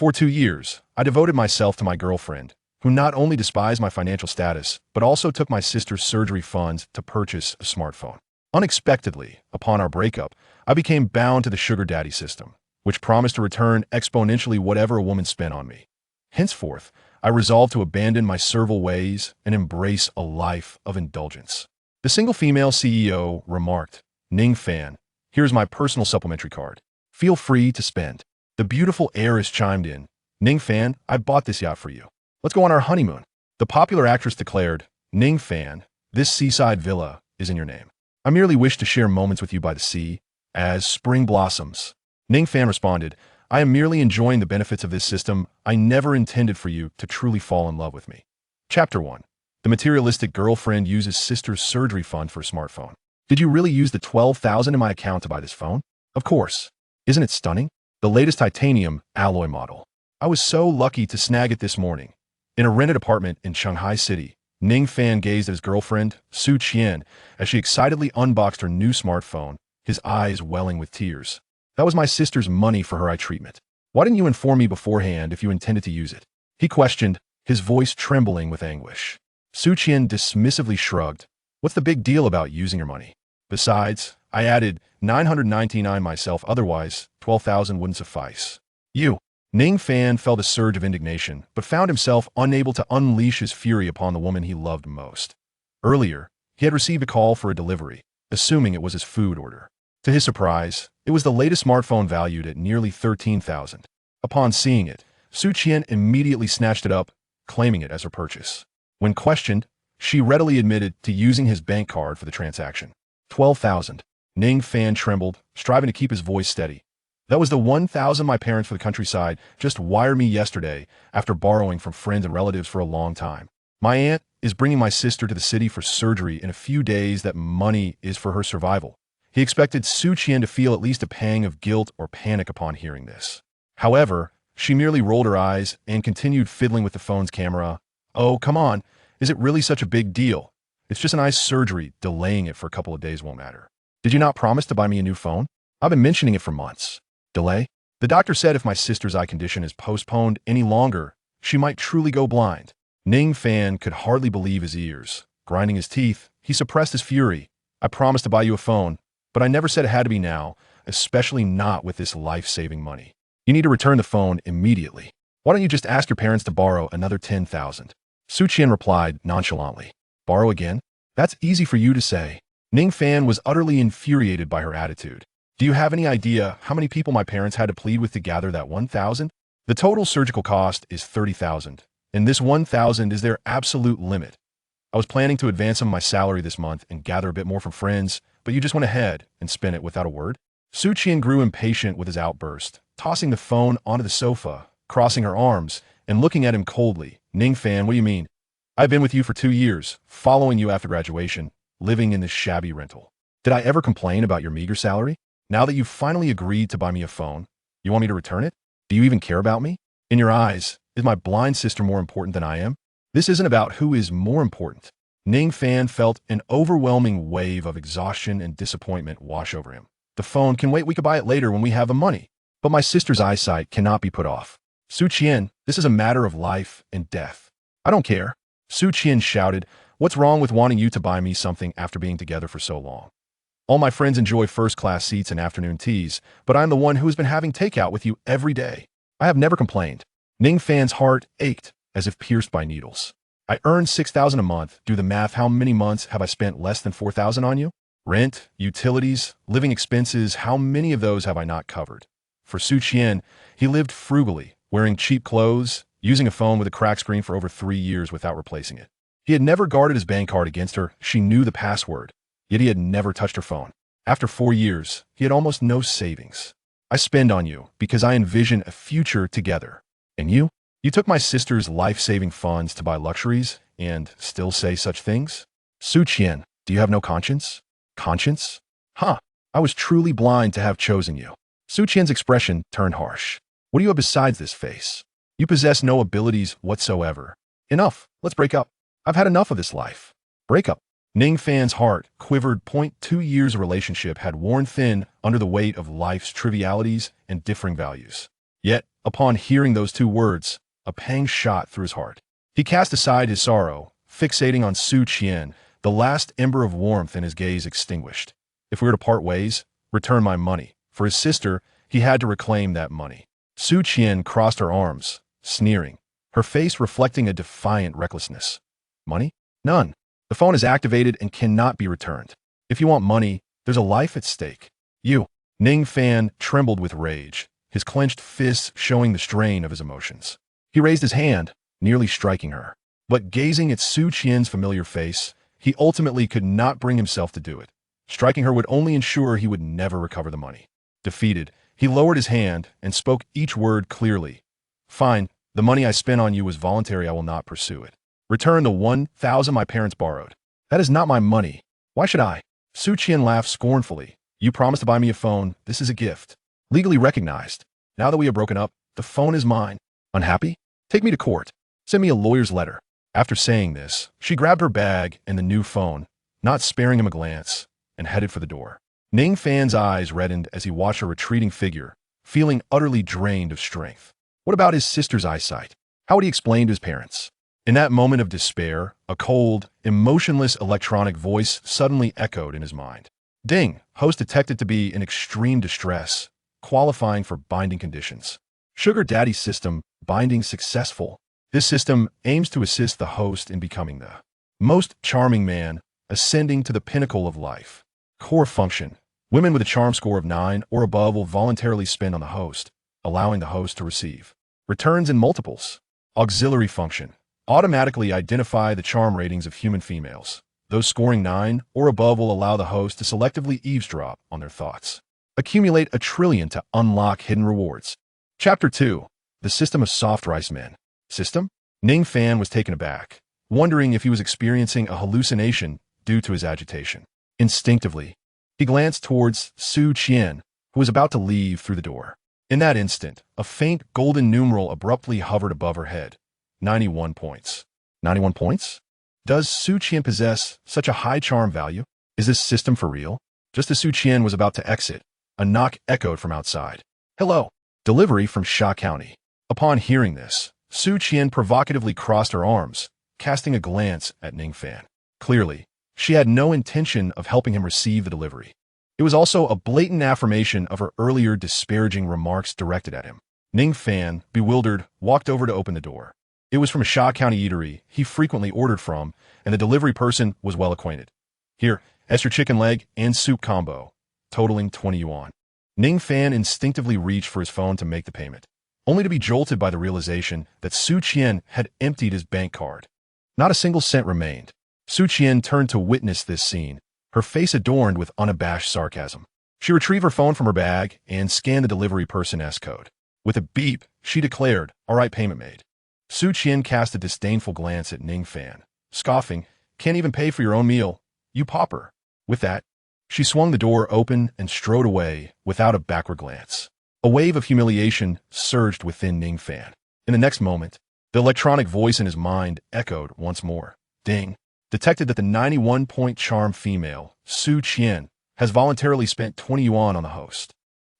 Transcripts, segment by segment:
For 2 years, I devoted myself to my girlfriend, who not only despised my financial status, but also took my sister's surgery funds to purchase a smartphone. Unexpectedly, upon our breakup, I became bound to the sugar daddy system, which promised to return exponentially whatever a woman spent on me. Henceforth, I resolved to abandon my servile ways and embrace a life of indulgence. The single female CEO remarked, "Ning Fan, here's my personal supplementary card. Feel free to spend." The beautiful heiress chimed in, "Ning Fan, I bought this yacht for you. Let's go on our honeymoon." The popular actress declared, "Ning Fan, this seaside villa is in your name. I merely wish to share moments with you by the sea, as spring blossoms." Ning Fan responded, "I am merely enjoying the benefits of this system. I never intended for you to truly fall in love with me." Chapter 1. The materialistic girlfriend uses sister's surgery fund for a smartphone. Did you really use the $12,000 in my account to buy this phone? Of course. Isn't it stunning? The latest titanium alloy model. I was so lucky to snag it this morning. In a rented apartment in Shanghai City, Ning Fan gazed at his girlfriend, Su Qian, as she excitedly unboxed her new smartphone, his eyes welling with tears. "That was my sister's money for her eye treatment. Why didn't you inform me beforehand if you intended to use it?" he questioned, his voice trembling with anguish. Su Qian dismissively shrugged. "What's the big deal about using your money? Besides, I added 999 myself, otherwise 12,000 wouldn't suffice." "You." Ning Fan felt a surge of indignation, but found himself unable to unleash his fury upon the woman he loved most. Earlier, he had received a call for a delivery, assuming it was his food order. To his surprise, it was the latest smartphone valued at nearly 13,000. Upon seeing it, Su Qian immediately snatched it up, claiming it as her purchase. When questioned, she readily admitted to using his bank card for the transaction. 12,000. Ning Fan trembled, striving to keep his voice steady. "That was the 1,000 my parents for the countryside just wired me yesterday after borrowing from friends and relatives for a long time. My aunt is bringing my sister to the city for surgery in a few days. That money is for her survival." He expected Su Qian to feel at least a pang of guilt or panic upon hearing this. However, she merely rolled her eyes and continued fiddling with the phone's camera. "Oh, come on. Is it really such a big deal? It's just an eye surgery. Delaying it for a couple of days won't matter. Did you not promise to buy me a new phone? I've been mentioning it for months." Delay? The doctor said if my sister's eye condition is postponed any longer, she might truly go blind. Ning Fan could hardly believe his ears. Grinding his teeth, he suppressed his fury. "I promised to buy you a phone, but I never said it had to be now, especially not with this life-saving money. You need to return the phone immediately. Why don't you just ask your parents to borrow another 10,000? Su Qian replied nonchalantly. "Borrow again? That's easy for you to say." Ning Fan was utterly infuriated by her attitude. "Do you have any idea how many people my parents had to plead with to gather that 1,000? The total surgical cost is 30,000, and this 1,000 is their absolute limit. I was planning to advance them my salary this month and gather a bit more from friends, but you just went ahead and spent it without a word." Su Qian grew impatient with his outburst, tossing the phone onto the sofa, crossing her arms, and looking at him coldly. "Ning Fan, what do you mean? I've been with you for 2 years, following you after graduation, living in this shabby rental. Did I ever complain about your meager salary? Now that you've finally agreed to buy me a phone, you want me to return it? Do you even care about me? In your eyes, is my blind sister more important than I am? This isn't about who is more important." Ning Fan felt an overwhelming wave of exhaustion and disappointment wash over him. "The phone can wait. We could buy it later when we have the money. But my sister's eyesight cannot be put off. Su Qian, this is a matter of life and death." "I don't care." Su Qian shouted, "What's wrong with wanting you to buy me something after being together for so long? All my friends enjoy first-class seats and afternoon teas, but I'm the one who has been having takeout with you every day. I have never complained." Ning Fan's heart ached as if pierced by needles. "I earn 6,000 a month. Do the math. How many months have I spent less than 4,000 on you? Rent, utilities, living expenses, how many of those have I not covered?" For Su Qian, he lived frugally, wearing cheap clothes, using a phone with a cracked screen for over 3 years without replacing it. He had never guarded his bank card against her. She knew the password, yet he had never touched her phone. After 4 years, he had almost no savings. "I spend on you because I envision a future together. And you? You took my sister's life-saving funds to buy luxuries and still say such things? Su Qian, do you have no conscience?" "Conscience? Huh. I was truly blind to have chosen you." Su Qian's expression turned harsh. "What do you have besides this face? You possess no abilities whatsoever. Enough. Let's break up. I've had enough of this life." Break up. Ning Fan's heart quivered. 2 years of relationship had worn thin under the weight of life's trivialities and differing values. Yet, Upon hearing those two words, a pang shot through his heart. He cast aside his sorrow, fixating on Su Qian, the last ember of warmth in his gaze extinguished. If we were to part ways, return my money. For his sister, he had to reclaim that money. Su Qian crossed her arms, sneering, her face reflecting a defiant recklessness. Money? None. The phone is activated and cannot be returned. If you want money, there's a life at stake. You. Ning Fan trembled with rage, his clenched fists showing the strain of his emotions. He raised his hand, nearly striking her. But gazing at Su Qian's familiar face, he ultimately could not bring himself to do it. Striking her would only ensure he would never recover the money. Defeated, he lowered his hand and spoke each word clearly. Fine, the money I spent on you was voluntary. I will not pursue it. Return the 1,000 my parents borrowed. That is not my money. Why should I? Su Qian laughed scornfully. You promised to buy me a phone. This is a gift. Legally recognized. Now that we have broken up, the phone is mine. Unhappy? Take me to court. Send me a lawyer's letter. After saying this, she grabbed her bag and the new phone, not sparing him a glance, and headed for the door. Ning Fan's eyes reddened as he watched her retreating figure, feeling utterly drained of strength. What about his sister's eyesight? How would he explain to his parents? In that moment of despair, a cold, emotionless electronic voice suddenly echoed in his mind. Ding, host detected to be in extreme distress, qualifying for binding conditions. Sugar Daddy system, binding successful. This system aims to assist the host in becoming the most charming man, ascending to the pinnacle of life. Core function. Women with a charm score of 9 or above will voluntarily spend on the host, allowing the host to receive returns in multiples. Auxiliary function. Automatically identify the charm ratings of human females. Those scoring 9 or above will allow the host to selectively eavesdrop on their thoughts. Accumulate 1 trillion to unlock hidden rewards. Chapter 2. The System of Soft Rice Men. System? Ning Fan was taken aback, wondering if he was experiencing a hallucination due to his agitation. Instinctively, he glanced towards Su Qian, who was about to leave through the door. In that instant, a faint golden numeral abruptly hovered above her head. 91 points. 91 points? Does Su Qian possess such a high charm value? Is this system for real? Just as Su Qian was about to exit, a knock echoed from outside. Hello. Delivery from Sha County. Upon hearing this, Su Qian provocatively crossed her arms, casting a glance at Ning Fan. Clearly, she had no intention of helping him receive the delivery. It was also a blatant affirmation of her earlier disparaging remarks directed at him. Ning Fan, bewildered, walked over to open the door. It was from a Sha County eatery he frequently ordered from, and the delivery person was well acquainted. Here, extra chicken leg and soup combo, totaling 20 yuan. Ning Fan instinctively reached for his phone to make the payment, only to be jolted by the realization that Su Qian had emptied his bank card. Not a single cent remained. Su Qian turned to witness this scene, her face adorned with unabashed sarcasm. She retrieved her phone from her bag and scanned the delivery person's code. With a beep, she declared, "All right, payment made." Su Qian cast a disdainful glance at Ning Fan, scoffing, "Can't even pay for your own meal, you pauper." With that, she swung the door open and strode away without a backward glance. A wave of humiliation surged within Ning Fan. In the next moment, the electronic voice in his mind echoed once more. Ding. Detected that the 91-point charm female, Su Qian, has voluntarily spent 20 yuan on the host,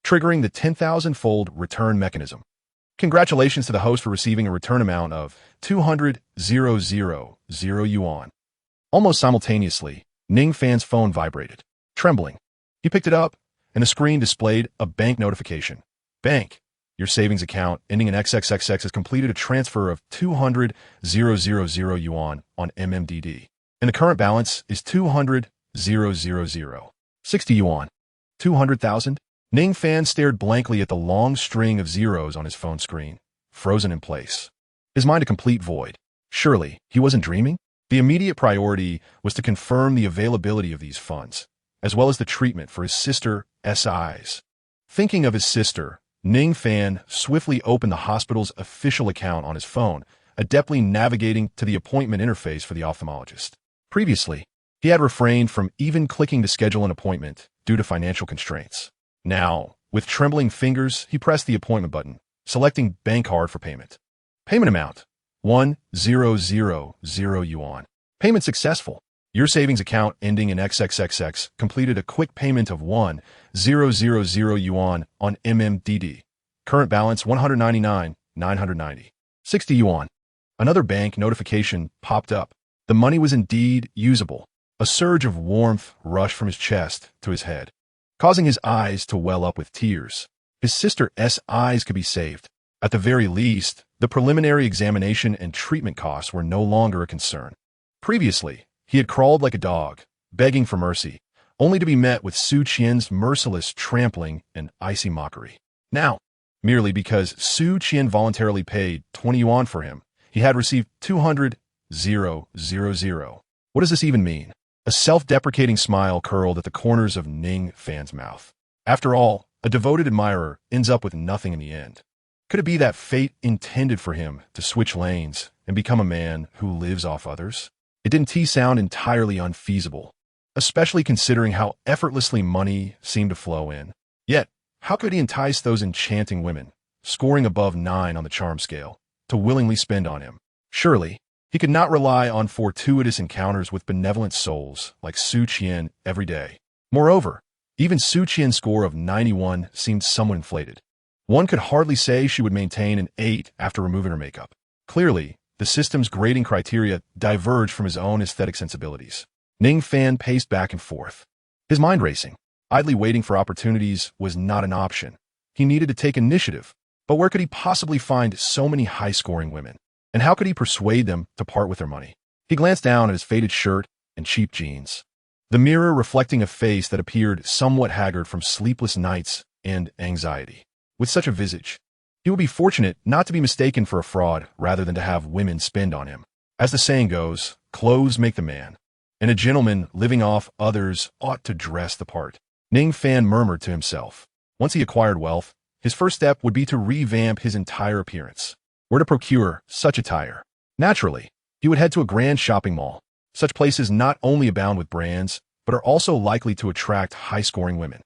triggering the 10,000-fold return mechanism. Congratulations to the host for receiving a return amount of 200,000 yuan. Almost simultaneously, Ning Fan's phone vibrated. Trembling, he picked it up, and the screen displayed a bank notification. Bank, your savings account ending in XXXX has completed a transfer of 200,000 yuan on MMDD, and the current balance is 200,000. 60 yuan. 200,000? Ning Fan stared blankly at the long string of zeros on his phone screen, frozen in place. His mind a complete void. Surely, he wasn't dreaming? The immediate priority was to confirm the availability of these funds, as well as the treatment for his sister's eyes. Thinking of his sister, Ning Fan swiftly opened the hospital's official account on his phone, adeptly navigating to the appointment interface for the ophthalmologist. Previously, he had refrained from even clicking to schedule an appointment due to financial constraints. Now, with trembling fingers, he pressed the appointment button, selecting bank card for payment. Payment amount, 1,000 yuan. Payment successful. Your savings account ending in XXXX completed a quick payment of 1,000 yuan on MMDD. Current balance 199,990. 60 yuan. Another bank notification popped up. The money was indeed usable. A surge of warmth rushed from his chest to his head, causing his eyes to well up with tears. His sister's eyes could be saved. At the very least, the preliminary examination and treatment costs were no longer a concern. Previously, he had crawled like a dog, begging for mercy, only to be met with Su Qian's merciless trampling and icy mockery. Now, merely because Su Qian voluntarily paid 20 yuan for him, he had received 200,000. What does this even mean? A self-deprecating smile curled at the corners of Ning Fan's mouth. After all, a devoted admirer ends up with nothing in the end. Could it be that fate intended for him to switch lanes and become a man who lives off others? It didn't sound entirely unfeasible, especially considering how effortlessly money seemed to flow in. Yet, how could he entice those enchanting women, scoring above 9 on the charm scale, to willingly spend on him? Surely, he could not rely on fortuitous encounters with benevolent souls like Su Qian every day. Moreover, even Su Qian's score of 91 seemed somewhat inflated. One could hardly say she would maintain an 8 after removing her makeup. Clearly, the system's grading criteria diverged from his own aesthetic sensibilities. Ning Fan paced back and forth, his mind racing. Idly waiting for opportunities was not an option. He needed to take initiative, but where could he possibly find so many high-scoring women? And how could he persuade them to part with their money? He glanced down at his faded shirt and cheap jeans, the mirror reflecting a face that appeared somewhat haggard from sleepless nights and anxiety. With such a visage, he would be fortunate not to be mistaken for a fraud rather than to have women spend on him. As the saying goes, clothes make the man, and a gentleman living off others ought to dress the part. Ning Fan murmured to himself. Once he acquired wealth, his first step would be to revamp his entire appearance. Where to procure such attire? Naturally, he would head to a grand shopping mall. Such places not only abound with brands, but are also likely to attract high-scoring women.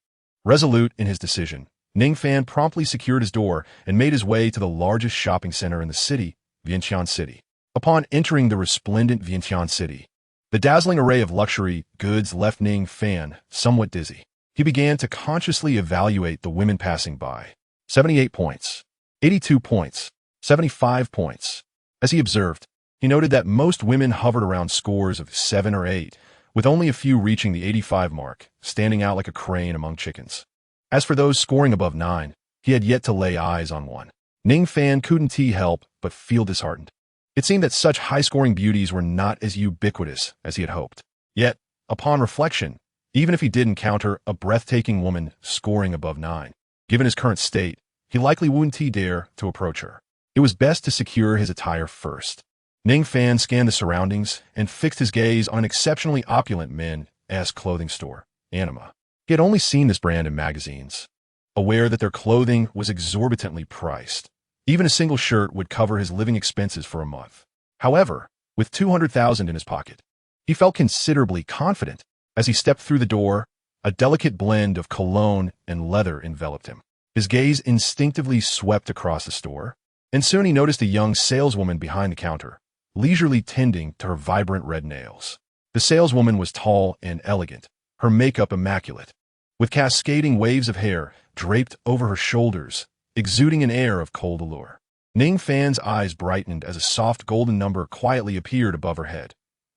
Resolute in his decision, Ning Fan promptly secured his door and made his way to the largest shopping center in the city, Vientiane City. Upon entering the resplendent Vientiane City, the dazzling array of luxury goods left Ning Fan somewhat dizzy. He began to consciously evaluate the women passing by. 78 points, 82 points, 75 points. As he observed, he noted that most women hovered around scores of 7 or 8, with only a few reaching the 85 mark, standing out like a crane among chickens. As for those scoring above 9, he had yet to lay eyes on one. Ning Fan couldn't help but feel disheartened. It seemed that such high-scoring beauties were not as ubiquitous as he had hoped. Yet, upon reflection, even if he did encounter a breathtaking woman scoring above 9, given his current state, he likely wouldn't dare to approach her. It was best to secure his attire first. Ning Fan scanned the surroundings and fixed his gaze on an exceptionally opulent men's clothing store, Anima. He had only seen this brand in magazines, aware that their clothing was exorbitantly priced. Even a single shirt would cover his living expenses for a month. However, with 200,000 in his pocket, he felt considerably confident. As he stepped through the door, a delicate blend of cologne and leather enveloped him. His gaze instinctively swept across the store, and soon he noticed a young saleswoman behind the counter, leisurely tending to her vibrant red nails. The saleswoman was tall and elegant, her makeup immaculate, with cascading waves of hair draped over her shoulders, exuding an air of cold allure. Ning Fan's eyes brightened as a soft golden number quietly appeared above her head.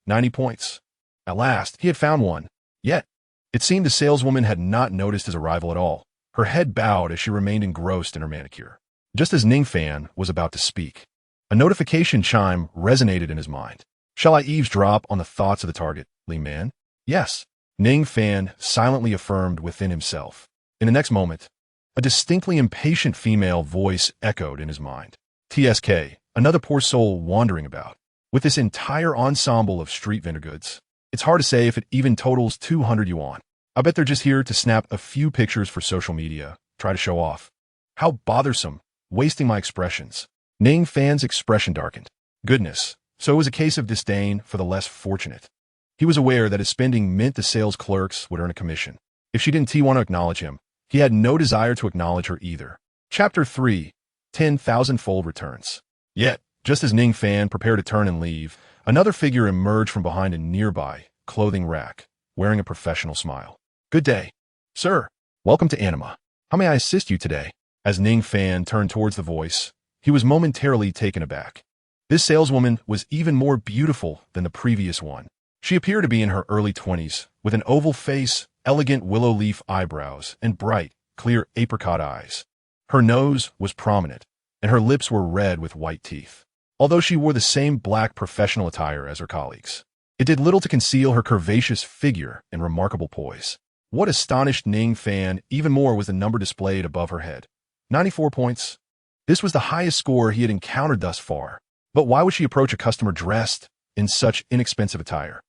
90 points. At last, he had found one. Yet, it seemed the saleswoman had not noticed his arrival at all. Her head bowed as she remained engrossed in her manicure. Just as Ning Fan was about to speak, a notification chime resonated in his mind. Shall I eavesdrop on the thoughts of the target, Li Man? Yes, Ning Fan silently affirmed within himself. In the next moment, a distinctly impatient female voice echoed in his mind. TSK, another poor soul wandering about. With this entire ensemble of street vendor goods, it's hard to say if it even totals 200 yuan. I bet they're just here to snap a few pictures for social media, try to show off. How bothersome, wasting my expressions. Ning Fan's expression darkened. Goodness, so it was a case of disdain for the less fortunate. He was aware that his spending meant the sales clerks would earn a commission. If she didn't want to acknowledge him, he had no desire to acknowledge her either. Chapter 3, 10,000-fold returns. Yet, just as Ning Fan prepared to turn and leave, another figure emerged from behind a nearby clothing rack, wearing a professional smile. Good day. Sir, welcome to Anima. How may I assist you today? As Ning Fan turned towards the voice, he was momentarily taken aback. This saleswoman was even more beautiful than the previous one. She appeared to be in her early 20s, with an oval face, elegant willow leaf eyebrows, and bright, clear apricot eyes. Her nose was prominent, and her lips were red with white teeth. Although she wore the same black professional attire as her colleagues, it did little to conceal her curvaceous figure and remarkable poise. What astonished Ning Fan even more was the number displayed above her head. 94 points. This was the highest score he had encountered thus far. But why would she approach a customer dressed in such inexpensive attire?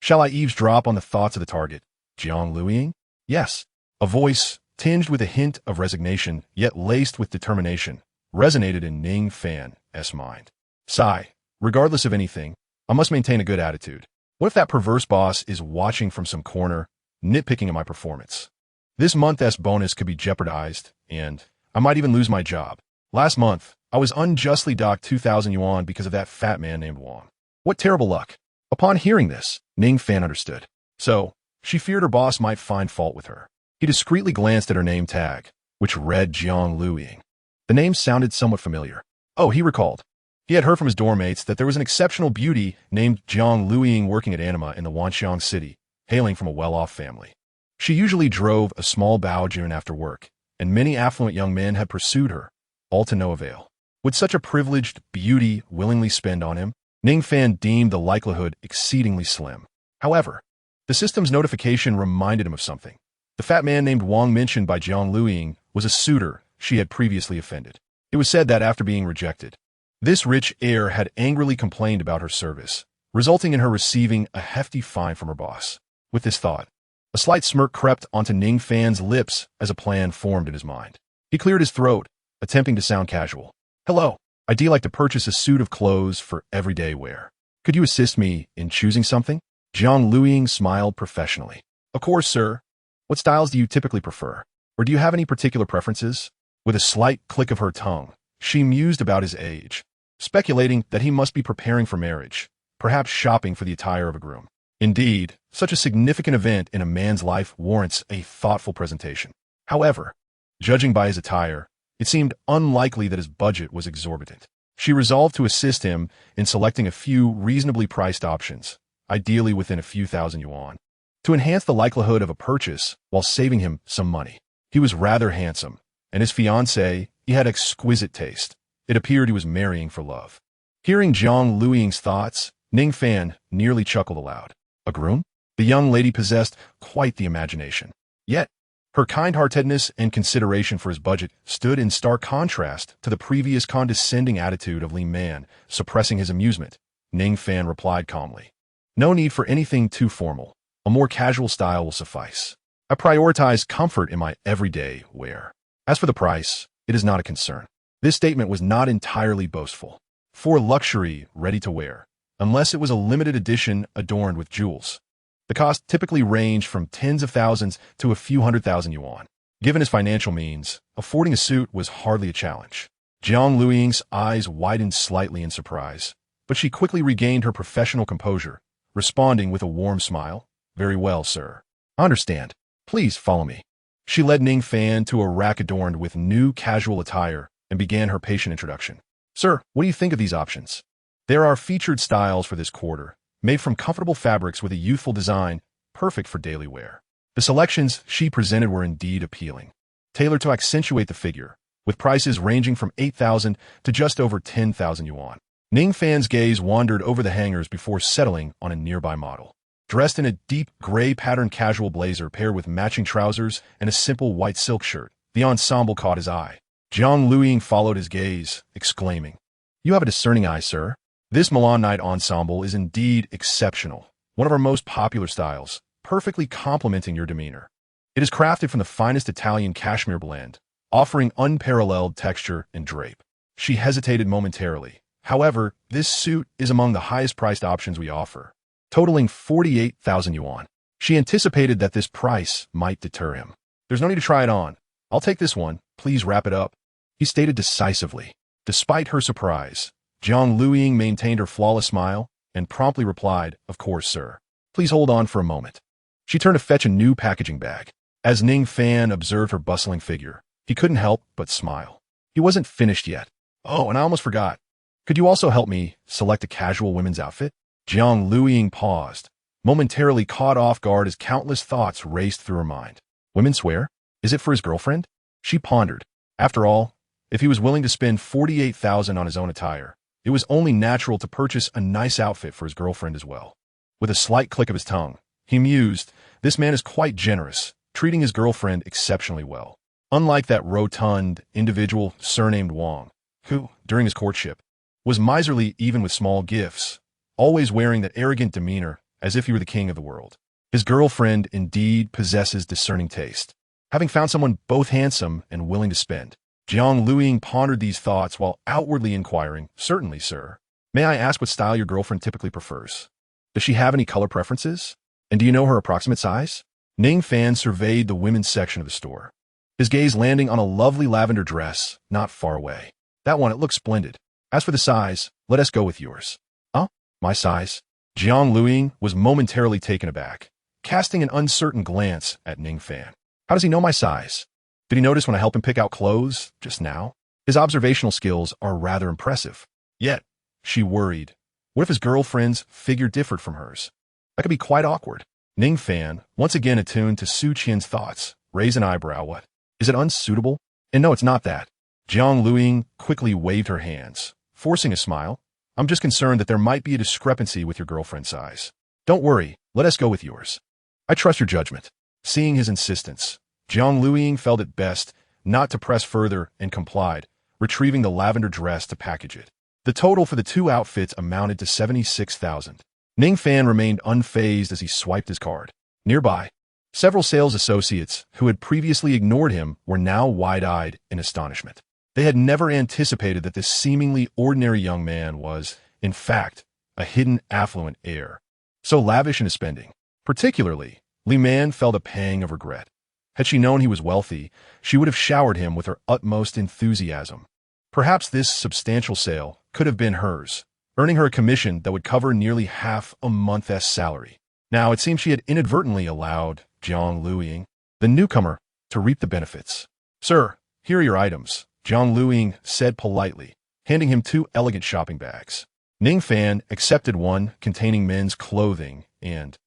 Shall I eavesdrop on the thoughts of the target, Jiang Luiying? Yes. A voice, tinged with a hint of resignation, yet laced with determination, resonated in Ning Fan's mind. Sigh, regardless of anything, I must maintain a good attitude. What if that perverse boss is watching from some corner, nitpicking at my performance? This month's bonus could be jeopardized, and I might even lose my job. Last month, I was unjustly docked 2,000 yuan because of that fat man named Wang. What terrible luck. Upon hearing this, Ning Fan understood. So, she feared her boss might find fault with her. He discreetly glanced at her name tag, which read Jiang Luiying. The name sounded somewhat familiar. Oh, he recalled. He had heard from his dormmates that there was an exceptional beauty named Jiang Luiying working at Anima in the Wanxiang city, hailing from a well-off family. She usually drove a small baojun after work, and many affluent young men had pursued her, all to no avail. Would such a privileged beauty willingly spend on him? Ning Fan deemed the likelihood exceedingly slim. However, the system's notification reminded him of something. The fat man named Wang mentioned by Jiang Luiying was a suitor she had previously offended. It was said that after being rejected, this rich heir had angrily complained about her service, resulting in her receiving a hefty fine from her boss. With this thought, a slight smirk crept onto Ning Fan's lips as a plan formed in his mind. He cleared his throat, attempting to sound casual. Hello, I'd like to purchase a suit of clothes for everyday wear. Could you assist me in choosing something? Jiang Luiying smiled professionally. Of course, sir. What styles do you typically prefer? Or do you have any particular preferences? With a slight click of her tongue, she mused about his age, speculating that he must be preparing for marriage, perhaps shopping for the attire of a groom. Indeed, such a significant event in a man's life warrants a thoughtful presentation. However, judging by his attire, it seemed unlikely that his budget was exorbitant. She resolved to assist him in selecting a few reasonably priced options, ideally within a few thousand yuan, to enhance the likelihood of a purchase while saving him some money. He was rather handsome, and his fiancée, he had exquisite taste. It appeared he was marrying for love. Hearing Jiang Luiying's thoughts, Ning Fan nearly chuckled aloud. A groom? The young lady possessed quite the imagination. Yet, her kind-heartedness and consideration for his budget stood in stark contrast to the previous condescending attitude of Li Man, suppressing his amusement. Ning Fan replied calmly. No need for anything too formal. A more casual style will suffice. I prioritize comfort in my everyday wear. As for the price, it is not a concern. This statement was not entirely boastful. For luxury, ready to wear, unless it was a limited edition adorned with jewels, the cost typically ranged from tens of thousands to a few 100,000 yuan. Given his financial means, affording a suit was hardly a challenge. Jiang Luiying's eyes widened slightly in surprise, but she quickly regained her professional composure, responding with a warm smile. Very well, sir. I understand. Please follow me. She led Ning Fan to a rack adorned with new casual attire and began her patient introduction. Sir, what do you think of these options? There are featured styles for this quarter, made from comfortable fabrics with a youthful design, perfect for daily wear. The selections she presented were indeed appealing, tailored to accentuate the figure, with prices ranging from 8,000 to just over 10,000 yuan. Ning Fan's gaze wandered over the hangers before settling on a nearby model. Dressed in a deep gray patterned casual blazer paired with matching trousers and a simple white silk shirt, the ensemble caught his eye. Jiang Luiying followed his gaze, exclaiming, "You have a discerning eye, sir. This Milan night ensemble is indeed exceptional, one of our most popular styles, perfectly complementing your demeanor. It is crafted from the finest Italian cashmere blend, offering unparalleled texture and drape." She hesitated momentarily. However, this suit is among the highest-priced options we offer, totaling 48,000 yuan. She anticipated that this price might deter him. "There's no need to try it on. I'll take this one. Please wrap it up," he stated decisively. Despite her surprise, Jiang Luiying maintained her flawless smile and promptly replied, "Of course, sir. Please hold on for a moment." She turned to fetch a new packaging bag. As Ning Fan observed her bustling figure, He couldn't help but smile. He wasn't finished yet. Oh, and I almost forgot. Could you also help me select a casual women's outfit? Jiang Luiying paused, momentarily caught off guard as countless thoughts raced through her mind. Women's wear? Is it for his girlfriend? She pondered. After all, if he was willing to spend 48,000 on his own attire, it was only natural to purchase a nice outfit for his girlfriend as well. With a slight click of his tongue, he mused, this man is quite generous, treating his girlfriend exceptionally well. Unlike that rotund individual surnamed Wang, who, during his courtship, was miserly even with small gifts, always wearing that arrogant demeanor as if he were the king of the world. His girlfriend indeed possesses discerning taste. Having found someone both handsome and willing to spend, Jiang Luiying pondered these thoughts while outwardly inquiring, certainly, sir. May I ask what style your girlfriend typically prefers? Does she have any color preferences? And do you know her approximate size? Ning Fan surveyed the women's section of the store, his gaze landing on a lovely lavender dress not far away. That one, it looks splendid. As for the size, let us go with yours. Huh? My size? Jiang Luiying was momentarily taken aback, casting an uncertain glance at Ning Fan. How does he know my size? Did he notice when I helped him pick out clothes just now? His observational skills are rather impressive. Yet, she worried. What if his girlfriend's figure differed from hers? That could be quite awkward. Ning Fan, once again attuned to Su Qian's thoughts, raised an eyebrow. What? Is it unsuitable? And no, it's not that. Jiang Luiying quickly waved her hands, forcing a smile. I'm just concerned that there might be a discrepancy with your girlfriend's size. Don't worry, let us go with yours. I trust your judgment. Seeing his insistence, Jiang Luiying felt it best not to press further and complied, retrieving the lavender dress to package it. The total for the two outfits amounted to 76,000. Ning Fan remained unfazed as he swiped his card. Nearby, several sales associates who had previously ignored him were now wide-eyed in astonishment. They had never anticipated that this seemingly ordinary young man was, in fact, a hidden affluent heir. So lavish in his spending. Particularly, Li Man felt a pang of regret. Had she known he was wealthy, she would have showered him with her utmost enthusiasm. Perhaps this substantial sale could have been hers, earning her a commission that would cover nearly half a month's salary. Now, it seemed she had inadvertently allowed Jiang Luiying, the newcomer, to reap the benefits. Sir, here are your items, Jiang Luiying said politely, handing him two elegant shopping bags. Ning Fan accepted one containing men's clothing and,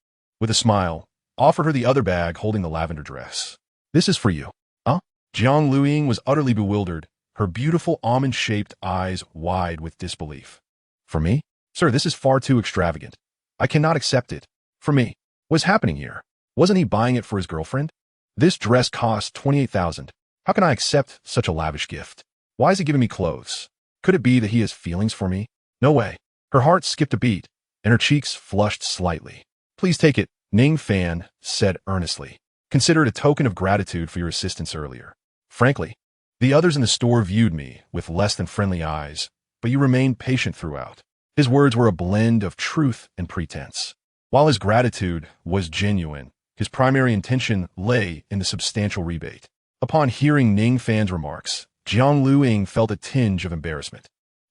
with a smile, offered her the other bag holding the lavender dress. This is for you. Huh? Jiang Luiying was utterly bewildered, her beautiful almond-shaped eyes wide with disbelief. For me? Sir, this is far too extravagant. I cannot accept it. For me. What's happening here? Wasn't he buying it for his girlfriend? This dress cost 28,000. How can I accept such a lavish gift? Why is he giving me clothes? Could it be that he has feelings for me? No way. Her heart skipped a beat, and her cheeks flushed slightly. Please take it, Ning Fan said earnestly. Consider it a token of gratitude for your assistance earlier. Frankly, the others in the store viewed me with less than friendly eyes, but you remained patient throughout. His words were a blend of truth and pretense. While his gratitude was genuine, his primary intention lay in the substantial rebate. Upon hearing Ning Fan's remarks, Jiang Luiying felt a tinge of embarrassment.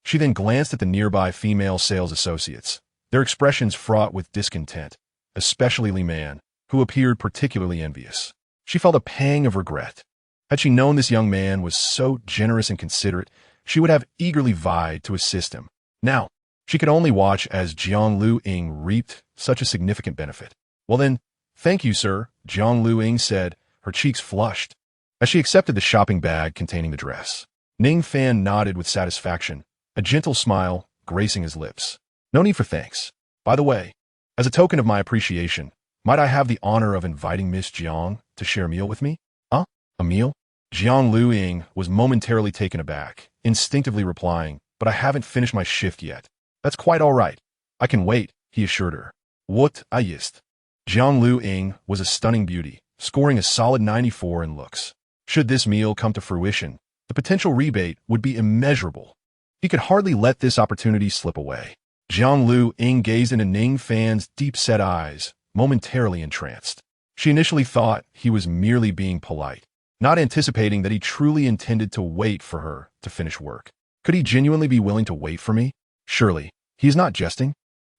She then glanced at the nearby female sales associates, their expressions fraught with discontent, especially Li Man, who appeared particularly envious. She felt a pang of regret. Had she known this young man was so generous and considerate, she would have eagerly vied to assist him. Now, she could only watch as Jiang Luiying reaped such a significant benefit. Well then, thank you, sir, Jiang Luiying said, her cheeks flushed, as she accepted the shopping bag containing the dress. Ning Fan nodded with satisfaction, a gentle smile gracing his lips. No need for thanks. By the way, as a token of my appreciation, might I have the honor of inviting Miss Jiang to share a meal with me? Huh? A meal? Jiang Luiying was momentarily taken aback, instinctively replying, but I haven't finished my shift yet. That's quite all right. I can wait, he assured her. What I ist. Jiang Luiying was a stunning beauty, scoring a solid 94 in looks. Should this meal come to fruition, the potential rebate would be immeasurable. He could hardly let this opportunity slip away. Jiang Luiying gazed into Ning Fan's deep-set eyes, momentarily entranced. She initially thought he was merely being polite, not anticipating that he truly intended to wait for her to finish work. Could he genuinely be willing to wait for me? Surely, he is not jesting.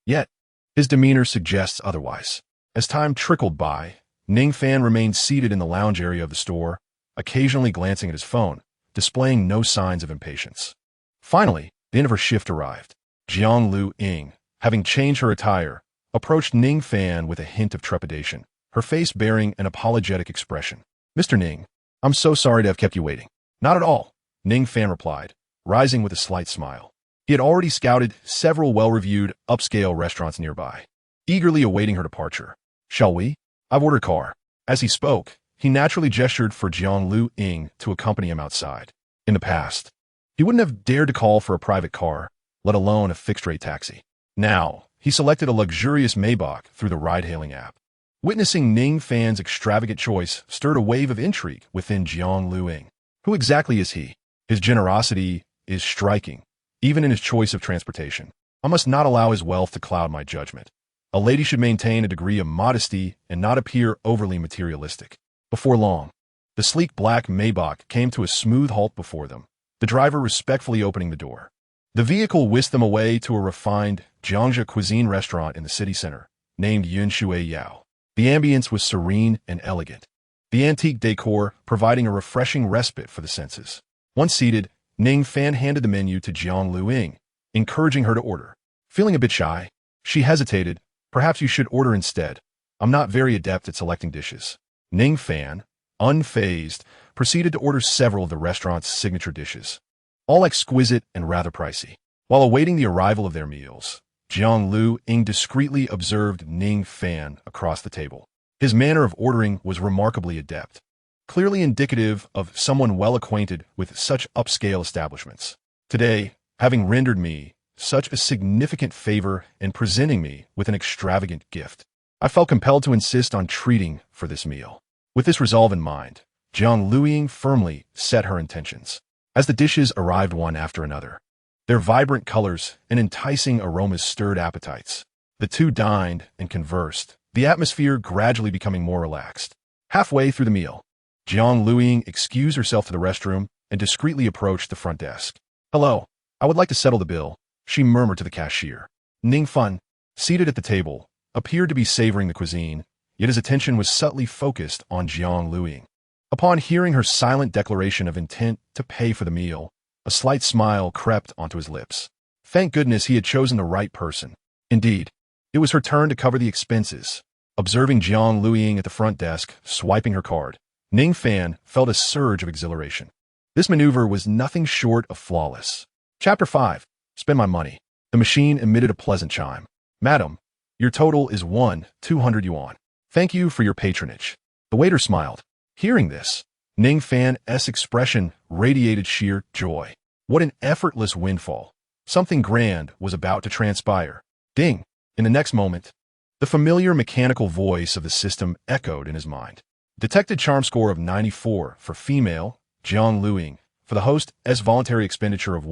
Yet, his demeanor suggests otherwise. As time trickled by, Ning Fan remained seated in the lounge area of the store, occasionally glancing at his phone, displaying no signs of impatience. Finally, the end of her shift arrived. Jiang Lu Ying, having changed her attire, approached Ning Fan with a hint of trepidation, her face bearing an apologetic expression. "Mr. Ning, I'm so sorry to have kept you waiting." "Not at all," Ning Fan replied, rising with a slight smile. He had already scouted several well-reviewed, upscale restaurants nearby, eagerly awaiting her departure. "Shall we? I've ordered a car." As he spoke, he naturally gestured for Jiang Lu Ying to accompany him outside. In the past, he wouldn't have dared to call for a private car, let alone a fixed-rate taxi. Now, he selected a luxurious Maybach through the ride-hailing app. Witnessing Ning Fan's extravagant choice stirred a wave of intrigue within Jiang Lu Ying. Who exactly is he? His generosity is striking, even in his choice of transportation. I must not allow his wealth to cloud my judgment. A lady should maintain a degree of modesty and not appear overly materialistic. Before long, the sleek black Maybach came to a smooth halt before them, the driver respectfully opening the door. The vehicle whisked them away to a refined Jiangzhou cuisine restaurant in the city center, named Yunshui Yao. The ambience was serene and elegant, the antique decor providing a refreshing respite for the senses. Once seated, Ning Fan handed the menu to Jiang Lu Ying, encouraging her to order. Feeling a bit shy, she hesitated. "Perhaps you should order instead. I'm not very adept at selecting dishes." Ning Fan, unfazed, proceeded to order several of the restaurant's signature dishes, all exquisite and rather pricey. While awaiting the arrival of their meals, Jiang Lu Ying discreetly observed Ning Fan across the table. His manner of ordering was remarkably adept, clearly indicative of someone well acquainted with such upscale establishments. Today, having rendered me such a significant favor and presenting me with an extravagant gift, I felt compelled to insist on treating for this meal. With this resolve in mind, Jiang Lu Ying firmly set her intentions. As the dishes arrived one after another, their vibrant colors and enticing aromas stirred appetites. The two dined and conversed, the atmosphere gradually becoming more relaxed. Halfway through the meal, Jiang Lu Ying excused herself to the restroom and discreetly approached the front desk. "Hello, I would like to settle the bill," she murmured to the cashier. Ning Fan, seated at the table, appeared to be savoring the cuisine, yet his attention was subtly focused on Jiang Lu Ying. Upon hearing her silent declaration of intent to pay for the meal, a slight smile crept onto his lips. Thank goodness he had chosen the right person. Indeed, it was her turn to cover the expenses. Observing Jiang Lu Ying at the front desk, swiping her card, Ning Fan felt a surge of exhilaration. This maneuver was nothing short of flawless. Chapter 5. Spend my money. The machine emitted a pleasant chime. "Madam, your total is 200 yuan. Thank you for your patronage." The waiter smiled. Hearing this, Ning Fan's expression radiated sheer joy. What an effortless windfall. Something grand was about to transpire. Ding! In the next moment, the familiar mechanical voice of the system echoed in his mind. Detected charm score of 94 for female, Jiang Lu Ying. For the host's voluntary expenditure of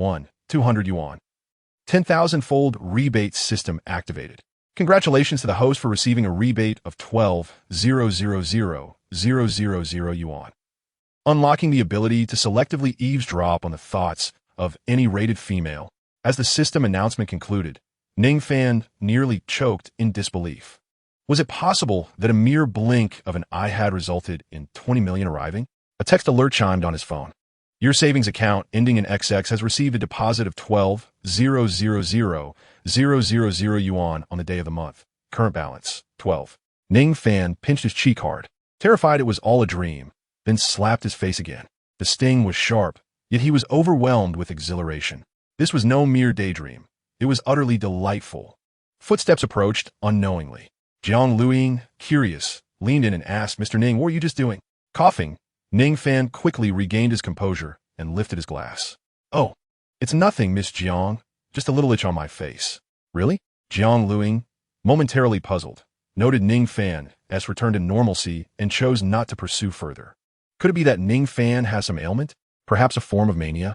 200 yuan. 10,000-fold rebate system activated. Congratulations to the host for receiving a rebate of 12,000,000 yuan. Unlocking the ability to selectively eavesdrop on the thoughts of any rated female. As the system announcement concluded, Ning Fan nearly choked in disbelief. Was it possible that a mere blink of an eye had resulted in 20 million arriving? A text alert chimed on his phone. Your savings account ending in XX has received a deposit of 12,000,000 yuan on the day of the month. Current balance, 12. Ning Fan pinched his cheek hard, terrified it was all a dream, then slapped his face again. The sting was sharp, yet he was overwhelmed with exhilaration. This was no mere daydream. It was utterly delightful. Footsteps approached unknowingly. Jiang Lu Ying, curious, leaned in and asked, "Mr. Ning, what are you just doing?" Coughing, Ning Fan quickly regained his composure and lifted his glass. "Oh, it's nothing, Miss Jiang. Just a little itch on my face." "Really?" Jiang Lu Ying, momentarily puzzled, noted Ning Fan as returned to normalcy and chose not to pursue further. Could it be that Ning Fan has some ailment? Perhaps a form of mania?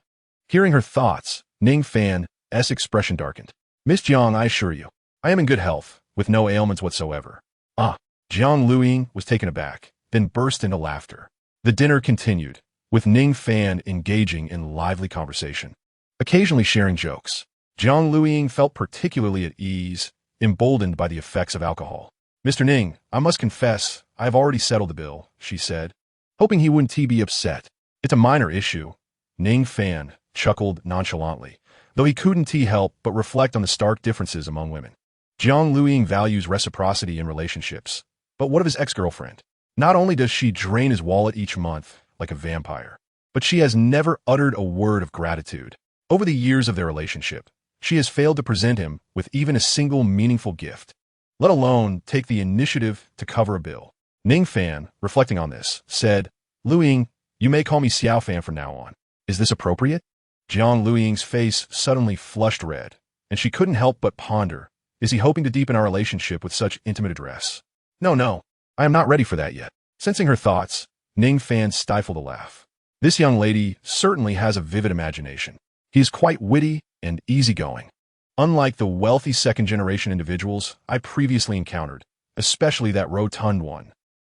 Hearing her thoughts, Ning Fan's expression darkened. "Miss Jiang, I assure you, I am in good health, with no ailments whatsoever." "Ah." Jiang Lu Ying was taken aback, then burst into laughter. The dinner continued, with Ning Fan engaging in lively conversation, occasionally sharing jokes. Jiang Lu Ying felt particularly at ease, emboldened by the effects of alcohol. "Mr. Ning, I must confess, I have already settled the bill," she said, hoping he wouldn't be upset. It's a minor issue. Ning Fan chuckled nonchalantly, though he couldn't help but reflect on the stark differences among women. Jiang Luiying values reciprocity in relationships, but what of his ex-girlfriend? Not only does she drain his wallet each month like a vampire, but she has never uttered a word of gratitude. Over the years of their relationship, she has failed to present him with even a single meaningful gift, let alone take the initiative to cover a bill. Ning Fan, reflecting on this, said, Luiying, you may call me Xiao Fan from now on. Is this appropriate? Jiang Luiying's face suddenly flushed red, and she couldn't help but ponder, is he hoping to deepen our relationship with such intimate address? No, I am not ready for that yet. Sensing her thoughts, Ning Fan stifled a laugh. This young lady certainly has a vivid imagination. He is quite witty and easygoing, unlike the wealthy second-generation individuals I previously encountered, especially that rotund one.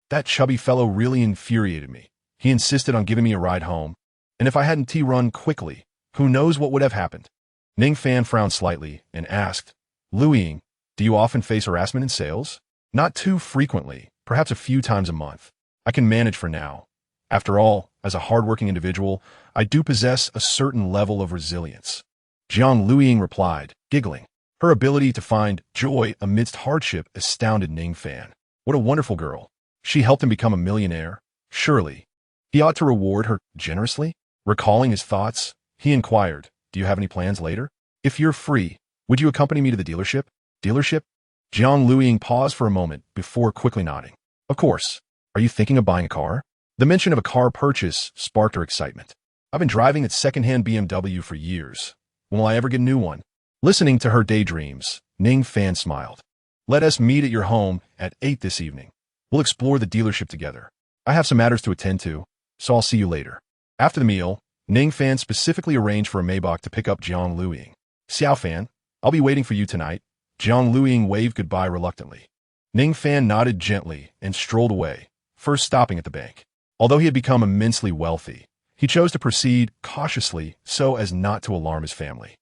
That chubby fellow really infuriated me. He insisted on giving me a ride home, and if I hadn't run quickly, who knows what would have happened? Ning Fan frowned slightly and asked, Luiying, do you often face harassment in sales? Not too frequently, perhaps a few times a month. I can manage for now. After all, as a hardworking individual, I do possess a certain level of resilience. Jiang Luiying replied, giggling. Her ability to find joy amidst hardship astounded Ning Fan. What a wonderful girl. She helped him become a millionaire. Surely, he ought to reward her generously. Recalling his thoughts, he inquired, do you have any plans later? If you're free, would you accompany me to the dealership? Dealership? Jiang Luiying paused for a moment before quickly nodding. Of course. Are you thinking of buying a car? The mention of a car purchase sparked her excitement. I've been driving a second-hand BMW for years. When will I ever get a new one? Listening to her daydreams, Ning Fan smiled. Let us meet at your home at 8 this evening. We'll explore the dealership together. I have some matters to attend to, so I'll see you later. After the meal, Ning Fan specifically arranged for a Maybach to pick up Jiang Luiying. Xiao Fan, I'll be waiting for you tonight. Jiang Luiying waved goodbye reluctantly. Ning Fan nodded gently and strolled away, first stopping at the bank. Although he had become immensely wealthy, he chose to proceed cautiously so as not to alarm his family.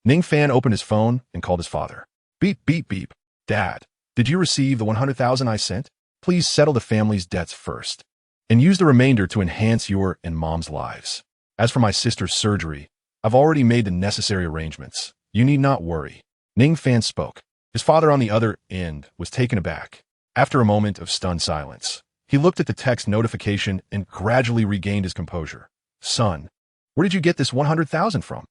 Ning Fan opened his phone and called his father. Beep, beep, beep. Dad, did you receive the 100,000 I sent? Please settle the family's debts first, and use the remainder to enhance your and Mom's lives. As for my sister's surgery, I've already made the necessary arrangements. You need not worry. Ning Fan spoke. His father on the other end was taken aback. After a moment of stunned silence, he looked at the text notification and gradually regained his composure. Son, where did you get this 100,000 from?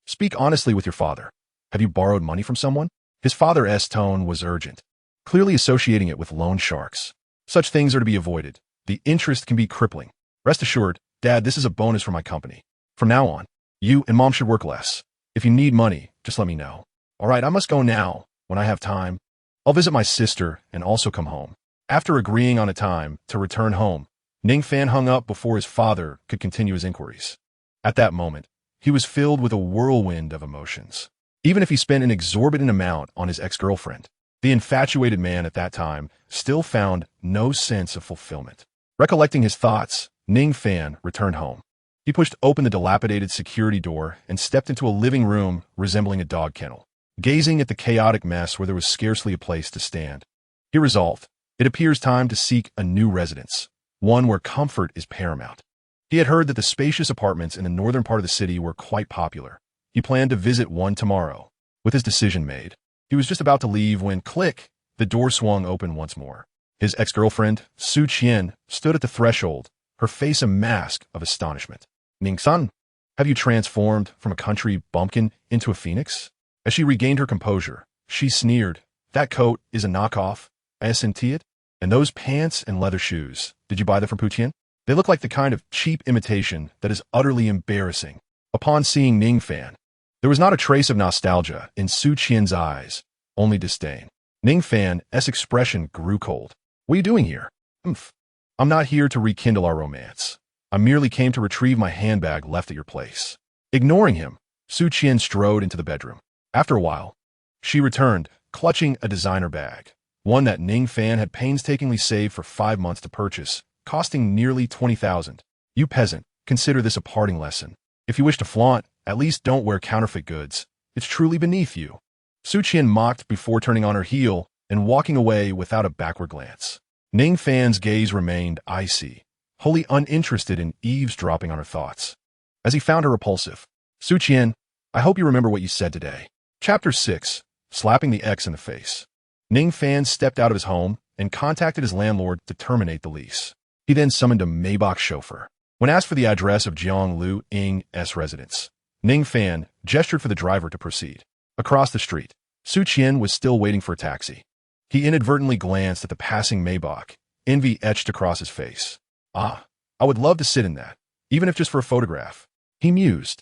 Speak honestly with your father. Have you borrowed money from someone? His father's tone was urgent, clearly associating it with loan sharks. Such things are to be avoided. The interest can be crippling. Rest assured, Dad, this is a bonus for my company. From now on, you and Mom should work less. If you need money, just let me know. All right, I must go now. When I have time, I'll visit my sister and also come home. After agreeing on a time to return home, Ning Fan hung up before his father could continue his inquiries. At that moment, he was filled with a whirlwind of emotions. Even if he spent an exorbitant amount on his ex-girlfriend, the infatuated man at that time still found no sense of fulfillment. Recollecting his thoughts, Ning Fan returned home. He pushed open the dilapidated security door and stepped into a living room resembling a dog kennel. Gazing at the chaotic mess where there was scarcely a place to stand, he resolved, it appears time to seek a new residence, one where comfort is paramount. He had heard that the spacious apartments in the northern part of the city were quite popular. He planned to visit one tomorrow. With his decision made, he was just about to leave when, click, the door swung open once more. His ex-girlfriend, Su Qian, stood at the threshold, her face a mask of astonishment. Ning-san, have you transformed from a country bumpkin into a phoenix? As she regained her composure, she sneered, that coat is a knockoff, I senti it, and those pants and leather shoes, did you buy them from Puqian? They look like the kind of cheap imitation that is utterly embarrassing. Upon seeing Ning Fan, there was not a trace of nostalgia in Su Qian's eyes, only disdain. Ning Fan's expression grew cold. What are you doing here? I'm not here to rekindle our romance. I merely came to retrieve my handbag left at your place. Ignoring him, Su Qian strode into the bedroom. After a while, she returned, clutching a designer bag, one that Ning Fan had painstakingly saved for 5 months to purchase, costing nearly 20,000. You peasant, consider this a parting lesson. If you wish to flaunt, at least don't wear counterfeit goods. It's truly beneath you. Su Qian mocked before turning on her heel and walking away without a backward glance. Ning Fan's gaze remained icy, wholly uninterested in eavesdropping on her thoughts. As he found her repulsive, Su-Chien, I hope you remember what you said today. Chapter 6. Slapping the ex in the face. Ning Fan stepped out of his home and contacted his landlord to terminate the lease. He then summoned a Maybach chauffeur. When asked for the address of Jiang Lu Ying's residence, Ning Fan gestured for the driver to proceed. Across the street, Su-Chien was still waiting for a taxi. He inadvertently glanced at the passing Maybach, envy etched across his face. Ah, I would love to sit in that, even if just for a photograph. He mused,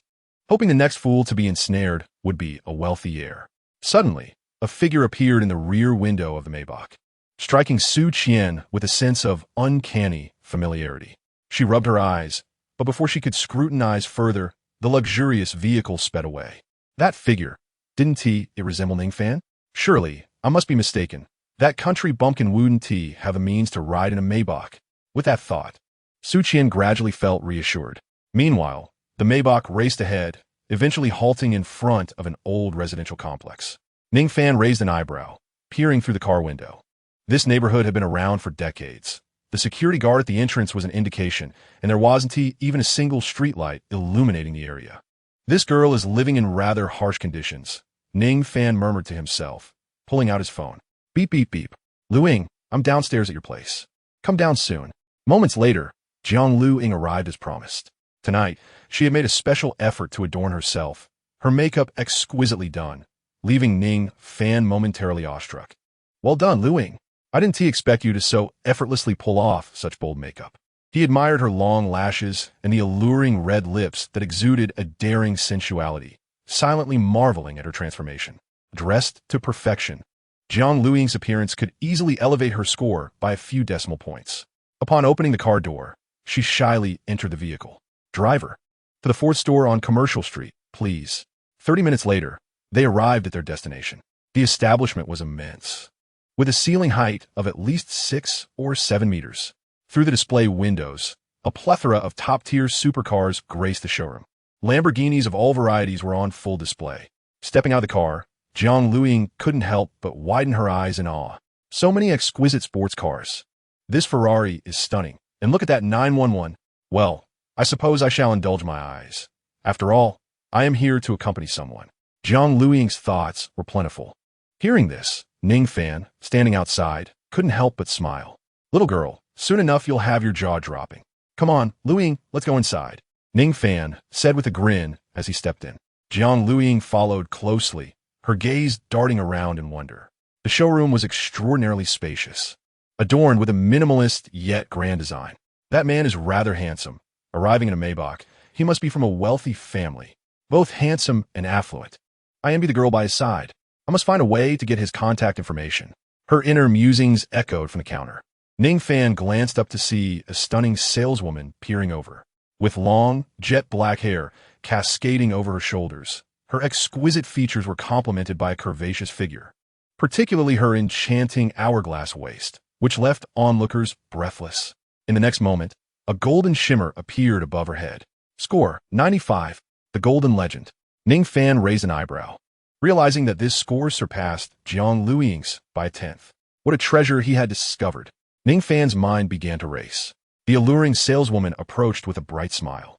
hoping the next fool to be ensnared would be a wealthy heir. Suddenly, a figure appeared in the rear window of the Maybach, striking Su-Chien with a sense of uncanny familiarity. She rubbed her eyes, but before she could scrutinize further, the luxurious vehicle sped away. That figure, didn't it resemble Ning Fan? Surely, I must be mistaken. That country bumpkin wouldn't have the means to ride in a Maybach. With that thought, Su-Chien gradually felt reassured. Meanwhile, the Maybach raced ahead, eventually halting in front of an old residential complex. Ning Fan raised an eyebrow, peering through the car window. This neighborhood had been around for decades. The security guard at the entrance was an indication, and there wasn't even a single streetlight illuminating the area. This girl is living in rather harsh conditions, Ning Fan murmured to himself, pulling out his phone. Beep, beep, beep. Lu Ying, I'm downstairs at your place. Come down soon. Moments later, Jiang Lu Ying arrived as promised. Tonight, she had made a special effort to adorn herself, her makeup exquisitely done, leaving Ning Fan momentarily awestruck. Well done, Lu Ying. I didn't expect you to so effortlessly pull off such bold makeup. He admired her long lashes and the alluring red lips that exuded a daring sensuality, silently marveling at her transformation. Dressed to perfection, Jiang Lu Ying's appearance could easily elevate her score by a few decimal points. Upon opening the car door, she shyly entered the vehicle. Driver, to the fourth store on Commercial Street, please. 30 minutes later, they arrived at their destination. The establishment was immense, with a ceiling height of at least 6 or 7 meters. Through the display windows, a plethora of top-tier supercars graced the showroom. Lamborghinis of all varieties were on full display. Stepping out of the car, Jiang Lu Ying couldn't help but widen her eyes in awe. So many exquisite sports cars. This Ferrari is stunning. And look at that 911. Well, I suppose I shall indulge my eyes. After all, I am here to accompany someone. Jiang Lu Ying's thoughts were plentiful. Hearing this, Ning Fan, standing outside, couldn't help but smile. Little girl, soon enough you'll have your jaw dropping. Come on, Lu Ying, let's go inside. Ning Fan said with a grin as he stepped in. Jiang Lu Ying followed closely, her gaze darting around in wonder. The showroom was extraordinarily spacious, adorned with a minimalist yet grand design. That man is rather handsome. Arriving in a Maybach, he must be from a wealthy family, both handsome and affluent. I envy the girl by his side. I must find a way to get his contact information. Her inner musings echoed from the counter. Ning Fan glanced up to see a stunning saleswoman peering over. With long, jet-black hair cascading over her shoulders, her exquisite features were complemented by a curvaceous figure, particularly her enchanting hourglass waist, which left onlookers breathless. In the next moment, a golden shimmer appeared above her head. Score, 95, the golden legend. Ning Fan raised an eyebrow, realizing that this score surpassed Jiang Lu Ying's by a tenth. What a treasure he had discovered. Ning Fan's mind began to race. The alluring saleswoman approached with a bright smile.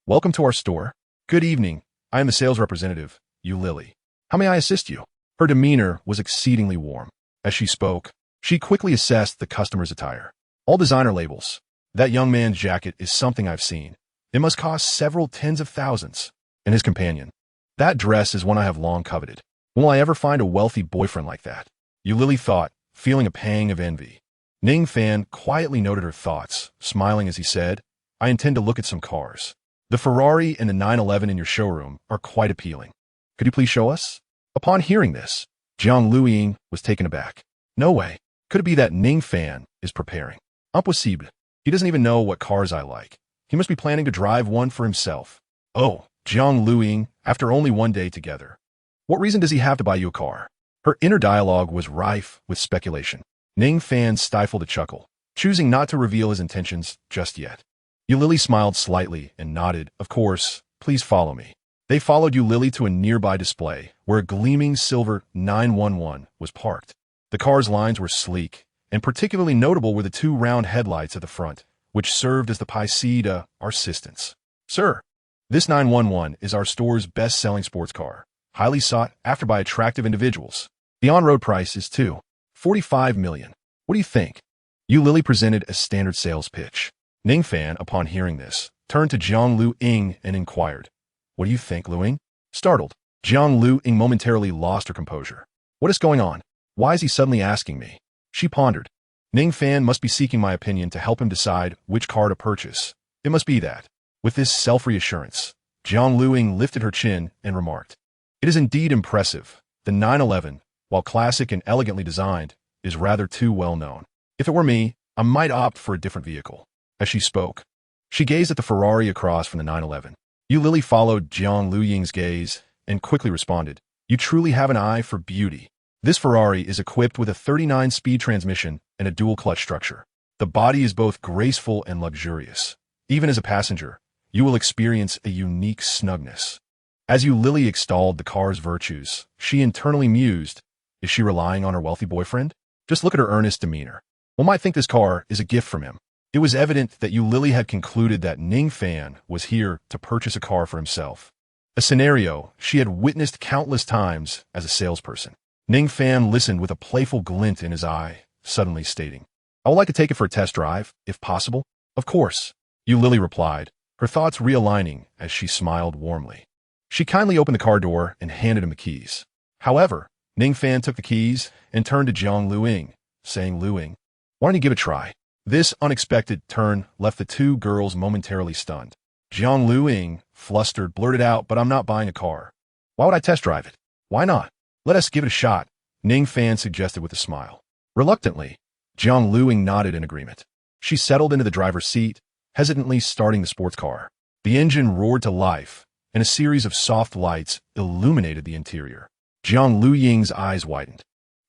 Welcome to our store. Good evening. I am the sales representative, Yu Lily. How may I assist you? Her demeanor was exceedingly warm. As she spoke, she quickly assessed the customer's attire. All designer labels. That young man's jacket is something I've seen. It must cost several tens of thousands. And his companion. That dress is one I have long coveted. Will I ever find a wealthy boyfriend like that? Yu Lily thought, feeling a pang of envy. Ning Fan quietly noted her thoughts, smiling as he said, I intend to look at some cars. The Ferrari and the 911 in your showroom are quite appealing. Could you please show us? Upon hearing this, Jiang Lu Ying was taken aback. No way. Could it be that Ning Fan is preparing? Impossible. He doesn't even know what cars I like. He must be planning to drive one for himself. Oh, Jiang Lu Ying, after only one day together. What reason does he have to buy you a car? Her inner dialogue was rife with speculation. Ning Fan stifled a chuckle, choosing not to reveal his intentions just yet. Yu Lily smiled slightly and nodded, of course, please follow me. They followed Yu Lily to a nearby display where a gleaming silver 911 was parked. The car's lines were sleek, and particularly notable were the two round headlights at the front, which served as the piece to our assistance. Sir, this 911 is our store's best-selling sports car, highly sought after by attractive individuals. The on-road price is $2.45 million. What do you think? Yu Lily presented a standard sales pitch. Ning Fan, upon hearing this, turned to Jiang Lu Ying and inquired, "What do you think, Lu Ying?" Startled, Jiang Lu Ying momentarily lost her composure. "What is going on? Why is he suddenly asking me?" She pondered. Ning Fan must be seeking my opinion to help him decide which car to purchase. It must be that. With this self-reassurance, Jiang Lu Ying lifted her chin and remarked, "It is indeed impressive. The 911, while classic and elegantly designed, is rather too well known. If it were me, I might opt for a different vehicle." As she spoke, she gazed at the Ferrari across from the 911. Yu Lily followed Jiang Lu Ying's gaze and quickly responded, "You truly have an eye for beauty. This Ferrari is equipped with a 39-speed transmission and a dual-clutch structure. The body is both graceful and luxurious. Even as a passenger, you will experience a unique snugness." As Yu Lily extolled the car's virtues, she internally mused, "Is she relying on her wealthy boyfriend? Just look at her earnest demeanor. One might think this car is a gift from him." It was evident that Yu Lily had concluded that Ning Fan was here to purchase a car for himself, a scenario she had witnessed countless times as a salesperson. Ning Fan listened with a playful glint in his eye, suddenly stating, "I would like to take it for a test drive, if possible." "Of course," Yu Lily replied, her thoughts realigning as she smiled warmly. She kindly opened the car door and handed him the keys. However, Ning Fan took the keys and turned to Jiang Lu Ying, saying, "Lu Ying, why don't you give it a try?" This unexpected turn left the two girls momentarily stunned. Jiang Lu Ying, flustered, blurted out, "But I'm not buying a car. Why would I test drive it?" "Why not? Let us give it a shot," Ning Fan suggested with a smile. Reluctantly, Jiang Lu Ying nodded in agreement. She settled into the driver's seat, hesitantly starting the sports car. The engine roared to life, and a series of soft lights illuminated the interior. Jiang Lu Ying's eyes widened,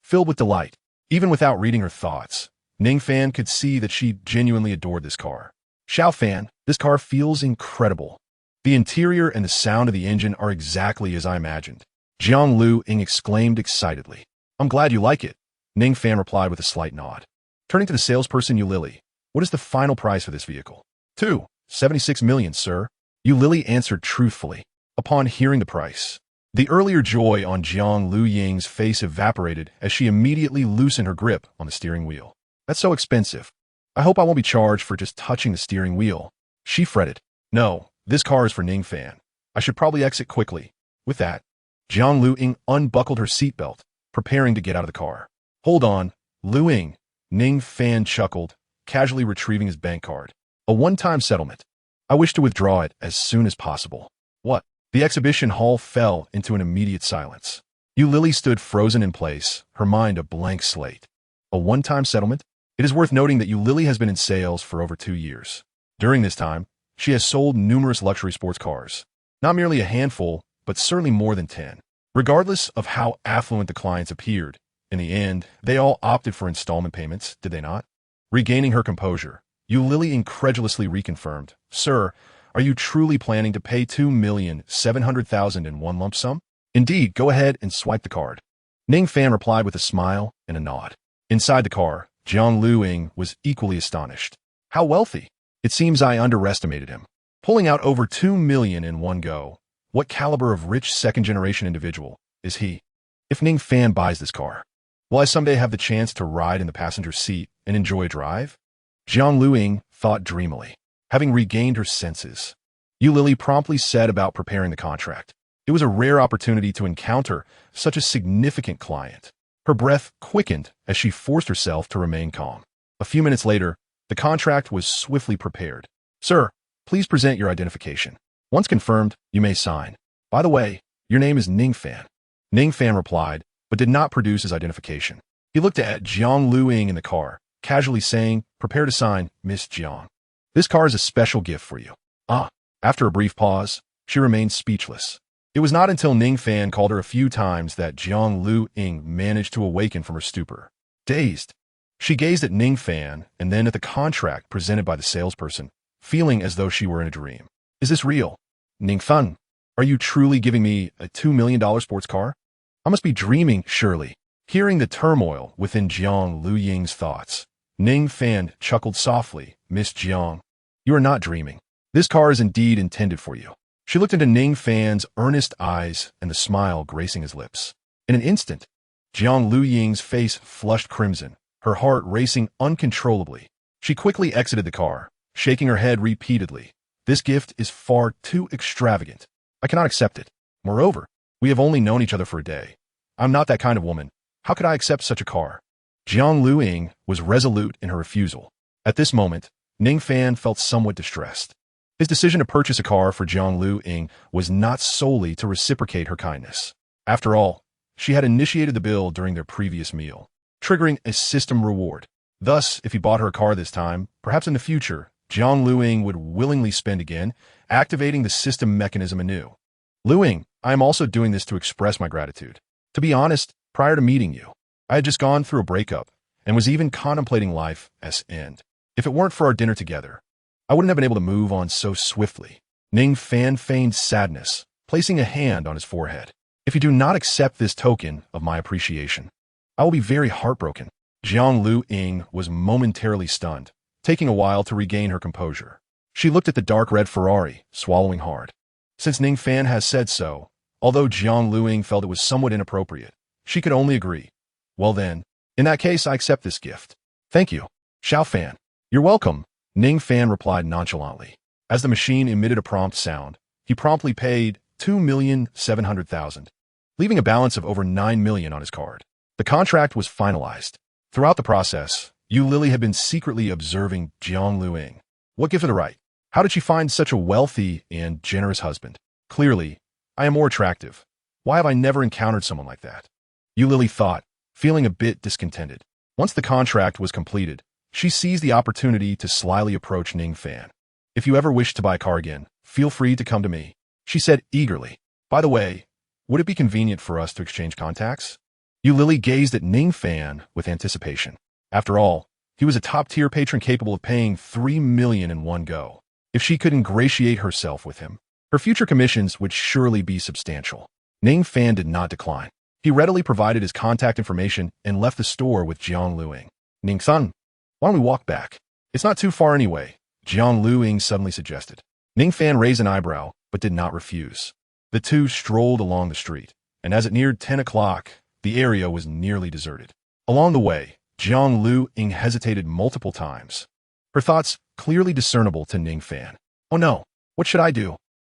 filled with delight. Even without reading her thoughts, Ning Fan could see that she genuinely adored this car. "Xiao Fan, this car feels incredible. The interior and the sound of the engine are exactly as I imagined." Jiang Lu Ying exclaimed excitedly. "I'm glad you like it," Ning Fan replied with a slight nod. Turning to the salesperson Yu Lily, "What is the final price for this vehicle?" $2.76 million, sir," Yu Lily answered truthfully. Upon hearing the price, the earlier joy on Jiang Lu Ying's face evaporated as she immediately loosened her grip on the steering wheel. "That's so expensive. I hope I won't be charged for just touching the steering wheel," she fretted. "No, this car is for Ning Fan. I should probably exit quickly." With that, Jiang Lu Ying unbuckled her seatbelt, preparing to get out of the car. "Hold on, Lu Ying," Ning Fan chuckled, casually retrieving his bank card. "A one-time settlement. I wish to withdraw it as soon as possible." "What?" The exhibition hall fell into an immediate silence. Yu Lily stood frozen in place, her mind a blank slate. A one-time settlement? It is worth noting that Yu Lily has been in sales for over 2 years. During this time, she has sold numerous luxury sports cars. Not merely a handful, but certainly more than 10. Regardless of how affluent the clients appeared, in the end, they all opted for installment payments, did they not? Regaining her composure, Yu Lily incredulously reconfirmed, "Sir, are you truly planning to pay $2,700,000 in one lump sum?" "Indeed, go ahead and swipe the card." Ning Fan replied with a smile and a nod. Inside the car, Jiang Lu Ying was equally astonished. "How wealthy? It seems I underestimated him. Pulling out over $2 million in one go. What caliber of rich second-generation individual is he? If Ning Fan buys this car, will I someday have the chance to ride in the passenger seat and enjoy a drive?" Jiang Lu Ying thought dreamily. Having regained her senses, Yu Lily promptly set about preparing the contract. It was a rare opportunity to encounter such a significant client. Her breath quickened as she forced herself to remain calm. A few minutes later, the contract was swiftly prepared. "Sir, please present your identification. Once confirmed, you may sign. By the way, your name is Ning Fan." Ning Fan replied, but did not produce his identification. He looked at Jiang Lu Ying in the car, casually saying, "Prepare to sign, Miss Jiang. This car is a special gift for you." After a brief pause, she remained speechless. It was not until Ning Fan called her a few times that Jiang Lu Ying managed to awaken from her stupor. Dazed, she gazed at Ning Fan and then at the contract presented by the salesperson, feeling as though she were in a dream. "Is this real? Ning Fan, are you truly giving me a $2 million sports car? I must be dreaming, surely." Hearing the turmoil within Jiang Lu Ying's thoughts, Ning Fan chuckled softly. Miss Jiang, you are not dreaming. This car is indeed intended for you. She looked into Ning Fan's earnest eyes and the smile gracing his lips. In an instant, Jiang Luying's face flushed crimson, her heart racing uncontrollably. She quickly exited the car, shaking her head repeatedly. This gift is far too extravagant. I cannot accept it. Moreover, we have only known each other for a day. I'm not that kind of woman. How could I accept such a car? Jiang Luying was resolute in her refusal. At this moment, Ning Fan felt somewhat distressed. His decision to purchase a car for Jiang Luying was not solely to reciprocate her kindness. After all, she had initiated the bill during their previous meal, triggering a system reward. Thus, if he bought her a car this time, perhaps in the future, Jiang Luying would willingly spend again, activating the system mechanism anew. Luying, I am also doing this to express my gratitude. To be honest, prior to meeting you, I had just gone through a breakup and was even contemplating life as end. If it weren't for our dinner together, I wouldn't have been able to move on so swiftly. Ning Fan feigned sadness, placing a hand on his forehead. If you do not accept this token of my appreciation, I will be very heartbroken. Jiang Luying was momentarily stunned, taking a while to regain her composure. She looked at the dark red Ferrari, swallowing hard. Since Ning Fan has said so, although Jiang Luying felt it was somewhat inappropriate, she could only agree. Well then, in that case I accept this gift. Thank you, Xiao Fan. You're welcome, Ning Fan replied nonchalantly. As the machine emitted a prompt sound, he promptly paid 2,700,000, leaving a balance of over 9 million on his card. The contract was finalized. Throughout the process, Yu Lily had been secretly observing Jiang Luying. What gave her the right? How did she find such a wealthy and generous husband? Clearly, I am more attractive. Why have I never encountered someone like that? Yu Lily thought, feeling a bit discontented. Once the contract was completed, she seized the opportunity to slyly approach Ning Fan. If you ever wish to buy a car again, feel free to come to me, she said eagerly. By the way, would it be convenient for us to exchange contacts? Yu Lily gazed at Ning Fan with anticipation. After all, he was a top-tier patron capable of paying 3 million in one go. If she could ingratiate herself with him, her future commissions would surely be substantial. Ning Fan did not decline. He readily provided his contact information and left the store with Jiang Luying. Ning-san, why don't we walk back? It's not too far anyway, Jiang Luying suddenly suggested. Ning Fan raised an eyebrow, but did not refuse. The two strolled along the street, and as it neared 10 o'clock, the area was nearly deserted. Along the way, Jiang Luying hesitated multiple times, her thoughts clearly discernible to Ning Fan. Oh no, what should I do?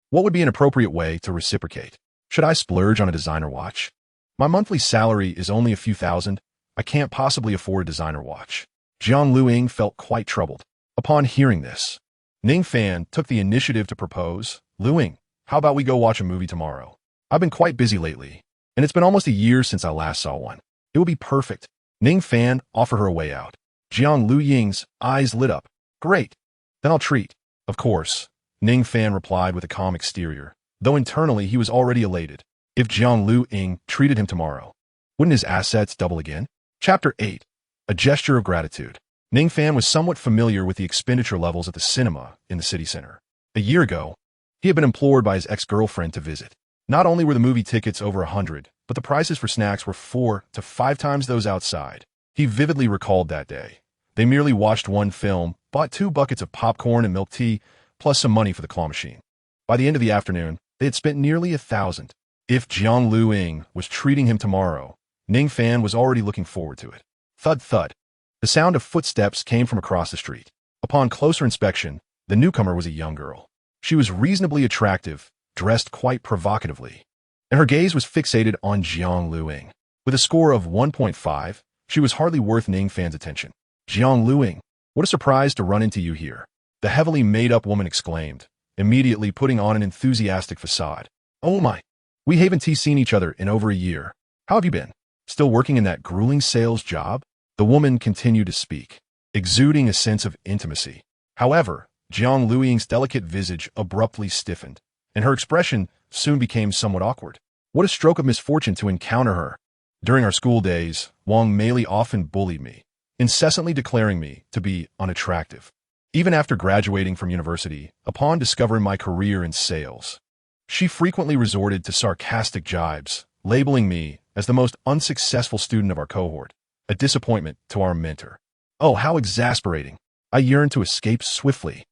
What would be an appropriate way to reciprocate? Should I splurge on a designer watch? My monthly salary is only a few thousand. I can't possibly afford a designer watch. Jiang Luying felt quite troubled. Upon hearing this, Ning Fan took the initiative to propose. Luying, how about we go watch a movie tomorrow? I've been quite busy lately, and it's been almost a year since I last saw one. It would be perfect. Ning Fan offered her a way out. Jiang Luying's eyes lit up. Great. Then I'll treat. Of course, Ning Fan replied with a calm exterior, though internally he was already elated. If Jiang Luying treated him tomorrow, wouldn't his assets double again? Chapter 8. A Gesture of Gratitude. Ning Fan was somewhat familiar with the expenditure levels at the cinema in the city center. A year ago, he had been implored by his ex-girlfriend to visit. Not only were the movie tickets over 100, but the prices for snacks were 4 to 5 times those outside. He vividly recalled that day. They merely watched one film, bought 2 buckets of popcorn and milk tea, plus some money for the claw machine. By the end of the afternoon, they had spent nearly 1,000. If Jiang Luying was treating him tomorrow, Ning Fan was already looking forward to it. Thud thud. The sound of footsteps came from across the street. Upon closer inspection, the newcomer was a young girl. She was reasonably attractive, dressed quite provocatively, and her gaze was fixated on Jiang Luying. With a score of 1.5, she was hardly worth Ning Fan's attention. Jiang Luying, what a surprise to run into you here, the heavily made-up woman exclaimed, immediately putting on an enthusiastic facade. Oh my, we haven't seen each other in over a year. How have you been? Still working in that grueling sales job? The woman continued to speak, exuding a sense of intimacy. However, Jiang Luying's delicate visage abruptly stiffened, and her expression soon became somewhat awkward. What a stroke of misfortune to encounter her. During our school days, Wang Meili often bullied me, incessantly declaring me to be unattractive. Even after graduating from university, upon discovering my career in sales, she frequently resorted to sarcastic jibes, labeling me as the most unsuccessful student of our cohort, a disappointment to our mentor. Oh, how exasperating. I yearned to escape swiftly.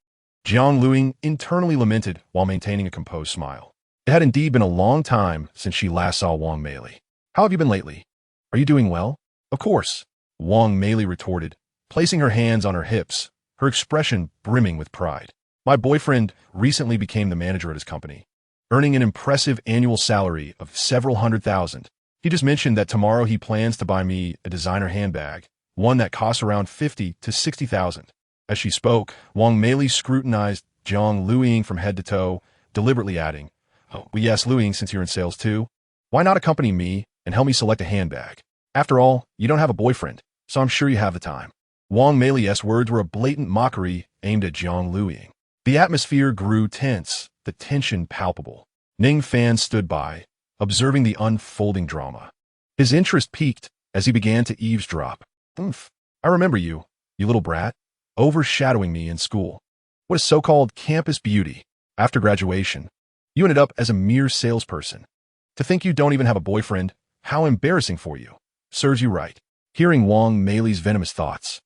Jiang Luing internally lamented while maintaining a composed smile. It had indeed been a long time since she last saw Wang Meili. How have you been lately? Are you doing well? Of course, Wang Meili retorted, placing her hands on her hips, her expression brimming with pride. My boyfriend recently became the manager at his company, earning an impressive annual salary of several $100,000. He just mentioned that tomorrow he plans to buy me a designer handbag, one that costs around $50,000 to $60,000. As she spoke, Wang Meili scrutinized Jiang Luing from head to toe, deliberately adding, "Oh, well, yes, Luing, since you're in sales too, why not accompany me and help me select a handbag? After all, you don't have a boyfriend, so I'm sure you have the time." Wang Meili's words were a blatant mockery aimed at Jiang Luing. The atmosphere grew tense, the tension palpable. Ning Fan stood by, observing the unfolding drama. His interest peaked as he began to eavesdrop. "Oomph, I remember you, you little brat, overshadowing me in school. What a so-called campus beauty. After graduation, you ended up as a mere salesperson. To think you don't even have a boyfriend, how embarrassing for you. Serves you right." Hearing Wang Meili's venomous thoughts,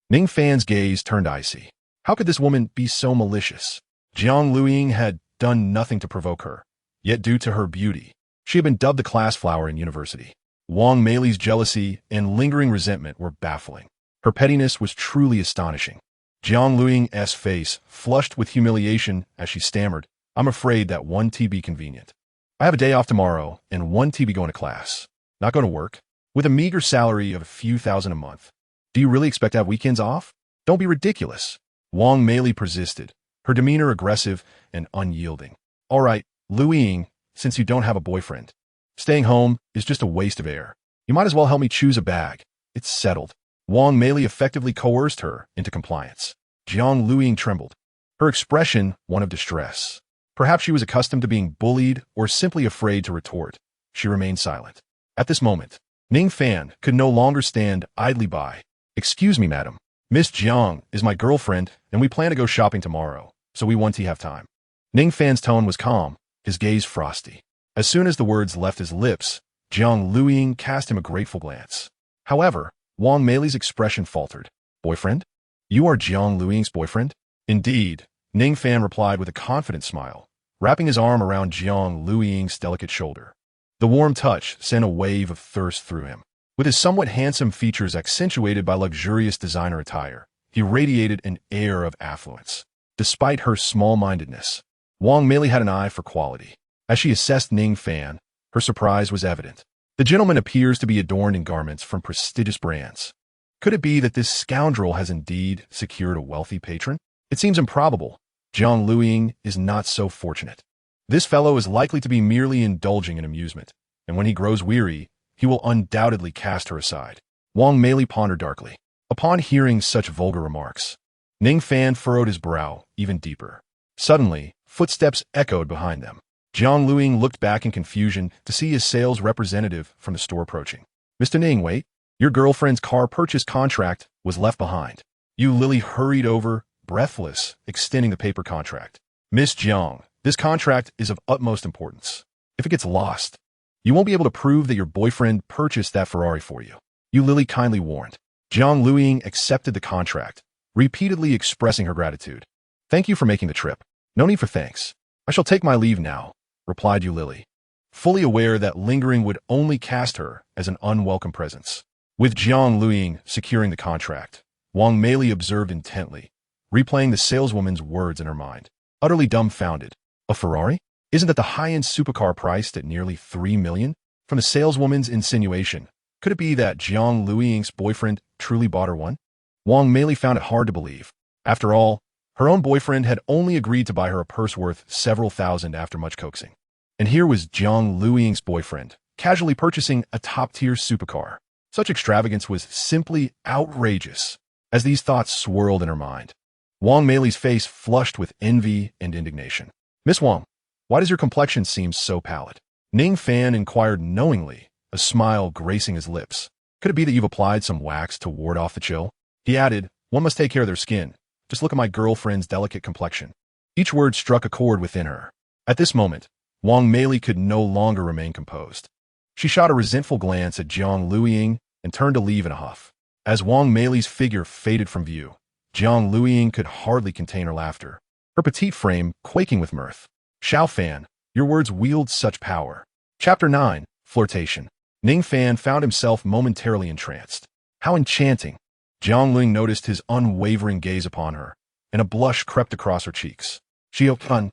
Ning Fan's gaze turned icy. How could this woman be so malicious? Jiang Luing had done nothing to provoke her, yet due to her beauty, she had been dubbed the class flower in university. Wang Meili's jealousy and lingering resentment were baffling. Her pettiness was truly astonishing. Jiang Luing's face flushed with humiliation as she stammered, "I'm afraid that one tea be convenient. I have a day off tomorrow and one tea be going to class. Not going to work. With a meager salary of a few thousand a month. Do you really expect to have weekends off? Don't be ridiculous." Wang Meili persisted, her demeanor aggressive and unyielding. "All right, Luing, since you don't have a boyfriend, staying home is just a waste of air. You might as well help me choose a bag. It's settled." Wang Meili effectively coerced her into compliance. Jiang Luing trembled, her expression one of distress. Perhaps she was accustomed to being bullied or simply afraid to retort. She remained silent. At this moment, Ning Fan could no longer stand idly by. "Excuse me, madam. Miss Jiang is my girlfriend, and we plan to go shopping tomorrow, so we want to have time." Ning Fan's tone was calm, his gaze frosty. As soon as the words left his lips, Jiang Luing cast him a grateful glance. However, Wang Meili's expression faltered. "Boyfriend? You are Jiang Luing's boyfriend?" "Indeed," Ning Fan replied with a confident smile, wrapping his arm around Jiang Luing's delicate shoulder. The warm touch sent a wave of thirst through him. With his somewhat handsome features accentuated by luxurious designer attire, he radiated an air of affluence. Despite her small-mindedness, Wang Meili had an eye for quality. As she assessed Ning Fan, her surprise was evident. The gentleman appears to be adorned in garments from prestigious brands. Could it be that this scoundrel has indeed secured a wealthy patron? It seems improbable. Jiang Luing is not so fortunate. This fellow is likely to be merely indulging in amusement, and when he grows weary, he will undoubtedly cast her aside. Wang Meili pondered darkly. Upon hearing such vulgar remarks, Ning Fan furrowed his brow even deeper. Suddenly, footsteps echoed behind them. Jiang Luing looked back in confusion to see his sales representative from the store approaching. "Mr. Ning, wait. Your girlfriend's car purchase contract was left behind." Yu Lily hurried over, breathless, extending the paper contract. "Miss Jiang, this contract is of utmost importance. If it gets lost, you won't be able to prove that your boyfriend purchased that Ferrari for you," Yu Lily kindly warned. Jiang Luing accepted the contract, repeatedly expressing her gratitude. "Thank you for making the trip. No need for thanks. I shall take my leave now," replied Yu Lily, fully aware that lingering would only cast her as an unwelcome presence. With Jiang Luing securing the contract, Wang Meili observed intently, replaying the saleswoman's words in her mind. Utterly dumbfounded. "A Ferrari? Isn't that the high-end supercar priced at nearly $3 million? From the saleswoman's insinuation, could it be that Jiang Luing's boyfriend truly bought her one? Wang Meili found it hard to believe. After all, her own boyfriend had only agreed to buy her a purse worth several thousand after much coaxing. And here was Jiang Luing's boyfriend, casually purchasing a top-tier supercar. Such extravagance was simply outrageous. As these thoughts swirled in her mind, Wang Meili's face flushed with envy and indignation. "Miss Wang, why does your complexion seem so pallid?" Ning Fan inquired knowingly, a smile gracing his lips. "Could it be that you've applied some wax to ward off the chill?" He added, "One must take care of their skin. Just look at my girlfriend's delicate complexion." Each word struck a chord within her. At this moment, Wang Meili could no longer remain composed. She shot a resentful glance at Jiang Luing and turned to leave in a huff. As Wang Meili's figure faded from view, Jiang Luiying could hardly contain her laughter, her petite frame quaking with mirth. Xiao Fan, your words wield such power. Chapter 9, Flirtation. Ning Fan found himself momentarily entranced. How enchanting! Jiang Luiying noticed his unwavering gaze upon her, and a blush crept across her cheeks. I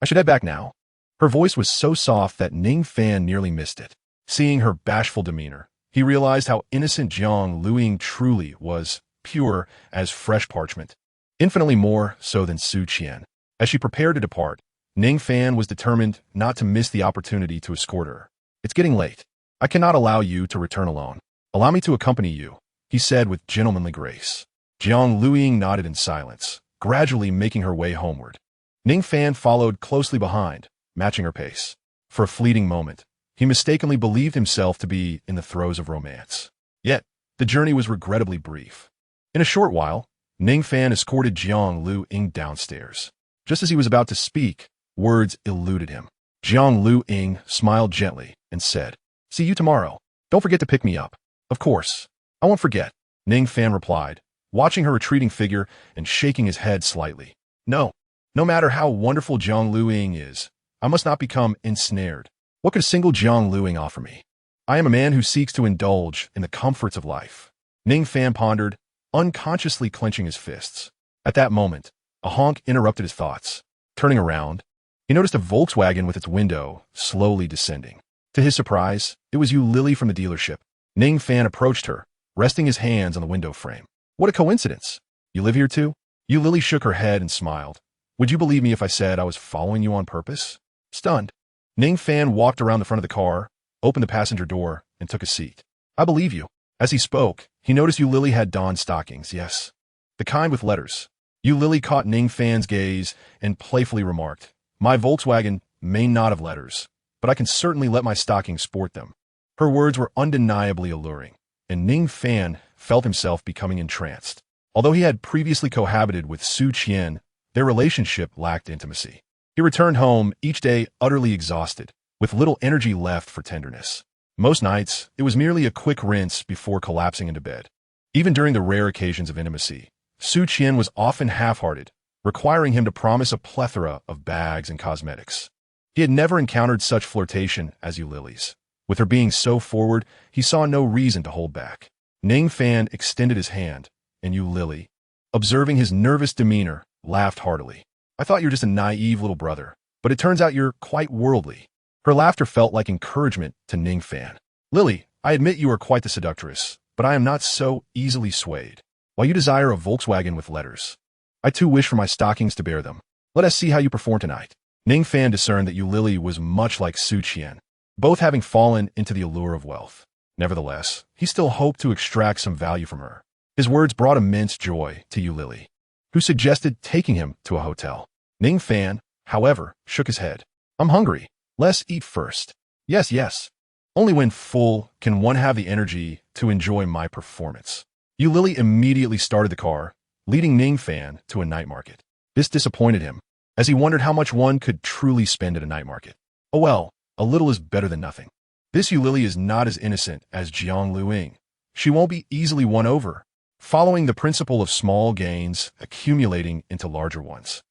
should head back now. Her voice was so soft that Ning Fan nearly missed it. Seeing her bashful demeanor, he realized how innocent Jiang Luiying truly was, pure as fresh parchment. Infinitely more so than Su Qian. As she prepared to depart, Ning Fan was determined not to miss the opportunity to escort her. It's getting late. I cannot allow you to return alone. Allow me to accompany you, he said with gentlemanly grace. Jiang Luiying nodded in silence, gradually making her way homeward. Ning Fan followed closely behind, matching her pace. For a fleeting moment, he mistakenly believed himself to be in the throes of romance. Yet, the journey was regrettably brief. In a short while, Ning Fan escorted Jiang Luiying downstairs. Just as he was about to speak, words eluded him. Jiang Luiying smiled gently and said, "See you tomorrow. Don't forget to pick me up." "Of course. I won't forget," Ning Fan replied, watching her retreating figure and shaking his head slightly. No matter how wonderful Jiang Luiying is, I must not become ensnared. What could a single Jiang Luiying offer me? I am a man who seeks to indulge in the comforts of life. Ning Fan pondered, unconsciously clenching his fists. At that moment, a honk interrupted his thoughts. Turning around, he noticed a Volkswagen with its window slowly descending. To his surprise, it was Yu Lily from the dealership. Ning Fan approached her, resting his hands on the window frame. "What a coincidence. You live here too?" Yu Lily shook her head and smiled. "Would you believe me if I said I was following you on purpose?" Stunned, Ning Fan walked around the front of the car, opened the passenger door, and took a seat. "I believe you." As he spoke, he noticed Yu Lily had donned stockings, yes, the kind with letters. Yu Lily caught Ning Fan's gaze and playfully remarked, "My Volkswagen may not have letters, but I can certainly let my stockings sport them." Her words were undeniably alluring, and Ning Fan felt himself becoming entranced. Although he had previously cohabited with Su Qian, their relationship lacked intimacy. He returned home each day utterly exhausted, with little energy left for tenderness. Most nights, it was merely a quick rinse before collapsing into bed. Even during the rare occasions of intimacy, Su Qian was often half-hearted, requiring him to promise a plethora of bags and cosmetics. He had never encountered such flirtation as Yu Lily's. With her being so forward, he saw no reason to hold back. Ning Fan extended his hand, and Yu Lily, observing his nervous demeanor, laughed heartily. "I thought you were just a naive little brother, but it turns out you're quite worldly." Her laughter felt like encouragement to Ning Fan. "Lily, I admit you are quite the seductress, but I am not so easily swayed. While you desire a Volkswagen with letters, I too wish for my stockings to bear them. Let us see how you perform tonight." Ning Fan discerned that Yu Lily was much like Su Qian, both having fallen into the allure of wealth. Nevertheless, he still hoped to extract some value from her. His words brought immense joy to Yu Lily, who suggested taking him to a hotel. Ning Fan, however, shook his head. "I'm hungry. Let's eat first." Yes. Only when full can one have the energy to enjoy my performance." Yu Lily immediately started the car, leading Ning Fan to a night market. This disappointed him, as he wondered how much one could truly spend at a night market. Oh well, a little is better than nothing. This Yu Lily is not as innocent as Jiang Luiying. She won't be easily won over, following the principle of small gains accumulating into larger ones.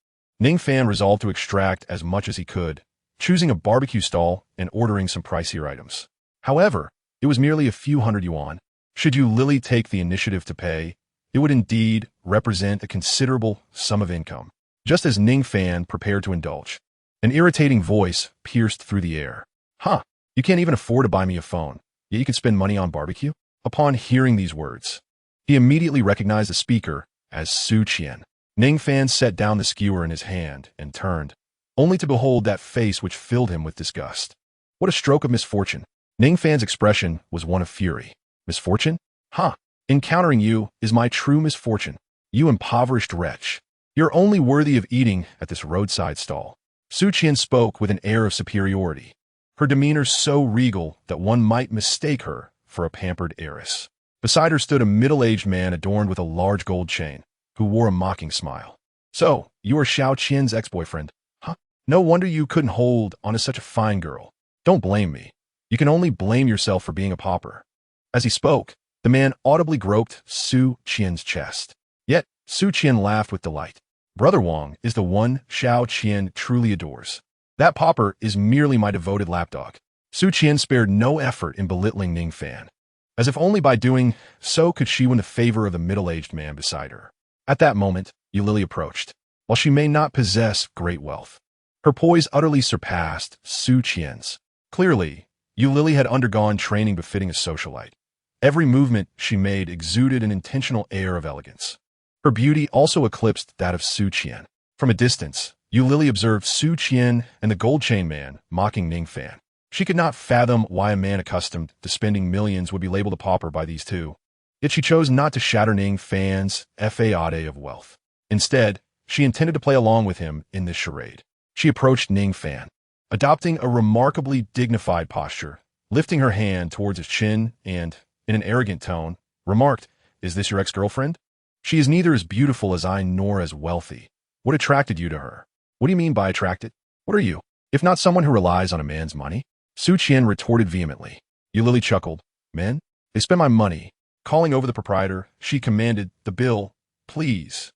Ning Fan resolved to extract as much as he could, choosing a barbecue stall and ordering some pricier items. However, it was merely a few hundred yuan. Should Yu Lily take the initiative to pay, it would indeed represent a considerable sum of income. Just as Ning Fan prepared to indulge, an irritating voice pierced through the air. "Huh, you can't even afford to buy me a phone, yet you can spend money on barbecue?" Upon hearing these words, he immediately recognized the speaker as Su Qian. Ning Fan set down the skewer in his hand and turned, only to behold that face which filled him with disgust. What a stroke of misfortune! Ning Fan's expression was one of fury. "Misfortune? Ha! Encountering you is my true misfortune. You impoverished wretch. You're only worthy of eating at this roadside stall." Su Qian spoke with an air of superiority, her demeanor so regal that one might mistake her for a pampered heiress. Beside her stood a middle-aged man adorned with a large gold chain, who wore a mocking smile. "So, you are Xiao Qian's ex-boyfriend, huh? No wonder you couldn't hold on to such a fine girl. Don't blame me. You can only blame yourself for being a pauper." As he spoke, The man audibly groped Su Qian's chest. Yet, Su Qian laughed with delight. Brother Wang is the one Xiao Qian truly adores. That pauper is merely my devoted lapdog. Su Qian spared no effort in belittling Ning Fan, as if only by doing so could she win the favor of the middle-aged man beside her. At that moment, Yu Lily approached. While she may not possess great wealth, her poise utterly surpassed Su Qian's. Clearly, Yu Lily had undergone training befitting a socialite. Every movement she made exuded an intentional air of elegance. Her beauty also eclipsed that of Su Qian. From a distance, Yu Lily observed Su Qian and the gold chain man mocking Ning Fan. She could not fathom why a man accustomed to spending millions would be labeled a pauper by these two. Yet she chose not to shatter Ning Fan's fade of wealth. Instead, she intended to play along with him in this charade. She approached Ning Fan, adopting a remarkably dignified posture, lifting her hand towards his chin and, in an arrogant tone, remarked, "Is this your ex-girlfriend? She is neither as beautiful as I nor as wealthy. What attracted you to her? What do you mean by attracted? What are you, if not someone who relies on a man's money?" Su Qian retorted vehemently. Yu Lily chuckled. "Men? They spend my money." Calling over the proprietor, she commanded, "The bill, please.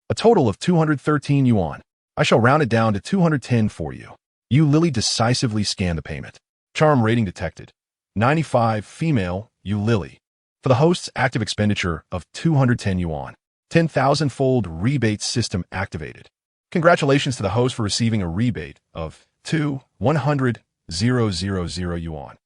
A total of 213 yuan. I shall round it down to 210 for you." Yu Lily decisively scanned the payment. Charm rating detected. 95 female, Yu Lily. For the host's active expenditure of 210 yuan. 10,000-fold rebate system activated. Congratulations to the host for receiving a rebate of 100,000 yuan.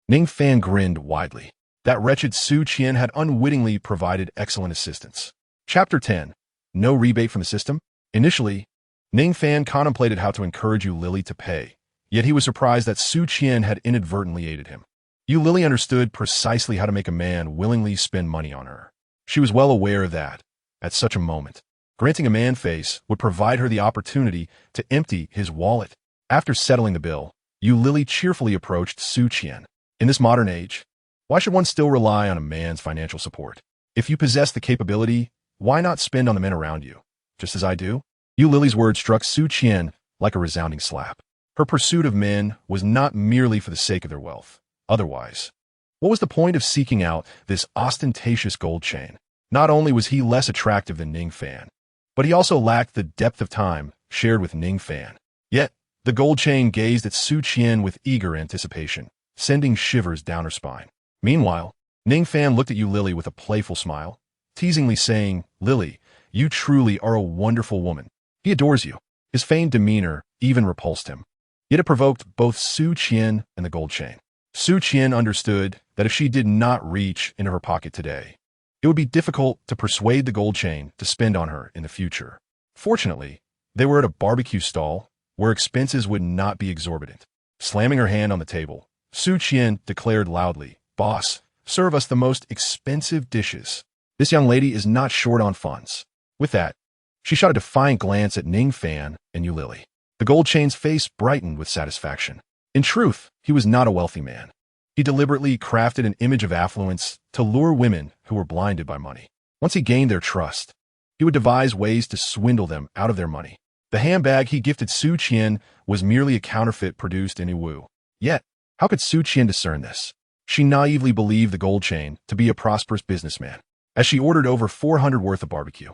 Ning Fan grinned widely. That wretched Su Qian had unwittingly provided excellent assistance. Chapter 10. No rebate from the system? Initially, Ning Fan contemplated how to encourage Yu Lily to pay, yet he was surprised that Su Qian had inadvertently aided him. Yu Lily understood precisely how to make a man willingly spend money on her. She was well aware that, at such a moment, granting a man face would provide her the opportunity to empty his wallet. After settling the bill, Yu Lily cheerfully approached Su Qian. In this modern age, why should one still rely on a man's financial support? If you possess the capability, why not spend on the men around you, just as I do? Yu Lily's words struck Su Qian like a resounding slap. Her pursuit of men was not merely for the sake of their wealth. Otherwise, what was the point of seeking out this ostentatious gold chain? Not only was he less attractive than Ning Fan, but he also lacked the depth of time shared with Ning Fan. Yet, the gold chain gazed at Su Qian with eager anticipation, sending shivers down her spine. Meanwhile, Ning Fan looked at Yu Lily with a playful smile, teasingly saying, "Lily, you truly are a wonderful woman. He adores you." His feigned demeanor even repulsed him. Yet it provoked both Su Qian and the gold chain. Su Qian understood that if she did not reach into her pocket today, it would be difficult to persuade the gold chain to spend on her in the future. Fortunately, they were at a barbecue stall where expenses would not be exorbitant. Slamming her hand on the table, Su Qian declared loudly, "Boss, serve us the most expensive dishes. This young lady is not short on funds." With that, she shot a defiant glance at Ning Fan and Yu Lily. The gold chain's face brightened with satisfaction. In truth, he was not a wealthy man. He deliberately crafted an image of affluence to lure women who were blinded by money. Once he gained their trust, he would devise ways to swindle them out of their money. The handbag he gifted Su Qian was merely a counterfeit produced in Yiwu. Yet, how could Su Qian discern this? She naively believed the gold chain to be a prosperous businessman. As she ordered over 400 worth of barbecue,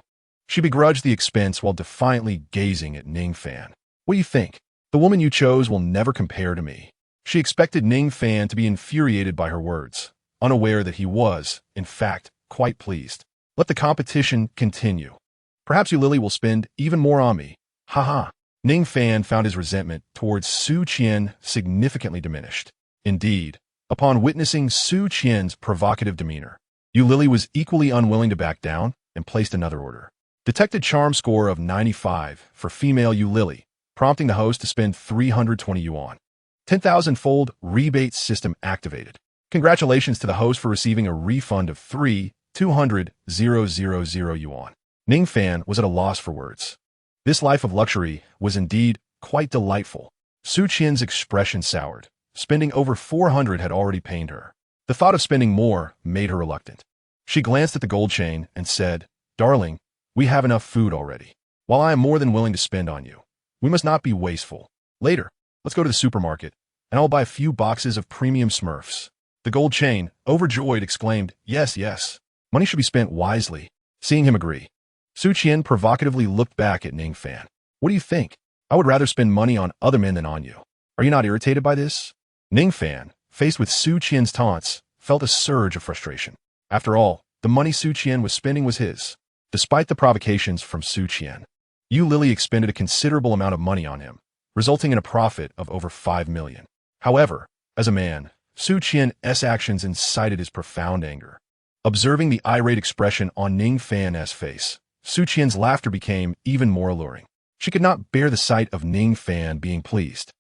she begrudged the expense while defiantly gazing at Ning Fan. "What do you think? The woman you chose will never compare to me." She expected Ning Fan to be infuriated by her words, unaware that he was, in fact, quite pleased. "Let the competition continue. Perhaps Yu Lily will spend even more on me. Haha." Ning Fan found his resentment towards Su Qian significantly diminished. Indeed, upon witnessing Su Qian's provocative demeanor, Yu Lily was equally unwilling to back down and placed another order. Detected charm score of 95 for female Yu Lily, prompting the host to spend 320 yuan. 10,000-fold rebate system activated. Congratulations to the host for receiving a refund of 200,000 yuan. Ning Fan was at a loss for words. This life of luxury was indeed quite delightful. Su Qian's expression soured. Spending over 400 had already pained her. The thought of spending more made her reluctant. She glanced at the gold chain and said, "Darling, we have enough food already. While I am more than willing to spend on you, we must not be wasteful. Later, let's go to the supermarket, and I'll buy a few boxes of premium Smurfs." The gold chain, overjoyed, exclaimed, "Yes, yes. Money should be spent wisely." Seeing him agree, Su Qian provocatively looked back at Ning Fan. "What do you think? I would rather spend money on other men than on you. Are you not irritated by this?" Ning Fan, faced with Su Qian's taunts, felt a surge of frustration. After all, the money Su Qian was spending was his. Despite the provocations from Su Qian, Yu Lily expended a considerable amount of money on him, resulting in a profit of over 5 million. However, as a man, Su Qian's actions incited his profound anger. Observing the irate expression on Ning Fan's face, Su Qian's laughter became even more alluring. She could not bear the sight of Ning Fan being pleased.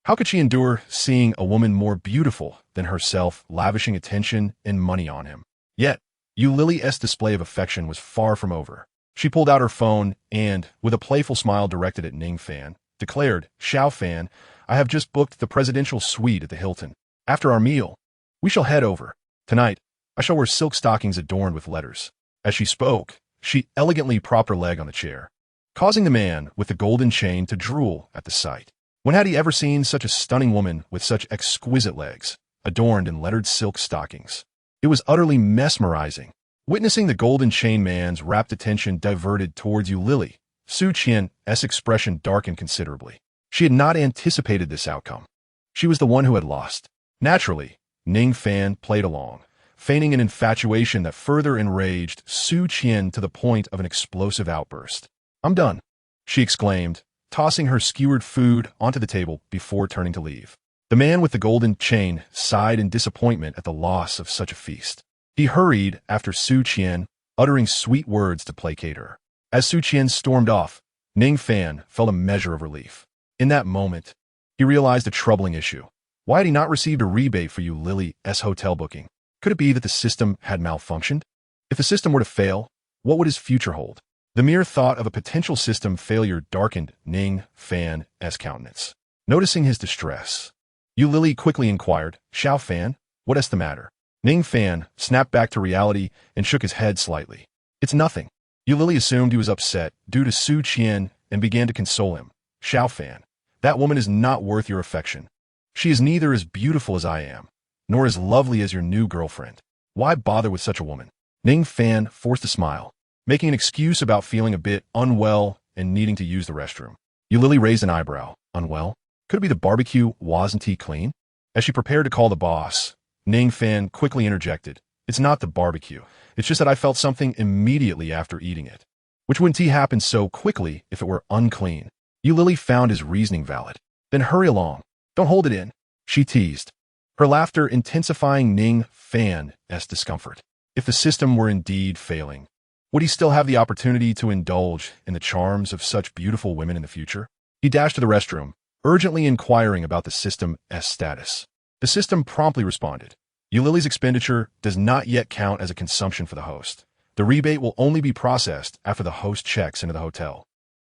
How could she endure seeing a woman more beautiful than herself lavishing attention and money on him? Yet, Yu Lily's display of affection was far from over. She pulled out her phone and, with a playful smile directed at Ning Fan, declared, "Xiao Fan, I have just booked the presidential suite at the Hilton. After our meal, we shall head over. Tonight, I shall wear silk stockings adorned with letters." As she spoke, she elegantly propped her leg on the chair, causing the man with the golden chain to drool at the sight. When had he ever seen such a stunning woman with such exquisite legs, adorned in lettered silk stockings? It was utterly mesmerizing. Witnessing the golden chain man's rapt attention diverted towards Yu Lily, Su Qian's expression darkened considerably. She had not anticipated this outcome. She was the one who had lost. Naturally, Ning Fan played along, feigning an infatuation that further enraged Su Qian to the point of an explosive outburst. "I'm done," she exclaimed, tossing her skewered food onto the table before turning to leave. The man with the golden chain sighed in disappointment at the loss of such a feast. He hurried after Su Qian, uttering sweet words to placate her. As Su Qian stormed off, Ning Fan felt a measure of relief. In that moment, he realized a troubling issue. Why had he not received a rebate for Yu Lily's hotel booking? Could it be that the system had malfunctioned? If the system were to fail, what would his future hold? The mere thought of a potential system failure darkened Ning Fan's countenance. Noticing his distress, Yu Lily quickly inquired, "Xiao Fan, what is the matter?" Ning Fan snapped back to reality and shook his head slightly. "It's nothing." Yu Lily assumed he was upset due to Su Qian and began to console him. "Xiao Fan, that woman is not worth your affection. She is neither as beautiful as I am, nor as lovely as your new girlfriend. Why bother with such a woman?" Ning Fan forced a smile, making an excuse about feeling a bit unwell and needing to use the restroom. Yu Lily raised an eyebrow. "Unwell? Could it be the barbecue wasn't clean?" As she prepared to call the boss, Ning Fan quickly interjected, "It's not the barbecue. It's just that I felt something immediately after eating it. Which wouldn't happen so quickly if it were unclean." Yu Lily found his reasoning valid. "Then hurry along. Don't hold it in," she teased, her laughter intensifying Ning Fan's discomfort. If the system were indeed failing, would he still have the opportunity to indulge in the charms of such beautiful women in the future? He dashed to the restroom, urgently inquiring about the system's status. The system promptly responded, "Yu Lily's expenditure does not yet count as a consumption for the host. The rebate will only be processed after the host checks into the hotel."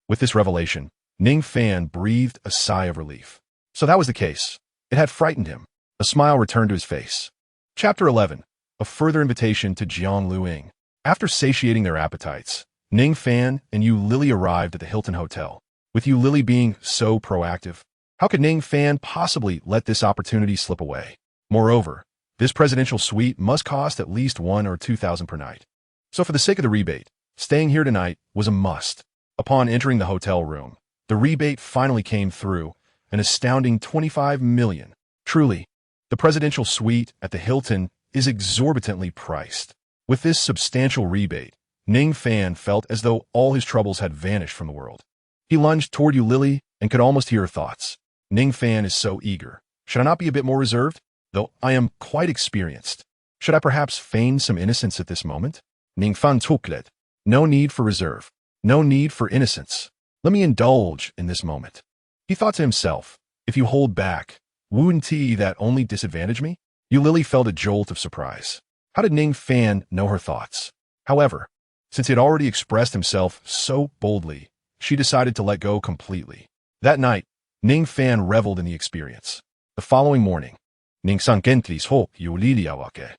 With this revelation, Ning Fan breathed a sigh of relief. So that was the case. It had frightened him. A smile returned to his face. Chapter 11. A further invitation to Jiang Luing. After satiating their appetites, Ning Fan and Yu Lily arrived at the Hilton Hotel. With Yu Lily being so proactive, how could Ning Fan possibly let this opportunity slip away? Moreover, this presidential suite must cost at least 1,000 or 2,000 per night. So for the sake of the rebate, staying here tonight was a must. Upon entering the hotel room, the rebate finally came through, an astounding 25 million. Truly, the presidential suite at the Hilton is exorbitantly priced. With this substantial rebate, Ning Fan felt as though all his troubles had vanished from the world. He lunged toward Yu Lily and could almost hear her thoughts. Ning Fan is so eager. Should I not be a bit more reserved? Though I am quite experienced. Should I perhaps feign some innocence at this moment? Ning Fan tuklet. No need for reserve. No need for innocence. Let me indulge in this moment. He thought to himself, if you hold back, wouldn't that only disadvantage me? Yu Lily felt a jolt of surprise. How did Ning Fan know her thoughts? However, since he had already expressed himself so boldly, she decided to let go completely. That night, Ning Fan reveled in the experience. The following morning, Ning San Gentlis ho Yu Lily awake.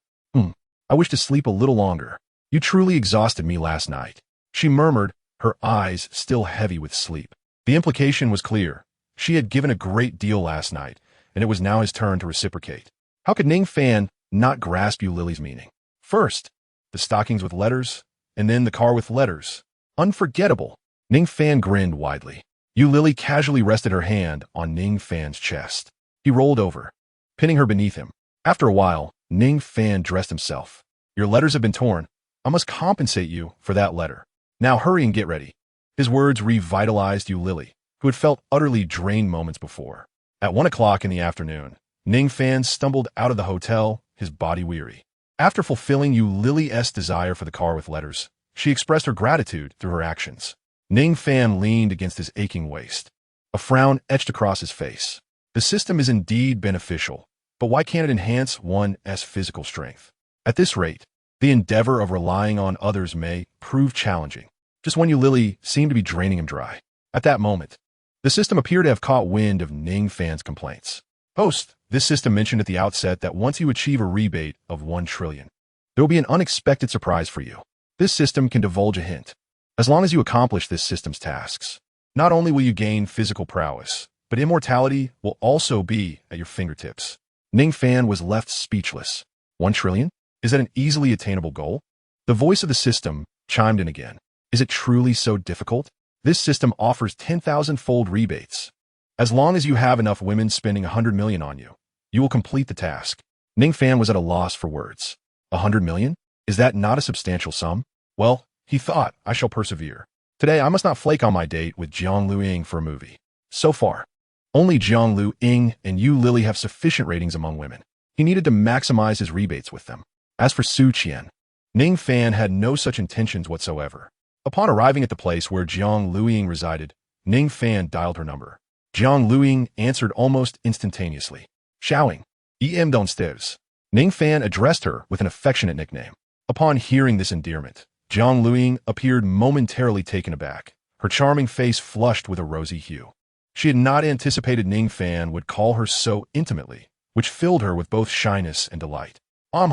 I wish to sleep a little longer. You truly exhausted me last night, she murmured, her eyes still heavy with sleep. The implication was clear. She had given a great deal last night, and it was now his turn to reciprocate. How could Ning Fan not grasp Lily's meaning. First, the stockings with letters, and then the car with letters. Unforgettable. Ning Fan grinned widely. Lily casually rested her hand on Ning Fan's chest. He rolled over, pinning her beneath him. After a while, Ning Fan dressed himself. Your letters have been torn. I must compensate you for that letter. Now hurry and get ready. His words revitalized Lily, who had felt utterly drained moments before. At 1 o'clock in the afternoon, Ning Fan stumbled out of the hotel, his body weary. After fulfilling Lily's desire for the car with letters, she expressed her gratitude through her actions. Ning Fan leaned against his aching waist. A frown etched across his face. The system is indeed beneficial, but why can't it enhance one's physical strength? At this rate, the endeavor of relying on others may prove challenging. Just when Lily seemed to be draining him dry. At that moment, the system appeared to have caught wind of Ning Fan's complaints. Host, this system mentioned at the outset that once you achieve a rebate of 1 trillion, there will be an unexpected surprise for you. This system can divulge a hint. As long as you accomplish this system's tasks, not only will you gain physical prowess, but immortality will also be at your fingertips. Ning Fan was left speechless. 1 trillion? Is that an easily attainable goal? The voice of the system chimed in again. Is it truly so difficult? This system offers 10,000-fold rebates. As long as you have enough women spending 100 million on you, you will complete the task. Ning Fan was at a loss for words. 100 million? Is that not a substantial sum? Well, he thought, I shall persevere. Today, I must not flake on my date with Jiang Luiying for a movie. So far, only Jiang Luiying and Lily have sufficient ratings among women. He needed to maximize his rebates with them. As for Su Qian, Ning Fan had no such intentions whatsoever. Upon arriving at the place where Jiang Luiying resided, Ning Fan dialed her number. Jiang Luiying answered almost instantaneously. Xiaoing, em downstairs. Ning Fan addressed her with an affectionate nickname. Upon hearing this endearment, Jiang Luiying appeared momentarily taken aback. Her charming face flushed with a rosy hue. She had not anticipated Ning Fan would call her so intimately, which filled her with both shyness and delight. Hum,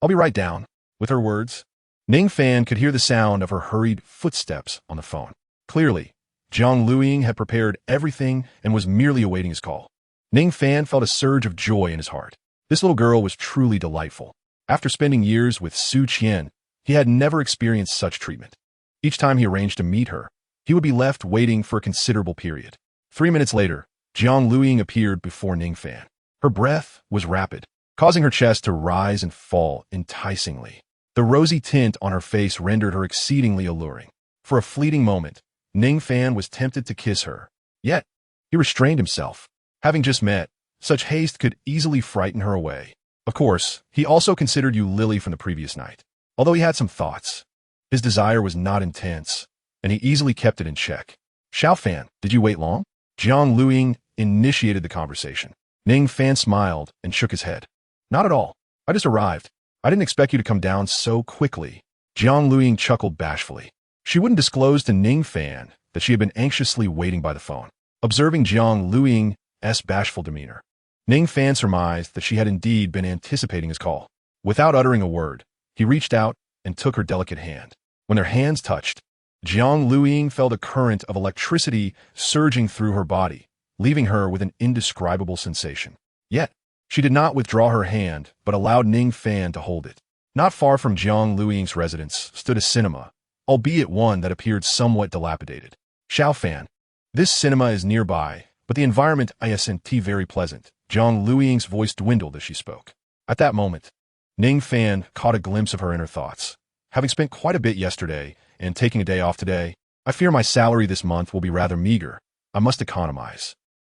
I'll be right down. With her words, Ning Fan could hear the sound of her hurried footsteps on the phone. Clearly, Jiang Luiying had prepared everything and was merely awaiting his call. Ning Fan felt a surge of joy in his heart. This little girl was truly delightful. After spending years with Su Qian, he had never experienced such treatment. Each time he arranged to meet her, he would be left waiting for a considerable period. 3 minutes later, Jiang Luiying appeared before Ning Fan. Her breath was rapid, causing her chest to rise and fall enticingly. The rosy tint on her face rendered her exceedingly alluring. For a fleeting moment, Ning Fan was tempted to kiss her. Yet, he restrained himself. Having just met, such haste could easily frighten her away. Of course, he also considered Lily from the previous night. Although he had some thoughts, his desire was not intense, and he easily kept it in check. Xiao Fan, did you wait long? Jiang Luiying initiated the conversation. Ning Fan smiled and shook his head. Not at all. I just arrived. I didn't expect you to come down so quickly. Jiang Luiying chuckled bashfully. She wouldn't disclose to Ning Fan that she had been anxiously waiting by the phone. Observing Jiang Luiying's bashful demeanor, Ning Fan surmised that she had indeed been anticipating his call. Without uttering a word, he reached out and took her delicate hand. When their hands touched, Jiang Luiying felt a current of electricity surging through her body, leaving her with an indescribable sensation. Yet, she did not withdraw her hand, but allowed Ning Fan to hold it. Not far from Jiang Luiying's residence stood a cinema, albeit one that appeared somewhat dilapidated. Xiao Fan, this cinema is nearby, but the environment isn't very pleasant. Jiang Luiying's voice dwindled as she spoke. At that moment, Ning Fan caught a glimpse of her inner thoughts. Having spent quite a bit yesterday and taking a day off today, I fear my salary this month will be rather meager. I must economize.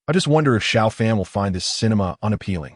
I just wonder if Xiao Fan will find this cinema unappealing.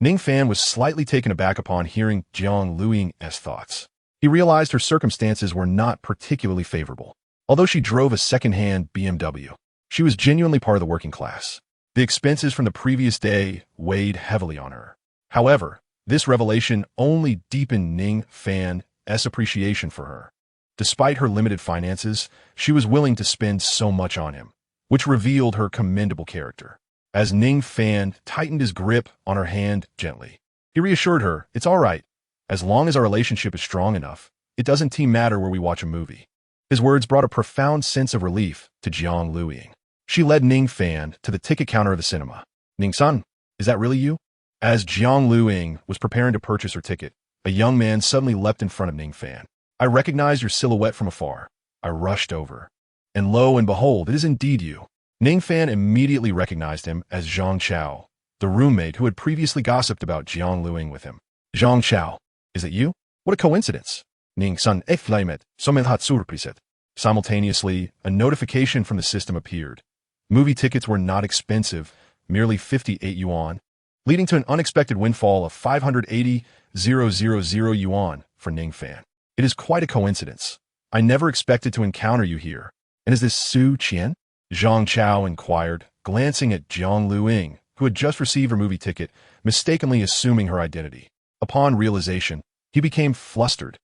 Ning Fan was slightly taken aback upon hearing Jiang Luiying's thoughts. He realized her circumstances were not particularly favorable. Although she drove a second-hand BMW, she was genuinely part of the working class. The expenses from the previous day weighed heavily on her. However, this revelation only deepened Ning Fan's appreciation for her. Despite her limited finances, she was willing to spend so much on him, which revealed her commendable character. As Ning Fan tightened his grip on her hand gently, he reassured her, it's all right. As long as our relationship is strong enough, it doesn't matter where we watch a movie. His words brought a profound sense of relief to Jiang Luiying. She led Ning Fan to the ticket counter of the cinema. Ning-san, is that really you? As Jiang Luing was preparing to purchase her ticket, a young man suddenly leapt in front of Ning Fan. I recognized your silhouette from afar. I rushed over. And lo and behold, it is indeed you. Ning Fan immediately recognized him as Zhang Chao, the roommate who had previously gossiped about Jiang Luing with him. Zhang Chao, is it you? What a coincidence. Ning Sun Eflaimet, Somelhat Surpriset. Simultaneously, a notification from the system appeared. Movie tickets were not expensive, merely 58 yuan, leading to an unexpected windfall of 580,000 yuan for Ning Fan. It is quite a coincidence. I never expected to encounter you here. And is this Su Qian? Zhang Chao inquired, glancing at Jiang Luing, who had just received her movie ticket, mistakenly assuming her identity. Upon realization, he became flustered,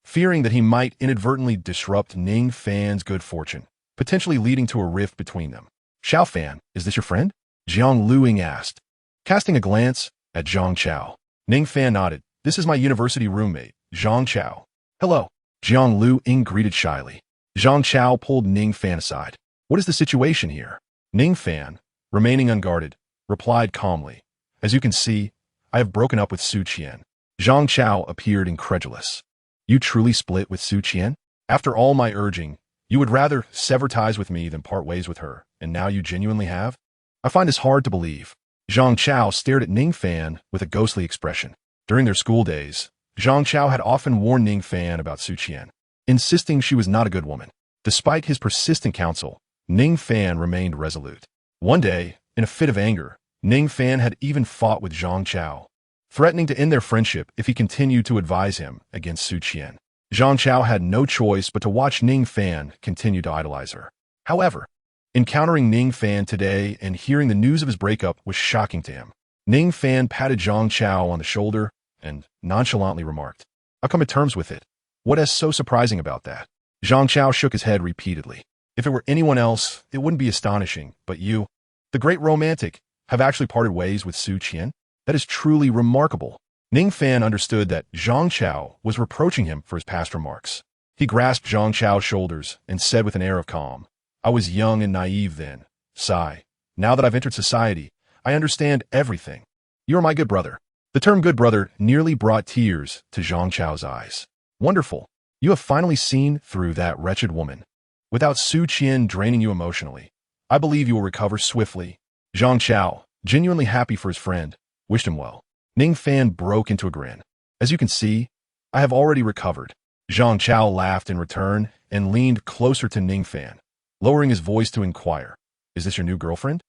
fearing that he might inadvertently disrupt Ning Fan's good fortune, potentially leading to a rift between them. Xiao Fan, is this your friend? Jiang Luing asked, casting a glance at Zhang Chao. Ning Fan nodded. This is my university roommate, Zhang Chao. Hello. Jiang Luing greeted shyly. Zhang Chao pulled Ning Fan aside. What is the situation here? Ning Fan, remaining unguarded, replied calmly. As you can see, I have broken up with Su Qian. Zhang Chao appeared incredulous. You truly split with Su Qian? After all my urging, you would rather sever ties with me than part ways with her, and now you genuinely have? I find this hard to believe. Zhang Chao stared at Ning Fan with a ghostly expression. During their school days, Zhang Chao had often warned Ning Fan about Su Qian, insisting she was not a good woman. Despite his persistent counsel, Ning Fan remained resolute. One day, in a fit of anger, Ning Fan had even fought with Zhang Chao, threatening to end their friendship if he continued to advise him against Su Qian. Zhang Chao had no choice but to watch Ning Fan continue to idolize her. However, encountering Ning Fan today and hearing the news of his breakup was shocking to him. Ning Fan patted Zhang Chao on the shoulder and nonchalantly remarked, I'll come to terms with it. What is so surprising about that? Zhang Chao shook his head repeatedly. If it were anyone else, it wouldn't be astonishing, but you, the great romantic, have actually parted ways with Su Qian? That is truly remarkable. Ning Fan understood that Zhang Chao was reproaching him for his past remarks. He grasped Zhang Chao's shoulders and said with an air of calm, I was young and naive then. Sigh. Now that I've entered society, I understand everything. You are my good brother. The term good brother nearly brought tears to Zhang Chao's eyes. Wonderful. You have finally seen through that wretched woman. Without Su Qian draining you emotionally, I believe you will recover swiftly. Zhang Chao, genuinely happy for his friend, wished him well. Ning Fan broke into a grin. As you can see, I have already recovered. Zhang Chao laughed in return and leaned closer to Ning Fan, lowering his voice to inquire, Is this your new girlfriend?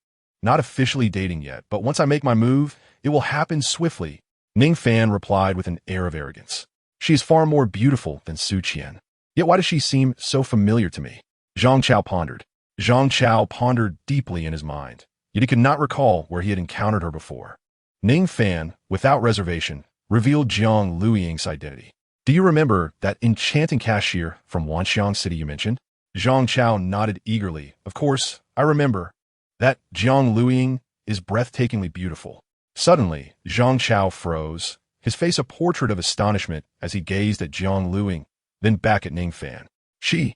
Not officially dating yet, but once I make my move, it will happen swiftly. Ning Fan replied with an air of arrogance. She is far more beautiful than Su Qian. Yet why does she seem so familiar to me? Zhang Chao pondered. Zhang Chao pondered deeply in his mind, yet he could not recall where he had encountered her before. Ning Fan, without reservation, revealed Jiang Luiying's identity. Do you remember that enchanting cashier from Wanxiang City you mentioned? Zhang Chao nodded eagerly. Of course, I remember. That Jiang Luiying is breathtakingly beautiful. Suddenly, Zhang Chao froze, his face a portrait of astonishment as he gazed at Jiang Luiying, then back at Ning Fan. She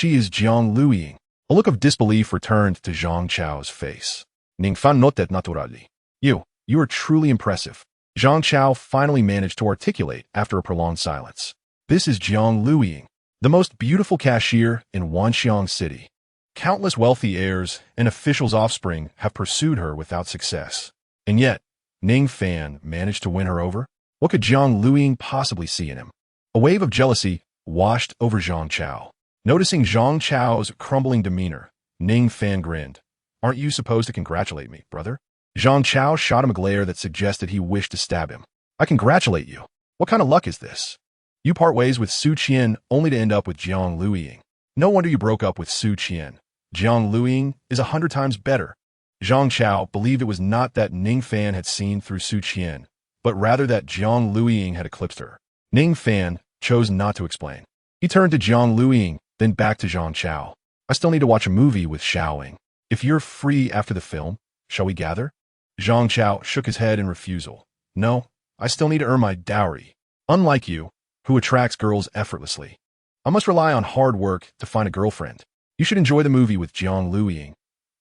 is Jiang Luiying. A look of disbelief returned to Zhang Chao's face. Ning Fan noted naturally. You are truly impressive. Zhang Chao finally managed to articulate after a prolonged silence. This is Jiang Luiying, the most beautiful cashier in Wanxiang City. Countless wealthy heirs and officials' offspring have pursued her without success. And yet, Ning Fan managed to win her over? What could Jiang Luiying possibly see in him? A wave of jealousy washed over Zhang Chao. Noticing Zhang Chao's crumbling demeanor, Ning Fan grinned. Aren't you supposed to congratulate me, brother? Zhang Chao shot him a glare that suggested he wished to stab him. I congratulate you. What kind of luck is this? You part ways with Su Qian only to end up with Jiang Luiying. No wonder you broke up with Su Qian. Jiang Luiying is 100 times better. Zhang Chao believed it was not that Ning Fan had seen through Su Qian, but rather that Jiang Luiying had eclipsed her. Ning Fan chose not to explain. He turned to Jiang Luiying, then back to Zhang Chao. I still need to watch a movie with Xiaoing. If you're free after the film, shall we gather? Zhang Chao shook his head in refusal. No, I still need to earn my dowry. Unlike you, who attracts girls effortlessly, I must rely on hard work to find a girlfriend. You should enjoy the movie with Jiang Luiying.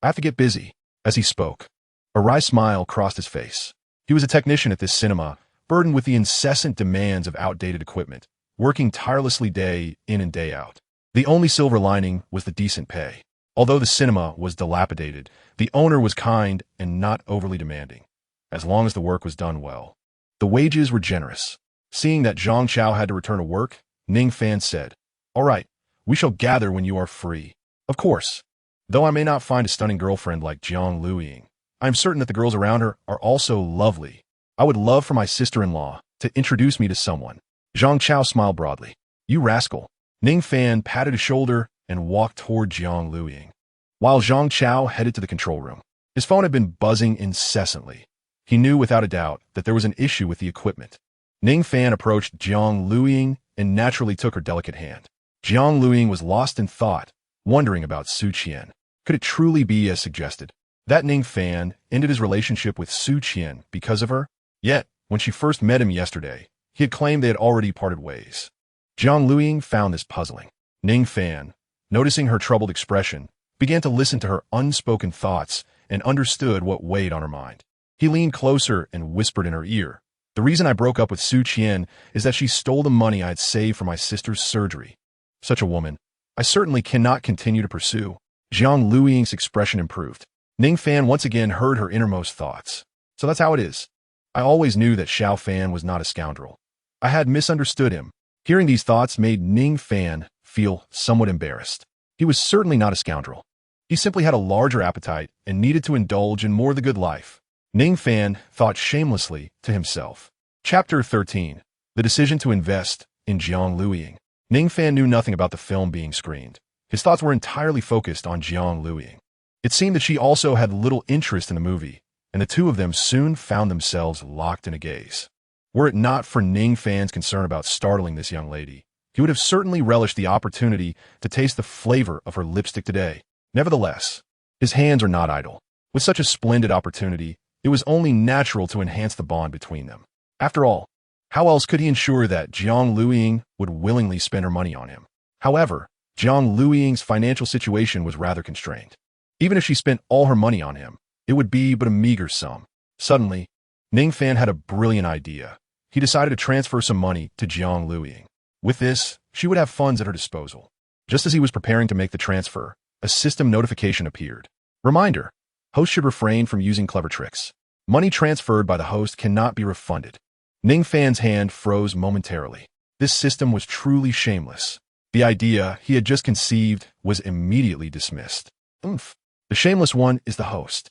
I have to get busy. As he spoke, a wry smile crossed his face. He was a technician at this cinema, burdened with the incessant demands of outdated equipment, working tirelessly day in and day out. The only silver lining was the decent pay. Although the cinema was dilapidated, the owner was kind and not overly demanding, as long as the work was done well. The wages were generous. Seeing that Zhang Chao had to return to work, Ning Fan said, "All right, we shall gather when you are free." Of course. Though I may not find a stunning girlfriend like Jiang Luiying, I am certain that the girls around her are also lovely. I would love for my sister-in-law to introduce me to someone. Zhang Chao smiled broadly. "You rascal." Ning Fan patted his shoulder and walked toward Jiang Luiying, while Zhang Chao headed to the control room. His phone had been buzzing incessantly. He knew without a doubt that there was an issue with the equipment. Ning Fan approached Jiang Luiying and naturally took her delicate hand. Jiang Luiying was lost in thought, wondering about Su Qian. Could it truly be as suggested? That Ning Fan ended his relationship with Su Qian because of her? Yet, when she first met him yesterday, he had claimed they had already parted ways. Jiang Luiying found this puzzling. Ning Fan, noticing her troubled expression, began to listen to her unspoken thoughts and understood what weighed on her mind. He leaned closer and whispered in her ear, "The reason I broke up with Su Qian is that she stole the money I had saved for my sister's surgery. Such a woman, I certainly cannot continue to pursue." Jiang Luiying's expression improved. Ning Fan once again heard her innermost thoughts. "So that's how it is. I always knew that Xiao Fan was not a scoundrel. I had misunderstood him." Hearing these thoughts made Ning Fan feel somewhat embarrassed. He was certainly not a scoundrel. He simply had a larger appetite and needed to indulge in more of the good life. Ning Fan thought shamelessly to himself. Chapter 13. The decision to invest in Jiang Luiying. Ning Fan knew nothing about the film being screened. His thoughts were entirely focused on Jiang Luiying. It seemed that she also had little interest in the movie, and the two of them soon found themselves locked in a gaze. Were it not for Ning Fan's concern about startling this young lady, he would have certainly relished the opportunity to taste the flavor of her lipstick today. Nevertheless, his hands are not idle. With such a splendid opportunity, it was only natural to enhance the bond between them. After all, how else could he ensure that Jiang Luiying would willingly spend her money on him? However, Jiang Luiying's financial situation was rather constrained. Even if she spent all her money on him, it would be but a meager sum. Suddenly, Ning Fan had a brilliant idea. He decided to transfer some money to Jiang Luiying. With this, she would have funds at her disposal. Just as he was preparing to make the transfer, a system notification appeared. Reminder: host should refrain from using clever tricks. Money transferred by the host cannot be refunded. Ning Fan's hand froze momentarily. This system was truly shameless. The idea he had just conceived was immediately dismissed. Oomph. The shameless one is the host.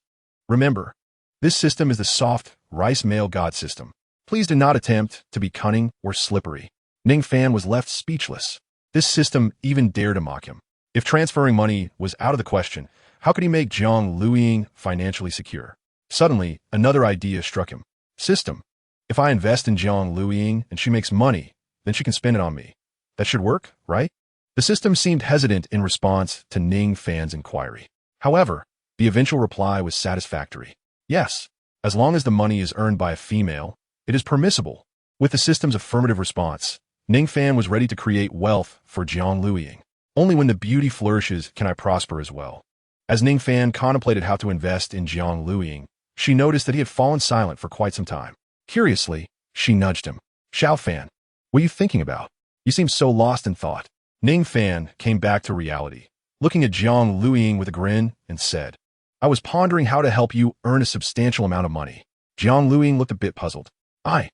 Remember, this system is the soft, rice male god system. Please do not attempt to be cunning or slippery. Ning Fan was left speechless. This system even dared to mock him. If transferring money was out of the question, how could he make Jiang Luiying financially secure? Suddenly, another idea struck him. System. If I invest in Jiang Luiying and she makes money, then she can spend it on me. That should work, right? The system seemed hesitant in response to Ning Fan's inquiry. However, the eventual reply was satisfactory. Yes, as long as the money is earned by a female, it is permissible. With the system's affirmative response, Ning Fan was ready to create wealth for Jiang Luiying. Only when the beauty flourishes can I prosper as well. As Ning Fan contemplated how to invest in Jiang Luiying, she noticed that he had fallen silent for quite some time. Curiously, she nudged him. "Xiao Fan, what are you thinking about? You seem so lost in thought." Ning Fan came back to reality, looking at Jiang Luiying with a grin, and said, "I was pondering how to help you earn a substantial amount of money." Jiang Luiying looked a bit puzzled. I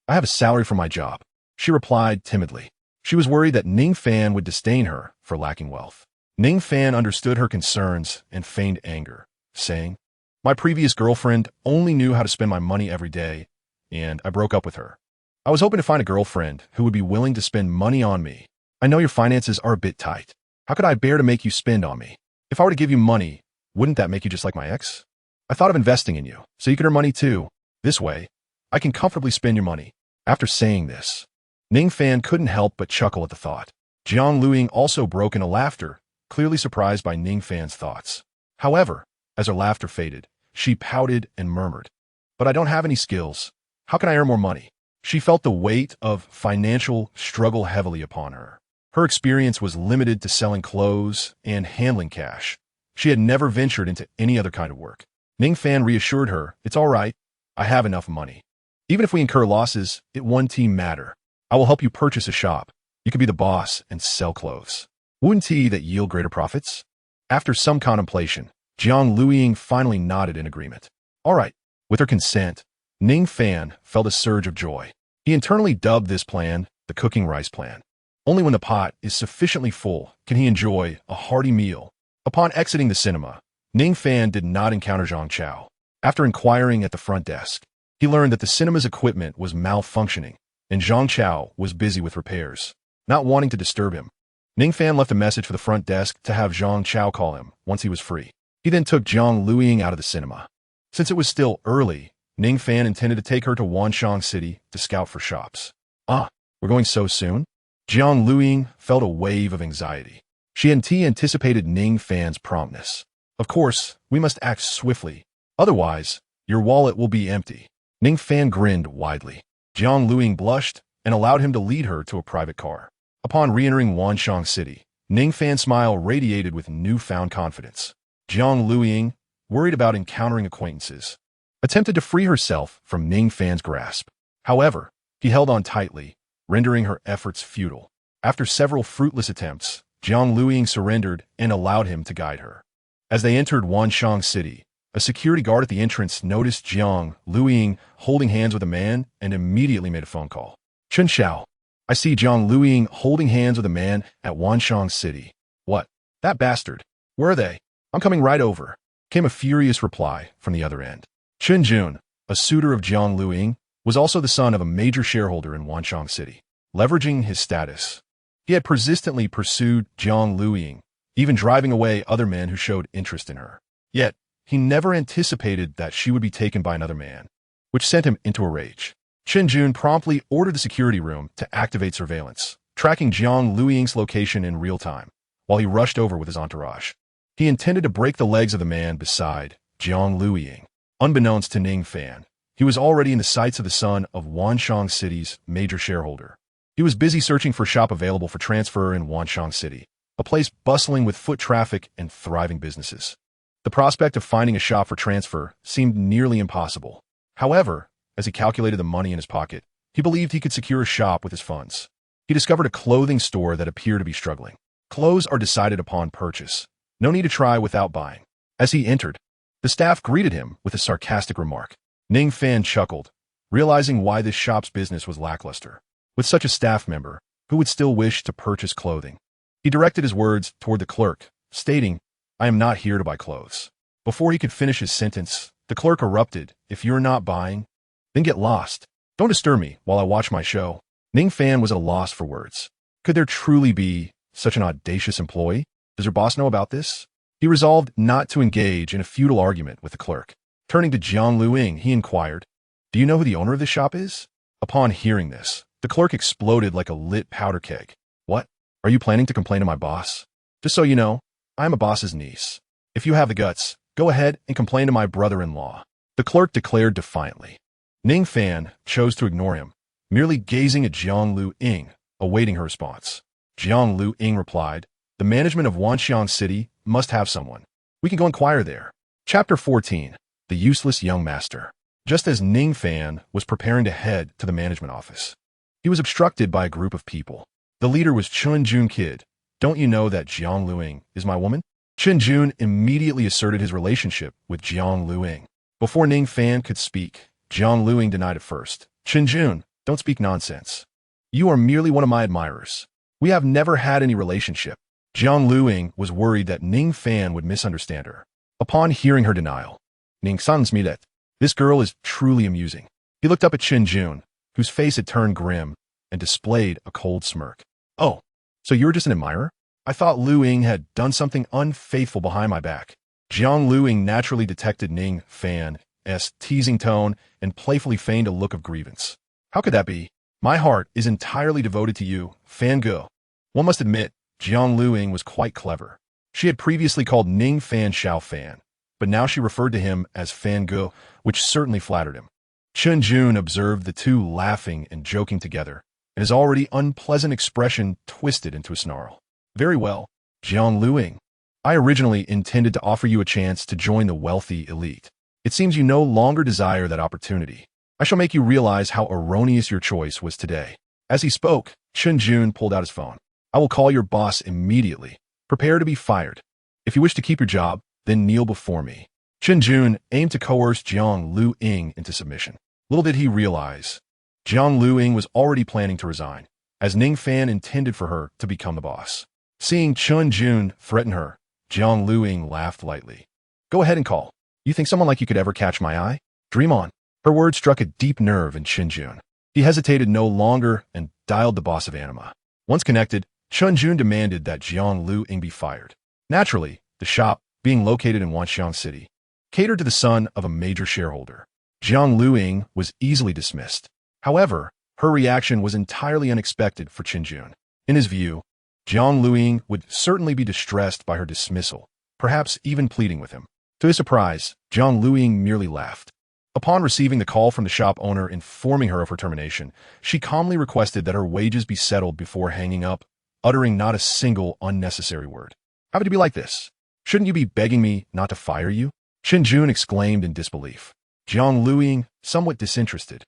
have a salary for my job," she replied timidly. She was worried that Ning Fan would disdain her for lacking wealth. Ning Fan understood her concerns and feigned anger, saying, "My previous girlfriend only knew how to spend my money every day, and I broke up with her. I was hoping to find a girlfriend who would be willing to spend money on me. I know your finances are a bit tight. How could I bear to make you spend on me? If I were to give you money, wouldn't that make you just like my ex? I thought of investing in you, so you could earn money too. This way, I can comfortably spend your money." After saying this, Ning Fan couldn't help but chuckle at the thought. Jiang Luiying also broke into laughter, clearly surprised by Ning Fan's thoughts. However, as her laughter faded, she pouted and murmured, "But I don't have any skills. How can I earn more money?" She felt the weight of financial struggle heavily upon her. Her experience was limited to selling clothes and handling cash. She had never ventured into any other kind of work. Ning Fan reassured her, "It's all right. I have enough money. Even if we incur losses, it one team matter. I will help you purchase a shop. You can be the boss and sell clothes. Wouldn't that yield greater profits? After some contemplation, Jiang Luiying finally nodded in agreement. All right. With her consent, Ning Fan felt a surge of joy. He internally dubbed this plan the cooking rice plan. Only when the pot is sufficiently full can he enjoy a hearty meal. Upon exiting the cinema, Ning Fan did not encounter Zhang Chao. After inquiring at the front desk, he learned that the cinema's equipment was malfunctioning, and Zhang Chao was busy with repairs. Not wanting to disturb him, Ning Fan left a message for the front desk to have Zhang Chao call him once he was free. He then took Jiang Luiying out of the cinema. Since it was still early, Ning Fan intended to take her to Wanshang City to scout for shops. We're going so soon? Jiang Luiying felt a wave of anxiety. She anticipated Ning Fan's promptness. Of course, we must act swiftly. Otherwise, your wallet will be empty. Ning Fan grinned widely. Jiang Luiying blushed and allowed him to lead her to a private car. Upon re-entering Wanshang City, Ning Fan's smile radiated with newfound confidence. Jiang Luiying, worried about encountering acquaintances, attempted to free herself from Ning Fan's grasp. However, he held on tightly, rendering her efforts futile. After several fruitless attempts, Jiang Luiying surrendered and allowed him to guide her. As they entered Wanshang City, a security guard at the entrance noticed Jiang Luiying holding hands with a man and immediately made a phone call. Chen Xiao, I see Jiang Luiying holding hands with a man at Wanshang City. What? That bastard. Where are they? I'm coming right over, came a furious reply from the other end. Chen Jun, a suitor of Jiang Luiying, was also the son of a major shareholder in Wanshang City. Leveraging his status, he had persistently pursued Jiang Luiying, even driving away other men who showed interest in her. Yet, he never anticipated that she would be taken by another man, which sent him into a rage. Chen Jun promptly ordered the security room to activate surveillance, tracking Jiang Luiying's location in real time, while he rushed over with his entourage. He intended to break the legs of the man beside Jiang Luiying. Unbeknownst to Ning Fan, he was already in the sights of the son of Wanshang City's major shareholder. He was busy searching for a shop available for transfer in Wanshang City, a place bustling with foot traffic and thriving businesses. The prospect of finding a shop for transfer seemed nearly impossible. However, as he calculated the money in his pocket, he believed he could secure a shop with his funds. He discovered a clothing store that appeared to be struggling. Clothes are decided upon purchase. No need to try without buying. As he entered, the staff greeted him with a sarcastic remark. Ning Fan chuckled, realizing why this shop's business was lackluster. With such a staff member, who would still wish to purchase clothing? He directed his words toward the clerk, stating, I am not here to buy clothes. Before he could finish his sentence, the clerk erupted, if you're not buying, then get lost. Don't disturb me while I watch my show. Ning Fan was at a loss for words. Could there truly be such an audacious employee? Does your boss know about this? He resolved not to engage in a futile argument with the clerk. Turning to Jiang Luiying, he inquired, Do you know who the owner of this shop is? Upon hearing this, the clerk exploded like a lit powder keg. What? Are you planning to complain to my boss? Just so you know, I am a boss's niece. If you have the guts, go ahead and complain to my brother-in-law, the clerk declared defiantly. Ning Fan chose to ignore him, merely gazing at Jiang Luiying, awaiting her response. Jiang Luiying replied, The management of Wanshang City must have someone. We can go inquire there. Chapter 14. The Useless Young Master. Just as Ning Fan was preparing to head to the management office, he was obstructed by a group of people. The leader was Chen Jun. Kid, don't you know that Jiang Luiying is my woman? Chen Jun immediately asserted his relationship with Jiang Luiying. Before Ning Fan could speak, Jiang Luiying denied it first. Chen Jun, don't speak nonsense. You are merely one of my admirers. We have never had any relationship. Jiang Luiying was worried that Ning Fan would misunderstand her. Upon hearing her denial, Ning San's me that this girl is truly amusing. He looked up at Chen Jun, whose face had turned grim, and displayed a cold smirk. Oh, so you're just an admirer? I thought Luiying had done something unfaithful behind my back. Jiang Luiying naturally detected Ning Fan's teasing tone and playfully feigned a look of grievance. How could that be? My heart is entirely devoted to you, Fan Ge. One must admit, Jiang Luiying was quite clever. She had previously called Ning Fan Xiao Fan, but now she referred to him as Fan Ge, which certainly flattered him. Chen Jun observed the two laughing and joking together, and his already unpleasant expression twisted into a snarl. Very well, Jiang Luiying. I originally intended to offer you a chance to join the wealthy elite. It seems you no longer desire that opportunity. I shall make you realize how erroneous your choice was today. As he spoke, Chun-Jun pulled out his phone. I will call your boss immediately. Prepare to be fired. If you wish to keep your job, then kneel before me. Chun-Jun aimed to coerce Jiang Lu-ying into submission. Little did he realize, Jiang Lu-ying was already planning to resign, as Ning Fan intended for her to become the boss. Seeing Chun-Jun threaten her, Jiang Lu-ying laughed lightly. Go ahead and call. You think someone like you could ever catch my eye? Dream on. Her words struck a deep nerve in Chun-Jun. He hesitated no longer and dialed the boss of Anima. Once connected, Chun-Jun demanded that Jiang Lu-ying be fired. Naturally, the shop, being located in Wanxiang City, catered to the son of a major shareholder. Jiang Lu-ying was easily dismissed. However, her reaction was entirely unexpected for Chun-Jun. In his view, Jiang Lu-ying would certainly be distressed by her dismissal, perhaps even pleading with him. To his surprise, Jiang Lu-ying merely laughed. Upon receiving the call from the shop owner informing her of her termination, she calmly requested that her wages be settled before hanging up, uttering not a single unnecessary word. How would you be like this? Shouldn't you be begging me not to fire you? Chun-Jun exclaimed in disbelief. Jiang Lu-ying, somewhat disinterested,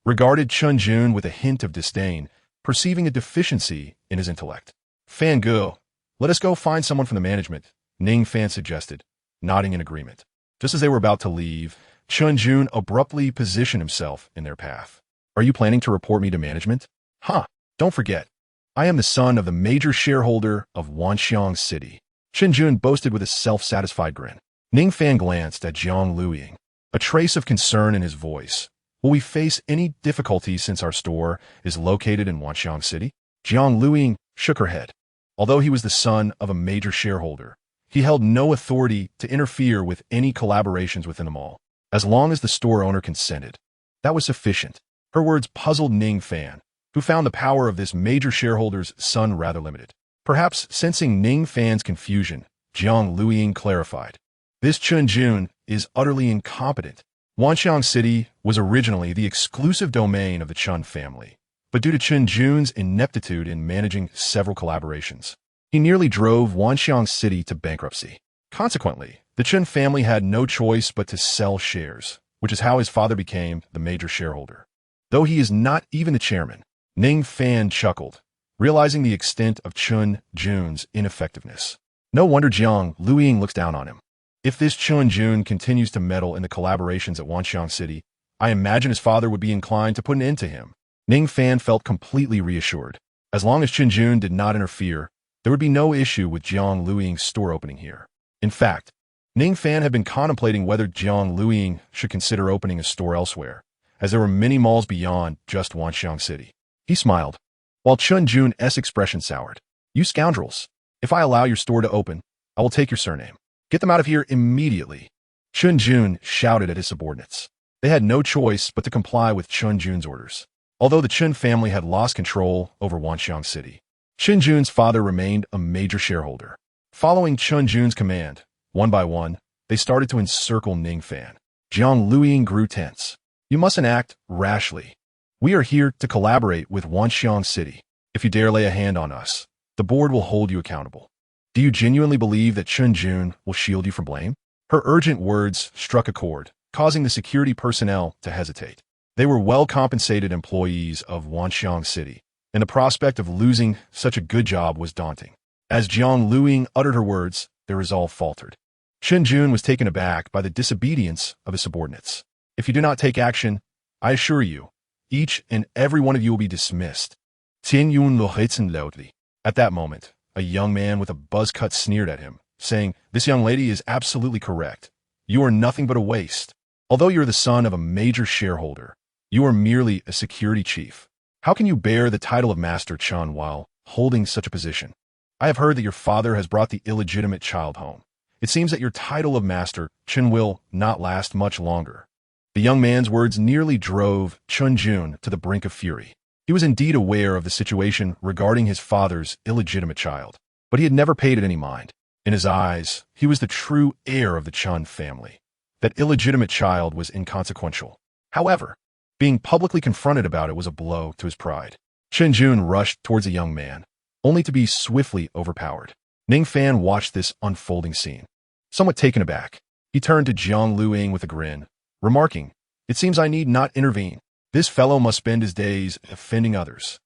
regarded Chun-Jun with a hint of disdain, perceiving a deficiency in his intellect. Fan Gu, let us go find someone from the management, Ning Fan suggested, nodding in agreement. Just as they were about to leave, Chun-Jun abruptly positioned himself in their path. Are you planning to report me to management? Don't forget, I am the son of the major shareholder of Wanxiang City. Chun-Jun boasted with a self-satisfied grin. Ning Fan glanced at Jiang Lu-ying, a trace of concern in his voice. Will we face any difficulties since our store is located in Wanxiang City? Jiang Lu-ying shook her head. Although he was the son of a major shareholder, he held no authority to interfere with any collaborations within the mall. As long as the store owner consented, that was sufficient. Her words puzzled Ning Fan, who found the power of this major shareholder's son rather limited. Perhaps sensing Ning Fan's confusion, Jiang Lu-ying clarified. This Chun-Jun is utterly incompetent. Wanxiang City was originally the exclusive domain of the Chun family, but due to Chun-Jun's ineptitude in managing several collaborations, he nearly drove Wanxiang City to bankruptcy. Consequently, the Chun family had no choice but to sell shares, which is how his father became the major shareholder. Though he is not even the chairman, Ning Fan chuckled, realizing the extent of Chun-Jun's ineffectiveness. No wonder Jiang Lu-ying looks down on him. If this Chun-Jun continues to meddle in the collaborations at Wanxiang City, I imagine his father would be inclined to put an end to him. Ning Fan felt completely reassured. As long as Chun-Jun did not interfere, there would be no issue with Jiang Lu-ying's store opening here. In fact, Ning Fan had been contemplating whether Jiang Lu-ying should consider opening a store elsewhere, as there were many malls beyond just Wanxiang City. He smiled, while Chun-Jun's expression soured. You scoundrels! If I allow your store to open, I will take your surname. Get them out of here immediately. Chun-Jun shouted at his subordinates. They had no choice but to comply with Chun-Jun's orders. Although the Chun family had lost control over Wanxiang City, Chun-Jun's father remained a major shareholder. Following Chun-Jun's command, one by one, they started to encircle Ning Fan. Jiang Lu-ying grew tense. You mustn't act rashly. We are here to collaborate with Wanxiang City. If you dare lay a hand on us, the board will hold you accountable. Do you genuinely believe that Chun-Jun will shield you from blame? Her urgent words struck a chord, causing the security personnel to hesitate. They were well-compensated employees of Wanxiang City, and the prospect of losing such a good job was daunting. As Jiang Lu-ying uttered her words, their resolve faltered. Chun-Jun was taken aback by the disobedience of his subordinates. If you do not take action, I assure you, each and every one of you will be dismissed. At that moment, a young man with a buzz cut sneered at him, saying, This young lady is absolutely correct. You are nothing but a waste. Although you are the son of a major shareholder, you are merely a security chief. How can you bear the title of Master Chun while holding such a position? I have heard that your father has brought the illegitimate child home. It seems that your title of Master Chun will not last much longer. The young man's words nearly drove Chun-Jun to the brink of fury. He was indeed aware of the situation regarding his father's illegitimate child, but he had never paid it any mind. In his eyes, he was the true heir of the Chun family. That illegitimate child was inconsequential. However, being publicly confronted about it was a blow to his pride. Chun-Jun rushed towards the young man, only to be swiftly overpowered. Ning Fan watched this unfolding scene. Somewhat taken aback, He turned to Jiang Luing with a grin, remarking, "It seems I need not intervene. This fellow must spend his days offending others."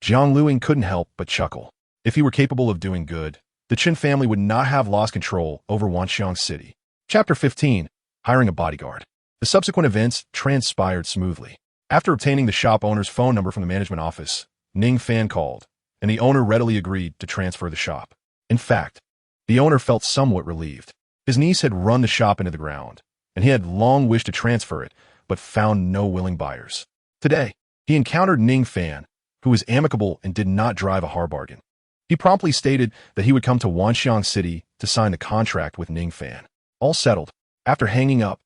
Jiang Luing couldn't help but chuckle. If he were capable of doing good, the Qin family would not have lost control over Wanxiang City. Chapter 15. Hiring a bodyguard. The subsequent events transpired smoothly. After obtaining the shop owner's phone number from the management office, Ning Fan called, and the owner readily agreed to transfer the shop. In fact, the owner felt somewhat relieved. His niece had run the shop into the ground, and he had long wished to transfer it, but found no willing buyers. Today, he encountered Ning Fan, who was amicable and did not drive a hard bargain. He promptly stated that he would come to Wanxiang City to sign the contract with Ning Fan. All settled. After hanging up,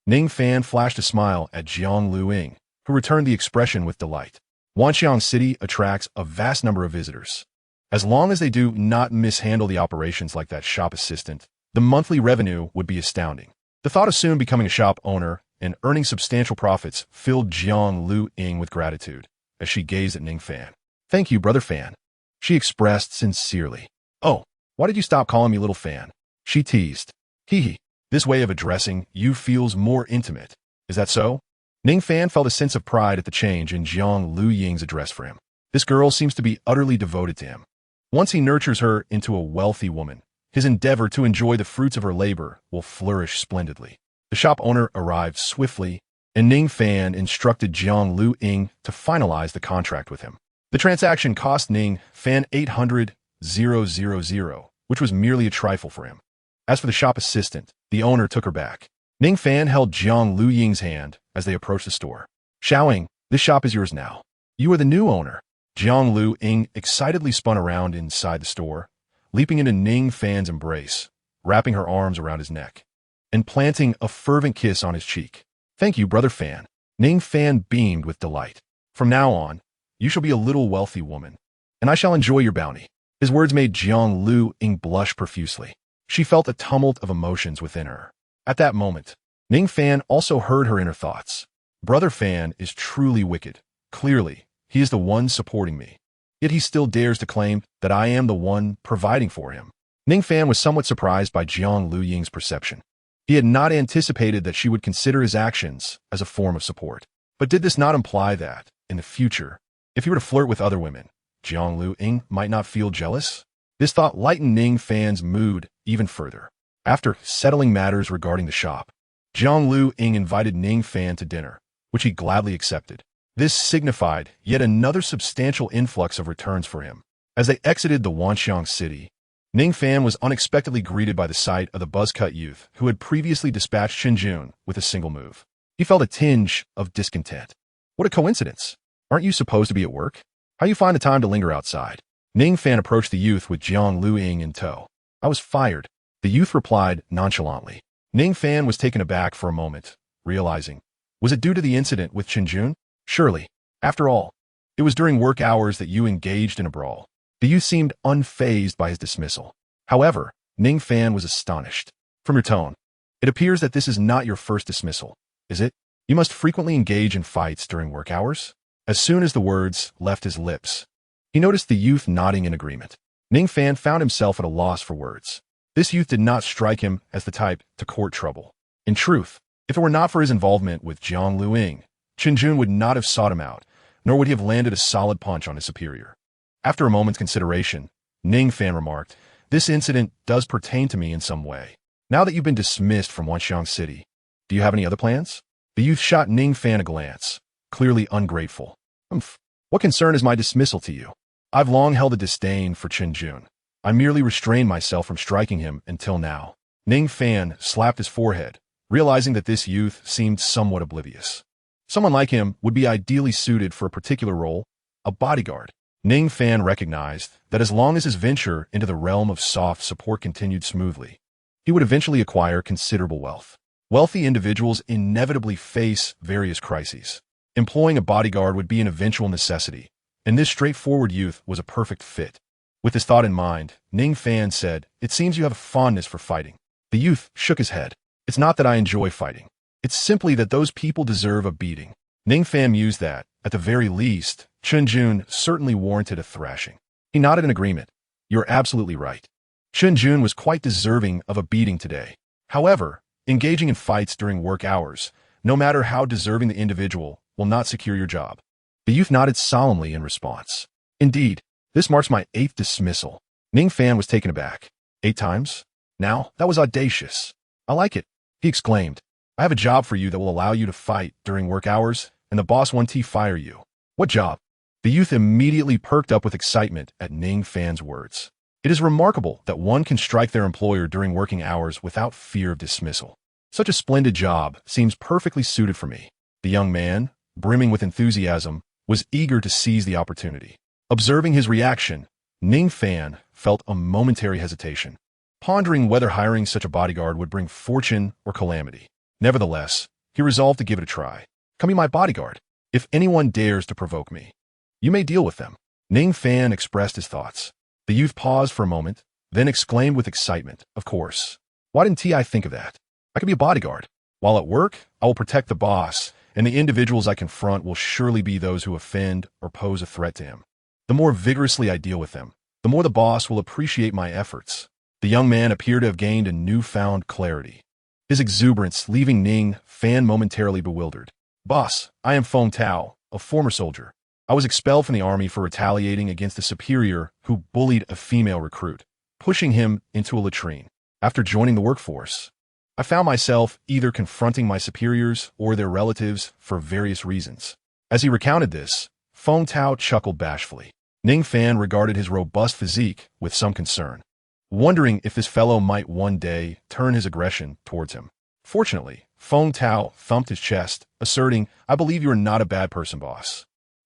Ning Fan flashed a smile at Jiang Luing, who returned the expression with delight. Wanxiang City attracts a vast number of visitors. As long as they do not mishandle the operations like that shop assistant, the monthly revenue would be astounding. The thought of soon becoming a shop owner and earning substantial profits filled Jiang Luing with gratitude as she gazed at Ning Fan. "Thank you, Brother Fan," she expressed sincerely. "Oh, why did you stop calling me Little Fan?" she teased. "Hee. This way of addressing you feels more intimate. Is that so?" Ning Fan felt a sense of pride at the change in Jiang Luying's address for him. This girl seems to be utterly devoted to him. Once he nurtures her into a wealthy woman, his endeavor to enjoy the fruits of her labor will flourish splendidly. The shop owner arrived swiftly, and Ning Fan instructed Jiang Luing to finalize the contract with him. The transaction cost Ning Fan 800,000, which was merely a trifle for him. As for the shop assistant, the owner took her back. Ning Fan held Jiang Luying's hand as they approached the store. "Xiaoying, this shop is yours now. You are the new owner." Jiang Luing excitedly spun around inside the store, leaping into Ning Fan's embrace, wrapping her arms around his neck, and planting a fervent kiss on his cheek. "Thank you, Brother Fan." Ning Fan beamed with delight. "From now on, you shall be a little wealthy woman, and I shall enjoy your bounty." His words made Jiang Luing blush profusely. She felt a tumult of emotions within her. At that moment, Ning Fan also heard her inner thoughts. Brother Fan is truly wicked. Clearly, he is the one supporting me. Yet he still dares to claim that I am the one providing for him. Ning Fan was somewhat surprised by Jiang Luying's perception. He had not anticipated that she would consider his actions as a form of support. But did this not imply that, in the future, if he were to flirt with other women, Jiang Luing might not feel jealous? This thought lightened Ning Fan's mood even further. After settling matters regarding the shop, Jiang Luing invited Ning Fan to dinner, which he gladly accepted. This signified yet another substantial influx of returns for him. As they exited the Wanxiang City, Ning Fan was unexpectedly greeted by the sight of the buzz-cut youth who had previously dispatched Qinjun with a single move. He felt a tinge of discontent. "What a coincidence. Aren't you supposed to be at work? How you find the time to linger outside?" Ning Fan approached the youth with Jiang Luing in tow. "I was fired," the youth replied nonchalantly. Ning Fan was taken aback for a moment, realizing, was it due to the incident with Qinjun? Surely. After all, it was during work hours that you engaged in a brawl. The youth seemed unfazed by his dismissal. However, Ning Fan was astonished. "From your tone, it appears that this is not your first dismissal, is it? You must frequently engage in fights during work hours?" As soon as the words left his lips, he noticed the youth nodding in agreement. Ning Fan found himself at a loss for words. This youth did not strike him as the type to court trouble. In truth, if it were not for his involvement with Jiang Luing, Qinjun would not have sought him out, nor would he have landed a solid punch on his superior. After a moment's consideration, Ning Fan remarked, "This incident does pertain to me in some way. Now that you've been dismissed from Wanxiang City, do you have any other plans?" The youth shot Ning Fan a glance, clearly ungrateful. "Humph. What concern is my dismissal to you? I've long held a disdain for Qinjun. I merely restrained myself from striking him until now." Ning Fan slapped his forehead, realizing that this youth seemed somewhat oblivious. Someone like him would be ideally suited for a particular role, a bodyguard. Ning Fan recognized that as long as his venture into the realm of soft support continued smoothly, he would eventually acquire considerable wealth. Wealthy individuals inevitably face various crises. Employing a bodyguard would be an eventual necessity, and this straightforward youth was a perfect fit. With this thought in mind, Ning Fan said, "It seems you have a fondness for fighting." The youth shook his head. "It's not that I enjoy fighting. It's simply that those people deserve a beating." Ning Fan mused that, at the very least, Qinjun certainly warranted a thrashing. He nodded in agreement. "You're absolutely right. Qinjun was quite deserving of a beating today. However, Engaging in fights during work hours, no matter how deserving the individual, will not secure your job. The youth nodded solemnly in response. Indeed, this marks my 8th dismissal. Ning Fan was taken aback. 8 times? Now, that was audacious. I like it, he exclaimed. I have a job for you that will allow you to fight during work hours, and the boss won't fire you. What job? The youth immediately perked up with excitement at Ning Fan's words. It is remarkable that one can strike their employer during working hours without fear of dismissal. Such a splendid job seems perfectly suited for me. The young man, brimming with enthusiasm, was eager to seize the opportunity. Observing his reaction, Ning Fan felt a momentary hesitation, pondering whether hiring such a bodyguard would bring fortune or calamity. Nevertheless, he resolved to give it a try. Come be my bodyguard. If anyone dares to provoke me, you may deal with them. Ning Fan expressed his thoughts. The youth paused for a moment, then exclaimed with excitement, Of course. Why didn't I think of that? I could be a bodyguard. While at work, I will protect the boss, and the individuals I confront will surely be those who offend or pose a threat to him. The more vigorously I deal with them, the more the boss will appreciate my efforts. The young man appeared to have gained a newfound clarity, his exuberance leaving Ning Fan momentarily bewildered. Boss, I am Feng Tao, a former soldier. I was expelled from the army for retaliating against a superior who bullied a female recruit, pushing him into a latrine. After joining the workforce, I found myself either confronting my superiors or their relatives for various reasons. As he recounted this, Feng Tao chuckled bashfully. Ning Fan regarded his robust physique with some concern, wondering if this fellow might one day turn his aggression towards him. Fortunately, Feng Tao thumped his chest, asserting, I believe you are not a bad person, boss.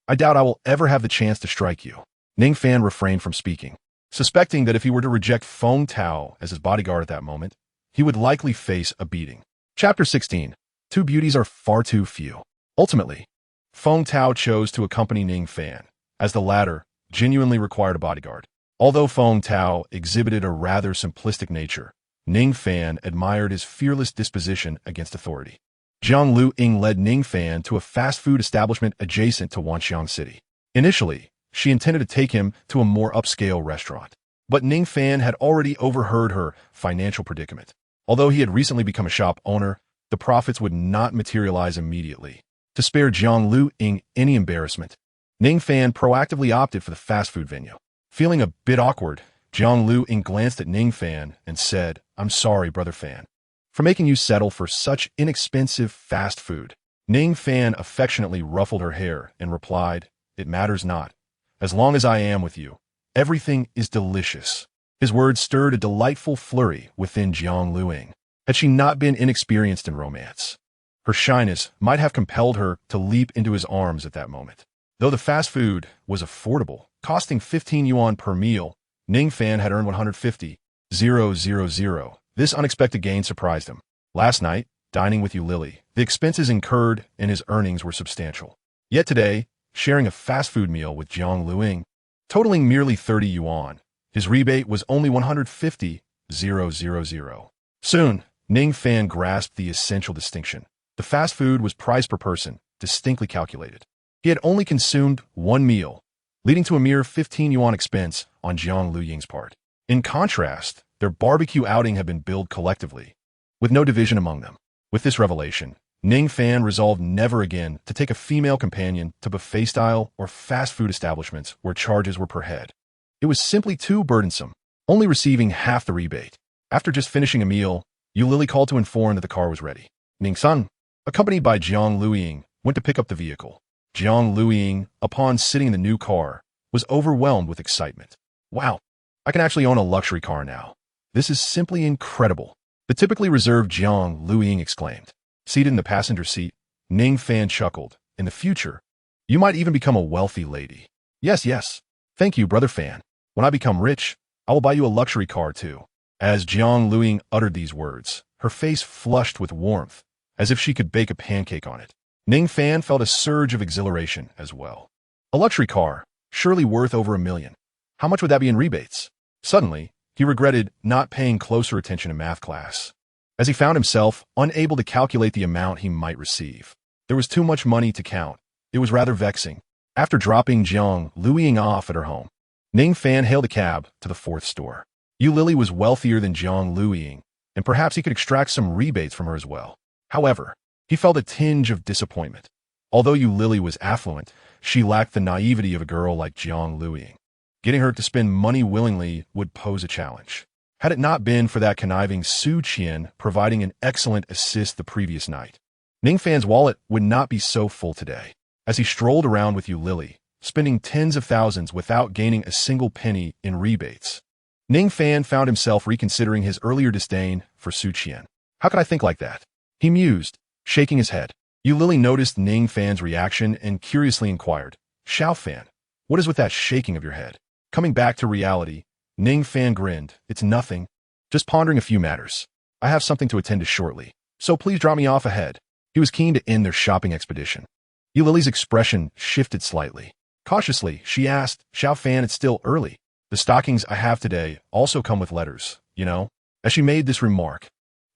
I doubt I will ever have the chance to strike you. Ning Fan refrained from speaking, suspecting that if he were to reject Feng Tao as his bodyguard at that moment, he would likely face a beating. Chapter 16. Two beauties are far too few. Ultimately, Feng Tao chose to accompany Ning Fan, as the latter genuinely required a bodyguard. Although Feng Tao exhibited a rather simplistic nature, Ning Fan admired his fearless disposition against authority. Jiang Lu Ying led Ning Fan to a fast food establishment adjacent to Wanxiang City. Initially, she intended to take him to a more upscale restaurant, but Ning Fan had already overheard her financial predicament. Although he had recently become a shop owner, the profits would not materialize immediately. To spare Jiang Lu Ying any embarrassment, Ning Fan proactively opted for the fast food venue. Feeling a bit awkward, Jiang Lu Ying glanced at Ning Fan and said, I'm sorry, Brother Fan, for making you settle for such inexpensive fast food. Ning Fan affectionately ruffled her hair and replied, It matters not. As long as I am with you, everything is delicious. His words stirred a delightful flurry within Jiang Lu Ying. Had she not been inexperienced in romance, her shyness might have compelled her to leap into his arms at that moment. Though the fast food was affordable, costing 15 yuan per meal, Ning Fan had earned 150,000. This unexpected gain surprised him. Last night, dining with Lily, the expenses incurred and his earnings were substantial. Yet today, sharing a fast food meal with Jiang Lu Ying, totaling merely 30 yuan, his rebate was only 150,000. Soon, Ning Fan grasped the essential distinction. The fast food was priced per person, distinctly calculated. He had only consumed one meal, leading to a mere 15 yuan expense on Jiang Lu Ying's part. In contrast, their barbecue outing had been billed collectively, with no division among them. With this revelation, Ning Fan resolved never again to take a female companion to buffet-style or fast food establishments where charges were per head. It was simply too burdensome, only receiving half the rebate. After just finishing a meal, Lily called to inform that the car was ready. Ning-san, accompanied by Jiang Lu Ying, went to pick up the vehicle. Jiang Lu Ying, upon sitting in the new car, was overwhelmed with excitement. Wow, I can actually own a luxury car now. This is simply incredible. The typically reserved Jiang Lu Ying exclaimed. Seated in the passenger seat, Ning Fan chuckled. In the future, you might even become a wealthy lady. Yes. Thank you, Brother Fan. When I become rich, I will buy you a luxury car too. As Jiang Lu Ying uttered these words, her face flushed with warmth, as if she could bake a pancake on it. Ning Fan felt a surge of exhilaration as well. A luxury car, surely worth over $1 million. How much would that be in rebates? Suddenly, he regretted not paying closer attention in math class, as he found himself unable to calculate the amount he might receive. There was too much money to count. It was rather vexing. After dropping Jiang Lu Ying off at her home, Ning Fan hailed a cab to the fourth store. Lily was wealthier than Jiang Lu Ying, and perhaps he could extract some rebates from her as well. However, he felt a tinge of disappointment. Although Yu Lily was affluent, she lacked the naivety of a girl like Jiang Luiying. Getting her to spend money willingly would pose a challenge. Had it not been for that conniving Su Qian providing an excellent assist the previous night, Ning Fan's wallet would not be so full today. As he strolled around with Yu Lily, spending tens of thousands without gaining a single penny in rebates, Ning Fan found himself reconsidering his earlier disdain for Su Qian. How could I think like that? He mused, shaking his head. Yu Lily noticed Ning Fan's reaction and curiously inquired, Xiao Fan, what is with that shaking of your head? Coming back to reality, Ning Fan grinned. It's nothing. Just pondering a few matters. I have something to attend to shortly, so please drop me off ahead. He was keen to end their shopping expedition. Yu Lily's expression shifted slightly. Cautiously, she asked, Xiao Fan, it's still early. The stockings I have today also come with letters, you know? As she made this remark,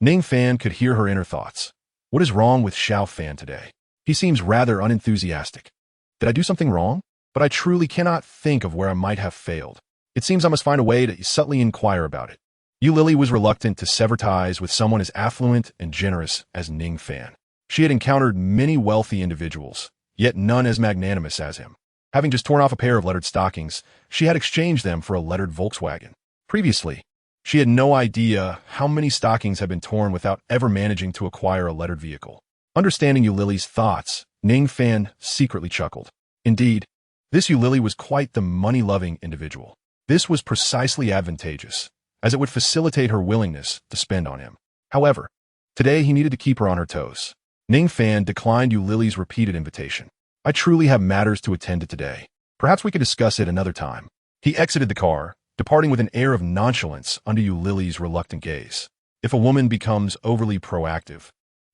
Ning Fan could hear her inner thoughts. What is wrong with Xiao Fan today? He seems rather unenthusiastic. Did I do something wrong? But I truly cannot think of where I might have failed. It seems I must find a way to subtly inquire about it. Yu Lily was reluctant to sever ties with someone as affluent and generous as Ning Fan. She had encountered many wealthy individuals, yet none as magnanimous as him. Having just torn off a pair of lettered stockings, she had exchanged them for a lettered Volkswagen. Previously, she had no idea how many stockings had been torn without ever managing to acquire a lettered vehicle. Understanding Yu Lily's thoughts, Ning Fan secretly chuckled. Indeed, this Yu Lily was quite the money-loving individual. This was precisely advantageous, as it would facilitate her willingness to spend on him. However, today he needed to keep her on her toes. Ning Fan declined Yu Lily's repeated invitation. I truly have matters to attend to today. Perhaps we could discuss it another time. He exited the car, departing with an air of nonchalance under Yu Lily's reluctant gaze. If a woman becomes overly proactive,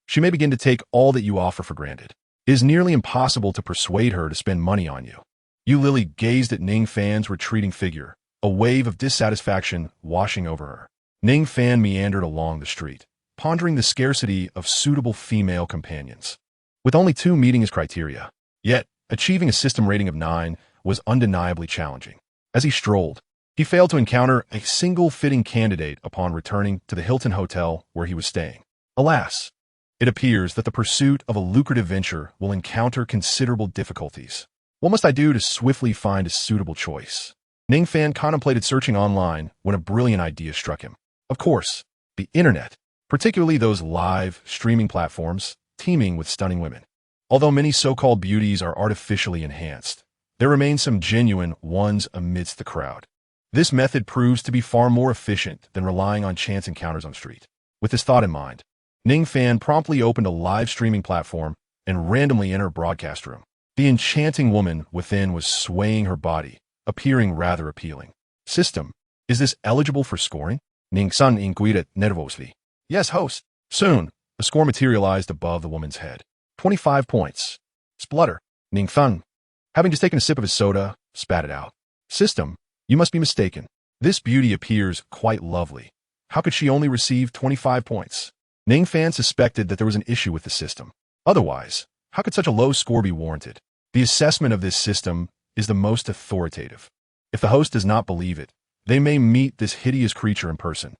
she may begin to take all that you offer for granted. It is nearly impossible to persuade her to spend money on you. Yu Lily gazed at Ning Fan's retreating figure, a wave of dissatisfaction washing over her. Ning Fan meandered along the street, pondering the scarcity of suitable female companions. With only 2 meeting his criteria, yet achieving a system rating of 9 was undeniably challenging. As he strolled, he failed to encounter a single fitting candidate upon returning to the Hilton Hotel where he was staying. Alas, it appears that the pursuit of a lucrative venture will encounter considerable difficulties. What must I do to swiftly find a suitable choice? Ning Fan contemplated searching online when a brilliant idea struck him. Of course, the internet, particularly those live streaming platforms, teeming with stunning women. Although many so-called beauties are artificially enhanced, there remain some genuine ones amidst the crowd. This method proves to be far more efficient than relying on chance encounters on the street. With this thought in mind, Ning Fan promptly opened a live streaming platform and randomly entered a broadcast room. The enchanting woman within was swaying her body, appearing rather appealing. System, is this eligible for scoring? Ning San inquired nervously. Yes, host. Soon, the score materialized above the woman's head. 25 points. Splutter. Ning Fan, having just taken a sip of his soda, spat it out. System, you must be mistaken. This beauty appears quite lovely. How could she only receive 25 points? Ning Fan suspected that there was an issue with the system. Otherwise, how could such a low score be warranted? The assessment of this system is the most authoritative. If the host does not believe it, they may meet this hideous creature in person.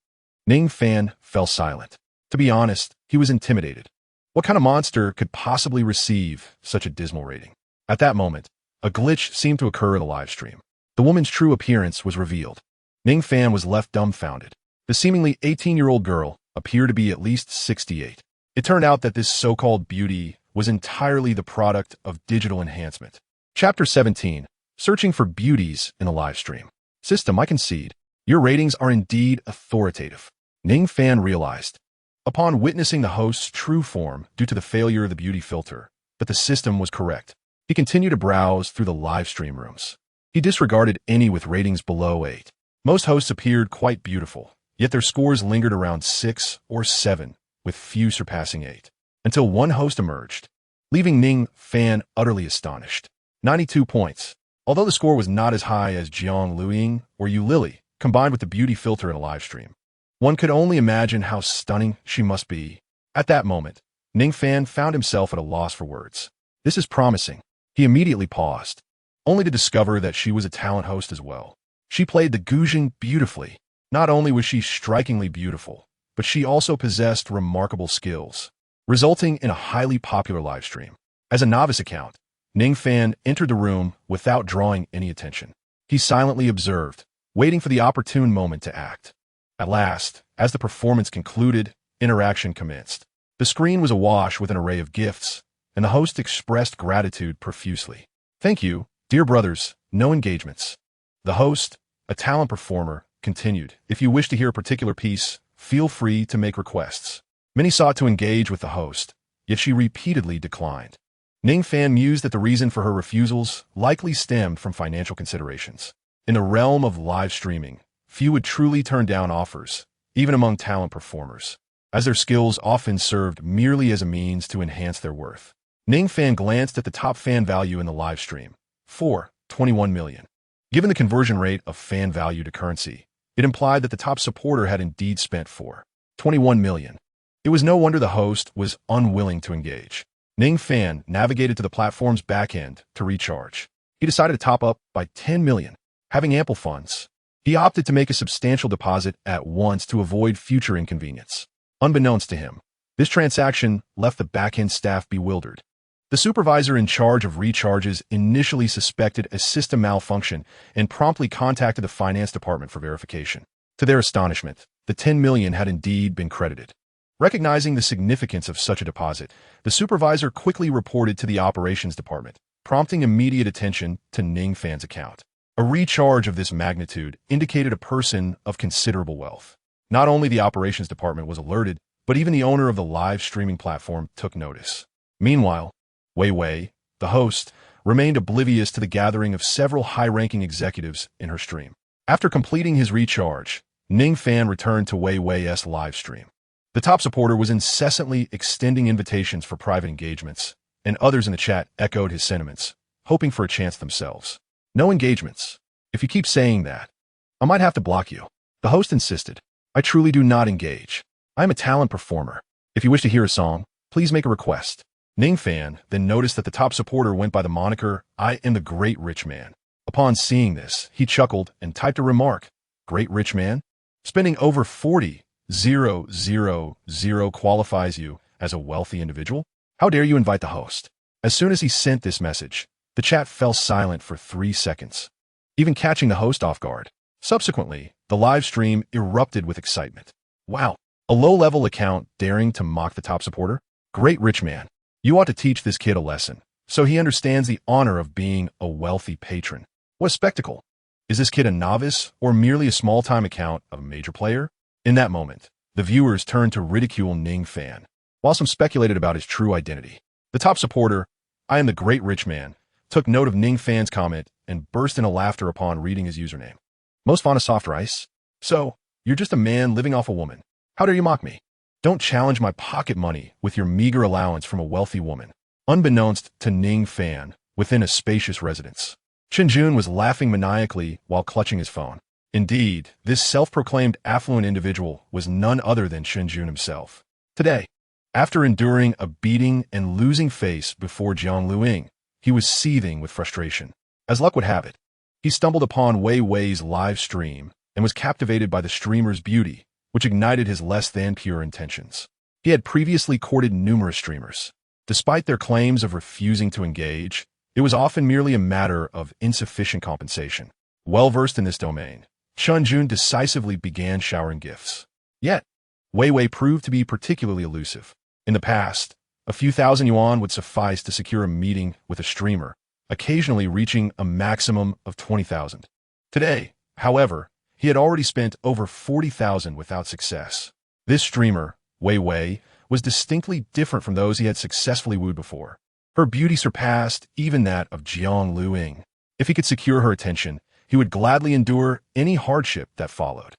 Ning Fan fell silent. To be honest, he was intimidated. What kind of monster could possibly receive such a dismal rating? At that moment, a glitch seemed to occur in the live stream. The woman's true appearance was revealed. Ning Fan was left dumbfounded. The seemingly 18-year-old girl appeared to be at least 68. It turned out that this so-called beauty was entirely the product of digital enhancement. Chapter 17. Searching for beauties in a live stream. System, I concede. Your ratings are indeed authoritative. Ning Fan realized, upon witnessing the host's true form due to the failure of the beauty filter, that the system was correct. He continued to browse through the live stream rooms. He disregarded any with ratings below 8. Most hosts appeared quite beautiful, yet their scores lingered around 6 or 7, with few surpassing 8. Until one host emerged, leaving Ning Fan utterly astonished. 92 points. Although the score was not as high as Jiang Luiying or Yu Lily, combined with the beauty filter in a live stream, one could only imagine how stunning she must be. At that moment, Ning Fan found himself at a loss for words. This is promising. He immediately paused, only to discover that she was a talent host as well. She played the guzheng beautifully. Not only was she strikingly beautiful, but she also possessed remarkable skills, resulting in a highly popular livestream. As a novice account, Ning Fan entered the room without drawing any attention. He silently observed, waiting for the opportune moment to act. At last, as the performance concluded, interaction commenced. The screen was awash with an array of gifts, and the host expressed gratitude profusely. "Thank you, dear brothers, no engagements." The host, a talent performer, continued, "If you wish to hear a particular piece, feel free to make requests." Many sought to engage with the host, yet she repeatedly declined. Ning Fan mused that the reason for her refusals likely stemmed from financial considerations. In the realm of live streaming, few would truly turn down offers, even among talent performers, as their skills often served merely as a means to enhance their worth. Ning Fan glanced at the top fan value in the live stream, 21 million. Given the conversion rate of fan value to currency, it implied that the top supporter had indeed spent 21 million. It was no wonder the host was unwilling to engage. Ning Fan navigated to the platform's backend to recharge. He decided to top up by 10 million. Having ample funds, he opted to make a substantial deposit at once to avoid future inconvenience. Unbeknownst to him, this transaction left the backend staff bewildered. The supervisor in charge of recharges initially suspected a system malfunction and promptly contacted the finance department for verification. To their astonishment, the 10 million had indeed been credited. Recognizing the significance of such a deposit, the supervisor quickly reported to the operations department, prompting immediate attention to Ning Fan's account. A recharge of this magnitude indicated a person of considerable wealth. Not only the operations department was alerted, but even the owner of the live streaming platform took notice. Meanwhile, Wei Wei, the host, remained oblivious to the gathering of several high-ranking executives in her stream. After completing his recharge, Ning Fan returned to Wei Wei's live stream. The top supporter was incessantly extending invitations for private engagements, and others in the chat echoed his sentiments, hoping for a chance themselves. "No engagements. If you keep saying that, I might have to block you." The host insisted. "I truly do not engage. I am a talent performer. If you wish to hear a song, please make a request." Ning Fan then noticed that the top supporter went by the moniker, "I am the Great Rich Man." Upon seeing this, he chuckled and typed a remark, "Great Rich Man? Spending over 40,000 qualifies you as a wealthy individual? How dare you invite the host?" As soon as he sent this message, the chat fell silent for 3 seconds, even catching the host off guard. Subsequently, the live stream erupted with excitement. "Wow, a low-level account daring to mock the top supporter? Great Rich Man. You ought to teach this kid a lesson, so he understands the honor of being a wealthy patron. What a spectacle! Is this kid a novice or merely a small-time account of a major player?" In that moment, the viewers turned to ridicule Ning Fan, while some speculated about his true identity. The top supporter, "I am the Great Rich Man," took note of Ning Fan's comment and burst into laughter upon reading his username. "Most fond of soft rice? So, you're just a man living off a woman. How dare you mock me? Don't challenge my pocket money with your meager allowance from a wealthy woman." Unbeknownst to Ning Fan, within a spacious residence, Jun was laughing maniacally while clutching his phone. Indeed, this self-proclaimed affluent individual was none other than Jun himself. Today, after enduring a beating and losing face before Jiang Luing, he was seething with frustration. As luck would have it, he stumbled upon Wei Wei's live stream and was captivated by the streamer's beauty, which ignited his less-than-pure intentions. He had previously courted numerous streamers. Despite their claims of refusing to engage, it was often merely a matter of insufficient compensation. Well-versed in this domain, Jun decisively began showering gifts. Yet, Wei Wei proved to be particularly elusive. In the past, a few thousand yuan would suffice to secure a meeting with a streamer, occasionally reaching a maximum of 20,000. Today, however, he had already spent over 40,000 without success. This streamer, Wei Wei, was distinctly different from those he had successfully wooed before. Her beauty surpassed even that of Jiang Luing. If he could secure her attention, he would gladly endure any hardship that followed.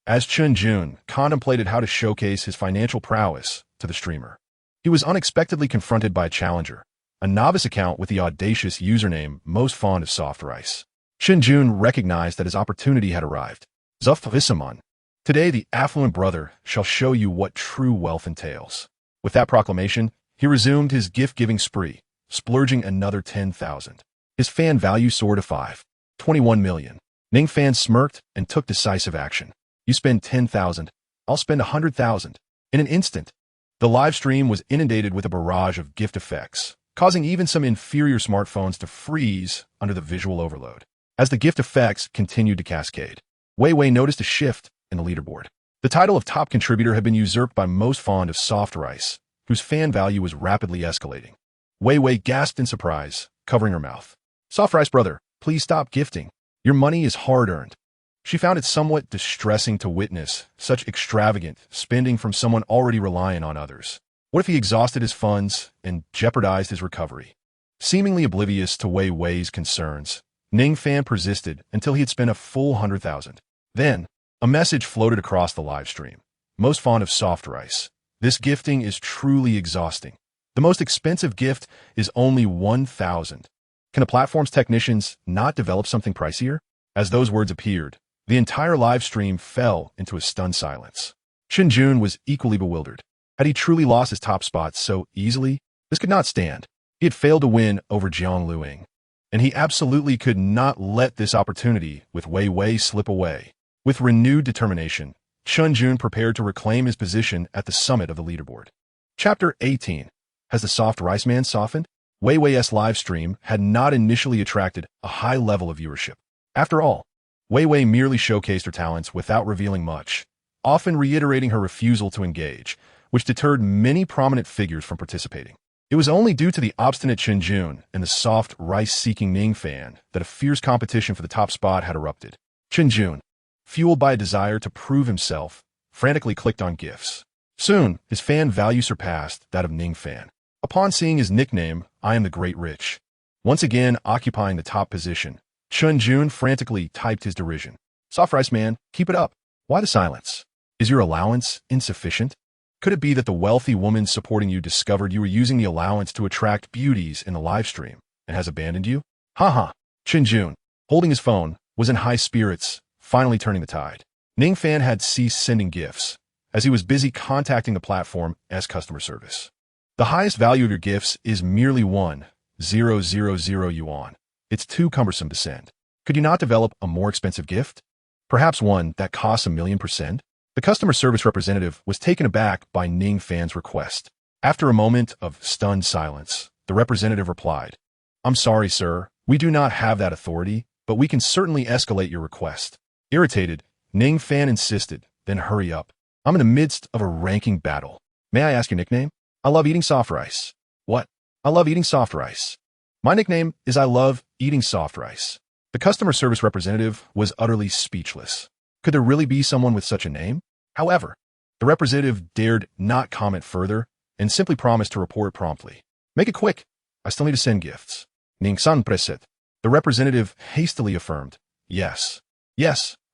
As Jun contemplated how to showcase his financial prowess to the streamer, he was unexpectedly confronted by a challenger, a novice account with the audacious username Most Fond of Soft Rice. Jun recognized that his opportunity had arrived. Zufvisaman. Today the affluent brother shall show you what true wealth entails. With that proclamation, he resumed his gift-giving spree, splurging another 10,000. His fan value soared to 21 million. Ning Fan smirked and took decisive action. "You spend 10,000, I'll spend 100,000. In an instant, the live stream was inundated with a barrage of gift effects, causing even some inferior smartphones to freeze under the visual overload. As the gift effects continued to cascade, Wei Wei noticed a shift in the leaderboard. The title of top contributor had been usurped by most fond of soft rice, whose fan value was rapidly escalating. Wei Wei gasped in surprise, covering her mouth. Soft rice brother, please stop gifting. Your money is hard-earned. She found it somewhat distressing to witness such extravagant spending from someone already reliant on others. What if he exhausted his funds and jeopardized his recovery? Seemingly oblivious to Wei Wei's concerns, Ning Fan persisted until he had spent a full 100,000. Then, a message floated across the live stream. Most fond of soft rice. This gifting is truly exhausting. The most expensive gift is only 1,000. Can the platform's technicians not develop something pricier? As those words appeared, the entire live stream fell into a stunned silence. Chen Jun was equally bewildered. Had he truly lost his top spot so easily? This could not stand. He had failed to win over Jiang Luing, and he absolutely could not let this opportunity with Wei Wei slip away. With renewed determination, Chen Jun prepared to reclaim his position at the summit of the leaderboard. Chapter 18. Has the soft rice man softened? Wei Wei's live stream had not initially attracted a high level of viewership. After all, Wei Wei merely showcased her talents without revealing much, often reiterating her refusal to engage, which deterred many prominent figures from participating. It was only due to the obstinate Chen Jun and the soft rice-seeking Ning Fan that a fierce competition for the top spot had erupted. Chen Jun, fueled by a desire to prove himself, frantically clicked on gifts. Soon, his fan value surpassed that of Ning Fan. Upon seeing his nickname, I am the Great Rich, once again occupying the top position, Chen Jun frantically typed his derision. Soft rice man, keep it up. Why the silence? Is your allowance insufficient? Could it be that the wealthy woman supporting you discovered you were using the allowance to attract beauties in the live stream and has abandoned you? Haha. Chen Jun, holding his phone, was in high spirits, finally turning the tide. Ning Fan had ceased sending gifts, as he was busy contacting the platform as customer service. The highest value of your gifts is merely 1,000 yuan. It's too cumbersome to send. Could you not develop a more expensive gift? Perhaps one that costs 1,000,000%? The customer service representative was taken aback by Ning Fan's request. After a moment of stunned silence, the representative replied, I'm sorry, sir. We do not have that authority, but we can certainly escalate your request. Irritated, Ning Fan insisted, then hurry up. I'm in the midst of a ranking battle. May I ask your nickname? I love eating soft rice. What? I love eating soft rice. My nickname is I love eating soft rice. The customer service representative was utterly speechless. Could there really be someone with such a name? However, the representative dared not comment further and simply promised to report promptly. Make it quick. I still need to send gifts. Ning San Preset. The representative hastily affirmed, Yes,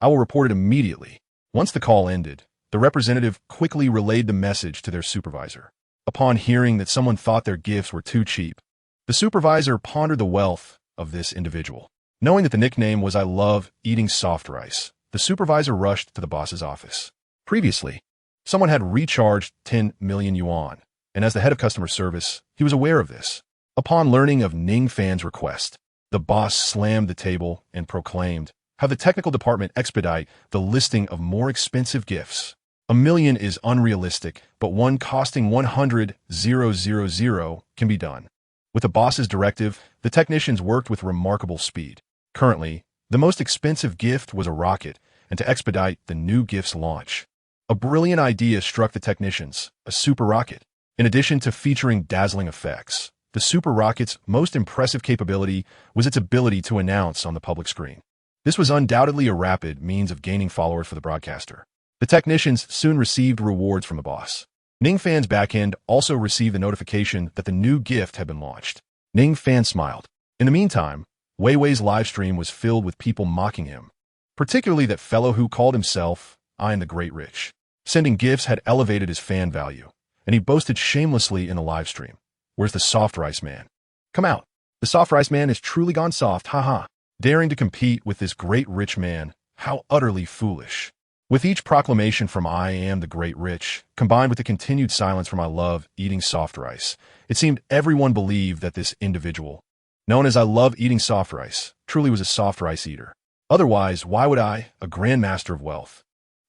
I will report it immediately. Once the call ended, the representative quickly relayed the message to their supervisor. Upon hearing that someone thought their gifts were too cheap, the supervisor pondered the wealth of this individual. Knowing that the nickname was I love eating soft rice, the supervisor rushed to the boss's office. Previously, someone had recharged 10 million yuan, and as the head of customer service, he was aware of this. Upon learning of Ning Fan's request, the boss slammed the table and proclaimed, Have the technical department expedite the listing of more expensive gifts. 1,000,000 is unrealistic, but one costing 100,000 can be done. With the boss's directive, the technicians worked with remarkable speed. Currently, the most expensive gift was a rocket, and to expedite the new gift's launch. A brilliant idea struck the technicians, a super rocket. In addition to featuring dazzling effects, the super rocket's most impressive capability was its ability to announce on the public screen. This was undoubtedly a rapid means of gaining followers for the broadcaster. The technicians soon received rewards from the boss. Ning Fan's backend also received the notification that the new gift had been launched. Ning Fan smiled. In the meantime, Wei Wei's live stream was filled with people mocking him, particularly that fellow who called himself I am the Great Rich. Sending gifts had elevated his fan value, and he boasted shamelessly in the live stream. Where's the soft rice man? Come out. The soft rice man has truly gone soft, haha. Daring to compete with this great rich man, how utterly foolish. With each proclamation from I am the Great Rich, combined with the continued silence from I love eating soft rice, it seemed everyone believed that this individual, known as I love eating soft rice, truly was a soft rice eater. Otherwise, why would I, a grandmaster of wealth,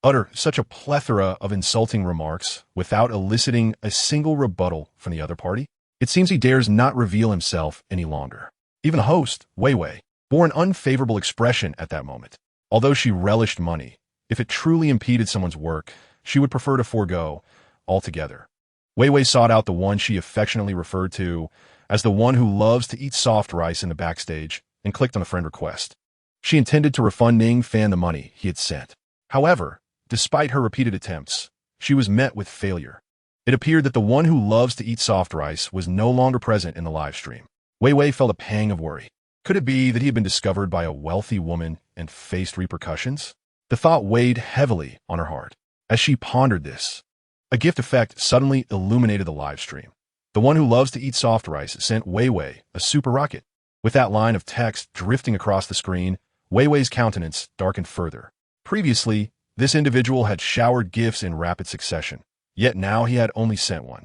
utter such a plethora of insulting remarks without eliciting a single rebuttal from the other party? It seems he dares not reveal himself any longer. Even the host, Wei Wei, bore an unfavorable expression at that moment. Although she relished money, if it truly impeded someone's work, she would prefer to forego altogether. Wei Wei sought out the one she affectionately referred to as the one who loves to eat soft rice in the backstage and clicked on a friend request. She intended to refund Ning Fan the money he had sent. However, despite her repeated attempts, she was met with failure. It appeared that the one who loves to eat soft rice was no longer present in the live stream. Wei Wei felt a pang of worry. Could it be that he had been discovered by a wealthy woman and faced repercussions? The thought weighed heavily on her heart. As she pondered this, a gift effect suddenly illuminated the live stream. The one who loves to eat soft rice sent Wei Wei a super rocket. With that line of text drifting across the screen, Wei Wei's countenance darkened further. Previously, this individual had showered gifts in rapid succession, yet now he had only sent one.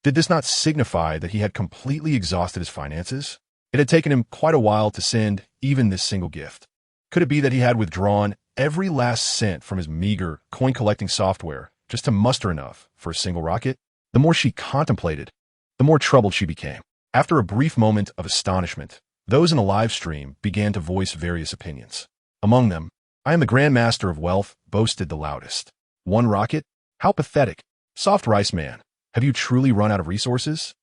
Did this not signify that he had completely exhausted his finances? It had taken him quite a while to send even this single gift. Could it be that he had withdrawn every last cent from his meager coin-collecting software just to muster enough for a single rocket? The more she contemplated, the more troubled she became. After a brief moment of astonishment, those in the live stream began to voice various opinions. Among them, "I am the Grandmaster of Wealth," boasted the loudest. "One rocket? How pathetic. Soft Rice Man, have you truly run out of resources?"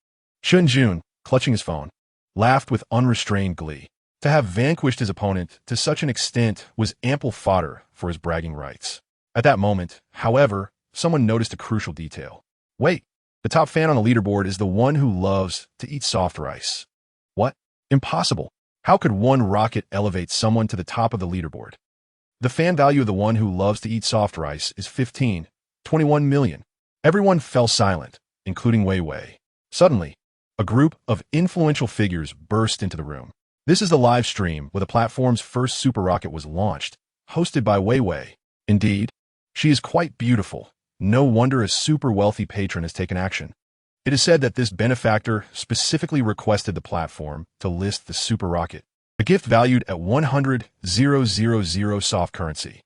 Chun Jun, clutching his phone, laughed with unrestrained glee. To have vanquished his opponent to such an extent was ample fodder for his bragging rights. At that moment, however, someone noticed a crucial detail. Wait, the top fan on the leaderboard is the one who loves to eat soft rice. What? Impossible. How could one rocket elevate someone to the top of the leaderboard? The fan value of the one who loves to eat soft rice is 21 million. Everyone fell silent, including Wei Wei. Suddenly, a group of influential figures burst into the room. This is the live stream where the platform's first super rocket was launched, hosted by Wei Wei. Indeed, she is quite beautiful. No wonder a super wealthy patron has taken action. It is said that this benefactor specifically requested the platform to list the super rocket, a gift valued at 100,000 soft currency.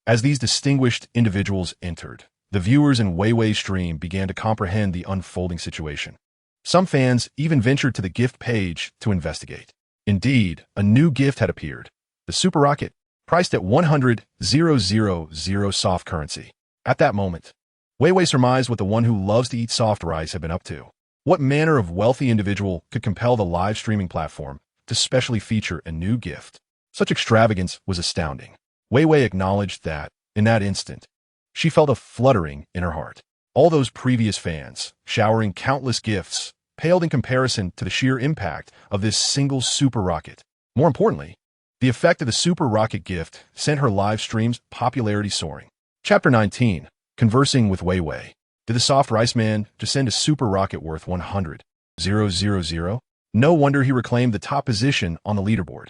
As these distinguished individuals entered, the viewers in Wei Wei's stream began to comprehend the unfolding situation. Some fans even ventured to the gift page to investigate. Indeed, a new gift had appeared, the super rocket, priced at 100,000 soft currency. At that moment, Wei Wei surmised what the one who loves to eat soft rice had been up to. What manner of wealthy individual could compel the live streaming platform to specially feature a new gift? Such extravagance was astounding. Wei Wei acknowledged that, in that instant, she felt a fluttering in her heart. All those previous fans, showering countless gifts, paled in comparison to the sheer impact of this single super rocket. More importantly, the effect of the super rocket gift sent her live stream's popularity soaring. Chapter 19. Conversing with Wei Wei. Did the Soft Rice Man just send a super rocket worth 100,000? No wonder he reclaimed the top position on the leaderboard.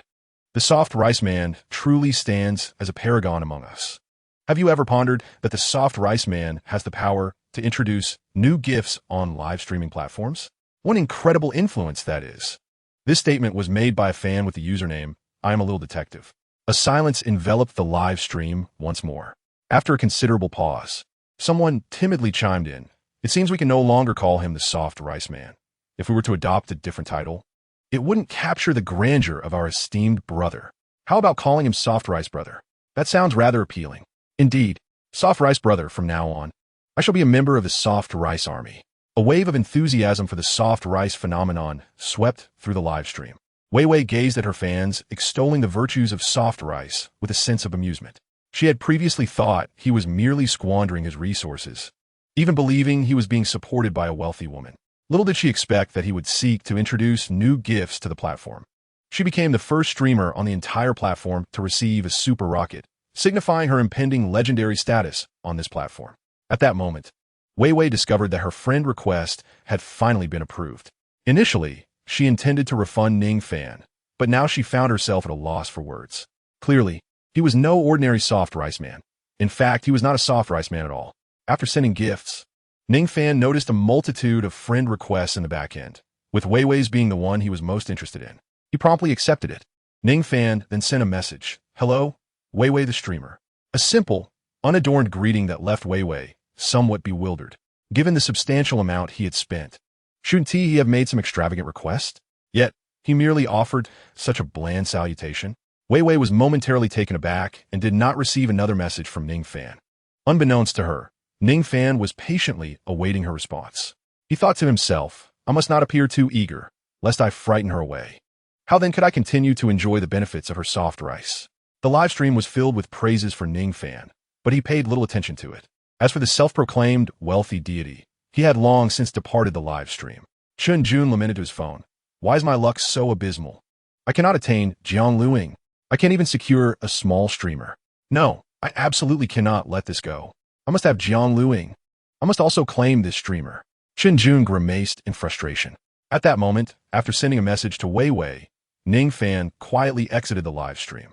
The Soft Rice Man truly stands as a paragon among us. Have you ever pondered that the Soft Rice Man has the power to introduce new gifts on live streaming platforms? What incredible influence that is. This statement was made by a fan with the username, "I am a little detective." A silence enveloped the live stream once more. After a considerable pause, someone timidly chimed in. It seems we can no longer call him the Soft Rice Man. If we were to adopt a different title, it wouldn't capture the grandeur of our esteemed brother. How about calling him Soft Rice Brother? That sounds rather appealing. Indeed, Soft Rice Brother from now on. I shall be a member of the Soft Rice Army. A wave of enthusiasm for the soft rice phenomenon swept through the live stream. Wei Wei gazed at her fans, extolling the virtues of soft rice with a sense of amusement. She had previously thought he was merely squandering his resources, even believing he was being supported by a wealthy woman. Little did she expect that he would seek to introduce new gifts to the platform. She became the first streamer on the entire platform to receive a super rocket, signifying her impending legendary status on this platform. At that moment, Wei Wei discovered that her friend request had finally been approved. Initially, she intended to refund Ning Fan, but now she found herself at a loss for words. Clearly, he was no ordinary soft rice man. In fact, he was not a soft rice man at all. After sending gifts, Ning Fan noticed a multitude of friend requests in the back end, with Wei Wei's being the one he was most interested in. He promptly accepted it. Ning Fan then sent a message. "Hello, Wei Wei the streamer." A simple, unadorned greeting that left Wei Wei somewhat bewildered. Given the substantial amount he had spent, shouldn't he have made some extravagant request? Yet, he merely offered such a bland salutation. Wei Wei was momentarily taken aback and did not receive another message from Ning Fan. Unbeknownst to her, Ning Fan was patiently awaiting her response. He thought to himself, I must not appear too eager, lest I frighten her away. How then could I continue to enjoy the benefits of her soft rice? The live stream was filled with praises for Ning Fan, but he paid little attention to it. As for the self-proclaimed wealthy deity, he had long since departed the live stream. Chun Jun lamented to his phone, why is my luck so abysmal? I cannot attain Jiang Luing. I can't even secure a small streamer. No, I absolutely cannot let this go. I must have Jiang Luing. I must also claim this streamer. Chun Jun grimaced in frustration. At that moment, after sending a message to Wei Wei, Ning Fan quietly exited the live stream.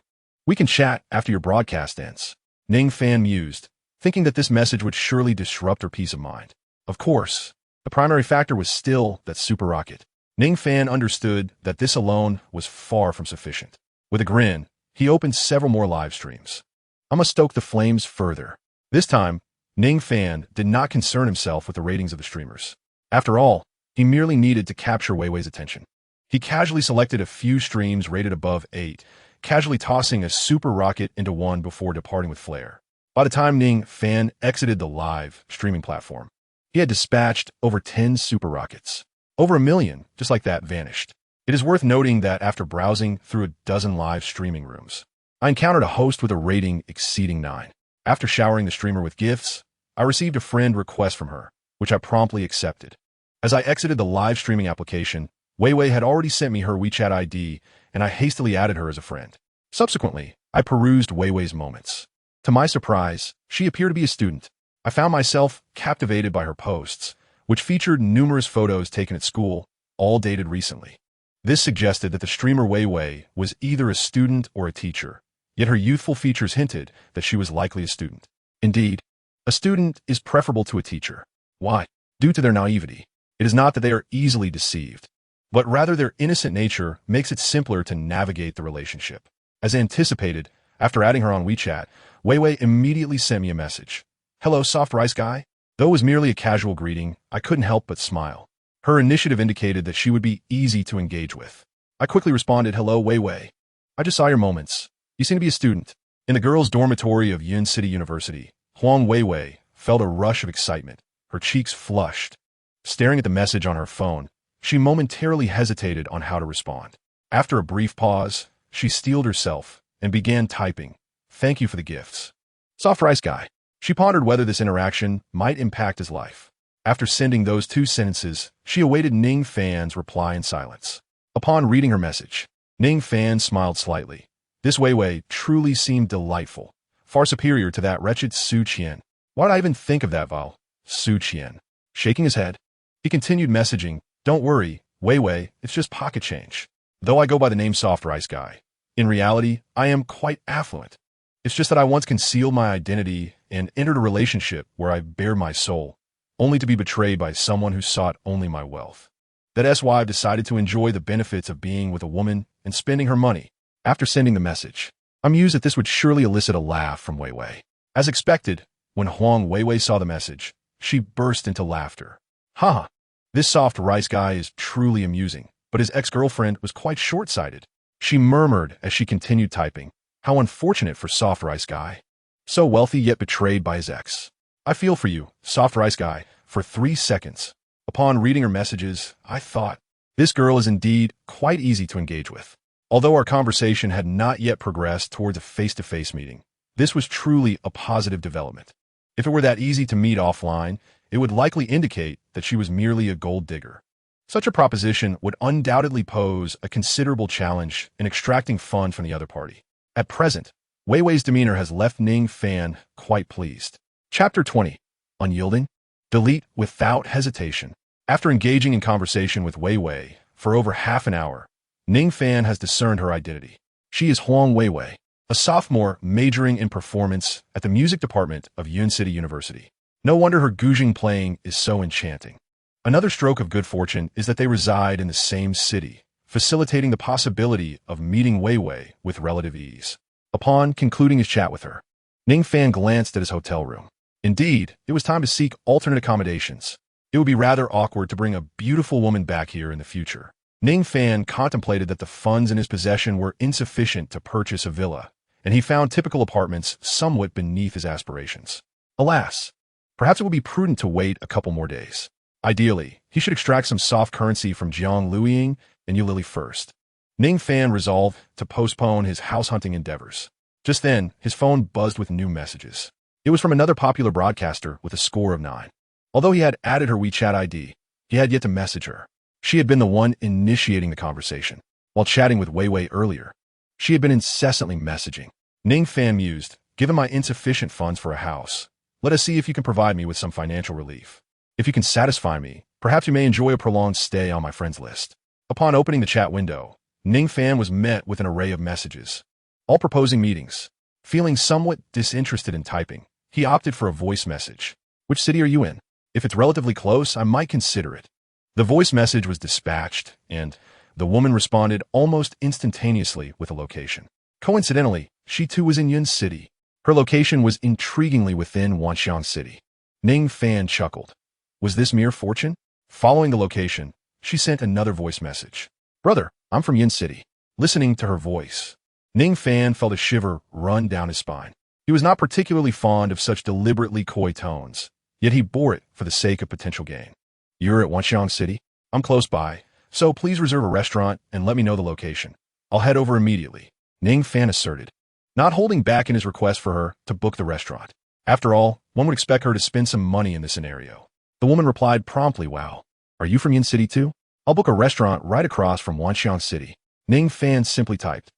We can chat after your broadcast ends. Ning Fan mused, thinking that this message would surely disrupt her peace of mind. Of course, the primary factor was still that super rocket. Ning Fan understood that this alone was far from sufficient. With a grin, he opened several more live streams. I must stoke the flames further. This time, Ning Fan did not concern himself with the ratings of the streamers. After all, he merely needed to capture Wei Wei's attention. He casually selected a few streams rated above 8, casually tossing a super rocket into one before departing with flair. By the time Ning Fan exited the live streaming platform, he had dispatched over 10 super rockets. Over 1 million, just like that, vanished. It is worth noting that after browsing through a dozen live streaming rooms, I encountered a host with a rating exceeding 9. After showering the streamer with gifts, I received a friend request from her, which I promptly accepted. As I exited the live streaming application, Wei Wei had already sent me her WeChat ID, and I hastily added her as a friend. Subsequently, I perused Wei Wei's moments. To my surprise, she appeared to be a student. I found myself captivated by her posts, which featured numerous photos taken at school, all dated recently. This suggested that the streamer Wei Wei was either a student or a teacher, yet her youthful features hinted that she was likely a student. Indeed, a student is preferable to a teacher. Why? Due to their naivety. It is not that they are easily deceived, but rather their innocent nature makes it simpler to navigate the relationship. As anticipated, after adding her on WeChat, Wei Wei immediately sent me a message. Hello, soft rice guy. Though it was merely a casual greeting, I couldn't help but smile. Her initiative indicated that she would be easy to engage with. I quickly responded, hello, Wei Wei. I just saw your moments. You seem to be a student. In the girls' dormitory of Yun City University, Huang Wei Wei felt a rush of excitement. Her cheeks flushed. Staring at the message on her phone, she momentarily hesitated on how to respond. After a brief pause, she steeled herself and began typing, thank you for the gifts. Soft rice guy. She pondered whether this interaction might impact his life. After sending those 2 sentences, she awaited Ning Fan's reply in silence. Upon reading her message, Ning Fan smiled slightly. This Wei Wei truly seemed delightful, far superior to that wretched Su Qian. Why did I even think of that vowel? Su Qian. Shaking his head, he continued messaging, don't worry, Wei Wei, it's just pocket change. Though I go by the name Soft Rice Guy, in reality, I am quite affluent. It's just that I once concealed my identity and entered a relationship where I bare my soul, only to be betrayed by someone who sought only my wealth. That's why I've decided to enjoy the benefits of being with a woman and spending her money. After sending the message, I mused that this would surely elicit a laugh from Wei Wei. As expected, when Huang Wei Wei saw the message, she burst into laughter. Ha! This soft rice guy is truly amusing, but his ex-girlfriend was quite short-sighted. She murmured as she continued typing, how unfortunate for soft rice guy. So wealthy yet betrayed by his ex. I feel for you, soft rice guy, for 3 seconds. Upon reading her messages, I thought, this girl is indeed quite easy to engage with. Although our conversation had not yet progressed towards a face-to-face meeting, this was truly a positive development. If it were that easy to meet offline, it would likely indicate that she was merely a gold digger. Such a proposition would undoubtedly pose a considerable challenge in extracting funds from the other party. At present, Wei Wei's demeanor has left Ning Fan quite pleased. Chapter 20. Unyielding? Delete without hesitation. After engaging in conversation with Wei Wei for over half an hour, Ning Fan has discerned her identity. She is Huang Wei Wei, a sophomore majoring in performance at the music department of Yun City University. No wonder her guzheng playing is so enchanting. Another stroke of good fortune is that they reside in the same city, facilitating the possibility of meeting Wei Wei with relative ease. Upon concluding his chat with her, Ning Fan glanced at his hotel room. Indeed, it was time to seek alternate accommodations. It would be rather awkward to bring a beautiful woman back here in the future. Ning Fan contemplated that the funds in his possession were insufficient to purchase a villa, and he found typical apartments somewhat beneath his aspirations. Alas, perhaps it would be prudent to wait a couple more days. Ideally, he should extract some soft currency from Jiang Luiying and Yulili first. Ning Fan resolved to postpone his house-hunting endeavors. Just then, his phone buzzed with new messages. It was from another popular broadcaster with a score of 9. Although he had added her WeChat ID, he had yet to message her. She had been the one initiating the conversation. While chatting with Wei earlier, she had been incessantly messaging. Ning Fan mused, "Given my insufficient funds for a house, let us see if you can provide me with some financial relief. If you can satisfy me, perhaps you may enjoy a prolonged stay on my friends list." Upon opening the chat window, Ning Fan was met with an array of messages, all proposing meetings. Feeling somewhat disinterested in typing, he opted for a voice message. "Which city are you in? If it's relatively close, I might consider it." The voice message was dispatched, and the woman responded almost instantaneously with a location. Coincidentally, she too was in Yun City. Her location was intriguingly within Wanxiang City. Ning Fan chuckled. Was this mere fortune? Following the location, she sent another voice message. "Brother, I'm from Yun City." Listening to her voice, Ning Fan felt a shiver run down his spine. He was not particularly fond of such deliberately coy tones, yet he bore it for the sake of potential gain. "You're at Wanxiang City? I'm close by, so please reserve a restaurant and let me know the location. I'll head over immediately," Ning Fan asserted, not holding back in his request for her to book the restaurant. After all, one would expect her to spend some money in this scenario. The woman replied promptly, "Wow, are you from Yun City too? I'll book a restaurant right across from Wanxiang City." Ning Fan simply typed,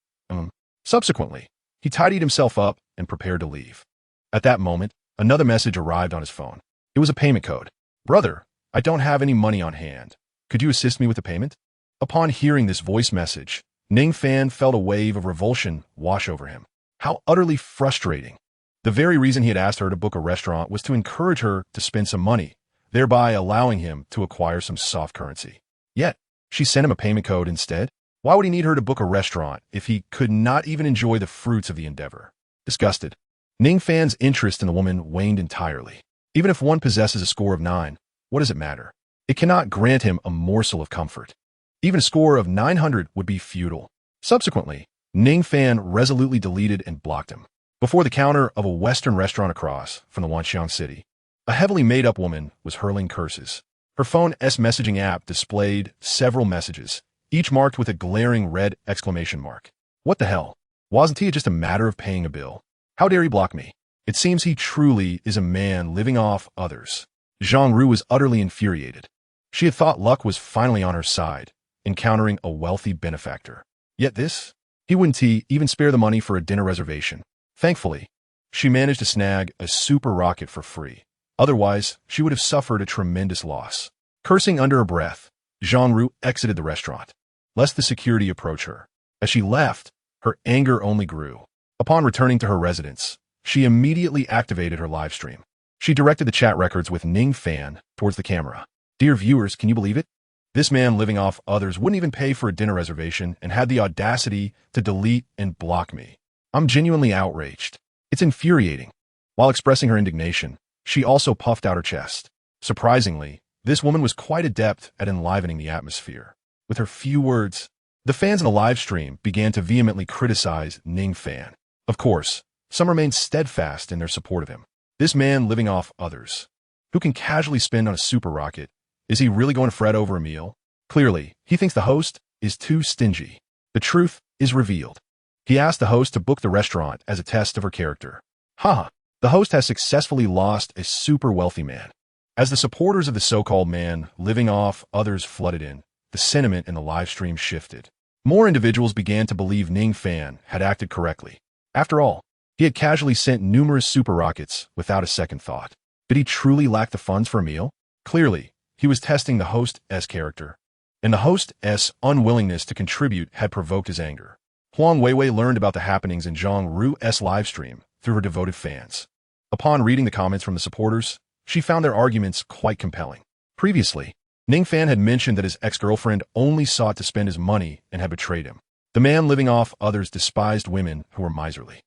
Subsequently, he tidied himself up and prepared to leave. At that moment, another message arrived on his phone. It was a payment code. "Brother, I don't have any money on hand. Could you assist me with the payment?" Upon hearing this voice message, Ning Fan felt a wave of revulsion wash over him. How utterly frustrating. The very reason he had asked her to book a restaurant was to encourage her to spend some money, thereby allowing him to acquire some soft currency. Yet, she sent him a payment code instead. Why would he need her to book a restaurant if he could not even enjoy the fruits of the endeavor? Disgusted, Ning Fan's interest in the woman waned entirely. Even if one possesses a score of 9, what does it matter? It cannot grant him a morsel of comfort. Even a score of 900 would be futile. Subsequently, Ning Fan resolutely deleted and blocked him. Before the counter of a Western restaurant across from the Wanxiang City, a heavily made-up woman was hurling curses. Her phone's messaging app displayed several messages, each marked with a glaring red exclamation mark. What the hell? Wasn't he just a matter of paying a bill? How dare he block me? It seems he truly is a man living off others. Zhang Ru was utterly infuriated. She had thought luck was finally on her side, encountering a wealthy benefactor. Yet this? He wouldn't even spare the money for a dinner reservation. Thankfully, she managed to snag a super rocket for free. Otherwise, she would have suffered a tremendous loss. Cursing under her breath, Zhang Ru exited the restaurant, lest the security approach her. As she left, her anger only grew. Upon returning to her residence, she immediately activated her live stream. She directed the chat records with Ning Fan towards the camera. "Dear viewers, can you believe it? This man living off others wouldn't even pay for a dinner reservation and had the audacity to delete and block me. I'm genuinely outraged. It's infuriating." While expressing her indignation, she also puffed out her chest. Surprisingly, this woman was quite adept at enlivening the atmosphere. With her few words, the fans in the live stream began to vehemently criticize Ning Fan. Of course, some remained steadfast in their support of him. This man living off others, who can casually spend on a super rocket, is he really going to fret over a meal? Clearly, he thinks the host is too stingy. The truth is revealed. He asked the host to book the restaurant as a test of her character. Haha, the host has successfully lost a super wealthy man. As the supporters of the so-called man living off others flooded in, the sentiment in the live stream shifted. More individuals began to believe Ning Fan had acted correctly. After all, he had casually sent numerous super rockets without a second thought. Did he truly lack the funds for a meal? Clearly, he was testing the host's character, and the host's unwillingness to contribute had provoked his anger. Huang Weiwei learned about the happenings in Zhang Ru's livestream through her devoted fans. Upon reading the comments from the supporters, she found their arguments quite compelling. Previously, Ning Fan had mentioned that his ex-girlfriend only sought to spend his money and had betrayed him. The man living off others despised women who were miserly.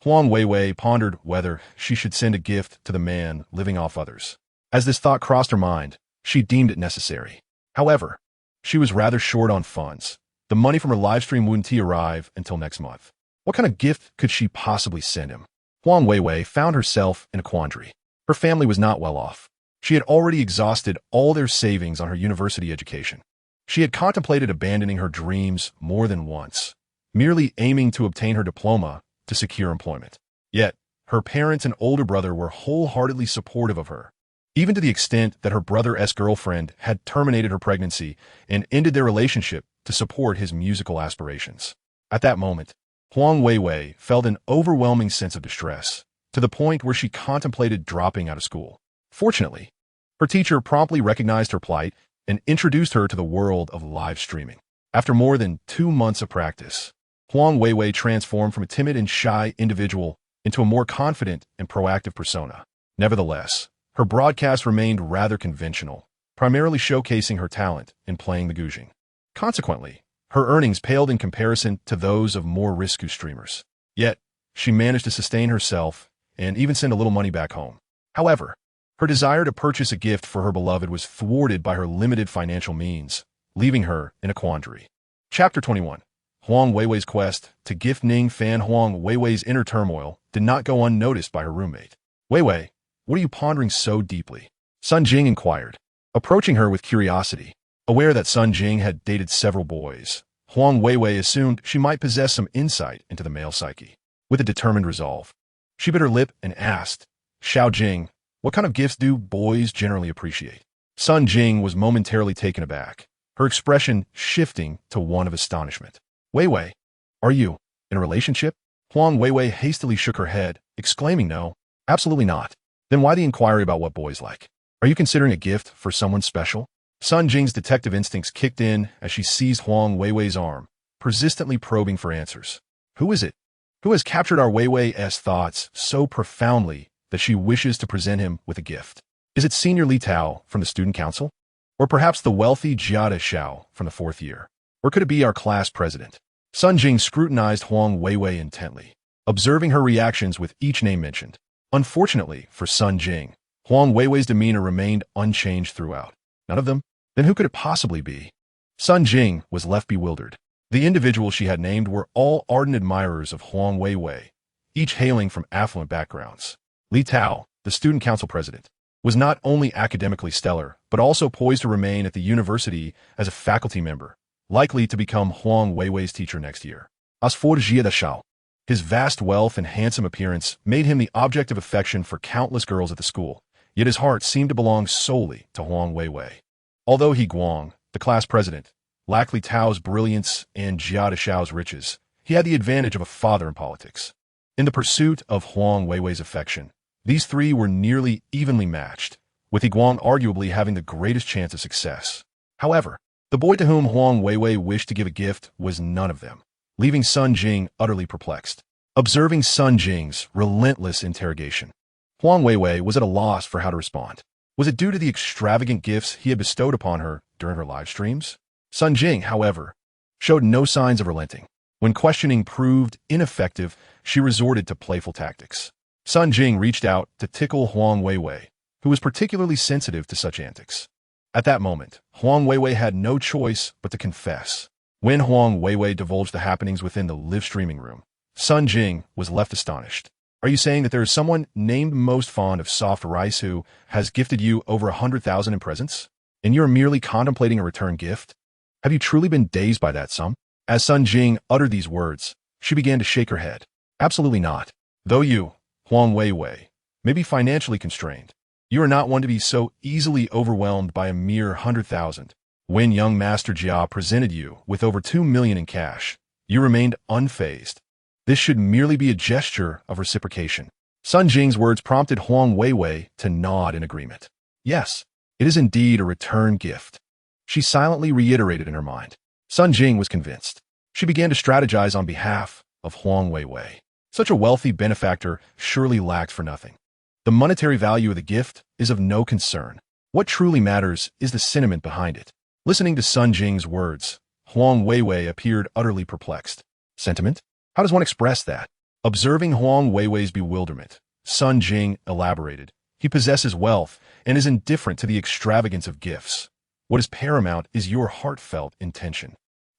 Huang Weiwei pondered whether she should send a gift to the man living off others. As this thought crossed her mind, she deemed it necessary. However, she was rather short on funds. The money from her livestream wouldn't arrive until next month. What kind of gift could she possibly send him? Huang Weiwei found herself in a quandary. Her family was not well off. She had already exhausted all their savings on her university education. She had contemplated abandoning her dreams more than once, merely aiming to obtain her diploma to secure employment. Yet, her parents and older brother were wholeheartedly supportive of her, even to the extent that her brother's girlfriend had terminated her pregnancy and ended their relationship to support his musical aspirations. At that moment, Huang Weiwei felt an overwhelming sense of distress, to the point where she contemplated dropping out of school. Fortunately, her teacher promptly recognized her plight and introduced her to the world of live streaming. After more than 2 months of practice, Huang Weiwei transformed from a timid and shy individual into a more confident and proactive persona. Nevertheless, her broadcast remained rather conventional, primarily showcasing her talent in playing the guzheng. Consequently, her earnings paled in comparison to those of more risky streamers. Yet, she managed to sustain herself and even send a little money back home. However, her desire to purchase a gift for her beloved was thwarted by her limited financial means, leaving her in a quandary. Chapter 21. Huang Weiwei's quest to gift Ning fan. Huang Weiwei's inner turmoil did not go unnoticed by her roommate. Weiwei, what are you pondering so deeply? Sun Jing inquired, approaching her with curiosity. Aware that Sun Jing had dated several boys, Huang Weiwei assumed she might possess some insight into the male psyche. With a determined resolve, she bit her lip and asked, Xiao Jing, what kind of gifts do boys generally appreciate? Sun Jing was momentarily taken aback, her expression shifting to one of astonishment. Weiwei, are you in a relationship? Huang Weiwei hastily shook her head, exclaiming no, absolutely not. Then why the inquiry about what boys like? Are you considering a gift for someone special? Sun Jing's detective instincts kicked in as she seized Huang Weiwei's arm, persistently probing for answers. Who is it? Who has captured our Weiwei's thoughts so profoundly that she wishes to present him with a gift? Is it Senior Li Tao from the student council? Or perhaps the wealthy Jiada Xiao from the 4th year? Or could it be our class president? Sun Jing scrutinized Huang Weiwei intently, observing her reactions with each name mentioned. Unfortunately for Sun Jing, Huang Weiwei's demeanor remained unchanged throughout. None of them? Then who could it possibly be? Sun Jing was left bewildered. The individuals she had named were all ardent admirers of Huang Weiwei, each hailing from affluent backgrounds. Li Tao, the student council president, was not only academically stellar, but also poised to remain at the university as a faculty member, likely to become Huang Weiwei's teacher next year. As for Jiada Xiao, his vast wealth and handsome appearance made him the object of affection for countless girls at the school, yet his heart seemed to belong solely to Huang Weiwei. Although he Guang, the class president, lacked Li Tao's brilliance and Jiada Xiao's riches, he had the advantage of a father in politics. In the pursuit of Huang Weiwei's affection, these three were nearly evenly matched, with Guang arguably having the greatest chance of success. However, the boy to whom Huang Weiwei wished to give a gift was none of them, leaving Sun Jing utterly perplexed. Observing Sun Jing's relentless interrogation, Huang Weiwei was at a loss for how to respond. Was it due to the extravagant gifts he had bestowed upon her during her live streams? Sun Jing, however, showed no signs of relenting. When questioning proved ineffective, she resorted to playful tactics. Sun Jing reached out to tickle Huang Weiwei, who was particularly sensitive to such antics. At that moment, Huang Weiwei had no choice but to confess. When Huang Weiwei divulged the happenings within the live streaming room, Sun Jing was left astonished. Are you saying that there is someone named Most Fond of Soft Rice who has gifted you over 100,000 in presents, and you're merely contemplating a return gift? Have you truly been dazed by that sum? As Sun Jing uttered these words, she began to shake her head. Absolutely not. Though you, Huang Weiwei, may be financially constrained, you are not one to be so easily overwhelmed by a mere 100,000. When young Master Jia presented you with over 2 million in cash, you remained unfazed. This should merely be a gesture of reciprocation. Sun Jing's words prompted Huang Weiwei to nod in agreement. Yes, it is indeed a return gift. She silently reiterated in her mind. Sun Jing was convinced. She began to strategize on behalf of Huang Weiwei. Such a wealthy benefactor surely lacked for nothing. The monetary value of the gift is of no concern. What truly matters is the sentiment behind it. Listening to Sun Jing's words, Huang Weiwei appeared utterly perplexed. Sentiment? How does one express that? Observing Huang Weiwei's bewilderment, Sun Jing elaborated. He possesses wealth and is indifferent to the extravagance of gifts. What is paramount is your heartfelt intention.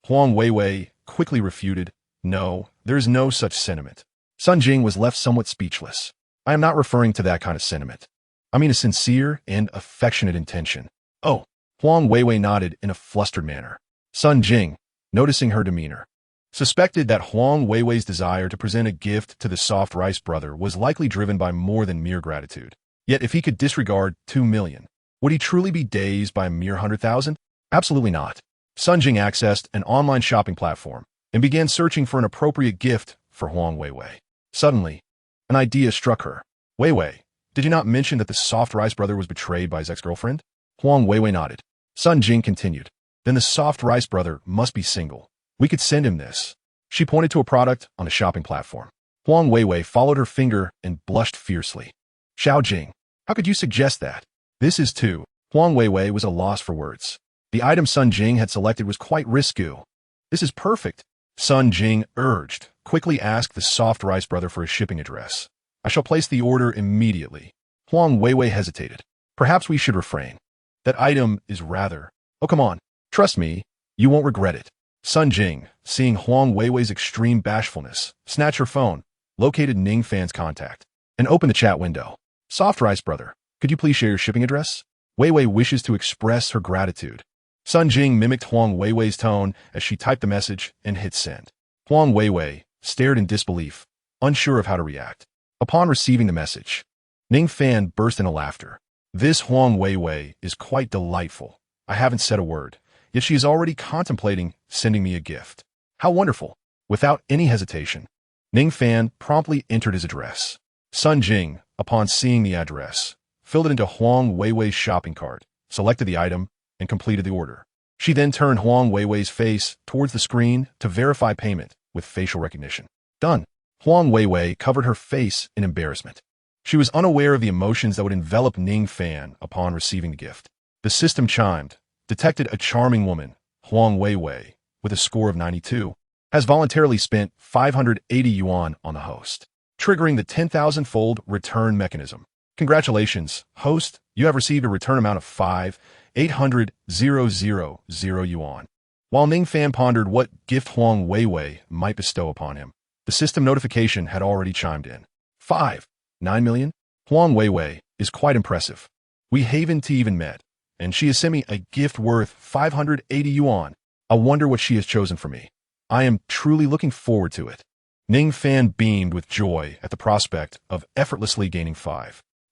Huang Weiwei quickly refuted, no, there is no such sentiment. Sun Jing was left somewhat speechless. I am not referring to that kind of sentiment. I mean a sincere and affectionate intention. Oh, Huang Weiwei nodded in a flustered manner. Sun Jing, noticing her demeanor, suspected that Huang Weiwei's desire to present a gift to the soft rice brother was likely driven by more than mere gratitude. Yet if he could disregard 2 million, would he truly be dazed by a mere 100,000? Absolutely not. Sun Jing accessed an online shopping platform and began searching for an appropriate gift for Huang Weiwei. Suddenly, an idea struck her. Weiwei, did you not mention that the soft rice brother was betrayed by his ex-girlfriend? Huang Weiwei nodded. Sun Jing continued. Then the soft rice brother must be single. We could send him this. She pointed to a product on a shopping platform. Huang Weiwei followed her finger and blushed fiercely. Xiao Jing, how could you suggest that? This is too. Huang Weiwei was a loss for words. The item Sun Jing had selected was quite risky. This is perfect. Sun Jing urged. Quickly ask the soft rice brother for his shipping address. I shall place the order immediately. Huang Weiwei hesitated. Perhaps we should refrain. That item is rather... Oh, come on. Trust me, you won't regret it. Sun Jing, seeing Huang Weiwei's extreme bashfulness, snatched her phone, located Ning Fan's contact, and opened the chat window. Soft rice brother, could you please share your shipping address? Weiwei wishes to express her gratitude. Sun Jing mimicked Huang Weiwei's tone as she typed the message and hit send. Huang Weiwei stared in disbelief, unsure of how to react. Upon receiving the message, Ning Fan burst into laughter. This Huang Weiwei is quite delightful. I haven't said a word, yet she is already contemplating sending me a gift. How wonderful! Without any hesitation, Ning Fan promptly entered his address. Sun Jing, upon seeing the address, filled it into Huang Weiwei's shopping cart, selected the item, and completed the order. She then turned Huang Weiwei's face towards the screen to verify payment with facial recognition. Done. Huang Weiwei covered her face in embarrassment. She was unaware of the emotions that would envelop Ning Fan upon receiving the gift. The system chimed, detected a charming woman, Huang Weiwei, with a score of 92, has voluntarily spent 580 yuan on the host, triggering the 10,000-fold return mechanism. Congratulations, host, you have received a return amount of 5,800,000 yuan. While Ning Fan pondered what gift Huang Weiwei might bestow upon him, the system notification had already chimed in. 9 million? Huang Weiwei is quite impressive. We haven't even met, and she has sent me a gift worth 580 yuan. I wonder what she has chosen for me. I am truly looking forward to it. Ning Fan beamed with joy at the prospect of effortlessly gaining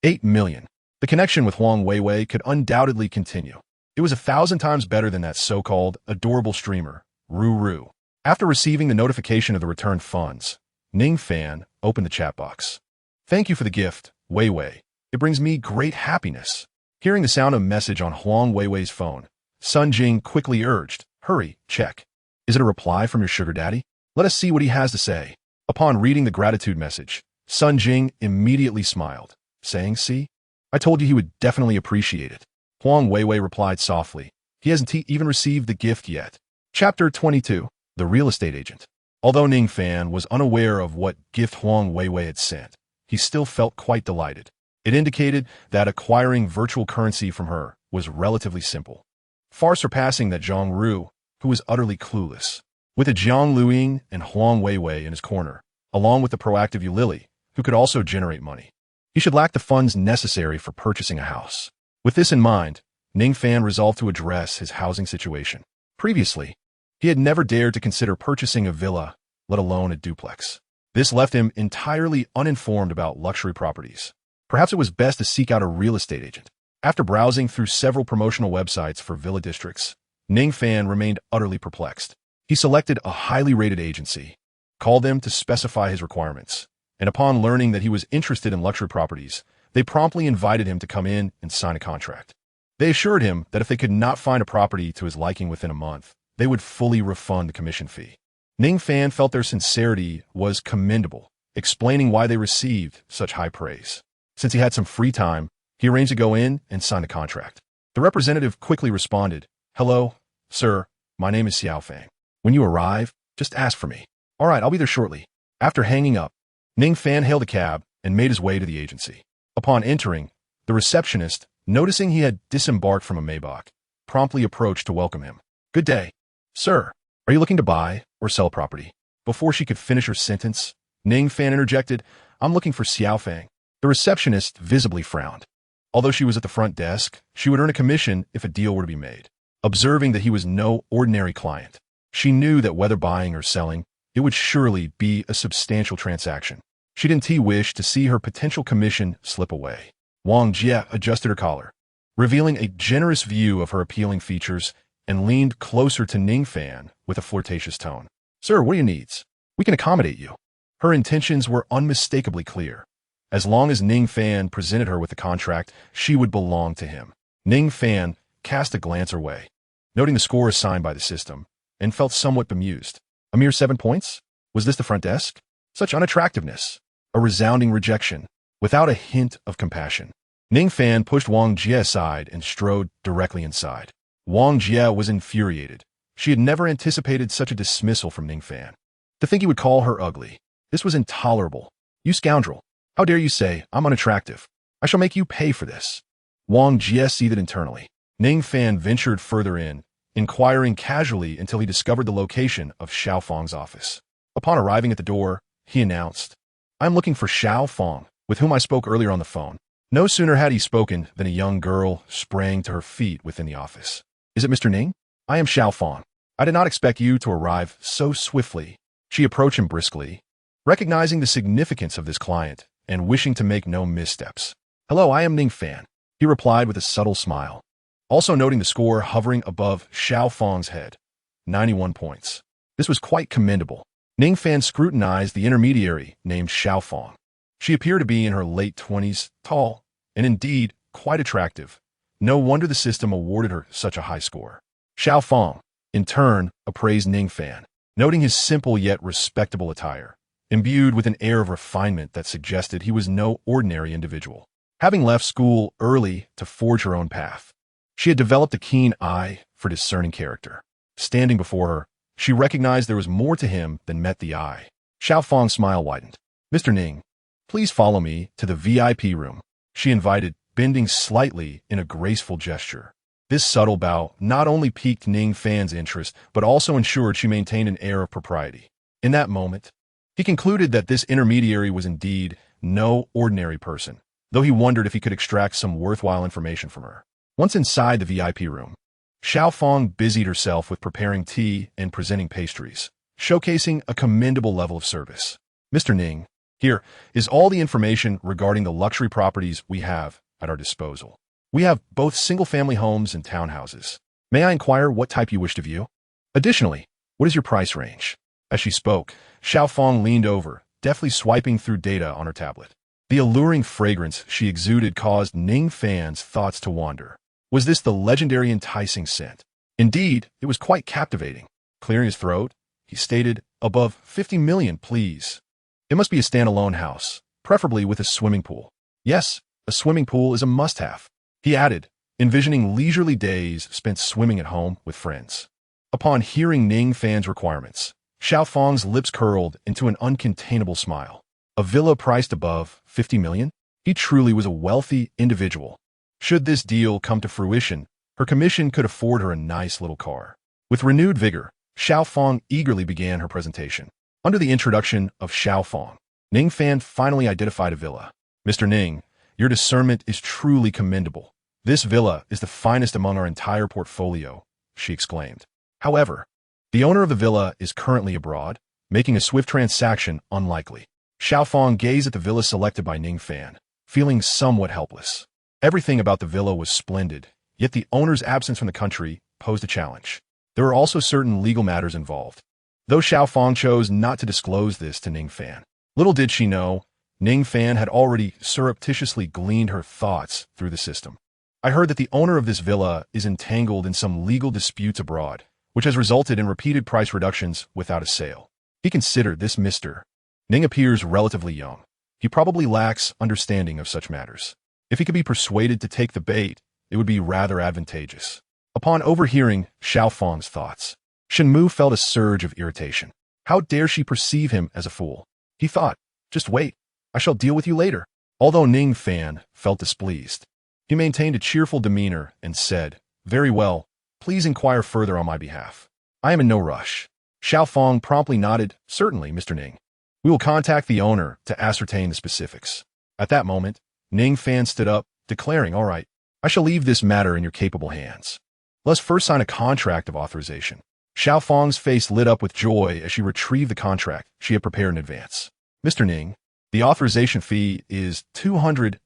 8 million. The connection with Huang Weiwei could undoubtedly continue. It was 1,000 times better than that so-called adorable streamer, Ruru. After receiving the notification of the returned funds, Ning Fan opened the chat box. Thank you for the gift, Weiwei. It brings me great happiness. Hearing the sound of a message on Huang Weiwei's phone, Sun Jing quickly urged, hurry, check. Is it a reply from your sugar daddy? Let us see what he has to say. Upon reading the gratitude message, Sun Jing immediately smiled, saying, see? I told you he would definitely appreciate it. Huang Weiwei replied softly. He hasn't even received the gift yet. Chapter 22. The Real Estate Agent. Although Ning Fan was unaware of what gift Huang Weiwei had sent, he still felt quite delighted. It indicated that acquiring virtual currency from her was relatively simple, far surpassing that Zhang Ru, who was utterly clueless. With a Jiang Luiying and Huang Weiwei in his corner, along with the proactive Yu Lily, who could also generate money, he should lack the funds necessary for purchasing a house. With this in mind, Ning Fan resolved to address his housing situation. Previously, he had never dared to consider purchasing a villa, let alone a duplex. This left him entirely uninformed about luxury properties. Perhaps it was best to seek out a real estate agent. After browsing through several promotional websites for villa districts, Ning Fan remained utterly perplexed. He selected a highly rated agency, called them to specify his requirements, and upon learning that he was interested in luxury properties, they promptly invited him to come in and sign a contract. They assured him that if they could not find a property to his liking within a month, they would fully refund the commission fee. Ning Fan felt their sincerity was commendable, explaining why they received such high praise. Since he had some free time, he arranged to go in and sign the contract. The representative quickly responded, hello, sir, my name is Xiao Fang. When you arrive, just ask for me. All right, I'll be there shortly. After hanging up, Ning Fan hailed a cab and made his way to the agency. Upon entering, the receptionist, noticing he had disembarked from a Maybach, promptly approached to welcome him. "Good day. Sir, are you looking to buy or sell property?" Before she could finish her sentence, Ning Fan interjected, "I'm looking for Xiao Fang." The receptionist visibly frowned. Although she was at the front desk, she would earn a commission if a deal were to be made. Observing that he was no ordinary client, she knew that whether buying or selling, it would surely be a substantial transaction. She didn't wish to see her potential commission slip away. Wang Jie adjusted her collar, revealing a generous view of her appealing features, and leaned closer to Ning Fan with a flirtatious tone. "Sir, what are your needs? We can accommodate you." Her intentions were unmistakably clear. As long as Ning Fan presented her with the contract, she would belong to him. Ning Fan cast a glance her way, noting the score assigned by the system, and felt somewhat bemused. A mere 7 points? Was this the front desk? Such unattractiveness. A resounding rejection, without a hint of compassion. Ning Fan pushed Wang Jie aside and strode directly inside. Wang Jie was infuriated. She had never anticipated such a dismissal from Ning Fan. To think he would call her ugly. This was intolerable. "You scoundrel. How dare you say I'm unattractive? I shall make you pay for this." Wang Jie seethed internally. Ning Fan ventured further in, inquiring casually until he discovered the location of Xiao Fang's office. Upon arriving at the door, he announced, "I'm looking for Xiao Fang, with whom I spoke earlier on the phone." No sooner had he spoken than a young girl sprang to her feet within the office. "Is it Mr. Ning? I am Xiao Fang. I did not expect you to arrive so swiftly." She approached him briskly, recognizing the significance of this client and wishing to make no missteps. "Hello, I am Ning Fan," he replied with a subtle smile, also noting the score hovering above Xiao Fang's head, 91 points. This was quite commendable. Ning Fan scrutinized the intermediary named Xiao Fang. She appeared to be in her late 20s, tall, and indeed quite attractive. No wonder the system awarded her such a high score. Xiao Fang, in turn, appraised Ning Fan, noting his simple yet respectable attire, imbued with an air of refinement that suggested he was no ordinary individual. Having left school early to forge her own path, she had developed a keen eye for discerning character. Standing before her, she recognized there was more to him than met the eye. Xiao Fang's smile widened. "Mr. Ning, please follow me to the VIP room," she invited, bending slightly in a graceful gesture. This subtle bow not only piqued Ning Fan's interest, but also ensured she maintained an air of propriety. In that moment, he concluded that this intermediary was indeed no ordinary person, though he wondered if he could extract some worthwhile information from her. Once inside the VIP room, Xiao Fang busied herself with preparing tea and presenting pastries, showcasing a commendable level of service. "Mr. Ning, here is all the information regarding the luxury properties we have at our disposal. We have both single-family homes and townhouses. May I inquire what type you wish to view? Additionally, what is your price range?" As she spoke, Xiao Fang leaned over, deftly swiping through data on her tablet. The alluring fragrance she exuded caused Ning Fan's thoughts to wander. Was this the legendary enticing scent? Indeed, it was quite captivating. Clearing his throat, he stated, "Above 50 million, please. It must be a standalone house, preferably with a swimming pool. Yes, a swimming pool is a must-have," he added, envisioning leisurely days spent swimming at home with friends. Upon hearing Ning Fan's requirements, Xiao Fang's lips curled into an uncontainable smile. A villa priced above 50 million? He truly was a wealthy individual. Should this deal come to fruition, her commission could afford her a nice little car. With renewed vigor, Xiao Fang eagerly began her presentation. Under the introduction of Xiao Fang, Ning Fan finally identified a villa. "Mr. Ning, your discernment is truly commendable. This villa is the finest among our entire portfolio," she exclaimed. However, the owner of the villa is currently abroad, making a swift transaction unlikely. Xiao Fang gazed at the villa selected by Ning Fan, feeling somewhat helpless. Everything about the villa was splendid, yet the owner's absence from the country posed a challenge. There were also certain legal matters involved. Though Xiao Fang chose not to disclose this to Ning Fan, little did she know, Ning Fan had already surreptitiously gleaned her thoughts through the system. "I heard that the owner of this villa is entangled in some legal disputes abroad, which has resulted in repeated price reductions without a sale. He considered this Mr. Ning appears relatively young. He probably lacks understanding of such matters. If he could be persuaded to take the bait, it would be rather advantageous." Upon overhearing Xiao Fang's thoughts, Shen Mu felt a surge of irritation. How dare she perceive him as a fool? He thought, Just wait. I shall deal with you later. Although Ning Fan felt displeased, he maintained a cheerful demeanor and said, Very well, please inquire further on my behalf. I am in no rush. Xiaofang promptly nodded, Certainly, Mr. Ning. We will contact the owner to ascertain the specifics. At that moment, Ning Fan stood up, declaring, All right, I shall leave this matter in your capable hands. Let's first sign a contract of authorization. Xiaofang's face lit up with joy as she retrieved the contract she had prepared in advance. Mr. Ning, the authorization fee is 200,000.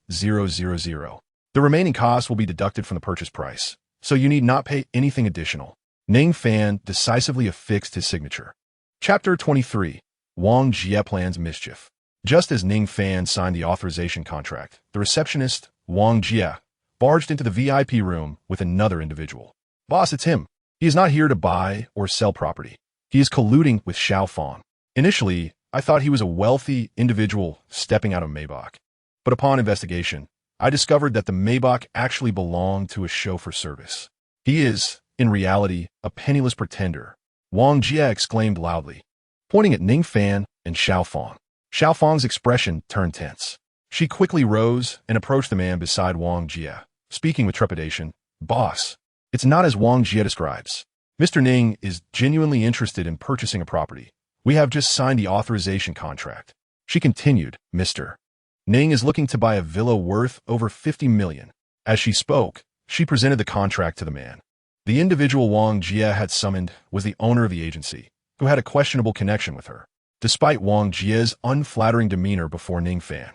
The remaining costs will be deducted from the purchase price, so you need not pay anything additional. Ning Fan decisively affixed his signature. Chapter 23. Wang Jie Plans Mischief. Just as Ning Fan signed the authorization contract, the receptionist, Wang Jie, barged into the VIP room with another individual. Boss, it's him. He is not here to buy or sell property. He is colluding with Xiaofang. Initially, I thought he was a wealthy individual stepping out of Maybach. But upon investigation, I discovered that the Maybach actually belonged to a chauffeur service. He is, in reality, a penniless pretender, Wang Jie exclaimed loudly, pointing at Ning Fan and Xiaofang. Xiaofang's expression turned tense. She quickly rose and approached the man beside Wang Jie, speaking with trepidation, Boss, it's not as Wang Jie describes. Mr. Ning is genuinely interested in purchasing a property. We have just signed the authorization contract. She continued, Mr. Ning is looking to buy a villa worth over 50 million. As she spoke, she presented the contract to the man. The individual Wang Jie had summoned was the owner of the agency, who had a questionable connection with her. Despite Wang Jie's unflattering demeanor before Ning Fan,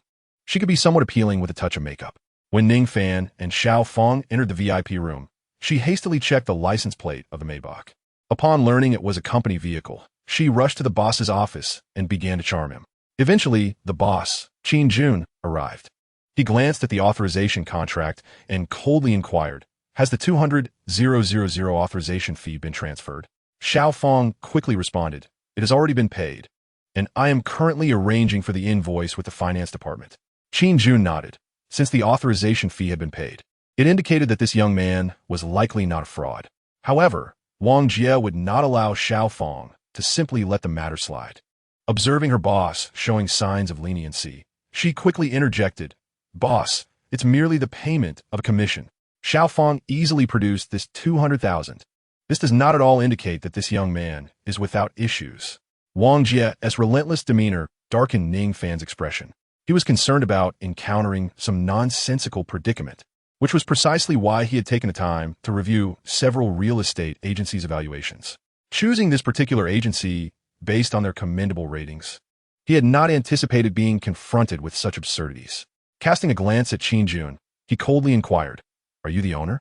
she could be somewhat appealing with a touch of makeup. When Ning Fan and Xiaofang entered the VIP room, she hastily checked the license plate of the Maybach. Upon learning it was a company vehicle, she rushed to the boss's office and began to charm him. Eventually, the boss, Qin Jun, arrived. He glanced at the authorization contract and coldly inquired, Has the 200,000 authorization fee been transferred? Xiaofang quickly responded, It has already been paid, and I am currently arranging for the invoice with the finance department. Qin Jun nodded. Since the authorization fee had been paid, it indicated that this young man was likely not a fraud. However, Wang Jie would not allow Xiaofang to simply let the matter slide. Observing her boss showing signs of leniency, she quickly interjected, Boss, it's merely the payment of a commission. Xiaofang easily produced this 200,000. This does not at all indicate that this young man is without issues. Wang Jie's relentless demeanor darkened Ning Fan's expression. He was concerned about encountering some nonsensical predicament, which was precisely why he had taken the time to review several real estate agencies' evaluations. Choosing this particular agency based on their commendable ratings, he had not anticipated being confronted with such absurdities. Casting a glance at Qin Jun, he coldly inquired, Are you the owner?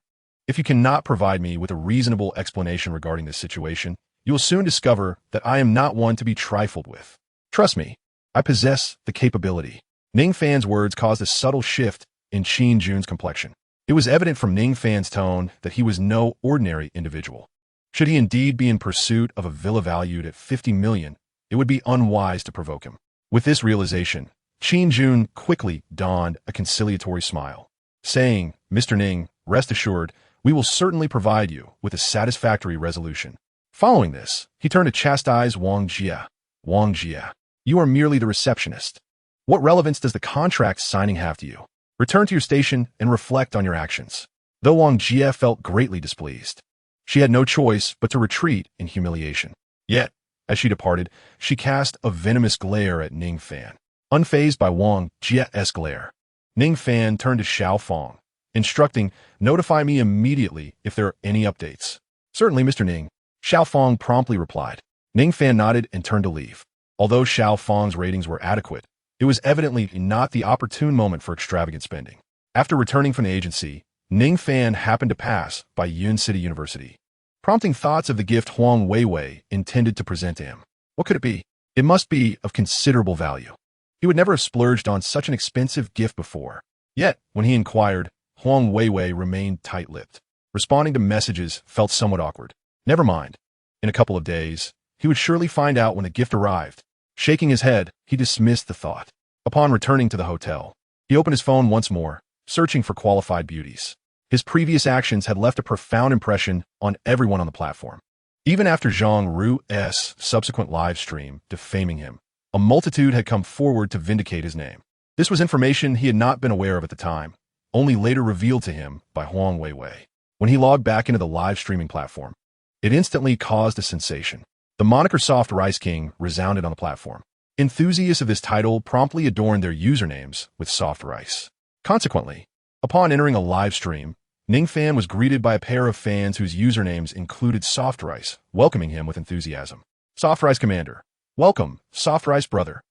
If you cannot provide me with a reasonable explanation regarding this situation, you will soon discover that I am not one to be trifled with. Trust me, I possess the capability. Ning Fan's words caused a subtle shift in Qin Jun's complexion. It was evident from Ning Fan's tone that he was no ordinary individual. Should he indeed be in pursuit of a villa valued at 50 million, it would be unwise to provoke him. With this realization, Qin Jun quickly donned a conciliatory smile, saying, Mr. Ning, rest assured, we will certainly provide you with a satisfactory resolution. Following this, he turned to chastise Wang Jie. Wang Jie, you are merely the receptionist. What relevance does the contract signing have to you? Return to your station and reflect on your actions. Though Wang Jie felt greatly displeased, she had no choice but to retreat in humiliation. Yet, as she departed, she cast a venomous glare at Ning Fan. Unfazed by Wang Jie's glare, Ning Fan turned to Xiaofang, instructing, Notify me immediately if there are any updates. Certainly, Mr. Ning. Xiaofang promptly replied. Ning Fan nodded and turned to leave. Although Xiaofang's ratings were adequate, it was evidently not the opportune moment for extravagant spending. After returning from the agency, Ning Fan happened to pass by Yun City University, prompting thoughts of the gift Huang Weiwei intended to present to him. What could it be? It must be of considerable value. He would never have splurged on such an expensive gift before. Yet, when he inquired, Huang Weiwei remained tight-lipped. Responding to messages felt somewhat awkward. Never mind. In a couple of days, he would surely find out when the gift arrived. Shaking his head, he dismissed the thought. Upon returning to the hotel, he opened his phone once more, searching for qualified beauties. His previous actions had left a profound impression on everyone on the platform. Even after Zhang Ru's subsequent live stream defaming him, A multitude had come forward to vindicate his name. This was information he had not been aware of at the time, only later revealed to him by Huang Weiwei. When he logged back into the live streaming platform, it instantly caused a sensation. The moniker Soft Rice King resounded on the platform. Enthusiasts of this title promptly adorned their usernames with soft rice. Consequently, upon entering a live stream, Ning Fan was greeted by a pair of fans whose usernames included Soft Rice, welcoming him with enthusiasm. Soft Rice Commander. Welcome, Soft Rice Brother.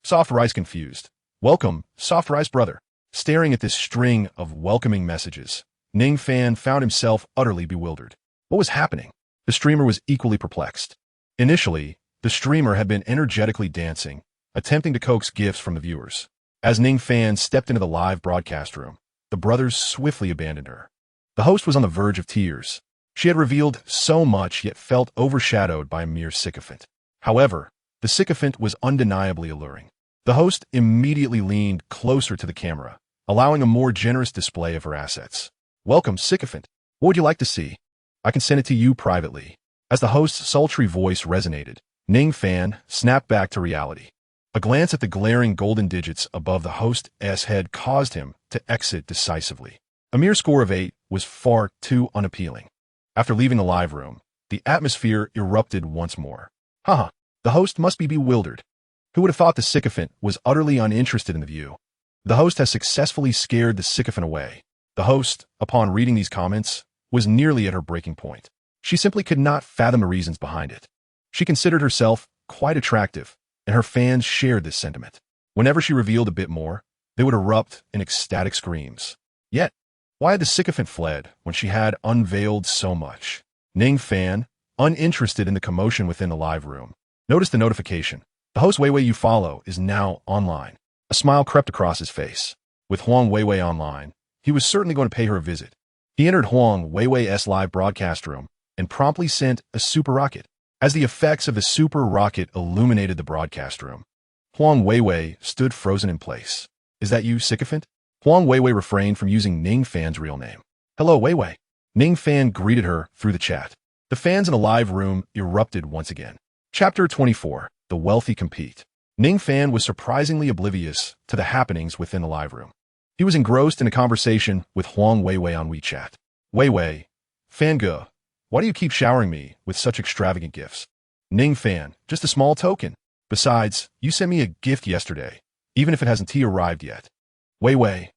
Soft Rice Confused. Welcome, Soft Rice Brother. Staring at this string of welcoming messages, Ning Fan found himself utterly bewildered. What was happening? The streamer was equally perplexed. Initially, the streamer had been energetically dancing, attempting to coax gifts from the viewers. As Ning Fan stepped into the live broadcast room, the brothers swiftly abandoned her. The host was on the verge of tears. She had revealed so much yet felt overshadowed by a mere sycophant. However, the sycophant was undeniably alluring. The host immediately leaned closer to the camera, allowing a more generous display of her assets. Welcome, sycophant. What would you like to see? I can send it to you privately. As the host's sultry voice resonated, Ning Fan snapped back to reality. A glance at the glaring golden digits above the host's head caused him to exit decisively. A mere score of 8 was far too unappealing. After leaving the live room, the atmosphere erupted once more. Haha, the host must be bewildered. Who would have thought the sycophant was utterly uninterested in the view? The host has successfully scared the sycophant away. The host, upon reading these comments, was nearly at her breaking point. She simply could not fathom the reasons behind it. She considered herself quite attractive, and her fans shared this sentiment. Whenever she revealed a bit more, they would erupt in ecstatic screams. Yet, why had the sycophant fled when she had unveiled so much? Ning Fan, uninterested in the commotion within the live room, noticed the notification. The host Weiwei you follow is now online. A smile crept across his face. With Huang Weiwei online, he was certainly going to pay her a visit. He entered Huang Weiwei's live broadcast room and promptly sent a super rocket. As the effects of the super rocket illuminated the broadcast room, Huang Weiwei stood frozen in place. Is that you, sycophant? Huang Weiwei refrained from using Ning Fan's real name. Hello, Weiwei. Ning Fan greeted her through the chat. The fans in the live room erupted once again. Chapter 24. The Wealthy Compete. Ning Fan was surprisingly oblivious to the happenings within the live room. He was engrossed in a conversation with Huang Weiwei on WeChat. Weiwei, Fangge, why do you keep showering me with such extravagant gifts? Ning Fan, just a small token. Besides, you sent me a gift yesterday, even if it hasn't arrived yet. Weiwei.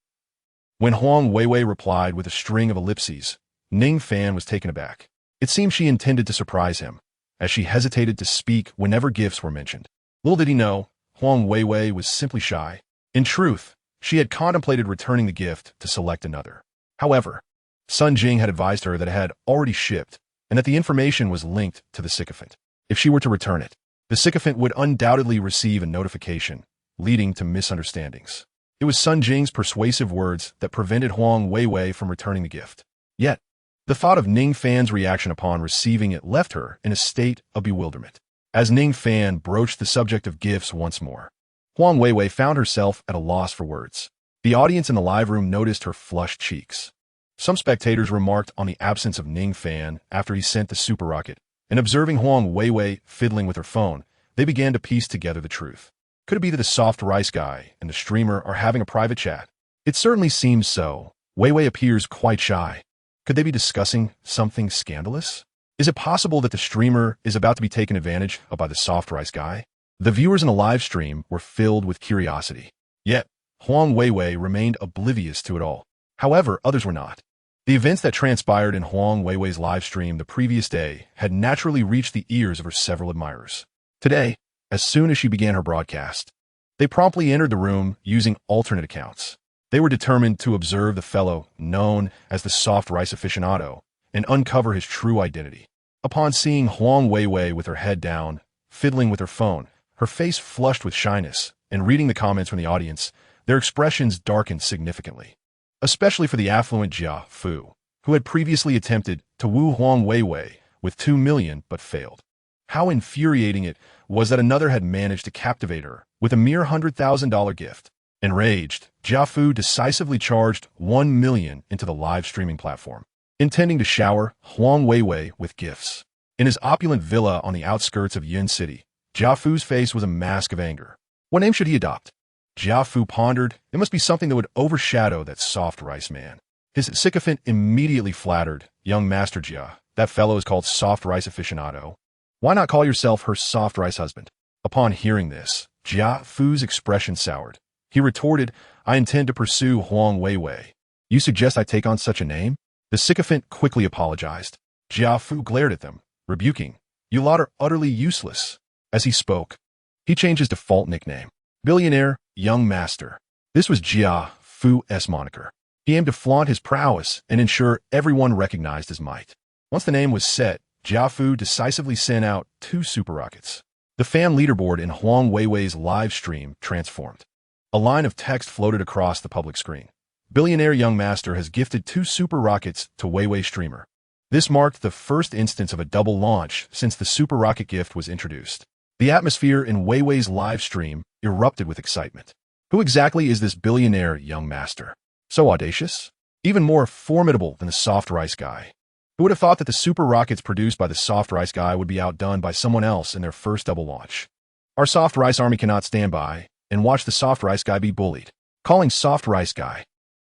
When Huang Weiwei replied with a string of ellipses, Ning Fan was taken aback. It seemed she intended to surprise him, as she hesitated to speak whenever gifts were mentioned. Little did he know, Huang Weiwei was simply shy. In truth, she had contemplated returning the gift to select another. However, Sun Jing had advised her that it had already shipped and that the information was linked to the sycophant. If she were to return it, the sycophant would undoubtedly receive a notification, leading to misunderstandings. It was Sun Jing's persuasive words that prevented Huang Weiwei from returning the gift. Yet, the thought of Ning Fan's reaction upon receiving it left her in a state of bewilderment. As Ning Fan broached the subject of gifts once more, Huang Weiwei found herself at a loss for words. The audience in the live room noticed her flushed cheeks. Some spectators remarked on the absence of Ning Fan after he sent the super rocket, and observing Huang Weiwei fiddling with her phone, they began to piece together the truth. Could it be that the soft rice guy and the streamer are having a private chat? It certainly seems so. Weiwei appears quite shy. Could they be discussing something scandalous? Is it possible that the streamer is about to be taken advantage of by the soft rice guy? The viewers in the live stream were filled with curiosity. Yet, Huang Weiwei remained oblivious to it all. However, others were not. The events that transpired in Huang Weiwei's live stream the previous day had naturally reached the ears of her several admirers. Today, as soon as she began her broadcast, they promptly entered the room using alternate accounts. They were determined to observe the fellow known as the soft rice aficionado and uncover his true identity. Upon seeing Huang Weiwei with her head down, fiddling with her phone, her face flushed with shyness, and reading the comments from the audience, their expressions darkened significantly. Especially for the affluent Jia Fu, who had previously attempted to woo Huang Weiwei with 2 million but failed. How infuriating it was that another had managed to captivate her with a mere $100,000 gift. Enraged, Jia Fu decisively charged 1 million into the live streaming platform, intending to shower Huang Weiwei with gifts. In his opulent villa on the outskirts of Yun City, Jia Fu's face was a mask of anger. What name should he adopt? Jia Fu pondered. It must be something that would overshadow that soft rice man. His sycophant immediately flattered. Young Master Jia, that fellow is called soft rice aficionado. Why not call yourself her soft rice husband? Upon hearing this, Jia Fu's expression soured. He retorted, I intend to pursue Huang Weiwei. You suggest I take on such a name? The sycophant quickly apologized. Jia Fu glared at them, rebuking, You lot are utterly useless. As he spoke, he changed his default nickname. Billionaire, Young Master. This was Jia Fu's moniker. He aimed to flaunt his prowess and ensure everyone recognized his might. Once the name was set, Jia Fu decisively sent out 2 super rockets. The fan leaderboard in Huang Weiwei's live stream transformed. A line of text floated across the public screen. Billionaire Young Master has gifted 2 super rockets to Weiwei streamer. This marked the first instance of a double launch since the super rocket gift was introduced. The atmosphere in Weiwei's live stream erupted with excitement. Who exactly is this billionaire Young Master? So audacious? Even more formidable than the soft rice guy. Who would have thought that the super rockets produced by the soft rice guy would be outdone by someone else in their first double launch? Our soft rice army cannot stand by and watch the soft rice guy be bullied. Calling soft rice guy.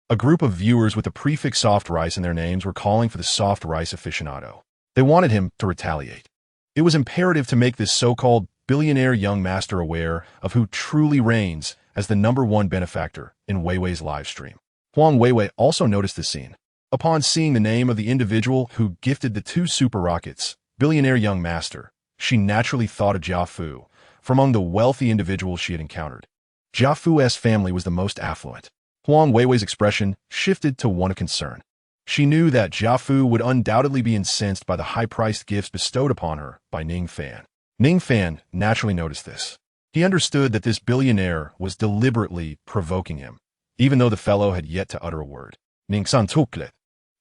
A group of viewers with the prefix soft rice in their names were calling for the soft rice aficionado. They wanted him to retaliate. It was imperative to make this so-called billionaire Young Master aware of who truly reigns as the #1 benefactor in Weiwei's live stream. Huang Weiwei also noticed the scene. Upon seeing the name of the individual who gifted the 2 super rockets, Billionaire Young Master, she naturally thought of Jia Fu, from among the wealthy individuals she had encountered. Jia Fu's family was the most affluent. Huang Weiwei's expression shifted to one of concern. She knew that Jia Fu would undoubtedly be incensed by the high-priced gifts bestowed upon her by Ning Fan. Ning Fan naturally noticed this. He understood that this billionaire was deliberately provoking him, even though the fellow had yet to utter a word. Ning San Tuklet,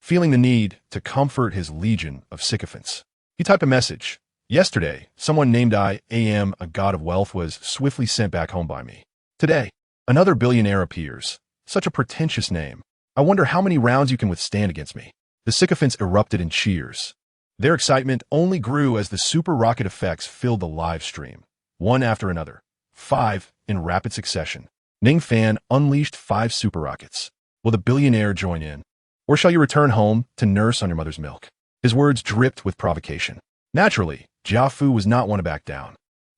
feeling the need to comfort his legion of sycophants. He typed a message. Yesterday, someone named I am a god of wealth was swiftly sent back home by me. Today, another billionaire appears. Such a pretentious name. I wonder how many rounds you can withstand against me. The sycophants erupted in cheers. Their excitement only grew as the super rocket effects filled the live stream, one after another, 5 in rapid succession. Ning Fan unleashed 5 super rockets. Will the billionaire join in? Or shall you return home to nurse on your mother's milk? His words dripped with provocation. Naturally, Jia Fu was not one to back down.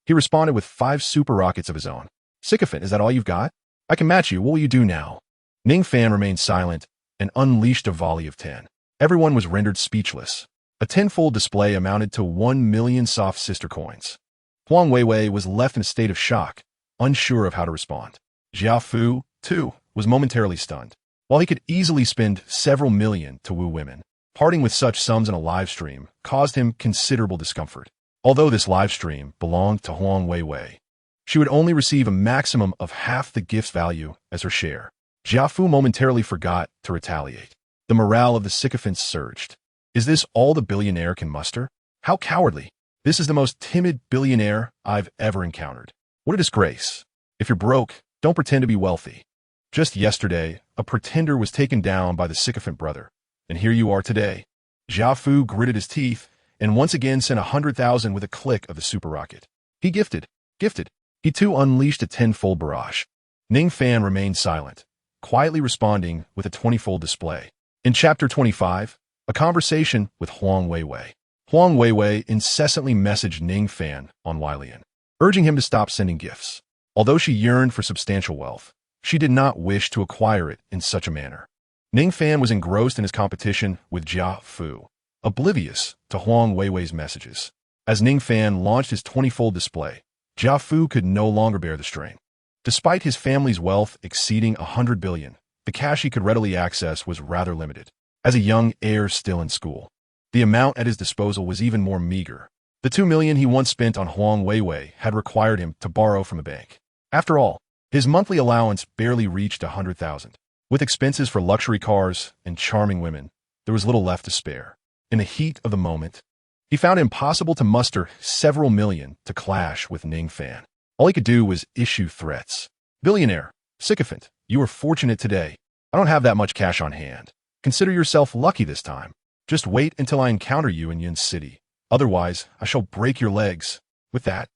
He responded with 5 super rockets of his own. Sycophant, is that all you've got? I can match you. What will you do now? Ning Fan remained silent and unleashed a volley of 10. Everyone was rendered speechless. A tenfold display amounted to 1 million soft sister coins. Huang Weiwei was left in a state of shock, unsure of how to respond. Jia Fu, too, was momentarily stunned. While he could easily spend several million to woo women, parting with such sums in a live stream caused him considerable discomfort. Although this live stream belonged to Huang Weiwei, she would only receive a maximum of half the gift's value as her share. Jia Fu momentarily forgot to retaliate. The morale of the sycophants surged. Is this all the billionaire can muster? How cowardly. This is the most timid billionaire I've ever encountered. What a disgrace. If you're broke, don't pretend to be wealthy. Just yesterday, a pretender was taken down by the sycophant brother. And here you are today. Jia Fu gritted his teeth and once again sent 100,000 with a click of the super rocket. He gifted. He too unleashed a 10-fold barrage. Ning Fan remained silent, quietly responding with a 20-fold display. In Chapter 25, a conversation with Huang Weiwei. Huang Weiwei incessantly messaged Ning Fan on Weilian, urging him to stop sending gifts. Although she yearned for substantial wealth, she did not wish to acquire it in such a manner. Ning Fan was engrossed in his competition with Jia Fu, oblivious to Huang Weiwei's messages. As Ning Fan launched his 20-fold display, Jia Fu could no longer bear the strain. Despite his family's wealth exceeding 100 billion, the cash he could readily access was rather limited. As a young heir still in school, the amount at his disposal was even more meager. The 2 million he once spent on Huang Weiwei had required him to borrow from a bank. After all, his monthly allowance barely reached 100,000. With expenses for luxury cars and charming women, there was little left to spare. In the heat of the moment, he found it impossible to muster several million to clash with Ning Fan. All he could do was issue threats. Billionaire, sycophant, you are fortunate today. I don't have that much cash on hand. Consider yourself lucky this time. Just wait until I encounter you in Yun City. Otherwise, I shall break your legs. With that,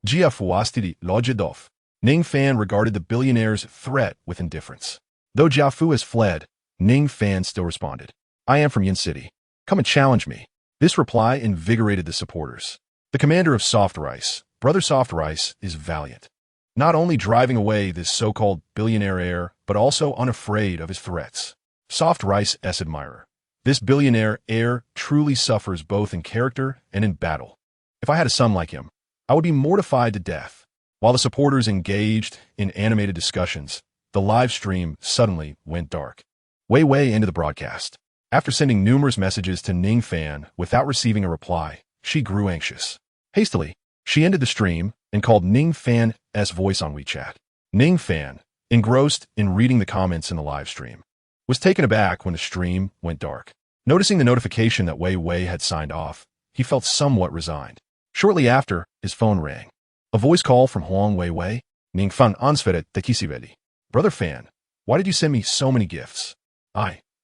Gia fuastidi lojedov. Ning Fan regarded the billionaire's threat with indifference. Though Jiafu has fled, Ning Fan still responded. I am from Yin City. Come and challenge me. This reply invigorated the supporters. The commander of Soft Rice, Brother Soft Rice, is valiant. Not only driving away this so-called billionaire heir, but also unafraid of his threats. Soft Rice's admirer. This billionaire heir truly suffers both in character and in battle. If I had a son like him, I would be mortified to death. While the supporters engaged in animated discussions, the live stream suddenly went dark. Wei Wei ended the broadcast. After sending numerous messages to Ning Fan without receiving a reply, she grew anxious. Hastily, she ended the stream and called Ning Fan's voice on WeChat. Ning Fan, engrossed in reading the comments in the live stream, was taken aback when the stream went dark. Noticing the notification that Wei Wei had signed off, he felt somewhat resigned. Shortly after, his phone rang. A voice call from Huang Wei Wei. Ning Fan ansvaret tekisivedi. Brother Fan, why did you send me so many gifts?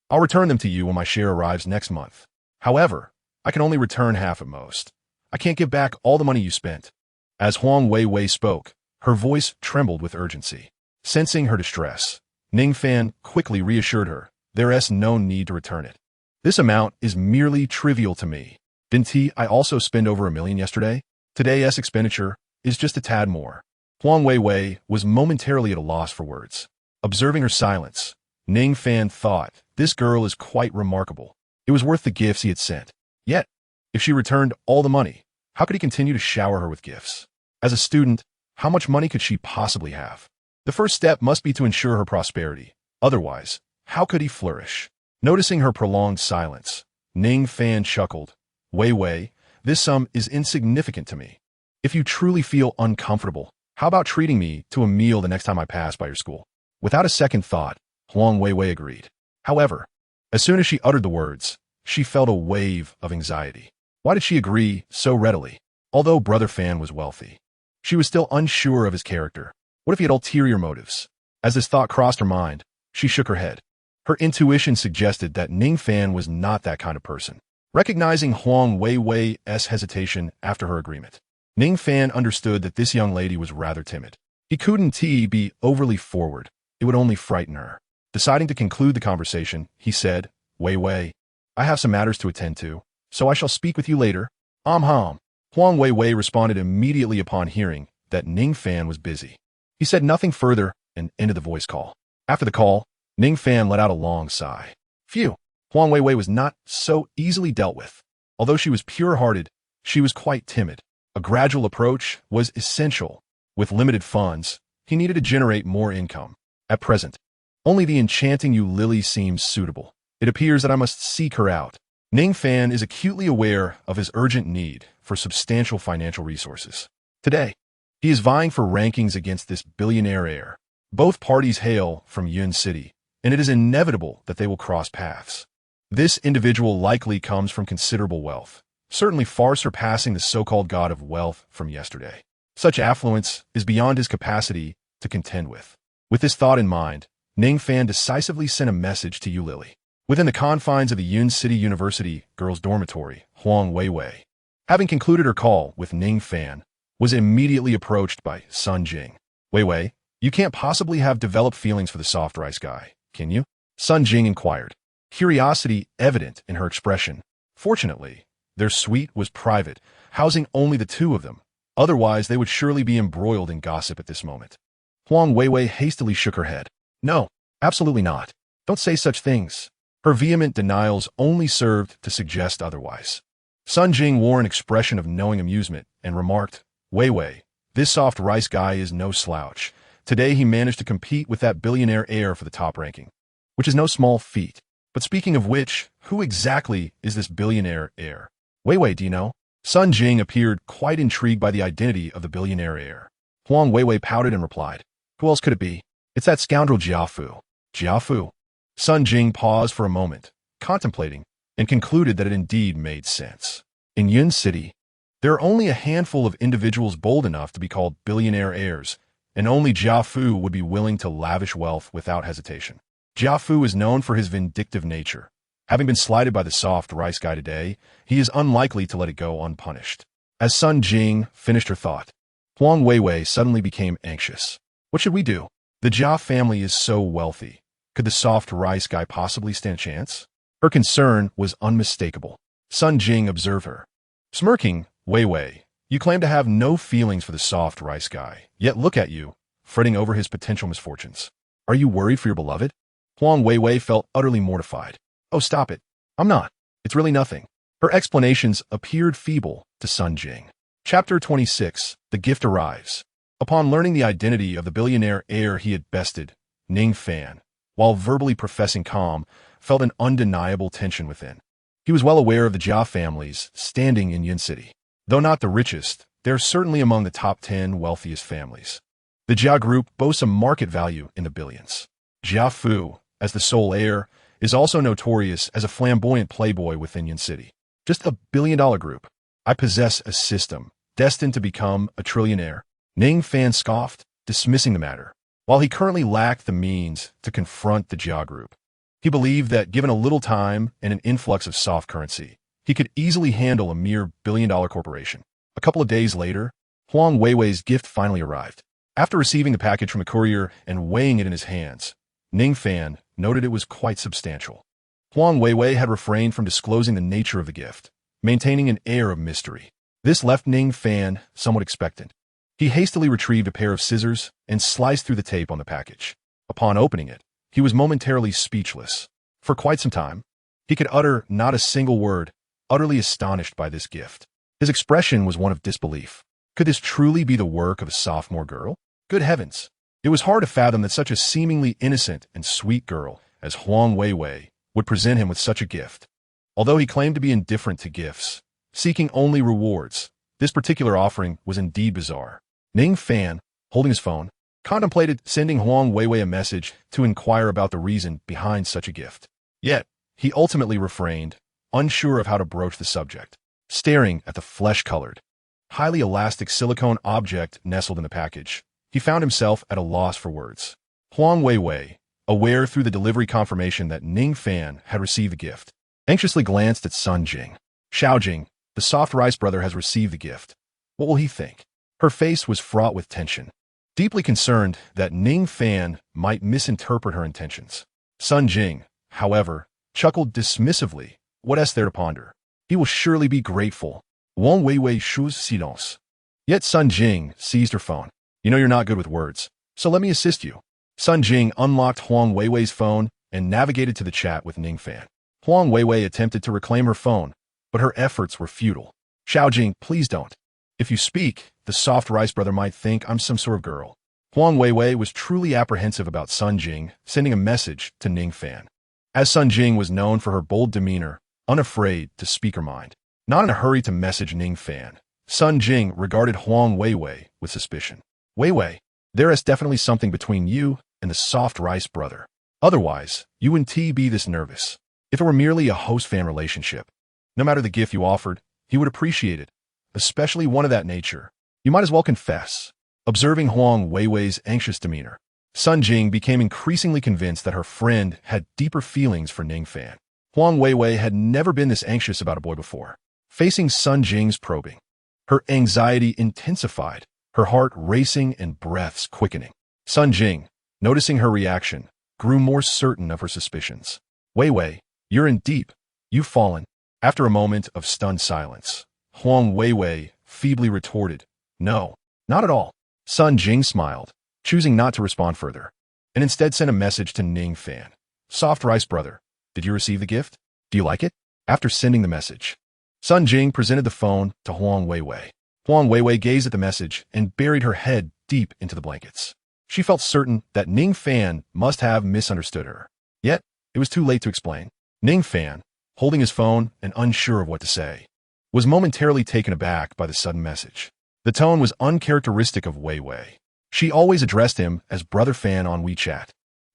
I'll return them to you when my share arrives next month. However, I can only return half at most. I can't give back all the money you spent. As Huang Wei Wei spoke, her voice trembled with urgency. Sensing her distress, Ning Fan quickly reassured her, there's no need to return it. This amount is merely trivial to me. Didn't I also spend over $1 million yesterday? Today's expenditure is just a tad more. Huang Wei Wei was momentarily at a loss for words. Observing her silence, Ning Fan thought, this girl is quite remarkable. It was worth the gifts he had sent. Yet, if she returned all the money, how could he continue to shower her with gifts? As a student, how much money could she possibly have? The first step must be to ensure her prosperity. Otherwise, how could he flourish? Noticing her prolonged silence, Ning Fan chuckled. Wei Wei, this sum is insignificant to me. If you truly feel uncomfortable, how about treating me to a meal the next time I pass by your school? Without a second thought, Huang Wei Wei agreed. However, as soon as she uttered the words, she felt a wave of anxiety. Why did she agree so readily? Although Brother Fan was wealthy, she was still unsure of his character. What if he had ulterior motives? As this thought crossed her mind, she shook her head. Her intuition suggested that Ning Fan was not that kind of person. Recognizing Huang Wei Wei's hesitation after her agreement, Ning Fan understood that this young lady was rather timid. He couldn't be overly forward. It would only frighten her. Deciding to conclude the conversation, he said, Wei Wei, I have some matters to attend to, so I shall speak with you later. Hum. Huang Wei Wei responded immediately upon hearing that Ning Fan was busy. He said nothing further and ended the voice call. After the call, Ning Fan let out a long sigh. Phew, Huang Wei Wei was not so easily dealt with. Although she was pure-hearted, she was quite timid. A gradual approach was essential. With limited funds, he needed to generate more income. At present, only the enchanting Lily seems suitable. It appears that I must seek her out. Ning Fan is acutely aware of his urgent need for substantial financial resources. Today, he is vying for rankings against this billionaire heir. Both parties hail from Yun City, and it is inevitable that they will cross paths. This individual likely comes from considerable wealth, certainly far surpassing the so-called god of wealth from yesterday. Such affluence is beyond his capacity to contend with. With this thought in mind, Ning Fan decisively sent a message to Lily. Within the confines of the Yun City University girls' dormitory, Huang Wei Wei, having concluded her call with Ning Fan, was immediately approached by Sun Jing. Wei Wei, you can't possibly have developed feelings for the soft rice guy, can you? Sun Jing inquired, curiosity evident in her expression. Fortunately, their suite was private, housing only the two of them. Otherwise, they would surely be embroiled in gossip at this moment. Huang Wei Wei hastily shook her head. No, absolutely not. Don't say such things. Her vehement denials only served to suggest otherwise. Sun Jing wore an expression of knowing amusement and remarked, Wei Wei, this soft rice guy is no slouch. Today he managed to compete with that billionaire heir for the top ranking, which is no small feat. But speaking of which, who exactly is this billionaire heir? Wei Wei, do you know? Sun Jing appeared quite intrigued by the identity of the billionaire heir. Huang Wei Wei pouted and replied, who else could it be? It's that scoundrel Jiafu. Jiafu? Sun Jing paused for a moment, contemplating, and concluded that it indeed made sense. In Yun City, there are only a handful of individuals bold enough to be called billionaire heirs, and only Jiafu would be willing to lavish wealth without hesitation. Jiafu is known for his vindictive nature. Having been slighted by the soft rice guy today, he is unlikely to let it go unpunished. As Sun Jing finished her thought, Huang Weiwei suddenly became anxious. What should we do? The Jia family is so wealthy. Could the soft rice guy possibly stand a chance? Her concern was unmistakable. Sun Jing observed her. Smirking, Weiwei, you claim to have no feelings for the soft rice guy, yet look at you, fretting over his potential misfortunes. Are you worried for your beloved? Huang Weiwei felt utterly mortified. Oh, stop it. I'm not. It's really nothing. Her explanations appeared feeble to Sun Jing. Chapter 26. The gift arrives. Upon learning the identity of the billionaire heir he had bested, Ning Fan, while verbally professing calm, felt an undeniable tension within. He was well aware of the Jia family's standing in Yin City. Though not the richest, they are certainly among the top 10 wealthiest families. The Jia group boasts a market value in the billions. Jia Fu, as the sole heir, is also notorious as a flamboyant playboy within Yin City. Just $1 billion group. I possess a system, destined to become a trillionaire. Ning Fan scoffed, dismissing the matter. While he currently lacked the means to confront the Jia group, he believed that given a little time and an influx of soft currency, he could easily handle a mere billion-dollar corporation. A couple of days later, Huang Weiwei's gift finally arrived. After receiving the package from a courier and weighing it in his hands, Ning Fan noted it was quite substantial. Huang Weiwei had refrained from disclosing the nature of the gift, maintaining an air of mystery. This left Ning Fan somewhat expectant. He hastily retrieved a pair of scissors and sliced through the tape on the package. Upon opening it, he was momentarily speechless. For quite some time, he could utter not a single word, utterly astonished by this gift. His expression was one of disbelief. Could this truly be the work of a sophomore girl? Good heavens! It was hard to fathom that such a seemingly innocent and sweet girl as Huang Weiwei would present him with such a gift. Although he claimed to be indifferent to gifts, seeking only rewards, this particular offering was indeed bizarre. Ning Fan, holding his phone, contemplated sending Huang Weiwei a message to inquire about the reason behind such a gift. Yet, he ultimately refrained, unsure of how to broach the subject. Staring at the flesh-colored, highly elastic silicone object nestled in the package, he found himself at a loss for words. Huang Weiwei, aware through the delivery confirmation that Ning Fan had received the gift, anxiously glanced at Sun Jing. Xiaojing, the soft rice brother, has received the gift. What will he think? Her face was fraught with tension, deeply concerned that Ning Fan might misinterpret her intentions. Sun Jing, however, chuckled dismissively. What is there to ponder? He will surely be grateful. Huang Weiwei chose silence. Yet Sun Jing seized her phone. You know you're not good with words, so let me assist you. Sun Jing unlocked Huang Weiwei's phone and navigated to the chat with Ning Fan. Huang Weiwei attempted to reclaim her phone, but her efforts were futile. Xiaojing, please don't. If you speak, the soft rice brother might think I'm some sort of girl. Huang Weiwei was truly apprehensive about Sun Jing sending a message to Ning Fan. As Sun Jing was known for her bold demeanor, unafraid to speak her mind, not in a hurry to message Ning Fan, Sun Jing regarded Huang Weiwei with suspicion. Weiwei, there is definitely something between you and the soft rice brother. Otherwise, you wouldn't be this nervous. If it were merely a host-fan relationship, no matter the gift you offered, he would appreciate it, especially one of that nature. You might as well confess. Observing Huang Weiwei's anxious demeanor, Sun Jing became increasingly convinced that her friend had deeper feelings for Ning Fan. Huang Weiwei had never been this anxious about a boy before. Facing Sun Jing's probing, her anxiety intensified, her heart racing and breaths quickening. Sun Jing, noticing her reaction, grew more certain of her suspicions. Weiwei, you're in deep. You've fallen. After a moment of stunned silence, Huang Weiwei feebly retorted, No, not at all. Sun Jing smiled, choosing not to respond further, and instead sent a message to Ning Fan. Soft rice brother, did you receive the gift? Do you like it? After sending the message, Sun Jing presented the phone to Huang Weiwei. Huang Weiwei gazed at the message and buried her head deep into the blankets. She felt certain that Ning Fan must have misunderstood her. Yet, it was too late to explain. Ning Fan, holding his phone and unsure of what to say, was momentarily taken aback by the sudden message. The tone was uncharacteristic of Weiwei. She always addressed him as Brother Fan on WeChat.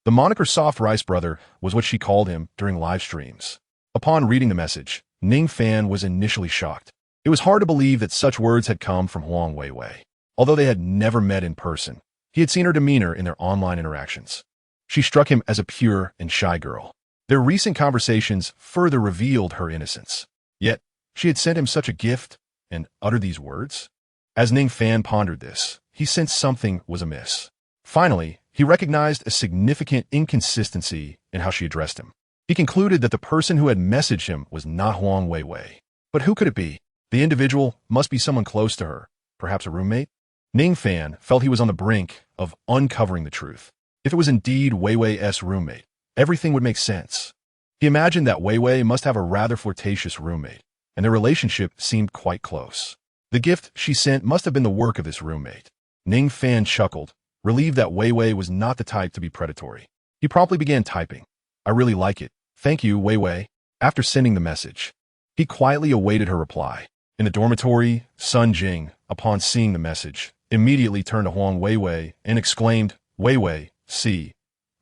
The moniker Soft Rice Brother was what she called him during live streams. Upon reading the message, Ning Fan was initially shocked. It was hard to believe that such words had come from Huang Weiwei. Although they had never met in person, he had seen her demeanor in their online interactions. She struck him as a pure and shy girl. Their recent conversations further revealed her innocence. Yet, she had sent him such a gift and uttered these words? As Ning Fan pondered this, he sensed something was amiss. Finally, he recognized a significant inconsistency in how she addressed him. He concluded that the person who had messaged him was not Huang Weiwei. But who could it be? The individual must be someone close to her, perhaps a roommate? Ning Fan felt he was on the brink of uncovering the truth. If it was indeed Weiwei's roommate, everything would make sense. He imagined that Weiwei must have a rather flirtatious roommate, and their relationship seemed quite close. The gift she sent must have been the work of this roommate. Ning Fan chuckled, relieved that Weiwei was not the type to be predatory. He promptly began typing. I really like it. Thank you, Weiwei. After sending the message, he quietly awaited her reply. In the dormitory, Sun Jing, upon seeing the message, immediately turned to Huang Weiwei and exclaimed, Weiwei, see,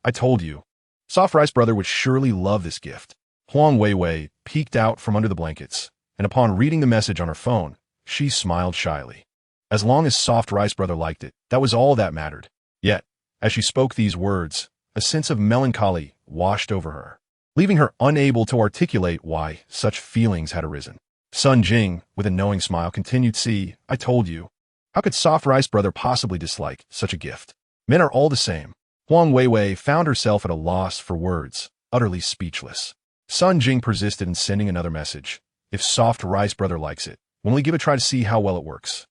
I told you. Soft Rice Brother would surely love this gift. Huang Weiwei peeked out from under the blankets, and upon reading the message on her phone, she smiled shyly. As long as Soft Rice Brother liked it, that was all that mattered. Yet, as she spoke these words, a sense of melancholy washed over her, leaving her unable to articulate why such feelings had arisen. Sun Jing, with a knowing smile, continued, see, I told you. How could Soft Rice Brother possibly dislike such a gift? Men are all the same. Huang Weiwei found herself at a loss for words, utterly speechless. Sun Jing persisted in sending another message. If Soft Rice Brother likes it, when we give it a try to see how well it works.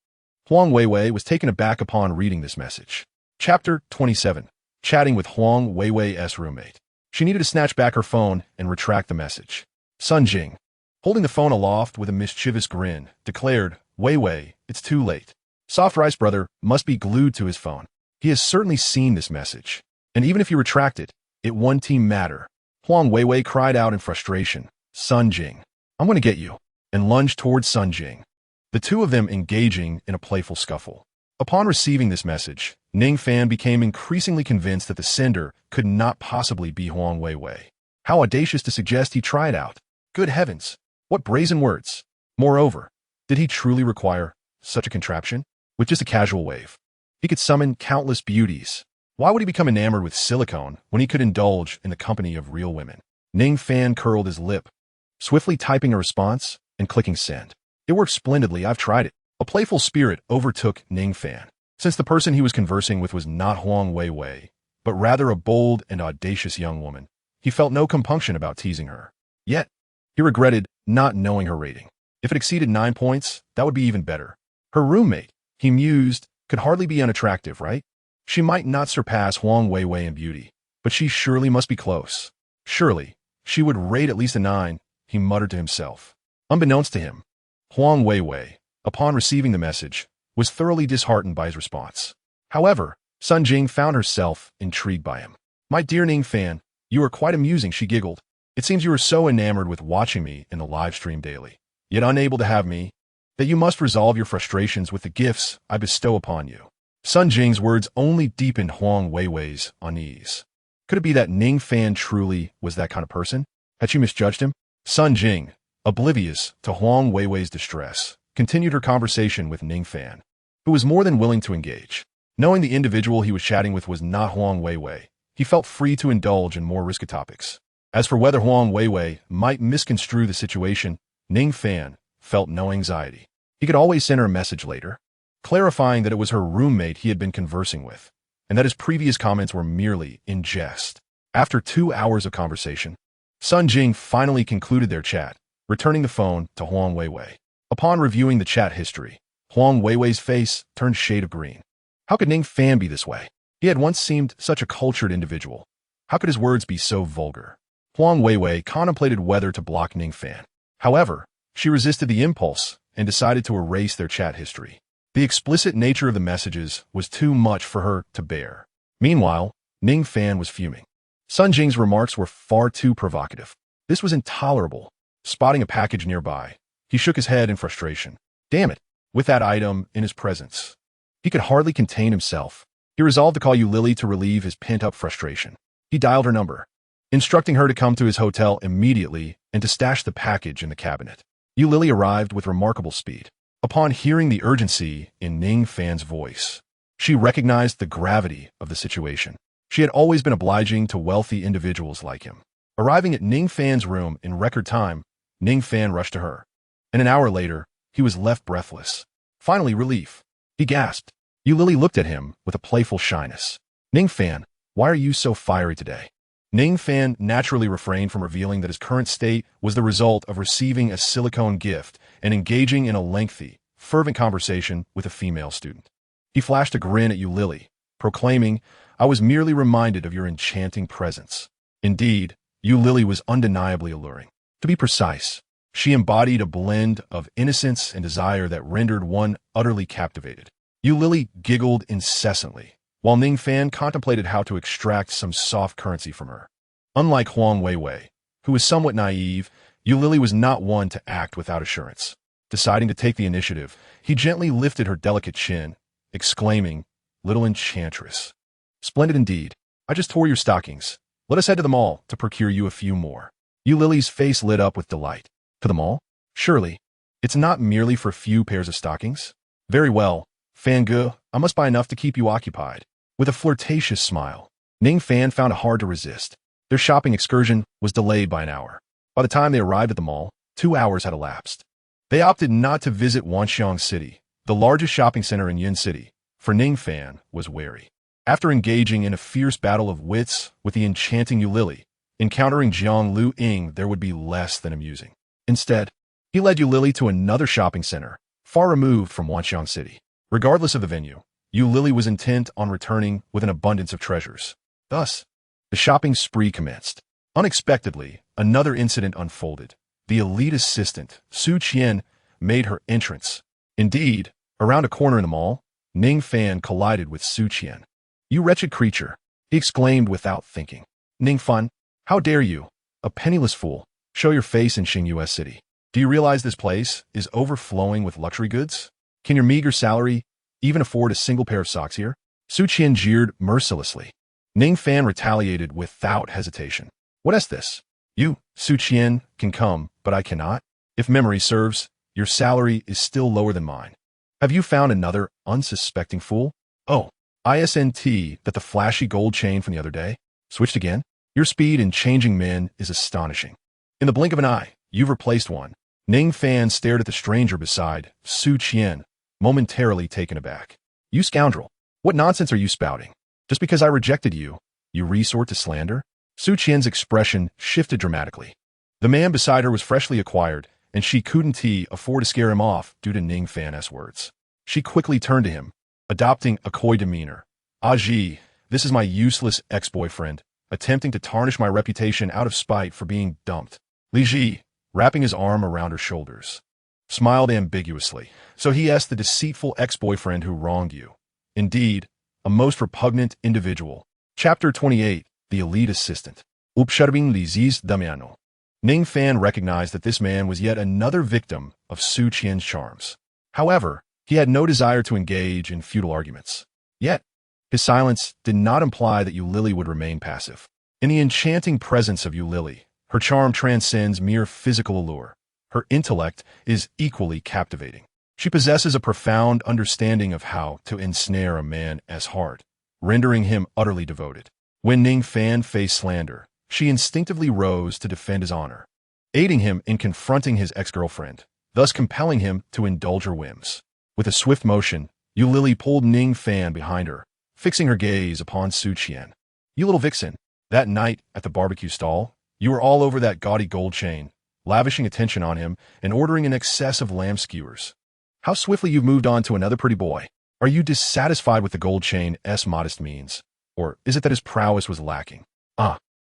Huang Weiwei was taken aback upon reading this message. Chapter 27. Chatting with Huang Weiwei's roommate. She needed to snatch back her phone and retract the message. Sun Jing, holding the phone aloft with a mischievous grin, declared, Weiwei, it's too late. Soft Rice Brother must be glued to his phone. He has certainly seen this message. And even if you retract it, it won't team matter. Huang Weiwei cried out in frustration, Sun Jing, I'm going to get you, and lunged towards Sun Jing, the two of them engaging in a playful scuffle. Upon receiving this message, Ning Fan became increasingly convinced that the sender could not possibly be Huang Weiwei. How audacious to suggest he try it out. Good heavens, what brazen words. Moreover, did he truly require such a contraption? With just a casual wave, he could summon countless beauties. Why would he become enamored with silicone when he could indulge in the company of real women? Ning Fan curled his lip, swiftly typing a response and clicking send. It worked splendidly, I've tried it. A playful spirit overtook Ning Fan. Since the person he was conversing with was not Huang Weiwei, but rather a bold and audacious young woman, he felt no compunction about teasing her. Yet, he regretted not knowing her rating. If it exceeded 9 points, that would be even better. Her roommate, he mused, could hardly be unattractive, right? She might not surpass Huang Weiwei in beauty, but she surely must be close. Surely, she would rate at least a 9, he muttered to himself. Unbeknownst to him, Huang Weiwei, upon receiving the message, was thoroughly disheartened by his response. However, Sun Jing found herself intrigued by him. My dear Ning Fan, you are quite amusing, she giggled. It seems you are so enamored with watching me in the live stream daily, yet unable to have me, that you must resolve your frustrations with the gifts I bestow upon you. Sun Jing's words only deepened Huang Weiwei's unease. Could it be that Ning Fan truly was that kind of person? Had she misjudged him? Sun Jing, oblivious to Huang Weiwei's distress, continued her conversation with Ning Fan, who was more than willing to engage. Knowing the individual he was chatting with was not Huang Weiwei, he felt free to indulge in more risky topics. As for whether Huang Weiwei might misconstrue the situation, Ning Fan felt no anxiety. He could always send her a message later, clarifying that it was her roommate he had been conversing with, and that his previous comments were merely in jest. After 2 hours of conversation, Sun Jing finally concluded their chat, returning the phone to Huang Weiwei. Upon reviewing the chat history, Huang Weiwei's face turned a shade of green. How could Ning Fan be this way? He had once seemed such a cultured individual. How could his words be so vulgar? Huang Weiwei contemplated whether to block Ning Fan. However, she resisted the impulse and decided to erase their chat history. The explicit nature of the messages was too much for her to bear. Meanwhile, Ning Fan was fuming. Sun Jing's remarks were far too provocative. This was intolerable. Spotting a package nearby, he shook his head in frustration. Damn it, with that item in his presence. He could hardly contain himself. He resolved to call Yu Lily to relieve his pent-up frustration. He dialed her number, instructing her to come to his hotel immediately and to stash the package in the cabinet. Yu Lily arrived with remarkable speed. Upon hearing the urgency in Ning Fan's voice, she recognized the gravity of the situation. She had always been obliging to wealthy individuals like him. Arriving at Ning Fan's room in record time, Ning Fan rushed to her, and an hour later, he was left breathless. Finally, relief. He gasped. Yu Lily looked at him with a playful shyness. Ning Fan, why are you so fiery today? Ning Fan naturally refrained from revealing that his current state was the result of receiving a silicone gift and engaging in a lengthy, fervent conversation with a female student. He flashed a grin at Yu Lily, proclaiming, I was merely reminded of your enchanting presence. Indeed, Yu Lily was undeniably alluring. To be precise, she embodied a blend of innocence and desire that rendered one utterly captivated. Yu Lily giggled incessantly, while Ning Fan contemplated how to extract some soft currency from her. Unlike Huang Weiwei, who was somewhat naive, Yu Lily was not one to act without assurance. Deciding to take the initiative, he gently lifted her delicate chin, exclaiming, Little enchantress. Splendid indeed. I just tore your stockings. Let us head to the mall to procure you a few more. Yu Lily's face lit up with delight. To the mall? Surely. It's not merely for a few pairs of stockings? Very well. Fangu, I must buy enough to keep you occupied. With a flirtatious smile, Ning Fan found it hard to resist. Their shopping excursion was delayed by an hour. By the time they arrived at the mall, 2 hours had elapsed. They opted not to visit Wanxiang City, the largest shopping center in Yin City, for Ning Fan was wary. After engaging in a fierce battle of wits with the enchanting Yu Lily, encountering Jiang Lu Ying there would be less than amusing. Instead, he led Yu Lily to another shopping center, far removed from Wanxiang City. Regardless of the venue, Yu Lily was intent on returning with an abundance of treasures. Thus, the shopping spree commenced. Unexpectedly, another incident unfolded. The elite assistant, Su Qian, made her entrance. Indeed, around a corner in the mall, Ning Fan collided with Su Qian. You wretched creature, he exclaimed without thinking. Ning Fan, how dare you, a penniless fool, show your face in Xingyue City? Do you realize this place is overflowing with luxury goods? Can your meager salary even afford a single pair of socks here? Su Qian jeered mercilessly. Ning Fan retaliated without hesitation. What is this? You, Su Qian, can come, but I cannot. If memory serves, your salary is still lower than mine. Have you found another unsuspecting fool? Oh, ISNT that the flashy gold chain from the other day? Switched again? Your speed in changing men is astonishing. In the blink of an eye, you've replaced one. Ning Fan stared at the stranger beside Su Qian, momentarily taken aback. You scoundrel, what nonsense are you spouting? Just because I rejected you, you resort to slander? Su Qian's expression shifted dramatically. The man beside her was freshly acquired, and she couldn't afford to scare him off due to Ning Fan's words. She quickly turned to him, adopting a coy demeanor. Ji, this is my useless ex-boyfriend, attempting to tarnish my reputation out of spite for being dumped. Li Ji, wrapping his arm around her shoulders, smiled ambiguously. So he asked the deceitful ex-boyfriend who wronged you. Indeed, a most repugnant individual. Chapter 28, The Elite Assistant. Upsharbing Li Zi's Damiano. Ning Fan recognized that this man was yet another victim of Su Qian's charms. However, he had no desire to engage in futile arguments. Yet, his silence did not imply that Yu Lily would remain passive. In the enchanting presence of Yu Lily, her charm transcends mere physical allure. Her intellect is equally captivating. She possesses a profound understanding of how to ensnare a man as heart, rendering him utterly devoted. When Ning Fan faced slander, she instinctively rose to defend his honor, aiding him in confronting his ex-girlfriend, thus compelling him to indulge her whims. With a swift motion, Yu Lily pulled Ning Fan behind her, fixing her gaze upon Su Qian. You little vixen, that night at the barbecue stall, you were all over that gaudy gold chain, lavishing attention on him and ordering an excess of lamb skewers. How swiftly you've moved on to another pretty boy. Are you dissatisfied with the gold chain's modest means? Or is it that his prowess was lacking?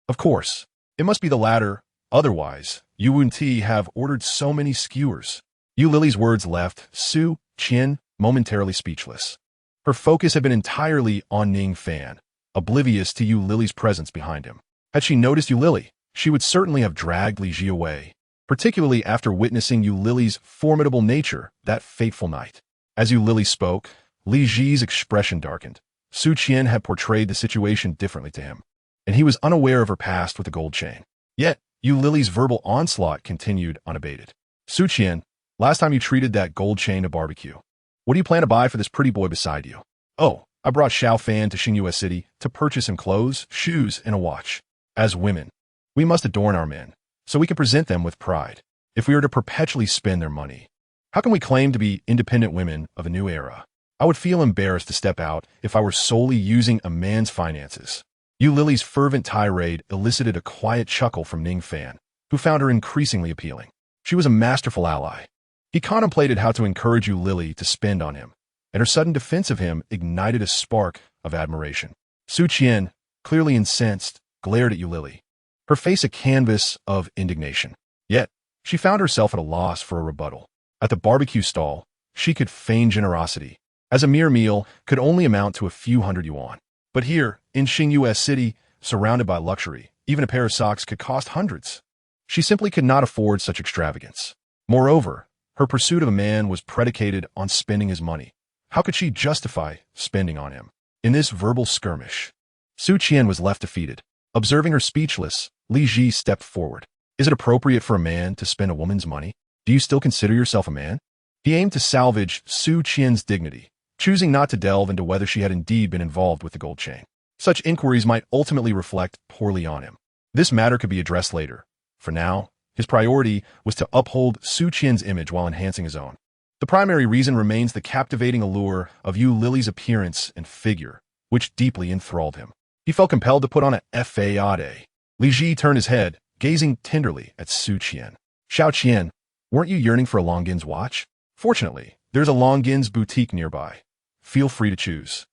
Of course. It must be the latter. Otherwise, you wouldn't have ordered so many skewers. Yu Lily's words left Su Qian momentarily speechless. Her focus had been entirely on Ning Fan, oblivious to Yu Lily's presence behind him. Had she noticed Yu Lily, she would certainly have dragged Li Ji away, particularly after witnessing Yu Lily's formidable nature that fateful night. As Yu Lily spoke, Li Ji's expression darkened. Su Qian had portrayed the situation differently to him, and he was unaware of her past with the gold chain. Yet, Yu Lily's verbal onslaught continued unabated. Su Qian, last time you treated that gold chain to barbecue. What do you plan to buy for this pretty boy beside you? Oh, I brought Xiao Fan to Xingyue City to purchase him clothes, shoes, and a watch. As women, we must adorn our men, so we can present them with pride. If we are to perpetually spend their money, how can we claim to be independent women of a new era? I would feel embarrassed to step out if I were solely using a man's finances. Yu Lily's fervent tirade elicited a quiet chuckle from Ning Fan, who found her increasingly appealing. She was a masterful ally. He contemplated how to encourage Yu Lily to spend on him, and her sudden defense of him ignited a spark of admiration. Su Qian, clearly incensed, glared at Yu Lily, her face a canvas of indignation. Yet, she found herself at a loss for a rebuttal. At the barbecue stall, she could feign generosity, as a mere meal could only amount to a few hundred yuan. But here, in Xingyue City, surrounded by luxury, even a pair of socks could cost hundreds. She simply could not afford such extravagance. Moreover, her pursuit of a man was predicated on spending his money. How could she justify spending on him? In this verbal skirmish, Su Qian was left defeated. Observing her speechless, Li Ji stepped forward. Is it appropriate for a man to spend a woman's money? Do you still consider yourself a man? He aimed to salvage Su Qian's dignity, choosing not to delve into whether she had indeed been involved with the gold chain. Such inquiries might ultimately reflect poorly on him. This matter could be addressed later. For now, his priority was to uphold Su Qian's image while enhancing his own. The primary reason remains the captivating allure of Yu Lily's appearance and figure, which deeply enthralled him. He felt compelled to put on a fade. Li Ji turned his head, gazing tenderly at Su Qian. Xiao Qian, weren't you yearning for a Longines watch? Fortunately, there's a Longines boutique nearby. Feel free to choose.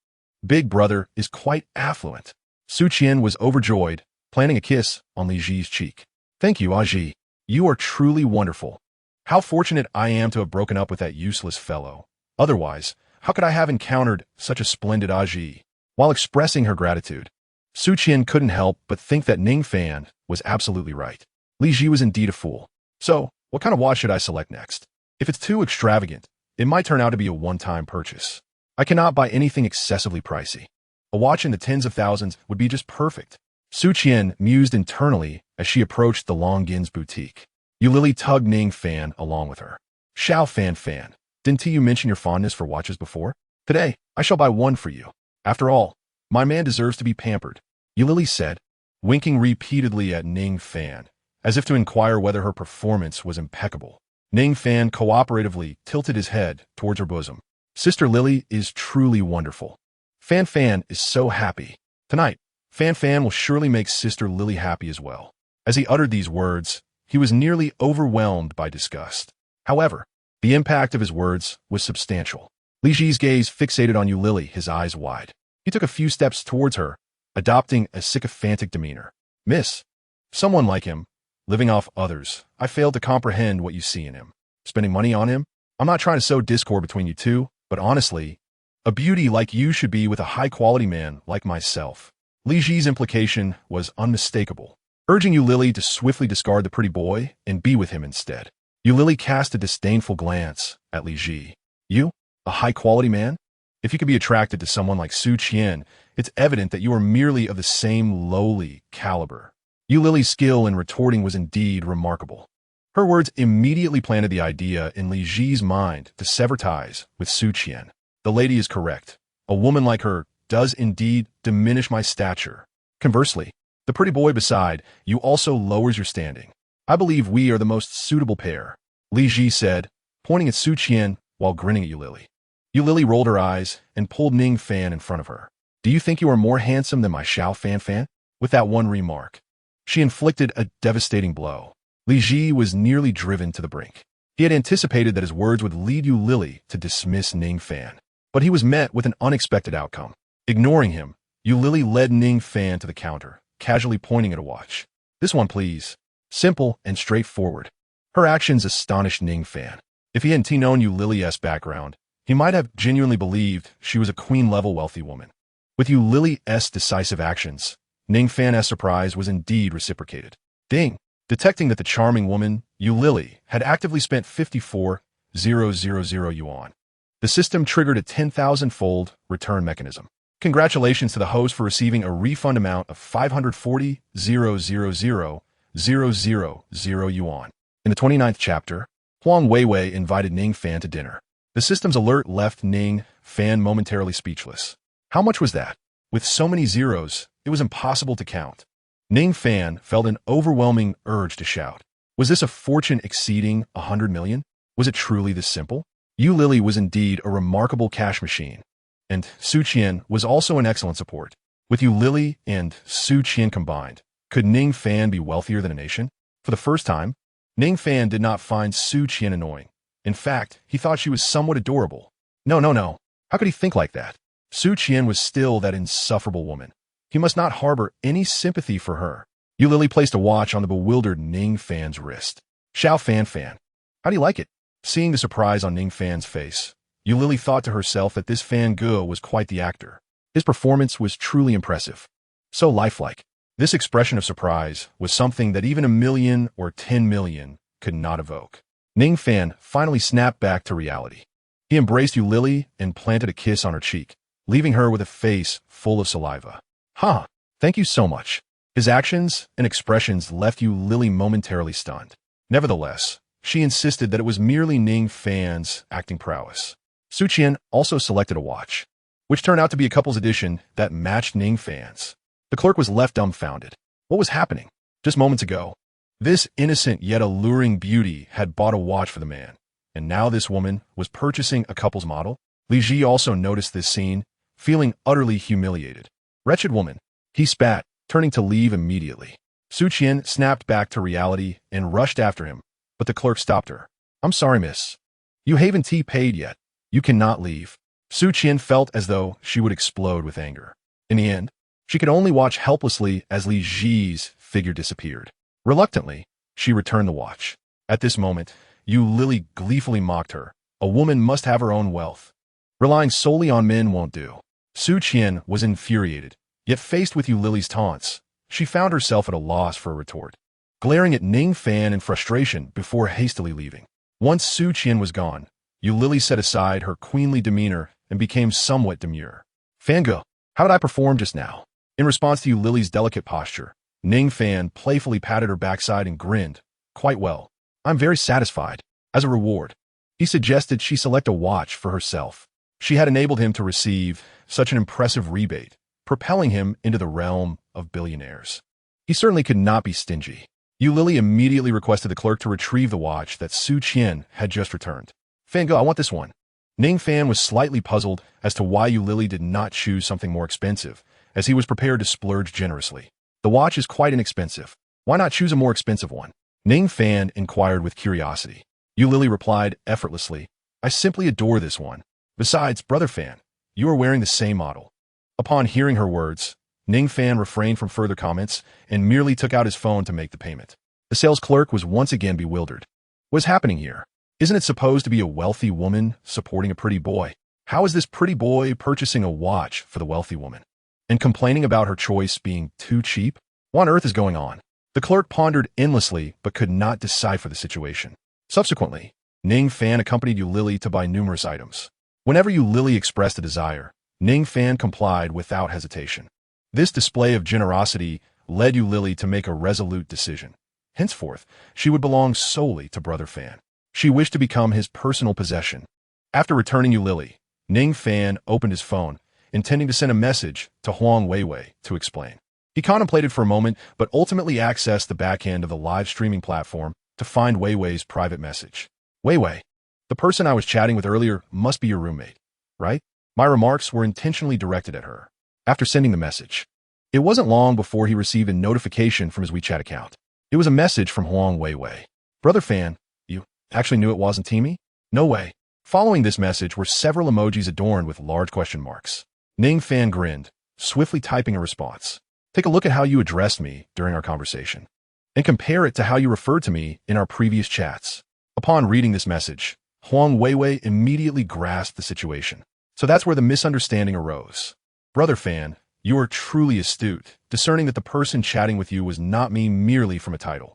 Big brother is quite affluent. Su Qian was overjoyed, planting a kiss on Li Ji's cheek. Thank you, Aji. You are truly wonderful. How fortunate I am to have broken up with that useless fellow. Otherwise, how could I have encountered such a splendid Aji? While expressing her gratitude, Su Qian couldn't help but think that Ning Fan was absolutely right. Li Ji was indeed a fool. So, what kind of watch should I select next? If it's too extravagant, it might turn out to be a one-time purchase. I cannot buy anything excessively pricey. A watch in the tens of thousands would be just perfect. Su Qian mused internally as she approached the Longines boutique. Yu Lily tugged Ning Fan along with her. Xiao Fan, didn't you mention your fondness for watches before? Today, I shall buy one for you. After all, my man deserves to be pampered, Yu Lily said, winking repeatedly at Ning Fan, as if to inquire whether her performance was impeccable. Ning Fan cooperatively tilted his head towards her bosom. Sister Lily is truly wonderful. Fan is so happy. Tonight, Fan will surely make Sister Lily happy as well. As he uttered these words, he was nearly overwhelmed by disgust. However, the impact of his words was substantial. Li Ji's gaze fixated on Yu Lily, his eyes wide. He took a few steps towards her, adopting a sycophantic demeanor. Miss, someone like him, living off others, I fail to comprehend what you see in him. Spending money on him? I'm not trying to sow discord between you two, but honestly, a beauty like you should be with a high-quality man like myself. Li Ji's implication was unmistakable, urging Yu Lily to swiftly discard the pretty boy and be with him instead. Yu Lily cast a disdainful glance at Li Ji. You? A high-quality man? If you could be attracted to someone like Su Qian, it's evident that you are merely of the same lowly caliber. Yu Lily's skill in retorting was indeed remarkable. Her words immediately planted the idea in Li Ji's mind to sever ties with Su Qian. The lady is correct. A woman like her does indeed diminish my stature. Conversely, the pretty boy beside you also lowers your standing. I believe we are the most suitable pair, Li Ji said, pointing at Su Qian while grinning at Yu Lily. Yu Lily rolled her eyes and pulled Ning Fan in front of her. Do you think you are more handsome than my Xiao Fan? With that one remark, she inflicted a devastating blow. Li Ji was nearly driven to the brink. He had anticipated that his words would lead Yu Lily to dismiss Ning Fan, but he was met with an unexpected outcome. Ignoring him, Yu Lily led Ning Fan to the counter, casually pointing at a watch. This one, please. Simple and straightforward. Her actions astonished Ning Fan. If he hadn't known Yu Lily's background, he might have genuinely believed she was a queen-level wealthy woman. With Yu Lily's decisive actions, Ning Fan's surprise was indeed reciprocated. Ding! Detecting that the charming woman, Yu Lily, had actively spent 54,000 yuan. The system triggered a 10,000-fold return mechanism. Congratulations to the host for receiving a refund amount of 540,000 yuan. In the 29th chapter, Huang Weiwei invited Ning Fan to dinner. The system's alert left Ning Fan momentarily speechless. How much was that? With so many zeros, it was impossible to count. Ning Fan felt an overwhelming urge to shout. Was this a fortune exceeding 100 million? Was it truly this simple? Yu Lily was indeed a remarkable cash machine, and Su Qian was also an excellent support. With Yu Lily and Su Qian combined, could Ning Fan be wealthier than a nation? For the first time, Ning Fan did not find Su Qian annoying. In fact, he thought she was somewhat adorable. No, no, no. How could he think like that? Su Qian was still that insufferable woman. He must not harbor any sympathy for her. Yu Lily placed a watch on the bewildered Ning Fan's wrist. Xiao Fan Fan. How do you like it? Seeing the surprise on Ning Fan's face, Yu Lily thought to herself that this Fan Ge was quite the actor. His performance was truly impressive. So lifelike. This expression of surprise was something that even 1,000,000 or 10,000,000 could not evoke. Ning Fan finally snapped back to reality. He embraced Yu Lily and planted a kiss on her cheek, leaving her with a face full of saliva. Huh, thank you so much. His actions and expressions left Yu Lily momentarily stunned. Nevertheless, she insisted that it was merely Ning Fan's acting prowess. Su Qian also selected a watch, which turned out to be a couple's edition that matched Ning Fan's. The clerk was left dumbfounded. What was happening? Just moments ago, this innocent yet alluring beauty had bought a watch for the man, and now this woman was purchasing a couple's model? Li Ji also noticed this scene, feeling utterly humiliated. Wretched woman, he spat, turning to leave immediately. Su Qian snapped back to reality and rushed after him, but the clerk stopped her. I'm sorry, miss. You haven't paid yet. You cannot leave. Su Qian felt as though she would explode with anger. In the end, she could only watch helplessly as Li Ji's figure disappeared. Reluctantly, she returned the watch. At this moment, Yu Lily gleefully mocked her. A woman must have her own wealth. Relying solely on men won't do. Su Qian was infuriated, yet faced with Yu Lily's taunts, she found herself at a loss for a retort, glaring at Ning Fan in frustration before hastily leaving. Once Su Qian was gone, Yu Lily set aside her queenly demeanor and became somewhat demure. Fan Ge, how did I perform just now? In response to Yu Lily's delicate posture, Ning Fan playfully patted her backside and grinned. Quite well. I'm very satisfied. As a reward, he suggested she select a watch for herself. She had enabled him to receive such an impressive rebate, propelling him into the realm of billionaires. He certainly could not be stingy. Yu Lily immediately requested the clerk to retrieve the watch that Su Qian had just returned. Fan Ge, I want this one. Ning Fan was slightly puzzled as to why Yu Lily did not choose something more expensive, as he was prepared to splurge generously. The watch is quite inexpensive. Why not choose a more expensive one? Ning Fan inquired with curiosity. Yu Lily replied effortlessly, I simply adore this one. Besides, Brother Fan, you are wearing the same model. Upon hearing her words, Ning Fan refrained from further comments and merely took out his phone to make the payment. The sales clerk was once again bewildered. What's happening here? Isn't it supposed to be a wealthy woman supporting a pretty boy? How is this pretty boy purchasing a watch for the wealthy woman? And complaining about her choice being too cheap? What on earth is going on? The clerk pondered endlessly but could not decipher the situation. Subsequently, Ning Fan accompanied Yu Lily to buy numerous items. Whenever Yu Lily expressed a desire, Ning Fan complied without hesitation. This display of generosity led Yu Lily to make a resolute decision. Henceforth, she would belong solely to Brother Fan. She wished to become his personal possession. After returning Yu Lily, Ning Fan opened his phone, intending to send a message to Huang Weiwei to explain. He contemplated for a moment, but ultimately accessed the back end of the live streaming platform to find Weiwei's private message. Weiwei, the person I was chatting with earlier must be your roommate, right? My remarks were intentionally directed at her. After sending the message, it wasn't long before he received a notification from his WeChat account. It was a message from Huang Weiwei. Brother Fan, you actually knew it wasn't Timmy? No way. Following this message were several emojis adorned with large question marks. Ning Fan grinned, swiftly typing a response. Take a look at how you addressed me during our conversation, and compare it to how you referred to me in our previous chats. Upon reading this message, Huang Weiwei immediately grasped the situation. So that's where the misunderstanding arose. Brother Fan, you are truly astute, discerning that the person chatting with you was not me merely from a title.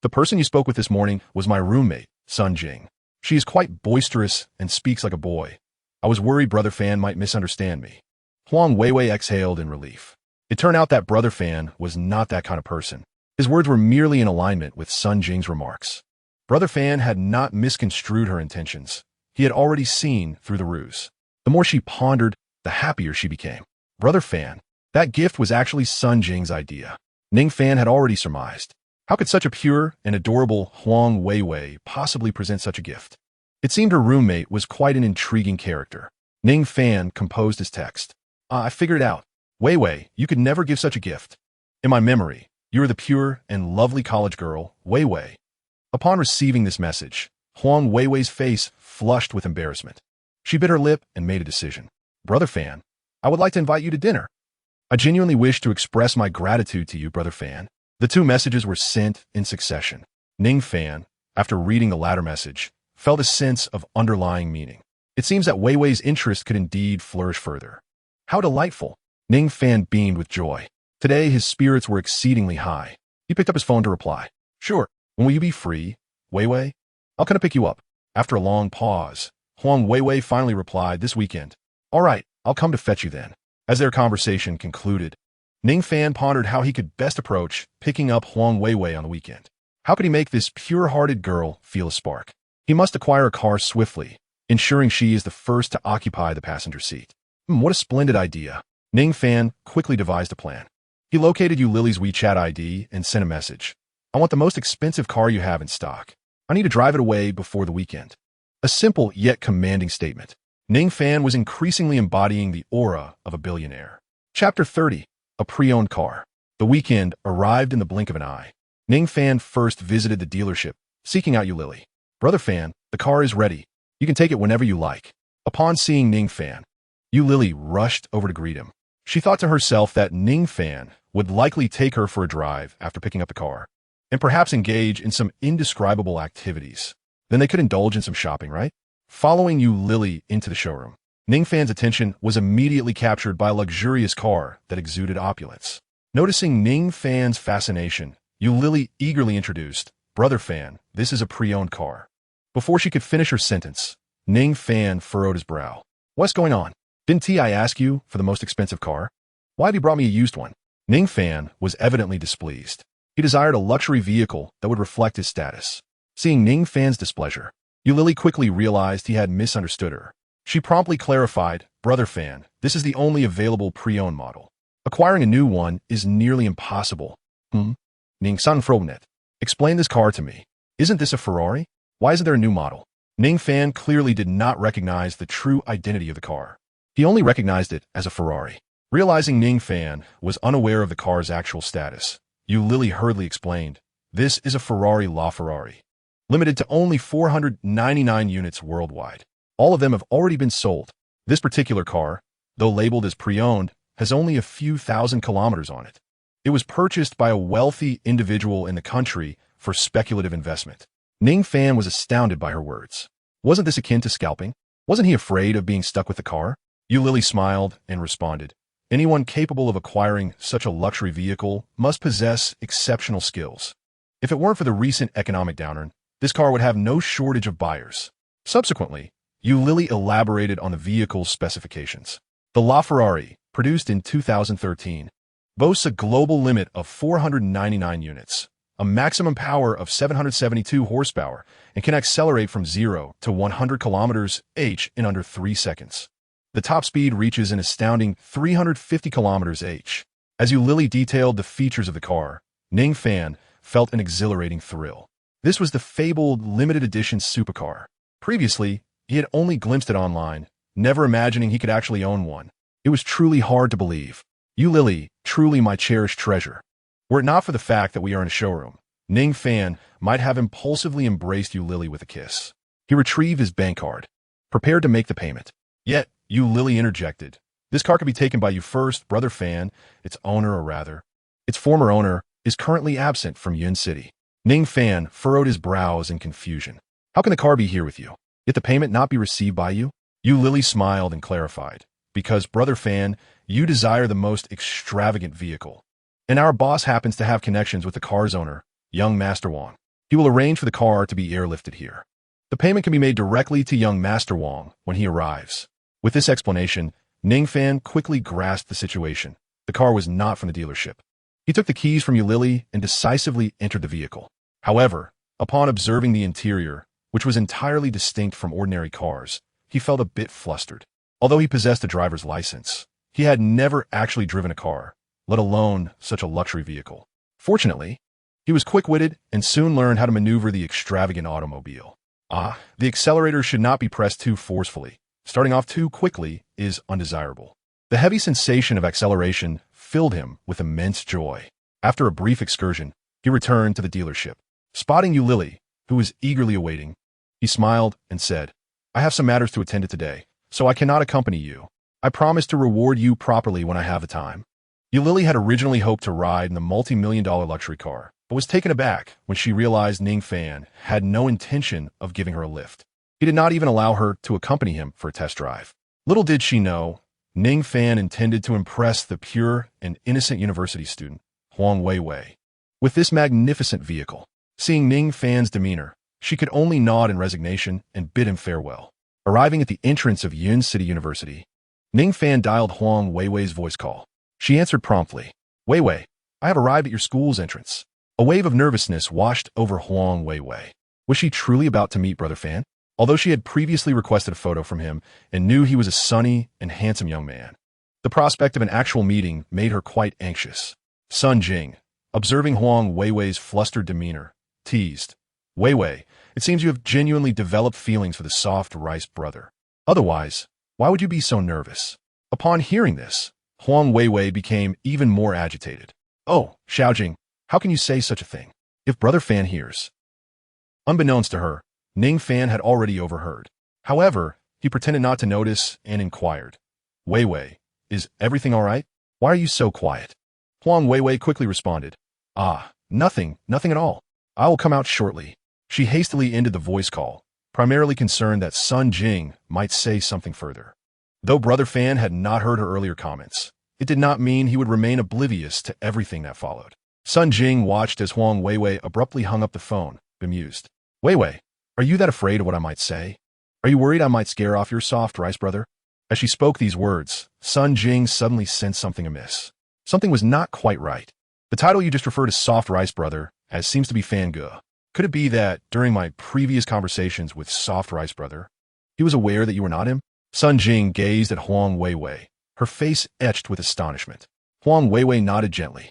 The person you spoke with this morning was my roommate, Sun Jing. She is quite boisterous and speaks like a boy. I was worried Brother Fan might misunderstand me. Huang Weiwei exhaled in relief. It turned out that Brother Fan was not that kind of person. His words were merely in alignment with Sun Jing's remarks. Brother Fan had not misconstrued her intentions. He had already seen through the ruse. The more she pondered, the happier she became. Brother Fan, that gift was actually Sun Jing's idea. Ning Fan had already surmised. How could such a pure and adorable Huang Weiwei possibly present such a gift? It seemed her roommate was quite an intriguing character. Ning Fan composed his text. I figured it out. Wei Wei, you could never give such a gift. In my memory, you are the pure and lovely college girl, Wei Wei. Upon receiving this message, Huang Wei Wei's face flushed with embarrassment. She bit her lip and made a decision. Brother Fan, I would like to invite you to dinner. I genuinely wish to express my gratitude to you, Brother Fan. The two messages were sent in succession. Ning Fan, after reading the latter message, felt a sense of underlying meaning. It seems that Wei Wei's interest could indeed flourish further. How delightful! Ning Fan beamed with joy. Today his spirits were exceedingly high. He picked up his phone to reply. Sure, when will you be free, Wei Wei? I'll come to pick you up. After a long pause, Huang Wei Wei finally replied, this weekend. All right, I'll come to fetch you then. As their conversation concluded, Ning Fan pondered how he could best approach picking up Huang Wei Wei on the weekend. How could he make this pure-hearted girl feel a spark? He must acquire a car swiftly, ensuring she is the first to occupy the passenger seat. What a splendid idea. Ning Fan quickly devised a plan. He located Yu Lily's WeChat ID and sent a message. I want the most expensive car you have in stock. I need to drive it away before the weekend. A simple yet commanding statement. Ning Fan was increasingly embodying the aura of a billionaire. Chapter 30. A pre-owned car. The weekend arrived in the blink of an eye. Ning Fan first visited the dealership, seeking out Yu Lily. Brother Fan, the car is ready. You can take it whenever you like. Upon seeing Ning Fan, Yu Lily rushed over to greet him. She thought to herself that Ning Fan would likely take her for a drive after picking up the car, and perhaps engage in some indescribable activities. Then they could indulge in some shopping, right? Following Yu Lily into the showroom, Ning Fan's attention was immediately captured by a luxurious car that exuded opulence. Noticing Ning Fan's fascination, Yu Lily eagerly introduced, Brother Fan, this is a pre-owned car. Before she could finish her sentence, Ning Fan furrowed his brow. What's going on? Didn't I ask you for the most expensive car? Why have you brought me a used one? Ning Fan was evidently displeased. He desired a luxury vehicle that would reflect his status. Seeing Ning Fan's displeasure, Yu Lily quickly realized he had misunderstood her. She promptly clarified, Brother Fan, this is the only available pre-owned model. Acquiring a new one is nearly impossible. Ning San Frobnet. Explain this car to me. Isn't this a Ferrari? Why isn't there a new model? Ning Fan clearly did not recognize the true identity of the car. He only recognized it as a Ferrari. Realizing Ning Fan was unaware of the car's actual status, Yu Lily hurriedly explained, this is a Ferrari LaFerrari, limited to only 499 units worldwide. All of them have already been sold. This particular car, though labeled as pre-owned, has only a few thousand kilometers on it. It was purchased by a wealthy individual in the country for speculative investment. Ning Fan was astounded by her words. Wasn't this akin to scalping? Wasn't he afraid of being stuck with the car? Yu Lily smiled and responded, anyone capable of acquiring such a luxury vehicle must possess exceptional skills. If it weren't for the recent economic downturn, this car would have no shortage of buyers. Subsequently, Yu Lily elaborated on the vehicle's specifications. The LaFerrari, produced in 2013, boasts a global limit of 499 units, a maximum power of 772 horsepower, and can accelerate from 0 to 100 km/h in under 3 seconds. The top speed reaches an astounding 350 km/h. As Yu Lily detailed the features of the car, Ning Fan felt an exhilarating thrill. This was the fabled limited edition supercar. Previously, he had only glimpsed it online, never imagining he could actually own one. It was truly hard to believe. Yu Lily, truly my cherished treasure. Were it not for the fact that we are in a showroom, Ning Fan might have impulsively embraced Yu Lily with a kiss. He retrieved his bank card, prepared to make the payment. Yet, Yu Lily interjected. This car could be taken by you first, Brother Fan. Its owner, or rather, its former owner, is currently absent from Yun City. Ning Fan furrowed his brows in confusion. How can the car be here with you, yet the payment not be received by you? Yu Lily smiled and clarified. Because, Brother Fan, you desire the most extravagant vehicle. And our boss happens to have connections with the car's owner, young Master Wong. He will arrange for the car to be airlifted here. The payment can be made directly to young Master Wong when he arrives. With this explanation, Ning Fan quickly grasped the situation. The car was not from the dealership. He took the keys from Yu Lily and decisively entered the vehicle. However, upon observing the interior, which was entirely distinct from ordinary cars, he felt a bit flustered. Although he possessed a driver's license, he had never actually driven a car, let alone such a luxury vehicle. Fortunately, he was quick-witted and soon learned how to maneuver the extravagant automobile. The accelerator should not be pressed too forcefully. Starting off too quickly is undesirable. The heavy sensation of acceleration filled him with immense joy. After a brief excursion, he returned to the dealership. Spotting Lily, who was eagerly awaiting, he smiled and said, "I have some matters to attend to today, so I cannot accompany you. I promise to reward you properly when I have the time." Lily had originally hoped to ride in the multi-million-dollar luxury car, but was taken aback when she realized Ning Fan had no intention of giving her a lift. He did not even allow her to accompany him for a test drive. Little did she know, Ning Fan intended to impress the pure and innocent university student, Huang Weiwei. With this magnificent vehicle, seeing Ning Fan's demeanor, she could only nod in resignation and bid him farewell. Arriving at the entrance of Yun City University, Ning Fan dialed Huang Weiwei's voice call. She answered promptly, "Weiwei, I have arrived at your school's entrance." A wave of nervousness washed over Huang Weiwei. Was she truly about to meet Brother Fan? Although she had previously requested a photo from him and knew he was a sunny and handsome young man, the prospect of an actual meeting made her quite anxious. Sun Jing, observing Huang Weiwei's flustered demeanor, teased, "Weiwei, it seems you have genuinely developed feelings for the soft rice brother. Otherwise, why would you be so nervous?" Upon hearing this, Huang Weiwei became even more agitated. "Oh, Xiaojing, how can you say such a thing? If Brother Fan hears..." Unbeknownst to her, Ning Fan had already overheard. However, he pretended not to notice and inquired, "Weiwei, is everything all right? Why are you so quiet?" Huang Weiwei quickly responded, Nothing at all. I will come out shortly." She hastily ended the voice call, primarily concerned that Sun Jing might say something further. Though Brother Fan had not heard her earlier comments, it did not mean he would remain oblivious to everything that followed. Sun Jing watched as Huang Weiwei abruptly hung up the phone, bemused. "Weiwei, are you that afraid of what I might say? Are you worried I might scare off your soft rice brother?" As she spoke these words, Sun Jing suddenly sensed something amiss. Something was not quite right. The title you just referred to soft rice brother as seems to be Fan Ge. Could it be that during my previous conversations with soft rice brother, he was aware that you were not him? Sun Jing gazed at Huang Weiwei, her face etched with astonishment. Huang Weiwei nodded gently.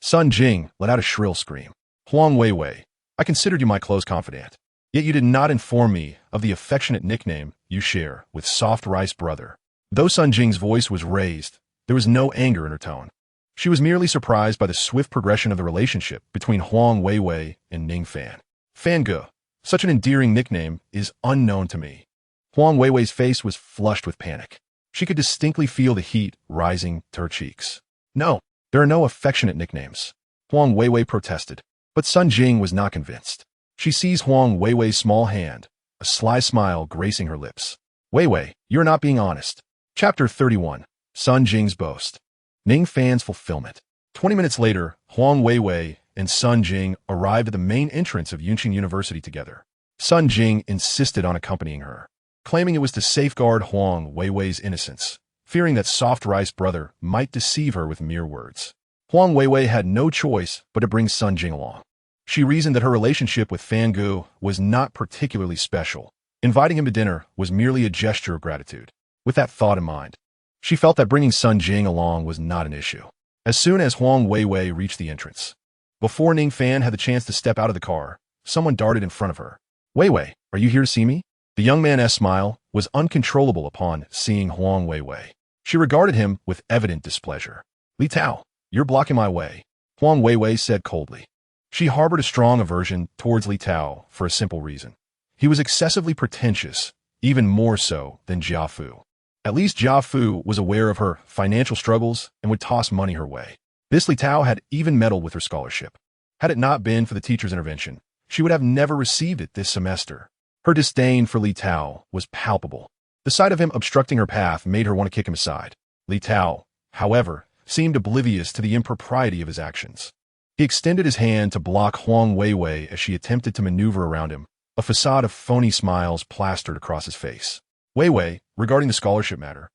Sun Jing let out a shrill scream. "Huang Weiwei, I considered you my close confidant. Yet you did not inform me of the affectionate nickname you share with soft rice brother." Though Sun Jing's voice was raised, there was no anger in her tone. She was merely surprised by the swift progression of the relationship between Huang Weiwei and Ning Fan. "Fan Ge, such an endearing nickname, is unknown to me." Huang Weiwei's face was flushed with panic. She could distinctly feel the heat rising to her cheeks. "No, there are no affectionate nicknames," Huang Weiwei protested. But Sun Jing was not convinced. She seized Huang Weiwei's small hand, a sly smile gracing her lips. "Weiwei, you're not being honest." Chapter 31. Sun Jing's Boast. Ning Fan's Fulfillment. 20 minutes later, Huang Weiwei and Sun Jing arrived at the main entrance of Yunqing University together. Sun Jing insisted on accompanying her, claiming it was to safeguard Huang Weiwei's innocence, fearing that soft rice brother might deceive her with mere words. Huang Weiwei had no choice but to bring Sun Jing along. She reasoned that her relationship with Fan Ge was not particularly special. Inviting him to dinner was merely a gesture of gratitude. With that thought in mind, she felt that bringing Sun Jing along was not an issue. As soon as Huang Weiwei reached the entrance, before Ning Fan had the chance to step out of the car, someone darted in front of her. "Weiwei, are you here to see me?" The young man's smile was uncontrollable upon seeing Huang Weiwei. She regarded him with evident displeasure. "Li Tao, you're blocking my way," Huang Weiwei said coldly. She harbored a strong aversion towards Li Tao for a simple reason. He was excessively pretentious, even more so than Jia Fu. At least Jia Fu was aware of her financial struggles and would toss money her way. This Li Tao had even meddled with her scholarship. Had it not been for the teacher's intervention, she would have never received it this semester. Her disdain for Li Tao was palpable. The sight of him obstructing her path made her want to kick him aside. Li Tao, however, seemed oblivious to the impropriety of his actions. He extended his hand to block Huang Weiwei as she attempted to maneuver around him, a facade of phony smiles plastered across his face. "Weiwei, regarding the scholarship matter,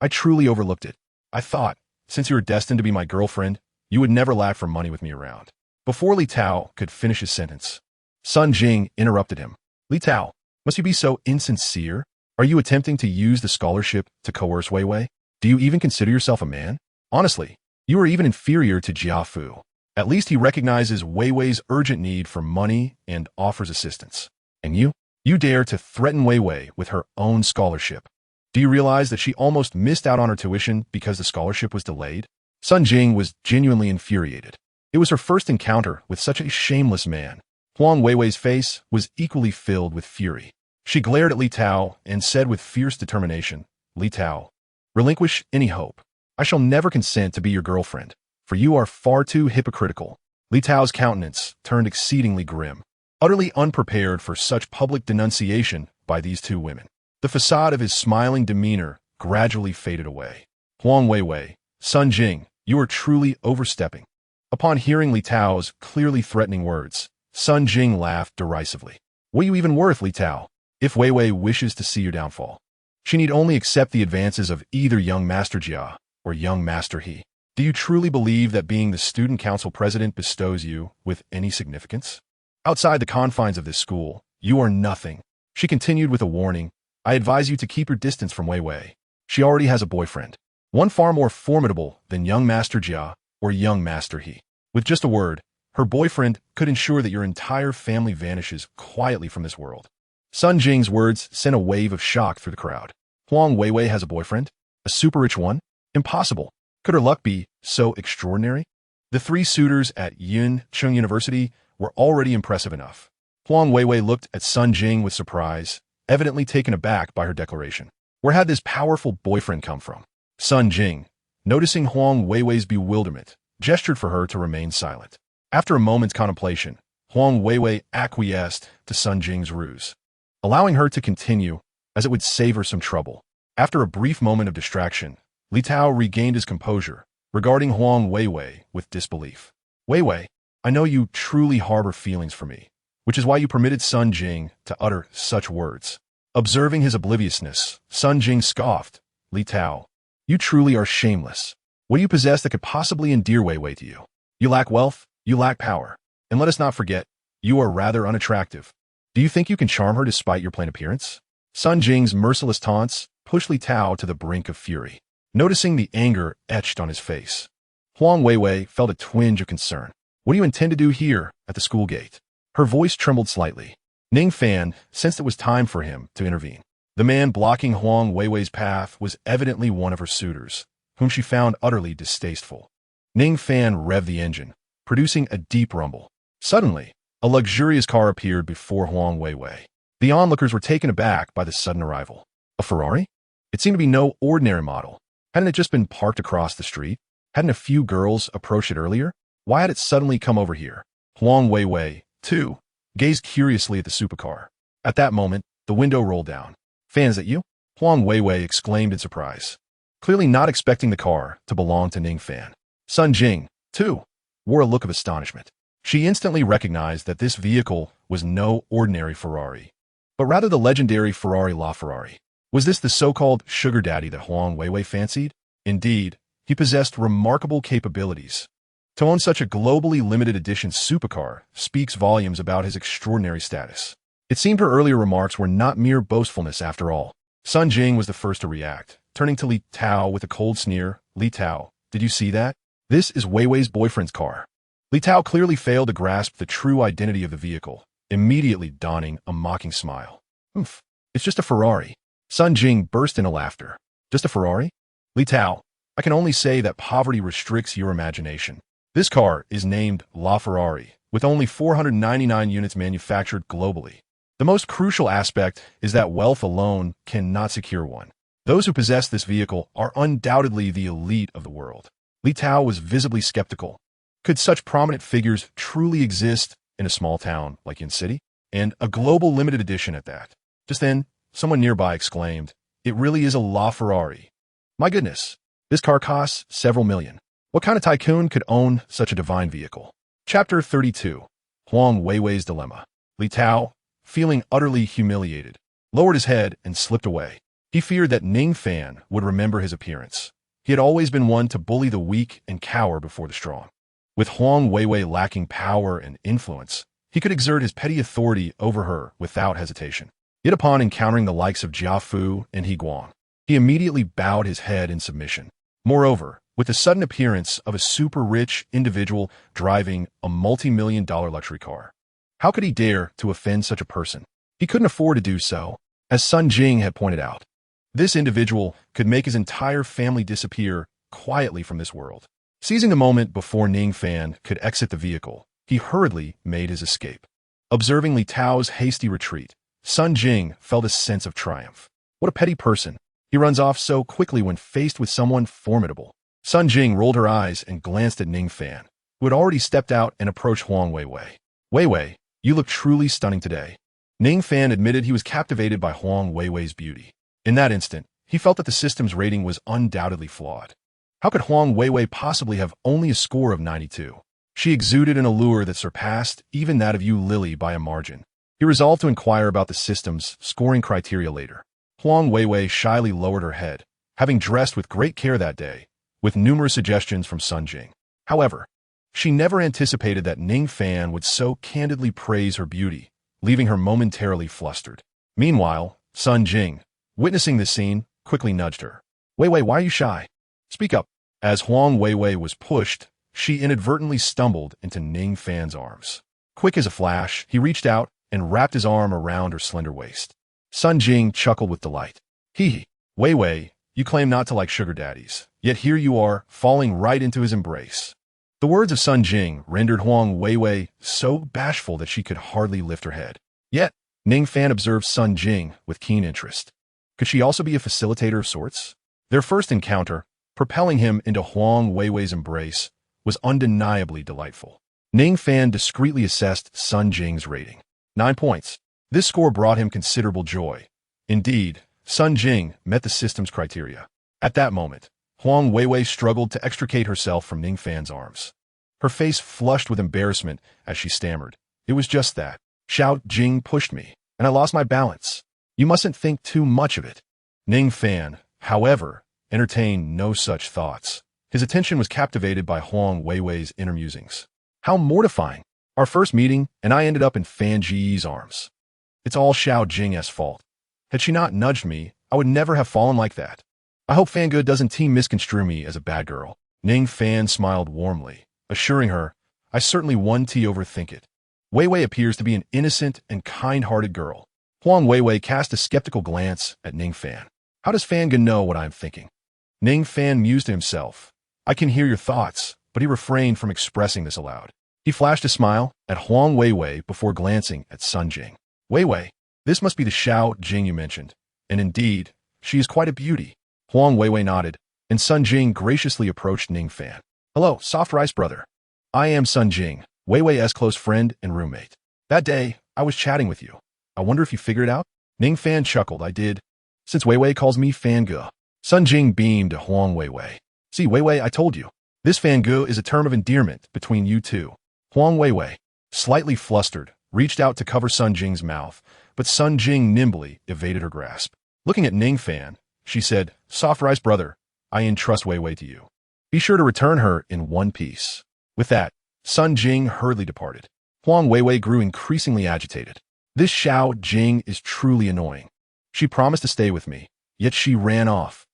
I truly overlooked it. I thought, since you were destined to be my girlfriend, you would never lack for money with me around." Before Li Tao could finish his sentence, Sun Jing interrupted him. "Li Tao, must you be so insincere? Are you attempting to use the scholarship to coerce Weiwei? Do you even consider yourself a man? Honestly, you are even inferior to Jia Fu. At least he recognizes Weiwei's urgent need for money and offers assistance. And you? You dare to threaten Wei Wei with her own scholarship. Do you realize that she almost missed out on her tuition because the scholarship was delayed? Sun Jing was genuinely infuriated. It was her first encounter with such a shameless man. Huang Weiwei's face was equally filled with fury. She glared at Li Tao and said with fierce determination, Li Tao, relinquish any hope. I shall never consent to be your girlfriend, for you are far too hypocritical. Li Tao's countenance turned exceedingly grim, utterly unprepared for such public denunciation by these two women. The facade of his smiling demeanor gradually faded away. Huang Weiwei, Sun Jing, you are truly overstepping. Upon hearing Li Tao's clearly threatening words, Sun Jing laughed derisively. What are you even worth, Li Tao? If Wei Wei wishes to see your downfall, she need only accept the advances of either young Master Jia or young Master He. Do you truly believe that being the student council president bestows you with any significance? Outside the confines of this school, you are nothing. She continued with a warning. I advise you to keep your distance from Wei Wei. She already has a boyfriend, one far more formidable than young Master Jia or young Master He. With just a word, her boyfriend could ensure that your entire family vanishes quietly from this world. Sun Jing's words sent a wave of shock through the crowd. Huang Weiwei has a boyfriend? A super rich one? Impossible. Could her luck be so extraordinary? The three suitors at Yun Chung University were already impressive enough. Huang Weiwei looked at Sun Jing with surprise, evidently taken aback by her declaration. Where had this powerful boyfriend come from? Sun Jing, noticing Huang Weiwei's bewilderment, gestured for her to remain silent. After a moment's contemplation, Huang Weiwei acquiesced to Sun Jing's ruse, allowing her to continue, as it would save her some trouble. After a brief moment of distraction, Li Tao regained his composure, regarding Huang Weiwei with disbelief. Weiwei, I know you truly harbor feelings for me, which is why you permitted Sun Jing to utter such words. Observing his obliviousness, Sun Jing scoffed. Li Tao, you truly are shameless. What do you possess that could possibly endear Wei Wei to you? You lack wealth, you lack power, and let us not forget, you are rather unattractive. Do you think you can charm her despite your plain appearance? Sun Jing's merciless taunts pushed Li Tao to the brink of fury. Noticing the anger etched on his face, Huang Weiwei felt a twinge of concern. What do you intend to do here at the school gate? Her voice trembled slightly. Ning Fan sensed it was time for him to intervene. The man blocking Huang Weiwei's path was evidently one of her suitors, whom she found utterly distasteful. Ning Fan revved the engine, producing a deep rumble. Suddenly, a luxurious car appeared before Huang Weiwei. The onlookers were taken aback by the sudden arrival. A Ferrari? It seemed to be no ordinary model. Hadn't it just been parked across the street? Hadn't a few girls approached it earlier? Why had it suddenly come over here? Huang Weiwei, too, gazed curiously at the supercar. At that moment, the window rolled down. Fan, is that you? Huang Weiwei exclaimed in surprise, clearly not expecting the car to belong to Ning Fan. Sun Jing, too, wore a look of astonishment. She instantly recognized that this vehicle was no ordinary Ferrari, but rather the legendary Ferrari LaFerrari. Was this the so-called sugar daddy that Huang Weiwei fancied? Indeed, he possessed remarkable capabilities. To own such a globally limited edition supercar speaks volumes about his extraordinary status. It seemed her earlier remarks were not mere boastfulness after all. Sun Jing was the first to react, turning to Li Tao with a cold sneer. Li Tao, did you see that? This is Wei Wei's boyfriend's car. Li Tao clearly failed to grasp the true identity of the vehicle, immediately donning a mocking smile. Oof, it's just a Ferrari. Sun Jing burst into laughter. Just a Ferrari? Li Tao, I can only say that poverty restricts your imagination. This car is named LaFerrari, with only 499 units manufactured globally. The most crucial aspect is that wealth alone cannot secure one. Those who possess this vehicle are undoubtedly the elite of the world. Li Tao was visibly skeptical. Could such prominent figures truly exist in a small town like Yin City? And a global limited edition at that. Just then, someone nearby exclaimed, "It really is a LaFerrari. My goodness, this car costs several million. What kind of tycoon could own such a divine vehicle?" Chapter 32. Huang Weiwei's Dilemma. Li Tao, feeling utterly humiliated, lowered his head and slipped away. He feared that Ning Fan would remember his appearance. He had always been one to bully the weak and cower before the strong. With Huang Weiwei lacking power and influence, he could exert his petty authority over her without hesitation. Yet upon encountering the likes of Jia Fu and He Guang, he immediately bowed his head in submission. Moreover, with the sudden appearance of a super-rich individual driving a multi-million-dollar luxury car, how could he dare to offend such a person? He couldn't afford to do so, as Sun Jing had pointed out. This individual could make his entire family disappear quietly from this world. Seizing the moment before Ning Fan could exit the vehicle, he hurriedly made his escape. Observing Li Tao's hasty retreat, Sun Jing felt a sense of triumph. What a petty person. He runs off so quickly when faced with someone formidable. Sun Jing rolled her eyes and glanced at Ning Fan, who had already stepped out and approached Huang Weiwei. Weiwei, you look truly stunning today. Ning Fan admitted he was captivated by Huang Weiwei's beauty. In that instant, he felt that the system's rating was undoubtedly flawed. How could Huang Weiwei possibly have only a score of 92? She exuded an allure that surpassed even that of Yu Lily by a margin. He resolved to inquire about the system's scoring criteria later. Huang Weiwei shyly lowered her head, having dressed with great care that day, with numerous suggestions from Sun Jing. However, she never anticipated that Ning Fan would so candidly praise her beauty, leaving her momentarily flustered. Meanwhile, Sun Jing, witnessing this scene, quickly nudged her. Weiwei, why are you shy? Speak up. As Huang Weiwei was pushed, she inadvertently stumbled into Ning Fan's arms. Quick as a flash, he reached out and wrapped his arm around her slender waist. Sun Jing chuckled with delight. Hee. Weiwei, you claim not to like sugar daddies, yet here you are, falling right into his embrace. The words of Sun Jing rendered Huang Weiwei so bashful that she could hardly lift her head. Yet, Ning Fan observed Sun Jing with keen interest. Could she also be a facilitator of sorts? Their first encounter, propelling him into Huang Weiwei's embrace, was undeniably delightful. Ning Fan discreetly assessed Sun Jing's rating. 9 points. This score brought him considerable joy. Indeed, Sun Jing met the system's criteria. At that moment, Huang Weiwei struggled to extricate herself from Ning Fan's arms. Her face flushed with embarrassment as she stammered. It was just that. Xiao Jing pushed me, and I lost my balance. You mustn't think too much of it. Ning Fan, however, entertained no such thoughts. His attention was captivated by Huang Weiwei's inner musings. How mortifying. Our first meeting, and I ended up in Fan Ji's arms. It's all Xiao Jing's fault. Had she not nudged me, I would never have fallen like that. I hope Fangge doesn't team misconstrue me as a bad girl. Ning Fan smiled warmly, assuring her, I certainly won't overthink it. Weiwei appears to be an innocent and kind-hearted girl. Huang Weiwei cast a skeptical glance at Ning Fan. How does Fangge know what I'm thinking? Ning Fan mused to himself. I can hear your thoughts, but he refrained from expressing this aloud. He flashed a smile at Huang Weiwei before glancing at Sun Jing. Weiwei, this must be the Xiao Jing you mentioned, and indeed, she is quite a beauty. Huang Weiwei nodded, and Sun Jing graciously approached Ning Fan. Hello, soft rice brother. I am Sun Jing, Weiwei's close friend and roommate. That day, I was chatting with you. I wonder if you figured it out? Ning Fan chuckled. I did. Since Weiwei calls me Fangge. Sun Jing beamed to Huang Weiwei. See, Weiwei, I told you. This Fangge is a term of endearment between you two. Huang Weiwei, slightly flustered, reached out to cover Sun Jing's mouth, but Sun Jing nimbly evaded her grasp. Looking at Ning Fan, she said, Soft rice brother, I entrust Weiwei to you. Be sure to return her in one piece. With that, Sun Jing hurriedly departed. Huang Weiwei grew increasingly agitated. This Xiao Jing is truly annoying. She promised to stay with me, yet she ran off.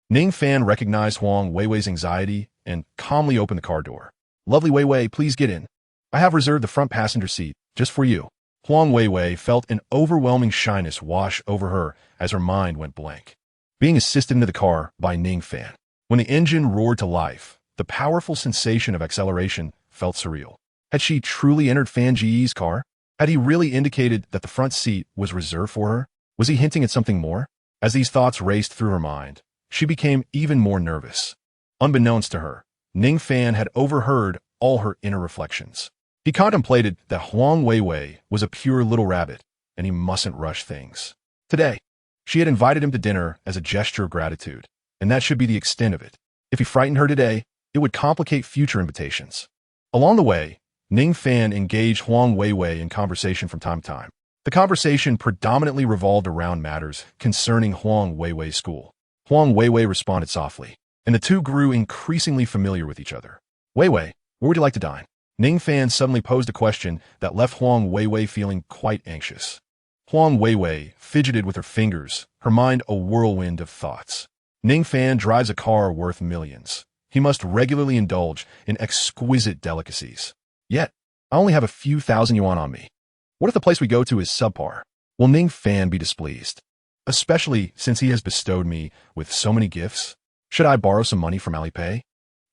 Ning Fan recognized Huang Weiwei's anxiety and calmly opened the car door. Lovely Weiwei, please get in. I have reserved the front passenger seat, just for you. Huang Weiwei felt an overwhelming shyness wash over her as her mind went blank. Being assisted into the car by Ning Fan. When the engine roared to life, the powerful sensation of acceleration felt surreal. Had she truly entered Fan Ji's car? Had he really indicated that the front seat was reserved for her? Was he hinting at something more? As these thoughts raced through her mind, she became even more nervous. Unbeknownst to her, Ning Fan had overheard all her inner reflections. He contemplated that Huang Weiwei was a pure little rabbit, and he mustn't rush things. Today, she had invited him to dinner as a gesture of gratitude, and that should be the extent of it. If he frightened her today, it would complicate future invitations. Along the way, Ning Fan engaged Huang Weiwei in conversation from time to time. The conversation predominantly revolved around matters concerning Huang Weiwei's school. Huang Weiwei responded softly, and the two grew increasingly familiar with each other. Weiwei, where would you like to dine? Ning Fan suddenly posed a question that left Huang Weiwei feeling quite anxious. Huang Weiwei fidgeted with her fingers, her mind a whirlwind of thoughts. Ning Fan drives a car worth millions. He must regularly indulge in exquisite delicacies. Yet, I only have a few thousand yuan on me. What if the place we go to is subpar? Will Ning Fan be displeased? Especially since he has bestowed me with so many gifts? Should I borrow some money from Alipay?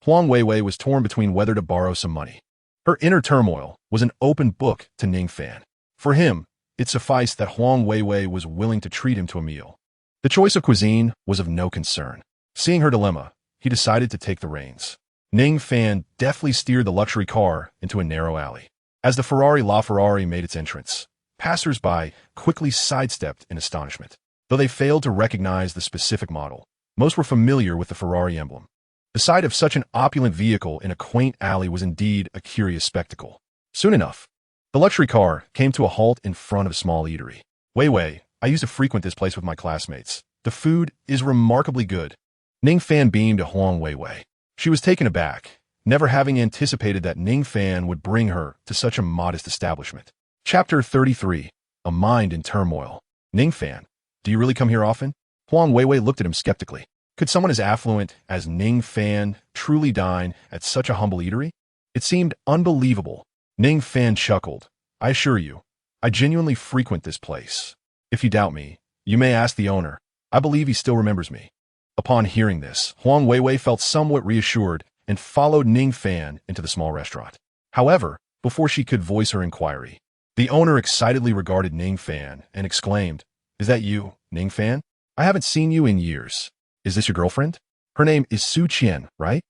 Huang Weiwei was torn between whether to borrow some money. Her inner turmoil was an open book to Ning Fan. For him, it sufficed that Huang Weiwei was willing to treat him to a meal. The choice of cuisine was of no concern. Seeing her dilemma, he decided to take the reins. Ning Fan deftly steered the luxury car into a narrow alley. As the LaFerrari made its entrance, passers-by quickly sidestepped in astonishment. Though they failed to recognize the specific model, most were familiar with the Ferrari emblem. The sight of such an opulent vehicle in a quaint alley was indeed a curious spectacle. Soon enough, the luxury car came to a halt in front of a small eatery. Weiwei, I used to frequent this place with my classmates. The food is remarkably good. Ning Fan beamed to Huang Weiwei. She was taken aback, never having anticipated that Ning Fan would bring her to such a modest establishment. Chapter 33. A Mind in Turmoil. Ning Fan, do you really come here often? Huang Weiwei looked at him skeptically. Could someone as affluent as Ning Fan truly dine at such a humble eatery? It seemed unbelievable. Ning Fan chuckled. I assure you, I genuinely frequent this place. If you doubt me, you may ask the owner. I believe he still remembers me. Upon hearing this, Huang Weiwei felt somewhat reassured and followed Ning Fan into the small restaurant. However, before she could voice her inquiry, the owner excitedly regarded Ning Fan and exclaimed, Is that you, Ning Fan? I haven't seen you in years. Is this your girlfriend? Her name is Su Qian, right?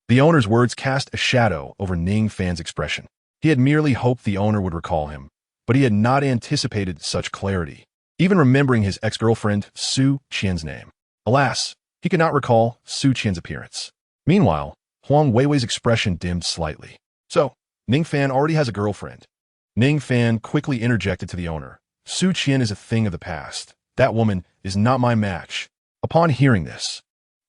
The owner's words cast a shadow over Ning Fan's expression. He had merely hoped the owner would recall him, but he had not anticipated such clarity, even remembering his ex-girlfriend Su Qian's name. Alas, he could not recall Su Qian's appearance. Meanwhile, Huang Weiwei's expression dimmed slightly. So, Ning Fan already has a girlfriend. Ning Fan quickly interjected to the owner. Su Qian is a thing of the past. That woman is not my match. Upon hearing this,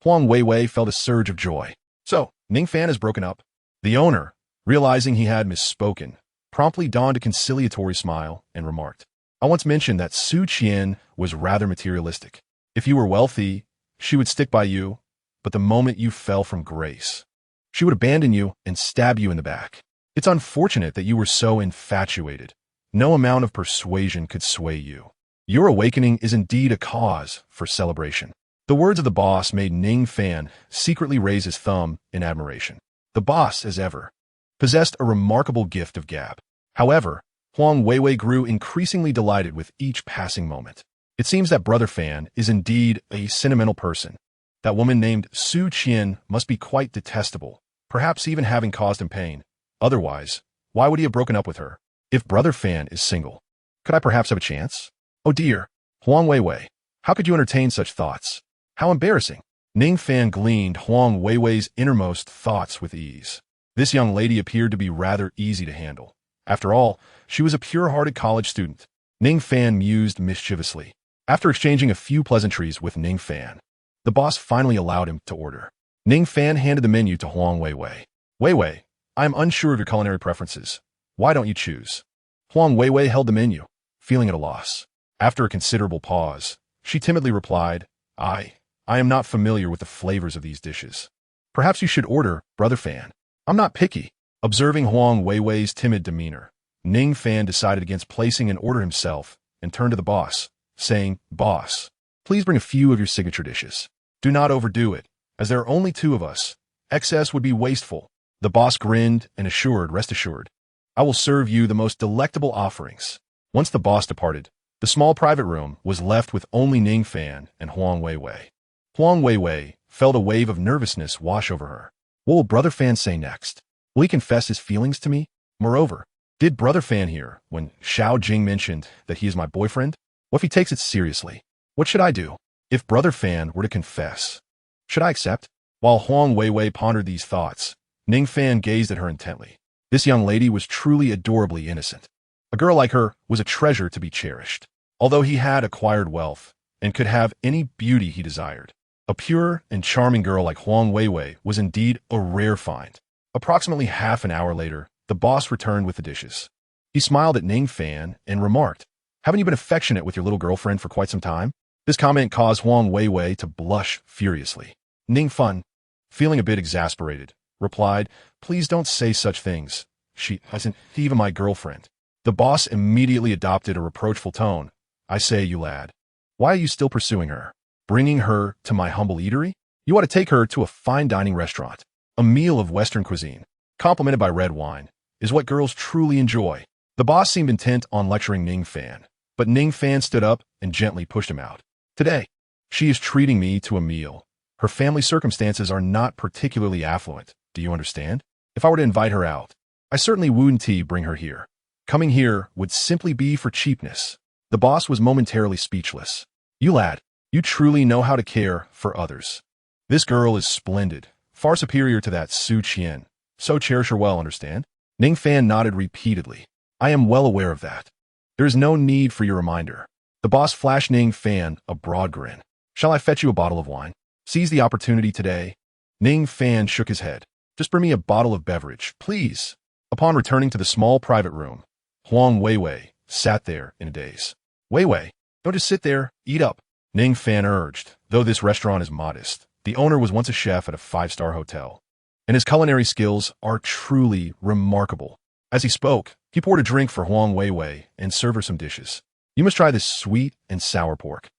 Huang Weiwei felt a surge of joy. So, Ning Fan has broken up. The owner, realizing he had misspoken, promptly donned a conciliatory smile and remarked, I once mentioned that Su Qian was rather materialistic. If you were wealthy, she would stick by you, but the moment you fell from grace, she would abandon you and stab you in the back. It's unfortunate that you were so infatuated. No amount of persuasion could sway you. Your awakening is indeed a cause for celebration. The words of the boss made Ning Fan secretly raise his thumb in admiration. The boss, as ever, possessed a remarkable gift of gab. However, Huang Weiwei grew increasingly delighted with each passing moment. It seems that Brother Fan is indeed a sentimental person. That woman named Su Qian must be quite detestable, perhaps even having caused him pain. Otherwise, why would he have broken up with her? If Brother Fan is single, could I perhaps have a chance? Oh dear, Huang Weiwei, how could you entertain such thoughts? How embarrassing. Ning Fan gleaned Huang Weiwei's innermost thoughts with ease. This young lady appeared to be rather easy to handle. After all, she was a pure-hearted college student. Ning Fan mused mischievously. After exchanging a few pleasantries with Ning Fan, the boss finally allowed him to order. Ning Fan handed the menu to Huang Weiwei. Weiwei, I am unsure of your culinary preferences. Why don't you choose? Huang Weiwei held the menu, feeling at a loss. After a considerable pause, she timidly replied, I am not familiar with the flavors of these dishes. Perhaps you should order, Brother Fan. I'm not picky. Observing Huang Weiwei's timid demeanor, Ning Fan decided against placing an order himself and turned to the boss, saying, Boss, please bring a few of your signature dishes. Do not overdo it, as there are only 2 of us. Excess would be wasteful. The boss grinned and assured, Rest assured, I will serve you the most delectable offerings. Once the boss departed, the small private room was left with only Ning Fan and Huang Weiwei. Huang Weiwei felt a wave of nervousness wash over her. What will Brother Fan say next? Will he confess his feelings to me? Moreover, did Brother Fan hear when Xiao Jing mentioned that he is my boyfriend? What if he takes it seriously? What should I do? If Brother Fan were to confess, should I accept? While Huang Weiwei pondered these thoughts, Ning Fan gazed at her intently. This young lady was truly adorably innocent. A girl like her was a treasure to be cherished. Although he had acquired wealth and could have any beauty he desired, a pure and charming girl like Huang Weiwei was indeed a rare find. Approximately half an hour later, the boss returned with the dishes. He smiled at Ning Fan and remarked, Haven't you been affectionate with your little girlfriend for quite some time? This comment caused Huang Weiwei to blush furiously. Ning Fan, feeling a bit exasperated, replied, Please don't say such things. She isn't even my girlfriend. The boss immediately adopted a reproachful tone. I say, you lad. Why are you still pursuing her? Bringing her to my humble eatery? You ought to take her to a fine dining restaurant. A meal of Western cuisine, complemented by red wine, is what girls truly enjoy. The boss seemed intent on lecturing Ning Fan, but Ning Fan stood up and gently pushed him out. Today, she is treating me to a meal. Her family circumstances are not particularly affluent. Do you understand? If I were to invite her out, I certainly wouldn't bring her here. Coming here would simply be for cheapness. The boss was momentarily speechless. You lad, you truly know how to care for others. This girl is splendid, far superior to that Su Qian. So cherish her well, understand? Ning Fan nodded repeatedly. I am well aware of that. There is no need for your reminder. The boss flashed Ning Fan a broad grin. Shall I fetch you a bottle of wine? Seize the opportunity today. Ning Fan shook his head. Just bring me a bottle of beverage, please. Upon returning to the small private room, Huang Weiwei sat there in a daze. Weiwei, don't just sit there, eat up, Ning Fan urged. Though this restaurant is modest, the owner was once a chef at a five-star hotel, and his culinary skills are truly remarkable. As he spoke, he poured a drink for Huang Weiwei and served her some dishes. You must try this sweet and sour pork.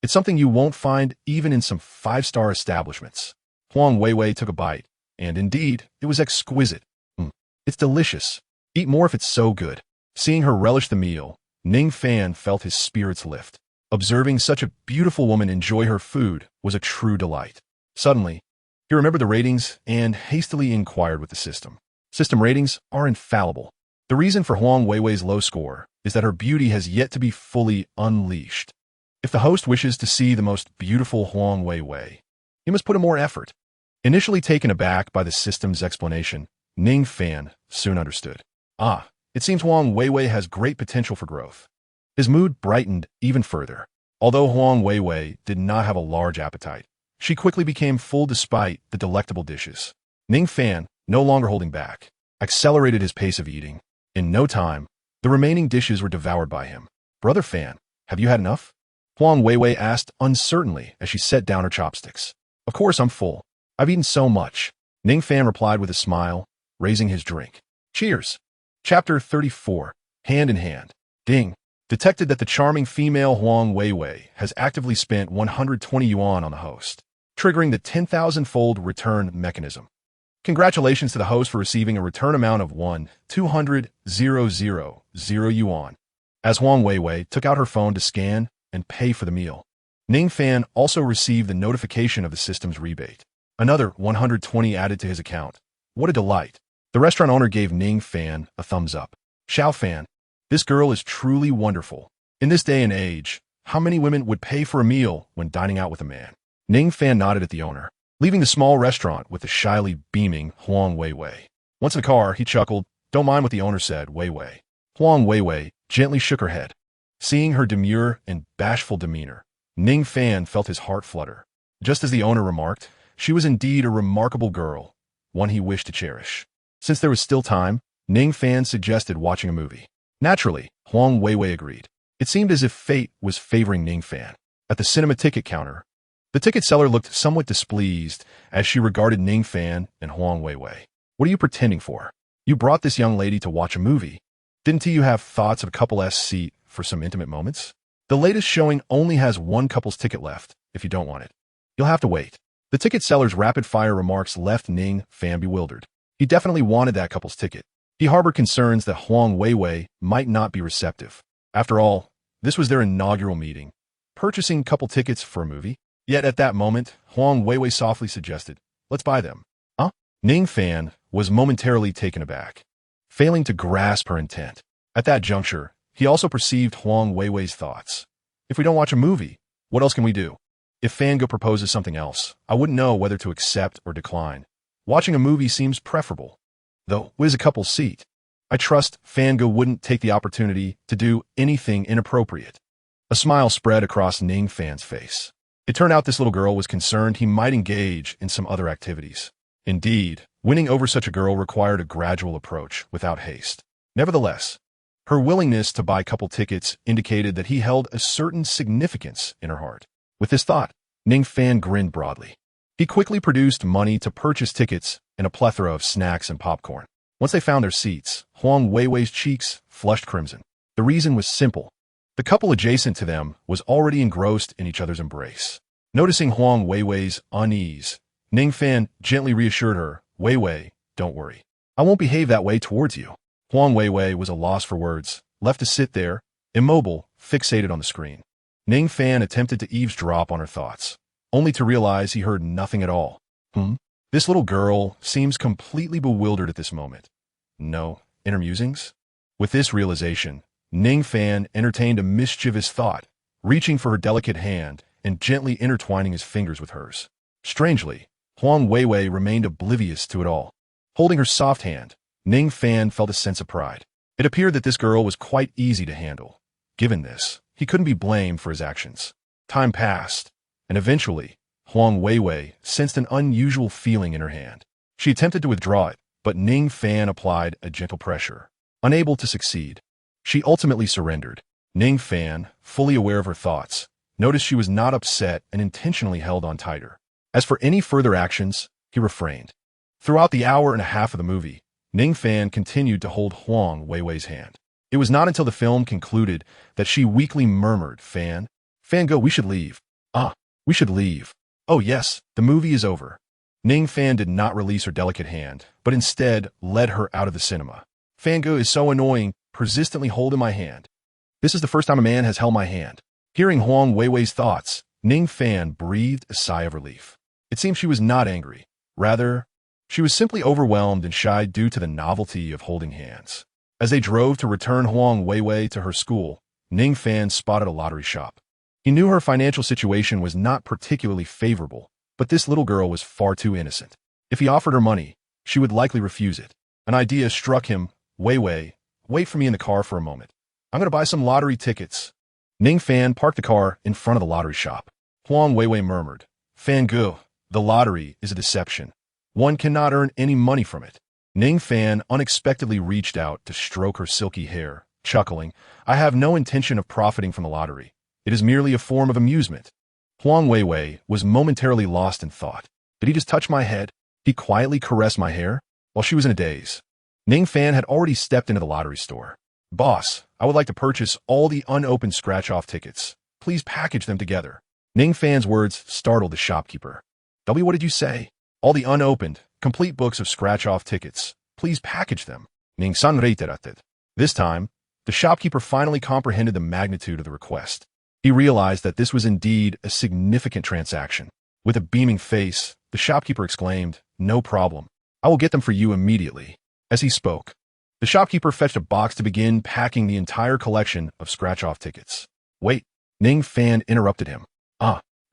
It's something you won't find even in some five-star establishments. Huang Weiwei took a bite, and indeed, it was exquisite. It's delicious. Eat more if it's so good. Seeing her relish the meal, Ning Fan felt his spirits lift. Observing such a beautiful woman enjoy her food was a true delight. Suddenly, he remembered the ratings and hastily inquired with the system. System ratings are infallible. The reason for Huang Weiwei's low score is that her beauty has yet to be fully unleashed. If the host wishes to see the most beautiful Huang Weiwei, he must put in more effort. Initially taken aback by the system's explanation, Ning Fan soon understood. It seems Huang Weiwei has great potential for growth. His mood brightened even further. Although Huang Weiwei did not have a large appetite, she quickly became full despite the delectable dishes. Ning Fan, no longer holding back, accelerated his pace of eating. In no time, the remaining dishes were devoured by him. Brother Fan, have you had enough? Huang Weiwei asked uncertainly as she set down her chopsticks. Of course I'm full. I've eaten so much. Ning Fan replied with a smile, raising his drink. Cheers. Chapter 34. Hand in Hand. Ding. Detected that the charming female Huang Weiwei has actively spent 120 yuan on the host, triggering the 10,000-fold return mechanism. Congratulations to the host for receiving a return amount of 200,000 yuan. As Huang Weiwei took out her phone to scan and pay for the meal, Ning Fan also received the notification of the system's rebate. Another 120 added to his account. What a delight. The restaurant owner gave Ning Fan a thumbs up. Xiao Fan, this girl is truly wonderful. In this day and age, how many women would pay for a meal when dining out with a man? Ning Fan nodded at the owner, leaving the small restaurant with the shyly beaming Huang Weiwei. Once in the car, he chuckled. Don't mind what the owner said, Weiwei. Huang Weiwei gently shook her head. Seeing her demure and bashful demeanor, Ning Fan felt his heart flutter. Just as the owner remarked, she was indeed a remarkable girl, one he wished to cherish. Since there was still time, Ning Fan suggested watching a movie. Naturally, Huang Weiwei agreed. It seemed as if fate was favoring Ning Fan. At the cinema ticket counter, the ticket seller looked somewhat displeased as she regarded Ning Fan and Huang Weiwei. What are you pretending for? You brought this young lady to watch a movie. Didn't you have thoughts of a couple-S seat for some intimate moments? The latest showing only has one couple's ticket left, if you don't want it. You'll have to wait. The ticket seller's rapid-fire remarks left Ning Fan bewildered. He definitely wanted that couple's ticket. He harbored concerns that Huang Weiwei might not be receptive. After all, this was their inaugural meeting. Purchasing couple tickets for a movie? Yet at that moment, Huang Weiwei softly suggested, let's buy them. Huh? Ning Fan was momentarily taken aback, failing to grasp her intent. At that juncture, he also perceived Huang Weiwei's thoughts. If we don't watch a movie, what else can we do? If Fango proposes something else, I wouldn't know whether to accept or decline. Watching a movie seems preferable. Though, what is a couple's seat? I trust Fango wouldn't take the opportunity to do anything inappropriate. A smile spread across Ning Fan's face. It turned out this little girl was concerned he might engage in some other activities. Indeed, winning over such a girl required a gradual approach without haste. Nevertheless, her willingness to buy couple tickets indicated that he held a certain significance in her heart. With this thought, Ning Fan grinned broadly. He quickly produced money to purchase tickets and a plethora of snacks and popcorn. Once they found their seats, Huang Weiwei's cheeks flushed crimson. The reason was simple. The couple adjacent to them was already engrossed in each other's embrace. Noticing Huang Weiwei's unease, Ning Fan gently reassured her, Weiwei, don't worry. I won't behave that way towards you. Huang Weiwei was a loss for words, left to sit there, immobile, fixated on the screen. Ning Fan attempted to eavesdrop on her thoughts, only to realize he heard nothing at all. This little girl seems completely bewildered at this moment. No inner musings? With this realization, Ning Fan entertained a mischievous thought, reaching for her delicate hand and gently intertwining his fingers with hers. Strangely, Huang Weiwei remained oblivious to it all. Holding her soft hand, Ning Fan felt a sense of pride. It appeared that this girl was quite easy to handle. Given this, he couldn't be blamed for his actions. Time passed, and eventually, Huang Weiwei sensed an unusual feeling in her hand. She attempted to withdraw it, but Ning Fan applied a gentle pressure. Unable to succeed, she ultimately surrendered. Ning Fan, fully aware of her thoughts, noticed she was not upset and intentionally held on tighter. As for any further actions, he refrained. Throughout the hour and a half of the movie, Ning Fan continued to hold Huang Weiwei's hand. It was not until the film concluded that she weakly murmured, Fan, go, we should leave. We should leave. Oh yes, the movie is over. Ning Fan did not release her delicate hand, but instead led her out of the cinema. Fango is so annoying, persistently holding my hand. This is the first time a man has held my hand. Hearing Huang Weiwei's thoughts, Ning Fan breathed a sigh of relief. It seemed she was not angry. Rather, she was simply overwhelmed and shy due to the novelty of holding hands. As they drove to return Huang Weiwei to her school, Ning Fan spotted a lottery shop. He knew her financial situation was not particularly favorable, but this little girl was far too innocent. If he offered her money, she would likely refuse it. An idea struck him. Weiwei, wait for me in the car for a moment. I'm going to buy some lottery tickets. Ning Fan parked the car in front of the lottery shop. Huang Weiwei murmured, Fangu, the lottery is a deception. One cannot earn any money from it. Ning Fan unexpectedly reached out to stroke her silky hair, chuckling, I have no intention of profiting from the lottery. It is merely a form of amusement. Huang Weiwei was momentarily lost in thought. Did he just touch my head? He quietly caressed my hair? While she was in a daze. Ning Fan had already stepped into the lottery store. Boss, I would like to purchase all the unopened scratch-off tickets. Please package them together. Ning Fan's words startled the shopkeeper. What did you say? All the unopened, complete books of scratch-off tickets. Please package them. Ning San reiterated. This time, the shopkeeper finally comprehended the magnitude of the request. He realized that this was indeed a significant transaction. With a beaming face, the shopkeeper exclaimed, No problem. I will get them for you immediately. As he spoke, the shopkeeper fetched a box to begin packing the entire collection of scratch-off tickets. Wait, Ning Fan interrupted him.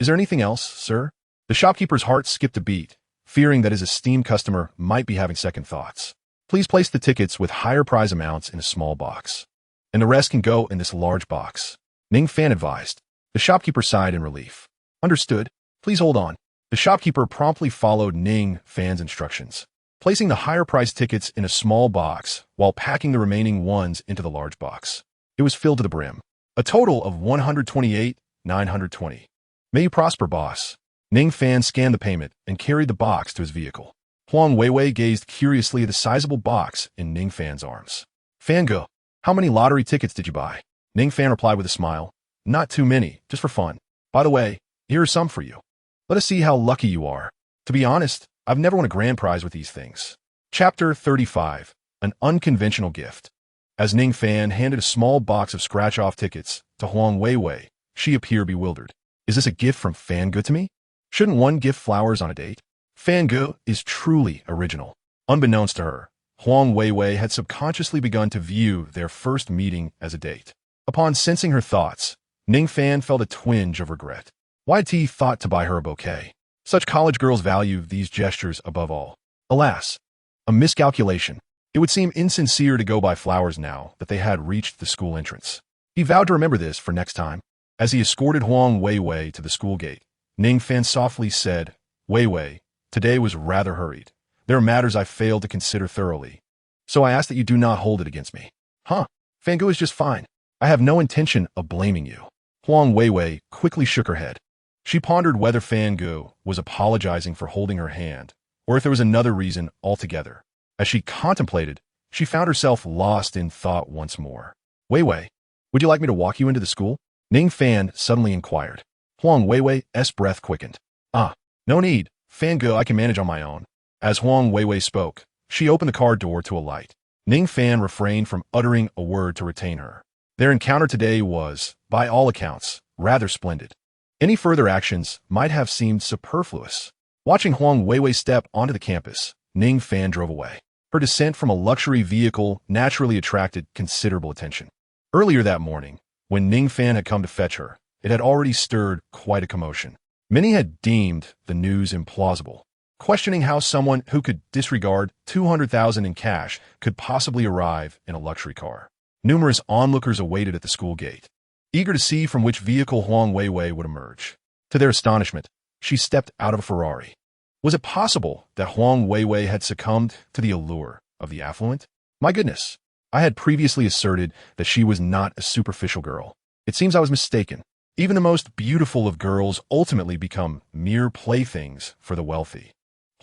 Is there anything else, sir? The shopkeeper's heart skipped a beat, fearing that his esteemed customer might be having second thoughts. Please place the tickets with higher prize amounts in a small box, and the rest can go in this large box. Ning Fan advised. The shopkeeper sighed in relief. Understood. Please hold on. The shopkeeper promptly followed Ning Fan's instructions, placing the higher-priced tickets in a small box while packing the remaining ones into the large box. It was filled to the brim. A total of 128,920. May you prosper, boss. Ning Fan scanned the payment and carried the box to his vehicle. Huang Weiwei gazed curiously at the sizable box in Ning Fan's arms. Fango, how many lottery tickets did you buy? Ning Fan replied with a smile. Not too many, just for fun. By the way, here are some for you. Let us see how lucky you are. To be honest, I've never won a grand prize with these things. Chapter 35. An Unconventional Gift. As Ning Fan handed a small box of scratch-off tickets to Huang Weiwei, she appeared bewildered. Is this a gift from Fangu to me? Shouldn't one give flowers on a date? Fangu is truly original. Unbeknownst to her, Huang Weiwei had subconsciously begun to view their first meeting as a date. Upon sensing her thoughts, Ning Fan felt a twinge of regret. Why had he thought to buy her a bouquet? Such college girls value these gestures above all. Alas, a miscalculation. It would seem insincere to go buy flowers now that they had reached the school entrance. He vowed to remember this for next time. As he escorted Huang Weiwei to the school gate, Ning Fan softly said, Weiwei, today was rather hurried. There are matters I failed to consider thoroughly, so I ask that you do not hold it against me. Fangu is just fine. I have no intention of blaming you. Huang Weiwei quickly shook her head. She pondered whether Fangu was apologizing for holding her hand, or if there was another reason altogether. As she contemplated, she found herself lost in thought once more. Weiwei, Would you like me to walk you into the school? Ning Fan suddenly inquired. Huang Weiwei's breath quickened. Ah, no need. Fan I can manage on my own. As Huang Weiwei spoke, she opened the car door to alight. Ning Fan refrained from uttering a word to retain her. Their encounter today was, by all accounts, rather splendid. Any further actions might have seemed superfluous. Watching Huang Weiwei step onto the campus, Ning Fan drove away. Her descent from a luxury vehicle naturally attracted considerable attention. Earlier that morning, when Ning Fan had come to fetch her, it had already stirred quite a commotion. Many had deemed the news implausible, questioning how someone who could disregard $200,000 in cash could possibly arrive in a luxury car. Numerous onlookers awaited at the school gate, eager to see from which vehicle Huang Weiwei would emerge. To their astonishment, she stepped out of a Ferrari. Was it possible that Huang Weiwei had succumbed to the allure of the affluent? My goodness, I had previously asserted that she was not a superficial girl. It seems I was mistaken. Even the most beautiful of girls ultimately become mere playthings for the wealthy.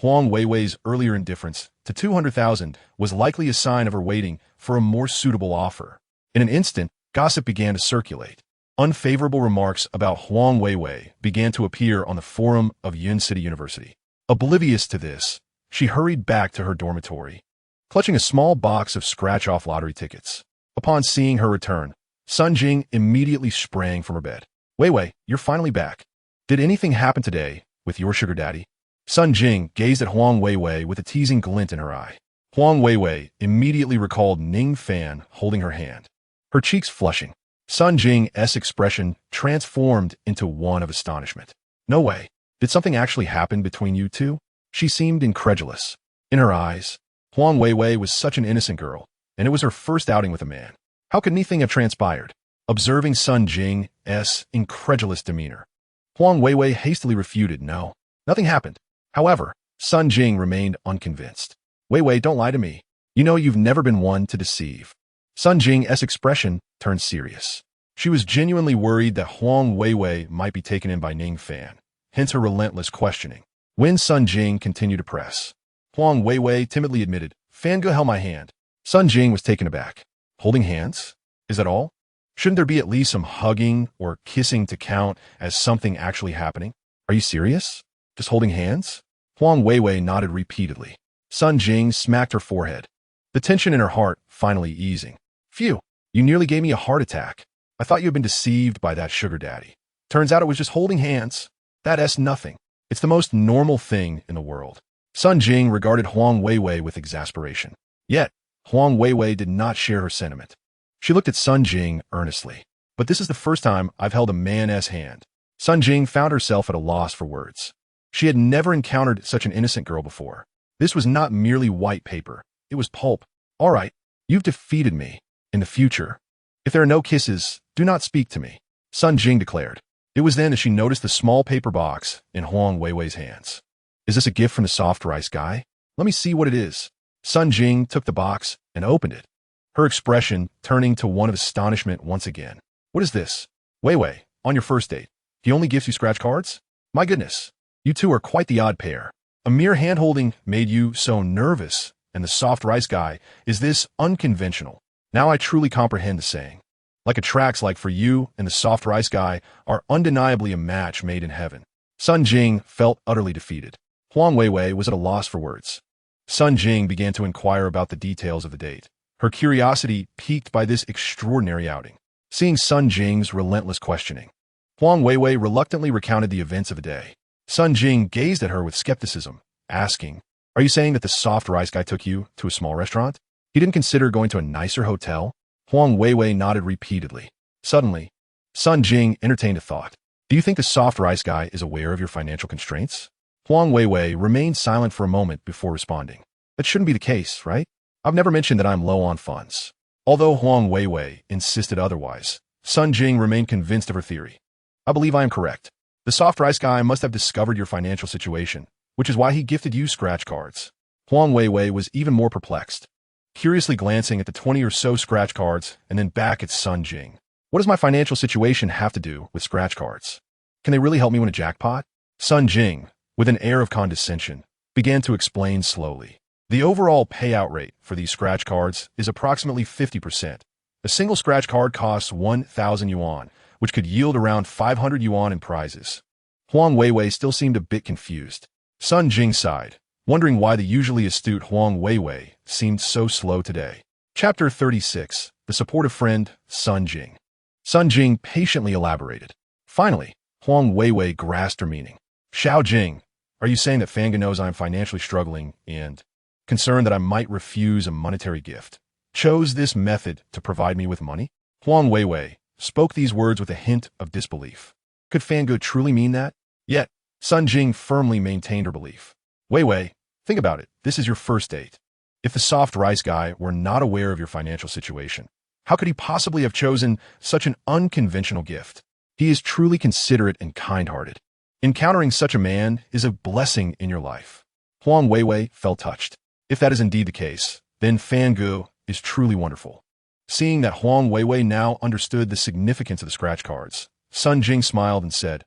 Huang Weiwei's earlier indifference to $200,000 was likely a sign of her waiting for a more suitable offer. In an instant, gossip began to circulate. Unfavorable remarks about Huang Weiwei began to appear on the forum of Yun City University. Oblivious to this, she hurried back to her dormitory, clutching a small box of scratch-off lottery tickets. Upon seeing her return, Sun Jing immediately sprang from her bed. Weiwei, you're finally back. Did anything happen today with your sugar daddy? Sun Jing gazed at Huang Weiwei with a teasing glint in her eye. Huang Weiwei immediately recalled Ning Fan holding her hand, her cheeks flushing. Sun Jing's expression transformed into one of astonishment. No way. Did something actually happen between you two? She seemed incredulous. In her eyes, Huang Weiwei was such an innocent girl, and it was her first outing with a man. How could anything have transpired? Observing Sun Jing's incredulous demeanor, Huang Weiwei hastily refuted, no, nothing happened. However, Sun Jing remained unconvinced. Weiwei, don't lie to me. You know you've never been one to deceive. Sun Jing's expression turned serious. She was genuinely worried that Huang Weiwei might be taken in by Ning Fan, hence her relentless questioning. When Sun Jing continued to press, Huang Weiwei timidly admitted, Fangge held my hand. Sun Jing was taken aback. Holding hands? Is that all? Shouldn't there be at least some hugging or kissing to count as something actually happening? Are you serious? Just holding hands? Huang Weiwei nodded repeatedly. Sun Jing smacked her forehead, the tension in her heart finally easing. Phew, you nearly gave me a heart attack. I thought you had been deceived by that sugar daddy. Turns out it was just holding hands. That's nothing. It's the most normal thing in the world. Sun Jing regarded Huang Weiwei with exasperation. Yet, Huang Weiwei did not share her sentiment. She looked at Sun Jing earnestly. But this is the first time I've held a man's hand. Sun Jing found herself at a loss for words. She had never encountered such an innocent girl before. This was not merely white paper. It was pulp. All right, you've defeated me. In the future, if there are no kisses, do not speak to me, Sun Jing declared. It was then that she noticed the small paper box in Huang Weiwei's hands. Is this a gift from the soft rice guy? Let me see what it is. Sun Jing took the box and opened it, her expression turning to one of astonishment once again. What is this? Weiwei, on your first date, he only gives you scratch cards? My goodness, you two are quite the odd pair. A mere hand-holding made you so nervous, and the soft rice guy is this unconventional. Now I truly comprehend the saying. Like attracts like for you and the soft rice guy are undeniably a match made in heaven. Sun Jing felt utterly defeated. Huang Weiwei was at a loss for words. Sun Jing began to inquire about the details of the date, her curiosity piqued by this extraordinary outing. Seeing Sun Jing's relentless questioning, Huang Weiwei reluctantly recounted the events of the day. Sun Jing gazed at her with skepticism, asking, Are you saying that the soft rice guy took you to a small restaurant? He didn't consider going to a nicer hotel? Huang Weiwei nodded repeatedly. Suddenly, Sun Jing entertained a thought. Do you think the soft rice guy is aware of your financial constraints? Huang Weiwei remained silent for a moment before responding. That shouldn't be the case, right? I've never mentioned that I'm low on funds. Although Huang Weiwei insisted otherwise, Sun Jing remained convinced of her theory. I believe I am correct. The soft rice guy must have discovered your financial situation, which is why he gifted you scratch cards. Huang Weiwei was even more perplexed, curiously glancing at the 20 or so scratch cards and then back at Sun Jing. What does my financial situation have to do with scratch cards? Can they really help me win a jackpot? Sun Jing, with an air of condescension, began to explain slowly. The overall payout rate for these scratch cards is approximately 50%, A single scratch card costs 1,000 yuan, which could yield around 500 yuan in prizes. Huang Weiwei still seemed a bit confused. Sun Jing sighed, wondering why the usually astute Huang Weiwei seemed so slow today. Chapter 36. The Supportive Friend, Sun Jing. Sun Jing patiently elaborated. Finally, Huang Weiwei grasped her meaning. Xiao Jing, are you saying that Fanga knows I am financially struggling and concerned that I might refuse a monetary gift, chose this method to provide me with money? Huang Weiwei spoke these words with a hint of disbelief. Could Fanga truly mean that? Yet, Sun Jing firmly maintained her belief. Weiwei, think about it. This is your first date. If the soft rice guy were not aware of your financial situation, how could he possibly have chosen such an unconventional gift? He is truly considerate and kind-hearted. Encountering such a man is a blessing in your life. Huang Weiwei felt touched. If that is indeed the case, then Fanga is truly wonderful. Seeing that Huang Weiwei now understood the significance of the scratch cards, Sun Jing smiled and said,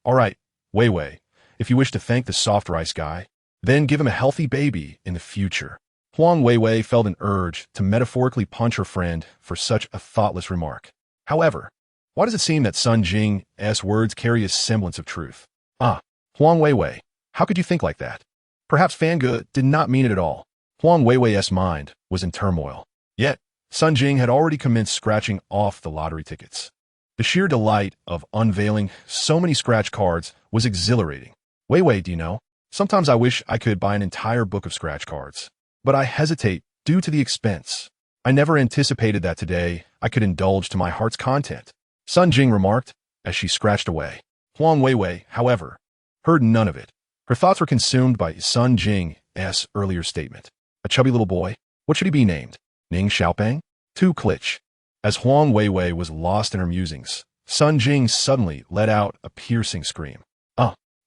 All right, Weiwei, if you wish to thank the soft rice guy, then give him a healthy baby in the future. Huang Weiwei felt an urge to metaphorically punch her friend for such a thoughtless remark. However, why does it seem that Sun Jing's words carry a semblance of truth? Huang Weiwei, how could you think like that? Perhaps Fanga did not mean it at all. Huang Weiwei's mind was in turmoil. Yet, Sun Jing had already commenced scratching off the lottery tickets. The sheer delight of unveiling so many scratch cards was exhilarating. Weiwei, do you know? Sometimes I wish I could buy an entire book of scratch cards. But I hesitate due to the expense. I never anticipated that today I could indulge to my heart's content, Sun Jing remarked as she scratched away. Huang Weiwei, however, heard none of it. Her thoughts were consumed by Sun Jing's earlier statement. A chubby little boy? What should he be named? Ning Xiaopeng? Tu Klitsch. As Huang Weiwei was lost in her musings, Sun Jing suddenly let out a piercing scream.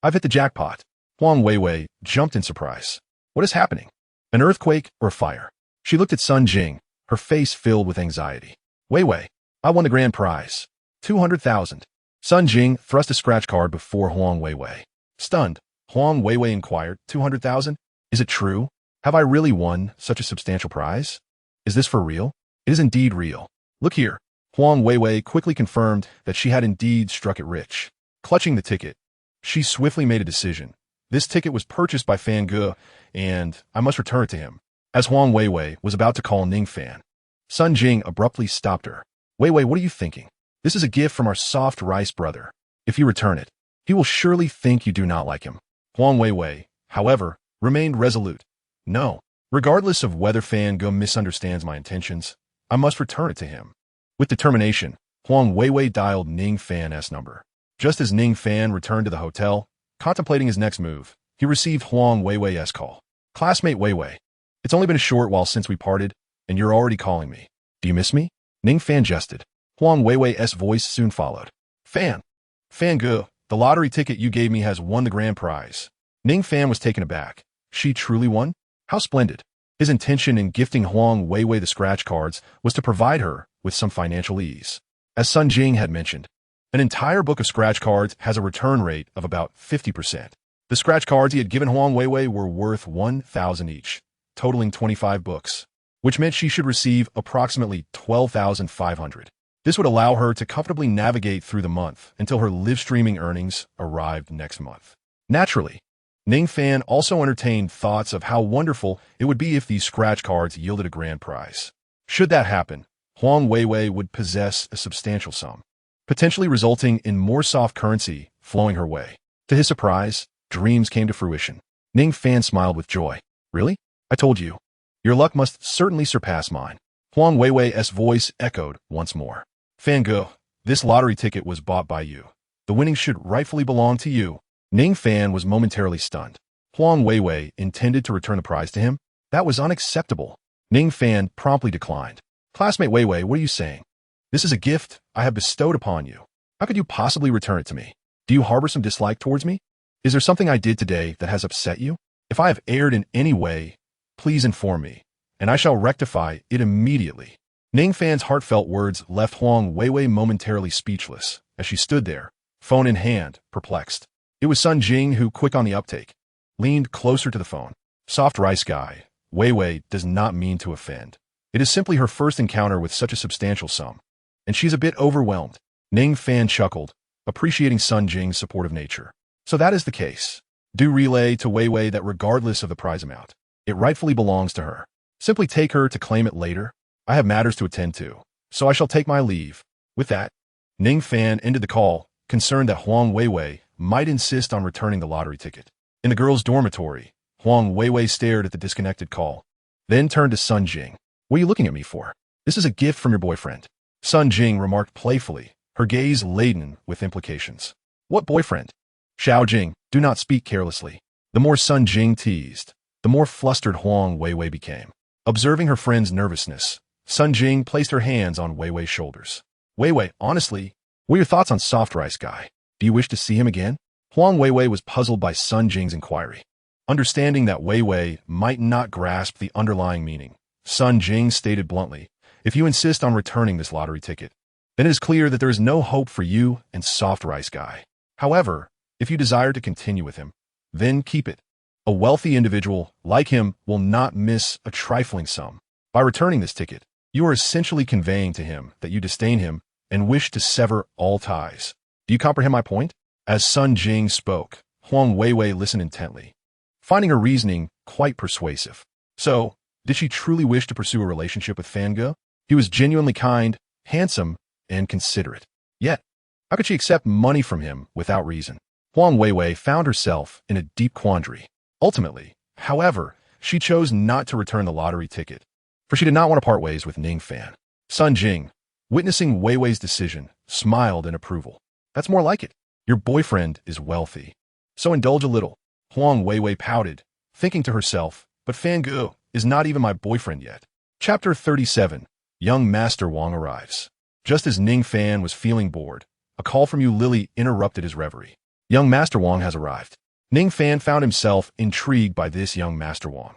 I've hit the jackpot. Huang Weiwei jumped in surprise. What is happening? An earthquake or a fire? She looked at Sun Jing, her face filled with anxiety. Weiwei, I won the grand prize. 200,000. Sun Jing thrust a scratch card before Huang Weiwei. Stunned, Huang Weiwei inquired, 200,000? Is it true? Have I really won such a substantial prize? Is this for real? It is indeed real. Look here. Huang Weiwei quickly confirmed that she had indeed struck it rich. Clutching the ticket, she swiftly made a decision. This ticket was purchased by Fanga, and I must return it to him. As Huang Weiwei was about to call Ning Fan, Sun Jing abruptly stopped her. Weiwei, what are you thinking? This is a gift from our soft rice brother. If you return it, he will surely think you do not like him. Huang Weiwei, however, remained resolute. No, regardless of whether Fanga misunderstands my intentions, I must return it to him. With determination, Huang Weiwei dialed Ning Fan's number. Just as Ning Fan returned to the hotel, contemplating his next move, he received Huang Weiwei's call. Classmate Weiwei, it's only been a short while since we parted, and you're already calling me. Do you miss me? Ning Fan jested. Huang Weiwei's voice soon followed. Fanga, the lottery ticket you gave me has won the grand prize. Ning Fan was taken aback. She truly won? How splendid. His intention in gifting Huang Weiwei the scratch cards was to provide her with some financial ease. As Sun Jing had mentioned, an entire book of scratch cards has a return rate of about 50%. The scratch cards he had given Huang Weiwei were worth 1,000 each, totaling 25 books, which meant she should receive approximately 12,500. This would allow her to comfortably navigate through the month until her live streaming earnings arrived next month. Naturally, Ning Fan also entertained thoughts of how wonderful it would be if these scratch cards yielded a grand prize. Should that happen, Huang Weiwei would possess a substantial sum, potentially resulting in more soft currency flowing her way. To his surprise, dreams came to fruition. Ning Fan smiled with joy. Really? I told you. Your luck must certainly surpass mine. Huang Weiwei's voice echoed once more. Fanga, this lottery ticket was bought by you. The winnings should rightfully belong to you. Ning Fan was momentarily stunned. Huang Weiwei intended to return the prize to him? That was unacceptable. Ning Fan promptly declined. Classmate Weiwei, what are you saying? This is a gift I have bestowed upon you. How could you possibly return it to me? Do you harbor some dislike towards me? Is there something I did today that has upset you? If I have erred in any way, please inform me, and I shall rectify it immediately. Ning Fan's heartfelt words left Huang Weiwei momentarily speechless as she stood there, phone in hand, perplexed. It was Sun Jing who, quick on the uptake, leaned closer to the phone. Soft rice guy, Weiwei does not mean to offend. It is simply her first encounter with such a substantial sum, and she's a bit overwhelmed. Ning Fan chuckled, appreciating Sun Jing's supportive nature. So that is the case. Do relay to Wei Wei that regardless of the prize amount, it rightfully belongs to her. Simply take her to claim it later. I have matters to attend to, so I shall take my leave. With that, Ning Fan ended the call, concerned that Huang Weiwei might insist on returning the lottery ticket. In the girls' dormitory, Huang Weiwei stared at the disconnected call, then turned to Sun Jing. What are you looking at me for? This is a gift from your boyfriend. Sun Jing remarked playfully, her gaze laden with implications. What boyfriend? Xiao Jing, do not speak carelessly. The more Sun Jing teased, the more flustered Huang Weiwei became. Observing her friend's nervousness, Sun Jing placed her hands on Weiwei's shoulders. Weiwei, honestly, what are your thoughts on Soft Rice Guy? Do you wish to see him again? Huang Weiwei was puzzled by Sun Jing's inquiry. Understanding that Weiwei might not grasp the underlying meaning, Sun Jing stated bluntly, if you insist on returning this lottery ticket, then it is clear that there is no hope for you and Soft Rice Guy. However, if you desire to continue with him, then keep it. A wealthy individual like him will not miss a trifling sum. By returning this ticket, you are essentially conveying to him that you disdain him and wish to sever all ties. Do you comprehend my point? As Sun Jing spoke, Huang Weiwei listened intently, finding her reasoning quite persuasive. So, did she truly wish to pursue a relationship with Fan Ge? He was genuinely kind, handsome, and considerate. Yet, how could she accept money from him without reason? Huang Weiwei found herself in a deep quandary. Ultimately, however, she chose not to return the lottery ticket, for she did not want to part ways with Ning Fan. Sun Jing, witnessing Weiwei's decision, smiled in approval. That's more like it. Your boyfriend is wealthy, so indulge a little. Huang Weiwei pouted, thinking to herself, but Fan Ge is not even my boyfriend yet. Chapter 37. Young Master Wang arrives. Just as Ning Fan was feeling bored, a call from Yu Lily interrupted his reverie. Young Master Wang has arrived. Ning Fan found himself intrigued by this young Master Wang,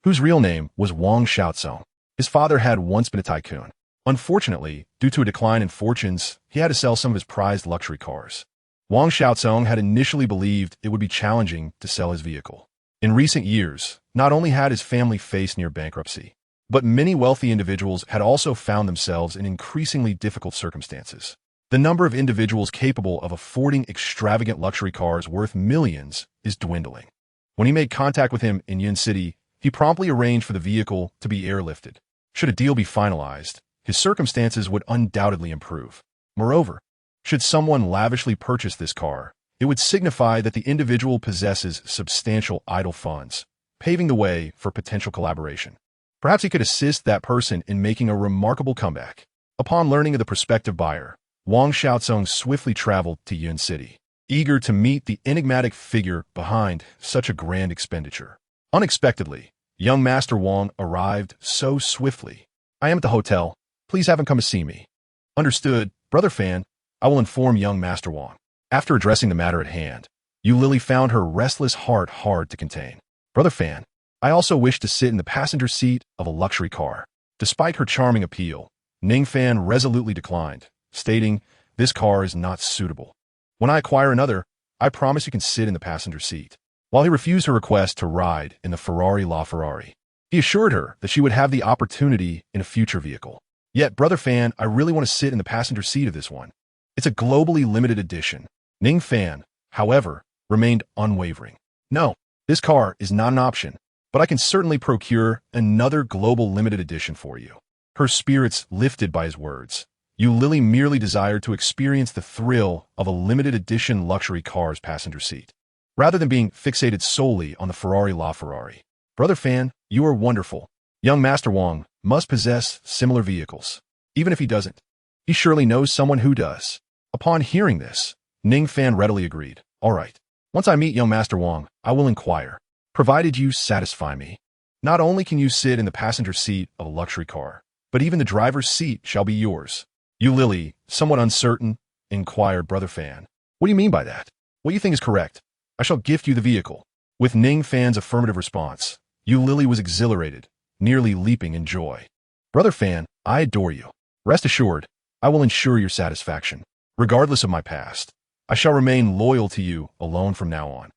whose real name was Wang Xiaozong. His father had once been a tycoon. Unfortunately, due to a decline in fortunes, he had to sell some of his prized luxury cars. Wang Xiaozong had initially believed it would be challenging to sell his vehicle. In recent years, not only had his family faced near bankruptcy, but many wealthy individuals had also found themselves in increasingly difficult circumstances. The number of individuals capable of affording extravagant luxury cars worth millions is dwindling. When he made contact with him in Yun City, he promptly arranged for the vehicle to be airlifted. Should a deal be finalized, his circumstances would undoubtedly improve. Moreover, should someone lavishly purchase this car, it would signify that the individual possesses substantial idle funds, paving the way for potential collaboration. Perhaps he could assist that person in making a remarkable comeback. Upon learning of the prospective buyer, Wang Xiaozong swiftly traveled to Yun City, eager to meet the enigmatic figure behind such a grand expenditure. Unexpectedly, young Master Wang arrived so swiftly. I am at the hotel. Please have him come to see me. Understood, Brother Fan. I will inform young Master Wang. After addressing the matter at hand, Yu Lily found her restless heart hard to contain. Brother Fan, I also wish to sit in the passenger seat of a luxury car. Despite her charming appeal, Ning Fan resolutely declined, stating, this car is not suitable. When I acquire another, I promise you can sit in the passenger seat. While he refused her request to ride in the Ferrari LaFerrari, he assured her that she would have the opportunity in a future vehicle. Yet, Brother Fan, I really want to sit in the passenger seat of this one. It's a globally limited edition. Ning Fan, however, remained unwavering. No, this car is not an option, but I can certainly procure another global limited edition for you. Her spirits lifted by his words. Yu Lily merely desired to experience the thrill of a limited edition luxury car's passenger seat, rather than being fixated solely on the Ferrari LaFerrari. Brother Fan, you are wonderful. Young Master Wang must possess similar vehicles. Even if he doesn't, he surely knows someone who does. Upon hearing this, Ning Fan readily agreed. All right. Once I meet young Master Wang, I will inquire, provided you satisfy me. Not only can you sit in the passenger seat of a luxury car, but even the driver's seat shall be yours. Yu Lily, somewhat uncertain, inquired Brother Fan. What do you mean by that? What you think is correct. I shall gift you the vehicle. With Ning Fan's affirmative response, Yu Lily was exhilarated, nearly leaping in joy. Brother Fan, I adore you. Rest assured, I will ensure your satisfaction. Regardless of my past, I shall remain loyal to you alone from now on.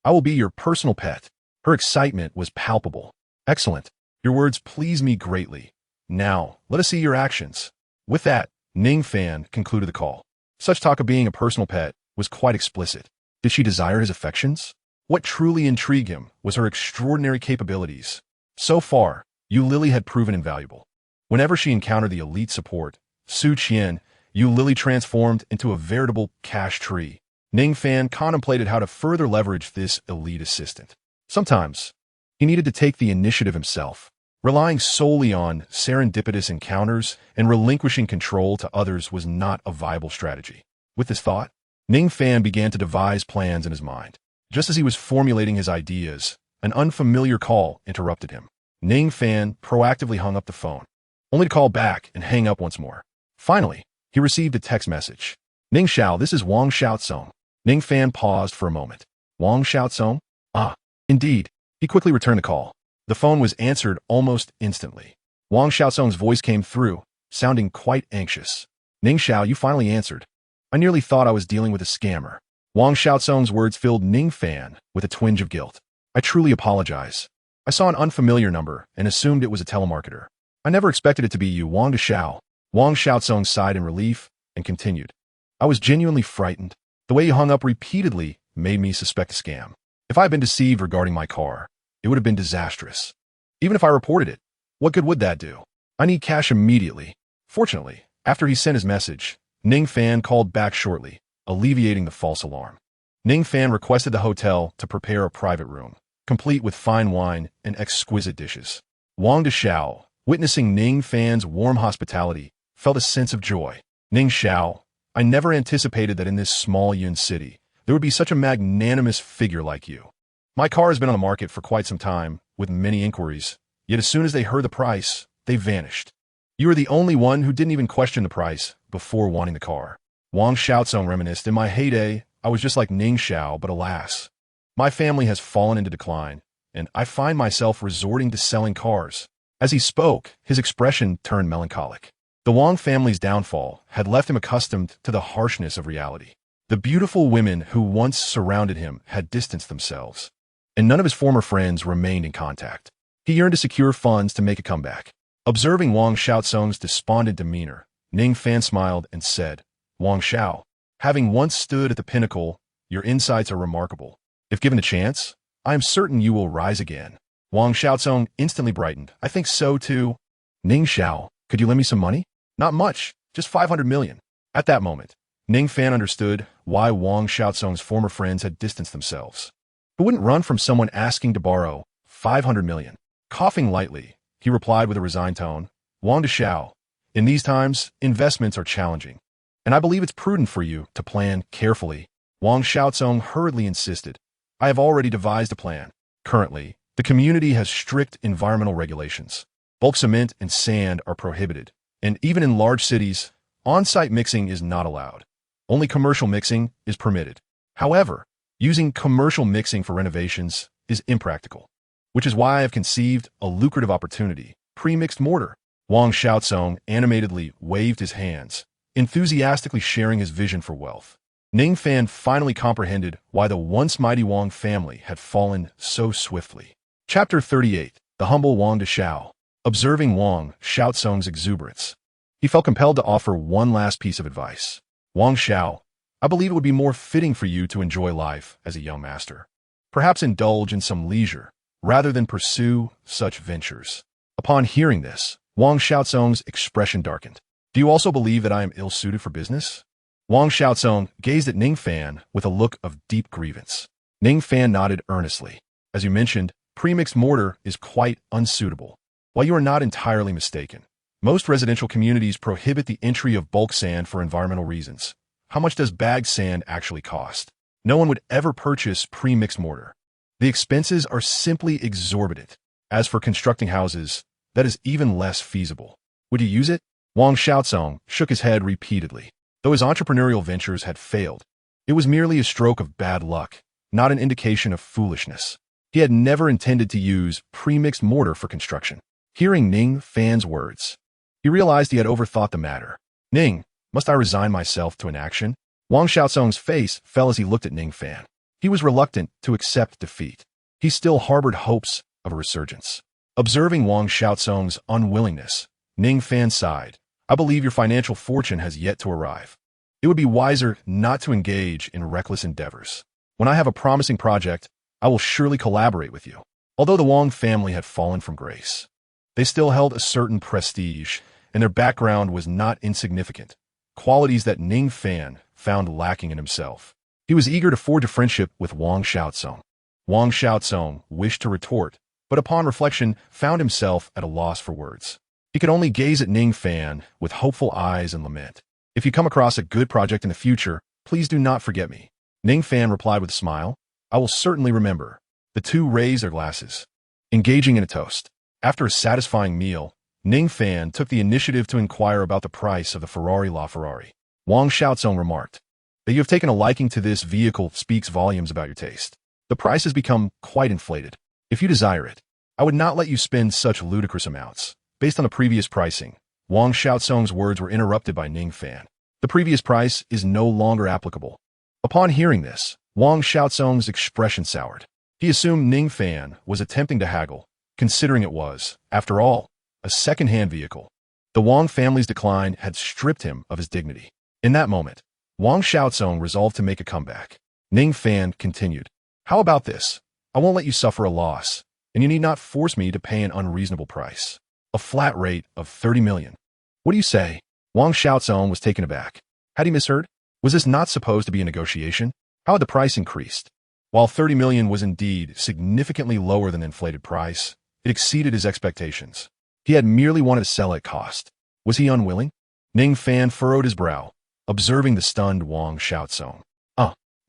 I will be your personal pet. Her excitement was palpable. Excellent. Your words please me greatly. Now, let us see your actions. With that, Ning Fan concluded the call. Such talk of being a personal pet was quite explicit. Did she desire his affections? What truly intrigued him was her extraordinary capabilities. So far, Yu Lily had proven invaluable. Whenever she encountered the elite support, Su Qian, Yu Lily transformed into a veritable cash tree. Ning Fan contemplated how to further leverage this elite assistant. Sometimes, he needed to take the initiative himself. Relying solely on serendipitous encounters and relinquishing control to others was not a viable strategy. With this thought, Ning Fan began to devise plans in his mind. Just as he was formulating his ideas, an unfamiliar call interrupted him. Ning Fan proactively hung up the phone, only to call back and hang up once more. Finally, he received a text message. Ning Xiao, this is Wang Xiaotsong. Ning Fan paused for a moment. Wang Xiaotsong? Ah, indeed. He quickly returned the call. The phone was answered almost instantly. Wang Xiaotsong's voice came through, sounding quite anxious. Ning Xiao, you finally answered. I nearly thought I was dealing with a scammer. Wang Xiaotsong's words filled Ning Fan with a twinge of guilt. I truly apologize. I saw an unfamiliar number and assumed it was a telemarketer. I never expected it to be you, Wang Xiao. Wang Xiaotsong sighed in relief and continued. I was genuinely frightened. The way you hung up repeatedly made me suspect a scam. If I had been deceived regarding my car, it would have been disastrous. Even if I reported it, what good would that do? I need cash immediately. Fortunately, after he sent his message, Ning Fan called back shortly, alleviating the false alarm. Ning Fan requested the hotel to prepare a private room, complete with fine wine and exquisite dishes. Wang Xiao, witnessing Ning Fan's warm hospitality, felt a sense of joy. Ning Xiao, I never anticipated that in this small Yun city, there would be such a magnanimous figure like you. My car has been on the market for quite some time, with many inquiries, yet as soon as they heard the price, they vanished. You are the only one who didn't even question the price before wanting the car. Wang Xiaotsong reminisced, in my heyday, I was just like Ning Xiao, but alas, my family has fallen into decline, and I find myself resorting to selling cars. As he spoke, his expression turned melancholic. The Wang family's downfall had left him accustomed to the harshness of reality. The beautiful women who once surrounded him had distanced themselves, and none of his former friends remained in contact. He yearned to secure funds to make a comeback. Observing Wang Xiaotsong's despondent demeanor, Ning Fan smiled and said, Wang Xiao, having once stood at the pinnacle, your insights are remarkable. If given a chance, I am certain you will rise again. Wang Xiaotsong instantly brightened. I think so too. Ning Xiao, could you lend me some money? Not much, just 500 million. At that moment, Ning Fan understood why Wang Xiaotsong's former friends had distanced themselves. Who wouldn't run from someone asking to borrow 500 million? Coughing lightly, he replied with a resigned tone, Wang Xiao, in these times, investments are challenging, and I believe it's prudent for you to plan carefully. Wang Xiaotsong hurriedly insisted, I have already devised a plan. Currently, the community has strict environmental regulations. Bulk cement and sand are prohibited, and even in large cities, on-site mixing is not allowed. Only commercial mixing is permitted. However, using commercial mixing for renovations is impractical, which is why I have conceived a lucrative opportunity, pre-mixed mortar. Wang Xiaotsong animatedly waved his hands, enthusiastically sharing his vision for wealth. Ning Fan finally comprehended why the once mighty Wang family had fallen so swiftly. Chapter 38. The Humble Wang Xiao. Observing Wang Xiaotsong's exuberance, he felt compelled to offer one last piece of advice. Wang Xiao, I believe it would be more fitting for you to enjoy life as a young master. Perhaps indulge in some leisure, rather than pursue such ventures. Upon hearing this, Wang Xiaotsong's expression darkened. Do you also believe that I am ill-suited for business? Wang Xiaotsong gazed at Ning Fan with a look of deep grievance. Ning Fan nodded earnestly. As you mentioned, premixed mortar is quite unsuitable. While you are not entirely mistaken, most residential communities prohibit the entry of bulk sand for environmental reasons. How much does bagged sand actually cost? No one would ever purchase pre-mixed mortar. The expenses are simply exorbitant. As for constructing houses, that is even less feasible. Would you use it? Wang Xiaotsong shook his head repeatedly. Though his entrepreneurial ventures had failed, it was merely a stroke of bad luck, not an indication of foolishness. He had never intended to use pre-mixed mortar for construction. Hearing Ning Fan's words, he realized he had overthought the matter. Ning, must I resign myself to inaction? Wang Xiaotsong's face fell as he looked at Ning Fan. He was reluctant to accept defeat. He still harbored hopes of a resurgence. Observing Wang Xiaotsong's unwillingness, Ning Fan sighed. I believe your financial fortune has yet to arrive. It would be wiser not to engage in reckless endeavors. When I have a promising project, I will surely collaborate with you. Although the Wang family had fallen from grace, they still held a certain prestige, and their background was not insignificant, qualities that Ning Fan found lacking in himself. He was eager to forge a friendship with Wang Xiaocong. Wang Xiaocong wished to retort, but upon reflection found himself at a loss for words. He could only gaze at Ning Fan with hopeful eyes and lament. If you come across a good project in the future, please do not forget me. Ning Fan replied with a smile. I will certainly remember. The two raised their glasses, engaging in a toast. After a satisfying meal, Ning Fan took the initiative to inquire about the price of the Ferrari LaFerrari. Wang Xiaocong remarked, that you have taken a liking to this vehicle speaks volumes about your taste. The price has become quite inflated. If you desire it, I would not let you spend such ludicrous amounts. Based on the previous pricing, Wang Xiaocong's words were interrupted by Ning Fan. The previous price is no longer applicable. Upon hearing this, Wang Xiaocong's expression soured. He assumed Ning Fan was attempting to haggle, considering it was, after all, a second-hand vehicle. The Wang family's decline had stripped him of his dignity. In that moment, Wang Xiaocong resolved to make a comeback. Ning Fan continued, How about this? I won't let you suffer a loss, and you need not force me to pay an unreasonable price. A flat rate of 30 million. What do you say? Wang Xiaocong was taken aback. Had he misheard? Was this not supposed to be a negotiation? How had the price increased? While 30 million was indeed significantly lower than the inflated price, it exceeded his expectations. He had merely wanted to sell at cost. Was he unwilling? Ning Fan furrowed his brow, observing the stunned Wang Xiaocong.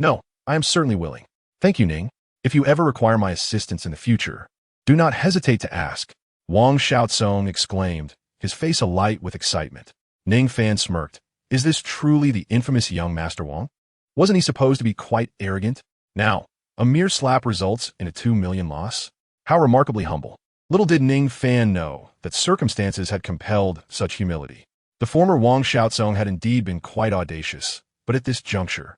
No, I am certainly willing. Thank you, Ning. If you ever require my assistance in the future, do not hesitate to ask. Wang Xiaocong exclaimed, his face alight with excitement. Ning Fan smirked. Is this truly the infamous young Master Wang? Wasn't he supposed to be quite arrogant? Now, a mere slap results in a 2 million loss? How remarkably humble. Little did Ning Fan know that circumstances had compelled such humility. The former Wang Xiaocong had indeed been quite audacious, but at this juncture,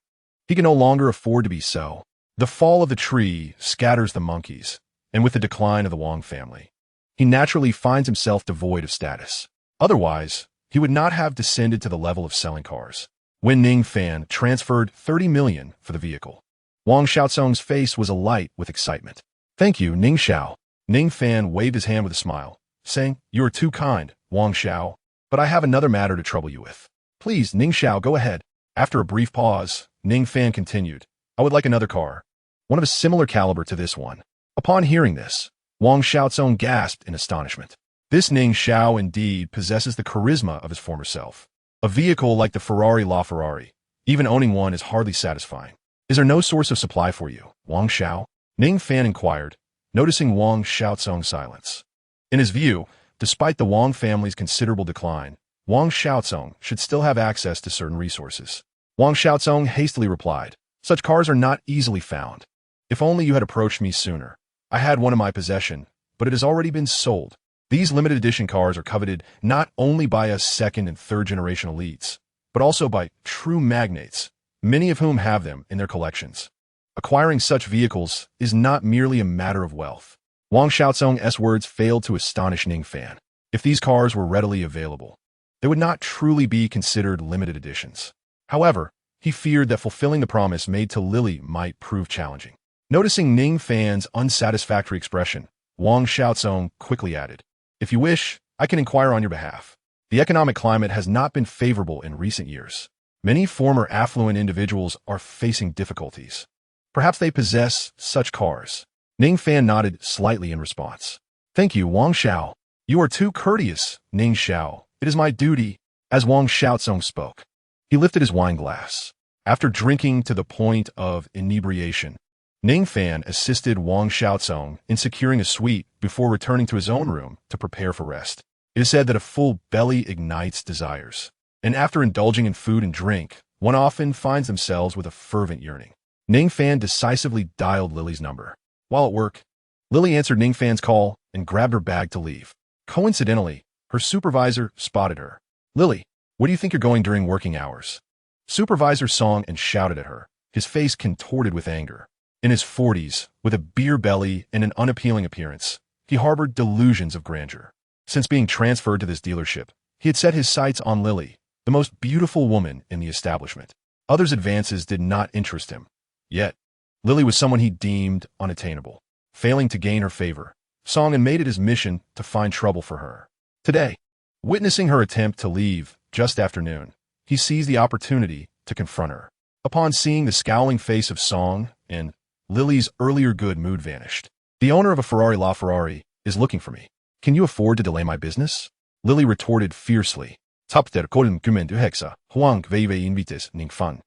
he can no longer afford to be so. The fall of the tree scatters the monkeys, and with the decline of the Wang family, he naturally finds himself devoid of status. Otherwise, he would not have descended to the level of selling cars. When Ning Fan transferred 30 million for the vehicle, Wang Xiaocong's face was alight with excitement. Thank you, Ning Xiao. Ning Fan waved his hand with a smile, saying, You are too kind, Wang Xiao, but I have another matter to trouble you with. Please, Ning Xiao, go ahead. After a brief pause, Ning Fan continued, I would like another car, one of a similar caliber to this one. Upon hearing this, Wang Xiaocong gasped in astonishment. This Ning Xiao indeed possesses the charisma of his former self. A vehicle like the Ferrari LaFerrari, even owning one is hardly satisfying. Is there no source of supply for you, Wang Xiao? Ning Fan inquired, noticing Wang Xiaocong's silence. In his view, despite the Wang family's considerable decline, Wang Xiaocong should still have access to certain resources. Wang Xiaocong hastily replied, Such cars are not easily found. If only you had approached me sooner. I had one in my possession, but it has already been sold. These limited edition cars are coveted not only by us second and third generation elites, but also by true magnates, many of whom have them in their collections. Acquiring such vehicles is not merely a matter of wealth. Wang Xiaocong's words failed to astonish Ning Fan. If these cars were readily available, they would not truly be considered limited editions. However, he feared that fulfilling the promise made to Lily might prove challenging. Noticing Ning Fan's unsatisfactory expression, Wang Xiaocong quickly added, If you wish, I can inquire on your behalf. The economic climate has not been favorable in recent years. Many former affluent individuals are facing difficulties. Perhaps they possess such cars. Ning Fan nodded slightly in response. Thank you, Wang Xiao. You are too courteous, Ning Xiao. It is my duty. As Wang Xiaocong spoke, he lifted his wine glass. After drinking to the point of inebriation, Ning Fan assisted Wang Xiaocong in securing a suite before returning to his own room to prepare for rest. It is said that a full belly ignites desires, and after indulging in food and drink, one often finds themselves with a fervent yearning. Ning Fan decisively dialed Lily's number. While at work, Lily answered Ning Fan's call and grabbed her bag to leave. Coincidentally, her supervisor spotted her. Lily, where do you think you're going during working hours? Supervisor song and shouted at her, his face contorted with anger. In his 40s, with a beer belly and an unappealing appearance, he harbored delusions of grandeur. Since being transferred to this dealership, he had set his sights on Lily, the most beautiful woman in the establishment. Others' advances did not interest him. Yet, Lily was someone he deemed unattainable. Failing to gain her favor, Song had made it his mission to find trouble for her. Today, witnessing her attempt to leave just after noon, he seized the opportunity to confront her. Upon seeing the scowling face of Song and Lily's earlier good mood vanished. The owner of a Ferrari LaFerrari is looking for me. Can you afford to delay my business? Lily retorted fiercely. Tapter kolum kumen du hexa, huang veve invites ning fan.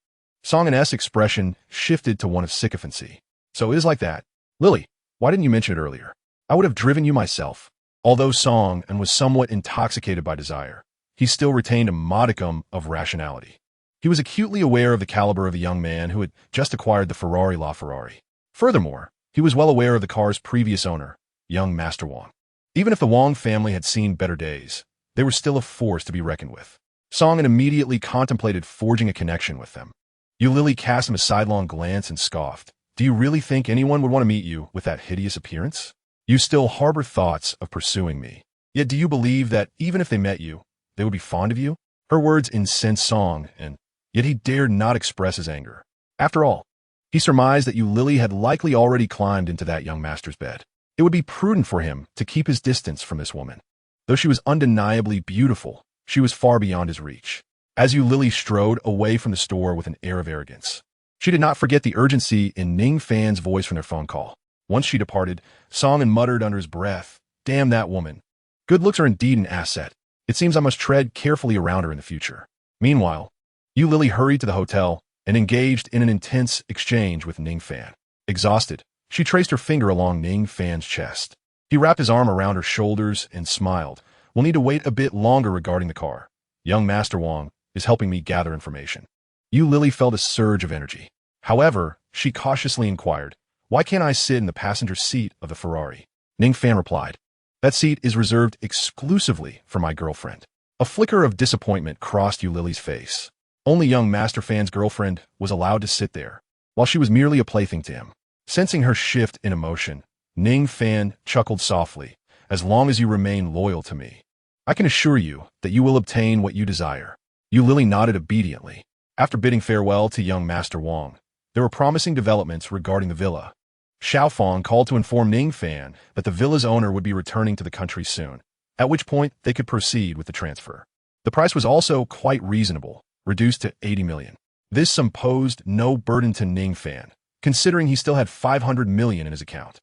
Song and S' expression shifted to one of sycophancy. So it is like that. Lily, why didn't you mention it earlier? I would have driven you myself. Although Song and was somewhat intoxicated by desire, he still retained a modicum of rationality. He was acutely aware of the caliber of the young man who had just acquired the Ferrari LaFerrari. Furthermore, he was well aware of the car's previous owner, young Master Wang. Even if the Wang family had seen better days, they were still a force to be reckoned with. Song had immediately contemplated forging a connection with them. Lily cast him a sidelong glance and scoffed. Do you really think anyone would want to meet you with that hideous appearance? You still harbor thoughts of pursuing me. Yet do you believe that even if they met you, they would be fond of you? Her words incensed Song, and yet he dared not express his anger. After all, he surmised that Lily had likely already climbed into that young master's bed. It would be prudent for him to keep his distance from this woman. Though she was undeniably beautiful, she was far beyond his reach. As Lily strode away from the store with an air of arrogance, she did not forget the urgency in Ning Fan's voice from their phone call. Once she departed, Song and muttered under his breath, "Damn that woman. Good looks are indeed an asset. It seems I must tread carefully around her in the future." Meanwhile, Lily hurried to the hotel and engaged in an intense exchange with Ning Fan. Exhausted, she traced her finger along Ning Fan's chest. He wrapped his arm around her shoulders and smiled. "We'll need to wait a bit longer regarding the car. Young Master Wang is helping me gather information." Lily felt a surge of energy. However, she cautiously inquired, "Why can't I sit in the passenger seat of the Ferrari?" Ning Fan replied, "That seat is reserved exclusively for my girlfriend." A flicker of disappointment crossed Lily's face. Only young Master Fan's girlfriend was allowed to sit there, while she was merely a plaything to him. Sensing her shift in emotion, Ning Fan chuckled softly. "As long as you remain loyal to me, I can assure you that you will obtain what you desire." Lily nodded obediently. After bidding farewell to young Master Wang, there were promising developments regarding the villa. Xiaofang called to inform Ning Fan that the villa's owner would be returning to the country soon, at which point they could proceed with the transfer. The price was also quite reasonable, reduced to 80 million. This sum posed no burden to Ning Fan, considering he still had 500 million in his account.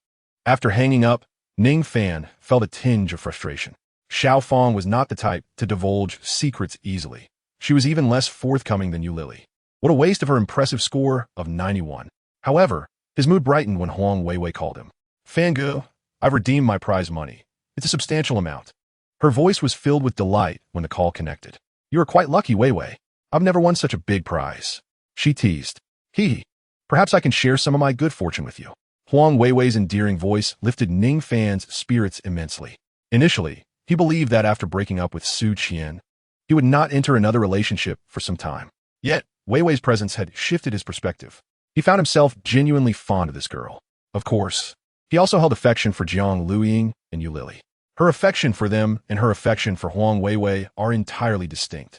After hanging up, Ning Fan felt a tinge of frustration. Xiaofang was not the type to divulge secrets easily. She was even less forthcoming than Lily. What a waste of her impressive score of 91. However, his mood brightened when Huang Weiwei called him. "Fangu, I've redeemed my prize money. It's a substantial amount." Her voice was filled with delight when the call connected. "You are quite lucky, Weiwei. I've never won such a big prize." She teased. "Hee. Perhaps I can share some of my good fortune with you." Huang Weiwei's endearing voice lifted Ning Fan's spirits immensely. Initially, he believed that after breaking up with Su Qian, he would not enter another relationship for some time. Yet, Weiwei's presence had shifted his perspective. He found himself genuinely fond of this girl. Of course, he also held affection for Jiang Luiying and Lily. Her affection for them and her affection for Huang Weiwei are entirely distinct.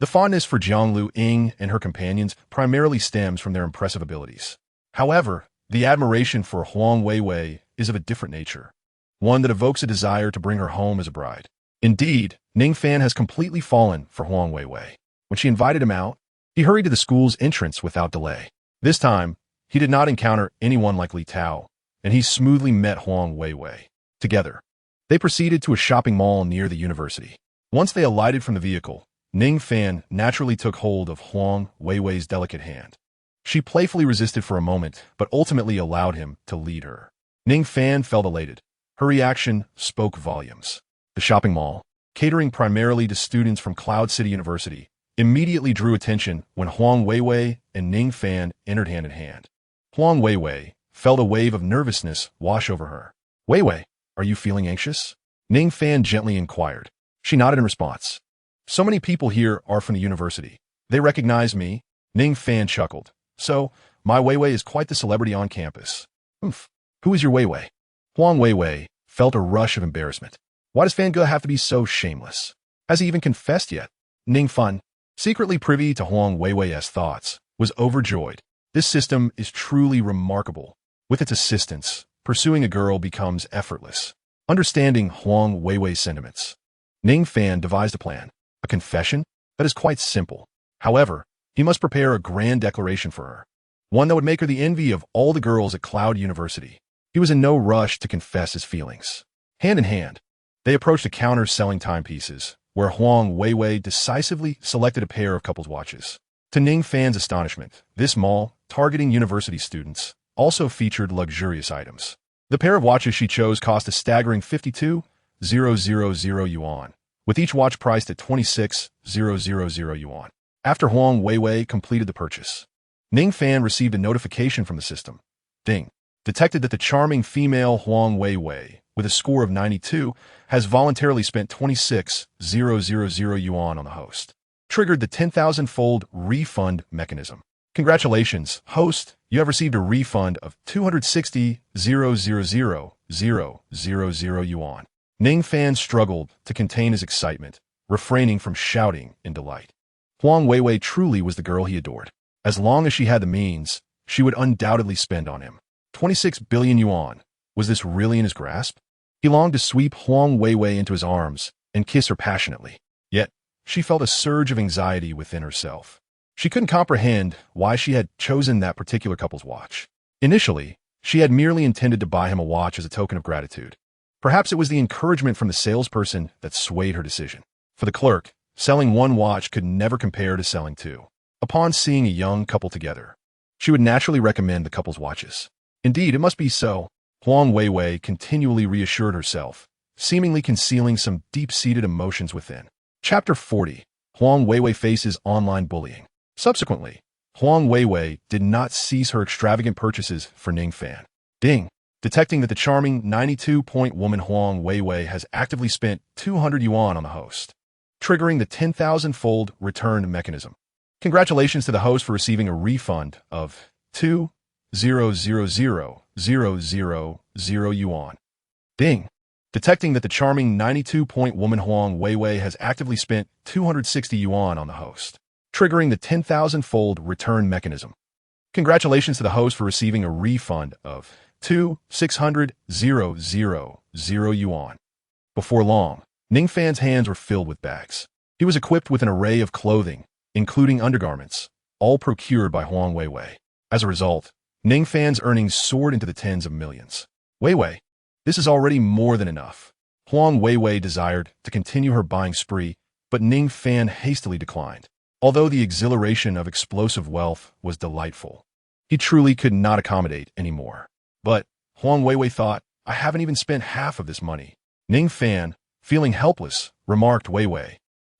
The fondness for Jiang Luiying and her companions primarily stems from their impressive abilities. However, the admiration for Huang Weiwei is of a different nature, one that evokes a desire to bring her home as a bride. Indeed, Ning Fan has completely fallen for Huang Weiwei. When she invited him out, he hurried to the school's entrance without delay. This time, he did not encounter anyone like Li Tao, and he smoothly met Huang Weiwei. Together, they proceeded to a shopping mall near the university. Once they alighted from the vehicle, Ning Fan naturally took hold of Huang Weiwei's delicate hand. She playfully resisted for a moment, but ultimately allowed him to lead her. Ning Fan felt elated. Her reaction spoke volumes. The shopping mall, catering primarily to students from Cloud City University, immediately drew attention when Huang Weiwei and Ning Fan entered hand in hand. Huang Weiwei felt a wave of nervousness wash over her. "Weiwei, are you feeling anxious?" Ning Fan gently inquired. She nodded in response. "So many people here are from the university. They recognize me." Ning Fan chuckled. "So, my Weiwei is quite the celebrity on campus." "Who is your Weiwei?" Huang Weiwei felt a rush of embarrassment. Why does Fan Ge have to be so shameless? Has he even confessed yet? Ning Fan, secretly privy to Huang Weiwei's thoughts, was overjoyed. This system is truly remarkable. With its assistance, pursuing a girl becomes effortless. Understanding Huang Weiwei's sentiments, Ning Fan devised a plan, a confession that is quite simple. However, he must prepare a grand declaration for her, one that would make her the envy of all the girls at Cloud University. He was in no rush to confess his feelings. Hand in hand, they approached a counter selling timepieces, where Huang Weiwei decisively selected a pair of couples' watches. To Ning Fan's astonishment, this mall, targeting university students, also featured luxurious items. The pair of watches she chose cost a staggering 52,000 yuan, with each watch priced at 26,000 yuan. After Huang Weiwei completed the purchase, Ning Fan received a notification from the system. Ding. Detected that the charming female Huang Weiwei, with a score of 92, has voluntarily spent 26,000 yuan on the host. Triggered the 10,000-fold refund mechanism. Congratulations, host, you have received a refund of 260,000 yuan. Ning Fan struggled to contain his excitement, refraining from shouting in delight. Huang Weiwei truly was the girl he adored. As long as she had the means, she would undoubtedly spend on him. 26 billion yuan. Was this really in his grasp? He longed to sweep Huang Weiwei into his arms and kiss her passionately. Yet, she felt a surge of anxiety within herself. She couldn't comprehend why she had chosen that particular couple's watch. Initially, she had merely intended to buy him a watch as a token of gratitude. Perhaps it was the encouragement from the salesperson that swayed her decision. For the clerk, selling one watch could never compare to selling two. Upon seeing a young couple together, she would naturally recommend the couple's watches. Indeed, it must be so. Huang Weiwei continually reassured herself, seemingly concealing some deep-seated emotions within. Chapter 40. Huang Weiwei faces online bullying. Subsequently, Huang Weiwei did not cease her extravagant purchases for Ning Fan. Ding. Detecting that the charming 92-point woman Huang Weiwei has actively spent 200 yuan on the host, triggering the 10,000-fold return mechanism. Congratulations to the host for receiving a refund of 2,000,000 yuan. Ding. Detecting that the charming 92-point woman Huang Weiwei has actively spent 260 yuan on the host, triggering the 10,000-fold return mechanism. Congratulations to the host for receiving a refund of 2,600,000 yuan. Before long, Ning Fan's hands were filled with bags. He was equipped with an array of clothing, including undergarments, all procured by Huang Weiwei. As a result, Ning Fan's earnings soared into the tens of millions. Weiwei, this is already more than enough. Huang Weiwei desired to continue her buying spree, but Ning Fan hastily declined. Although the exhilaration of explosive wealth was delightful, he truly could not accommodate anymore. But, Huang Weiwei thought, I haven't even spent half of this money. Ning Fan, feeling helpless, remarked, Weiwei,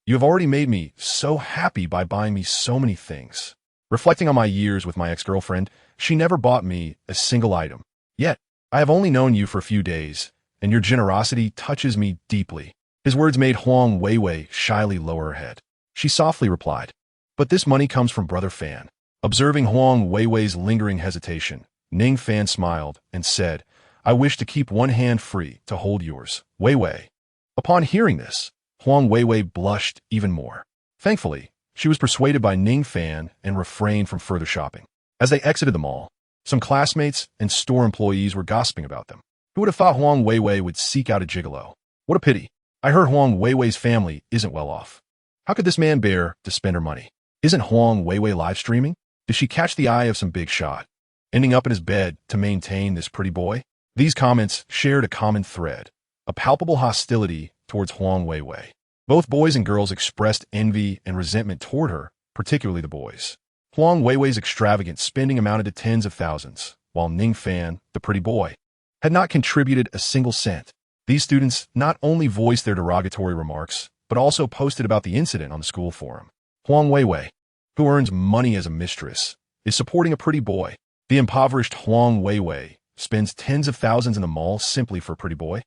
you have already made me so happy by buying me so many things. Reflecting on my years with my ex-girlfriend, she never bought me a single item. Yet, I have only known you for a few days, and your generosity touches me deeply. His words made Huang Weiwei shyly lower her head. She softly replied, but this money comes from Brother Fan. Observing Huang Weiwei's lingering hesitation, Ning Fan smiled and said, I wish to keep one hand free to hold yours, Weiwei. Upon hearing this, Huang Weiwei blushed even more. Thankfully, she was persuaded by Ning Fan and refrained from further shopping. As they exited the mall, some classmates and store employees were gossiping about them. Who would have thought Huang Weiwei would seek out a gigolo? What a pity. I heard Huang Weiwei's family isn't well off. How could this man bear to spend her money? Isn't Huang Weiwei live streaming? Did she catch the eye of some big shot, ending up in his bed to maintain this pretty boy? These comments shared a common thread, a palpable hostility towards Huang Weiwei. Both boys and girls expressed envy and resentment toward her, particularly the boys. Huang Weiwei's extravagant spending amounted to tens of thousands, while Ning Fan, the pretty boy, had not contributed a single cent. These students not only voiced their derogatory remarks, but also posted about the incident on the school forum. Huang Weiwei, who earns money as a mistress, is supporting a pretty boy. The impoverished Huang Weiwei spends tens of thousands in the mall simply for a pretty boy.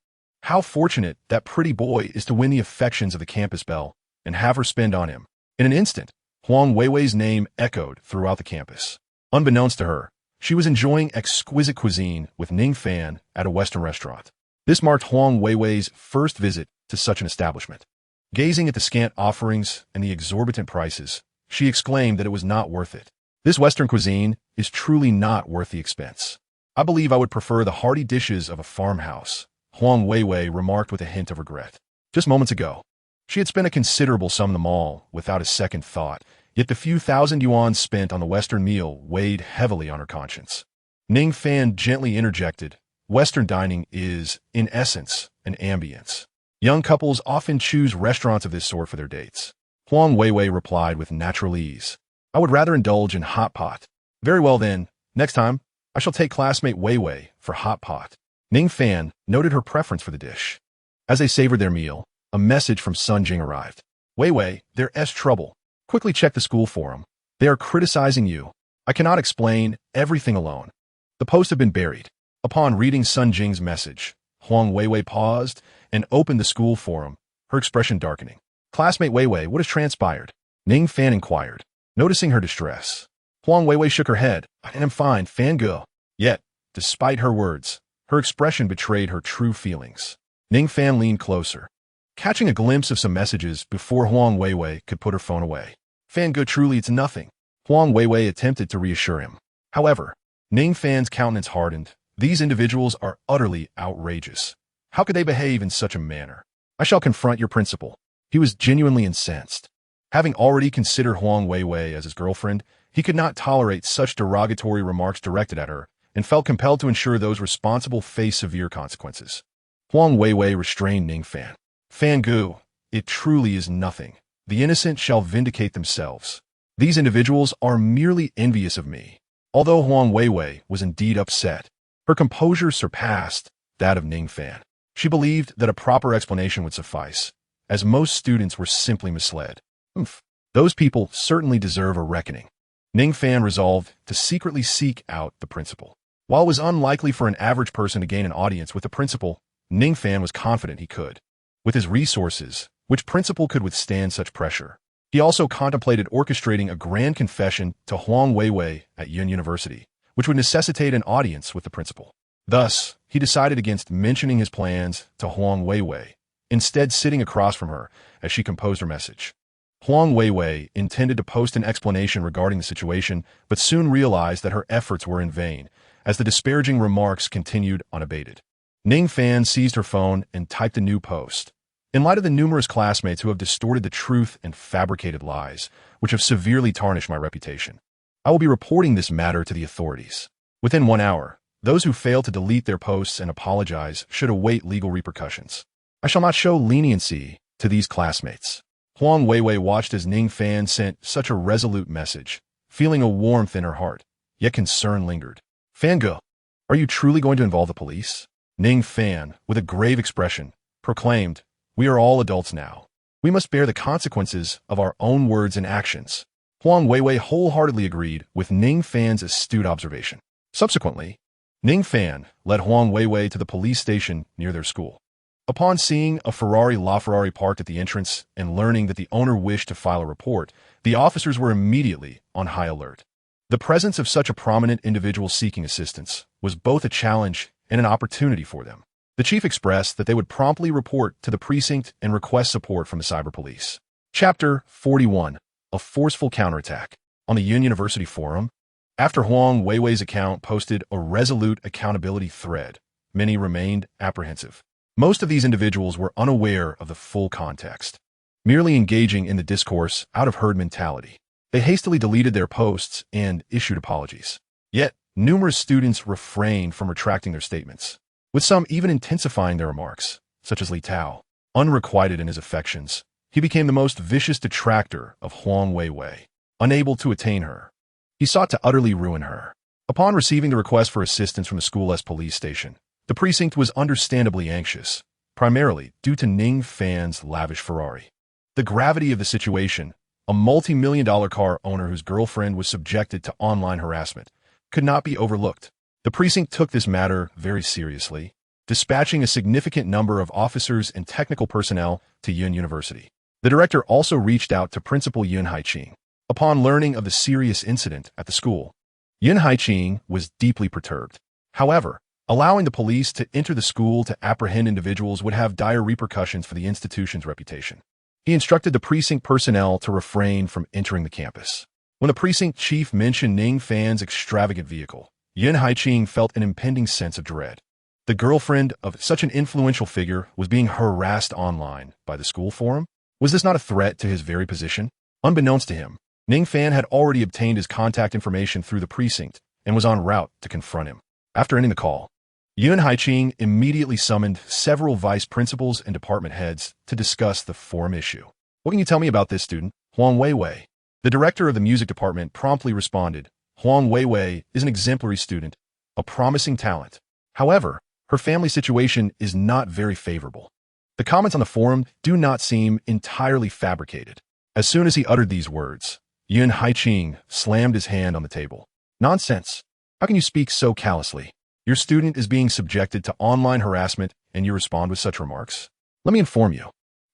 How fortunate that pretty boy is to win the affections of the campus belle and have her spend on him. In an instant, Huang Weiwei's name echoed throughout the campus. Unbeknownst to her, she was enjoying exquisite cuisine with Ning Fan at a Western restaurant. This marked Huang Weiwei's first visit to such an establishment. Gazing at the scant offerings and the exorbitant prices, she exclaimed that it was not worth it. This Western cuisine is truly not worth the expense. I believe I would prefer the hearty dishes of a farmhouse, Huang Weiwei remarked with a hint of regret. Just moments ago, she had spent a considerable sum in the mall without a second thought, yet the few thousand yuan spent on the Western meal weighed heavily on her conscience. Ning Fan gently interjected, Western dining is, in essence, an ambience. Young couples often choose restaurants of this sort for their dates. Huang Weiwei replied with natural ease. I would rather indulge in hot pot. Very well then, next time, I shall take classmate Weiwei for hot pot. Ning Fan noted her preference for the dish. As they savored their meal, a message from Sun Jing arrived. Weiwei, there's trouble. Quickly check the school forum. They are criticizing you. I cannot explain everything alone. The post had been buried. Upon reading Sun Jing's message, Huang Weiwei paused and opened the school forum, her expression darkening. Classmate Weiwei, what has transpired? Ning Fan inquired, noticing her distress. Huang Weiwei shook her head. I am fine, Fan Ge. Yet, despite her words, her expression betrayed her true feelings. Ning Fan leaned closer, catching a glimpse of some messages before Huang Weiwei could put her phone away. Fan Ge, truly it's nothing. Huang Weiwei attempted to reassure him. However, Ning Fan's countenance hardened. These individuals are utterly outrageous. How could they behave in such a manner? I shall confront your principal. He was genuinely incensed. Having already considered Huang Weiwei as his girlfriend, he could not tolerate such derogatory remarks directed at her and felt compelled to ensure those responsible face severe consequences. Huang Weiwei restrained Ning Fan. Fan Ge, it truly is nothing. The innocent shall vindicate themselves. These individuals are merely envious of me. Although Huang Weiwei was indeed upset, her composure surpassed that of Ning Fan. She believed that a proper explanation would suffice, as most students were simply misled. Those people certainly deserve a reckoning. Ning Fan resolved to secretly seek out the principal. While it was unlikely for an average person to gain an audience with the principal, Ning Fan was confident he could. With his resources, which principal could withstand such pressure? He also contemplated orchestrating a grand confession to Huang Weiwei at Yun University, which would necessitate an audience with the principal. Thus, he decided against mentioning his plans to Huang Weiwei, instead sitting across from her as she composed her message. Huang Weiwei intended to post an explanation regarding the situation, but soon realized that her efforts were in vain, as the disparaging remarks continued unabated. Ning Fan seized her phone and typed a new post. In light of the numerous classmates who have distorted the truth and fabricated lies, which have severely tarnished my reputation, I will be reporting this matter to the authorities. Within 1 hour, those who fail to delete their posts and apologize should await legal repercussions. I shall not show leniency to these classmates. Huang Weiwei watched as Ning Fan sent such a resolute message, feeling a warmth in her heart, yet concern lingered. Fan Ge, are you truly going to involve the police? Ning Fan, with a grave expression, proclaimed, we are all adults now. We must bear the consequences of our own words and actions. Huang Weiwei wholeheartedly agreed with Ning Fan's astute observation. Subsequently, Ning Fan led Huang Weiwei to the police station near their school. Upon seeing a LaFerrari parked at the entrance and learning that the owner wished to file a report, the officers were immediately on high alert. The presence of such a prominent individual seeking assistance was both a challenge and an opportunity for them. The chief expressed that they would promptly report to the precinct and request support from the cyber police. Chapter 41. A Forceful Counterattack. On the Yun University forum, after Huang Weiwei's account posted a resolute accountability thread, many remained apprehensive. Most of these individuals were unaware of the full context, merely engaging in the discourse out of herd mentality. They hastily deleted their posts and issued apologies. Yet, numerous students refrained from retracting their statements, with some even intensifying their remarks, such as Li Tao. Unrequited in his affections, he became the most vicious detractor of Huang Weiwei. Unable to attain her, he sought to utterly ruin her. Upon receiving the request for assistance from the school's police station, the precinct was understandably anxious, primarily due to Ning Fan's lavish Ferrari. The gravity of the situation, a multi-million-dollar car owner whose girlfriend was subjected to online harassment, could not be overlooked. The precinct took this matter very seriously, dispatching a significant number of officers and technical personnel to Yun University. The director also reached out to Principal Yun Haiqing. Upon learning of the serious incident at the school, Yun Haiqing was deeply perturbed. However, Allowing the police to enter the school to apprehend individuals would have dire repercussions for the institution's reputation. He instructed the precinct personnel to refrain from entering the campus. When the precinct chief mentioned Ning Fan's extravagant vehicle, Yun Haiqing felt an impending sense of dread. The girlfriend of such an influential figure was being harassed online by the school forum. Was this not a threat to his very position? Unbeknownst to him, Ning Fan had already obtained his contact information through the precinct and was en route to confront him. After ending the call, Yun Haiqing immediately summoned several vice principals and department heads to discuss the forum issue. What can you tell me about this student, Huang Weiwei? The director of the music department promptly responded, Huang Weiwei is an exemplary student, a promising talent. However, her family situation is not very favorable. The comments on the forum do not seem entirely fabricated. As soon as he uttered these words, Yun Haiqing slammed his hand on the table. Nonsense! How can you speak so callously? Your student is being subjected to online harassment and you respond with such remarks? Let me inform you.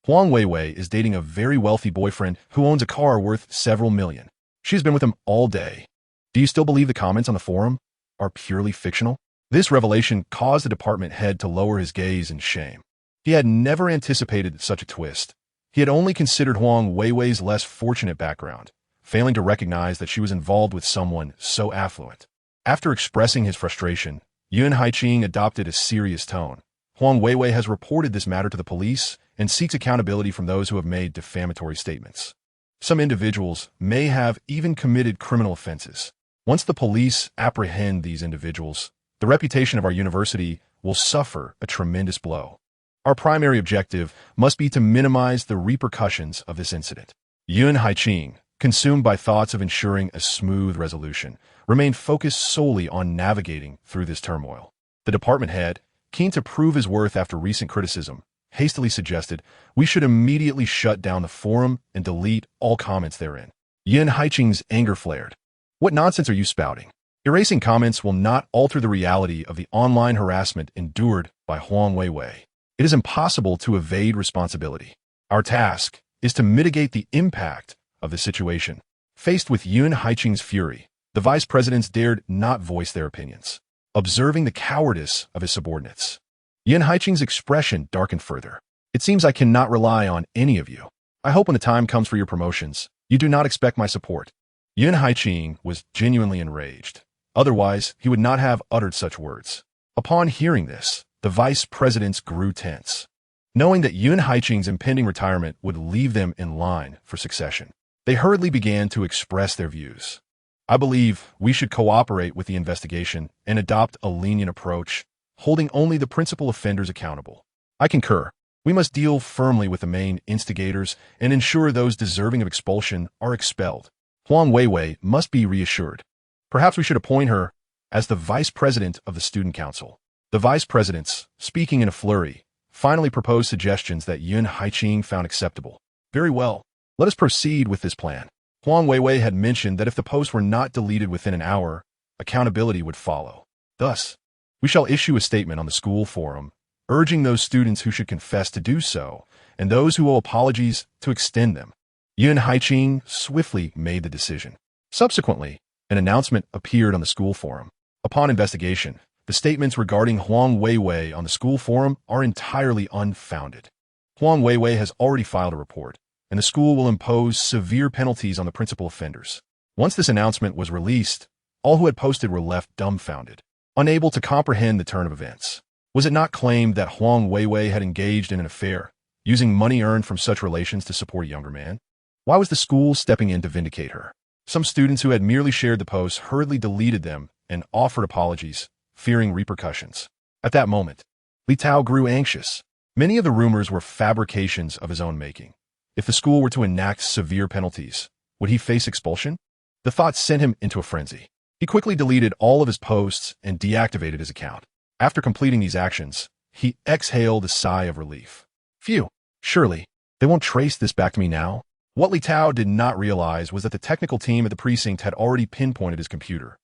Huang Weiwei is dating a very wealthy boyfriend who owns a car worth several million. She's been with him all day. Do you still believe the comments on the forum are purely fictional? This revelation caused the department head to lower his gaze in shame. He had never anticipated such a twist. He had only considered Huang Weiwei's less fortunate background, failing to recognize that she was involved with someone so affluent. After expressing his frustration, Yun Haiqing adopted a serious tone. Huang Weiwei has reported this matter to the police and seeks accountability from those who have made defamatory statements. Some individuals may have even committed criminal offenses. Once the police apprehend these individuals, the reputation of our university will suffer a tremendous blow. Our primary objective must be to minimize the repercussions of this incident. Yun Haiqing, consumed by thoughts of ensuring a smooth resolution, remained focused solely on navigating through this turmoil. The department head, keen to prove his worth after recent criticism, hastily suggested we should immediately shut down the forum and delete all comments therein. Yun Haiqing's anger flared. What nonsense are you spouting? Erasing comments will not alter the reality of the online harassment endured by Huang Weiwei. It is impossible to evade responsibility. Our task is to mitigate the impact of the situation. Faced with Yun Haiqing's fury, the vice presidents dared not voice their opinions, observing the cowardice of his subordinates. Yun Haiqing's expression darkened further. It seems I cannot rely on any of you. I hope when the time comes for your promotions, you do not expect my support. Yun Haiqing was genuinely enraged. Otherwise, he would not have uttered such words. Upon hearing this, the vice presidents grew tense. Knowing that Yun Haiqing's impending retirement would leave them in line for succession, they hurriedly began to express their views. I believe we should cooperate with the investigation and adopt a lenient approach, holding only the principal offenders accountable. I concur. We must deal firmly with the main instigators and ensure those deserving of expulsion are expelled. Huang Weiwei must be reassured. Perhaps we should appoint her as the vice president of the student council. The vice presidents, speaking in a flurry, finally proposed suggestions that Yun Haiqing found acceptable. Very well. Let us proceed with this plan. Huang Weiwei had mentioned that if the posts were not deleted within an hour, accountability would follow. Thus, we shall issue a statement on the school forum, urging those students who should confess to do so, and those who owe apologies to extend them. Yun Haiqing swiftly made the decision. Subsequently, an announcement appeared on the school forum. Upon investigation, the statements regarding Huang Weiwei on the school forum are entirely unfounded. Huang Weiwei has already filed a report, and the school will impose severe penalties on the principal offenders. Once this announcement was released, all who had posted were left dumbfounded, unable to comprehend the turn of events. Was it not claimed that Huang Weiwei had engaged in an affair, using money earned from such relations to support a younger man? Why was the school stepping in to vindicate her? Some students who had merely shared the posts hurriedly deleted them and offered apologies, fearing repercussions. At that moment, Li Tao grew anxious. Many of the rumors were fabrications of his own making. If the school were to enact severe penalties, would he face expulsion? The thought sent him into a frenzy. He quickly deleted all of his posts and deactivated his account. After completing these actions, he exhaled a sigh of relief. Phew, surely, they won't trace this back to me now. What Li Tao did not realize was that the technical team at the precinct had already pinpointed his computer.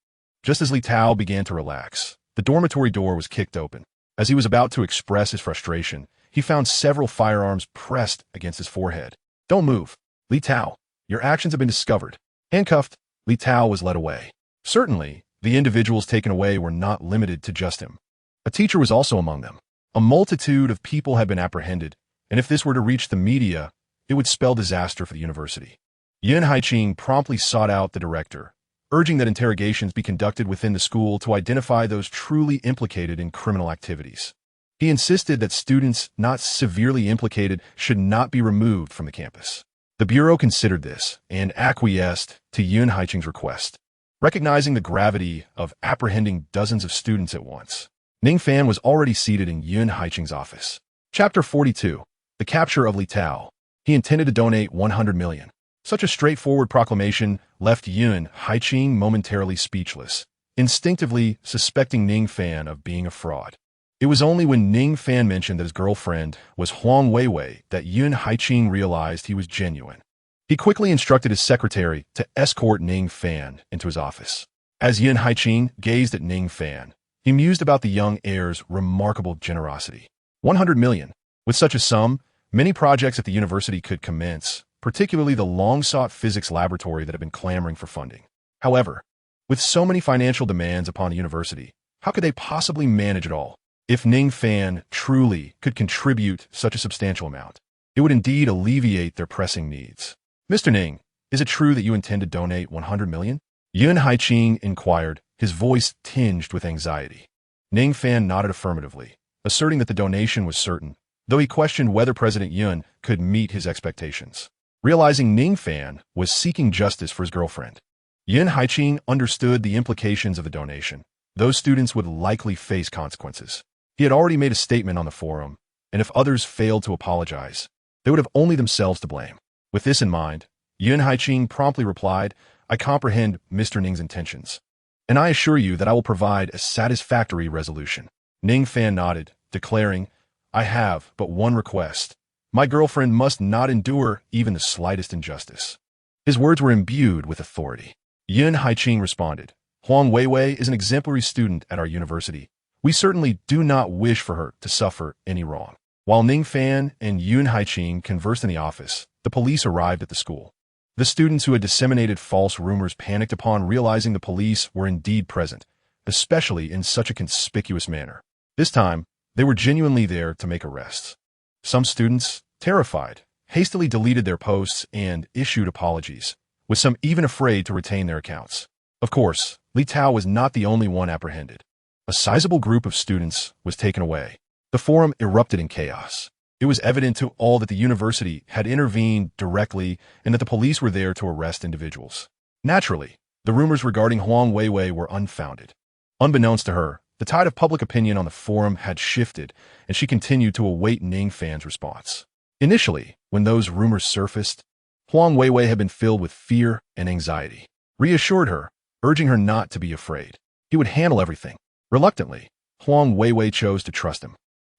Just as Li Tao began to relax, the dormitory door was kicked open. As he was about to express his frustration, he found several firearms pressed against his forehead. Don't move. Li Tao, your actions have been discovered. Handcuffed, Li Tao was led away. Certainly, the individuals taken away were not limited to just him. A teacher was also among them. A multitude of people had been apprehended, and if this were to reach the media, it would spell disaster for the university. Yun Haiqing promptly sought out the director, urging that interrogations be conducted within the school to identify those truly implicated in criminal activities. He insisted that students not severely implicated should not be removed from the campus. The Bureau considered this and acquiesced to Yun Haiqing's request. Recognizing the gravity of apprehending dozens of students at once, Ning Fan was already seated in Yun Haiqing's office. Chapter 42. The Capture of Li Tao. He intended to donate 100 million. Such a straightforward proclamation left Yun Haiqing momentarily speechless, instinctively suspecting Ning Fan of being a fraud. It was only when Ning Fan mentioned that his girlfriend was Huang Weiwei that Yun Haiqing realized he was genuine. He quickly instructed his secretary to escort Ning Fan into his office. As Yun Haiqing gazed at Ning Fan, he mused about the young heir's remarkable generosity. 100 million. With such a sum, many projects at the university could commence, particularly the long-sought physics laboratory that had been clamoring for funding. However, with so many financial demands upon the university, how could they possibly manage it all? If Ning Fan truly could contribute such a substantial amount, it would indeed alleviate their pressing needs. Mr. Ning, is it true that you intend to donate 100 million? Yun Haiqing inquired, his voice tinged with anxiety. Ning Fan nodded affirmatively, asserting that the donation was certain, though he questioned whether President Yun could meet his expectations. Realizing Ning Fan was seeking justice for his girlfriend, Yun Haiqing understood the implications of the donation. Those students would likely face consequences. He had already made a statement on the forum, and if others failed to apologize, they would have only themselves to blame. With this in mind, Yun Haiqing promptly replied, I comprehend Mr. Ning's intentions, and I assure you that I will provide a satisfactory resolution. Ning Fan nodded, declaring, I have but one request. My girlfriend must not endure even the slightest injustice. His words were imbued with authority. Yun Haiqing responded, Huang Weiwei is an exemplary student at our university. We certainly do not wish for her to suffer any wrong. While Ning Fan and Yun Haiqing conversed in the office, the police arrived at the school. The students who had disseminated false rumors panicked upon realizing the police were indeed present, especially in such a conspicuous manner. This time, they were genuinely there to make arrests. Some students, terrified, hastily deleted their posts and issued apologies, with some even afraid to retain their accounts. Of course, Li Tao was not the only one apprehended. A sizable group of students was taken away. The forum erupted in chaos. It was evident to all that the university had intervened directly and that the police were there to arrest individuals. Naturally, the rumors regarding Huang Weiwei were unfounded. Unbeknownst to her, the tide of public opinion on the forum had shifted, and she continued to await Ning Fan's response. Initially, when those rumors surfaced, Huang Weiwei had been filled with fear and anxiety. Reassured her, urging her not to be afraid. He would handle everything. Reluctantly, Huang Weiwei chose to trust him.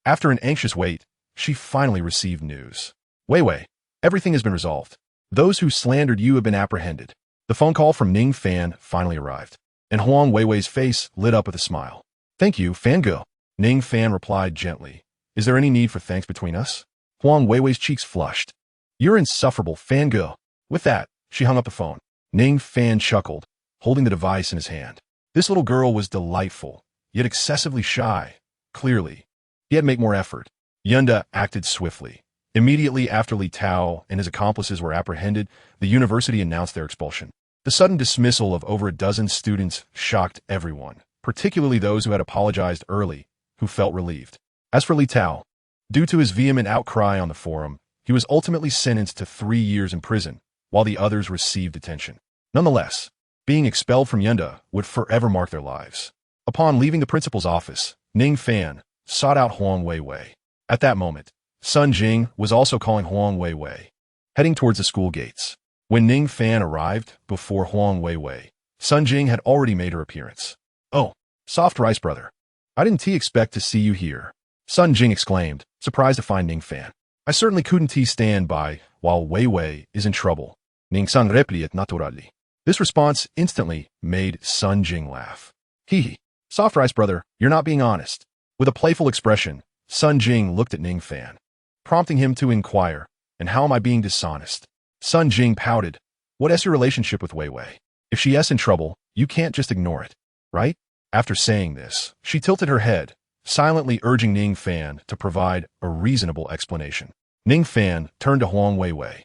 After an anxious wait, she finally received news. Weiwei, everything has been resolved. Those who slandered you have been apprehended. The phone call from Ning Fan finally arrived, and Huang Weiwei's face lit up with a smile. Thank you, Fangirl. Ning Fan replied gently. Is there any need for thanks between us? Huang Weiwei's cheeks flushed. You're insufferable, Fangirl. With that, she hung up the phone. Ning Fan chuckled, holding the device in his hand. This little girl was delightful, yet excessively shy. Clearly, he had to make more effort. Yunda acted swiftly. Immediately after Li Tao and his accomplices were apprehended, the university announced their expulsion. The sudden dismissal of over a dozen students shocked everyone, particularly those who had apologized early, who felt relieved. As for Li Tao, due to his vehement outcry on the forum, he was ultimately sentenced to 3 years in prison, while the others received detention. Nonetheless, being expelled from Yunda would forever mark their lives. Upon leaving the principal's office, Ning Fan sought out Huang Weiwei. At that moment, Sun Jing was also calling Huang Weiwei, heading towards the school gates. When Ning Fan arrived before Huang Weiwei, Sun Jing had already made her appearance. Oh, soft rice brother. I didn't expect to see you here. Sun Jing exclaimed, surprised to find Ning Fan. I certainly couldn't stand by while Weiwei is in trouble. Ning San repliet naturally. This response instantly made Sun Jing laugh. Hee. Soft rice brother, you're not being honest. With a playful expression, Sun Jing looked at Ning Fan, prompting him to inquire, and how am I being dishonest? Sun Jing pouted. What is your relationship with Weiwei? If she is in trouble, you can't just ignore it, right? After saying this, she tilted her head, silently urging Ning Fan to provide a reasonable explanation. Ning Fan turned to Huang Weiwei,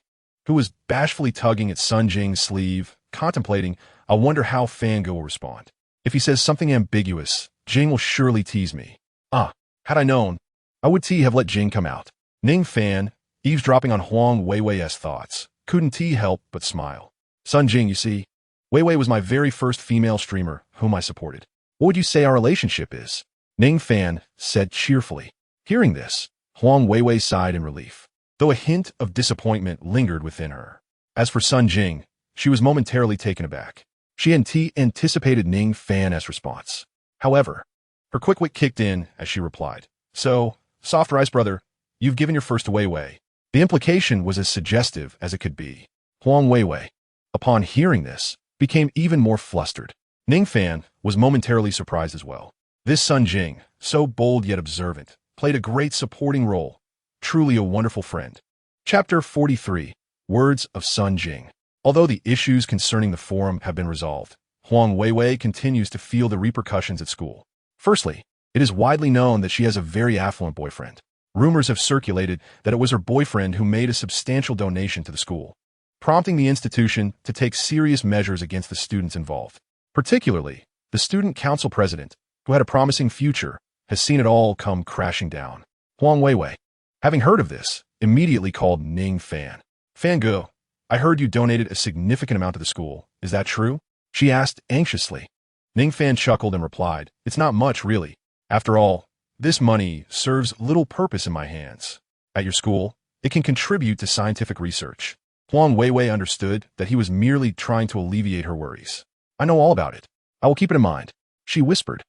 who was bashfully tugging at Sun Jing's sleeve, contemplating, "I wonder how Fan Ge will respond. If he says something ambiguous, Jing will surely tease me. Had I known, I would have let Jing come out." Ning Fan, eavesdropping on Huang Weiwei's thoughts, couldn't help but smile. "Sun Jing, you see, Weiwei was my very first female streamer whom I supported. What would you say our relationship is?" Ning Fan said cheerfully. Hearing this, Huang Weiwei sighed in relief, though a hint of disappointment lingered within her. As for Sun Jing, she was momentarily taken aback. She hadn't anticipated Ning Fan's response. However, her quick wit kicked in as she replied, "So, soft rice brother, you've given your first to Weiwei." The implication was as suggestive as it could be. Huang Weiwei, upon hearing this, became even more flustered. Ning Fan was momentarily surprised as well. This Sun Jing, so bold yet observant, played a great supporting role. Truly a wonderful friend. Chapter 43. Words of Sun Jing. Although the issues concerning the forum have been resolved, Huang Weiwei continues to feel the repercussions at school. Firstly, it is widely known that she has a very affluent boyfriend. Rumors have circulated that it was her boyfriend who made a substantial donation to the school, prompting the institution to take serious measures against the students involved. Particularly, the student council president, who had a promising future, has seen it all come crashing down. Huang Weiwei, having heard of this, immediately called Ning Fan. "Fan Ge, I heard you donated a significant amount to the school. Is that true?" she asked anxiously. Ning Fan chuckled and replied, "It's not much, really. After all, this money serves little purpose in my hands. At your school, it can contribute to scientific research." Huang Weiwei understood that he was merely trying to alleviate her worries. "I know all about it. I will keep it in mind," she whispered.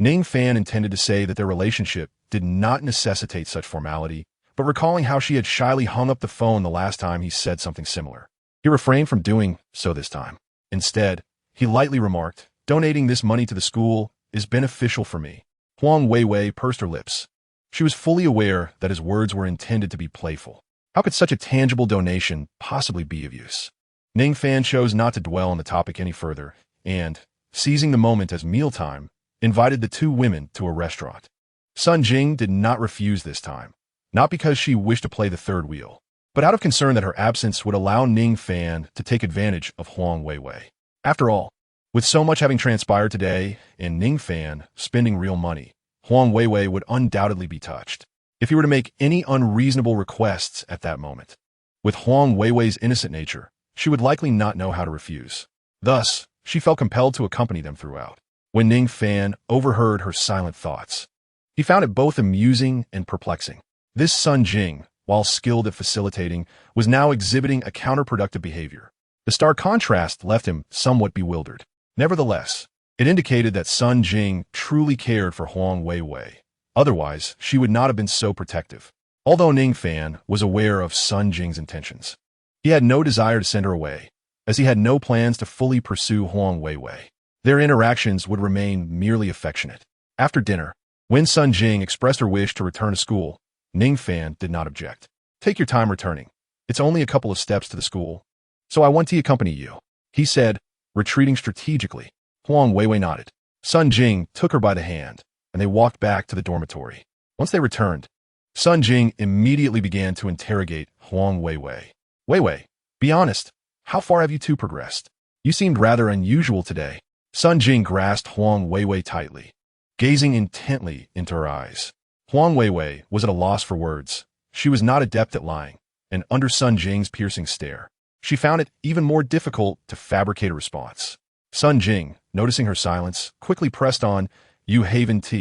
Ning Fan intended to say that their relationship did not necessitate such formality, but recalling how she had shyly hung up the phone the last time he said something similar, he refrained from doing so this time. Instead, he lightly remarked, "Donating this money to the school is beneficial for me." Huang Weiwei pursed her lips. She was fully aware that his words were intended to be playful. How could such a tangible donation possibly be of use? Ning Fan chose not to dwell on the topic any further, and, seizing the moment as mealtime, invited the two women to a restaurant. Sun Jing did not refuse this time, not because she wished to play the third wheel, but out of concern that her absence would allow Ning Fan to take advantage of Huang Weiwei. After all, with so much having transpired today and Ning Fan spending real money, Huang Weiwei would undoubtedly be touched if he were to make any unreasonable requests at that moment. With Huang Weiwei's innocent nature, she would likely not know how to refuse. Thus, she felt compelled to accompany them throughout. When Ning Fan overheard her silent thoughts, he found it both amusing and perplexing. This Sun Jing, while skilled at facilitating, was now exhibiting a counterproductive behavior. The stark contrast left him somewhat bewildered. Nevertheless, it indicated that Sun Jing truly cared for Huang Weiwei. Otherwise, she would not have been so protective. Although Ning Fan was aware of Sun Jing's intentions, he had no desire to send her away, as he had no plans to fully pursue Huang Weiwei. Their interactions would remain merely affectionate. After dinner, when Sun Jing expressed her wish to return to school, Ning Fan did not object. "Take your time returning. It's only a couple of steps to the school, so I want to accompany you," he said, retreating strategically. Huang Weiwei nodded. Sun Jing took her by the hand, and they walked back to the dormitory. Once they returned, Sun Jing immediately began to interrogate Huang Weiwei. "Weiwei, be honest, how far have you two progressed? You seemed rather unusual today." Sun Jing grasped Huang Weiwei tightly, gazing intently into her eyes. Huang Weiwei was at a loss for words. She was not adept at lying, and under Sun Jing's piercing stare, she found it even more difficult to fabricate a response. Sun Jing, noticing her silence, quickly pressed on, "You haven't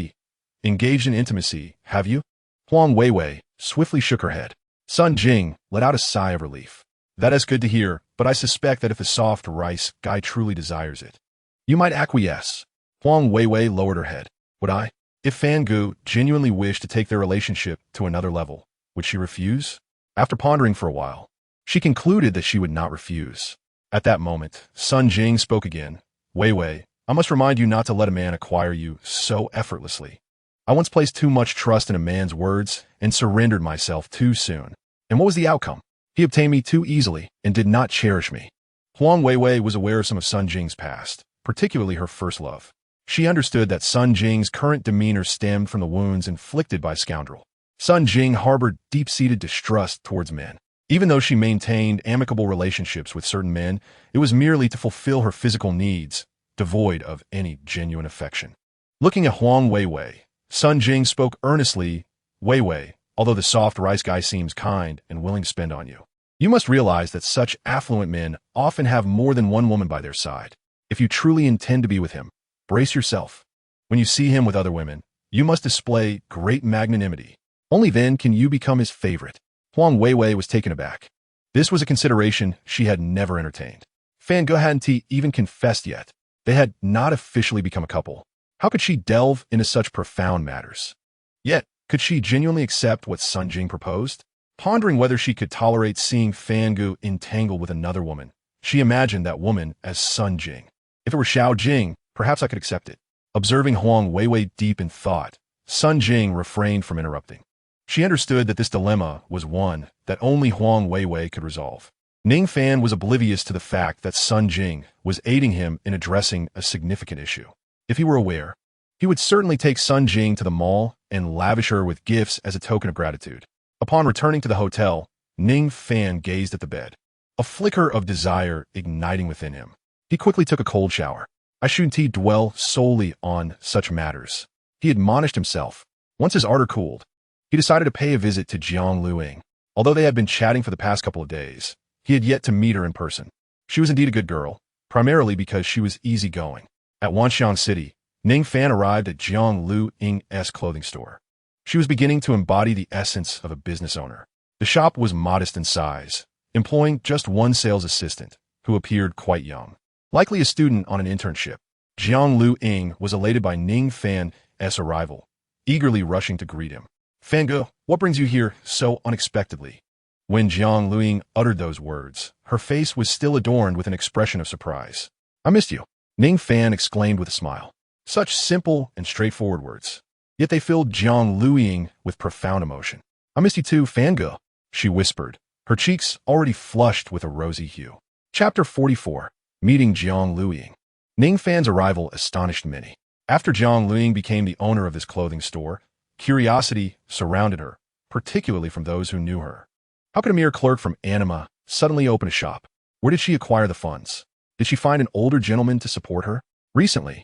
engaged in intimacy, have you?" Huang Weiwei swiftly shook her head. Sun Jing let out a sigh of relief. "That is good to hear, but I suspect that if the soft rice guy truly desires it, you might acquiesce." Huang Weiwei lowered her head. "Would I? If Fan Ge genuinely wished to take their relationship to another level, would she refuse?" After pondering for a while, she concluded that she would not refuse. At that moment, Sun Jing spoke again. "Weiwei, I must remind you not to let a man acquire you so effortlessly. I once placed too much trust in a man's words and surrendered myself too soon. And what was the outcome? He obtained me too easily and did not cherish me." Huang Weiwei was aware of some of Sun Jing's past, particularly her first love. She understood that Sun Jing's current demeanor stemmed from the wounds inflicted by scoundrel. Sun Jing harbored deep-seated distrust towards men. Even though she maintained amicable relationships with certain men, it was merely to fulfill her physical needs, devoid of any genuine affection. Looking at Huang Weiwei, Sun Jing spoke earnestly. Weiwei, although the soft rice guy seems kind and willing to spend on you, you must realize that such affluent men often have more than one woman by their side. If you truly intend to be with him, brace yourself. When you see him with other women, you must display great magnanimity. Only then can you become his favorite. Huang Weiwei was taken aback. This was a consideration she had never entertained. Fan Ge hadn't even confessed yet. They had not officially become a couple. How could she delve into such profound matters? Yet, could she genuinely accept what Sun Jing proposed? Pondering whether she could tolerate seeing Fan Ge entangled with another woman, she imagined that woman as Sun Jing. If it were Xiao Jing, perhaps I could accept it. Observing Huang Weiwei deep in thought, Sun Jing refrained from interrupting. She understood that this dilemma was one that only Huang Weiwei could resolve. Ning Fan was oblivious to the fact that Sun Jing was aiding him in addressing a significant issue. If he were aware, he would certainly take Sun Jing to the mall and lavish her with gifts as a token of gratitude. Upon returning to the hotel, Ning Fan gazed at the bed, a flicker of desire igniting within him. He quickly took a cold shower. I shouldn't dwell solely on such matters, he admonished himself. Once his ardor cooled, he decided to pay a visit to Jiang Luing. Although they had been chatting for the past couple of days, he had yet to meet her in person. She was indeed a good girl, primarily because she was easygoing. At Wanxiang City, Ning Fan arrived at Jiang Luing's clothing store. She was beginning to embody the essence of a business owner. The shop was modest in size, employing just one sales assistant, who appeared quite young. Likely a student on an internship, Jiang Luing was elated by Ning Fan's arrival, eagerly rushing to greet him. Fan Ge, what brings you here so unexpectedly? When Jiang Luing uttered those words, her face was still adorned with an expression of surprise. I missed you, Ning Fan exclaimed with a smile. Such simple and straightforward words. Yet they filled Jiang Luing with profound emotion. I missed you too, Fan Ge, she whispered, her cheeks already flushed with a rosy hue. Chapter 44. Meeting Jiang Luing. Ning Fan's arrival astonished many. After Jiang Luing became the owner of this clothing store, curiosity surrounded her, particularly from those who knew her. How could a mere clerk from Anima suddenly open a shop? Where did she acquire the funds? Did she find an older gentleman to support her? Recently,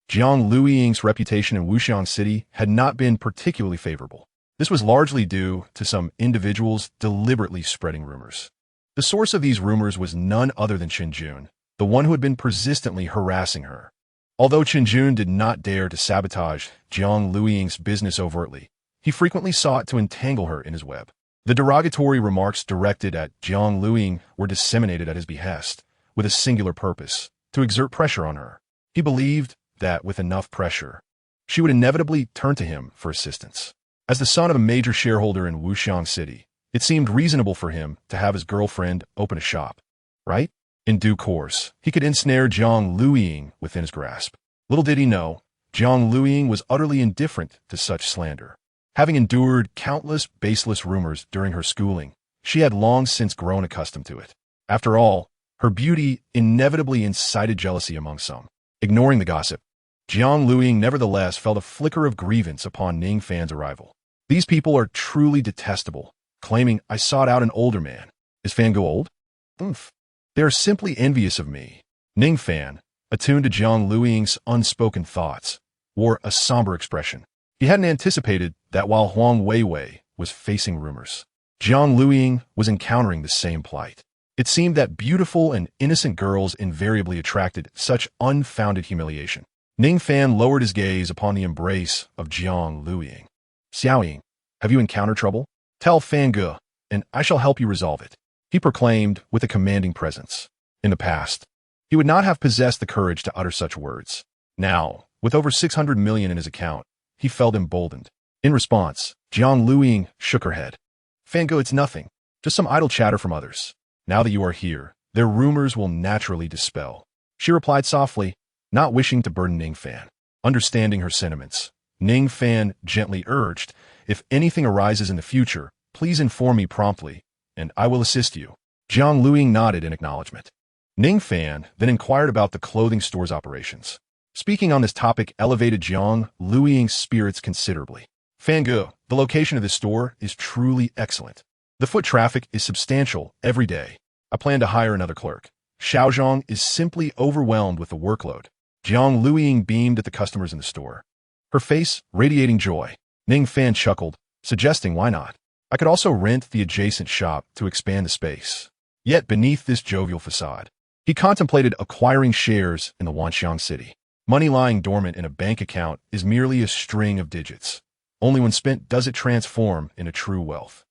Jiang Luiying's reputation in Wuxiang City had not been particularly favorable. This was largely due to some individuals deliberately spreading rumors. The source of these rumors was none other than Qinjun, the one who had been persistently harassing her. Although Qinjun did not dare to sabotage Jiang Luiying's business overtly, he frequently sought to entangle her in his web. The derogatory remarks directed at Jiang Luiying were disseminated at his behest, with a singular purpose, to exert pressure on her. He believed that with enough pressure, she would inevitably turn to him for assistance. As the son of a major shareholder in Wuxiang City, it seemed reasonable for him to have his girlfriend open a shop, right? In due course, he could ensnare Jiang Luiying within his grasp. Little did he know, Jiang Luiying was utterly indifferent to such slander. Having endured countless baseless rumors during her schooling, she had long since grown accustomed to it. After all, her beauty inevitably incited jealousy among some. Ignoring the gossip, Jiang Luiying nevertheless felt a flicker of grievance upon Ning Fan's arrival. These people are truly detestable, claiming I sought out an older man. Is Fan Ge old? Oomph. They are simply envious of me. Ning Fan, attuned to Jiang Luiying's unspoken thoughts, wore a somber expression. He hadn't anticipated that while Huang Weiwei was facing rumors, Jiang Luiying was encountering the same plight. It seemed that beautiful and innocent girls invariably attracted such unfounded humiliation. Ning Fan lowered his gaze upon the embrace of Jiang Luiying. Xiaoying, have you encountered trouble? Tell Fan Ge, and I shall help you resolve it, he proclaimed with a commanding presence. In the past, he would not have possessed the courage to utter such words. Now, with over 600 million in his account, he felt emboldened. In response, Jiang Luiying shook her head. Fan Ge, it's nothing, just some idle chatter from others. Now that you are here, their rumors will naturally dispel, she replied softly, not wishing to burden Ning Fan. Understanding her sentiments, Ning Fan gently urged, if anything arises in the future, please inform me promptly, and I will assist you. Jiang Luiying nodded in acknowledgement. Ning Fan then inquired about the clothing store's operations. Speaking on this topic elevated Jiang Luiying's spirits considerably. Fangu, the location of this store is truly excellent. The foot traffic is substantial every day. I plan to hire another clerk. Xiaozhang is simply overwhelmed with the workload. Jiang Luiying beamed at the customers in the store, her face radiating joy. Ning Fan chuckled, suggesting why not. I could also rent the adjacent shop to expand the space. Yet beneath this jovial facade, he contemplated acquiring shares in the Wanxiang city. Money lying dormant in a bank account is merely a string of digits. Only when spent does it transform into true wealth.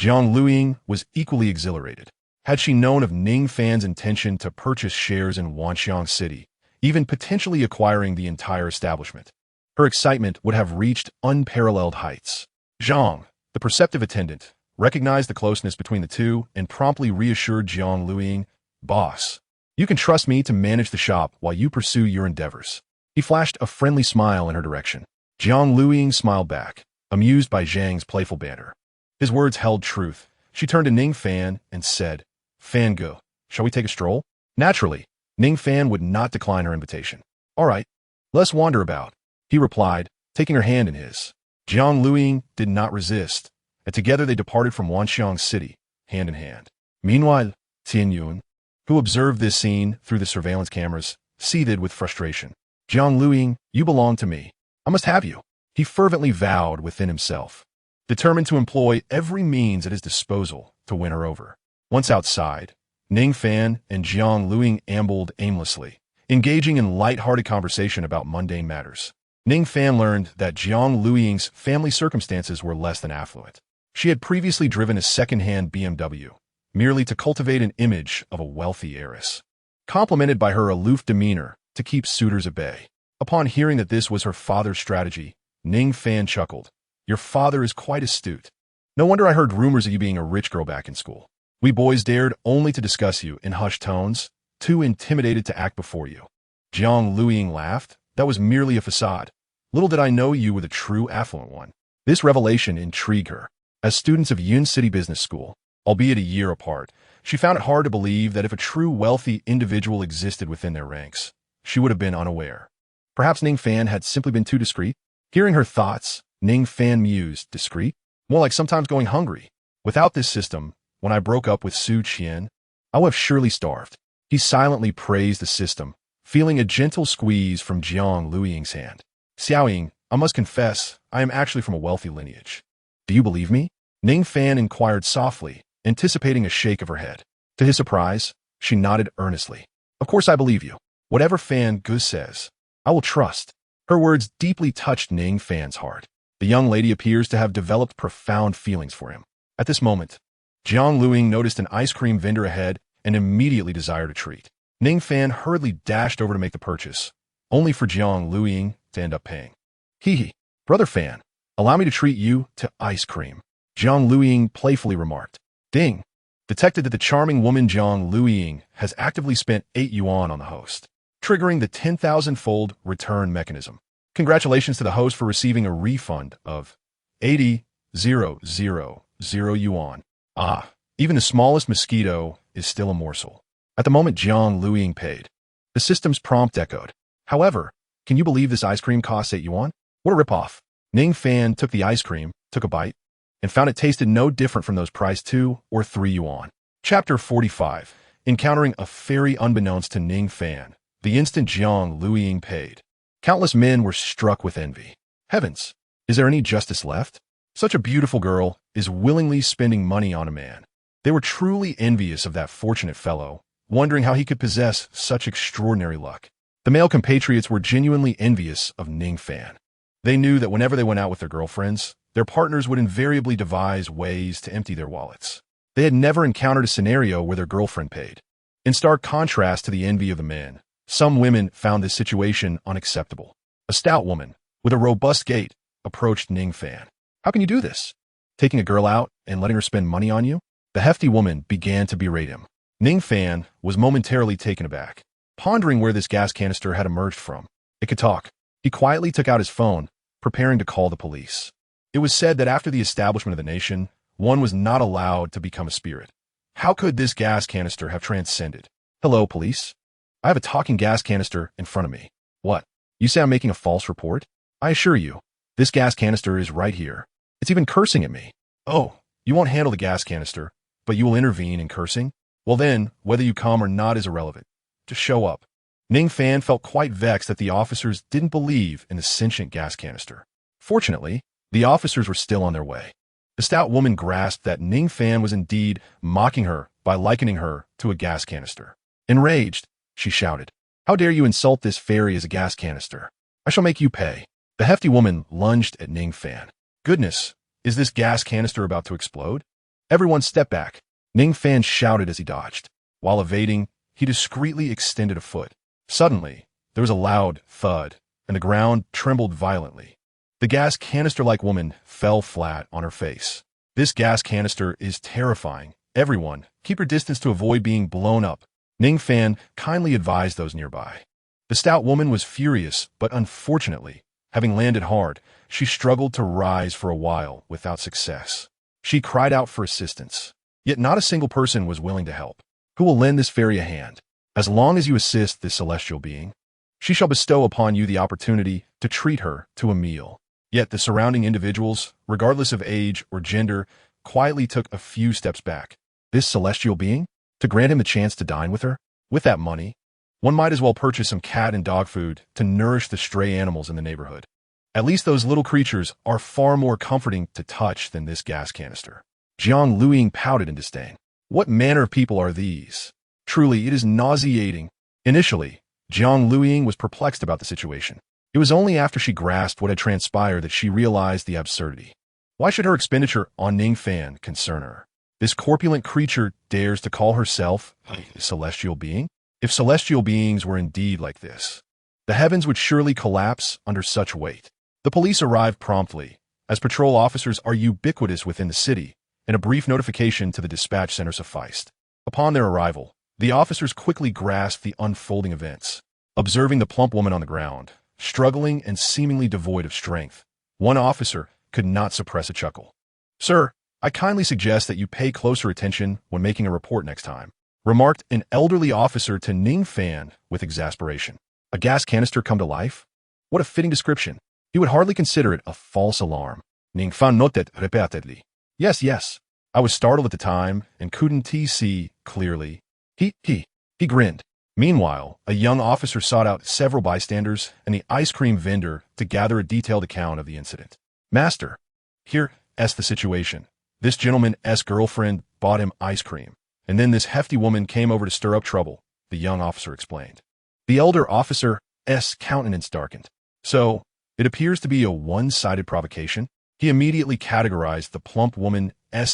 Jiang Luiying was equally exhilarated. Had she known of Ning Fan's intention to purchase shares in Wanxiang City, even potentially acquiring the entire establishment, her excitement would have reached unparalleled heights. Zhang, the perceptive attendant, recognized the closeness between the two and promptly reassured Jiang Luiying, "Boss, you can trust me to manage the shop while you pursue your endeavors." He flashed a friendly smile in her direction. Jiang Luiying smiled back, amused by Zhang's playful banter. His words held truth. She turned to Ning Fan and said, "Fangu, shall we take a stroll?" Naturally, Ning Fan would not decline her invitation. "All right, let's wander about," he replied, taking her hand in his. Jiang Luiying did not resist, and together they departed from Wanxiang City, hand in hand. Meanwhile, Tian Yun, who observed this scene through the surveillance cameras, seethed with frustration. "Jiang Luiying, you belong to me. I must have you," he fervently vowed within himself, determined to employ every means at his disposal to win her over. Once outside, Ning Fan and Jiang Luiying ambled aimlessly, engaging in light-hearted conversation about mundane matters. Ning Fan learned that Jiang Luiying's family circumstances were less than affluent. She had previously driven a second-hand BMW, merely to cultivate an image of a wealthy heiress, complemented by her aloof demeanor to keep suitors at bay. Upon hearing that this was her father's strategy, Ning Fan chuckled. "Your father is quite astute. No wonder I heard rumors of you being a rich girl back in school. We boys dared only to discuss you in hushed tones, too intimidated to act before you." Jiang Luiying laughed. "That was merely a facade. Little did I know you were the true affluent one." This revelation intrigued her. As students of Yun City Business School, albeit a year apart, she found it hard to believe that if a true wealthy individual existed within their ranks, she would have been unaware. Perhaps Ning Fan had simply been too discreet. Hearing her thoughts, Ning Fan mused, "Discreet? More like sometimes going hungry. Without this system, when I broke up with Su Qian, I would have surely starved." He silently praised the system, feeling a gentle squeeze from Jiang Luiying's hand. "Xiaoying, I must confess, I am actually from a wealthy lineage. Do you believe me?" Ning Fan inquired softly, anticipating a shake of her head. To his surprise, she nodded earnestly. "Of course I believe you. Whatever Fan Gu says, I will trust." Her words deeply touched Ning Fan's heart. The young lady appears to have developed profound feelings for him. At this moment, Jiang Luiying noticed an ice cream vendor ahead and immediately desired a treat. Ning Fan hurriedly dashed over to make the purchase, only for Jiang Luiying to end up paying. "Hee, brother Fan, allow me to treat you to ice cream," Jiang Luiying playfully remarked. Ding! Detected that the charming woman Jiang Luiying has actively spent 8 yuan on the host, triggering the 10,000-fold return mechanism. Congratulations to the host for receiving a refund of 80,000 yuan. Ah, even the smallest mosquito is still a morsel. At the moment Jiang Luiying paid, the system's prompt echoed. "However, can you believe this ice cream costs 8 yuan? What a ripoff." Ning Fan took the ice cream, took a bite, and found it tasted no different from those priced 2 or 3 yuan. Chapter 45. Encountering a fairy unbeknownst to Ning Fan, the instant Jiang Luiying paid. Countless men were struck with envy. Heavens, is there any justice left? Such a beautiful girl is willingly spending money on a man. They were truly envious of that fortunate fellow, wondering how he could possess such extraordinary luck. The male compatriots were genuinely envious of Ning Fan. They knew that whenever they went out with their girlfriends, their partners would invariably devise ways to empty their wallets. They had never encountered a scenario where their girlfriend paid. In stark contrast to the envy of the men, some women found this situation unacceptable. A stout woman, with a robust gait, approached Ning Fan. "How can you do this? Taking a girl out and letting her spend money on you?" The hefty woman began to berate him. Ning Fan was momentarily taken aback, pondering where this gas canister had emerged from. It could talk. He quietly took out his phone, preparing to call the police. It was said that after the establishment of the nation, one was not allowed to become a spirit. How could this gas canister have transcended? "Hello, police. I have a talking gas canister in front of me." "What? You say I'm making a false report? I assure you, this gas canister is right here. It's even cursing at me. Oh, you won't handle the gas canister, but you will intervene in cursing? Well then, whether you come or not is irrelevant. Just show up. Ning Fan felt quite vexed that the officers didn't believe in the sentient gas canister. Fortunately, the officers were still on their way. The stout woman grasped that Ning Fan was indeed mocking her by likening her to a gas canister. Enraged, she shouted, "How dare you insult this fairy as a gas canister? I shall make you pay." The hefty woman lunged at Ning Fan. Goodness, is this gas canister about to explode? Everyone step back. Ning Fan shouted as he dodged. While evading, he discreetly extended a foot. Suddenly, there was a loud thud, and the ground trembled violently. The gas canister-like woman fell flat on her face. This gas canister is terrifying. Everyone, keep your distance to avoid being blown up. Ning Fan kindly advised those nearby. The stout woman was furious, but unfortunately, having landed hard, she struggled to rise for a while without success. She cried out for assistance, yet not a single person was willing to help. Who will lend this fairy a hand? As long as you assist this celestial being, she shall bestow upon you the opportunity to treat her to a meal. Yet the surrounding individuals, regardless of age or gender, quietly took a few steps back. This celestial being? To grant him the chance to dine with her? With that money, one might as well purchase some cat and dog food to nourish the stray animals in the neighborhood. At least those little creatures are far more comforting to touch than this gas canister. Jiang Luiying pouted in disdain. What manner of people are these? Truly, it is nauseating. Initially, Jiang Luiying was perplexed about the situation. It was only after she grasped what had transpired that she realized the absurdity. Why should her expenditure on Ning Fan concern her? This corpulent creature dares to call herself a celestial being? If celestial beings were indeed like this, the heavens would surely collapse under such weight. The police arrived promptly, as patrol officers are ubiquitous within the city, and a brief notification to the dispatch center sufficed. Upon their arrival, the officers quickly grasped the unfolding events. Observing the plump woman on the ground, struggling and seemingly devoid of strength, one officer could not suppress a chuckle. "Sir, I kindly suggest that you pay closer attention when making a report next time," remarked an elderly officer to Ning Fan with exasperation. A gas canister come to life? What a fitting description. He would hardly consider it a false alarm. Ning Fan noted repeatedly. Yes. I was startled at the time and couldn't see clearly. He grinned. Meanwhile, a young officer sought out several bystanders and the ice cream vendor to gather a detailed account of the incident. "Master, here's the situation. This gentleman's girlfriend bought him ice cream, and then this hefty woman came over to stir up trouble," the young officer explained. The elder officer's countenance darkened. "So, it appears to be a one-sided provocation?" He immediately categorized the plump woman's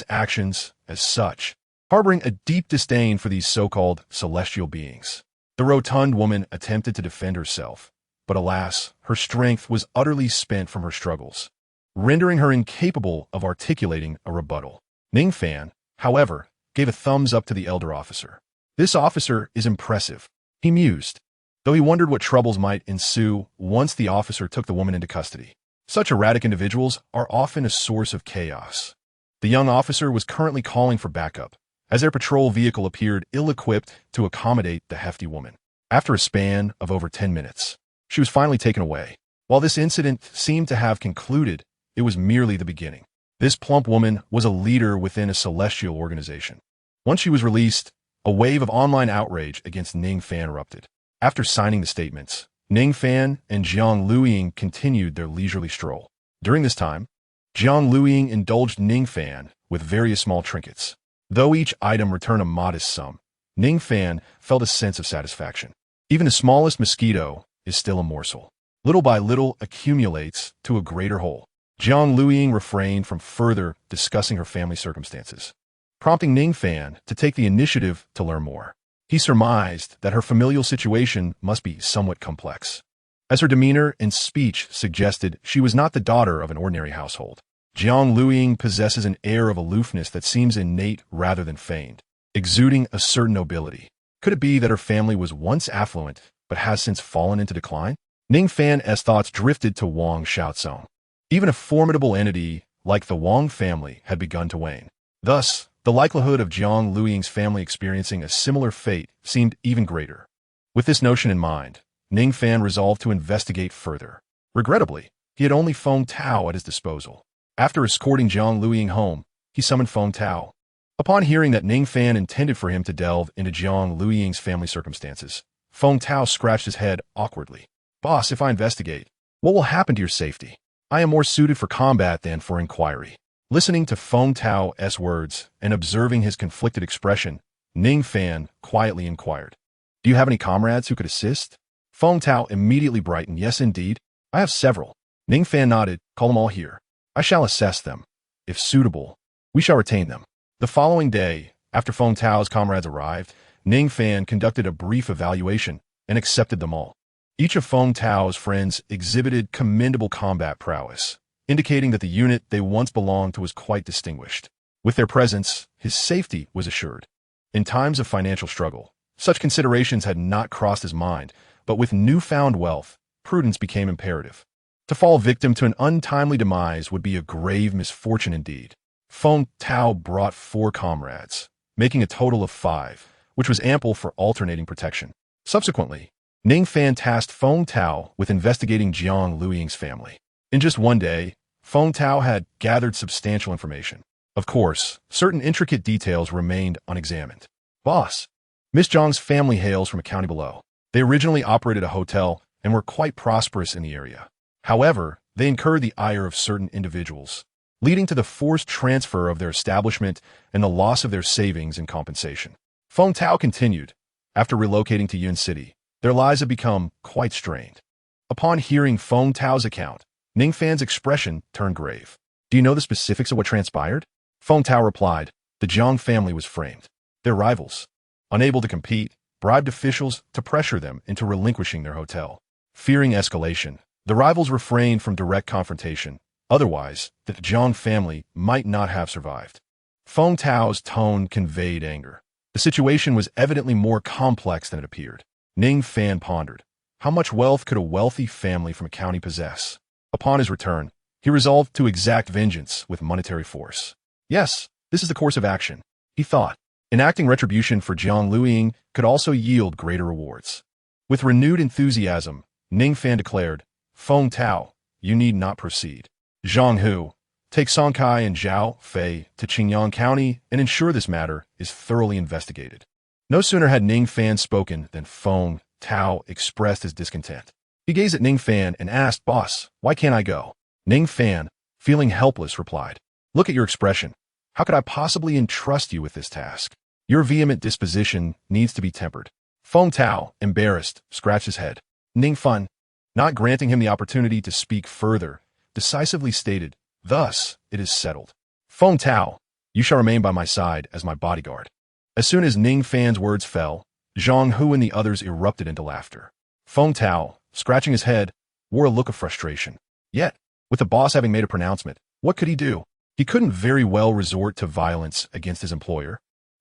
actions as such, harboring a deep disdain for these so-called celestial beings. The rotund woman attempted to defend herself, but alas, her strength was utterly spent from her struggles, rendering her incapable of articulating a rebuttal. Ning Fan, however, gave a thumbs up to the elder officer. "This officer is impressive," he mused, though he wondered what troubles might ensue once the officer took the woman into custody. Such erratic individuals are often a source of chaos. The young officer was currently calling for backup, as their patrol vehicle appeared ill-equipped to accommodate the hefty woman. After a span of over 10 minutes, she was finally taken away. While this incident seemed to have concluded, it was merely the beginning. This plump woman was a leader within a celestial organization. Once she was released, a wave of online outrage against Ning Fan erupted. After signing the statements, Ning Fan and Jiang Luiying continued their leisurely stroll. During this time, Jiang Luiying indulged Ning Fan with various small trinkets. Though each item returned a modest sum, Ning Fan felt a sense of satisfaction. Even the smallest mosquito is still a morsel. Little by little accumulates to a greater whole. Jiang Luiying refrained from further discussing her family circumstances, prompting Ning Fan to take the initiative to learn more. He surmised that her familial situation must be somewhat complex, as her demeanor and speech suggested she was not the daughter of an ordinary household. Jiang Luiying possesses an air of aloofness that seems innate rather than feigned, exuding a certain nobility. Could it be that her family was once affluent, but has since fallen into decline? Ning Fan's thoughts drifted to Wang Xiaozong. Even a formidable entity like the Wang family had begun to wane. Thus, the likelihood of Jiang Luiying's family experiencing a similar fate seemed even greater. With this notion in mind, Ning Fan resolved to investigate further. Regrettably, he had only Feng Tao at his disposal. After escorting Jiang Luiying home, he summoned Feng Tao. Upon hearing that Ning Fan intended for him to delve into Jiang Luiying's family circumstances, Feng Tao scratched his head awkwardly. Boss, if I investigate, what will happen to your safety? I am more suited for combat than for inquiry. Listening to Feng Tao's words and observing his conflicted expression, Ning Fan quietly inquired, do you have any comrades who could assist? Feng Tao immediately brightened. Yes, indeed. I have several. Ning Fan nodded. Call them all here. I shall assess them. If suitable, we shall retain them. The following day, after Feng Tao's comrades arrived, Ning Fan conducted a brief evaluation and accepted them all. Each of Feng Tao's friends exhibited commendable combat prowess, indicating that the unit they once belonged to was quite distinguished. With their presence, his safety was assured. In times of financial struggle, such considerations had not crossed his mind, but with newfound wealth, prudence became imperative. To fall victim to an untimely demise would be a grave misfortune indeed. Feng Tao brought 4 comrades, making a total of 5, which was ample for alternating protection. Subsequently, Ning Fan tasked Feng Tao with investigating Jiang Luiying's family. In just one day, Feng Tao had gathered substantial information. Of course, certain intricate details remained unexamined. Boss, Miss Zhang's family hails from a county below. They originally operated a hotel and were quite prosperous in the area. However, they incurred the ire of certain individuals, leading to the forced transfer of their establishment and the loss of their savings and compensation. Feng Tao continued, after relocating to Yun City, their lives have become quite strained. Upon hearing Feng Tao's account, Ning Fan's expression turned grave. Do you know the specifics of what transpired? Feng Tao replied, the Jiang family was framed. Their rivals, unable to compete, bribed officials to pressure them into relinquishing their hotel. Fearing escalation, the rivals refrained from direct confrontation. Otherwise, the Jiang family might not have survived. Feng Tao's tone conveyed anger. The situation was evidently more complex than it appeared. Ning Fan pondered. How much wealth could a wealthy family from a county possess? Upon his return, he resolved to exact vengeance with monetary force. Yes, this is the course of action, he thought. Enacting retribution for Jiang Luiying could also yield greater rewards. With renewed enthusiasm, Ning Fan declared, Feng Tao, you need not proceed. Zhang Hu, take Song Kai and Zhao Fei to Qingyang County and ensure this matter is thoroughly investigated. No sooner had Ning Fan spoken than Feng Tao expressed his discontent. He gazed at Ning Fan and asked, Boss, why can't I go? Ning Fan, feeling helpless, replied, Look at your expression. How could I possibly entrust you with this task? Your vehement disposition needs to be tempered. Feng Tao, embarrassed, scratched his head. Ning Fan, not granting him the opportunity to speak further, decisively stated, Thus, it is settled. Feng Tao, you shall remain by my side as my bodyguard. As soon as Ning Fan's words fell, Zhang Hu and the others erupted into laughter. Feng Tao, scratching his head, wore a look of frustration. Yet, with the boss having made a pronouncement, what could he do? He couldn't very well resort to violence against his employer,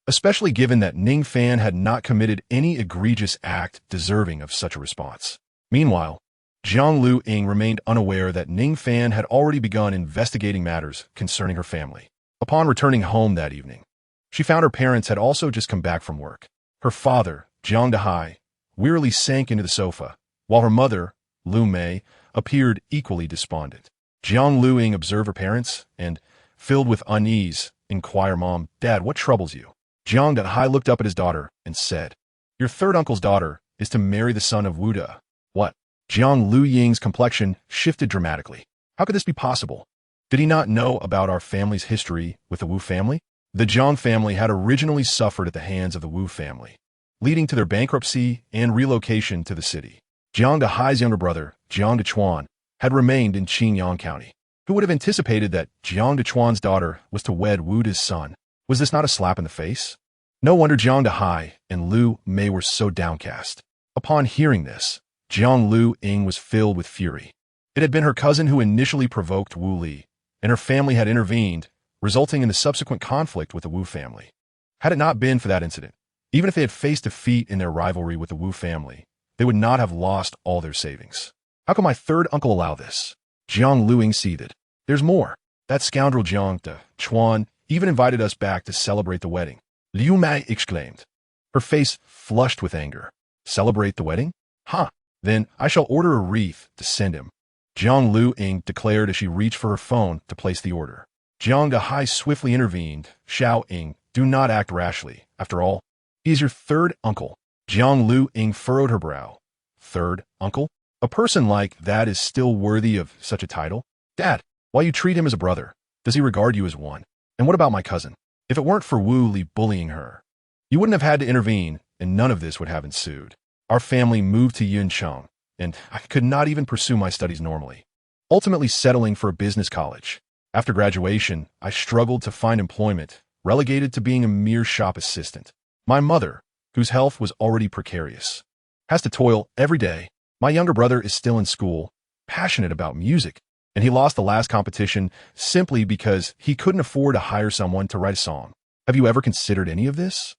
especially given that Ning Fan had not committed any egregious act deserving of such a response. Meanwhile, Jiang Luiying remained unaware that Ning Fan had already begun investigating matters concerning her family. Upon returning home that evening, she found her parents had also just come back from work. Her father, Jiang Dehai, wearily sank into the sofa, while her mother, Lu Mei, appeared equally despondent. Jiang Luiying observed her parents and, filled with unease, inquired, Mom, Dad, what troubles you? Jiang Dehai looked up at his daughter and said, Your third uncle's daughter is to marry the son of Wu De. What? Jiang Luiying's complexion shifted dramatically. How could this be possible? Did he not know about our family's history with the Wu family? The Jiang family had originally suffered at the hands of the Wu family, leading to their bankruptcy and relocation to the city. Jiang Dehai's younger brother, Jiang Dechuan, had remained in Qingyang County. Who would have anticipated that Jiang Dechuan's daughter was to wed Wu De's son? Was this not a slap in the face? No wonder Jiang Dehai and Lu Mei were so downcast. Upon hearing this, Jiang Luiying was filled with fury. It had been her cousin who initially provoked Wu Li, and her family had intervened, resulting in the subsequent conflict with the Wu family. Had it not been for that incident, even if they had faced defeat in their rivalry with the Wu family, they would not have lost all their savings. How could my third uncle allow this? Jiang Luiying seethed. There's more. That scoundrel Jiang Dechuan even invited us back to celebrate the wedding. Liu Mei exclaimed. Her face flushed with anger. Celebrate the wedding? Huh. Then I shall order a wreath to send him. Jiang Lu Ying declared as she reached for her phone to place the order. Jiang Dahai swiftly intervened. Xiao Ying, do not act rashly. After all, he is your third uncle. Jiang Lu Ying furrowed her brow. Third uncle? A person like that is still worthy of such a title? Dad, while you treat him as a brother, does he regard you as one? And what about my cousin? If it weren't for Wu Li bullying her, you wouldn't have had to intervene, and none of this would have ensued. Our family moved to Yuncheng, and I could not even pursue my studies normally, ultimately settling for a business college. After graduation, I struggled to find employment, relegated to being a mere shop assistant. My mother, whose health was already precarious, has to toil every day. My younger brother is still in school, passionate about music, and he lost the last competition simply because he couldn't afford to hire someone to write a song. Have you ever considered any of this?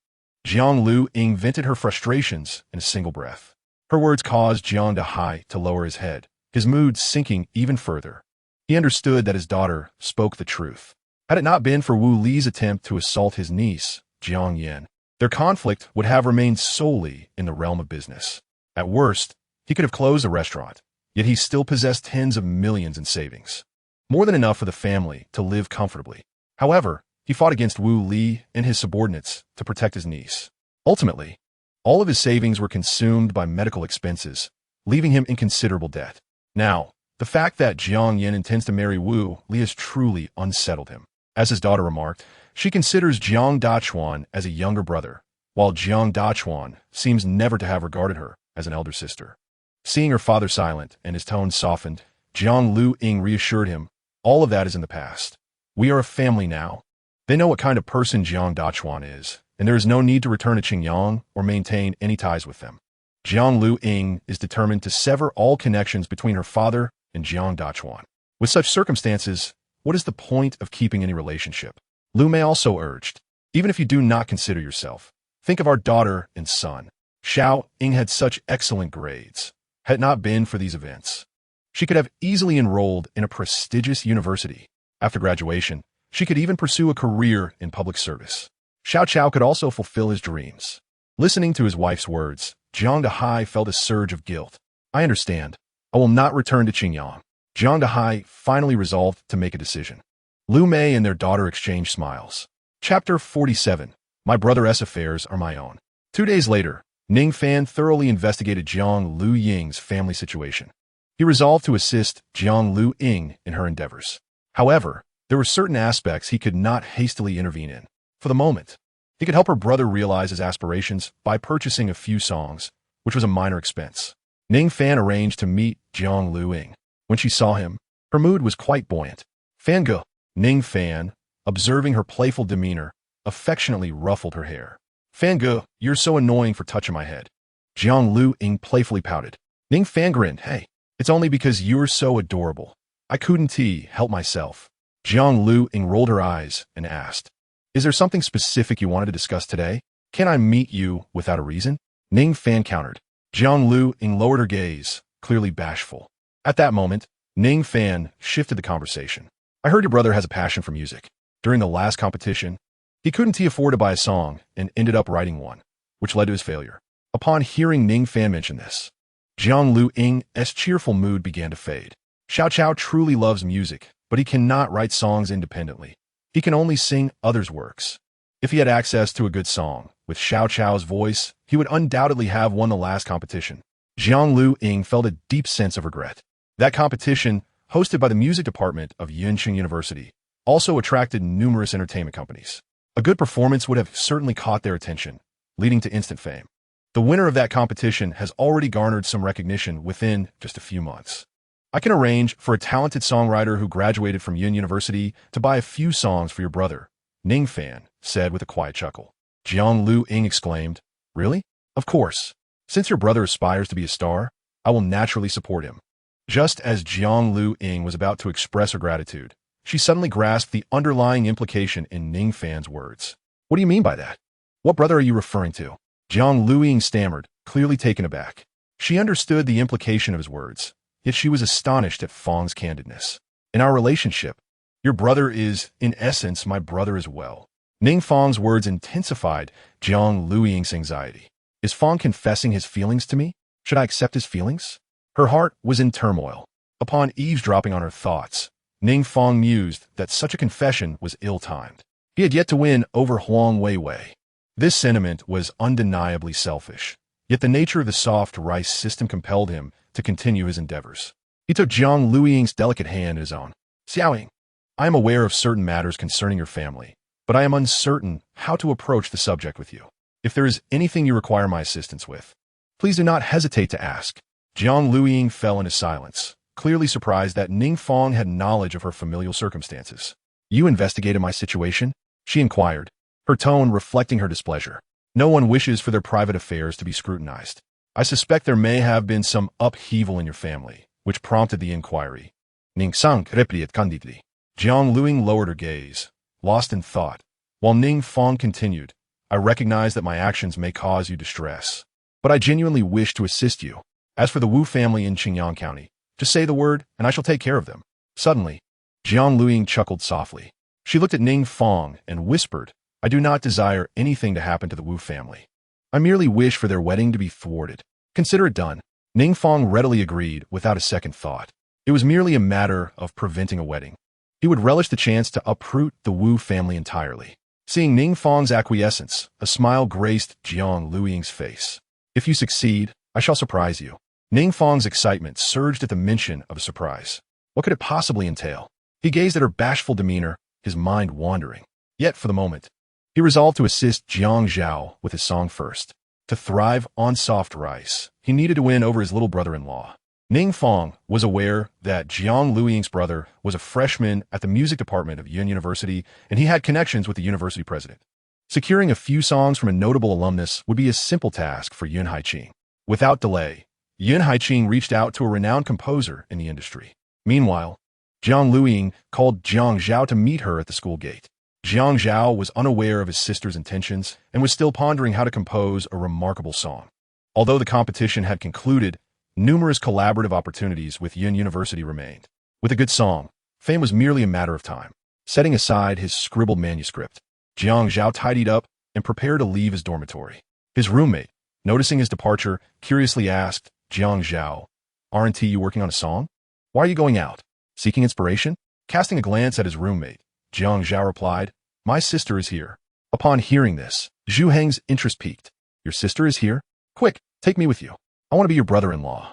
Jiang Lu Ying vented her frustrations in a single breath. Her words caused Jiang Dahai to lower his head, his mood sinking even further. He understood that his daughter spoke the truth. Had it not been for Wu Li's attempt to assault his niece, Jiang Yan, their conflict would have remained solely in the realm of business. At worst, he could have closed the restaurant, yet he still possessed tens of millions in savings. More than enough for the family to live comfortably. However, he fought against Wu Li and his subordinates to protect his niece. Ultimately, all of his savings were consumed by medical expenses, leaving him in considerable debt. Now, the fact that Jiang Yan intends to marry Wu Li has truly unsettled him. As his daughter remarked, she considers Jiang Dachuan as a younger brother, while Jiang Dachuan seems never to have regarded her as an elder sister. Seeing her father silent and his tone softened, Jiang Lu Ying reassured him, all of that is in the past. We are a family now. They know what kind of person Jiang Dachuan is, and there is no need to return to Qingyang or maintain any ties with them. Jiang Lu Ying is determined to sever all connections between her father and Jiang Dachuan. With such circumstances, what is the point of keeping any relationship? Lu Mei also urged, even if you do not consider yourself, think of our daughter and son. Xiao Ying had such excellent grades. Had it not been for these events, she could have easily enrolled in a prestigious university. After graduation, she could even pursue a career in public service. Xiao Chao could also fulfill his dreams. Listening to his wife's words, Jiang Dahai felt a surge of guilt. I understand. I will not return to Qingyang. Jiang Dahai finally resolved to make a decision. Lu Mei and their daughter exchanged smiles. Chapter 47. My brother's affairs are my own. 2 days later, Ning Fan thoroughly investigated Jiang Lu Ying's family situation. He resolved to assist Jiang Lu Ying in her endeavors. However, there were certain aspects he could not hastily intervene in. For the moment, he could help her brother realize his aspirations by purchasing a few songs, which was a minor expense. Ning Fan arranged to meet Jiang Lu Ying. When she saw him, her mood was quite buoyant. Fangge, Ning Fan, observing her playful demeanor, affectionately ruffled her hair. Fangge, you're so annoying for touching my head. Jiang Lu Ying playfully pouted. Ning Fan grinned, hey, it's only because you're so adorable. I couldn't help myself. Jiang Lu Ying rolled her eyes and asked, is there something specific you wanted to discuss today? Can I meet you without a reason? Ning Fan countered. Jiang Lu Ying lowered her gaze, clearly bashful. At that moment, Ning Fan shifted the conversation. I heard your brother has a passion for music. During the last competition, he couldn't afford to buy a song and ended up writing one, which led to his failure. Upon hearing Ning Fan mention this, Jiang Lu Ying's cheerful mood began to fade. Xiao Chao truly loves music, but he cannot write songs independently. He can only sing others' works. If he had access to a good song, with Xiao Chao's voice, he would undoubtedly have won the last competition. Jiang Lu Ying felt a deep sense of regret. That competition, hosted by the music department of Yuncheng University, also attracted numerous entertainment companies. A good performance would have certainly caught their attention, leading to instant fame. The winner of that competition has already garnered some recognition within just a few months. I can arrange for a talented songwriter who graduated from Yun University to buy a few songs for your brother, Ning Fan said with a quiet chuckle. Jiang Lu Ying exclaimed, really? Of course. Since your brother aspires to be a star, I will naturally support him. Just as Jiang Lu Ying was about to express her gratitude, she suddenly grasped the underlying implication in Ning Fan's words. What do you mean by that? What brother are you referring to? Jiang Lu Ying stammered, clearly taken aback. She understood the implication of his words, yet she was astonished at Fang's candidness. In our relationship, your brother is, in essence, my brother as well. Ning Fang's words intensified Jiang Lu Ying's anxiety. Is Fang confessing his feelings to me? Should I accept his feelings? Her heart was in turmoil. Upon eavesdropping on her thoughts, Ning Fong mused that such a confession was ill-timed. He had yet to win over Huang Weiwei. This sentiment was undeniably selfish, yet the nature of the soft rice system compelled him to continue his endeavors. He took Jiang Luiying's delicate hand in his own. Xiaoying, I am aware of certain matters concerning your family, but I am uncertain how to approach the subject with you. If there is anything you require my assistance with, please do not hesitate to ask. Jiang Luiying fell into silence, clearly surprised that Ning Fong had knowledge of her familial circumstances. You investigated my situation? She inquired, her tone reflecting her displeasure. No one wishes for their private affairs to be scrutinized. I suspect there may have been some upheaval in your family, which prompted the inquiry. Ning Sang replied candidly. Jiang Luiying lowered her gaze, lost in thought, while Ning Fong continued, I recognize that my actions may cause you distress, but I genuinely wish to assist you. As for the Wu family in Qingyang County, just say the word and I shall take care of them. Suddenly, Jiang Luiying chuckled softly. She looked at Ning Fong and whispered, I do not desire anything to happen to the Wu family. I merely wish for their wedding to be thwarted. Consider it done. Ning Fong readily agreed without a second thought. It was merely a matter of preventing a wedding. He would relish the chance to uproot the Wu family entirely. Seeing Ning Fong's acquiescence, a smile graced Jiang Luiying's face. If you succeed, I shall surprise you. Ning Fong's excitement surged at the mention of a surprise. What could it possibly entail? He gazed at her bashful demeanor, his mind wandering. Yet, for the moment, he resolved to assist Jiang Zhao with his song first. To thrive on soft rice, he needed to win over his little brother-in-law. Ning Fong was aware that Jiang Luiying's brother was a freshman at the music department of Yun University, and he had connections with the university president. Securing a few songs from a notable alumnus would be a simple task for Yun Haiqing. Without delay, Yun Haiqing reached out to a renowned composer in the industry. Meanwhile, Jiang Luiying called Jiang Zhao to meet her at the school gate. Jiang Zhao was unaware of his sister's intentions and was still pondering how to compose a remarkable song. Although the competition had concluded, numerous collaborative opportunities with Yun University remained. With a good song, fame was merely a matter of time. Setting aside his scribbled manuscript, Jiang Zhao tidied up and prepared to leave his dormitory. His roommate, noticing his departure, curiously asked, Jiang Zhao, aren't you working on a song? Why are you going out? Seeking inspiration? Casting a glance at his roommate, Jiang Zhao replied, my sister is here. Upon hearing this, Zhu Heng's interest piqued. Your sister is here? Quick, take me with you. I want to be your brother-in-law.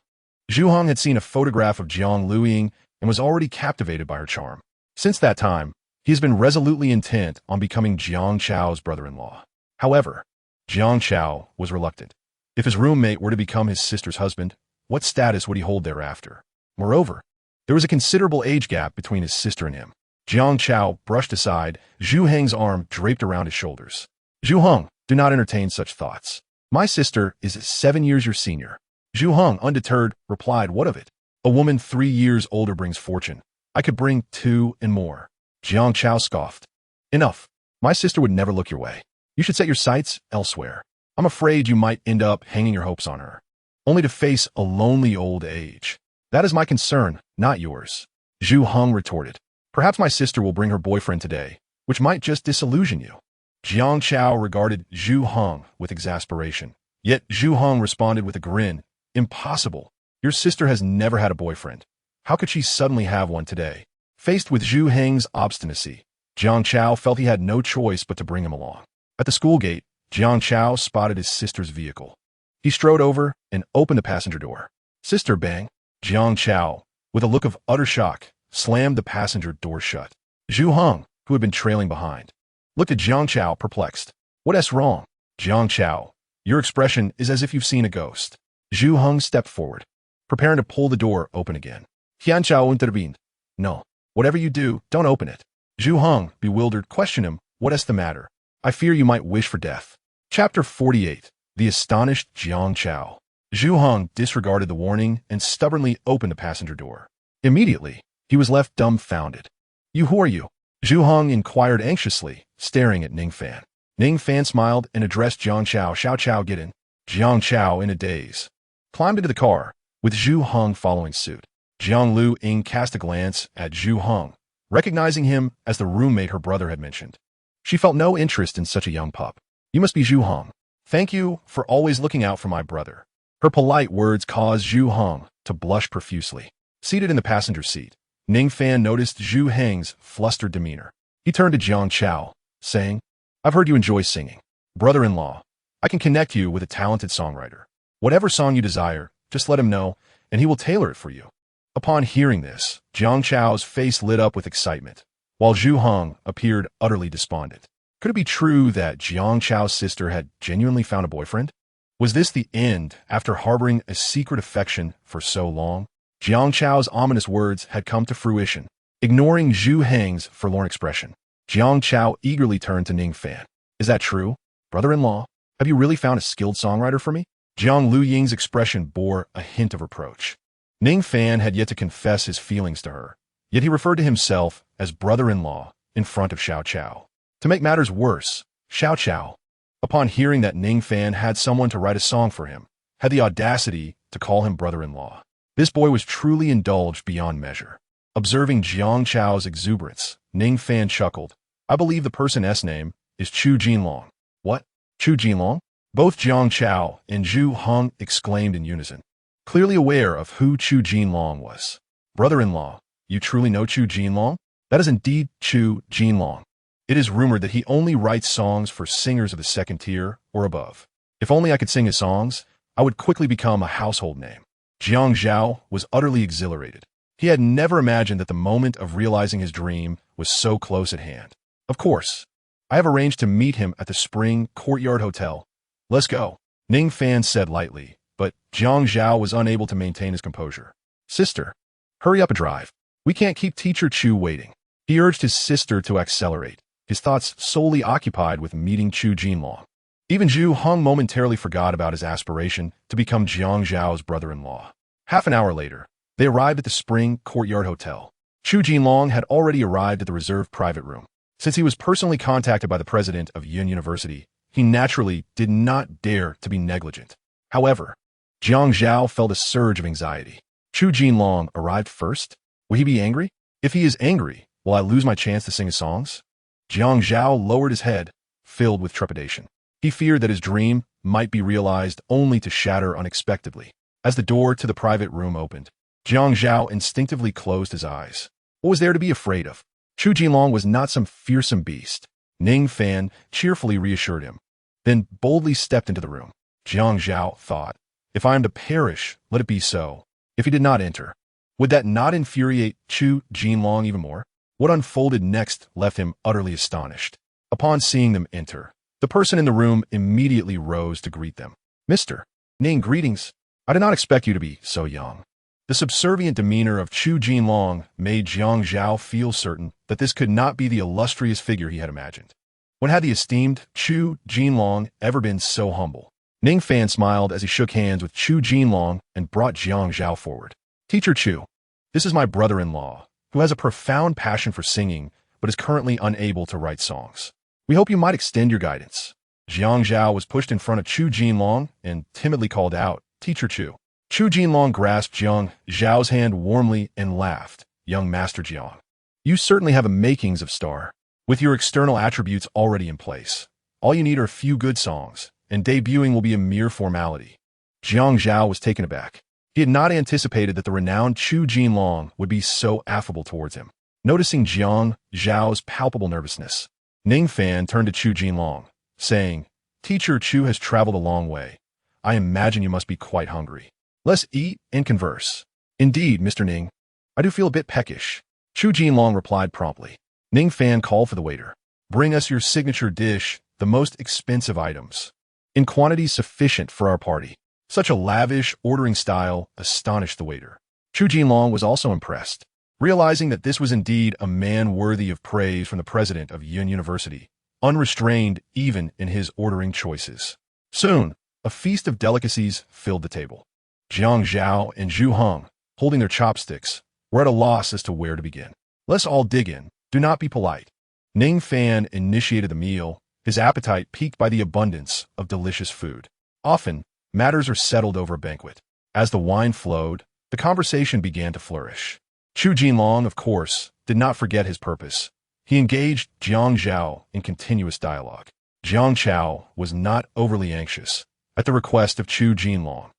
Zhu Heng had seen a photograph of Jiang Luiying and was already captivated by her charm. Since that time, he has been resolutely intent on becoming Jiang Chao's brother-in-law. However, Jiang Chao was reluctant. If his roommate were to become his sister's husband, what status would he hold thereafter? Moreover, there was a considerable age gap between his sister and him. Jiang Chao brushed aside Zhu Heng's arm draped around his shoulders. Zhu Heng, do not entertain such thoughts. My sister is 7 years your senior. Zhu Heng, undeterred, replied, what of it? A woman 3 years older brings fortune. I could bring 2 and more. Jiang Chao scoffed. Enough. My sister would never look your way. You should set your sights elsewhere. I'm afraid you might end up hanging your hopes on her, only to face a lonely old age. That is my concern, not yours. Zhu Heng retorted. Perhaps my sister will bring her boyfriend today, which might just disillusion you. Jiang Chao regarded Zhu Heng with exasperation. Yet Zhu Heng responded with a grin. Impossible. Your sister has never had a boyfriend. How could she suddenly have one today? Faced with Zhu Heng's obstinacy, Jiang Chao felt he had no choice but to bring him along. At the school gate, Jiang Chao spotted his sister's vehicle. He strode over and opened the passenger door. Sister, bang. Jiang Chao, with a look of utter shock, slammed the passenger door shut. Zhu Heng, who had been trailing behind, looked at Jiang Chao perplexed. What's wrong? Jiang Chao, your expression is as if you've seen a ghost. Zhu Heng stepped forward, preparing to pull the door open again. Jiang Chao intervened. No. Whatever you do, don't open it. Zhu Heng, bewildered, questioned him. What's the matter? I fear you might wish for death. Chapter 48. The Astonished Jiang Chao. Zhu Heng disregarded the warning and stubbornly opened the passenger door. Immediately, he was left dumbfounded. Who are you? Zhu Heng inquired anxiously, staring at Ning Fan. Ning Fan smiled and addressed Jiang Chao. Xiao Chao, get in. Jiang Chao, in a daze, climbed into the car, with Zhu Heng following suit. Jiang Luiying cast a glance at Zhu Heng, recognizing him as the roommate her brother had mentioned. She felt no interest in such a young pup. You must be Zhu Heng. Thank you for always looking out for my brother. Her polite words caused Zhu Heng to blush profusely. Seated in the passenger seat, Ning Fan noticed Zhu Heng's flustered demeanor. He turned to Jiang Chao, saying, "I've heard you enjoy singing. Brother-in-law, I can connect you with a talented songwriter. Whatever song you desire, just let him know, and he will tailor it for you." Upon hearing this, Jiang Chao's face lit up with excitement, while Zhu Heng appeared utterly despondent. Could it be true that Jiang Chao's sister had genuinely found a boyfriend? Was this the end after harboring a secret affection for so long? Jiang Chao's ominous words had come to fruition. Ignoring Zhu Heng's forlorn expression, Jiang Chao eagerly turned to Ning Fan. "Is that true? Brother-in-law, have you really found a skilled songwriter for me?" Jiang Lu Ying's expression bore a hint of reproach. Ning Fan had yet to confess his feelings to her, yet he referred to himself as brother-in-law in front of Xiao Chao. To make matters worse, Xiao Chao, upon hearing that Ning Fan had someone to write a song for him, had the audacity to call him brother-in-law. This boy was truly indulged beyond measure. Observing Jiang Chao's exuberance, Ning Fan chuckled. "I believe the person's name is Chu Jinlong." "What? Chu Jinlong?" Both Jiang Chao and Zhu Heng exclaimed in unison, clearly aware of who Chu Jinlong was. "Brother-in-law, you truly know Chu Jinlong?" "That is indeed Chu Jinlong. It is rumored that he only writes songs for singers of the second tier or above. If only I could sing his songs, I would quickly become a household name." Jiang Zhao was utterly exhilarated. He had never imagined that the moment of realizing his dream was so close at hand. "Of course. I have arranged to meet him at the Spring Courtyard Hotel. Let's go," Ning Fan said lightly, but Jiang Zhao was unable to maintain his composure. "Sister, hurry up and drive. We can't keep Teacher Chu waiting." He urged his sister to accelerate, his thoughts solely occupied with meeting Chu Jinlong. Even Zhu Heng momentarily forgot about his aspiration to become Jiang Zhao's brother-in-law. Half an hour later, they arrived at the Spring Courtyard Hotel. Chu Jinlong had already arrived at the reserved private room. Since he was personally contacted by the president of Yun University, he naturally did not dare to be negligent. However, Jiang Zhao felt a surge of anxiety. Chu Jinlong arrived first? Will he be angry? If he is angry, will I lose my chance to sing his songs? Jiang Zhao lowered his head, filled with trepidation. He feared that his dream might be realized only to shatter unexpectedly. As the door to the private room opened, Jiang Zhao instinctively closed his eyes. What was there to be afraid of? Chu Jinlong was not some fearsome beast. Ning Fan cheerfully reassured him, then boldly stepped into the room. Jiang Zhao thought, if I am to perish, let it be so. If he did not enter, would that not infuriate Chu Jinlong even more? What unfolded next left him utterly astonished. Upon seeing them enter, the person in the room immediately rose to greet them. "Mr. Ning, greetings. I did not expect you to be so young." The subservient demeanor of Chu Jinlong made Jiang Zhao feel certain that this could not be the illustrious figure he had imagined. When had the esteemed Chu Jinlong ever been so humble? Ning Fan smiled as he shook hands with Chu Jinlong and brought Jiang Zhao forward. "Teacher Chu, this is my brother-in-law, who has a profound passion for singing but is currently unable to write songs. We hope you might extend your guidance." Jiang Zhao was pushed in front of Chu Jinlong and timidly called out, "Teacher Chu." Chu Jinlong grasped Jiang Zhao's hand warmly and laughed. "Young Master Jiang, you certainly have the makings of star. With your external attributes already in place, all you need are a few good songs, and debuting will be a mere formality." Jiang Zhao was taken aback. He had not anticipated that the renowned Chu Jinlong would be so affable towards him. Noticing Jiang Zhao's palpable nervousness, Ning Fan turned to Chu Jinlong, saying, "Teacher Chu has traveled a long way. I imagine you must be quite hungry. Let's eat and converse." "Indeed, Mr. Ning, I do feel a bit peckish," Chu Jinlong replied promptly. Ning Fan called for the waiter. "Bring us your signature dish, the most expensive items, in quantities sufficient for our party." Such a lavish ordering style astonished the waiter. Chu Jinlong was also impressed, realizing that this was indeed a man worthy of praise from the president of Yun University, unrestrained even in his ordering choices. Soon, a feast of delicacies filled the table. Jiang Zhao and Zhu Heng, holding their chopsticks, were at a loss as to where to begin. "Let's all dig in. Do not be polite." Ning Fan initiated the meal, his appetite piqued by the abundance of delicious food. Often, matters are settled over a banquet. As the wine flowed, the conversation began to flourish. Chu Jinlong, of course, did not forget his purpose. He engaged Jiang Zhao in continuous dialogue. Jiang Chao was not overly anxious. At the request of Chu Jinlong,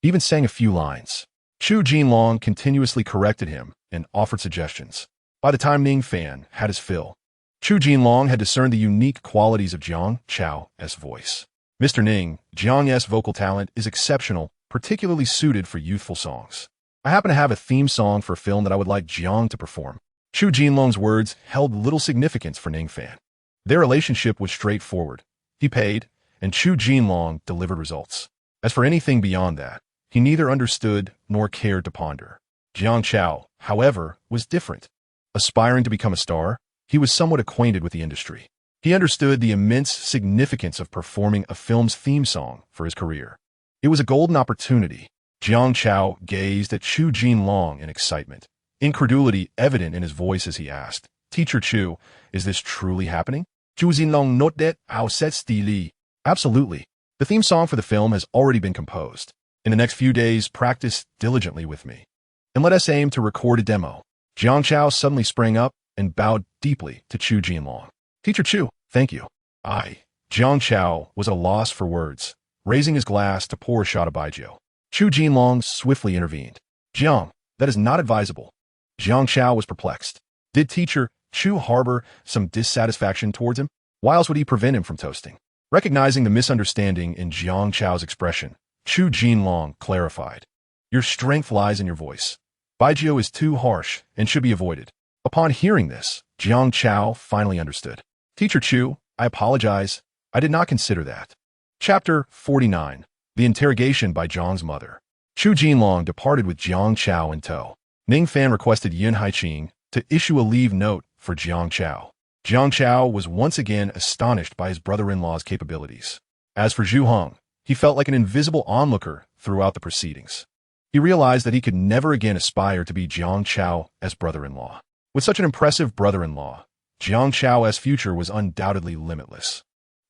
even sang a few lines. Chu Jinlong continuously corrected him and offered suggestions. By the time Ning Fan had his fill, Chu Jinlong had discerned the unique qualities of Jiang Chao's voice. Mr. Ning, Jiang's vocal talent is exceptional, particularly suited for youthful songs. I happen to have a theme song for a film that I would like Jiang to perform. Chu Jinlong's words held little significance for Ning Fan. Their relationship was straightforward. He paid, and Chu Jinlong delivered results. As for anything beyond that, he neither understood nor cared to ponder. Jiang Chao, however, was different. Aspiring to become a star, he was somewhat acquainted with the industry. He understood the immense significance of performing a film's theme song for his career. It was a golden opportunity. Jiang Chao gazed at Chu Jinlong in excitement, incredulity evident in his voice as he asked, "Teacher Chu, is this truly happening?" Chu Jinlong note that how set stili. Absolutely. The theme song for the film has already been composed. In the next few days, practice diligently with me. And let us aim to record a demo. Jiang Chao suddenly sprang up and bowed deeply to Chu Jinlong. "Teacher Chu, thank you." Jiang Chao was at a loss for words, raising his glass to pour a shot of baijiu. Chu Jinlong swiftly intervened. "Jiang, that is not advisable." Jiang Chao was perplexed. Did teacher Chu harbor some dissatisfaction towards him? Why else would he prevent him from toasting? Recognizing the misunderstanding in Jiang Chao's expression, Chu Jinlong clarified. "Your strength lies in your voice. Baijiu is too harsh and should be avoided." Upon hearing this, Jiang Chao finally understood. "Teacher Chu, I apologize. I did not consider that." Chapter 49. The Interrogation by Jiang's Mother. Chu Jinlong departed with Jiang Chao in tow. Ning Fan requested Yin Haiqing to issue a leave note for Jiang Chao. Jiang Chao was once again astonished by his brother-in-law's capabilities. As for Zhu Heng, he felt like an invisible onlooker throughout the proceedings. He realized that he could never again aspire to be Jiang Chao as brother-in-law. With such an impressive brother-in-law, Jiang Chao's future was undoubtedly limitless.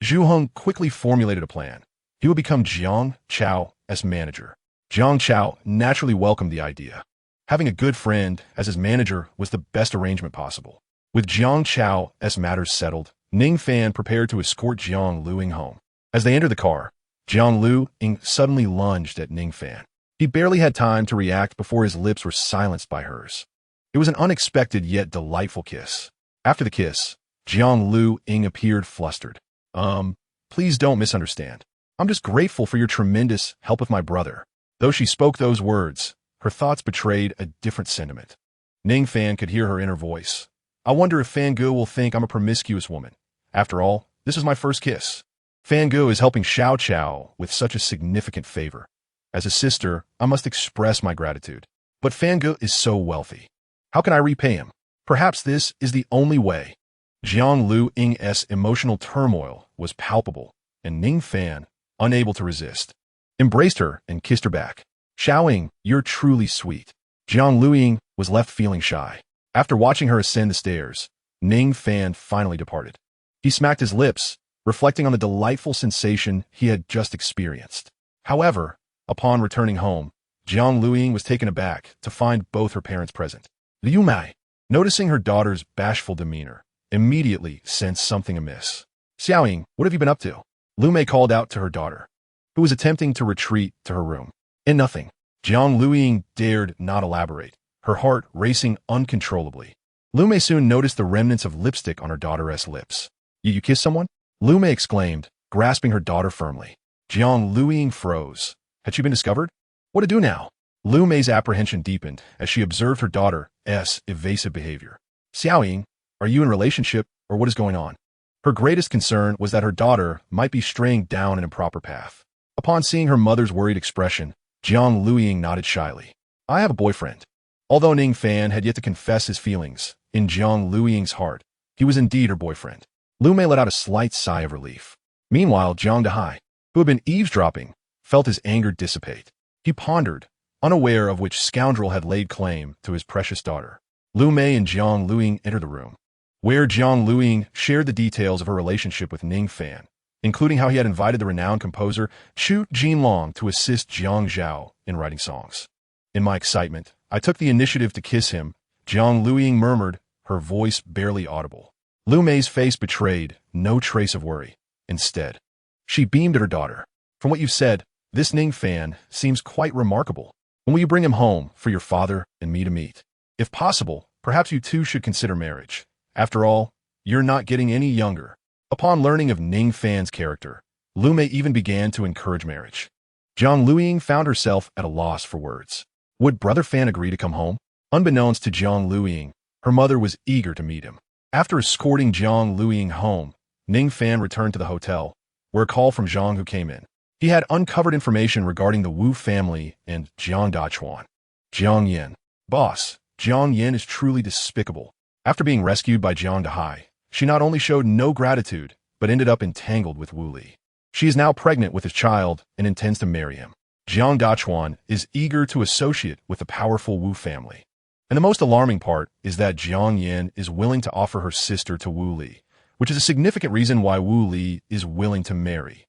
Zhu Heng quickly formulated a plan. He would become Jiang Chao as manager. Jiang Chao naturally welcomed the idea. Having a good friend as his manager was the best arrangement possible. With Jiang Chao as matters settled, Ning Fan prepared to escort Jiang Luing home. As they entered the car, Jiang Luing suddenly lunged at Ning Fan. He barely had time to react before his lips were silenced by hers. It was an unexpected yet delightful kiss. After the kiss, Jiang Luing appeared flustered. Please don't misunderstand. I'm just grateful for your tremendous help with my brother." Though she spoke those words, her thoughts betrayed a different sentiment. Ning Fan could hear her inner voice. "I wonder if Fan Ge will think I'm a promiscuous woman. After all, this is my first kiss. Fan Ge is helping Xiao Chao with such a significant favor. As a sister, I must express my gratitude. But Fan Ge is so wealthy. How can I repay him? Perhaps this is the only way." Jiang Luing's emotional turmoil was palpable, and Ning Fan, unable to resist, embraced her and kissed her back. "Xiaoying, you're truly sweet." Jiang Luing was left feeling shy. After watching her ascend the stairs, Ning Fan finally departed. He smacked his lips, reflecting on the delightful sensation he had just experienced. However, upon returning home, Jiang Luing was taken aback to find both her parents present. Liu Mai, noticing her daughter's bashful demeanor, immediately sensed something amiss. "Xiaoying, what have you been up to?" Liu Mei called out to her daughter, who was attempting to retreat to her room. "In nothing." Jiang Luing dared not elaborate, her heart racing uncontrollably. Liu Mei soon noticed the remnants of lipstick on her daughter's lips. You kissed someone?" Liu Mei exclaimed, grasping her daughter firmly. Jiang Luing froze. Had she been discovered? What to do now? Liu Mei's apprehension deepened as she observed her daughter's evasive behavior. "Xiaoying, are you in a relationship, or what is going on?" Her greatest concern was that her daughter might be straying down an improper path. Upon seeing her mother's worried expression, Jiang Luing nodded shyly. "I have a boyfriend." Although Ning Fan had yet to confess his feelings, in Jiang Luing's heart, he was indeed her boyfriend. Liu Mei let out a slight sigh of relief. Meanwhile, Jiang Dehai, who had been eavesdropping, felt his anger dissipate. He pondered, unaware of which scoundrel had laid claim to his precious daughter. Liu Mei and Jiang Luing entered the room, where Jiang Luing shared the details of her relationship with Ning Fan, including how he had invited the renowned composer Chu Jinlong to assist Jiang Zhao in writing songs. "In my excitement, I took the initiative to kiss him," Jiang Luing murmured, her voice barely audible. Liu Mei's face betrayed no trace of worry. Instead, she beamed at her daughter. "From what you've said, This Ning Fan seems quite remarkable. When will you bring him home for your father and me to meet? If possible, perhaps you two should consider marriage. After all, you're not getting any younger. Upon learning of Ning Fan's character, Lu Mei even began to encourage marriage. Jiang Luiying found herself at a loss for words. Would Brother Fan agree to come home? Unbeknownst to Jiang Luiying, her mother was eager to meet him. After escorting Jiang Luiying home, Ning Fan returned to the hotel, where a call from Zhang Hu came in. He had uncovered information regarding the Wu family and Jiang Dachuan. Jiang Yin. Boss, Jiang Yin is truly despicable. After being rescued by Jiang Dahai, she not only showed no gratitude, but ended up entangled with Wu Li. She is now pregnant with his child and intends to marry him. Jiang Dachuan is eager to associate with the powerful Wu family. And the most alarming part is that Jiang Yin is willing to offer her sister to Wu Li, which is a significant reason why Wu Li is willing to marry.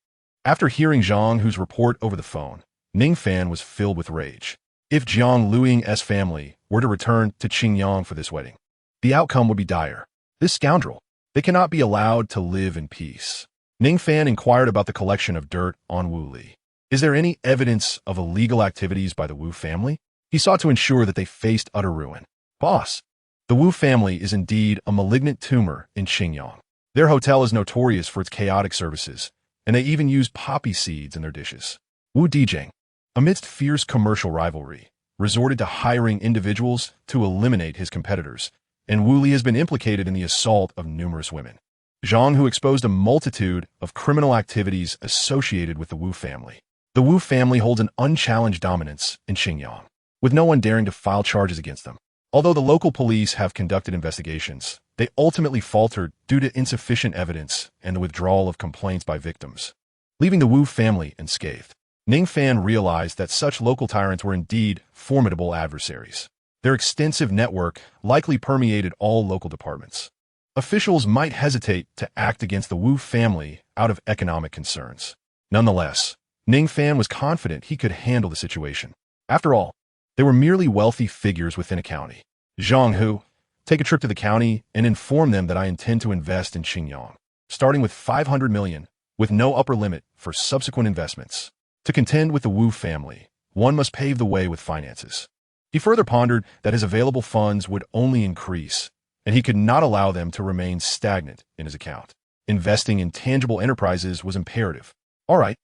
After hearing Zhang Hu's report over the phone, Ning Fan was filled with rage. If Jiang Luiying's family were to return to Qingyang for this wedding, the outcome would be dire. This scoundrel, they cannot be allowed to live in peace. Ning Fan inquired about the collection of dirt on Wu Li. Is there any evidence of illegal activities by the Wu family? He sought to ensure that they faced utter ruin. Boss, the Wu family is indeed a malignant tumor in Qingyang. Their hotel is notorious for its chaotic services, and they even use poppy seeds in their dishes. Wu Dijing, amidst fierce commercial rivalry, resorted to hiring individuals to eliminate his competitors, and Wu Li has been implicated in the assault of numerous women. Zhang Hu exposed a multitude of criminal activities associated with the Wu family. The Wu family holds an unchallenged dominance in Qingyang, with no one daring to file charges against them. Although the local police have conducted investigations, they ultimately faltered due to insufficient evidence and the withdrawal of complaints by victims, leaving the Wu family unscathed. Ning Fan realized that such local tyrants were indeed formidable adversaries. Their extensive network likely permeated all local departments. Officials might hesitate to act against the Wu family out of economic concerns. Nonetheless, Ning Fan was confident he could handle the situation. After all, they were merely wealthy figures within a county. Zhang Hu, take a trip to the county and inform them that I intend to invest in Qingyang, starting with 500 million, with no upper limit for subsequent investments. To contend with the Wu family, one must pave the way with finances. He further pondered that his available funds would only increase, and he could not allow them to remain stagnant in his account. Investing in tangible enterprises was imperative. All right,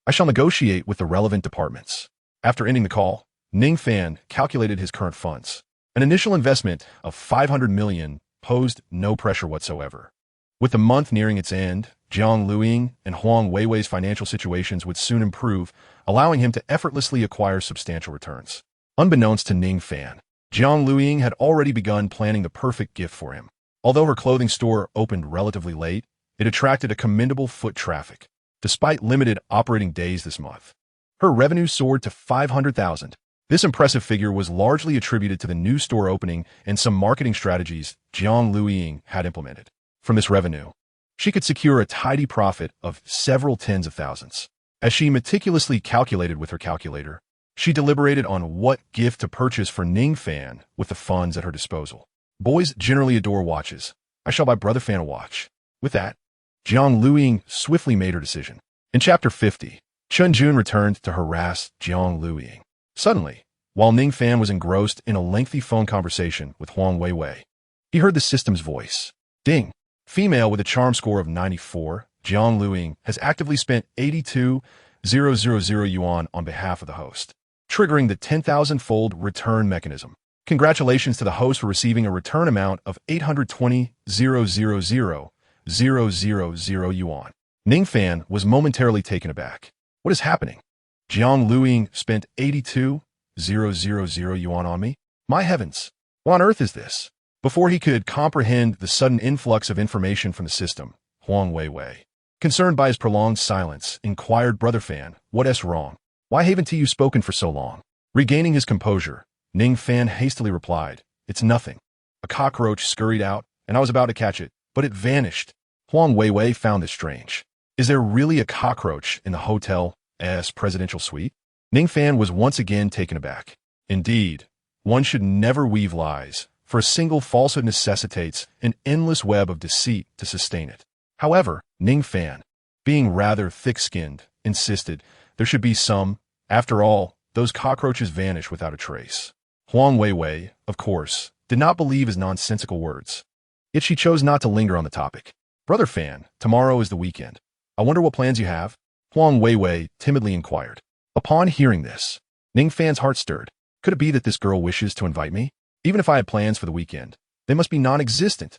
I shall negotiate with the relevant departments. After ending the call, Ning Fan calculated his current funds. An initial investment of 500 million posed no pressure whatsoever. With the month nearing its end, Jiang Luiying and Huang Weiwei's financial situations would soon improve, allowing him to effortlessly acquire substantial returns. Unbeknownst to Ning Fan, Jiang Luiying had already begun planning the perfect gift for him. Although her clothing store opened relatively late, it attracted a commendable foot traffic. Despite limited operating days this month, her revenue soared to 500,000. This impressive figure was largely attributed to the new store opening and some marketing strategies Jiang Luiying had implemented. From this revenue, she could secure a tidy profit of several tens of thousands. As she meticulously calculated with her calculator, she deliberated on what gift to purchase for Ning Fan with the funds at her disposal. Boys generally adore watches. I shall buy Brother Fan a watch. With that, Jiang Luiying swiftly made her decision. In Chapter 50, Chen Jun returned to harass Jiang Luiying. Suddenly, while Ning Fan was engrossed in a lengthy phone conversation with Huang Weiwei, he heard the system's voice. Ding. Female with a charm score of 94, Jiang Luiying has actively spent 82,000 yuan on behalf of the host, triggering the 10,000-fold return mechanism. Congratulations to the host for receiving a return amount of 820,000 yuan. Ning Fan was momentarily taken aback. What is happening? Jiang Luiying spent 82,000 yuan on me? My heavens! What on earth is this? Before he could comprehend the sudden influx of information from the system, Huang Weiwei, concerned by his prolonged silence, inquired Brother Fan, "What is wrong? Why haven't you spoken for so long?" Regaining his composure, Ning Fan hastily replied, "It's nothing. A cockroach scurried out, and I was about to catch it, but it vanished." Huang Weiwei found this strange. Is there really a cockroach in the hotel's presidential suite? Ning Fan was once again taken aback. Indeed, one should never weave lies, for a single falsehood necessitates an endless web of deceit to sustain it. However, Ning Fan, being rather thick-skinned, insisted, There should be some. After all, those cockroaches vanish without a trace. Huang Weiwei, of course, did not believe his nonsensical words. Yet she chose not to linger on the topic. Brother Fan, tomorrow is the weekend. I wonder what plans you have? Huang Weiwei timidly inquired. Upon hearing this, Ning Fan's heart stirred. Could it be that this girl wishes to invite me? Even if I had plans for the weekend, they must be non-existent.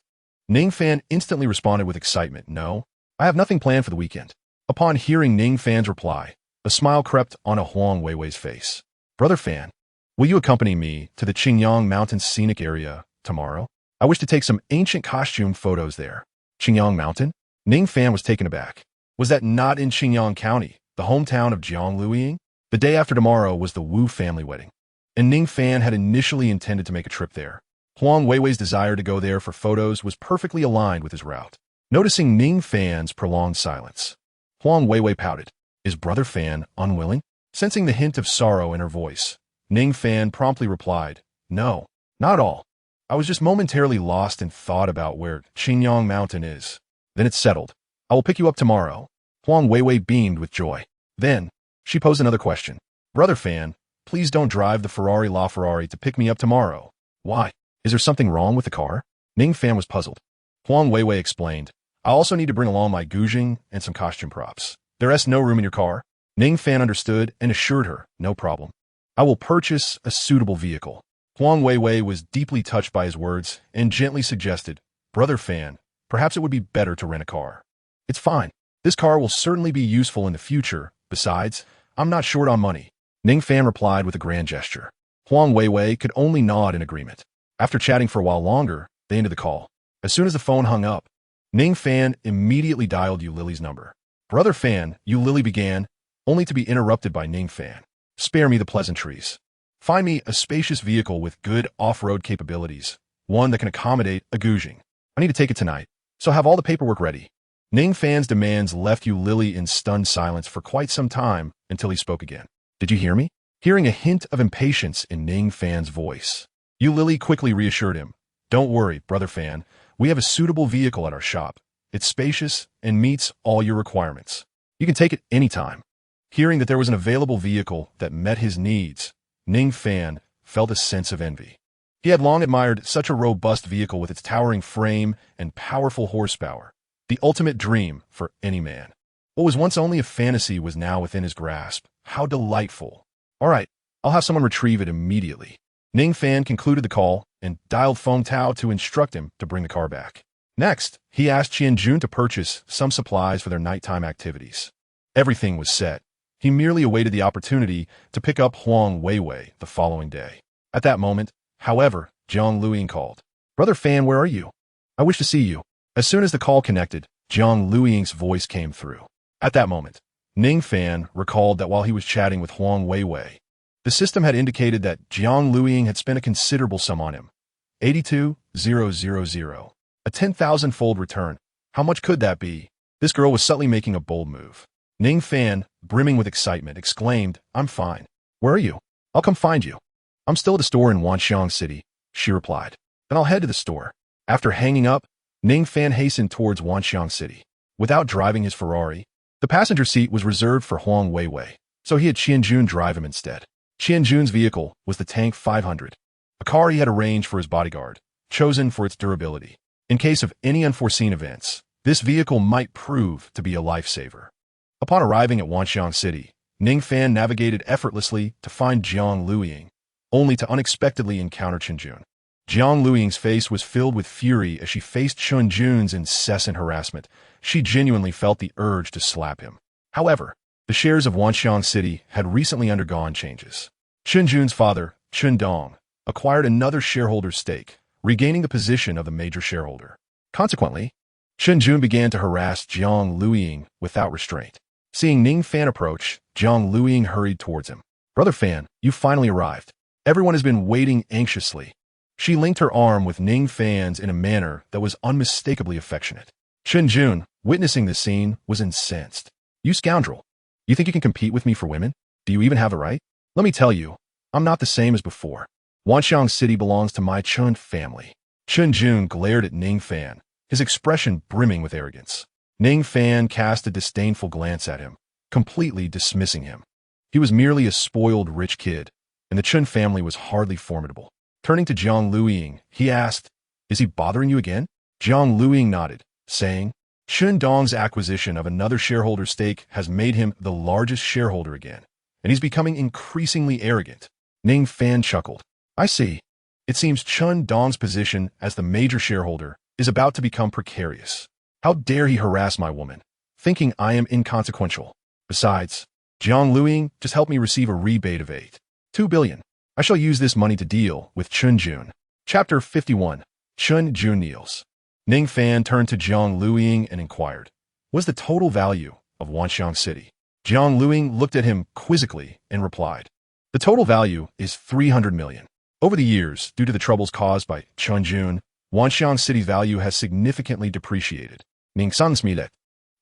Ning Fan instantly responded with excitement. No, I have nothing planned for the weekend. Upon hearing Ning Fan's reply, a smile crept on a Huang Weiwei's face. Brother Fan, will you accompany me to the Qingyang Mountain scenic area tomorrow? I wish to take some ancient costume photos there. Qingyang Mountain? Ning Fan was taken aback. Was that not in Qingyang County, the hometown of Jiang Luiying? The day after tomorrow was the Wu family wedding, and Ning Fan had initially intended to make a trip there. Huang Weiwei's desire to go there for photos was perfectly aligned with his route. Noticing Ning Fan's prolonged silence, Huang Weiwei pouted. Is Brother Fan unwilling? Sensing the hint of sorrow in her voice, Ning Fan promptly replied, No, not at all. I was just momentarily lost in thought about where Qingyang Mountain is. Then it's settled. I will pick you up tomorrow. Huang Weiwei beamed with joy. Then, she posed another question. Brother Fan, please don't drive the Ferrari LaFerrari to pick me up tomorrow. Why? Is there something wrong with the car? Ning Fan was puzzled. Huang Weiwei explained. I also need to bring along my guzheng and some costume props. There's no room in your car. Ning Fan understood and assured her, no problem. I will purchase a suitable vehicle. Huang Weiwei was deeply touched by his words and gently suggested, Brother Fan, perhaps it would be better to rent a car. It's fine. This car will certainly be useful in the future. Besides, I'm not short on money. Ning Fan replied with a grand gesture. Huang Weiwei could only nod in agreement. After chatting for a while longer, they ended the call. As soon as the phone hung up, Ning Fan immediately dialed Yu Lily's number. Brother Fan, Yu Lily began, only to be interrupted by Ning Fan. Spare me the pleasantries. Find me a spacious vehicle with good off-road capabilities, one that can accommodate a guzheng. I need to take it tonight, so have all the paperwork ready. Ning Fan's demands left Yu Lily in stunned silence for quite some time until he spoke again. Did you hear me? Hearing a hint of impatience in Ning Fan's voice, Yu Lily quickly reassured him. Don't worry, Brother Fan. We have a suitable vehicle at our shop. It's spacious and meets all your requirements. You can take it anytime. Hearing that there was an available vehicle that met his needs, Ning Fan felt a sense of envy. He had long admired such a robust vehicle with its towering frame and powerful horsepower, the ultimate dream for any man. What was once only a fantasy was now within his grasp. How delightful. All right, I'll have someone retrieve it immediately. Ning Fan concluded the call and dialed Feng Tao to instruct him to bring the car back. Next, he asked Qianjun to purchase some supplies for their nighttime activities. Everything was set. He merely awaited the opportunity to pick up Huang Weiwei the following day. At that moment, however, Jiang Luiying called. Brother Fan, where are you? I wish to see you. As soon as the call connected, Jiang Luiying's voice came through. At that moment, Ning Fan recalled that while he was chatting with Huang Weiwei, the system had indicated that Jiang Luiying had spent a considerable sum on him. 82,000. A 10,000-fold return. How much could that be? This girl was subtly making a bold move. Ning Fan, brimming with excitement, exclaimed, I'm fine. Where are you? I'll come find you. I'm still at a store in Wanxiang City, she replied. Then I'll head to the store. After hanging up, Ning Fan hastened towards Wanxiang City. Without driving his Ferrari, the passenger seat was reserved for Huang Weiwei, so he had Qianjun drive him instead. Qianjun's vehicle was the Tank 500, a car he had arranged for his bodyguard, chosen for its durability. In case of any unforeseen events, this vehicle might prove to be a lifesaver. Upon arriving at Wanxiang City, Ning Fan navigated effortlessly to find Jiang Luiying, only to unexpectedly encounter Qianjun. Jiang Luiying's face was filled with fury as she faced Qianjun's incessant harassment. She genuinely felt the urge to slap him. However, the shares of Wanxiang City had recently undergone changes. Qianjun's father, Qin Dong, acquired another shareholder's stake, regaining the position of the major shareholder. Consequently, Qianjun began to harass Jiang Luiying without restraint. Seeing Ning Fan approach, Jiang Luiying hurried towards him. Brother Fan, you finally arrived. Everyone has been waiting anxiously. She linked her arm with Ning Fan's in a manner that was unmistakably affectionate. Qianjun, witnessing this scene, was incensed. You scoundrel. You think you can compete with me for women? Do you even have a right? Let me tell you, I'm not the same as before. Wanxiang City belongs to my Chun family. Qianjun glared at Ning Fan, his expression brimming with arrogance. Ning Fan cast a disdainful glance at him. completely dismissing him. He was merely a spoiled rich kid, and the Chun family was hardly formidable. Turning to Jiang Luiying, he asked, "Is he bothering you again?" Jiang Luiying nodded, saying, "Chun Dong's acquisition of another shareholder's stake has made him the largest shareholder again, and he's becoming increasingly arrogant." Ning Fan chuckled. "I see. It seems Chun Dong's position as the major shareholder is about to become precarious. How dare he harass my woman, thinking I am inconsequential. Besides, Jiang Luiying just helped me receive a rebate of 2 billion. I shall use this money to deal with Chun Jun." Chapter 51. Chun Jun Kneels. Ning Fan turned to Jiang Luiying and inquired, "What's the total value of Wanxiang City?" Jiang Luiying looked at him quizzically and replied, "The total value is 300 million. Over the years, due to the troubles caused by Chun Jun, Wanxiang City's value has significantly depreciated." Ning San smilet.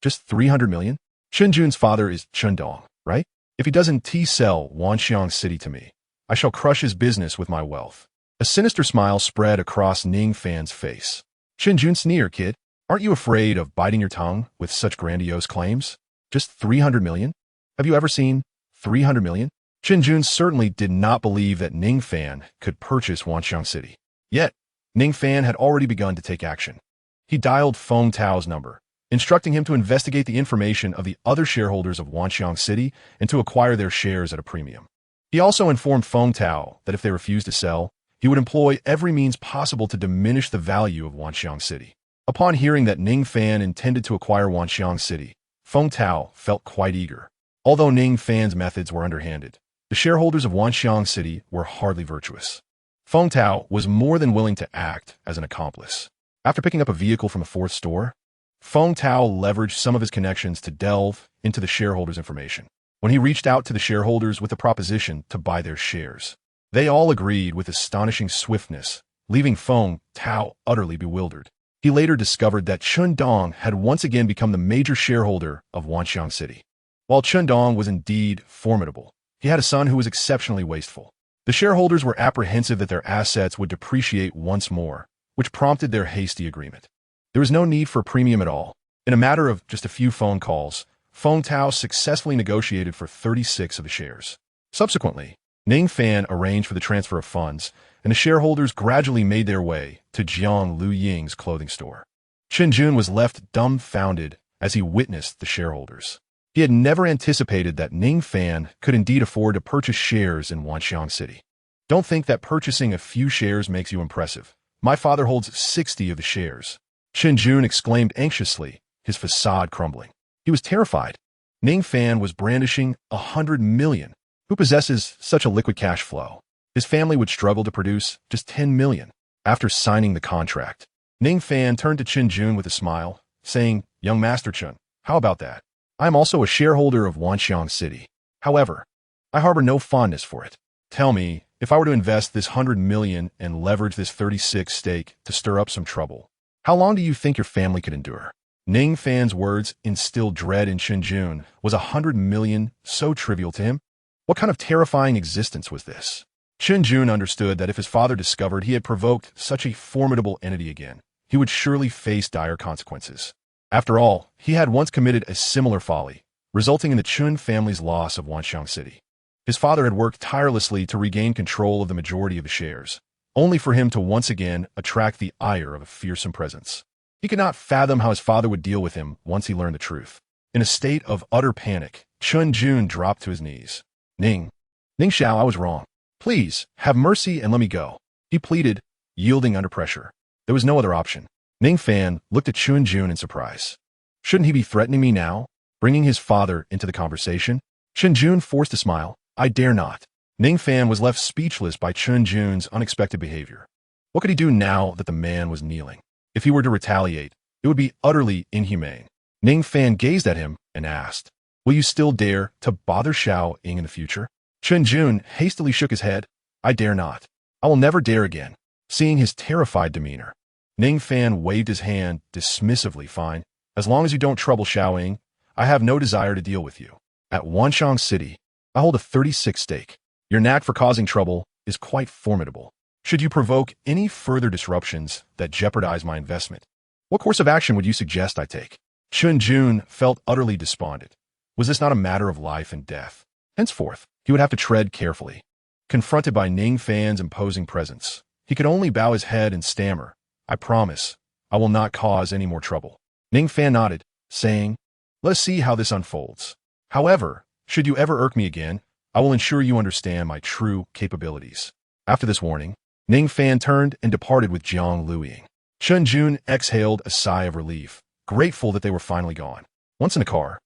"Just 300 million? Chun Jun's father is Chun Dong, right? If he doesn't sell Wanxiang City to me, I shall crush his business with my wealth." A sinister smile spread across Ning Fan's face. "Chun Jun sneer, kid. Aren't you afraid of biting your tongue with such grandiose claims? Just 300 million? Have you ever seen 300 million? Chun Jun certainly did not believe that Ning Fan could purchase Wanxiang City. Yet, Ning Fan had already begun to take action. He dialed Feng Tao's number, instructing him to investigate the information of the other shareholders of Wanxiang City and to acquire their shares at a premium. He also informed Feng Tao that if they refused to sell, he would employ every means possible to diminish the value of Wanxiang City. Upon hearing that Ning Fan intended to acquire Wanxiang City, Feng Tao felt quite eager. Although Ning Fan's methods were underhanded, the shareholders of Wanxiang City were hardly virtuous. Feng Tao was more than willing to act as an accomplice. After picking up a vehicle from a fourth store, Feng Tao leveraged some of his connections to delve into the shareholders' information. When he reached out to the shareholders with a proposition to buy their shares, they all agreed with astonishing swiftness, leaving Feng Tao utterly bewildered. He later discovered that Chun Dong had once again become the major shareholder of Wanxiang City. While Chun Dong was indeed formidable, he had a son who was exceptionally wasteful. The shareholders were apprehensive that their assets would depreciate once more, which prompted their hasty agreement. There was no need for a premium at all. In a matter of just a few phone calls, Feng Tao successfully negotiated for 36 of the shares. Subsequently, Ning Fan arranged for the transfer of funds, and the shareholders gradually made their way to Jiang Luiying's clothing store. Chun Jun was left dumbfounded as he witnessed the shareholders. He had never anticipated that Ning Fan could indeed afford to purchase shares in Wanxiang City. "Don't think that purchasing a few shares makes you impressive. My father holds 60 of the shares." Chun Jun exclaimed anxiously, his facade crumbling. He was terrified. Ning Fan was brandishing 100 million. Who possesses such a liquid cash flow? His family would struggle to produce just 10 million. After signing the contract, Ning Fan turned to Chun Jun with a smile, saying, "Young Master Chun, how about that? I am also a shareholder of Wanxiang City. However, I harbor no fondness for it. Tell me, if I were to invest this 100 million and leverage this 36 stake to stir up some trouble, how long do you think your family could endure?" Ning Fan's words instilled dread in Chun Jun. Was 100 million so trivial to him? What kind of terrifying existence was this? Chun Jun understood that if his father discovered he had provoked such a formidable entity again, he would surely face dire consequences. After all, he had once committed a similar folly, resulting in the Chun family's loss of Wanxiang City. His father had worked tirelessly to regain control of the majority of the shares, only for him to once again attract the ire of a fearsome presence. He could not fathom how his father would deal with him once he learned the truth. In a state of utter panic, Chun Jun dropped to his knees. Ning Xiao, I was wrong. Please, have mercy and let me go," he pleaded, yielding under pressure. There was no other option. Ning Fan looked at Chun Jun in surprise. Shouldn't he be threatening me now? Bringing his father into the conversation? Chun Jun forced a smile. "I dare not." Ning Fan was left speechless by Chun Jun's unexpected behavior. What could he do now that the man was kneeling? If he were to retaliate, it would be utterly inhumane. Ning Fan gazed at him and asked, "Will you still dare to bother Xiao Ying in the future?" Chun Jun hastily shook his head. "I dare not. I will never dare again." Seeing his terrified demeanor, Ning Fan waved his hand dismissively. "Fine. As long as you don't trouble Xiao Ying, I have no desire to deal with you. At Wanxiang City, I hold a 36 stake. Your knack for causing trouble is quite formidable. Should you provoke any further disruptions that jeopardize my investment, what course of action would you suggest I take?" Chun Jun felt utterly despondent. Was this not a matter of life and death? Henceforth, he would have to tread carefully. Confronted by Ning Fan's imposing presence, he could only bow his head and stammer, "I promise, I will not cause any more trouble." Ning Fan nodded, saying, "Let us see how this unfolds. However, should you ever irk me again, I will ensure you understand my true capabilities." After this warning, Ning Fan turned and departed with Jiang Luiying. Chun Jun exhaled a sigh of relief, grateful that they were finally gone. Once in the car,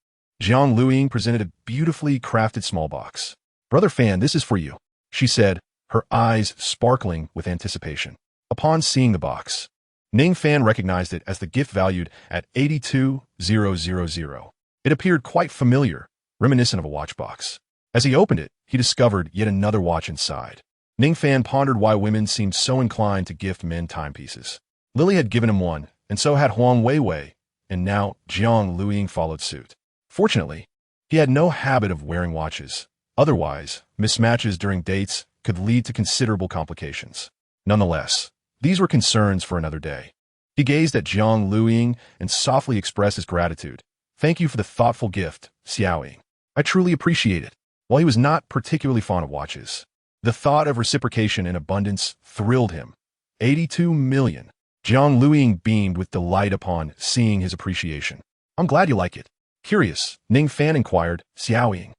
Jiang Luiying presented a beautifully crafted small box. "Brother Fan, this is for you," she said, her eyes sparkling with anticipation. Upon seeing the box, Ning Fan recognized it as the gift valued at 82,000. It appeared quite familiar, reminiscent of a watch box. As he opened it, he discovered yet another watch inside. Ning Fan pondered why women seemed so inclined to gift men timepieces. Lily had given him one, and so had Huang Weiwei, and now Jiang Luiying followed suit. Fortunately, he had no habit of wearing watches. Otherwise, mismatches during dates could lead to considerable complications. Nonetheless, these were concerns for another day. He gazed at Jiang Luiying and softly expressed his gratitude. "Thank you for the thoughtful gift, Xiaoying. I truly appreciate it." While he was not particularly fond of watches, the thought of reciprocation in abundance thrilled him. 82 million. Jiang Luiying beamed with delight upon seeing his appreciation. "I'm glad you like it." Curious, Ning Fan inquired, "Xiaoying,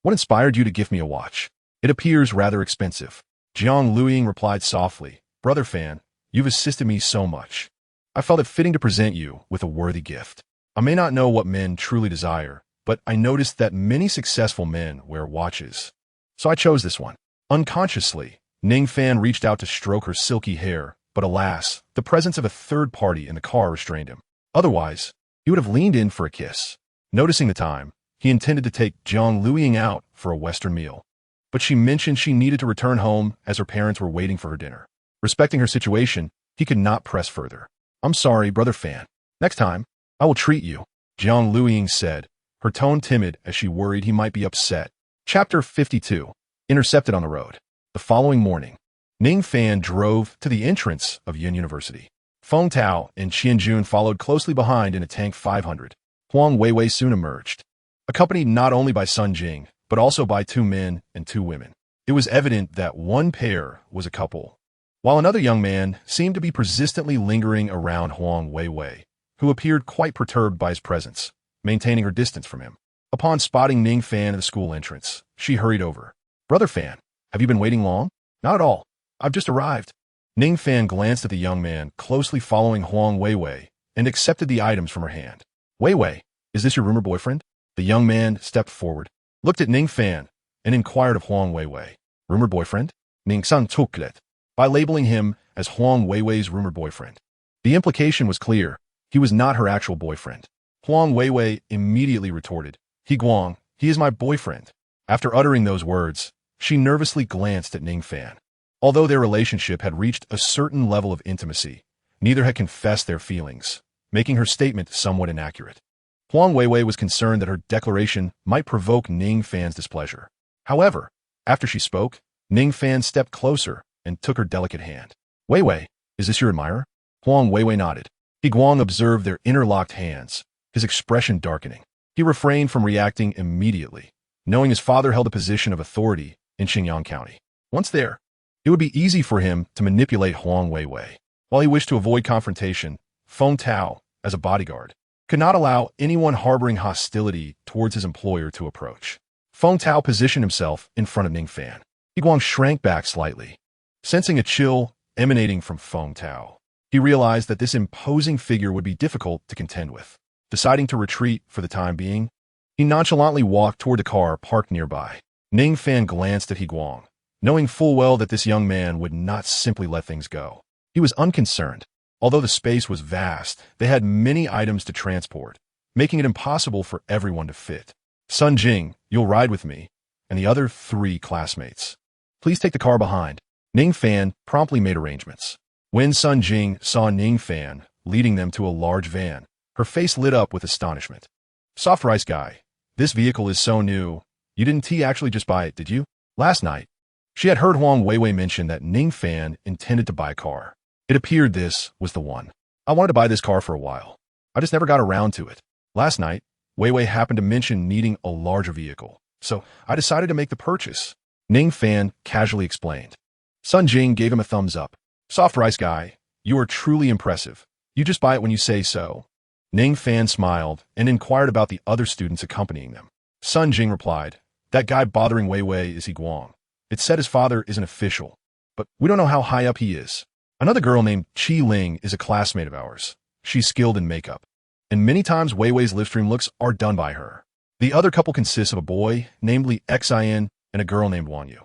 what inspired you to gift me a watch? It appears rather expensive." Jiang Luiying replied softly, "Brother Fan, you've assisted me so much. I felt it fitting to present you with a worthy gift. I may not know what men truly desire, but I noticed that many successful men wear watches. So I chose this one." Unconsciously, Ning Fan reached out to stroke her silky hair, but alas, the presence of a third party in the car restrained him. Otherwise, he would have leaned in for a kiss. Noticing the time, he intended to take Jiang Luiying out for a Western meal. But she mentioned she needed to return home as her parents were waiting for her dinner. Respecting her situation, he could not press further. "I'm sorry, Brother Fan. Next time, I will treat you," Jiang Luiying said, her tone timid as she worried he might be upset. Chapter 52. Intercepted on the road. The following morning, Ning Fan drove to the entrance of Yin University. Feng Tao and Qianjun followed closely behind in a Tank 500. Huang Weiwei soon emerged, accompanied not only by Sun Jing, but also by 2 men and 2 women. It was evident that one pair was a couple, while another young man seemed to be persistently lingering around Huang Weiwei, who appeared quite perturbed by his presence, maintaining her distance from him. Upon spotting Ning Fan at the school entrance, she hurried over. "Brother Fan, have you been waiting long?" "Not at all. I've just arrived." Ning Fan glanced at the young man, closely following Huang Weiwei, and accepted the items from her hand. "Weiwei, is this your rumored boyfriend?" The young man stepped forward, looked at Ning Fan, and inquired of Huang Weiwei. "Rumored boyfriend?" Ning San took it, by labeling him as Huang Weiwei's rumored boyfriend. The implication was clear. He was not her actual boyfriend. Huang Weiwei immediately retorted, "He Guang, he is my boyfriend." After uttering those words, she nervously glanced at Ning Fan. Although their relationship had reached a certain level of intimacy, neither had confessed their feelings, making her statement somewhat inaccurate. Huang Weiwei was concerned that her declaration might provoke Ning Fan's displeasure. However, after she spoke, Ning Fan stepped closer and took her delicate hand. "Weiwei, is this your admirer?" Huang Weiwei nodded. He Guang observed their interlocked hands, his expression darkening. He refrained from reacting immediately, knowing his father held a position of authority in Xinjiang County. Once there, it would be easy for him to manipulate Huang Weiwei. While he wished to avoid confrontation, Feng Tao, as a bodyguard, could not allow anyone harboring hostility towards his employer to approach. Feng Tao positioned himself in front of Ning Fan. He Guang shrank back slightly. Sensing a chill emanating from Feng Tao, he realized that this imposing figure would be difficult to contend with. Deciding to retreat for the time being, he nonchalantly walked toward the car parked nearby. Ning Fan glanced at He Guang, knowing full well that this young man would not simply let things go. He was unconcerned. Although the space was vast, they had many items to transport, making it impossible for everyone to fit. "Sun Jing, you'll ride with me, and the other 3 classmates. Please take the car behind." Ning Fan promptly made arrangements. When Sun Jing saw Ning Fan leading them to a large van, her face lit up with astonishment. "Soft rice guy, this vehicle is so new. You didn't actually just buy it, did you?" Last night, she had heard Huang Weiwei mention that Ning Fan intended to buy a car. It appeared this was the one. "I wanted to buy this car for a while. I just never got around to it. Last night, Wei Wei happened to mention needing a larger vehicle, so I decided to make the purchase, Ning Fan casually explained. Sun Jing gave him a thumbs up. Soft rice guy, you are truly impressive. You just buy it when you say so. Ning Fan smiled and inquired about the other students accompanying them. Sun Jing replied, that guy bothering Wei Wei is He Guang. It said his father is an official, but we don't know how high up he is. Another girl named Qi Ling is a classmate of ours. She's skilled in makeup, and many times Wei Wei's livestream looks are done by her. The other couple consists of a boy, namely Xin, and a girl named Wang Yu.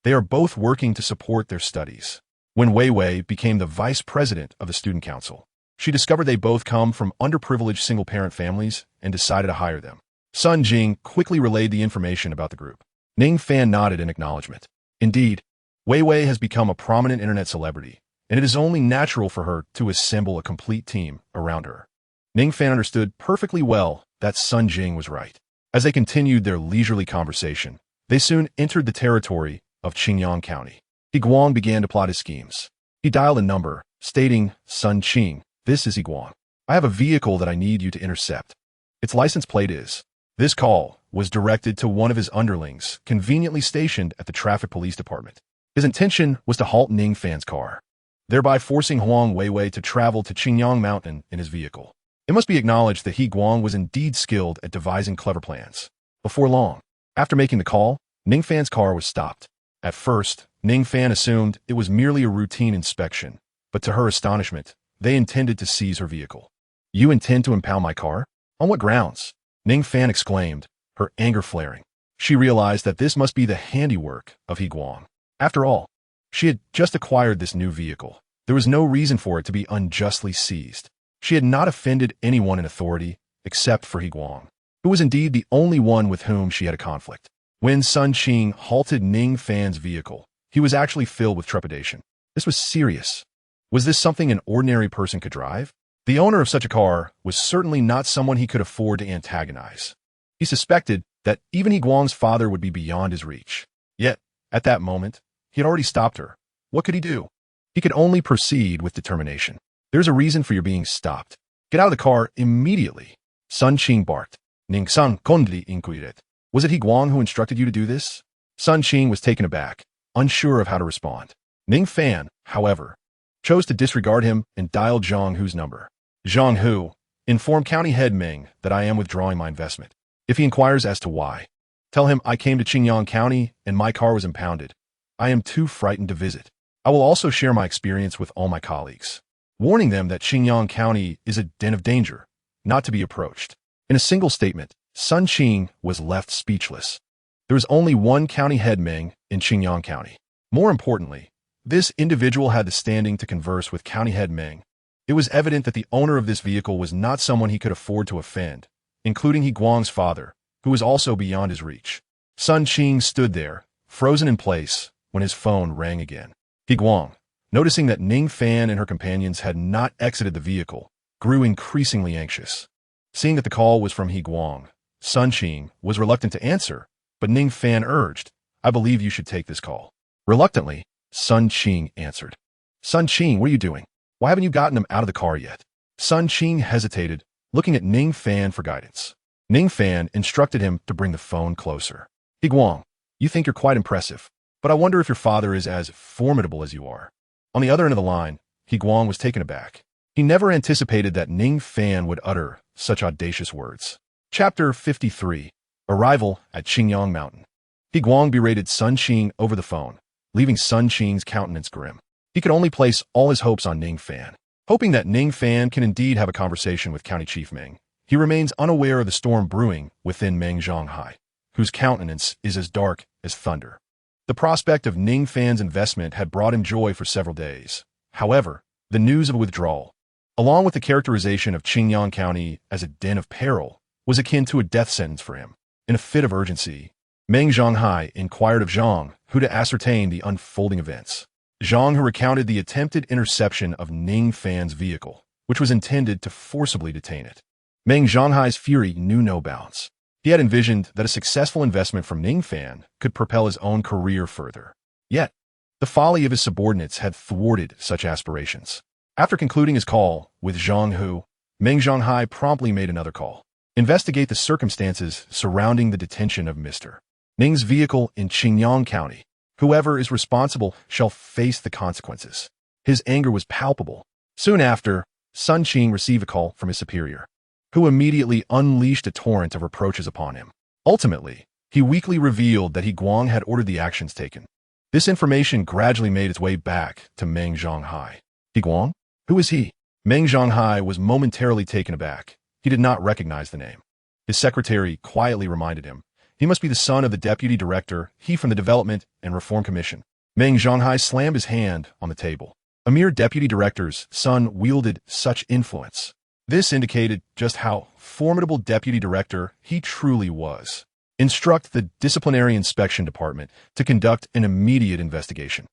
They are both working to support their studies. When Wei Wei became the vice president of the student council, she discovered they both come from underprivileged single-parent families and decided to hire them. Sun Jing quickly relayed the information about the group. Ning Fan nodded in acknowledgement. Indeed, Wei Wei has become a prominent internet celebrity, and it is only natural for her to assemble a complete team around her. Ning Fan understood perfectly well that Sun Jing was right. As they continued their leisurely conversation, they soon entered the territory of Qingyang County. He Guang began to plot his schemes. He dialed a number, stating, Sun Qing, this is He Guang. I have a vehicle that I need you to intercept. Its license plate is. This call was directed to one of his underlings, conveniently stationed at the traffic police department. His intention was to halt Ning Fan's car, thereby forcing Huang Weiwei to travel to Qingyang Mountain in his vehicle. It must be acknowledged that He Guang was indeed skilled at devising clever plans. Before long, after making the call, Ning Fan's car was stopped. At first, Ning Fan assumed it was merely a routine inspection, but to her astonishment, they intended to seize her vehicle. You intend to impound my car? On what grounds? Ning Fan exclaimed, her anger flaring. She realized that this must be the handiwork of He Guang. After all, she had just acquired this new vehicle. There was no reason for it to be unjustly seized. She had not offended anyone in authority except for He Guang, who was indeed the only one with whom she had a conflict. When Sun Qing halted Ning Fan's vehicle, he was actually filled with trepidation. This was serious. Was this something an ordinary person could drive? The owner of such a car was certainly not someone he could afford to antagonize. He suspected that even He Guang's father would be beyond his reach. Yet, at that moment, he had already stopped her. What could he do? He could only proceed with determination. There's a reason for your being stopped. Get out of the car immediately. Sun Qing barked. Ning San Kondli inquired. Was it He Guang who instructed you to do this? Sun Qing was taken aback, unsure of how to respond. Ning Fan, however, chose to disregard him and dialed Zhang Hu's number. Zhang Hu, inform County Head Ming that I am withdrawing my investment. If he inquires as to why, tell him I came to Qingyang County and my car was impounded. I am too frightened to visit. I will also share my experience with all my colleagues, warning them that Qingyang County is a den of danger, not to be approached. In a single statement, Sun Qing was left speechless. There was only one County Head Ming in Qingyang County. More importantly, this individual had the standing to converse with County Head Ming. It was evident that the owner of this vehicle was not someone he could afford to offend, including He Guang's father, who was also beyond his reach. Sun Qing stood there, frozen in place, when his phone rang again. He Guang, noticing that Ning Fan and her companions had not exited the vehicle, grew increasingly anxious. Seeing that the call was from He Guang, Sun Qing was reluctant to answer, but Ning Fan urged, I believe you should take this call. Reluctantly, Sun Qing answered. Sun Qing, what are you doing? Why haven't you gotten him out of the car yet? Sun Qing hesitated, looking at Ning Fan for guidance. Ning Fan instructed him to bring the phone closer. He Guang, you think you're quite impressive, but I wonder if your father is as formidable as you are. On the other end of the line, He Guang was taken aback. He never anticipated that Ning Fan would utter such audacious words. Chapter 53. Arrival at Qingyang Mountain. He Guang berated Sun Qing over the phone, leaving Sun Qing's countenance grim. He could only place all his hopes on Ning Fan. Hoping that Ning Fan can indeed have a conversation with County Chief Ming, he remains unaware of the storm brewing within Meng Zhonghai, whose countenance is as dark as thunder. The prospect of Ning Fan's investment had brought him joy for several days. However, the news of withdrawal, along with the characterization of Qingyang County as a den of peril, was akin to a death sentence for him. In a fit of urgency, Meng Zhonghai inquired of Zhang Hu to ascertain the unfolding events. Zhang Hu recounted the attempted interception of Ning Fan's vehicle, which was intended to forcibly detain it. Meng Zhonghai's fury knew no bounds. He had envisioned that a successful investment from Ning Fan could propel his own career further. Yet, the folly of his subordinates had thwarted such aspirations. After concluding his call with Zhang Hu, Meng Zhonghai promptly made another call. Investigate the circumstances surrounding the detention of Mr. Ning's vehicle in Qingyang County. Whoever is responsible shall face the consequences. His anger was palpable. Soon after, Sun Qing received a call from his superior, who immediately unleashed a torrent of reproaches upon him. Ultimately, he weakly revealed that He Guang had ordered the actions taken. This information gradually made its way back to Meng Zhonghai. He Guang? Who is he? Meng Zhonghai was momentarily taken aback. He did not recognize the name. His secretary quietly reminded him. He must be the son of the deputy director, he from the Development and Reform Commission. Meng Zhonghai slammed his hand on the table. A mere deputy director's son wielded such influence. This indicated just how formidable deputy director he truly was. Instruct the Disciplinary Inspection Department to conduct an immediate investigation.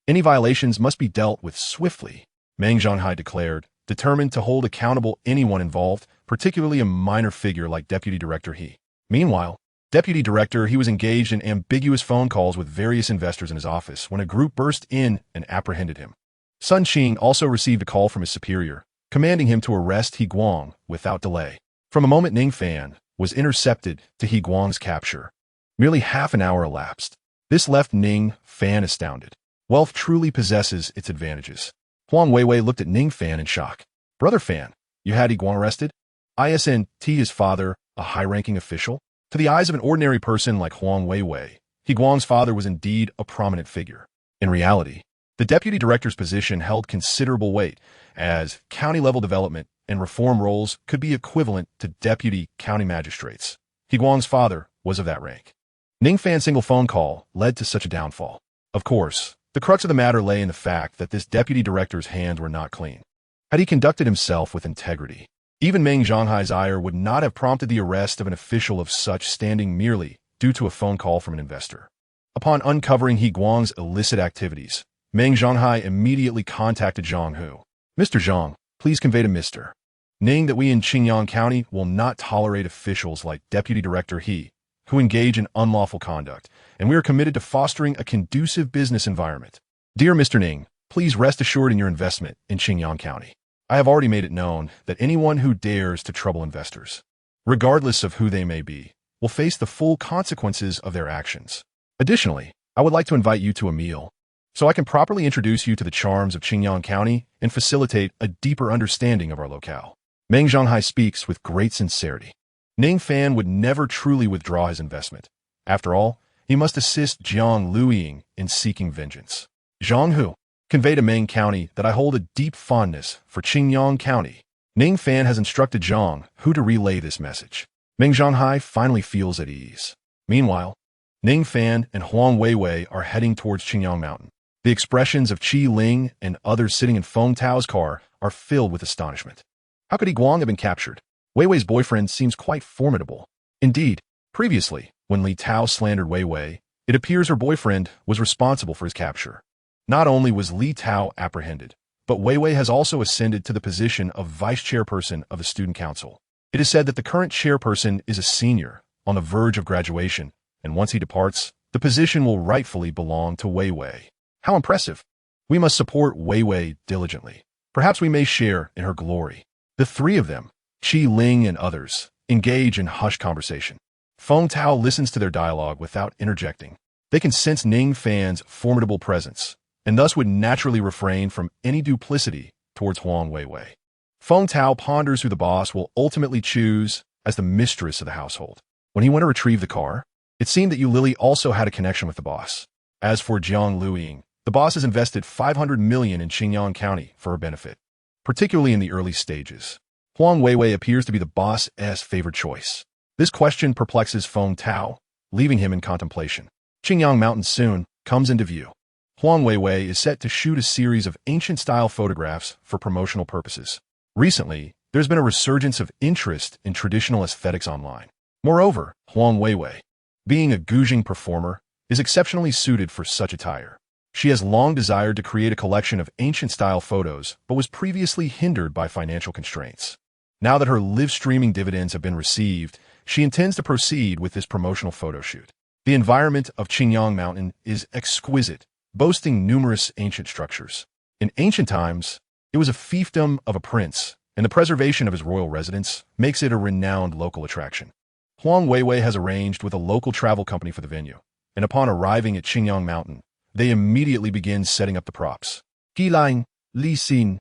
Any violations must be dealt with swiftly, Meng Zhonghai declared, determined to hold accountable anyone involved, particularly a minor figure like Deputy Director He. Meanwhile, Deputy Director He was engaged in ambiguous phone calls with various investors in his office when a group burst in and apprehended him. Sun Qing also received a call from his superior, commanding him to arrest He Guang without delay. From the moment Ning Fan was intercepted to He Guang's capture, merely half an hour elapsed. This left Ning Fan astounded. Wealth truly possesses its advantages. Huang Weiwei looked at Ning Fan in shock. Brother Fan, you had He Guang arrested? Isn't his father a high-ranking official? To the eyes of an ordinary person like Huang Weiwei, He Guang's father was indeed a prominent figure. In reality, the deputy director's position held considerable weight, as county-level development and reform roles could be equivalent to deputy county magistrates. He Guang's father was of that rank. Ning Fan's single phone call led to such a downfall. Of course, the crux of the matter lay in the fact that this deputy director's hands were not clean. Had he conducted himself with integrity, even Meng Zhonghai's ire would not have prompted the arrest of an official of such standing merely due to a phone call from an investor. Upon uncovering He Guang's illicit activities, Meng Zhonghai immediately contacted Zhang Hu. Mr. Zhang, please convey to Mr. Ning that we in Qingyang County will not tolerate officials like Deputy Director He, who engage in unlawful conduct, and we are committed to fostering a conducive business environment. Dear Mr. Ning, please rest assured in your investment in Qingyang County. I have already made it known that anyone who dares to trouble investors, regardless of who they may be, will face the full consequences of their actions. Additionally, I would like to invite you to a meal, so I can properly introduce you to the charms of Qingyang County and facilitate a deeper understanding of our locale. Meng Zhonghai speaks with great sincerity. Ning Fan would never truly withdraw his investment. After all, he must assist Jiang Luiying in seeking vengeance. Zhang Hu, convey to Meng County that I hold a deep fondness for Qingyang County. Ning Fan has instructed Zhang Hu to relay this message. Meng Zhonghai finally feels at ease. Meanwhile, Ning Fan and Huang Weiwei are heading towards Qingyang Mountain. The expressions of Qi Ling and others sitting in Feng Tao's car are filled with astonishment. How could He Guang have been captured? Weiwei's boyfriend seems quite formidable. Indeed, previously, when Li Tao slandered Weiwei, it appears her boyfriend was responsible for his capture. Not only was Li Tao apprehended, but Weiwei has also ascended to the position of vice chairperson of the student council. It is said that the current chairperson is a senior, on the verge of graduation, and once he departs, the position will rightfully belong to Weiwei. How impressive! We must support Weiwei diligently. Perhaps we may share in her glory. The three of them, Qi Ling and others, engage in hushed conversation. Feng Tao listens to their dialogue without interjecting. They can sense Ning Fan's formidable presence, and thus would naturally refrain from any duplicity towards Huang Weiwei. Feng Tao ponders who the boss will ultimately choose as the mistress of the household. When he went to retrieve the car, it seemed that Yu Lily also had a connection with the boss. As for Jiang Luiying, the boss has invested $500 million in Qingyang County for her benefit, particularly in the early stages. Huang Weiwei appears to be the boss's favored choice. This question perplexes Feng Tao, leaving him in contemplation. Qingyang Mountain soon comes into view. Huang Weiwei is set to shoot a series of ancient-style photographs for promotional purposes. Recently, there's been a resurgence of interest in traditional aesthetics online. Moreover, Huang Weiwei, being a Guzheng performer, is exceptionally suited for such attire. She has long desired to create a collection of ancient-style photos, but was previously hindered by financial constraints. Now that her live-streaming dividends have been received, she intends to proceed with this promotional photo shoot. The environment of Qingyang Mountain is exquisite, boasting numerous ancient structures. In ancient times, it was a fiefdom of a prince, and the preservation of his royal residence makes it a renowned local attraction. Huang Weiwei has arranged with a local travel company for the venue, and upon arriving at Qingyang Mountain, they immediately begin setting up the props. Guilin, Li Xin,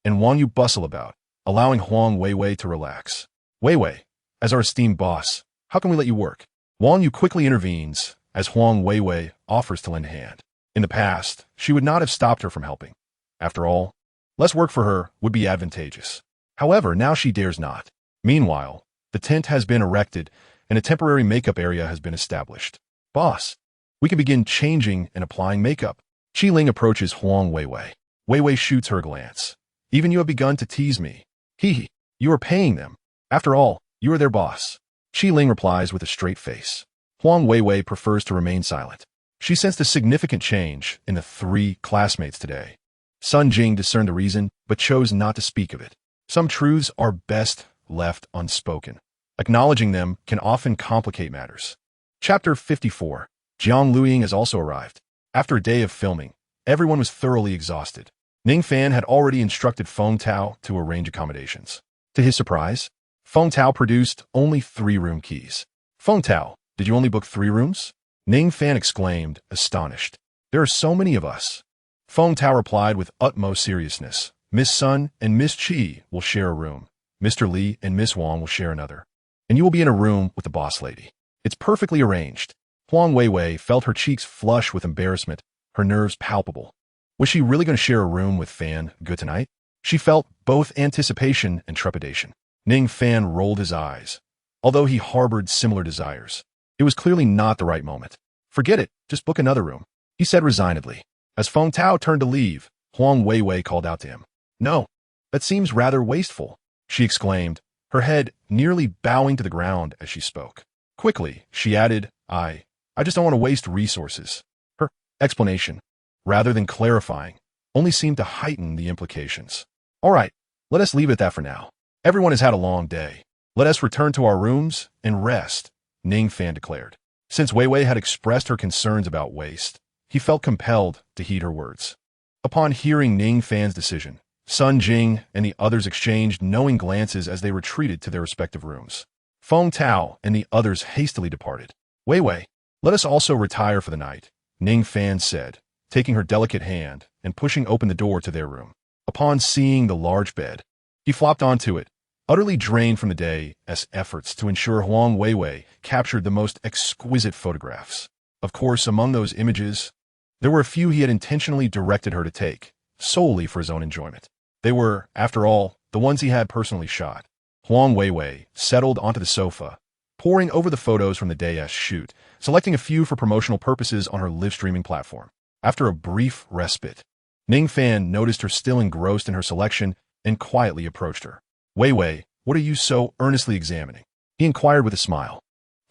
and Wang Yu bustle about, allowing Huang Weiwei to relax. Weiwei, as our esteemed boss, how can we let you work? Wang Yu quickly intervenes as Huang Weiwei offers to lend a hand. In the past, she would not have stopped her from helping. After all, less work for her would be advantageous. However, now she dares not. Meanwhile, the tent has been erected and a temporary makeup area has been established. Boss, we can begin changing and applying makeup. Qi Ling approaches Huang Weiwei. Weiwei shoots her a glance. Even you have begun to tease me. Hee, you are paying them. After all, you are their boss. Qi Ling replies with a straight face. Huang Weiwei prefers to remain silent. She sensed a significant change in the three classmates today. Sun Jing discerned the reason, but chose not to speak of it. Some truths are best left unspoken. Acknowledging them can often complicate matters. Chapter 54. Jiang Luiying has also arrived. After a day of filming, everyone was thoroughly exhausted. Ning Fan had already instructed Feng Tao to arrange accommodations. To his surprise, Feng Tao produced only 3-room keys. Feng Tao, did you only book 3 rooms? Ning Fan exclaimed, astonished. There are so many of us. Feng Tao replied with utmost seriousness. Miss Sun and Miss Qi will share a room. Mr. Li and Miss Wang will share another. And you will be in a room with the boss lady. It's perfectly arranged. Huang Weiwei felt her cheeks flush with embarrassment, her nerves palpable. Was she really going to share a room with Fan Ge tonight? She felt both anticipation and trepidation. Ning Fan rolled his eyes. Although he harbored similar desires, it was clearly not the right moment. Forget it, just book another room, he said resignedly. As Feng Tao turned to leave, Huang Weiwei called out to him. No, that seems rather wasteful, she exclaimed, her head nearly bowing to the ground as she spoke. Quickly, she added, I just don't want to waste resources. Her explanation, rather than clarifying, only seemed to heighten the implications. All right, let us leave it at that for now. Everyone has had a long day. Let us return to our rooms and rest, Ning Fan declared. Since Weiwei had expressed her concerns about waste, he felt compelled to heed her words. Upon hearing Ning Fan's decision, Sun Jing and the others exchanged knowing glances as they retreated to their respective rooms. Feng Tao and the others hastily departed. Weiwei, let us also retire for the night, Ning Fan said, taking her delicate hand and pushing open the door to their room. Upon seeing the large bed, he flopped onto it, utterly drained from the day's efforts to ensure Huang Weiwei captured the most exquisite photographs. Of course, among those images, there were a few he had intentionally directed her to take, solely for his own enjoyment. They were, after all, the ones he had personally shot. Huang Weiwei settled onto the sofa, poring over the photos from the day's shoot, selecting a few for promotional purposes on her live-streaming platform. After a brief respite, Ning Fan noticed her still engrossed in her selection and quietly approached her. Weiwei, what are you so earnestly examining? He inquired with a smile.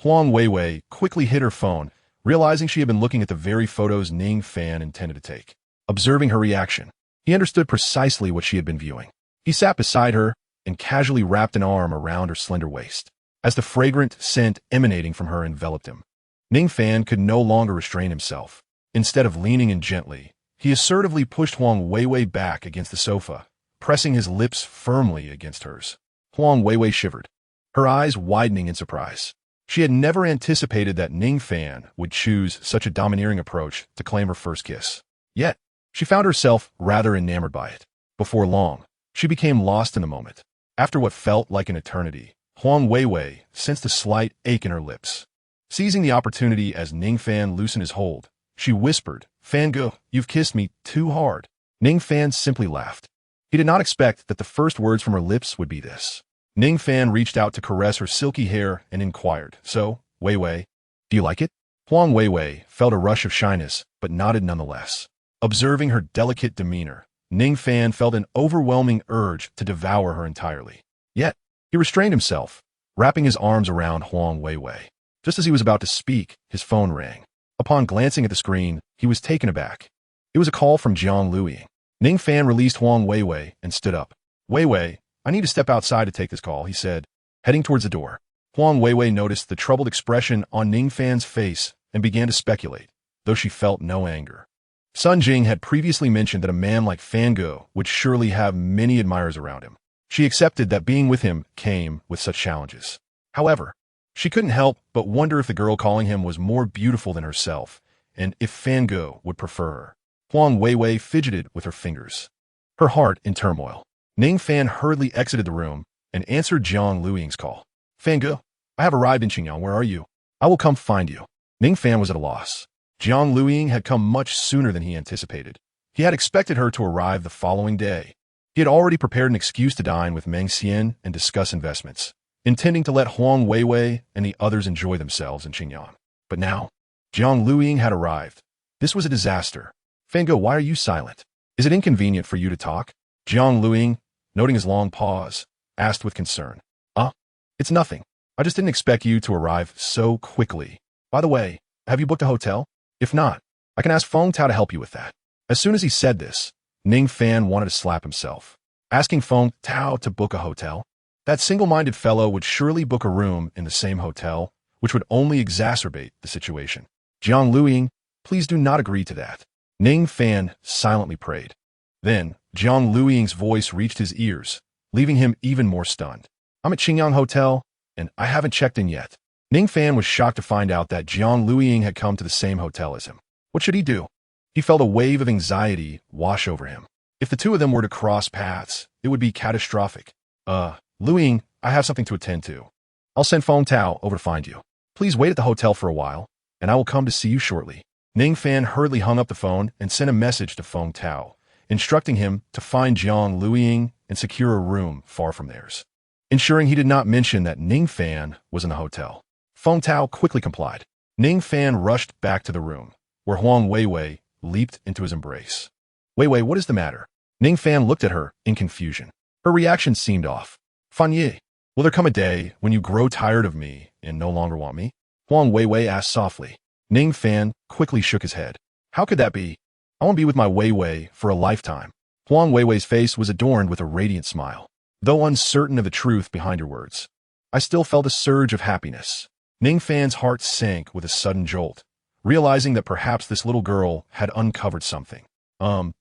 Huang Weiwei quickly hid her phone, realizing she had been looking at the very photos Ning Fan intended to take. Observing her reaction, he understood precisely what she had been viewing. He sat beside her and casually wrapped an arm around her slender waist. As the fragrant scent emanating from her enveloped him, Ning Fan could no longer restrain himself. Instead of leaning in gently, he assertively pushed Huang Weiwei back against the sofa, pressing his lips firmly against hers. Huang Weiwei shivered, her eyes widening in surprise. She had never anticipated that Ning Fan would choose such a domineering approach to claim her first kiss. Yet, she found herself rather enamored by it. Before long, she became lost in the moment. After what felt like an eternity, Huang Weiwei sensed a slight ache in her lips. Seizing the opportunity as Ning Fan loosened his hold, she whispered, Fan Ge, you've kissed me too hard. Ning Fan simply laughed. He did not expect that the first words from her lips would be this. Ning Fan reached out to caress her silky hair and inquired, So, Weiwei, do you like it? Huang Weiwei felt a rush of shyness, but nodded nonetheless. Observing her delicate demeanor, Ning Fan felt an overwhelming urge to devour her entirely. Yet, he restrained himself, wrapping his arms around Huang Weiwei. Just as he was about to speak, his phone rang. Upon glancing at the screen, he was taken aback. It was a call from Jiang Luiying. Ning Fan released Huang Weiwei and stood up. Weiwei, I need to step outside to take this call, he said, heading towards the door. Huang Weiwei noticed the troubled expression on Ning Fan's face and began to speculate, though she felt no anger. Sun Jing had previously mentioned that a man like Fan Ge would surely have many admirers around him. She accepted that being with him came with such challenges. However, she couldn't help but wonder if the girl calling him was more beautiful than herself, and if Fango would prefer her. Huang Weiwei fidgeted with her fingers, her heart in turmoil. Ning Fan hurriedly exited the room and answered Jiang Luiying's call. Fango, I have arrived in Qingyang. Where are you? I will come find you. Ning Fan was at a loss. Jiang Luiying had come much sooner than he anticipated. He had expected her to arrive the following day. He had already prepared an excuse to dine with Meng Xian and discuss investments, intending to let Huang Weiwei and the others enjoy themselves in Qingyang. But now, Jiang Luiying had arrived. This was a disaster. Fango, why are you silent? Is it inconvenient for you to talk? Jiang Luiying, noting his long pause, asked with concern. It's nothing. I just didn't expect you to arrive so quickly. By the way, have you booked a hotel? If not, I can ask Feng Tao to help you with that. As soon as he said this, Ning Fan wanted to slap himself. Asking Feng Tao to book a hotel? That single-minded fellow would surely book a room in the same hotel, which would only exacerbate the situation. Jiang Luiying, please do not agree to that. Ning Fan silently prayed. Then, Jiang Luiying's voice reached his ears, leaving him even more stunned. I'm at Qingyang Hotel, and I haven't checked in yet. Ning Fan was shocked to find out that Jiang Luiying had come to the same hotel as him. What should he do? He felt a wave of anxiety wash over him. If the two of them were to cross paths, it would be catastrophic. Luiying, I have something to attend to. I'll send Feng Tao over to find you. Please wait at the hotel for a while, and I will come to see you shortly. Ning Fan hurriedly hung up the phone and sent a message to Feng Tao, instructing him to find Jiang Luiying and secure a room far from theirs. Ensuring he did not mention that Ning Fan was in the hotel, Feng Tao quickly complied. Ning Fan rushed back to the room, where Huang Weiwei leaped into his embrace. Weiwei, what is the matter? Ning Fan looked at her in confusion. Her reaction seemed off. Fan Yi, will there come a day when you grow tired of me and no longer want me? Huang Weiwei asked softly. Ning Fan quickly shook his head. How could that be? I want to be with my Weiwei for a lifetime. Huang Weiwei's face was adorned with a radiant smile. Though uncertain of the truth behind her words, I still felt a surge of happiness. Ning Fan's heart sank with a sudden jolt, realizing that perhaps this little girl had uncovered something.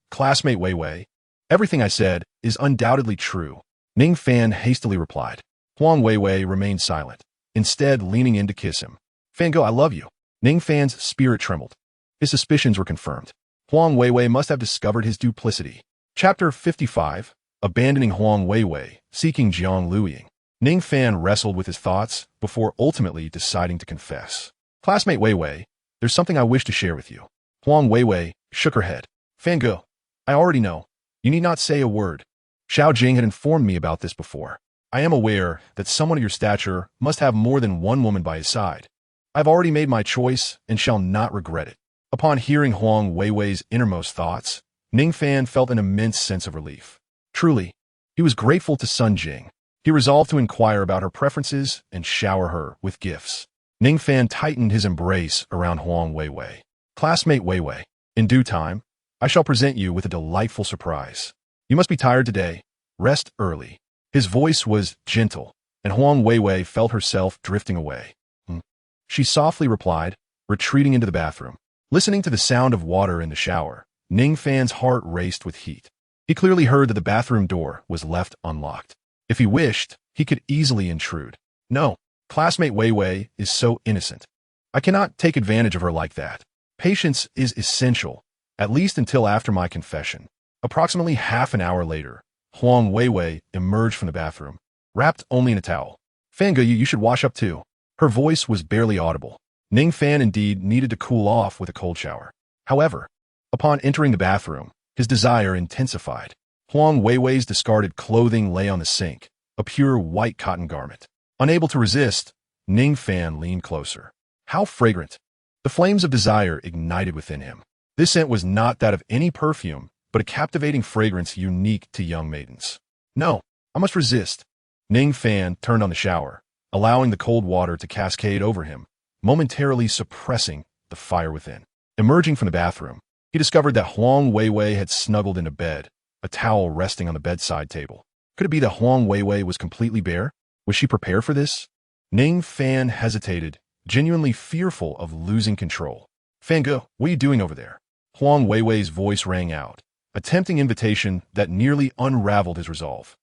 Classmate Weiwei, everything I said is undoubtedly true. Ning Fan hastily replied. Huang Weiwei remained silent, instead leaning in to kiss him. Fango, I love you. Ning Fan's spirit trembled. His suspicions were confirmed. Huang Weiwei must have discovered his duplicity. Chapter 55. Abandoning Huang Weiwei, seeking Jiang Luiying. Ning Fan wrestled with his thoughts before ultimately deciding to confess. Classmate Weiwei, there's something I wish to share with you. Huang Weiwei shook her head. Fango, I already know. You need not say a word. Xiao Jing had informed me about this before. I am aware that someone of your stature must have more than one woman by his side. I've already made my choice and shall not regret it. Upon hearing Huang Weiwei's innermost thoughts, Ning Fan felt an immense sense of relief. Truly, he was grateful to Sun Jing. He resolved to inquire about her preferences and shower her with gifts. Ning Fan tightened his embrace around Huang Weiwei. Classmate Weiwei, in due time, I shall present you with a delightful surprise. You must be tired today. Rest early. His voice was gentle, and Huang Weiwei felt herself drifting away. She softly replied, retreating into the bathroom. Listening to the sound of water in the shower, Ning Fan's heart raced with heat. He clearly heard that the bathroom door was left unlocked. If he wished, he could easily intrude. No, classmate Weiwei is so innocent. I cannot take advantage of her like that. Patience is essential, at least until after my confession. Approximately half an hour later, Huang Weiwei emerged from the bathroom, wrapped only in a towel. Fango, you should wash up too. Her voice was barely audible. Ning Fan indeed needed to cool off with a cold shower. However, upon entering the bathroom, his desire intensified. Huang Weiwei's discarded clothing lay on the sink, a pure white cotton garment. Unable to resist, Ning Fan leaned closer. How fragrant! The flames of desire ignited within him. This scent was not that of any perfume, but a captivating fragrance unique to young maidens. No, I must resist. Ning Fan turned on the shower, allowing the cold water to cascade over him, momentarily suppressing the fire within. Emerging from the bathroom, he discovered that Huang Weiwei had snuggled into bed, a towel resting on the bedside table. Could it be that Huang Weiwei was completely bare? Was she prepared for this? Ning Fan hesitated, genuinely fearful of losing control. Fango, what are you doing over there? Huang Weiwei's voice rang out, a tempting invitation that nearly unraveled his resolve.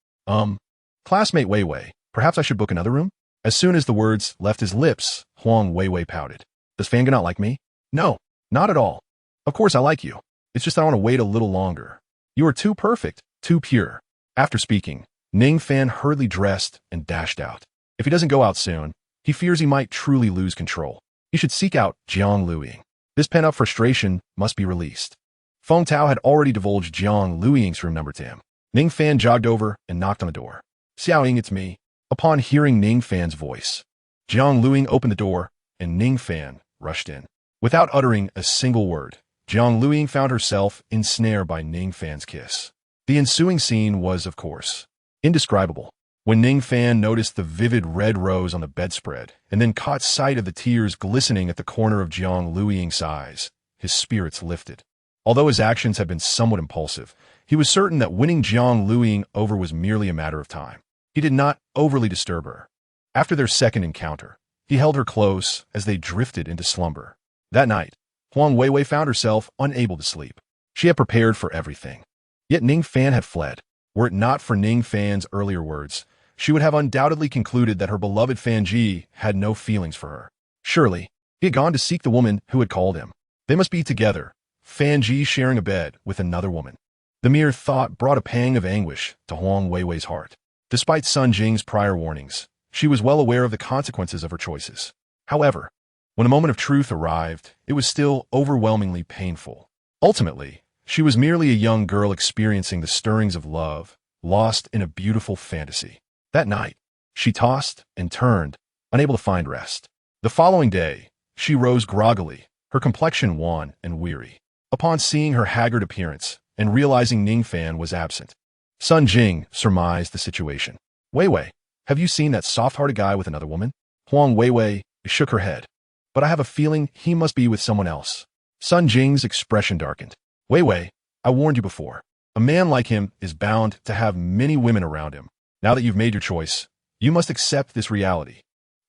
Classmate Wei Wei, perhaps I should book another room? As soon as the words left his lips, Huang Wei Wei pouted. Does Fanga not like me? No, not at all. Of course I like you. It's just I want to wait a little longer. You are too perfect, too pure. After speaking, Ning Fan hurriedly dressed and dashed out. If he doesn't go out soon, he fears he might truly lose control. He should seek out Jiang Luiying. This pent-up frustration must be released. Feng Tao had already divulged Jiang Luiying's room number to him. Ning Fan jogged over and knocked on the door. Xiaoying, it's me. Upon hearing Ning Fan's voice, Jiang Luiying opened the door, and Ning Fan rushed in. Without uttering a single word, Jiang Luiying found herself ensnared by Ning Fan's kiss. The ensuing scene was, of course, indescribable. When Ning Fan noticed the vivid red rose on the bedspread and then caught sight of the tears glistening at the corner of Jiang Luiying's eyes, his spirits lifted. Although his actions had been somewhat impulsive, he was certain that winning Jiang Luiying over was merely a matter of time. He did not overly disturb her. After their second encounter, he held her close as they drifted into slumber. That night, Huang Wei Wei found herself unable to sleep. She had prepared for everything. Yet Ning Fan had fled. Were it not for Ning Fan's earlier words, she would have undoubtedly concluded that her beloved Fan Ji had no feelings for her. Surely, he had gone to seek the woman who had called him. They must be together, Fan Ji sharing a bed with another woman. The mere thought brought a pang of anguish to Huang Wei Wei's heart. Despite Sun Jing's prior warnings, she was well aware of the consequences of her choices. However, when a moment of truth arrived, it was still overwhelmingly painful. Ultimately, she was merely a young girl experiencing the stirrings of love, lost in a beautiful fantasy. That night, she tossed and turned, unable to find rest. The following day, she rose groggily, her complexion wan and weary. Upon seeing her haggard appearance and realizing Ning Fan was absent, Sun Jing surmised the situation. Wei Wei, have you seen that soft-hearted guy with another woman? Huang Wei Wei shook her head. But I have a feeling he must be with someone else. Sun Jing's expression darkened. Wei Wei, I warned you before. A man like him is bound to have many women around him. Now that you've made your choice, you must accept this reality.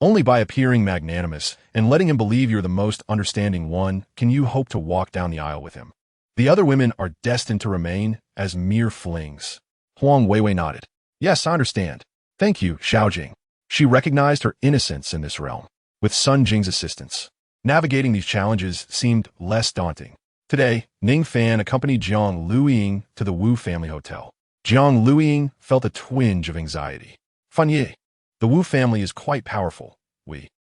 Only by appearing magnanimous and letting him believe you're the most understanding one can you hope to walk down the aisle with him. The other women are destined to remain as mere flings. Huang Wei Wei nodded. Yes, I understand. Thank you, Xiaojing. She recognized her innocence in this realm. With Sun Jing's assistance, navigating these challenges seemed less daunting. Today, Ning Fan accompanied Jiang Luiying to the Wu family hotel. Jiang Luiying felt a twinge of anxiety. Fan Ye, the Wu family is quite powerful.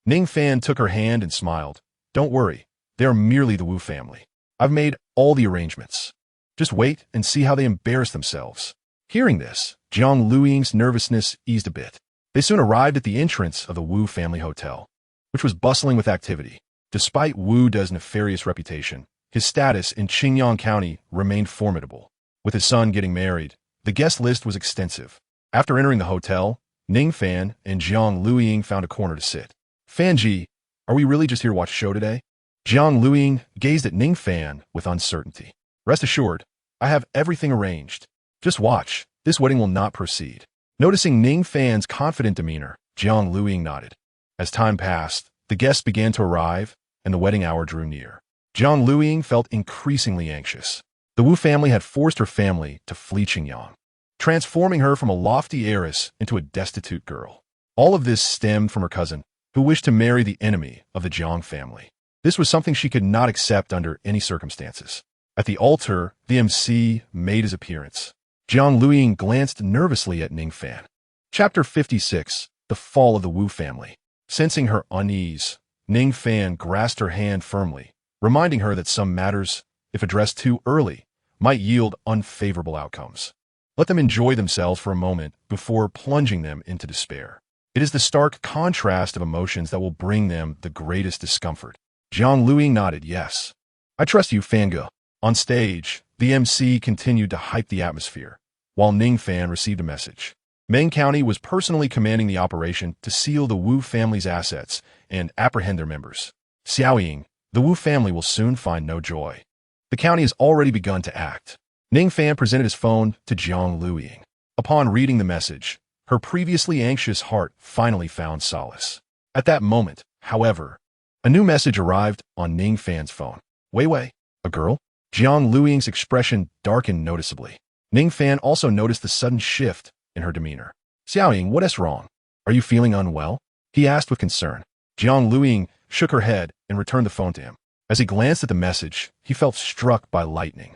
Ning Fan took her hand and smiled. Don't worry, they are merely the Wu family. I've made all the arrangements. Just wait and see how they embarrass themselves. Hearing this, Jiang Luiying's nervousness eased a bit. They soon arrived at the entrance of the Wu family hotel, which was bustling with activity. Despite Wu De's nefarious reputation, his status in Qingyang County remained formidable. With his son getting married, the guest list was extensive. After entering the hotel, Ning Fan and Jiang Luiying found a corner to sit. Fan Ji, are we really just here to watch a show today? Jiang Luiying gazed at Ning Fan with uncertainty. Rest assured, I have everything arranged. Just watch, this wedding will not proceed. Noticing Ning Fan's confident demeanor, Jiang Luiying nodded. As time passed, the guests began to arrive, and the wedding hour drew near. Jiang Luiying felt increasingly anxious. The Wu family had forced her family to flee Qingyang, transforming her from a lofty heiress into a destitute girl. All of this stemmed from her cousin, who wished to marry the enemy of the Jiang family. This was something she could not accept under any circumstances. At the altar, the MC made his appearance. Jiang Luiying glanced nervously at Ning Fan. Chapter 56, The Fall of the Wu Family. Sensing her unease, Ning Fan grasped her hand firmly, reminding her that some matters, if addressed too early, might yield unfavorable outcomes. Let them enjoy themselves for a moment before plunging them into despair. It is the stark contrast of emotions that will bring them the greatest discomfort. Jiang Luiying nodded yes. I trust you, Fanga. On stage, the MC continued to hype the atmosphere, while Ning Fan received a message. Meng County was personally commanding the operation to seal the Wu family's assets and apprehend their members. Xiaoying, the Wu family will soon find no joy. The county has already begun to act. Ning Fan presented his phone to Jiang Luiying. Upon reading the message, her previously anxious heart finally found solace. At that moment, however, a new message arrived on Ning Fan's phone. Wei Wei, a girl? Jiang Luiying's expression darkened noticeably. Ning Fan also noticed the sudden shift in her demeanor. Xiaoying, what is wrong? Are you feeling unwell? He asked with concern. Jiang Luiying shook her head and returned the phone to him. As he glanced at the message, he felt struck by lightning.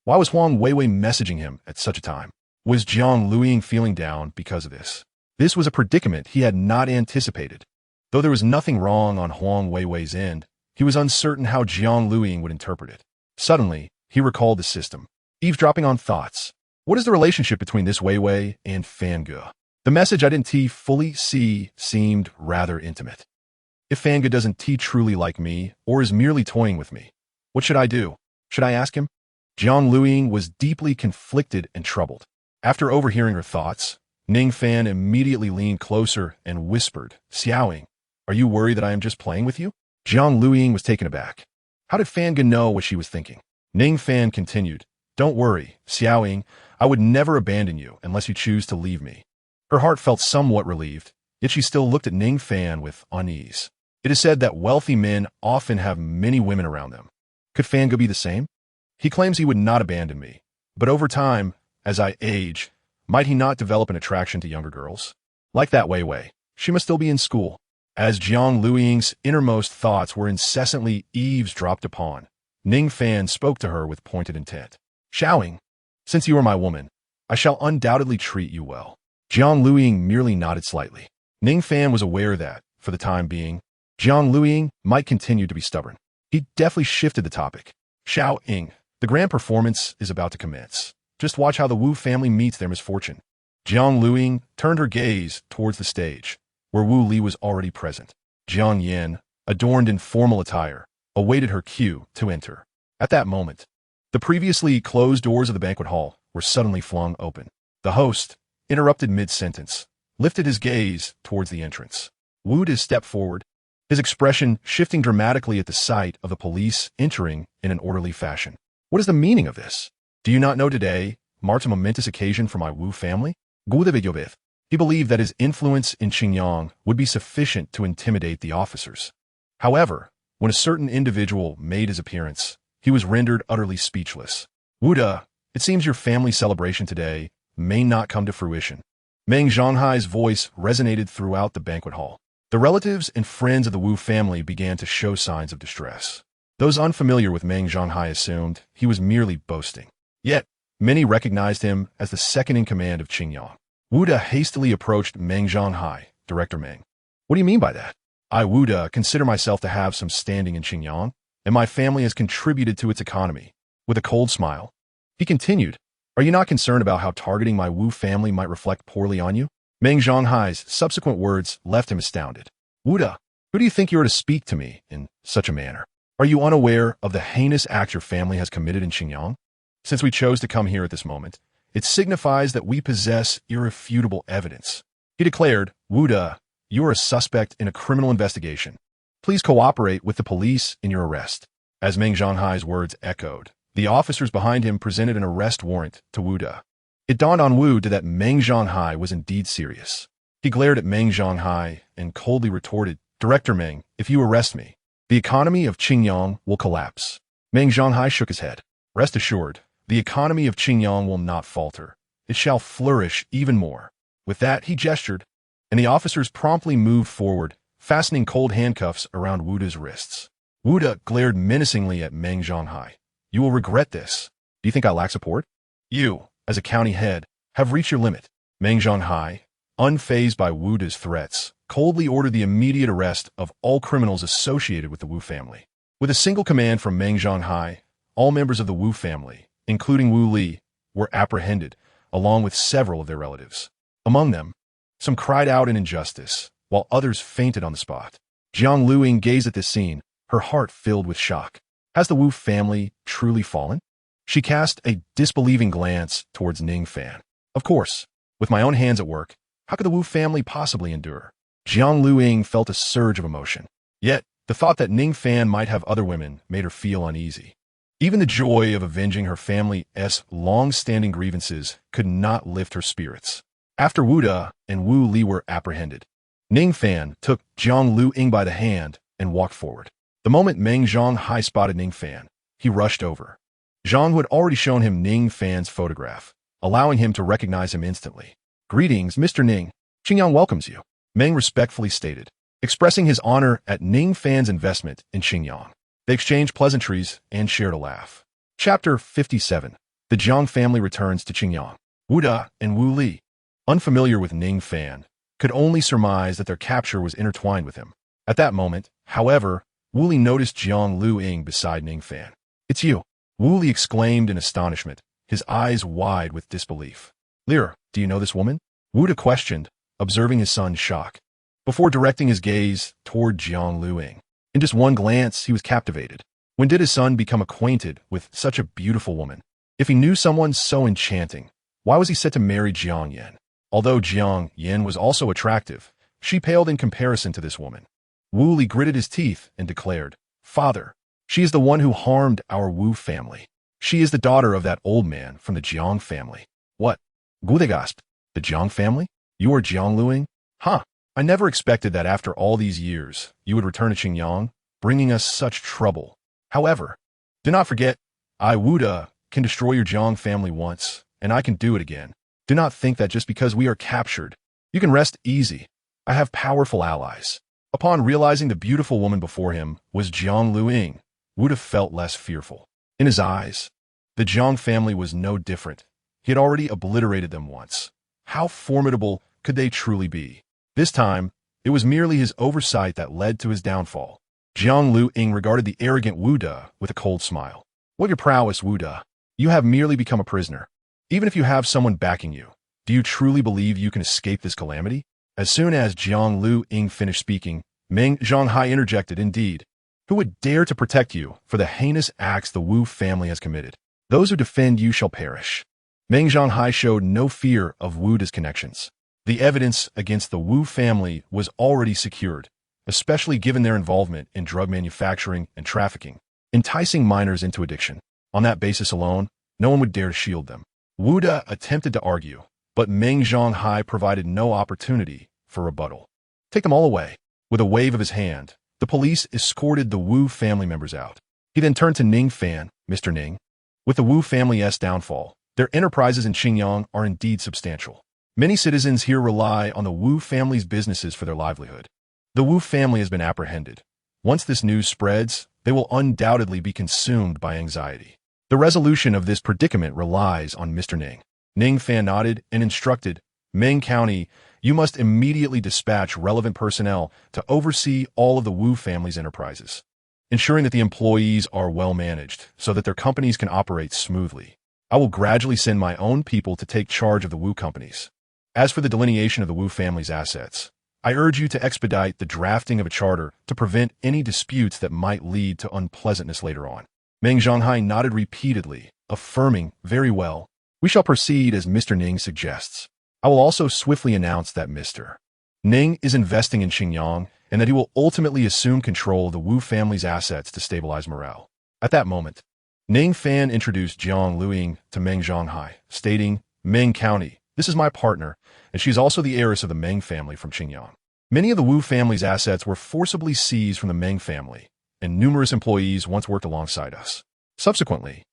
Why was Huang Weiwei messaging him at such a time? Was Jiang Luiying feeling down because of this? This was a predicament he had not anticipated. Though there was nothing wrong on Huang Weiwei's end, he was uncertain how Jiang Luiying would interpret it. Suddenly, he recalled the system. Eavesdropping on thoughts. What is the relationship between this Weiwei and Fangge? The message I didn't fully see seemed rather intimate. If Fangge doesn't truly like me, or is merely toying with me, what should I do? Should I ask him? Jiang Luiying was deeply conflicted and troubled. After overhearing her thoughts, Ning Fan immediately leaned closer and whispered, Xiaoying, are you worried that I am just playing with you? Jiang Luiying was taken aback. How did Fangge know what she was thinking? Ning Fan continued, don't worry, Xiaoying, I would never abandon you unless you choose to leave me. Her heart felt somewhat relieved, yet she still looked at Ning Fan with unease. It is said that wealthy men often have many women around them. Could Fangge be the same? He claims he would not abandon me, but over time, as I age, might he not develop an attraction to younger girls? Like that Weiwei, she must still be in school. As Jiang Luiying's innermost thoughts were incessantly eavesdropped upon, Ning Fan spoke to her with pointed intent. Xiaoying, since you are my woman, I shall undoubtedly treat you well. Jiang Luiying merely nodded slightly. Ning Fan was aware that, for the time being, Jiang Luiying might continue to be stubborn. He deftly shifted the topic. Xiaoying, the grand performance is about to commence. Just watch how the Wu family meets their misfortune. Jiang Luiying turned her gaze towards the stage, where Wu Li was already present. Jiang Yan, adorned in formal attire, awaited her cue to enter. At that moment, the previously closed doors of the banquet hall were suddenly flung open. The host, interrupted mid-sentence, lifted his gaze towards the entrance. Wu Di stepped forward, his expression shifting dramatically at the sight of the police entering in an orderly fashion. What is the meaning of this? Do you not know today marks a momentous occasion for my Wu family? He believed that his influence in Qingyang would be sufficient to intimidate the officers. However, when a certain individual made his appearance, he was rendered utterly speechless. Wu Di, it seems your family celebration today may not come to fruition. Meng Zhanghai's voice resonated throughout the banquet hall. The relatives and friends of the Wu family began to show signs of distress. Those unfamiliar with Meng Zhanghai assumed he was merely boasting. Yet, many recognized him as the second-in-command of Qingyang. Wu Di hastily approached Meng Zhanghai, Director Meng. What do you mean by that? I, Wu Di, consider myself to have some standing in Qingyang, and my family has contributed to its economy. With a cold smile, he continued, are you not concerned about how targeting my Wu family might reflect poorly on you? Meng Zhanghai's subsequent words left him astounded. Wu Di, who do you think you are to speak to me in such a manner? Are you unaware of the heinous act your family has committed in Qingyang? Since we chose to come here at this moment, it signifies that we possess irrefutable evidence. He declared, Wu Di, you are a suspect in a criminal investigation. Please cooperate with the police in your arrest. As Meng Zhanghai's words echoed, the officers behind him presented an arrest warrant to Wu Di. It dawned on Wu Di that Meng Zhanghai was indeed serious. He glared at Meng Zhanghai and coldly retorted, Director Meng, if you arrest me, the economy of Qingyang will collapse. Meng Zhanghai shook his head. Rest assured, the economy of Qingyang will not falter. It shall flourish even more. With that, he gestured, and the officers promptly moved forward, fastening cold handcuffs around Wu Di's wrists. Wu Di glared menacingly at Meng Zhanghai. You will regret this. Do you think I lack support? You, as a county head, have reached your limit. Meng Zhanghai, unfazed by Wu Di's threats, coldly ordered the immediate arrest of all criminals associated with the Wu family. With a single command from Meng Zhanghai, all members of the Wu family, including Wu Li, were apprehended, along with several of their relatives. Among them, some cried out in injustice, while others fainted on the spot. Jiang Luiying gazed at this scene, her heart filled with shock. Has the Wu family truly fallen? She cast a disbelieving glance towards Ning Fan. Of course, with my own hands at work, how could the Wu family possibly endure? Jiang Luiying felt a surge of emotion. Yet, the thought that Ning Fan might have other women made her feel uneasy. Even the joy of avenging her family's long-standing grievances could not lift her spirits. After Wu Di and Wu Li were apprehended, Ning Fan took Jiang Luiying by the hand and walked forward. The moment Meng Zhanghai spotted Ning Fan, he rushed over. Zhang had already shown him Ning Fan's photograph, allowing him to recognize him instantly. Greetings, Mr. Ning. Qingyang welcomes you, Meng respectfully stated, expressing his honor at Ning Fan's investment in Qingyang. They exchanged pleasantries and shared a laugh. Chapter 57. The Jiang family returns to Qingyang. Wu Da and Wu Li, unfamiliar with Ning Fan, could only surmise that their capture was intertwined with him. At that moment, however, Wu Li noticed Jiang Lu Ying beside Ning Fan. "It's you," Wu Li exclaimed in astonishment, his eyes wide with disbelief. "Lear, do you know this woman?" Wu Da questioned, observing his son's shock, before directing his gaze toward Jiang Lu Ying. In just one glance, he was captivated. When did his son become acquainted with such a beautiful woman? If he knew someone so enchanting, why was he set to marry Jiang Yan? Although Jiang Yan was also attractive, she paled in comparison to this woman. Wu Li gritted his teeth and declared, "Father, she is the one who harmed our Wu family. She is the daughter of that old man from the Jiang family." "What?" Gu De gasped. "The Jiang family? You are Jiang Luing? Huh. I never expected that after all these years, you would return to Qingyang, bringing us such trouble. However, do not forget, I, Wu Da, can destroy your Jiang family once, and I can do it again. Do not think that just because we are captured, you can rest easy. I have powerful allies." Upon realizing the beautiful woman before him was Jiang Luing, Wu Da felt less fearful. In his eyes, the Jiang family was no different. He had already obliterated them once. How formidable could they truly be? This time, it was merely his oversight that led to his downfall. Jiang Lu Ying regarded the arrogant Wu Da with a cold smile. "What your prowess, Wu Da? You have merely become a prisoner. Even if you have someone backing you, do you truly believe you can escape this calamity?" As soon as Jiang Lu Ying finished speaking, Meng Zhonghai interjected, "Indeed. Who would dare to protect you for the heinous acts the Wu family has committed? Those who defend you shall perish." Meng Zhonghai showed no fear of Wu Da's connections. The evidence against the Wu family was already secured, especially given their involvement in drug manufacturing and trafficking, enticing minors into addiction. On that basis alone, no one would dare to shield them. Wu Da attempted to argue, but Meng Zhonghai provided no opportunity for rebuttal. "Take them all away." With a wave of his hand, the police escorted the Wu family members out. He then turned to Ning Fan. "Mr. Ning, with the Wu family's downfall, their enterprises in Qingyang are indeed substantial. Many citizens here rely on the Wu family's businesses for their livelihood. The Wu family has been apprehended. Once this news spreads, they will undoubtedly be consumed by anxiety. The resolution of this predicament relies on Mr. Ning." Ning Fan nodded and instructed, "Meng County, you must immediately dispatch relevant personnel to oversee all of the Wu family's enterprises, ensuring that the employees are well managed so that their companies can operate smoothly. I will gradually send my own people to take charge of the Wu companies. As for the delineation of the Wu family's assets, I urge you to expedite the drafting of a charter to prevent any disputes that might lead to unpleasantness later on." Meng Zhonghai nodded repeatedly, affirming, "Very well. We shall proceed as Mr. Ning suggests. I will also swiftly announce that Mr. Ning is investing in Qingyang and that he will ultimately assume control of the Wu family's assets to stabilize morale." At that moment, Ning Fan introduced Jiang Luing to Meng Zhonghai, stating, "Meng County, this is my partner, and she is also the heiress of the Meng family from Qingyang. Many of the Wu family's assets were forcibly seized from the Meng family, and numerous employees once worked alongside us. Subsequently,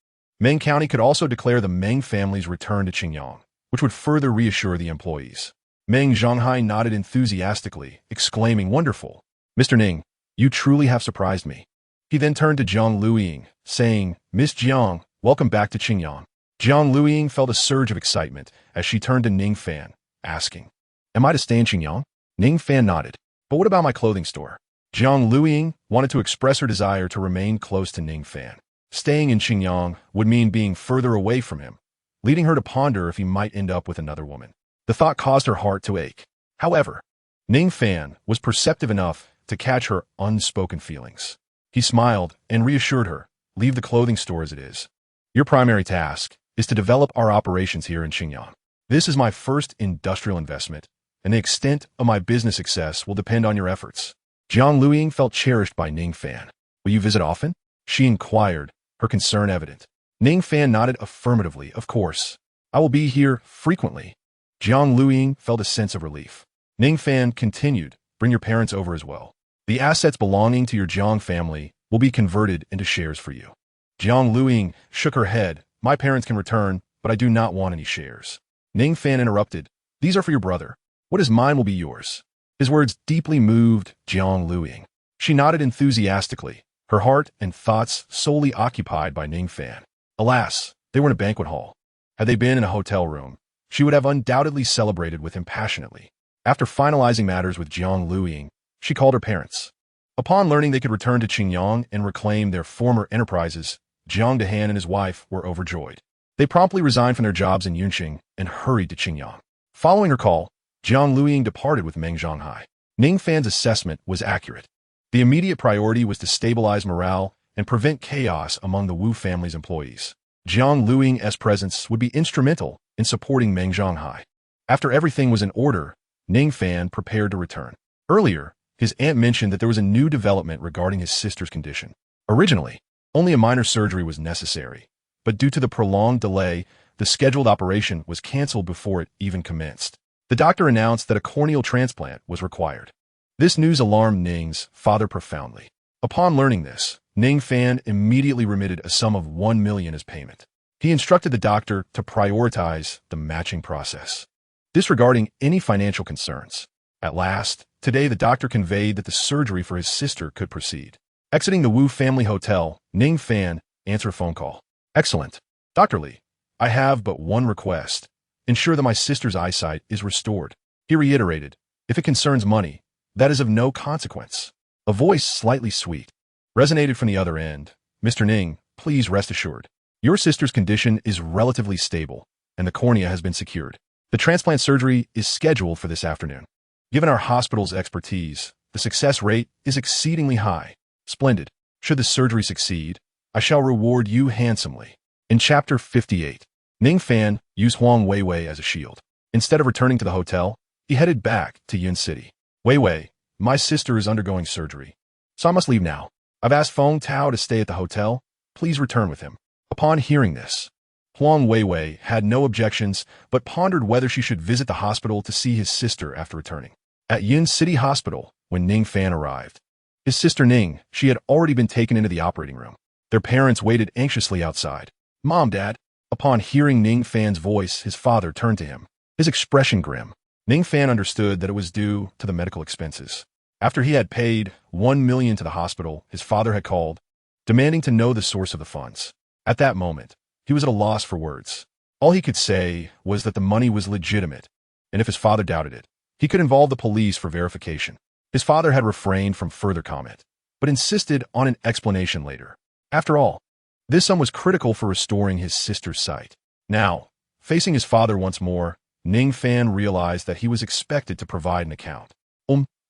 Meng County could also declare the Meng family's return to Qingyang, which would further reassure the employees." Meng Zhonghai nodded enthusiastically, exclaiming, "Wonderful. Mr. Ning, you truly have surprised me." He then turned to Jiang Luing, saying, "Miss Jiang, welcome back to Qingyang." Jiang Luing felt a surge of excitement as she turned to Ning Fan, asking, "Am I to stay in Qingyang?" Ning Fan nodded. "But what about my clothing store?" Jiang Luing wanted to express her desire to remain close to Ning Fan. Staying in Qingyang would mean being further away from him, leading her to ponder if he might end up with another woman. The thought caused her heart to ache. However, Ning Fan was perceptive enough to catch her unspoken feelings. He smiled and reassured her, "Leave the clothing store as it is. Your primary task is to develop our operations here in Qingyang. This is my first industrial investment, and the extent of my business success will depend on your efforts." Jiang Luing felt cherished by Ning Fan. "Will you visit often?" she inquired, her concern evident. Ning Fan nodded affirmatively. "Of course. I will be here frequently." Jiang Luing felt a sense of relief. Ning Fan continued, "Bring your parents over as well. The assets belonging to your Jiang family will be converted into shares for you." Jiang Luing shook her head. "My parents can return, but I do not want any shares." Ning Fan interrupted, These are for your brother. What is mine will be yours." His words deeply moved Jiang Luiying. She nodded enthusiastically, her heart and thoughts solely occupied by Ning Fan. Alas, they were in a banquet hall. Had they been in a hotel room, she would have undoubtedly celebrated with him passionately. After finalizing matters with Jiang Luiying, she called her parents. Upon learning they could return to Qingyang and reclaim their former enterprises, Jiang Dehan and his wife were overjoyed. They promptly resigned from their jobs in Yunqing and hurried to Qingyang. Following her call, Jiang Luiying departed with Meng Zhonghai. Ning Fan's assessment was accurate. The immediate priority was to stabilize morale and prevent chaos among the Wu family's employees. Jiang Luiying's presence would be instrumental in supporting Meng Zhonghai. After everything was in order, Ning Fan prepared to return. Earlier, his aunt mentioned that there was a new development regarding his sister's condition. Originally, only a minor surgery was necessary, but due to the prolonged delay, the scheduled operation was canceled before it even commenced. The doctor announced that a corneal transplant was required. This news alarmed Ning's father profoundly. Upon learning this, Ning Fan immediately remitted a sum of 1 million as payment. He instructed the doctor to prioritize the matching process, disregarding any financial concerns. At last, today the doctor conveyed that the surgery for his sister could proceed. Exiting the Wu family hotel, Ning Fan answered a phone call. "Excellent. Dr. Li, I have but one request. Ensure that my sister's eyesight is restored." He reiterated, "If it concerns money, that is of no consequence." A voice slightly sweet resonated from the other end. "Mr. Ning, please rest assured. Your sister's condition is relatively stable, and the cornea has been secured. The transplant surgery is scheduled for this afternoon. Given our hospital's expertise, the success rate is exceedingly high. Splendid. Should the surgery succeed, I shall reward you handsomely." In Chapter 58, Ning Fan used Huang Weiwei as a shield. Instead of returning to the hotel, he headed back to Yun City. "Weiwei, my sister is undergoing surgery, so I must leave now. I've asked Feng Tao to stay at the hotel. Please return with him." Upon hearing this, Huang Weiwei had no objections, but pondered whether she should visit the hospital to see his sister after returning. At Yun City Hospital, when Ning Fan arrived, his sister Ning, she had already been taken into the operating room. Their parents waited anxiously outside. "Mom, Dad." Upon hearing Ning Fan's voice, his father turned to him, his expression grim. Ning Fan understood that it was due to the medical expenses. After he had paid 1 million to the hospital, his father had called, demanding to know the source of the funds. At that moment, he was at a loss for words. All he could say was that the money was legitimate, and if his father doubted it, he could involve the police for verification. His father had refrained from further comment, but insisted on an explanation later. After all, this sum was critical for restoring his sister's sight. Now, facing his father once more, Ning Fan realized that he was expected to provide an account.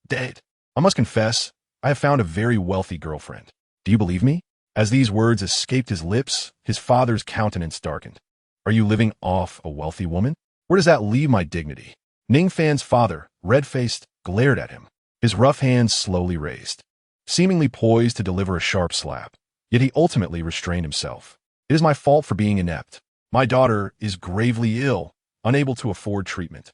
Dad, I must confess, I have found a very wealthy girlfriend. Do you believe me?" As these words escaped his lips, his father's countenance darkened. "Are you living off a wealthy woman? Where does that leave my dignity?" Ning Fan's father, red-faced, glared at him, his rough hands slowly raised, seemingly poised to deliver a sharp slap. Yet he ultimately restrained himself. "It is my fault for being inept. My daughter is gravely ill, unable to afford treatment,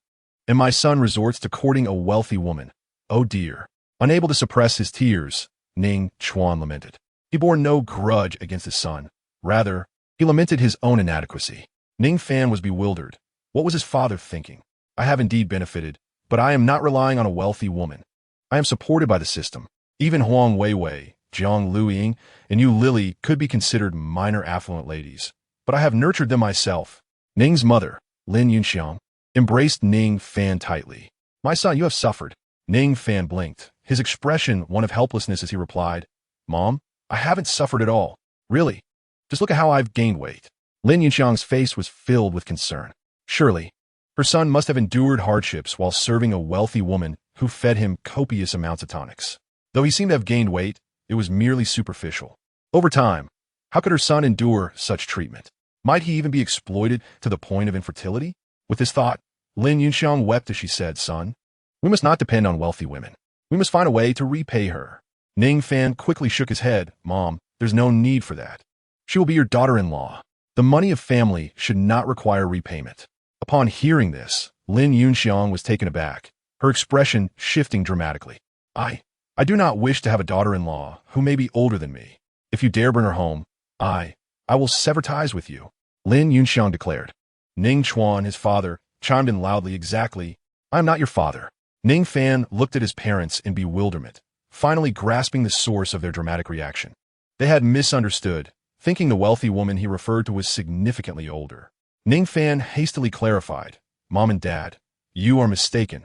and my son resorts to courting a wealthy woman. Oh dear." Unable to suppress his tears, Ning Chuan lamented. He bore no grudge against his son. Rather, he lamented his own inadequacy. Ning Fan was bewildered. What was his father thinking? "I have indeed benefited, but I am not relying on a wealthy woman. I am supported by the system. Even Huang Weiwei, Jiang Luiying, and you Lily could be considered minor affluent ladies, but I have nurtured them myself." Ning's mother, Lin Yunxiang, embraced Ning Fan tightly. "My son, you have suffered." Ning Fan blinked, his expression one of helplessness as he replied, "Mom, I haven't suffered at all. Really. Just look at how I've gained weight." Lin Yunxiang's face was filled with concern. Surely, her son must have endured hardships while serving a wealthy woman who fed him copious amounts of tonics. Though he seemed to have gained weight, it was merely superficial. Over time, how could her son endure such treatment? Might he even be exploited to the point of infertility? With this thought, Lin Yunxiang wept as she said, "Son, we must not depend on wealthy women. We must find a way to repay her." Ning Fan quickly shook his head. "Mom, there's no need for that. She will be your daughter-in-law. The money of family should not require repayment." Upon hearing this, Lin Yunxiang was taken aback, her expression shifting dramatically. I do not wish to have a daughter-in-law who may be older than me. If you dare bring her home, I will sever ties with you," Lin Yunxiang declared. Ning Chuan, his father, chimed in loudly. Exactly. I am not your father. Ning Fan looked at his parents in bewilderment, finally grasping the source of their dramatic reaction. They had misunderstood, thinking the wealthy woman he referred to was significantly older. Ning Fan hastily clarified, Mom and Dad, you are mistaken.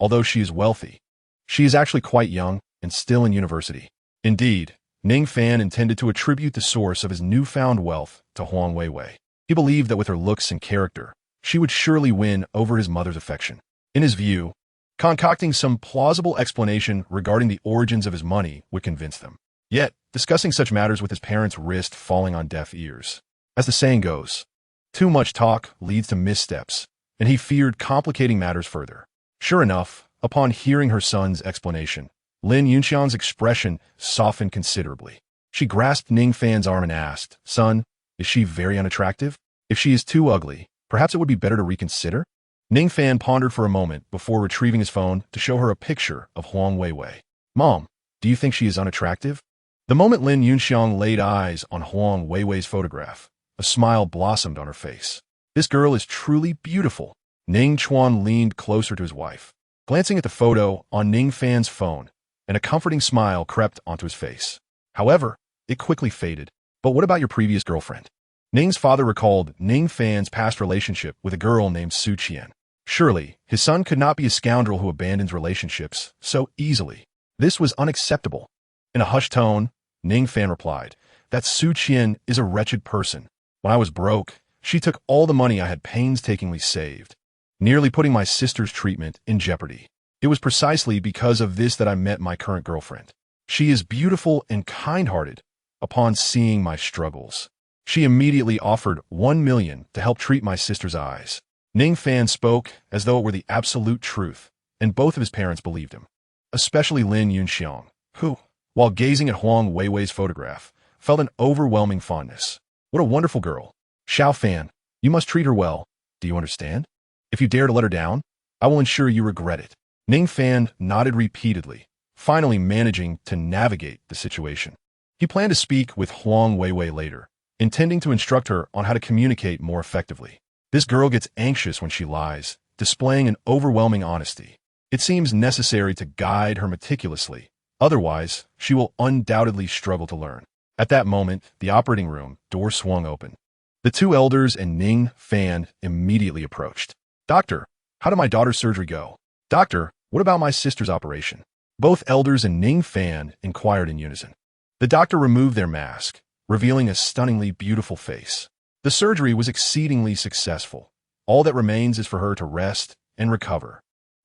Although she is wealthy, she is actually quite young and still in university. Indeed, Ning Fan intended to attribute the source of his newfound wealth to Huang Weiwei. He believed that with her looks and character, she would surely win over his mother's affection. In his view, concocting some plausible explanation regarding the origins of his money would convince them. Yet, discussing such matters with his parents risked falling on deaf ears. As the saying goes, too much talk leads to missteps, and he feared complicating matters further. Sure enough, upon hearing her son's explanation, Lin Yunxiang's expression softened considerably. She grasped Ning Fan's arm and asked, Son, is she very unattractive? If she is too ugly, perhaps it would be better to reconsider? Ning Fan pondered for a moment before retrieving his phone to show her a picture of Huang Weiwei. Mom, do you think she is unattractive? The moment Lin Yunxiang laid eyes on Huang Weiwei's photograph, a smile blossomed on her face. This girl is truly beautiful. Ning Chuan leaned closer to his wife, glancing at the photo on Ning Fan's phone, and a comforting smile crept onto his face. However, it quickly faded. But what about your previous girlfriend? Ning's father recalled Ning Fan's past relationship with a girl named Su Qian. Surely, his son could not be a scoundrel who abandons relationships so easily. This was unacceptable. In a hushed tone, Ning Fan replied, that Su Qian is a wretched person. When I was broke, she took all the money I had painstakingly saved, nearly putting my sister's treatment in jeopardy. It was precisely because of this that I met my current girlfriend. She is beautiful and kind-hearted. Upon seeing my struggles, she immediately offered 1 million to help treat my sister's eyes. Ning Fan spoke as though it were the absolute truth, and both of his parents believed him, especially Lin Yunxiang, who, while gazing at Huang Weiwei's photograph, felt an overwhelming fondness. What a wonderful girl. Xiao Fan, you must treat her well. Do you understand? If you dare to let her down, I will ensure you regret it. Ning Fan nodded repeatedly, finally managing to navigate the situation. He planned to speak with Huang Weiwei later, intending to instruct her on how to communicate more effectively. This girl gets anxious when she lies, displaying an overwhelming honesty. It seems necessary to guide her meticulously, otherwise she will undoubtedly struggle to learn. At that moment, the operating room door swung open. The two elders and Ning Fan immediately approached. Doctor, how did my daughter's surgery go? Doctor, what about my sister's operation? Both elders and Ning Fan inquired in unison. The doctor removed their mask, revealing a stunningly beautiful face. The surgery was exceedingly successful. All that remains is for her to rest and recover.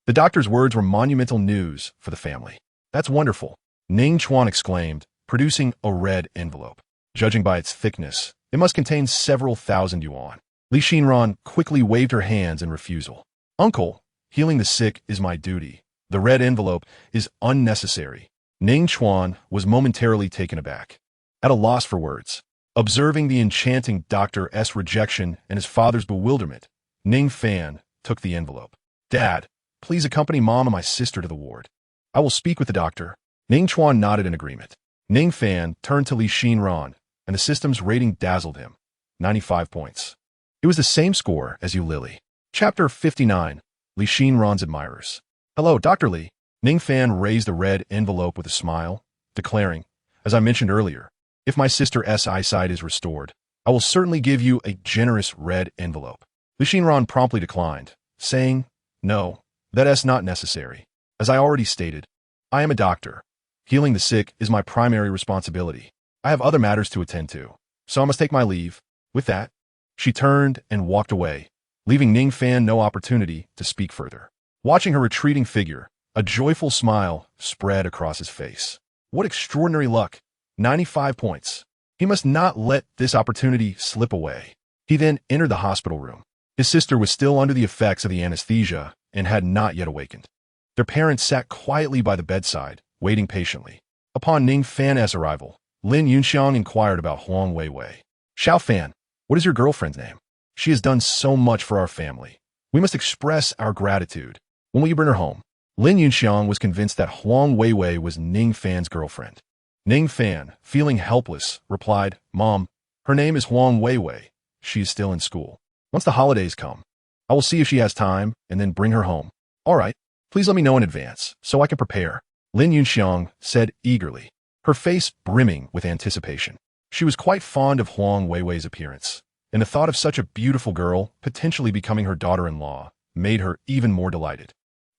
The doctor's words were monumental news for the family. That's wonderful, Ning Chuan exclaimed, producing a red envelope. Judging by its thickness, it must contain several thousand yuan. Li Xinran quickly waved her hands in refusal. Uncle, healing the sick is my duty. The red envelope is unnecessary. Ning Chuan was momentarily taken aback, at a loss for words. Observing the enchanting Dr. S. rejection and his father's bewilderment, Ning Fan took the envelope. Dad, please accompany Mom and my sister to the ward. I will speak with the doctor. Ning Chuan nodded in agreement. Ning Fan turned to Li Xinran, and the system's rating dazzled him. 95 points. It was the same score as you, Lily. Chapter 59, Li Xinran's Admirers. Hello, Dr. Li. Ning Fan raised the red envelope with a smile, declaring, as I mentioned earlier, if my sister's eyesight is restored, I will certainly give you a generous red envelope. Li Xinran promptly declined, saying, No, that's not necessary. As I already stated, I am a doctor. Healing the sick is my primary responsibility. I have other matters to attend to, so I must take my leave. With that, she turned and walked away, leaving Ning Fan no opportunity to speak further. Watching her retreating figure, a joyful smile spread across his face. What extraordinary luck! 95 points. He must not let this opportunity slip away. He then entered the hospital room. His sister was still under the effects of the anesthesia and had not yet awakened. Their parents sat quietly by the bedside, waiting patiently. Upon Ning Fan's arrival, Lin Yunxiang inquired about Huang Weiwei. Xiao Fan, what is your girlfriend's name? She has done so much for our family. We must express our gratitude. When will you bring her home? Lin Yunxiang was convinced that Huang Weiwei was Ning Fan's girlfriend. Ning Fan, feeling helpless, replied, Mom, her name is Huang Weiwei. She is still in school. Once the holidays come, I will see if she has time and then bring her home. All right, please let me know in advance so I can prepare, Lin Yunxiang said eagerly, her face brimming with anticipation. She was quite fond of Huang Weiwei's appearance, and the thought of such a beautiful girl potentially becoming her daughter-in-law made her even more delighted.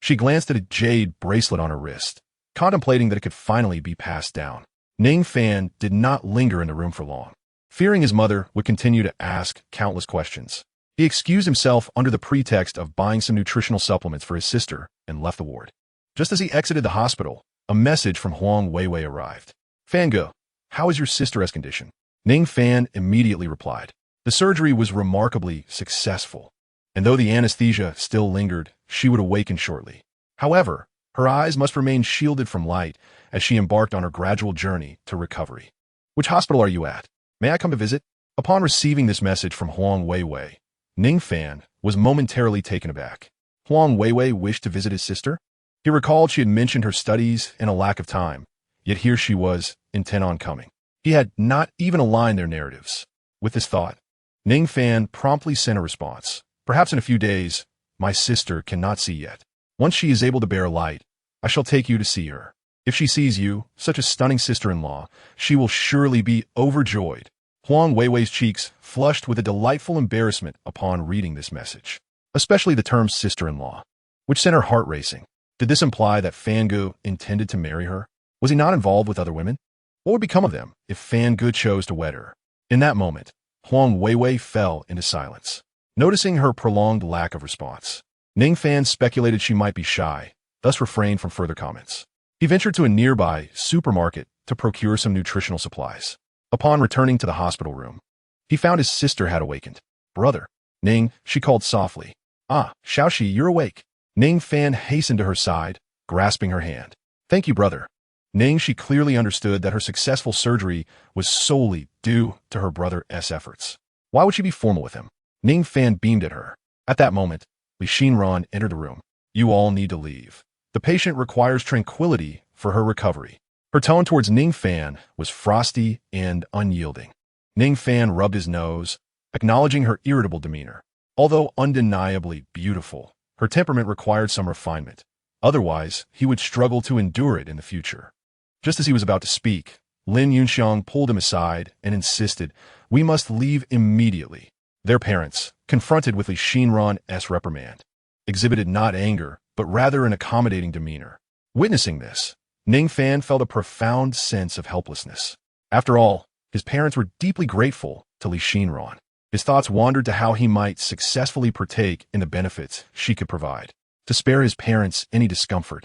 She glanced at a jade bracelet on her wrist, contemplating that it could finally be passed down. Ning Fan did not linger in the room for long, fearing his mother would continue to ask countless questions. He excused himself under the pretext of buying some nutritional supplements for his sister and left the ward. Just as he exited the hospital, a message from Huang Weiwei arrived. Fange, how is your sister's condition? Ning Fan immediately replied. The surgery was remarkably successful, and though the anesthesia still lingered, she would awaken shortly. However, her eyes must remain shielded from light as she embarked on her gradual journey to recovery. Which hospital are you at? May I come to visit? Upon receiving this message from Huang Weiwei, Ning Fan was momentarily taken aback. Huang Weiwei wished to visit his sister? He recalled she had mentioned her studies and a lack of time, yet here she was, intent on coming. He had not even aligned their narratives. With this thought, Ning Fan promptly sent a response. Perhaps in a few days, my sister cannot see yet. Once she is able to bear light, I shall take you to see her. If she sees you, such a stunning sister-in-law, she will surely be overjoyed. Huang Weiwei's cheeks flushed with a delightful embarrassment upon reading this message, especially the term sister-in-law, which sent her heart racing. Did this imply that Fange intended to marry her? Was he not involved with other women? What would become of them if Fange chose to wed her? In that moment, Huang Weiwei fell into silence. Noticing her prolonged lack of response, Ning Fan speculated she might be shy, thus refrained from further comments. He ventured to a nearby supermarket to procure some nutritional supplies. Upon returning to the hospital room, he found his sister had awakened. Brother, Ning, she called softly. Ah, Xiaoxi, you're awake. Ning Fan hastened to her side, grasping her hand. Thank you, brother. Ning, she clearly understood that her successful surgery was solely due to her brother's efforts. Why would she be formal with him? Ning Fan beamed at her. At that moment, Li Xinran entered the room. You all need to leave. The patient requires tranquility for her recovery. Her tone towards Ning Fan was frosty and unyielding. Ning Fan rubbed his nose, acknowledging her irritable demeanor. Although undeniably beautiful, her temperament required some refinement. Otherwise, he would struggle to endure it in the future. Just as he was about to speak, Lin Yunxiang pulled him aside and insisted, we must leave immediately. Their parents, confronted with Li Xinran's reprimand, exhibited not anger, but rather an accommodating demeanor. Witnessing this, Ning Fan felt a profound sense of helplessness. After all, his parents were deeply grateful to Li Xinran. His thoughts wandered to how he might successfully partake in the benefits she could provide. To spare his parents any discomfort,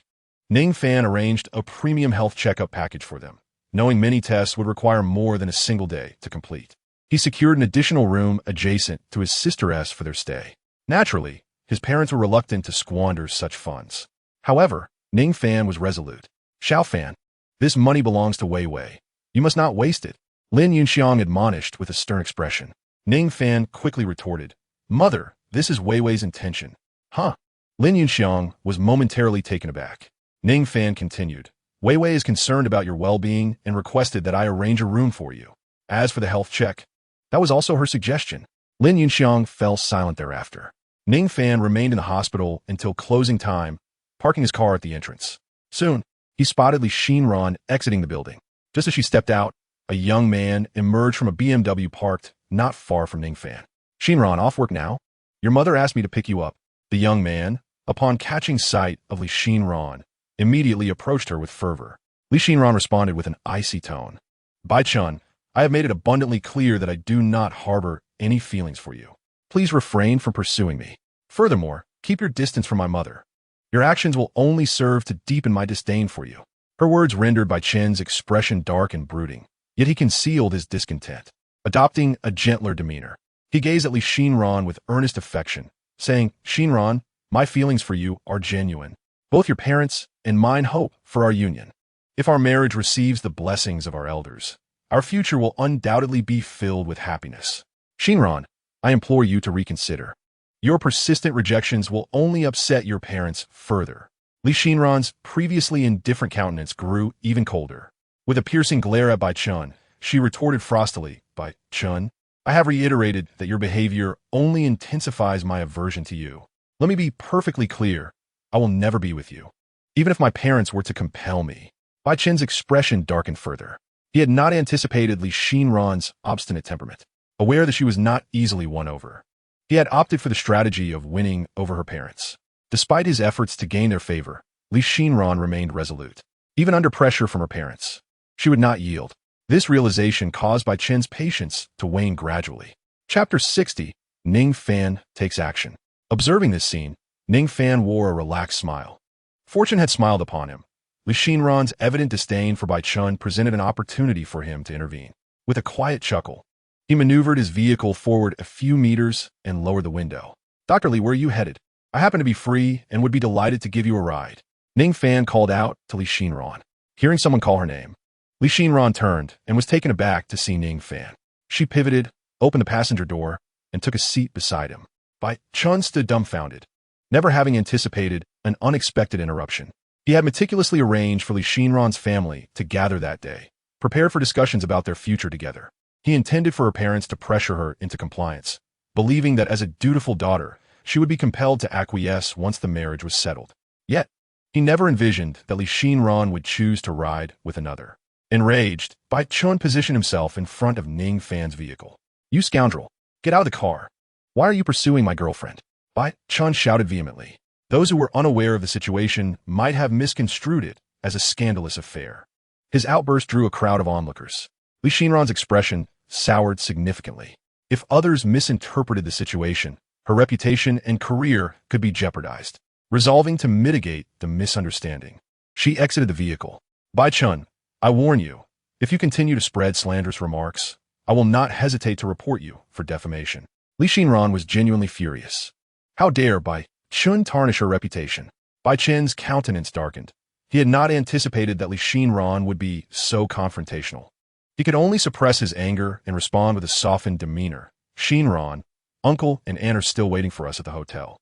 Ning Fan arranged a premium health checkup package for them, knowing many tests would require more than a single day to complete. He secured an additional room adjacent to his sister's for their stay. Naturally, his parents were reluctant to squander such funds. However, Ning Fan was resolute. Xiao Fan, this money belongs to Weiwei. You must not waste it, Lin Yunxiang admonished with a stern expression. Ning Fan quickly retorted, Mother, this is Weiwei's intention. Huh? Lin Yunxiang was momentarily taken aback. Ning Fan continued, Weiwei is concerned about your well-being and requested that I arrange a room for you. As for the health check, that was also her suggestion. Lin Yunxiang fell silent thereafter. Ning Fan remained in the hospital until closing time, parking his car at the entrance. Soon, he spotted Li Xinran exiting the building. Just as she stepped out, a young man emerged from a BMW parked not far from Ning Fan. Xinran, off work now? Your mother asked me to pick you up. The young man, upon catching sight of Li Xinran, immediately approached her with fervor. Li Xinran responded with an icy tone. Bai Chun, I have made it abundantly clear that I do not harbor any feelings for you. Please refrain from pursuing me. Furthermore, keep your distance from my mother. Your actions will only serve to deepen my disdain for you. Her words rendered Bai Chen's expression dark and brooding, yet he concealed his discontent. Adopting a gentler demeanor, he gazed at Li Xinran with earnest affection, saying, Xinran, my feelings for you are genuine. Both your parents and mine hope for our union. If our marriage receives the blessings of our elders, our future will undoubtedly be filled with happiness. Xinran, I implore you to reconsider. Your persistent rejections will only upset your parents further. Li Xinran's previously indifferent countenance grew even colder. With a piercing glare at Bai Chun, she retorted frostily, Bai Chun, I have reiterated that your behavior only intensifies my aversion to you. Let me be perfectly clear. I will never be with you, even if my parents were to compel me. Bai Chen's expression darkened further. He had not anticipated Li Xinran's obstinate temperament. Aware that she was not easily won over, he had opted for the strategy of winning over her parents. Despite his efforts to gain their favor, Li Xinran remained resolute. Even under pressure from her parents, she would not yield. This realization caused Bai Chen's patience to wane gradually. Chapter 60. Ning Fan takes action. Observing this scene, Ning Fan wore a relaxed smile. Fortune had smiled upon him. Li Xinran's evident disdain for Bai Chen presented an opportunity for him to intervene. With a quiet chuckle, he maneuvered his vehicle forward a few meters and lowered the window. Dr. Li, where are you headed? I happen to be free and would be delighted to give you a ride. Ning Fan called out to Li Xinran. Hearing someone call her name, Li Xinran turned and was taken aback to see Ning Fan. She pivoted, opened the passenger door, and took a seat beside him. Bai Chen stood dumbfounded, never having anticipated an unexpected interruption. He had meticulously arranged for Li Xinran's family to gather that day, prepared for discussions about their future together. He intended for her parents to pressure her into compliance, believing that as a dutiful daughter, she would be compelled to acquiesce once the marriage was settled. Yet, he never envisioned that Li Xinran would choose to ride with another. Enraged, Bai Chen positioned himself in front of Ning Fan's vehicle. You scoundrel, get out of the car. Why are you pursuing my girlfriend? Bai Chen shouted vehemently. Those who were unaware of the situation might have misconstrued it as a scandalous affair. His outburst drew a crowd of onlookers. Li Xinran's expression soured significantly. If others misinterpreted the situation, her reputation and career could be jeopardized. Resolving to mitigate the misunderstanding, she exited the vehicle. Bai Chen, I warn you, if you continue to spread slanderous remarks, I will not hesitate to report you for defamation. Li Xinran was genuinely furious. How dare Bai Chen tarnish her reputation? Bai Chen's countenance darkened. He had not anticipated that Li Xinran would be so confrontational. He could only suppress his anger and respond with a softened demeanor. Xinran, Uncle and Aunt are still waiting for us at the hotel.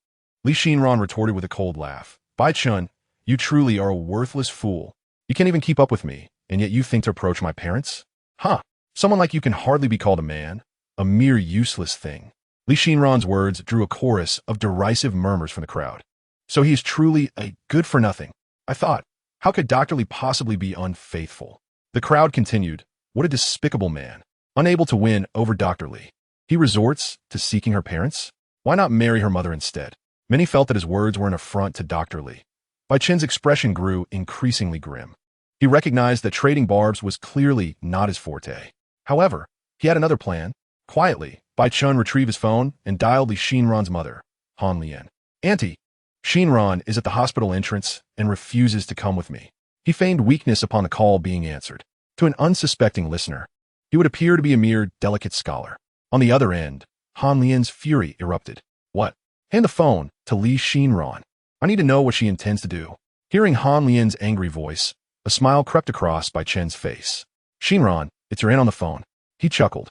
Li Xinran retorted with a cold laugh. Bai Chen, you truly are a worthless fool. You can't even keep up with me, and yet you think to approach my parents? Huh, someone like you can hardly be called a man. A mere useless thing. Li Xinran's words drew a chorus of derisive murmurs from the crowd. So he is truly a good-for-nothing. I thought, how could Dr. Li possibly be unfaithful? The crowd continued. What a despicable man. Unable to win over Dr. Li, he resorts to seeking her parents? Why not marry her mother instead? Many felt that his words were an affront to Dr. Li. Bai Chen's expression grew increasingly grim. He recognized that trading barbs was clearly not his forte. However, he had another plan. Quietly, Bai Chen retrieved his phone and dialed Li Xinran's mother, Han Lian. Auntie, Xinran is at the hospital entrance and refuses to come with me. He feigned weakness upon the call being answered. To an unsuspecting listener, he would appear to be a mere delicate scholar. On the other end, Han Lian's fury erupted. What? Hand the phone to Li Xinran. I need to know what she intends to do. Hearing Han Lian's angry voice, a smile crept across Bai Chen's face. Xinran, it's your aunt on the phone. He chuckled.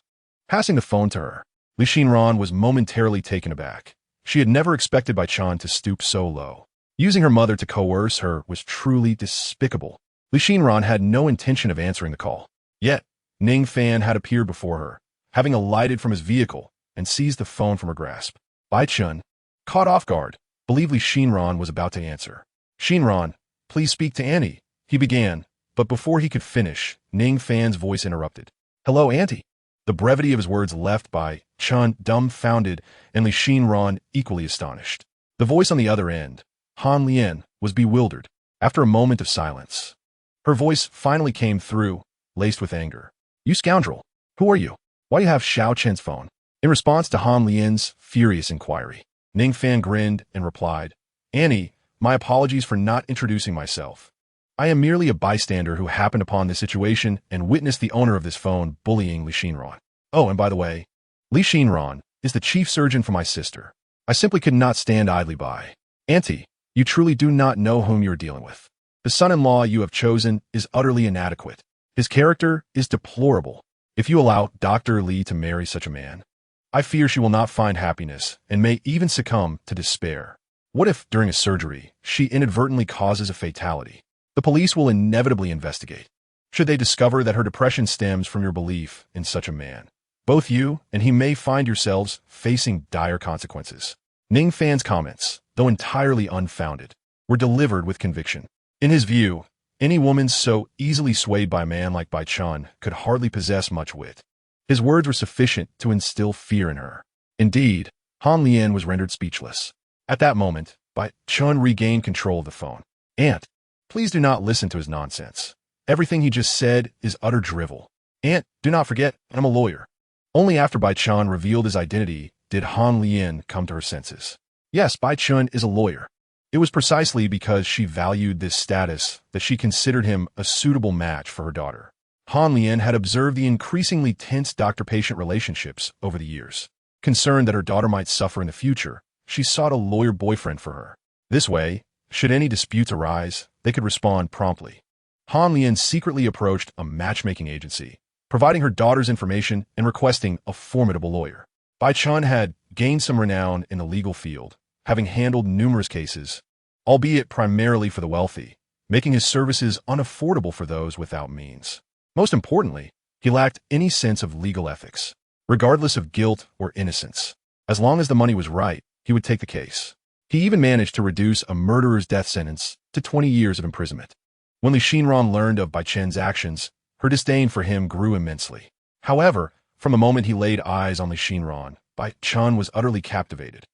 Passing the phone to her, Li Xinran was momentarily taken aback. She had never expected Bai Chen to stoop so low. Using her mother to coerce her was truly despicable. Li Xinran had no intention of answering the call. Yet, Ning Fan had appeared before her, having alighted from his vehicle and seized the phone from her grasp. Bai Chen, caught off guard, believed Li Xinran was about to answer. Xinran, please speak to Annie, he began, but before he could finish, Ning Fan's voice interrupted. Hello, Auntie. The brevity of his words left Bai Chen dumbfounded and Li Xinran equally astonished. The voice on the other end, Han Lian, was bewildered. After a moment of silence, her voice finally came through, laced with anger. You scoundrel! Who are you? Why do you have Xiao Chen's phone? In response to Han Lian's furious inquiry, Ning Fan grinned and replied, Annie, my apologies for not introducing myself. I am merely a bystander who happened upon this situation and witnessed the owner of this phone bullying Li Xinran. Oh, and by the way, Li Xinran is the chief surgeon for my sister. I simply could not stand idly by. Auntie, you truly do not know whom you are dealing with. The son-in-law you have chosen is utterly inadequate. His character is deplorable. If you allow Dr. Li to marry such a man, I fear she will not find happiness and may even succumb to despair. What if, during a surgery, she inadvertently causes a fatality? The police will inevitably investigate. Should they discover that her depression stems from your belief in such a man, Both you and he may find yourselves facing dire consequences. Ning Fan's comments, though entirely unfounded, were delivered with conviction. In his view, any woman so easily swayed by a man like Bai Chun could hardly possess much wit. His words were sufficient to instill fear in her. Indeed, Han Lian was rendered speechless. At that moment, Bai Chun regained control of the phone. Aunt, please do not listen to his nonsense. Everything he just said is utter drivel. Aunt, do not forget, I'm a lawyer. Only after Bai Chun revealed his identity did Han Lian come to her senses. Yes, Bai Chun is a lawyer. It was precisely because she valued this status that she considered him a suitable match for her daughter. Han Lian had observed the increasingly tense doctor-patient relationships over the years. Concerned that her daughter might suffer in the future, she sought a lawyer boyfriend for her. This way, should any disputes arise, they could respond promptly. Han Lian secretly approached a matchmaking agency, providing her daughter's information and requesting a formidable lawyer. Bai Chun had gained some renown in the legal field, having handled numerous cases, albeit primarily for the wealthy, making his services unaffordable for those without means. Most importantly, he lacked any sense of legal ethics, regardless of guilt or innocence. As long as the money was right, he would take the case. He even managed to reduce a murderer's death sentence to 20 years of imprisonment. When Li Xinran learned of Bai Chen's actions, her disdain for him grew immensely. However, from the moment he laid eyes on Li Xinran, Bai Chun was utterly captivated.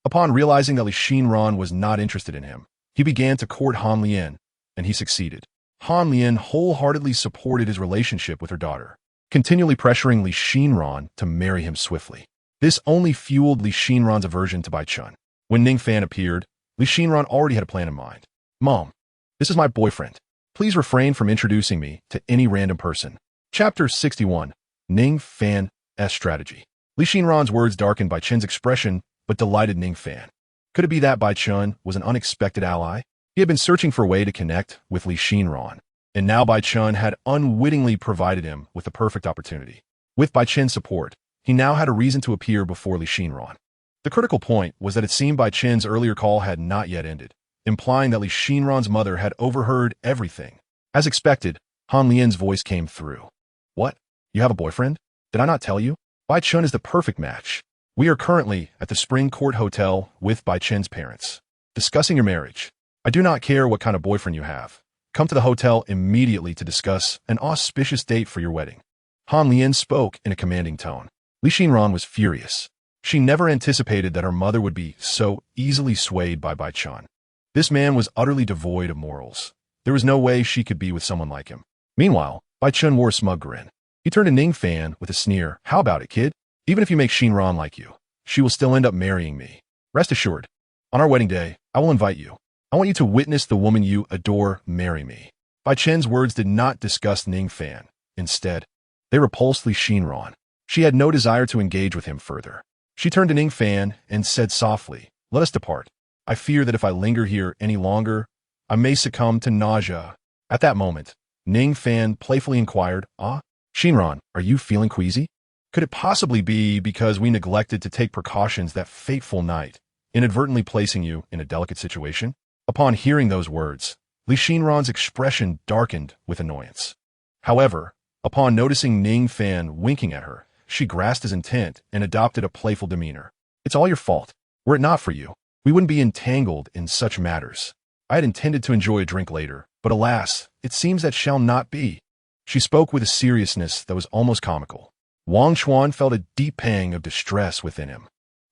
Upon realizing that Li Xinran was not interested in him, he began to court Han Lian, and he succeeded. Han Lian wholeheartedly supported his relationship with her daughter, continually pressuring Li Xinran to marry him swiftly. This only fueled Li Xinran's aversion to Bai Chun. When Ning Fan appeared, Li Xinran already had a plan in mind. Mom, this is my boyfriend. Please refrain from introducing me to any random person. Chapter 61. Ning Fan's Strategy. Li Xinran's words darkened Bai Chen's expression, but delighted Ning Fan. Could it be that Bai Chun was an unexpected ally? He had been searching for a way to connect with Li Xinran, and now Bai Chun had unwittingly provided him with the perfect opportunity. With Bai Chen's support, he now had a reason to appear before Li Xinran. The critical point was that it seemed Bai Chen's earlier call had not yet ended, implying that Li Xinran's mother had overheard everything. As expected, Han Lian's voice came through. What? You have a boyfriend? Did I not tell you? Bai Chun is the perfect match. We are currently at the Spring Court Hotel with Bai Chen's parents, discussing your marriage. I do not care what kind of boyfriend you have. Come to the hotel immediately to discuss an auspicious date for your wedding. Han Lian spoke in a commanding tone. Li Xinran was furious. She never anticipated that her mother would be so easily swayed by Bai Chun. This man was utterly devoid of morals. There was no way she could be with someone like him. Meanwhile, Bai Chun wore a smug grin. He turned to Ning Fan with a sneer. How about it, kid? Even if you make Xinran like you, she will still end up marrying me. Rest assured, on our wedding day, I will invite you. I want you to witness the woman you adore marry me. Bai Chen's words did not disgust Ning Fan. Instead, they repulsed Li Xinran. She had no desire to engage with him further. She turned to Ning Fan and said softly, let us depart. I fear that if I linger here any longer, I may succumb to nausea. At that moment, Ning Fan playfully inquired, Xinran, are you feeling queasy? Could it possibly be because we neglected to take precautions that fateful night, inadvertently placing you in a delicate situation? Upon hearing those words, Li Xinran's expression darkened with annoyance. However, upon noticing Ning Fan winking at her, she grasped his intent and adopted a playful demeanor. It's all your fault. Were it not for you, we wouldn't be entangled in such matters. I had intended to enjoy a drink later, but alas, it seems that shall not be. She spoke with a seriousness that was almost comical. Wang Chuan felt a deep pang of distress within him.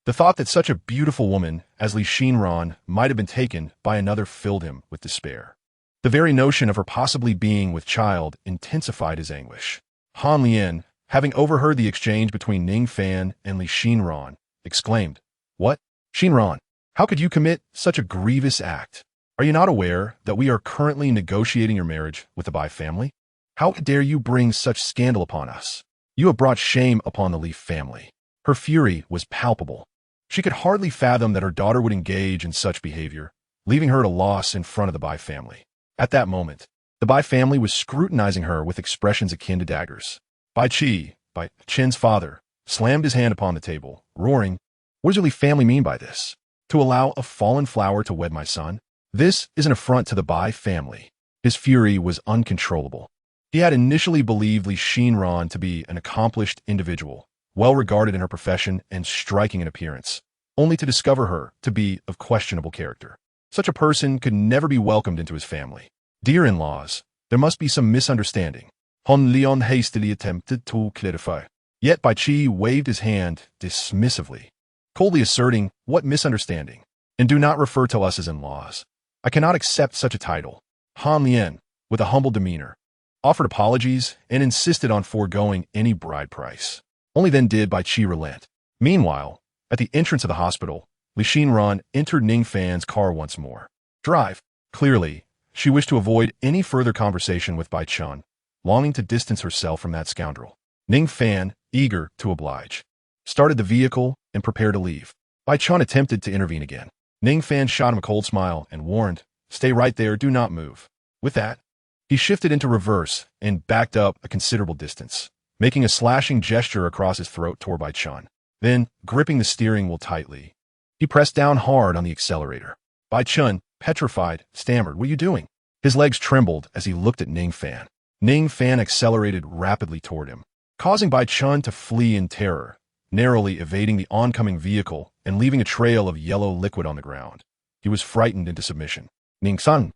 The thought that such a beautiful woman as Li Xinran might have been taken by another filled him with despair. The very notion of her possibly being with child intensified his anguish. Han Lian, having overheard the exchange between Ning Fan and Li Xinran, exclaimed, What? Xinran, how could you commit such a grievous act? Are you not aware that we are currently negotiating your marriage with the Bai family? How dare you bring such scandal upon us? You have brought shame upon the Li family. Her fury was palpable. She could hardly fathom that her daughter would engage in such behavior, leaving her at a loss in front of the Bai family. At that moment, the Bai family was scrutinizing her with expressions akin to daggers. Bai Chen's father, slammed his hand upon the table, roaring, What does your Li family mean by this? To allow a fallen flower to wed my son? This is an affront to the Bai family. His fury was uncontrollable. He had initially believed Li Xinran to be an accomplished individual, well regarded in her profession and striking in appearance, only to discover her to be of questionable character. Such a person could never be welcomed into his family. Dear in-laws, there must be some misunderstanding. Hon Leon hastily attempted to clarify. Yet Bai Chi waved his hand dismissively, coldly asserting, "What misunderstanding? And do not refer to us as in-laws. I cannot accept such a title." Han Lien, with a humble demeanor, offered apologies and insisted on foregoing any bride price. Only then did Bai Chi relent. Meanwhile, at the entrance of the hospital, Li Xinran entered Ning Fan's car once more. Drive. Clearly, she wished to avoid any further conversation with Bai Chun, longing to distance herself from that scoundrel. Ning Fan, eager to oblige, started the vehicle and prepared to leave. Bai Chun attempted to intervene again. Ning Fan shot him a cold smile and warned, "Stay right there, do not move." With that, he shifted into reverse and backed up a considerable distance, making a slashing gesture across his throat toward Bai Chun. Then, gripping the steering wheel tightly, he pressed down hard on the accelerator. Bai Chun, petrified, stammered, "What are you doing?" His legs trembled as he looked at Ning Fan. Ning Fan accelerated rapidly toward him, causing Bai Chun to flee in terror, narrowly evading the oncoming vehicle and leaving a trail of yellow liquid on the ground. He was frightened into submission. Ning San,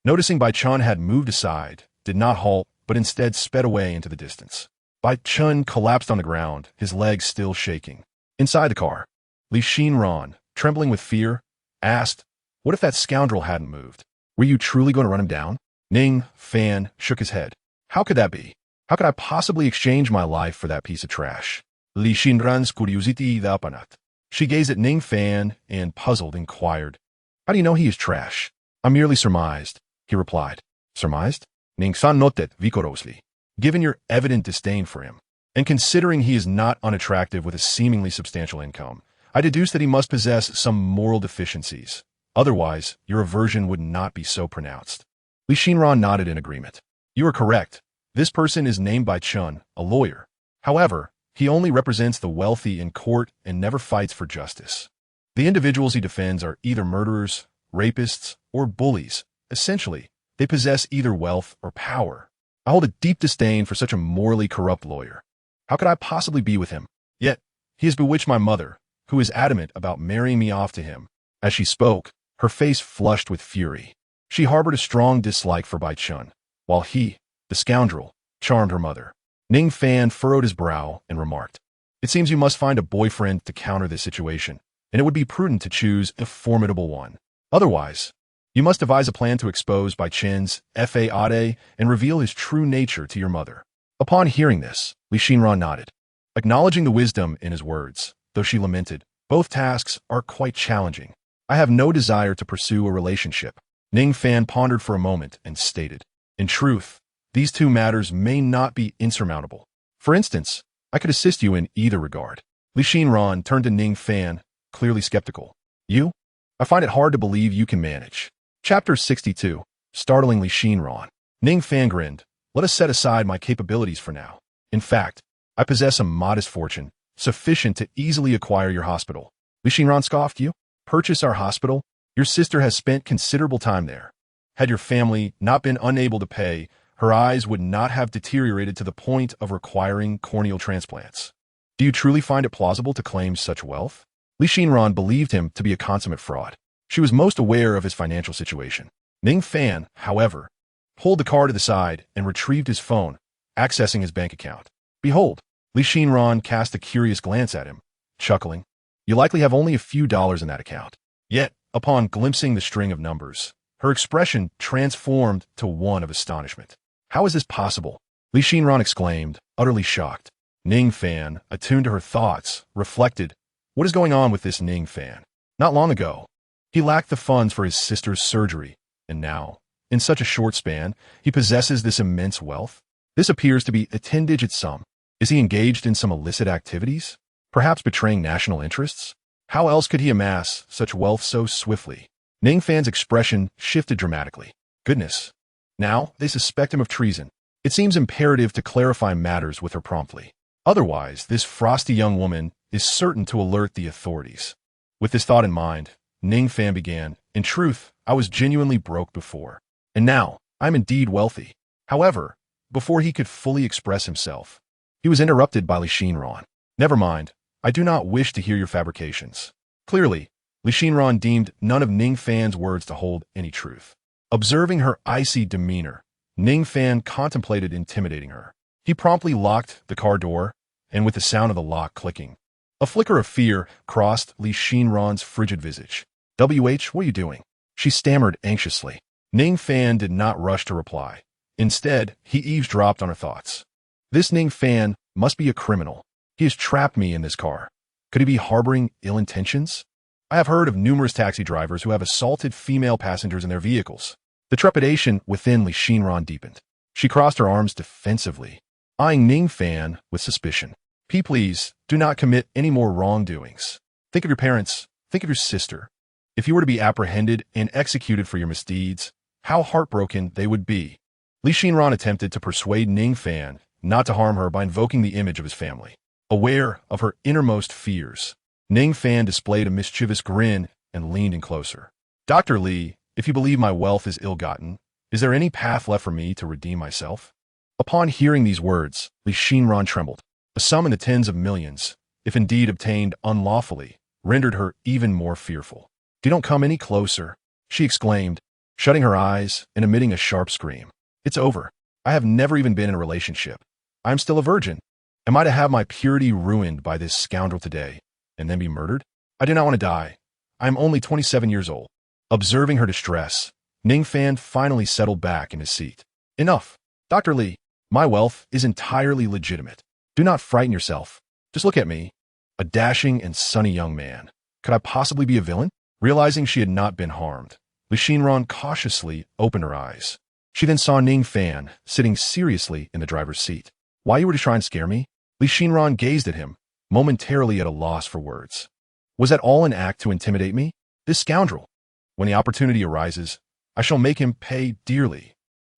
noticing Bai Chun had moved aside, did not halt, but instead sped away into the distance. Bai Chun collapsed on the ground, his legs still shaking. Inside the car, Li Xinran, trembling with fear, asked, "What if that scoundrel hadn't moved? Were you truly going to run him down?" Ning Fan shook his head. "How could that be? How could I possibly exchange my life for that piece of trash?" Li Xinran's curiosity dapanat. She gazed at Ning Fan and, puzzled, inquired, "How do you know he is trash?" "I merely surmised," he replied. "Surmised?" Ning San noted vigorously. "Given your evident disdain for him, and considering he is not unattractive with a seemingly substantial income, I deduce that he must possess some moral deficiencies. Otherwise, your aversion would not be so pronounced." Li Xinran nodded in agreement. "You are correct. This person is named Bai Chun, a lawyer. However, he only represents the wealthy in court and never fights for justice. The individuals he defends are either murderers, rapists, or bullies. Essentially, they possess either wealth or power. I hold a deep disdain for such a morally corrupt lawyer. How could I possibly be with him? Yet, he has bewitched my mother, who is adamant about marrying me off to him." As she spoke, her face flushed with fury. She harbored a strong dislike for Bai Chun, while he, the scoundrel, charmed her mother. Ning Fan furrowed his brow and remarked, "It seems you must find a boyfriend to counter this situation, and it would be prudent to choose a formidable one. Otherwise, you must devise a plan to expose Bai Chen's fade and reveal his true nature to your mother." Upon hearing this, Li Xinran nodded, acknowledging the wisdom in his words, though she lamented, "Both tasks are quite challenging. I have no desire to pursue a relationship." Ning Fan pondered for a moment and stated, "In truth, these two matters may not be insurmountable. For instance, I could assist you in either regard." Li Xinran turned to Ning Fan, clearly skeptical. "You? I find it hard to believe you can manage." Chapter 62. Startling Li Xinran. Ning Fan grinned. "Let us set aside my capabilities for now. In fact, I possess a modest fortune, sufficient to easily acquire your hospital." Li Xinran scoffed. "You? Purchase our hospital? Your sister has spent considerable time there. Had your family not been unable to pay, her eyes would not have deteriorated to the point of requiring corneal transplants. Do you truly find it plausible to claim such wealth?" Li Xinran believed him to be a consummate fraud. She was most aware of his financial situation. Ning Fan, however, pulled the car to the side and retrieved his phone, accessing his bank account. "Behold," Li Xinran cast a curious glance at him, chuckling, "You likely have only a few dollars in that account." Yet, upon glimpsing the string of numbers, her expression transformed to one of astonishment. "How is this possible?" Li Xinran exclaimed, utterly shocked. Ning Fan, attuned to her thoughts, reflected, "What is going on with this Ning Fan? Not long ago, he lacked the funds for his sister's surgery, and now, in such a short span, he possesses this immense wealth? This appears to be a 10-digit sum. Is he engaged in some illicit activities? Perhaps betraying national interests? How else could he amass such wealth so swiftly?" Ning Fan's expression shifted dramatically. "Goodness. Now they suspect him of treason. It seems imperative to clarify matters with her promptly. Otherwise, this frosty young woman is certain to alert the authorities." With this thought in mind, Ning Fan began, "In truth, I was genuinely broke before, and now I'm indeed wealthy." However, before he could fully express himself, he was interrupted by Li Xinran. Never mind. I do not wish to hear your fabrications. Clearly, Li Xinran deemed none of Ning Fan's words to hold any truth. Observing her icy demeanor, Ning Fan contemplated intimidating her. He promptly locked the car door, and with the sound of the lock clicking, a flicker of fear crossed Li Xinran's frigid visage. "WH, what are you doing?" she stammered anxiously. Ning Fan did not rush to reply. Instead, he eavesdropped on her thoughts. This Ning Fan must be a criminal. He has trapped me in this car. Could he be harboring ill intentions? I have heard of numerous taxi drivers who have assaulted female passengers in their vehicles. The trepidation within Li Xinran deepened. She crossed her arms defensively, eyeing Ning Fan with suspicion. Please, do not commit any more wrongdoings. Think of your parents. Think of your sister. If you were to be apprehended and executed for your misdeeds, how heartbroken they would be. Li Xinran attempted to persuade Ning Fan not to harm her by invoking the image of his family. Aware of her innermost fears, Ning Fan displayed a mischievous grin and leaned in closer. "Dr. Li, if you believe my wealth is ill-gotten, is there any path left for me to redeem myself?" Upon hearing these words, Li Xinran trembled. A sum in the tens of millions, if indeed obtained unlawfully, rendered her even more fearful. "Don't come any closer," she exclaimed, shutting her eyes and emitting a sharp scream. "It's over. I have never even been in a relationship. I am still a virgin. Am I to have my purity ruined by this scoundrel today, and then be murdered? I do not want to die. I am only 27 years old." Observing her distress, Ning Fan finally settled back in his seat. "Enough. Dr. Li, my wealth is entirely legitimate. Do not frighten yourself. Just look at me. A dashing and sunny young man. Could I possibly be a villain?" Realizing she had not been harmed, Li Xinran cautiously opened her eyes. She then saw Ning Fan sitting seriously in the driver's seat. "Why, you were to try and scare me?" Li Xinran gazed at him, momentarily at a loss for words. "Was that all an act to intimidate me? This scoundrel. When the opportunity arises, I shall make him pay dearly."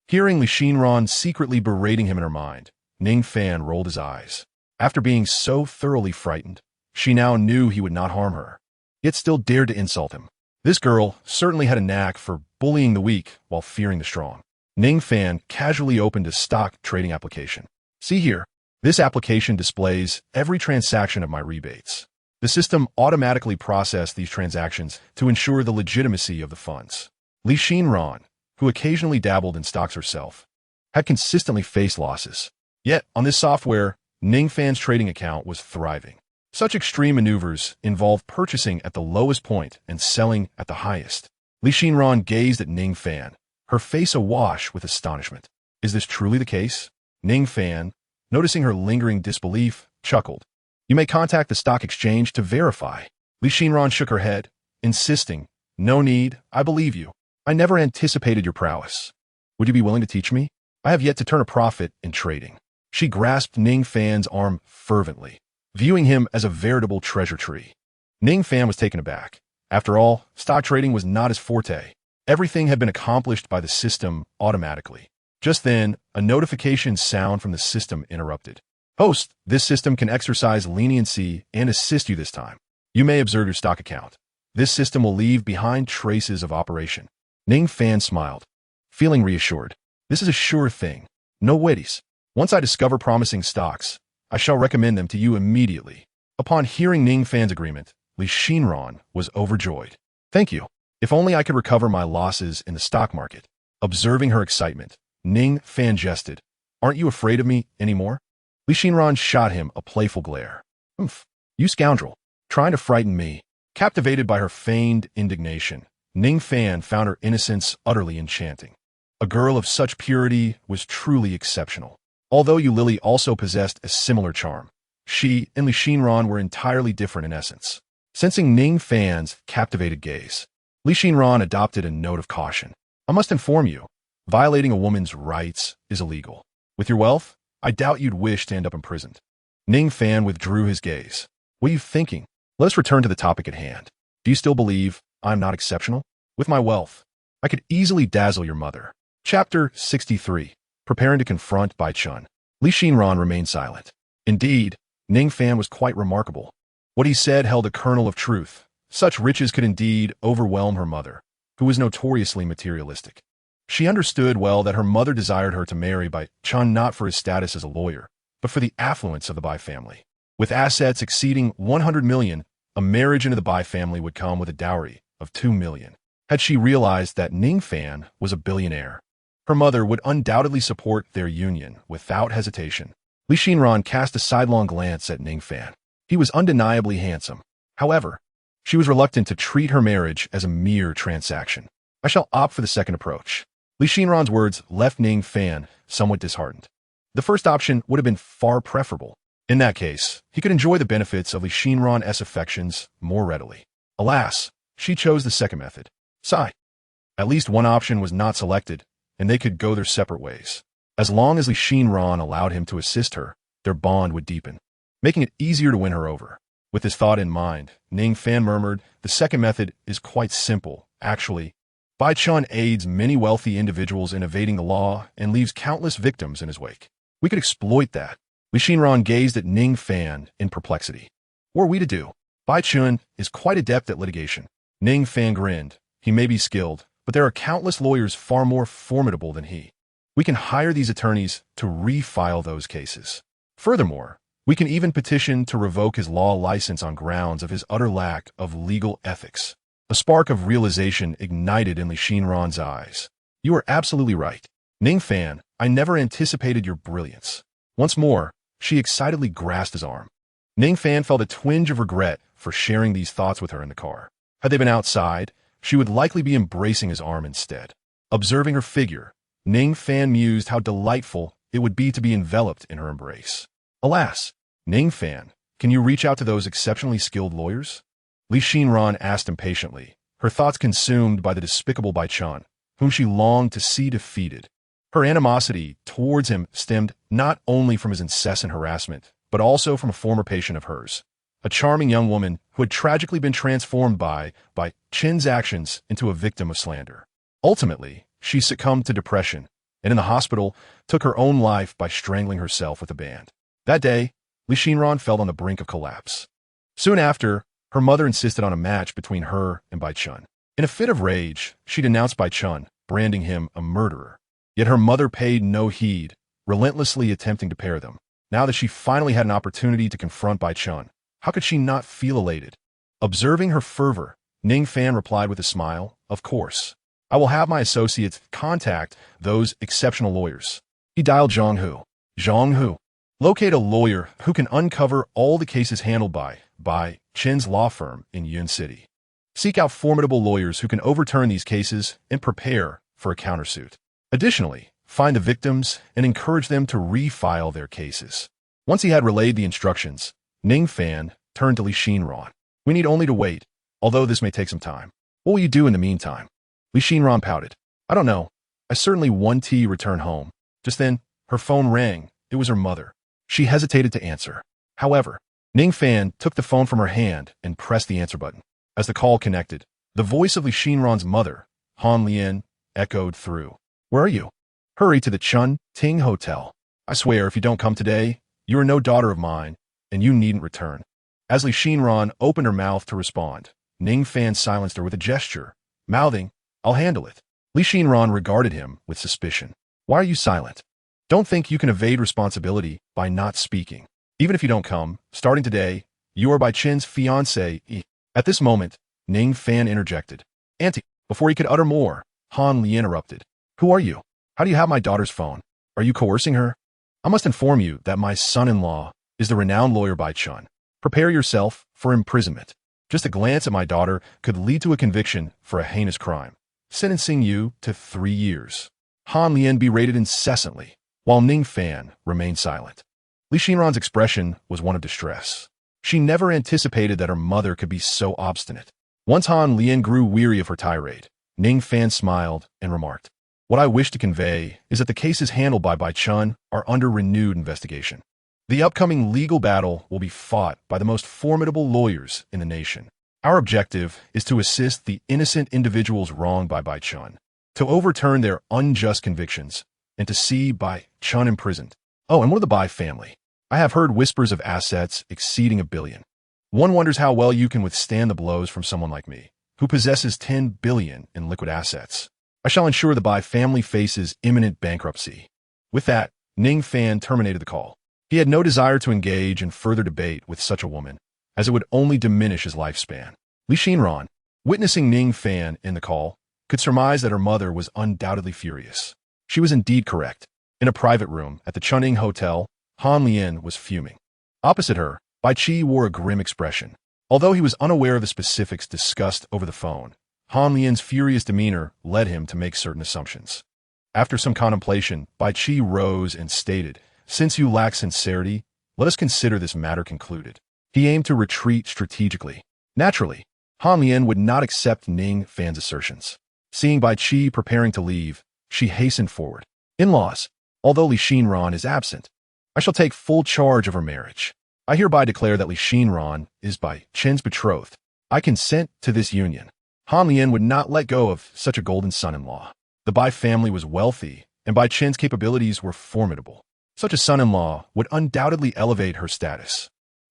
Hearing Li Xinran secretly berating him in her mind, Ning Fan rolled his eyes. After being so thoroughly frightened, she now knew he would not harm her, yet still dared to insult him. This girl certainly had a knack for bullying the weak while fearing the strong. Ning Fan casually opened a stock trading application. "See here. This application displays every transaction of my rebates. The system automatically processed these transactions to ensure the legitimacy of the funds." Li Xinran, who occasionally dabbled in stocks herself, had consistently faced losses. Yet, on this software, Ning Fan's trading account was thriving. Such extreme maneuvers involved purchasing at the lowest point and selling at the highest. Li Xinran gazed at Ning Fan, her face awash with astonishment. "Is this truly the case?" Ning Fan, noticing her lingering disbelief, chuckled. "You may contact the stock exchange to verify." Li Xinran shook her head, insisting, "No need, I believe you. I never anticipated your prowess. Would you be willing to teach me? I have yet to turn a profit in trading." She grasped Ning Fan's arm fervently, viewing him as a veritable treasure tree. Ning Fan was taken aback. After all, stock trading was not his forte. Everything had been accomplished by the system automatically. Just then, a notification sound from the system interrupted. "Host, this system can exercise leniency and assist you this time. You may observe your stock account. This system will leave behind traces of operation." Ning Fan smiled, feeling reassured. "This is a sure thing. No waities. Once I discover promising stocks, I shall recommend them to you immediately." Upon hearing Ning Fan's agreement, Li Xinran was overjoyed. "Thank you. If only I could recover my losses in the stock market." Observing her excitement, Ning Fan jested. "Aren't you afraid of me anymore?" Li Xinran shot him a playful glare. "Humph, you scoundrel, trying to frighten me." Captivated by her feigned indignation, Ning Fan found her innocence utterly enchanting. A girl of such purity was truly exceptional. Although Yu Lily also possessed a similar charm, she and Li Xinran were entirely different in essence. Sensing Ning Fan's captivated gaze, Li Xinran adopted a note of caution. "I must inform you, violating a woman's rights is illegal. With your wealth, I doubt you'd wish to end up imprisoned." Ning Fan withdrew his gaze. "What are you thinking? Let us return to the topic at hand. Do you still believe I'm not exceptional? With my wealth, I could easily dazzle your mother." Chapter 63. Preparing to confront Bai Chun. Li Xinran remained silent. Indeed, Ning Fan was quite remarkable. What he said held a kernel of truth. Such riches could indeed overwhelm her mother, who was notoriously materialistic. She understood well that her mother desired her to marry Bai Chun not for his status as a lawyer, but for the affluence of the Bai family. With assets exceeding 100 million, a marriage into the Bai family would come with a dowry of 2 million. Had she realized that Ning Fan was a billionaire, her mother would undoubtedly support their union without hesitation. Li Xinran cast a sidelong glance at Ning Fan. He was undeniably handsome. However, she was reluctant to treat her marriage as a mere transaction. I shall opt for the second approach. Li Xinran's words left Ning Fan somewhat disheartened. The first option would have been far preferable. In that case, he could enjoy the benefits of Li Xinran's affections more readily. Alas, she chose the second method. Sigh. At least one option was not selected, and they could go their separate ways. As long as Li Xinran allowed him to assist her, their bond would deepen, making it easier to win her over. With this thought in mind, Ning Fan murmured, "The second method is quite simple. Actually, Bai Chun aids many wealthy individuals in evading the law and leaves countless victims in his wake. We could exploit that." Li Xinran gazed at Ning Fan in perplexity. What are we to do? Bai Chun is quite adept at litigation. Ning Fan grinned. He may be skilled, but there are countless lawyers far more formidable than he. We can hire these attorneys to refile those cases. Furthermore, we can even petition to revoke his law license on grounds of his utter lack of legal ethics. A spark of realization ignited in Li Xinran's eyes. You are absolutely right. Ning Fan, I never anticipated your brilliance. Once more, she excitedly grasped his arm. Ning Fan felt a twinge of regret for sharing these thoughts with her in the car. Had they been outside, she would likely be embracing his arm instead. Observing her figure, Ning Fan mused how delightful it would be to be enveloped in her embrace. Alas, Ning Fan, can you reach out to those exceptionally skilled lawyers? Li Xinran asked impatiently, her thoughts consumed by the despicable Bai Chun, whom she longed to see defeated. Her animosity towards him stemmed not only from his incessant harassment, but also from a former patient of hers, a charming young woman who had tragically been transformed by Chin's actions into a victim of slander. Ultimately, she succumbed to depression, and in the hospital took her own life by strangling herself with a band. That day, Li Xinran fell on the brink of collapse. Soon after, her mother insisted on a match between her and Bai Chun. In a fit of rage, she denounced Bai Chun, branding him a murderer. Yet her mother paid no heed, relentlessly attempting to pair them. Now that she finally had an opportunity to confront Bai Chun, how could she not feel elated? Observing her fervor, Ning Fan replied with a smile, "Of course. I will have my associates contact those exceptional lawyers." He dialed Zhang Hu. "Zhang Hu, locate a lawyer who can uncover all the cases handled by Chin's law firm in Yun City. Seek out formidable lawyers who can overturn these cases and prepare for a countersuit. Additionally, find the victims and encourage them to refile their cases." Once he had relayed the instructions, Ning Fan turned to Li Xinran. "We need only to wait, although this may take some time. What will you do in the meantime?" Li Xinran pouted. "I don't know. I certainly want to return home." Just then, her phone rang. It was her mother. She hesitated to answer. However, Ning Fan took the phone from her hand and pressed the answer button. As the call connected, the voice of Li Xinran's mother, Han Lian, echoed through. "Where are you?" "Hurry to the Chun Ting Hotel. I swear if you don't come today, you are no daughter of mine, and you needn't return." As Li Xinran opened her mouth to respond, Ning Fan silenced her with a gesture, mouthing, "I'll handle it." Li Xinran regarded him with suspicion. "Why are you silent? Don't think you can evade responsibility by not speaking. Even if you don't come, starting today, you are Bai Chin's fiancé." At this moment, Ning Fan interjected. "Auntie," before he could utter more, Han Li interrupted. "Who are you? How do you have my daughter's phone? Are you coercing her? I must inform you that my son-in-law is the renowned lawyer Bai Chun. Prepare yourself for imprisonment. Just a glance at my daughter could lead to a conviction for a heinous crime, sentencing you to 3 years." Han Lian berated incessantly, while Ning Fan remained silent. Li Xinran's expression was one of distress. She never anticipated that her mother could be so obstinate. Once Han Lian grew weary of her tirade, Ning Fan smiled and remarked, "What I wish to convey is that the cases handled by Bai Chun are under renewed investigation. The upcoming legal battle will be fought by the most formidable lawyers in the nation. Our objective is to assist the innocent individuals wronged by Bai Chun, to overturn their unjust convictions, and to see Bai Chun imprisoned. Oh, and what of the Bai family? I have heard whispers of assets exceeding $1 billion. One wonders how well you can withstand the blows from someone like me, who possesses $10 billion in liquid assets. I shall ensure the Bai family faces imminent bankruptcy." With that, Ning Fan terminated the call. He had no desire to engage in further debate with such a woman, as it would only diminish his lifespan. Li Xinran, witnessing Ning Fan in the call, could surmise that her mother was undoubtedly furious. She was indeed correct. In a private room at the Chuning Hotel, Han Lian was fuming. Opposite her, Bai Qi wore a grim expression. Although he was unaware of the specifics discussed over the phone, Han Lian's furious demeanor led him to make certain assumptions. After some contemplation, Bai Qi rose and stated, "Since you lack sincerity, let us consider this matter concluded." He aimed to retreat strategically. Naturally, Han Lian would not accept Ning Fan's assertions. Seeing Bai Qi preparing to leave, she hastened forward. "In-laws, although Li Xinran is absent, I shall take full charge of her marriage. I hereby declare that Li Xinran is Bai Chen's betrothed. I consent to this union." Han Lian would not let go of such a golden son-in-law. The Bai family was wealthy, and Bai Chen's capabilities were formidable. Such a son-in-law would undoubtedly elevate her status.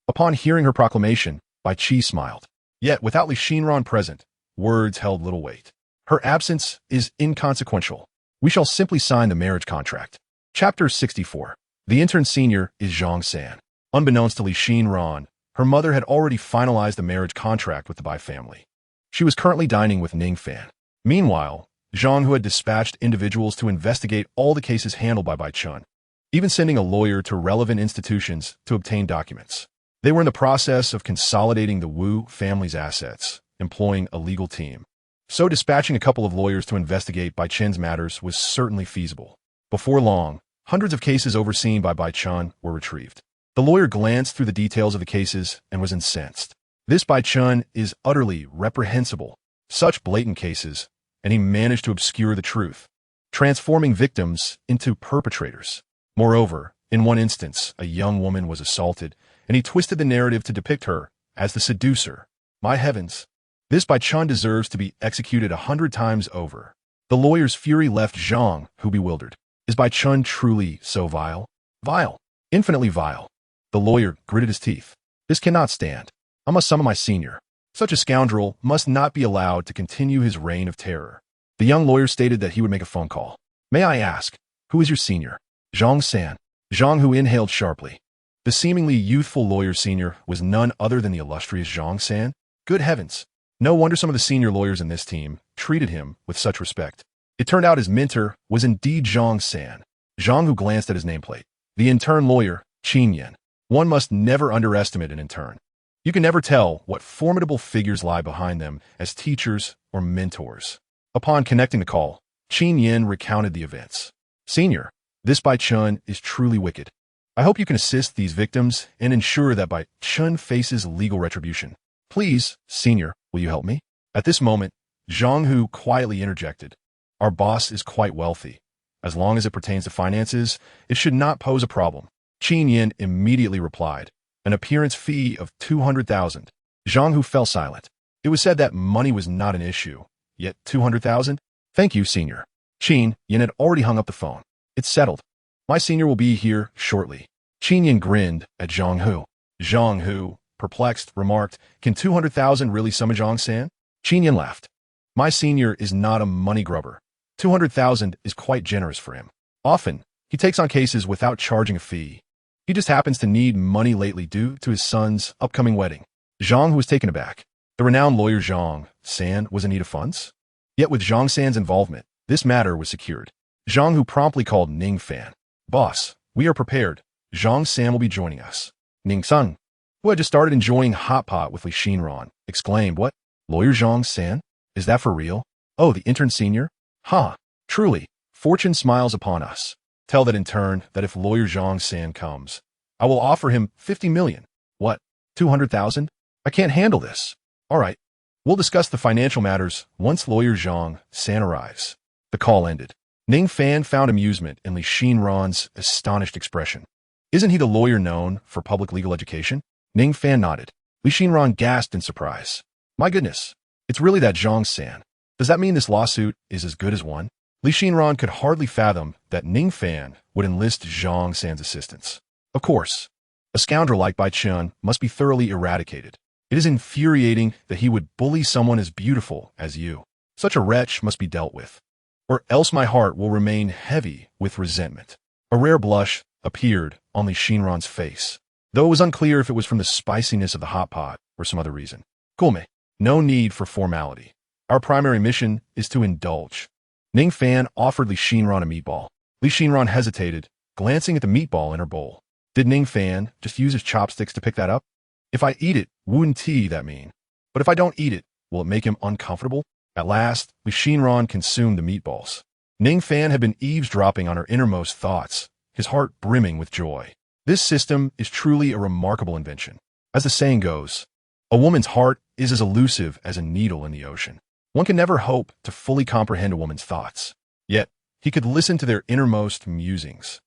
Upon hearing her proclamation, Bai Qi smiled. Yet, without Li Xinran present, words held little weight. Her absence is inconsequential. We shall simply sign the marriage contract. Chapter 64. The intern senior is Zhang San. Unbeknownst to Li Xinran, her mother had already finalized the marriage contract with the Bai family. She was currently dining with Ning Fan. Meanwhile, Zhang, who had dispatched individuals to investigate all the cases handled by Bai Chun, even sending a lawyer to relevant institutions to obtain documents. They were in the process of consolidating the Wu family's assets, employing a legal team. So dispatching a couple of lawyers to investigate Bai Chen's matters was certainly feasible. Before long, hundreds of cases overseen by Bai Chun were retrieved. The lawyer glanced through the details of the cases and was incensed. This Bai Chun is utterly reprehensible. Such blatant cases, and he managed to obscure the truth, transforming victims into perpetrators. Moreover, in one instance, a young woman was assaulted, and he twisted the narrative to depict her as the seducer. My heavens! This Bai Chun deserves to be executed 100 times over. The lawyer's fury left Zhang, who bewildered. Is Bai Chun truly so vile? Vile. Infinitely vile. The lawyer gritted his teeth. This cannot stand. I must summon my senior. Such a scoundrel must not be allowed to continue his reign of terror. The young lawyer stated that he would make a phone call. May I ask, who is your senior? Zhang San. Zhang, who inhaled sharply. The seemingly youthful lawyer's senior was none other than the illustrious Zhang San. Good heavens! No wonder some of the senior lawyers in this team treated him with such respect. It turned out his mentor was indeed Zhang San. Zhang, who glanced at his nameplate. The intern lawyer, Qin Yan. One must never underestimate an intern. You can never tell what formidable figures lie behind them as teachers or mentors. Upon connecting the call, Qin Yan recounted the events. Senior, this Bai Chun is truly wicked. I hope you can assist these victims and ensure that Bai Chun faces legal retribution. Please, senior, will you help me? At this moment, Zhang Hu quietly interjected. Our boss is quite wealthy. As long as it pertains to finances, it should not pose a problem. Qin Yan immediately replied. An appearance fee of 200,000. Zhang Hu fell silent. It was said that money was not an issue. Yet 200,000? Thank you, senior. Qin Yan had already hung up the phone. It's settled. My senior will be here shortly. Qin Yan grinned at Zhang Hu. Zhang Hu, perplexed, remarked, Can 200,000 really summon Zhang San? Qin Yan laughed. My senior is not a money grubber. 200,000 is quite generous for him. Often, he takes on cases without charging a fee. He just happens to need money lately due to his son's upcoming wedding. Zhang was taken aback. The renowned lawyer Zhang San was in need of funds? Yet with Zhang San's involvement, this matter was secured. Zhang Hu promptly called Ning Fan. Boss, we are prepared. Zhang San will be joining us. Ning Sun, who had just started enjoying hot pot with Li Xinran, exclaimed, What? Lawyer Zhang San? Is that for real? Oh, the intern senior? Ha! Truly, fortune smiles upon us. Tell that intern that if lawyer Zhang San comes, I will offer him 50 million. What? 200,000? I can't handle this. All right. We'll discuss the financial matters once lawyer Zhang San arrives. The call ended. Ning Fan found amusement in Li Xinran's astonished expression. Isn't he the lawyer known for public legal education? Ning Fan nodded. Li Xinran gasped in surprise. My goodness. It's really that Zhang San. Does that mean this lawsuit is as good as won? Li Xinran could hardly fathom that Ning Fan would enlist Zhang San's assistance. Of course, a scoundrel like Bai Chun must be thoroughly eradicated. It is infuriating that he would bully someone as beautiful as you. Such a wretch must be dealt with, or else my heart will remain heavy with resentment. A rare blush appeared on Li Shinran's face, though it was unclear if it was from the spiciness of the hot pot or some other reason. Gulme, no need for formality. Our primary mission is to indulge. Ning Fan offered Li Shinran a meatball. Li Shinran hesitated, glancing at the meatball in her bowl. Did Ning Fan just use his chopsticks to pick that up? If I eat it, wouldn't that mean? But if I don't eat it, will it make him uncomfortable? At last, Li Shinran consumed the meatballs. Ning Fan had been eavesdropping on her innermost thoughts, his heart brimming with joy. This system is truly a remarkable invention. As the saying goes, a woman's heart is as elusive as a needle in the ocean. One can never hope to fully comprehend a woman's thoughts. Yet, he could listen to their innermost musings,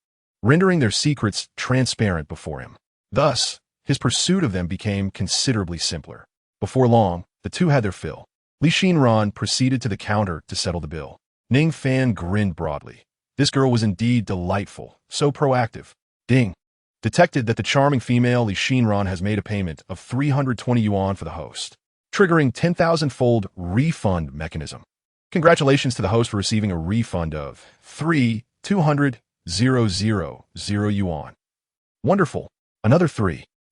rendering their secrets transparent before him. Thus, his pursuit of them became considerably simpler. Before long, the two had their fill. Li Shinran proceeded to the counter to settle the bill. Ning Fan grinned broadly. This girl was indeed delightful, so proactive. Ding. Detected that the charming female Li Shinran has made a payment of 320 yuan for the host, triggering 10,000-fold refund mechanism. Congratulations to the host for receiving a refund of 200,000 yuan. Wonderful. Another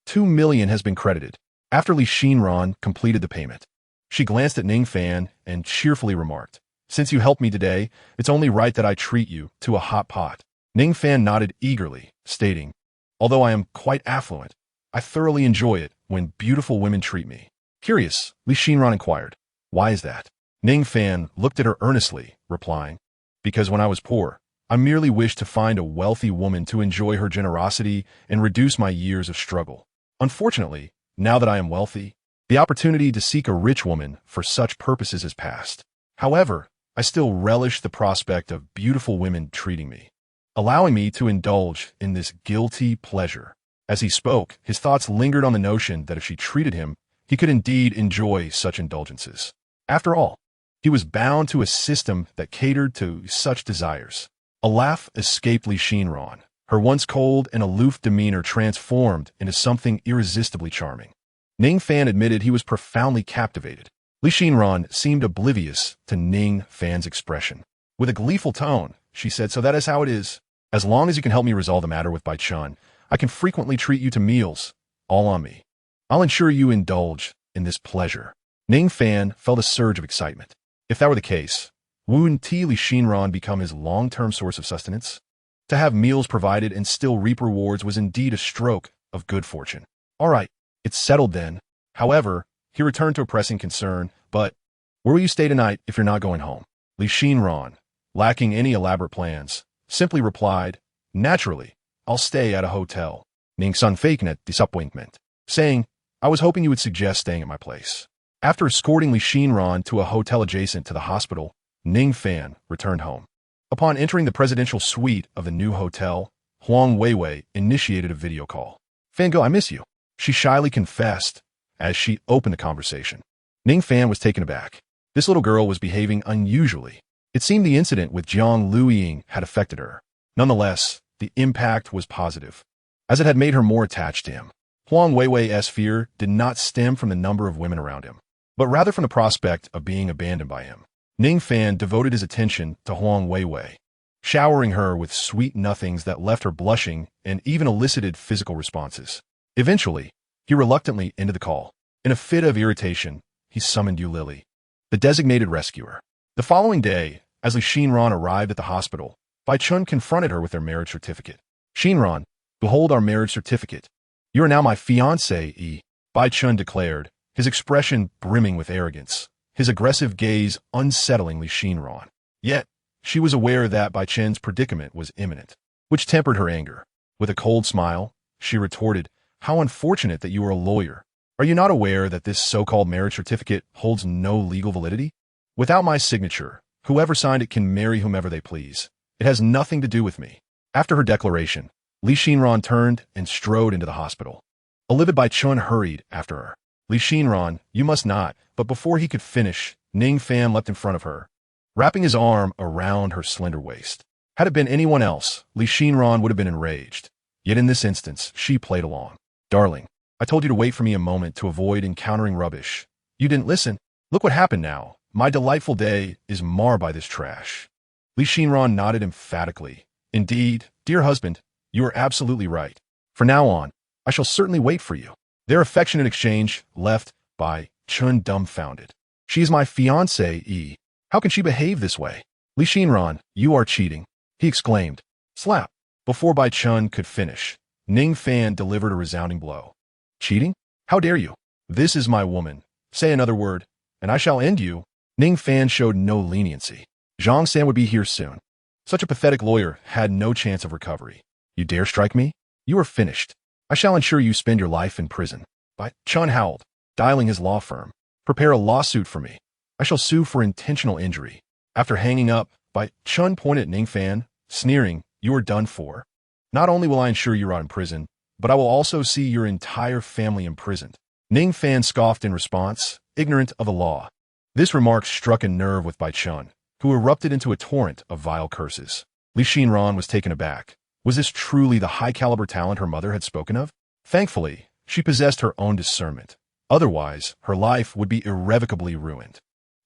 2 million has been credited. After Li Shinran completed the payment, she glanced at Ning Fan and cheerfully remarked, "Since you helped me today, it's only right that I treat you to a hot pot." Ning Fan nodded eagerly, stating, "Although I am quite affluent, I thoroughly enjoy it when beautiful women treat me." Curious, Li Shinran inquired, "Why is that?" Ning Fan looked at her earnestly, replying, "Because when I was poor, I merely wished to find a wealthy woman to enjoy her generosity and reduce my years of struggle. Unfortunately, now that I am wealthy, the opportunity to seek a rich woman for such purposes has passed. However, I still relish the prospect of beautiful women treating me, allowing me to indulge in this guilty pleasure." As he spoke, his thoughts lingered on the notion that if she treated him, he could indeed enjoy such indulgences. After all, he was bound to a system that catered to such desires. A laugh escaped Li Shinran. Her once cold and aloof demeanor transformed into something irresistibly charming. Ning Fan admitted he was profoundly captivated. Li Shinran seemed oblivious to Ning Fan's expression. With a gleeful tone, she said, "So that is how it is. As long as you can help me resolve the matter with Bai Chun, I can frequently treat you to meals, all on me. I'll ensure you indulge in this pleasure." Ning Fan felt a surge of excitement. If that were the case, wouldn't Li Shinran become his long-term source of sustenance? To have meals provided and still reap rewards was indeed a stroke of good fortune. All right, it's settled then. However, he returned to a pressing concern, "But where will you stay tonight if you're not going home?" Li Shinran, lacking any elaborate plans, simply replied, "Naturally, I'll stay at a hotel." Ning Sun faked disappointment, saying, "I was hoping you would suggest staying at my place." After escorting Li Shinran to a hotel adjacent to the hospital, Ning Fan returned home. Upon entering the presidential suite of the new hotel, Huang Weiwei initiated a video call. "Fango, I miss you," she shyly confessed as she opened the conversation. Ning Fan was taken aback. This little girl was behaving unusually. It seemed the incident with Jiang Luiying had affected her. Nonetheless, the impact was positive, as it had made her more attached to him. Huang Weiwei's fear did not stem from the number of women around him, but rather from the prospect of being abandoned by him. Ning Fan devoted his attention to Huang Weiwei, showering her with sweet nothings that left her blushing and even elicited physical responses. Eventually, he reluctantly ended the call. In a fit of irritation, he summoned Yu Lily, the designated rescuer. The following day, as Li Shinran arrived at the hospital, Bai Chun confronted her with their marriage certificate. "Shinran, behold our marriage certificate. You are now my fiancée," Bai Chun declared, his expression brimming with arrogance, his aggressive gaze unsettling Li Shinran. Yet, she was aware that Bai Chun's predicament was imminent, which tempered her anger. With a cold smile, she retorted, "How unfortunate that you are a lawyer. Are you not aware that this so-called marriage certificate holds no legal validity? Without my signature, whoever signed it can marry whomever they please. It has nothing to do with me." After her declaration, Li Shinran turned and strode into the hospital. A livid Bai Chun hurried after her. "Li Shinran, you must not," but before he could finish, Ning Fan leapt in front of her, wrapping his arm around her slender waist. Had it been anyone else, Li Shinran would have been enraged. Yet in this instance, she played along. "Darling, I told you to wait for me a moment to avoid encountering rubbish. You didn't listen. Look what happened now. My delightful day is marred by this trash." Li Shinran nodded emphatically. "Indeed, dear husband, you are absolutely right. For now on, I shall certainly wait for you. Their affectionate exchange left by Chun dumbfounded. She is my fiancée. How can she behave this way? Li Xinran, you are cheating, he exclaimed. Slap. Before Bai Chun could finish, Ning Fan delivered a resounding blow. Cheating? How dare you? This is my woman. Say another word, and I shall end you. Ning Fan showed no leniency. Zhang San would be here soon. Such a pathetic lawyer had no chance of recovery. You dare strike me? You are finished. I shall ensure you spend your life in prison. Bai Chun howled, dialing his law firm. Prepare a lawsuit for me. I shall sue for intentional injury. After hanging up, Bai Chun pointed at Ning Fan, sneering, you are done for. Not only will I ensure you are in prison, but I will also see your entire family imprisoned. Ning Fan scoffed in response, ignorant of the law. This remark struck a nerve with Bai Chun, who erupted into a torrent of vile curses. Li Xinran was taken aback. Was this truly the high-caliber talent her mother had spoken of? Thankfully, she possessed her own discernment. Otherwise, her life would be irrevocably ruined.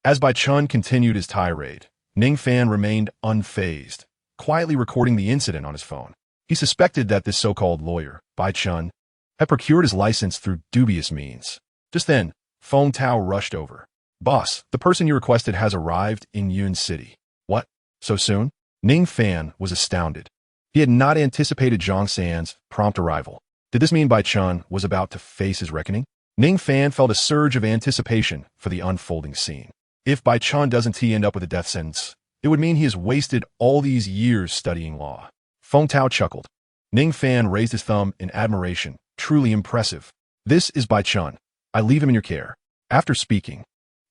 As Bai Chun continued his tirade, Ning Fan remained unfazed, quietly recording the incident on his phone. He suspected that this so-called lawyer, Bai Chun, had procured his license through dubious means. Just then, Feng Tao rushed over. Boss, the person you requested has arrived in Yun City. What? So soon? Ning Fan was astounded. He had not anticipated Zhang San's prompt arrival. Did this mean Bai Chun was about to face his reckoning? Ning Fan felt a surge of anticipation for the unfolding scene. If Bai Chun doesn't end up with a death sentence, it would mean he has wasted all these years studying law. Feng Tao chuckled. Ning Fan raised his thumb in admiration. Truly impressive. This is Bai Chun. I leave him in your care. After speaking,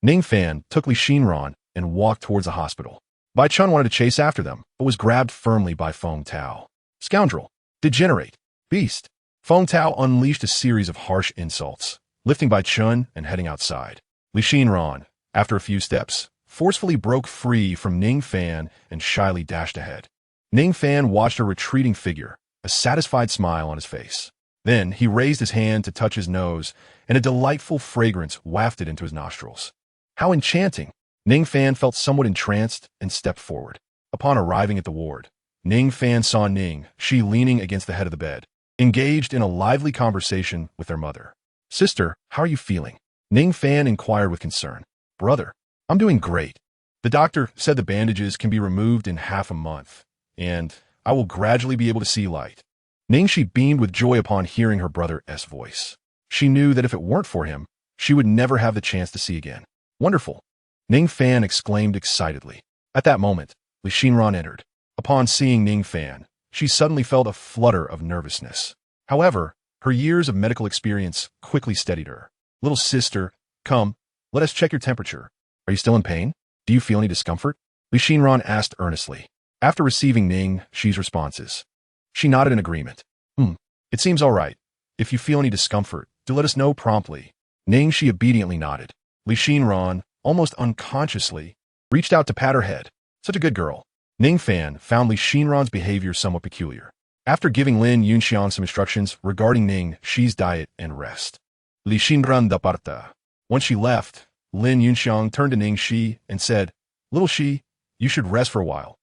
Ning Fan took Li Xinran and walked towards the hospital. Bai Chun wanted to chase after them, but was grabbed firmly by Feng Tao. Scoundrel! Degenerate! Beast! Feng Tao unleashed a series of harsh insults, lifting Bai Chun and heading outside. Li Xinran, after a few steps, forcefully broke free from Ning Fan and shyly dashed ahead. Ning Fan watched her retreating figure, a satisfied smile on his face. Then he raised his hand to touch his nose, and a delightful fragrance wafted into his nostrils. How enchanting! Ning Fan felt somewhat entranced and stepped forward. Upon arriving at the ward, Ning Fan saw Ning, she leaning against the head of the bed, engaged in a lively conversation with their mother. Sister, how are you feeling? Ning Fan inquired with concern. Brother, I'm doing great. The doctor said the bandages can be removed in half a month, and I will gradually be able to see light. Ning she beamed with joy upon hearing her brother's voice. She knew that if it weren't for him, she would never have the chance to see again. Wonderful! Ning Fan exclaimed excitedly. At that moment, Li Xinran entered. Upon seeing Ning Fan, she suddenly felt a flutter of nervousness. However, her years of medical experience quickly steadied her. Little sister, come, let us check your temperature. Are you still in pain? Do you feel any discomfort? Li Xinran asked earnestly. After receiving Ning Shi's responses, she nodded in agreement. It seems all right. If you feel any discomfort, do let us know promptly. Ning Shi obediently nodded. Li Xinran, almost unconsciously, reached out to pat her head. Such a good girl. Ning Fan found Li Xinran's behavior somewhat peculiar. After giving Lin Yunxiang some instructions regarding Ning Shi's diet and rest, Li Xinran departa. Once she left, Lin Yunxiang turned to Ning Shi and said, Little Shi, you should rest for a while.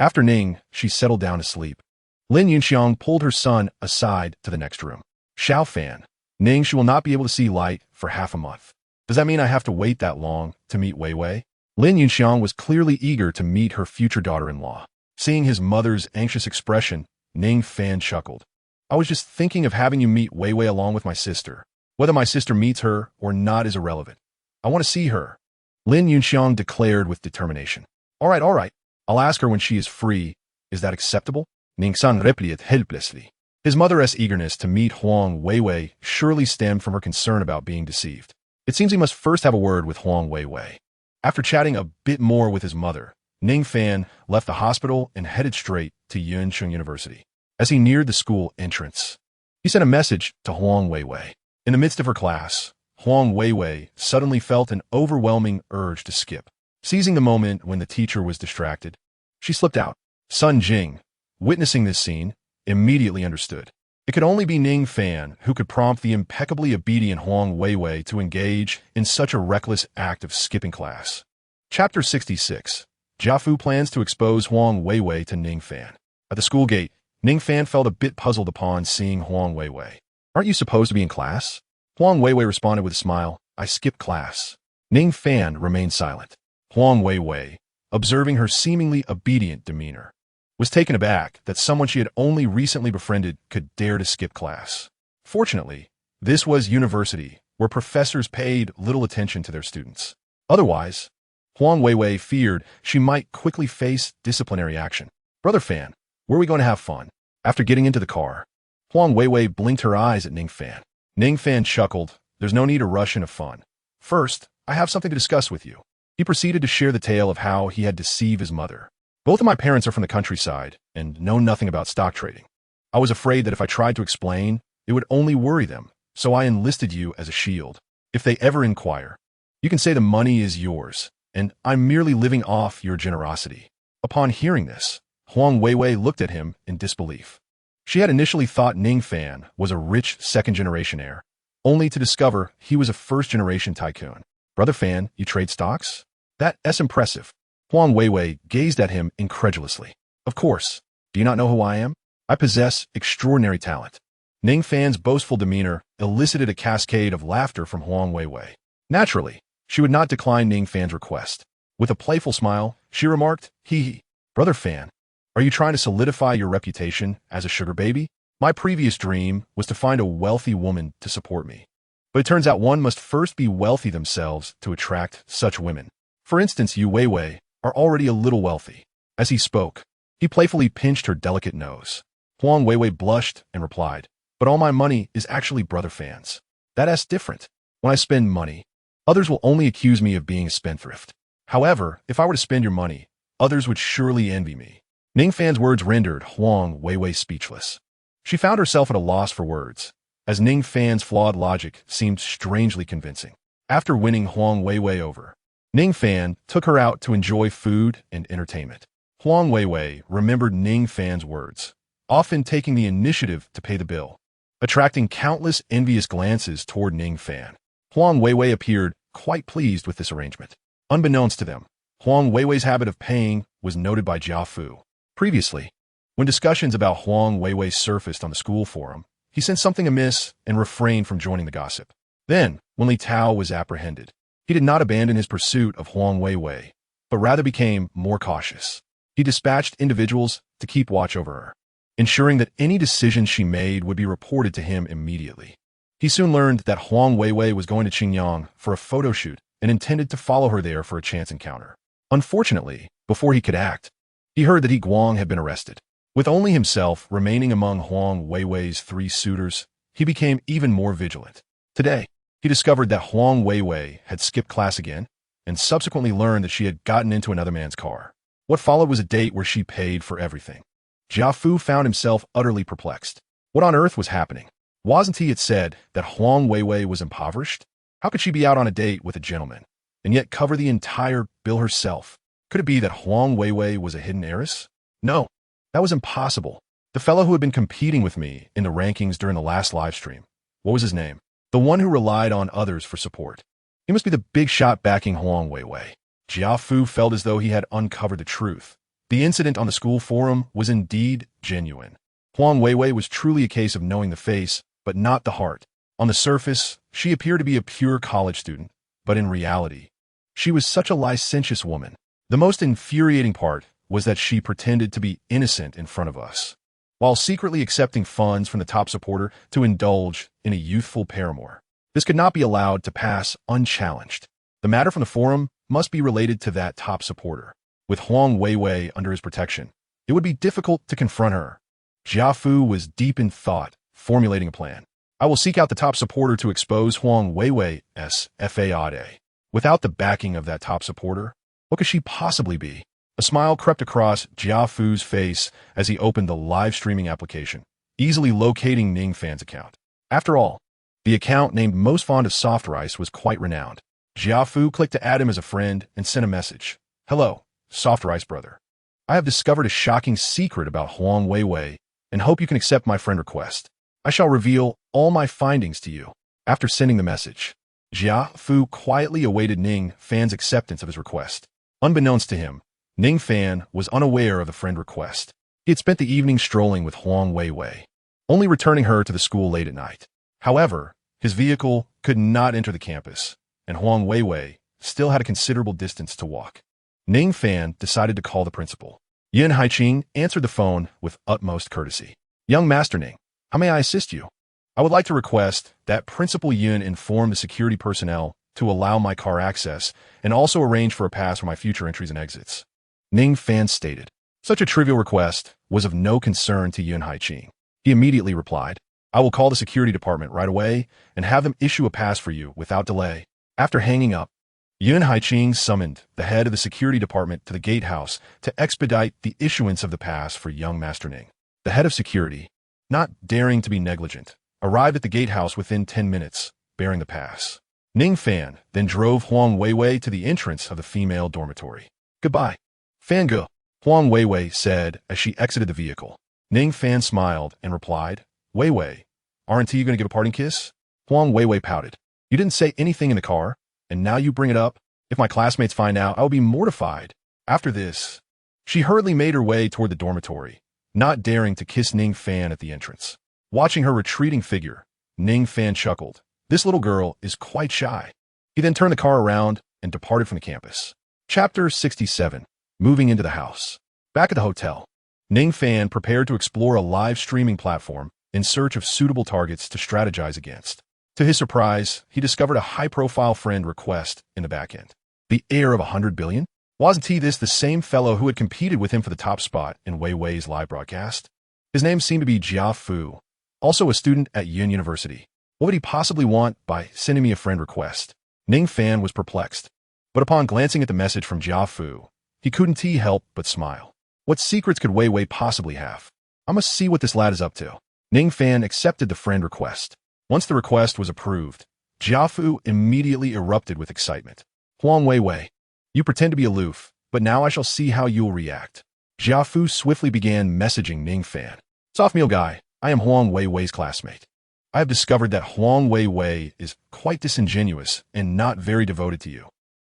After Ning, she settled down to sleep. Lin Yunxiang pulled her son aside to the next room. Xiao Fan, Ning Shi will not be able to see light for half a month. Does that mean I have to wait that long to meet Wei Wei? Lin Yunxiang was clearly eager to meet her future daughter-in-law. Seeing his mother's anxious expression, Ning Fan chuckled. I was just thinking of having you meet Wei Wei along with my sister. Whether my sister meets her or not is irrelevant. I want to see her. Lin Yunxiang declared with determination. All right. I'll ask her when she is free. Is that acceptable? Ning San replied helplessly. His mother's eagerness to meet Huang Weiwei surely stemmed from her concern about being deceived. It seems he must first have a word with Huang Weiwei. After chatting a bit more with his mother, Ning Fan left the hospital and headed straight to Yuncheng University. As he neared the school entrance, he sent a message to Huang Weiwei. In the midst of her class, Huang Weiwei suddenly felt an overwhelming urge to skip. Seizing the moment when the teacher was distracted, she slipped out. Sun Jing, witnessing this scene, immediately understood. It could only be Ning Fan who could prompt the impeccably obedient Huang Weiwei to engage in such a reckless act of skipping class. Chapter 66. Jiafu plans to expose Huang Weiwei to Ning Fan. At the school gate, Ning Fan felt a bit puzzled upon seeing Huang Weiwei. Aren't you supposed to be in class? Huang Weiwei responded with a smile. I skipped class. Ning Fan remained silent. Huang Weiwei, observing her seemingly obedient demeanor, was taken aback that someone she had only recently befriended could dare to skip class. Fortunately, this was university, where professors paid little attention to their students. Otherwise, Huang Weiwei feared she might quickly face disciplinary action. Brother Fan, where are we going to have fun? After getting into the car, Huang Weiwei blinked her eyes at Ning Fan. Ning Fan chuckled. There's no need to rush into fun. First, I have something to discuss with you. He proceeded to share the tale of how he had deceived his mother. Both of my parents are from the countryside and know nothing about stock trading. I was afraid that if I tried to explain, it would only worry them, so I enlisted you as a shield. If they ever inquire, you can say the money is yours, and I'm merely living off your generosity. Upon hearing this, Huang Weiwei looked at him in disbelief. She had initially thought Ning Fan was a rich second-generation heir, only to discover he was a first-generation tycoon. Brother Fan, you trade stocks? That's impressive. Huang Weiwei gazed at him incredulously. Of course. Do you not know who I am? I possess extraordinary talent. Ning Fan's boastful demeanor elicited a cascade of laughter from Huang Weiwei. Naturally, she would not decline Ning Fan's request. With a playful smile, she remarked, hee hee. Brother Fan, are you trying to solidify your reputation as a sugar baby? My previous dream was to find a wealthy woman to support me. But it turns out one must first be wealthy themselves to attract such women. For instance, you Weiwei are already a little wealthy. As he spoke, he playfully pinched her delicate nose. Huang Weiwei blushed and replied, but all my money is actually Brother Fan's. That's different. When I spend money, others will only accuse me of being a spendthrift. However, if I were to spend your money, others would surely envy me. Ning Fan's words rendered Huang Weiwei speechless. She found herself at a loss for words, as Ning Fan's flawed logic seemed strangely convincing. After winning Huang Weiwei over, Ning Fan took her out to enjoy food and entertainment. Huang Weiwei remembered Ning Fan's words, often taking the initiative to pay the bill, attracting countless envious glances toward Ning Fan. Huang Weiwei appeared quite pleased with this arrangement. Unbeknownst to them, Huang Weiwei's habit of paying was noted by Jia Fu. Previously, when discussions about Huang Weiwei surfaced on the school forum, he sensed something amiss and refrained from joining the gossip. Then, when Li Tao was apprehended, he did not abandon his pursuit of Huang Weiwei, but rather became more cautious. He dispatched individuals to keep watch over her, ensuring that any decision she made would be reported to him immediately. He soon learned that Huang Weiwei was going to Qingyang for a photo shoot and intended to follow her there for a chance encounter. Unfortunately, before he could act, he heard that Yi Guang had been arrested. With only himself remaining among Huang Weiwei's 3 suitors, he became even more vigilant. Today, he discovered that Huang Weiwei had skipped class again, and subsequently learned that she had gotten into another man's car. What followed was a date where she paid for everything. Jia Fu found himself utterly perplexed. What on earth was happening? Wasn't he had said that Huang Weiwei was impoverished? How could she be out on a date with a gentleman, and yet cover the entire bill herself? Could it be that Huang Weiwei was a hidden heiress? No, that was impossible. The fellow who had been competing with me in the rankings during the last live stream. What was his name? The one who relied on others for support. He must be the big shot backing Huang Weiwei. Jia Fu felt as though he had uncovered the truth. The incident on the school forum was indeed genuine. Huang Weiwei was truly a case of knowing the face, but not the heart. On the surface, she appeared to be a pure college student, but in reality, she was such a licentious woman. The most infuriating part was that she pretended to be innocent in front of us, while secretly accepting funds from the top supporter to indulge in a youthful paramour. This could not be allowed to pass unchallenged. The matter from the forum must be related to that top supporter. With Huang Weiwei under his protection, it would be difficult to confront her. Jia Fu was deep in thought, formulating a plan. I will seek out the top supporter to expose Huang Weiwei's FAOD. Without the backing of that top supporter, what could she possibly be? A smile crept across Jia Fu's face as he opened the live streaming application, easily locating Ning Fan's account. After all, the account named Most Fond of Soft Rice was quite renowned. Jia Fu clicked to add him as a friend and sent a message. Hello, Soft Rice brother. I have discovered a shocking secret about Huang Weiwei and hope you can accept my friend request. I shall reveal all my findings to you. After sending the message, Jia Fu quietly awaited Ning Fan's acceptance of his request. Unbeknownst to him, Ning Fan was unaware of the friend request. He had spent the evening strolling with Huang Weiwei, only returning her to the school late at night. However, his vehicle could not enter the campus, and Huang Weiwei still had a considerable distance to walk. Ning Fan decided to call the principal. Yin Haiqing answered the phone with utmost courtesy. Young Master Ning, how may I assist you? I would like to request that Principal Yin inform the security personnel to allow my car access and also arrange for a pass for my future entries and exits. Ning Fan stated. Such a trivial request was of no concern to Yin Haiqing. He immediately replied, I will call the security department right away and have them issue a pass for you without delay. After hanging up, Yin Haiqing summoned the head of the security department to the gatehouse to expedite the issuance of the pass for young Master Ning. The head of security, not daring to be negligent, arrived at the gatehouse within 10 minutes, bearing the pass. Ning Fan then drove Huang Weiwei to the entrance of the female dormitory. Goodbye. Fangge, Huang Weiwei said as she exited the vehicle. Ning Fan smiled and replied, Weiwei, aren't you going to give a parting kiss? Huang Weiwei pouted. You didn't say anything in the car, and now you bring it up? If my classmates find out, I will be mortified. After this, she hurriedly made her way toward the dormitory, not daring to kiss Ning Fan at the entrance. Watching her retreating figure, Ning Fan chuckled. This little girl is quite shy. He then turned the car around and departed from the campus. Chapter 67. Moving into the house. Back at the hotel, Ning Fan prepared to explore a live streaming platform in search of suitable targets to strategize against. To his surprise, he discovered a high-profile friend request in the back end. The heir of 100 billion? Wasn't he this the same fellow who had competed with him for the top spot in Weiwei's live broadcast? His name seemed to be Jia Fu, also a student at Yin University. What would he possibly want by sending me a friend request? Ning Fan was perplexed, but upon glancing at the message from Jia Fu, he couldn't help but smile. What secrets could Weiwei possibly have? I must see what this lad is up to. Ning Fan accepted the friend request. Once the request was approved, Jia Fu immediately erupted with excitement. Huang Weiwei, you pretend to be aloof, but now I shall see how you will react. Jia Fu swiftly began messaging Ning Fan. Soft meal guy, I am Huang Weiwei's classmate. I have discovered that Huang Weiwei is quite disingenuous and not very devoted to you.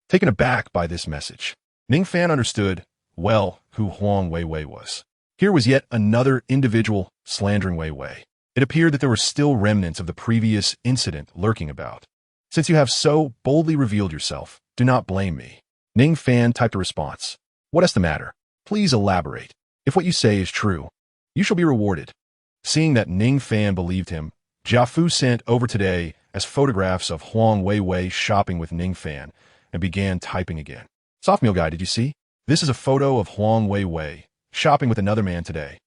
Taken aback by this message, Ning Fan understood, well, who Huang Weiwei was. Here was yet another individual slandering Weiwei. It appeared that there were still remnants of the previous incident lurking about. Since you have so boldly revealed yourself, do not blame me. Ning Fan typed a response. What is the matter? Please elaborate. If what you say is true, you shall be rewarded. Seeing that Ning Fan believed him, Jia Fu sent over today as photographs of Huang Weiwei shopping with Ning Fan and began typing again. Soft meal guy, did you see? This is a photo of Huang Weiwei shopping with another man today.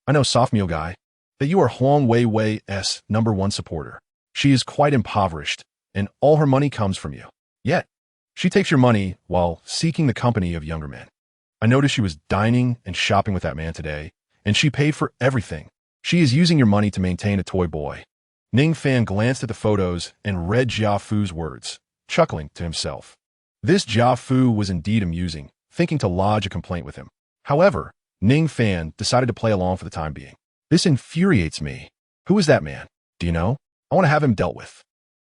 I know, soft meal guy, that you are Huang Weiwei's #1 supporter. She is quite impoverished, and all her money comes from you. Yet, she takes your money while seeking the company of younger men. I noticed she was dining and shopping with that man today, and she paid for everything. She is using your money to maintain a toy boy. Ning Fan glanced at the photos and read Jia Fu's words, chuckling to himself. This Jia Fu was indeed amusing, thinking to lodge a complaint with him. However, Ning Fan decided to play along for the time being. This infuriates me. Who is that man? Do you know? I want to have him dealt with.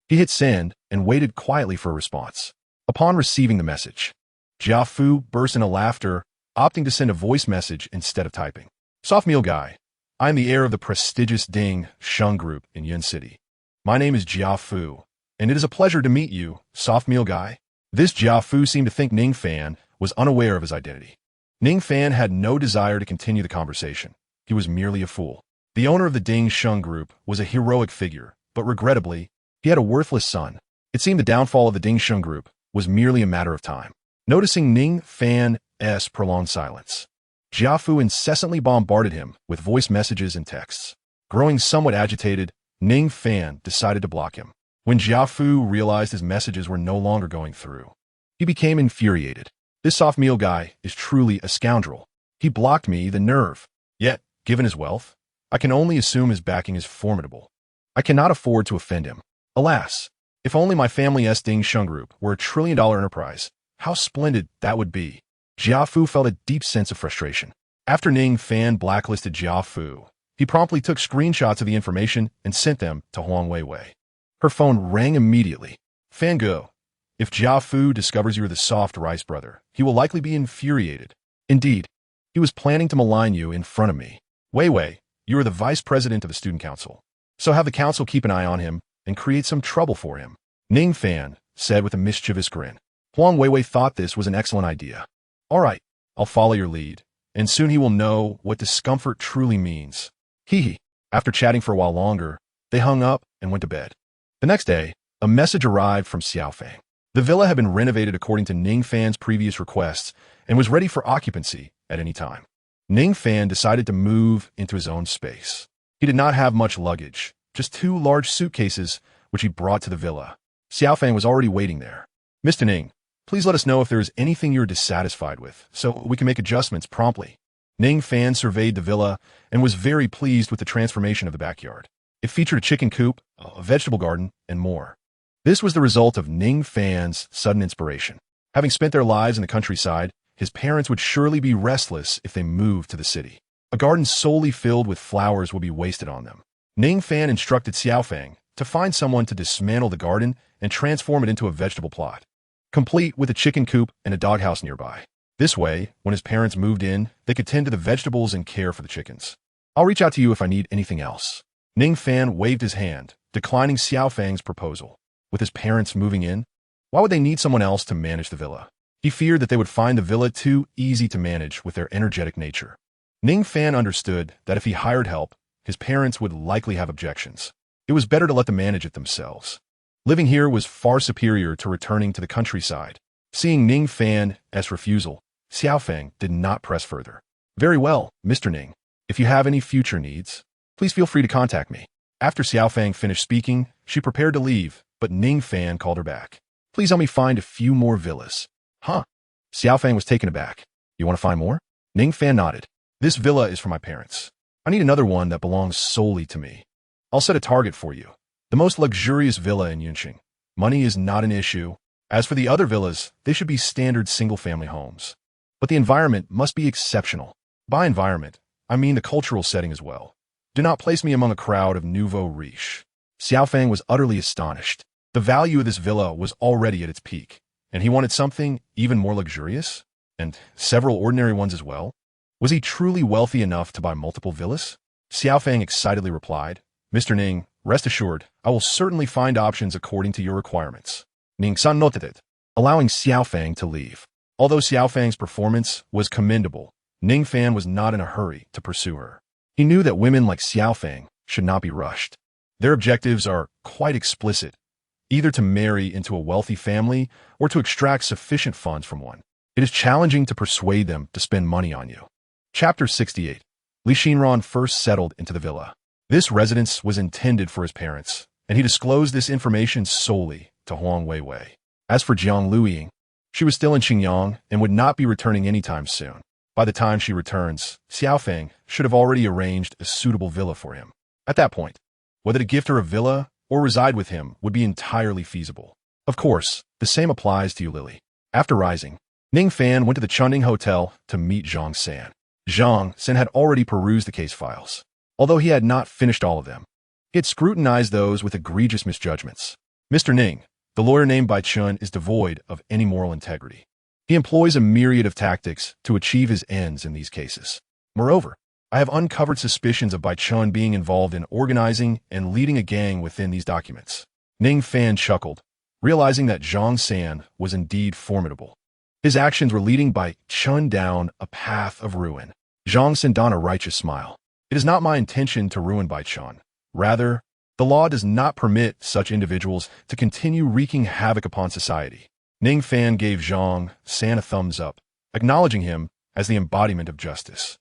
He hit send and waited quietly for a response. Upon receiving the message, Jia Fu burst into laughter, opting to send a voice message instead of typing. Soft meal guy, I am the heir of the prestigious Ding Sheng Group in Yun City. My name is Jia Fu, and it is a pleasure to meet you, soft meal guy. This Jia Fu seemed to think Ning Fan was unaware of his identity. Ning Fan had no desire to continue the conversation. He was merely a fool. The owner of the Ding Sheng Group was a heroic figure, but regrettably, he had a worthless son. It seemed the downfall of the Ding Sheng Group was merely a matter of time. Noticing Ning Fan's prolonged silence, Jia Fu incessantly bombarded him with voice messages and texts. Growing somewhat agitated, Ning Fan decided to block him. When Jia Fu realized his messages were no longer going through, he became infuriated. This soft meal guy is truly a scoundrel. He blocked me, the nerve. Yet, given his wealth, I can only assume his backing is formidable. I cannot afford to offend him. Alas, if only my family's Ding Sheng Group were a trillion-dollar enterprise, how splendid that would be. Jia Fu felt a deep sense of frustration. After Ning Fan blacklisted Jia Fu, he promptly took screenshots of the information and sent them to Huang Weiwei. Her phone rang immediately. Fangge, if Jia Fu discovers you are the soft rice brother, he will likely be infuriated. Indeed, he He was planning to malign you in front of me. Wei Wei, you are the vice president of the student council. So have the council keep an eye on him and create some trouble for him. Ning Fan said with a mischievous grin. Huang Weiwei thought this was an excellent idea. All right, I'll follow your lead, and soon he will know what discomfort truly means. Hee hee. After chatting for a while longer, they hung up and went to bed. The next day, a message arrived from Xiaofang. The villa had been renovated according to Ning Fan's previous requests and was ready for occupancy at any time. Ning Fan decided to move into his own space. He did not have much luggage, just 2 large suitcases, which he brought to the villa. Xiaofang was already waiting there. Mr. Ning, please let us know if there is anything you're dissatisfied with, so we can make adjustments promptly. Ning Fan surveyed the villa and was very pleased with the transformation of the backyard. It featured a chicken coop, a vegetable garden, and more. This was the result of Ning Fan's sudden inspiration. Having spent their lives in the countryside, his parents would surely be restless if they moved to the city. A garden solely filled with flowers would be wasted on them. Ning Fan instructed Xiaofang to find someone to dismantle the garden and transform it into a vegetable plot, complete with a chicken coop and a doghouse nearby. This way, when his parents moved in, they could tend to the vegetables and care for the chickens. I'll reach out to you if I need anything else. Ning Fan waved his hand, declining Xiaofang's proposal. With his parents moving in, why would they need someone else to manage the villa? He feared that they would find the villa too easy to manage with their energetic nature. Ning Fan understood that if he hired help, his parents would likely have objections. It was better to let them manage it themselves. Living here was far superior to returning to the countryside. Seeing Ning Fan's refusal, Xiaofang did not press further. Very well, Mr. Ning. If you have any future needs, please feel free to contact me. After Xiaofang finished speaking, she prepared to leave, but Ning Fan called her back. Please help me find a few more villas. Huh? Xiaofang was taken aback. You want to find more? Ning Fan nodded. This villa is for my parents. I need another one that belongs solely to me. I'll set a target for you. The most luxurious villa in Yunqing. Money is not an issue. As for the other villas, they should be standard single-family homes. But the environment must be exceptional. By environment, I mean the cultural setting as well. Do not place me among a crowd of nouveau riche. Xiaofang was utterly astonished. The value of this villa was already at its peak, and he wanted something even more luxurious, and several ordinary ones as well. Was he truly wealthy enough to buy multiple villas? Xiaofang excitedly replied, Mr. Ning, rest assured, I will certainly find options according to your requirements. Ning-san noted it, allowing Xiaofang to leave. Although Xiaofang's performance was commendable, Ning Fan was not in a hurry to pursue her. He knew that women like Xiaofang should not be rushed. Their objectives are quite explicit, either to marry into a wealthy family or to extract sufficient funds from one. It is challenging to persuade them to spend money on you. Chapter 68. Li Xinran first settled into the villa. This residence was intended for his parents, and he disclosed this information solely to Huang Weiwei. As for Jiang Luiying, she was still in Xingyang and would not be returning anytime soon. By the time she returns, Xiaofang should have already arranged a suitable villa for him. At that point, whether to gift her a villa or reside with him would be entirely feasible. Of course, the same applies to you, Lily. After rising, Ning Fan went to the Chunding Hotel to meet Zhang San. Zhang San had already perused the case files, although he had not finished all of them. He had scrutinized those with egregious misjudgments. Mr. Ning, the lawyer named Bai Chun, is devoid of any moral integrity. He employs a myriad of tactics to achieve his ends in these cases. Moreover, I have uncovered suspicions of Bai Chun being involved in organizing and leading a gang within these documents. Ning Fan chuckled, realizing that Zhang San was indeed formidable. His actions were leading Bai Chun down a path of ruin. Zhang San donned a righteous smile. It is not my intention to ruin Bai Chun. Rather, the law does not permit such individuals to continue wreaking havoc upon society. Ning Fan gave Zhang San a thumbs up, acknowledging him as the embodiment of justice.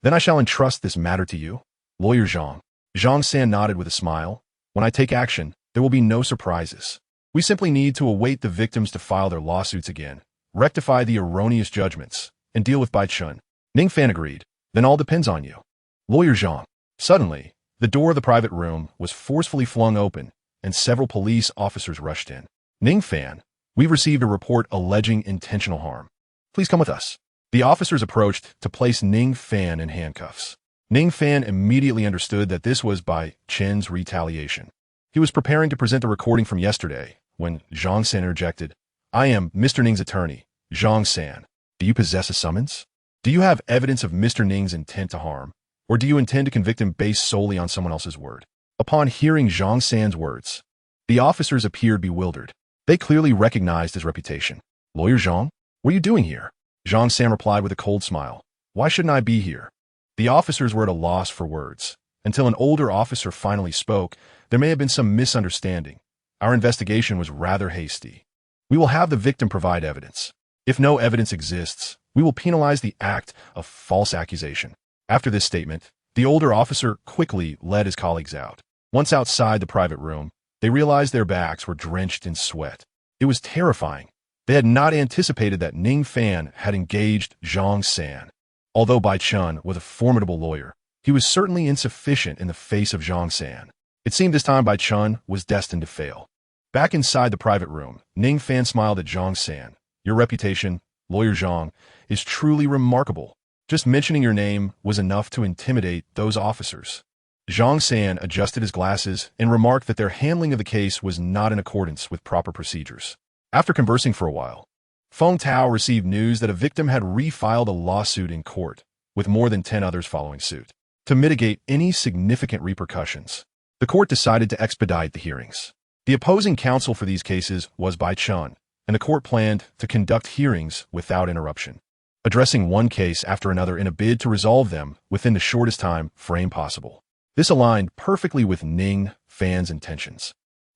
Then I shall entrust this matter to you, Lawyer Zhang. Zhang San nodded with a smile. When I take action, there will be no surprises. We simply need to await the victims to file their lawsuits again, rectify the erroneous judgments, and deal with Bai Chun. Ning Fan agreed. Then all depends on you. Lawyer Zhang. Suddenly, the door of the private room was forcefully flung open, and several police officers rushed in. Ning Fan, we've received a report alleging intentional harm. Please come with us. The officers approached to place Ning Fan in handcuffs. Ning Fan immediately understood that this was Bai Chen's retaliation. He was preparing to present the recording from yesterday when Zhang San interjected. I am Mr. Ning's attorney, Zhang San. Do you possess a summons? Do you have evidence of Mr. Ning's intent to harm, or do you intend to convict him based solely on someone else's word? Upon hearing Zhang San's words, the officers appeared bewildered. They clearly recognized his reputation. Lawyer Zhang, what are you doing here? Zhang San replied with a cold smile. Why shouldn't I be here? The officers were at a loss for words. Until an older officer finally spoke, there may have been some misunderstanding. Our investigation was rather hasty. We will have the victim provide evidence. If no evidence exists, we will penalize the act of false accusation. After this statement, the older officer quickly led his colleagues out. Once outside the private room, they realized their backs were drenched in sweat. It was terrifying. They had not anticipated that Ning Fan had engaged Zhang San. Although Bai Chun was a formidable lawyer, he was certainly insufficient in the face of Zhang San. It seemed this time Bai Chun was destined to fail. Back inside the private room, Ning Fan smiled at Zhang San. Your reputation, Lawyer Zhang, is truly remarkable. Just mentioning your name was enough to intimidate those officers. Zhang San adjusted his glasses and remarked that their handling of the case was not in accordance with proper procedures. After conversing for a while, Feng Tao received news that a victim had refiled a lawsuit in court, with more than 10 others following suit. To mitigate any significant repercussions, the court decided to expedite the hearings. The opposing counsel for these cases was Bai Chun, and the court planned to conduct hearings without interruption, addressing one case after another in a bid to resolve them within the shortest time frame possible. This aligned perfectly with Ning Fan's intentions.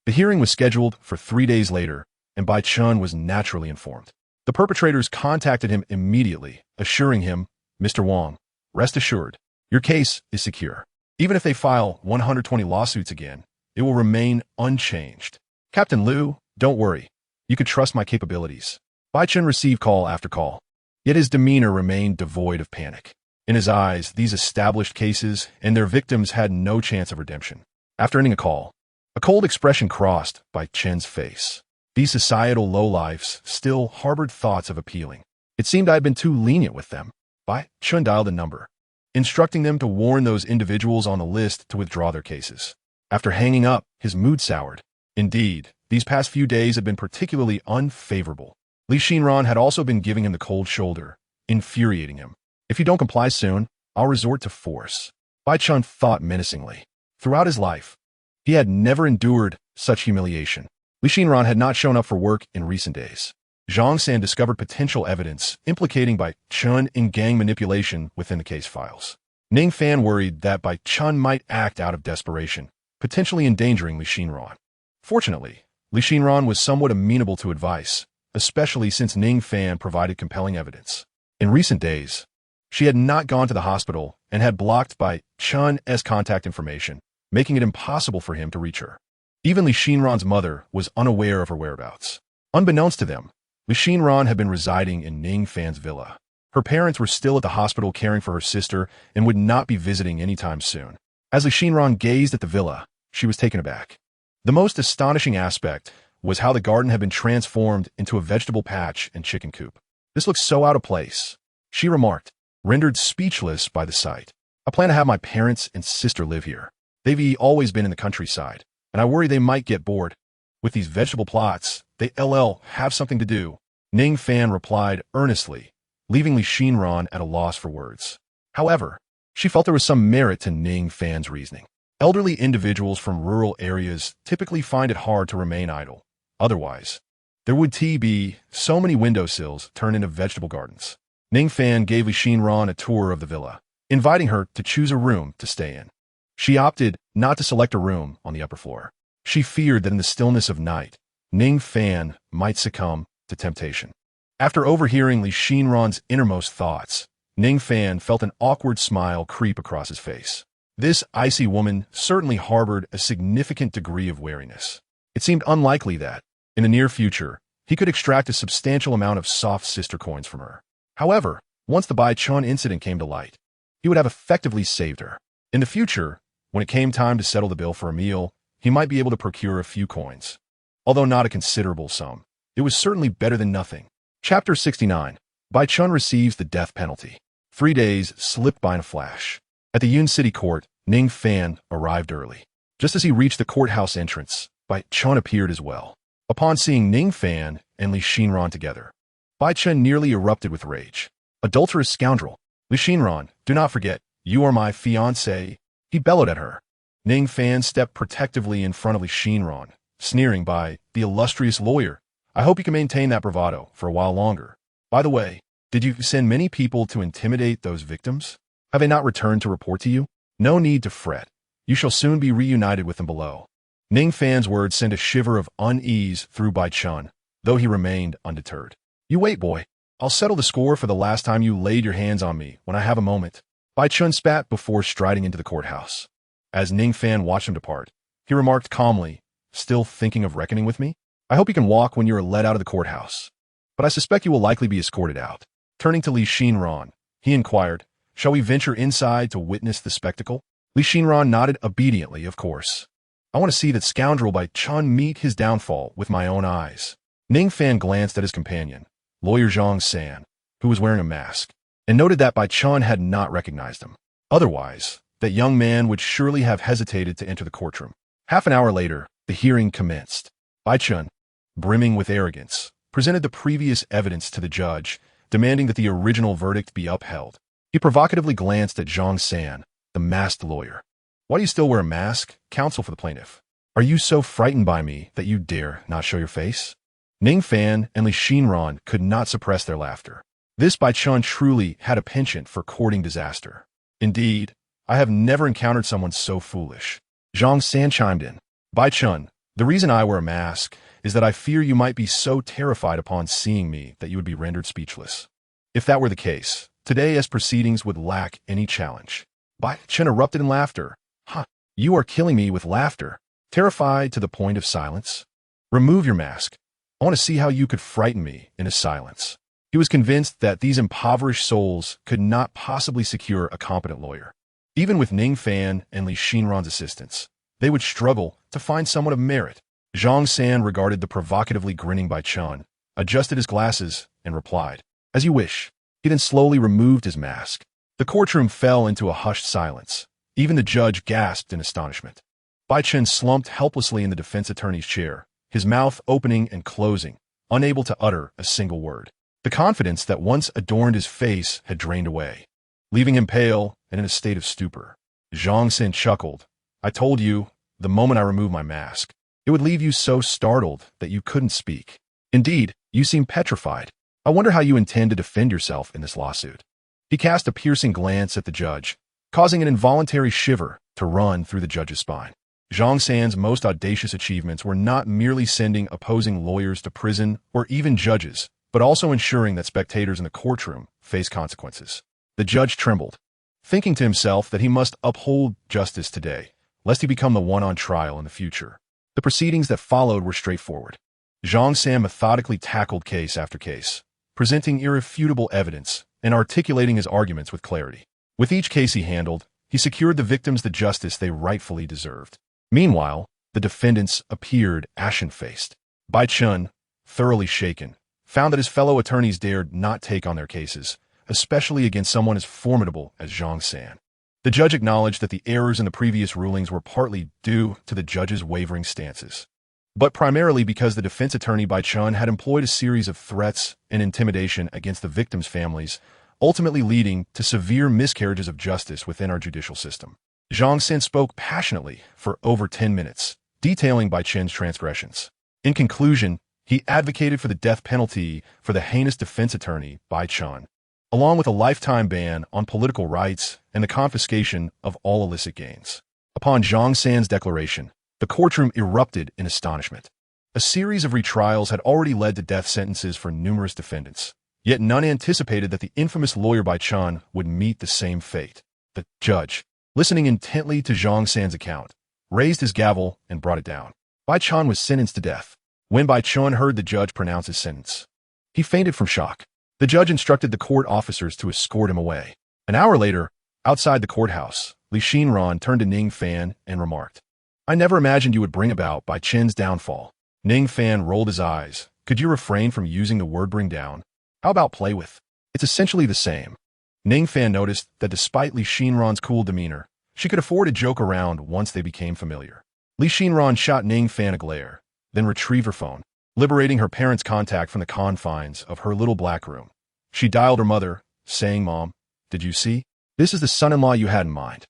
The hearing was scheduled for 3 days later, and Bai Chun was naturally informed. The perpetrators contacted him immediately, assuring him, Mr. Wang, rest assured, your case is secure. Even if they file 120 lawsuits again, it will remain unchanged. Captain Liu, don't worry. You could trust my capabilities. Bai Chun received call after call, yet his demeanor remained devoid of panic. In his eyes, these established cases and their victims had no chance of redemption. After ending a call, a cold expression crossed Bai Chun's face. These societal lowlifes still harbored thoughts of appealing. It seemed I had been too lenient with them. Bai Chun dialed a number, instructing them to warn those individuals on the list to withdraw their cases. After hanging up, his mood soured. Indeed, these past few days had been particularly unfavorable. Li Xinran had also been giving him the cold shoulder, infuriating him. If you don't comply soon, I'll resort to force. Bai Chun thought menacingly. Throughout his life, he had never endured such humiliation. Li Xinran had not shown up for work in recent days. Zhang San discovered potential evidence implicating Bai Chun in gang manipulation within the case files. Ning Fan worried that Bai Chun might act out of desperation, potentially endangering Li Xinran. Fortunately, Li Xinran was somewhat amenable to advice, especially since Ning Fan provided compelling evidence. In recent days, she had not gone to the hospital and had blocked Bai Chun's contact information, making it impossible for him to reach her. Even Li Xinran's mother was unaware of her whereabouts. Unbeknownst to them, Li Xinran had been residing in Ning Fan's villa. Her parents were still at the hospital caring for her sister and would not be visiting anytime soon. As Li Xinran gazed at the villa, she was taken aback. The most astonishing aspect was how the garden had been transformed into a vegetable patch and chicken coop. This looks so out of place, she remarked, rendered speechless by the sight. I plan to have my parents and sister live here. They've always been in the countryside, and I worry they might get bored. With these vegetable plots, they have something to do. Ning Fan replied earnestly, leaving Li Xinran at a loss for words. However, she felt there was some merit to Ning Fan's reasoning. Elderly individuals from rural areas typically find it hard to remain idle. Otherwise, there would be so many windowsills turned into vegetable gardens. Ning Fan gave Li Xinran a tour of the villa, inviting her to choose a room to stay in. She opted not to select a room on the upper floor. She feared that in the stillness of night, Ning Fan might succumb to temptation. After overhearing Li Xinran's innermost thoughts, Ning Fan felt an awkward smile creep across his face. This icy woman certainly harbored a significant degree of wariness. It seemed unlikely that, in the near future, he could extract a substantial amount of soft sister coins from her. However, once the Bai Chun incident came to light, he would have effectively saved her. In the future, when it came time to settle the bill for a meal, he might be able to procure a few coins. Although not a considerable sum, it was certainly better than nothing. Chapter 69. Bai Chun receives the death penalty. 3 days slipped by in a flash. At the Yun City Court, Ning Fan arrived early. Just as he reached the courthouse entrance, Bai Chun appeared as well. Upon seeing Ning Fan and Li Xinran together, Bai Chun nearly erupted with rage. Adulterous scoundrel. Li Xinran, do not forget, you are my fiancé. He bellowed at her. Ning Fan stepped protectively in front of Li Xinran, sneering by, the illustrious lawyer. I hope you can maintain that bravado for a while longer. By the way, did you send many people to intimidate those victims? Have they not returned to report to you? No need to fret. You shall soon be reunited with them below. Ning Fan's words sent a shiver of unease through Bai Chun, though he remained undeterred. You wait, boy. I'll settle the score for the last time you laid your hands on me when I have a moment. Bai Chun spat before striding into the courthouse. As Ning Fan watched him depart, he remarked calmly, still thinking of reckoning with me? I hope you can walk when you are led out of the courthouse. But I suspect you will likely be escorted out. Turning to Li Xinran, he inquired, shall we venture inside to witness the spectacle? Li Xinran nodded obediently, of course. I want to see that scoundrel Bai Chun meet his downfall with my own eyes. Ning Fan glanced at his companion, Lawyer Zhang San, who was wearing a mask, and noted that Bai Chun had not recognized him. Otherwise, that young man would surely have hesitated to enter the courtroom. Half an hour later, the hearing commenced. Bai Chun, brimming with arrogance, presented the previous evidence to the judge, demanding that the original verdict be upheld. He provocatively glanced at Zhang San, the masked lawyer. Why do you still wear a mask, counsel for the plaintiff? Are you so frightened by me that you dare not show your face? Ning Fan and Li Xinran could not suppress their laughter. This Bai Chun truly had a penchant for courting disaster. Indeed, I have never encountered someone so foolish. Zhang San chimed in. Bai Chun, the reason I wear a mask is that I fear you might be so terrified upon seeing me that you would be rendered speechless. If that were the case, today's proceedings would lack any challenge. Bai Chun erupted in laughter. Ha! You are killing me with laughter. Terrified to the point of silence? Remove your mask. I want to see how you could frighten me into silence. He was convinced that these impoverished souls could not possibly secure a competent lawyer. Even with Ning Fan and Li Xinran's assistance, they would struggle to find someone of merit. Zhang San regarded the provocatively grinning Bai Chun, adjusted his glasses, and replied, as you wish. He then slowly removed his mask. The courtroom fell into a hushed silence. Even the judge gasped in astonishment. Bai Chun slumped helplessly in the defense attorney's chair, his mouth opening and closing, unable to utter a single word. The confidence that once adorned his face had drained away, leaving him pale and in a state of stupor. Zhang San chuckled. I told you, the moment I removed my mask, it would leave you so startled that you couldn't speak. Indeed, you seem petrified. I wonder how you intend to defend yourself in this lawsuit. He cast a piercing glance at the judge, causing an involuntary shiver to run through the judge's spine. Zhang San's most audacious achievements were not merely sending opposing lawyers to prison or even judges, but also ensuring that spectators in the courtroom face consequences. The judge trembled, thinking to himself that he must uphold justice today, lest he become the one on trial in the future. The proceedings that followed were straightforward. Zhang San methodically tackled case after case, presenting irrefutable evidence and articulating his arguments with clarity. With each case he handled, he secured the victims the justice they rightfully deserved. Meanwhile, the defendants appeared ashen-faced. Bai Chun, thoroughly shaken, found that his fellow attorneys dared not take on their cases, especially against someone as formidable as Zhang San. The judge acknowledged that the errors in the previous rulings were partly due to the judge's wavering stances, but primarily because the defense attorney Bai Chun had employed a series of threats and intimidation against the victims' families, ultimately leading to severe miscarriages of justice within our judicial system. Zhang San spoke passionately for over 10 minutes, detailing Bai Chun's transgressions. In conclusion, he advocated for the death penalty for the heinous defense attorney Bai Chun, along with a lifetime ban on political rights and the confiscation of all illicit gains. Upon Zhang San's declaration, the courtroom erupted in astonishment. A series of retrials had already led to death sentences for numerous defendants, yet none anticipated that the infamous lawyer Bai Chun would meet the same fate. The judge, listening intently to Zhang San's account, raised his gavel and brought it down. Bai Chun was sentenced to death. When Bai Chun heard the judge pronounce his sentence, he fainted from shock. The judge instructed the court officers to escort him away. An hour later, outside the courthouse, Li Xinran turned to Ning Fan and remarked, I never imagined you would bring about Bai Chun's downfall. Ning Fan rolled his eyes. Could you refrain from using the word bring down? How about play with? It's essentially the same. Ning Fan noticed that despite Li Xinran's cool demeanor, she could afford to joke around once they became familiar. Li Xinran shot Ning Fan a glare, then retrieved her phone, liberating her parents' contact from the confines of her little black room. She dialed her mother, saying, "Mom, did you see? This is the son-in-law you had in mind.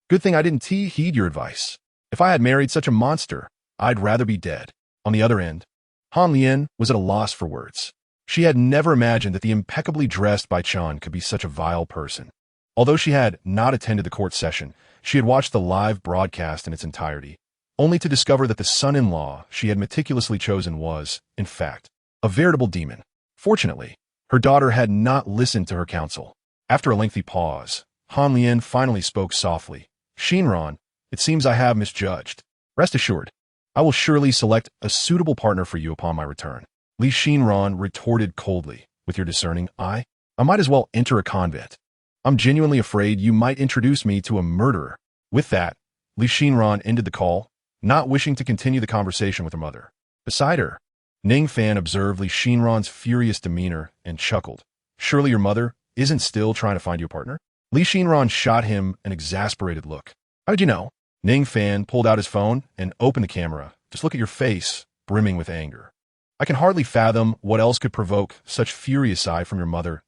Good thing I didn't heed your advice. If I had married such a monster, I'd rather be dead." On the other end, Han Lian was at a loss for words. She had never imagined that the impeccably dressed Bai Chun could be such a vile person. Although she had not attended the court session, she had watched the live broadcast in its entirety, only to discover that the son-in-law she had meticulously chosen was, in fact, a veritable demon. Fortunately, her daughter had not listened to her counsel. After a lengthy pause, Han Lian finally spoke softly. "Shinran, it seems I have misjudged. Rest assured, I will surely select a suitable partner for you upon my return." Li Shinran retorted coldly, "With your discerning eye, I might as well enter a convent. I'm genuinely afraid you might introduce me to a murderer." With that, Li Shinran ended the call, not wishing to continue the conversation with her mother. Beside her, Ning Fan observed Li Shinran's furious demeanor and chuckled. "Surely your mother isn't still trying to find you a partner?" Li Shinran shot him an exasperated look. "How did you know?" Ning Fan pulled out his phone and opened the camera. "Just look at your face, brimming with anger. I can hardly fathom what else could provoke such fury aside from your mother's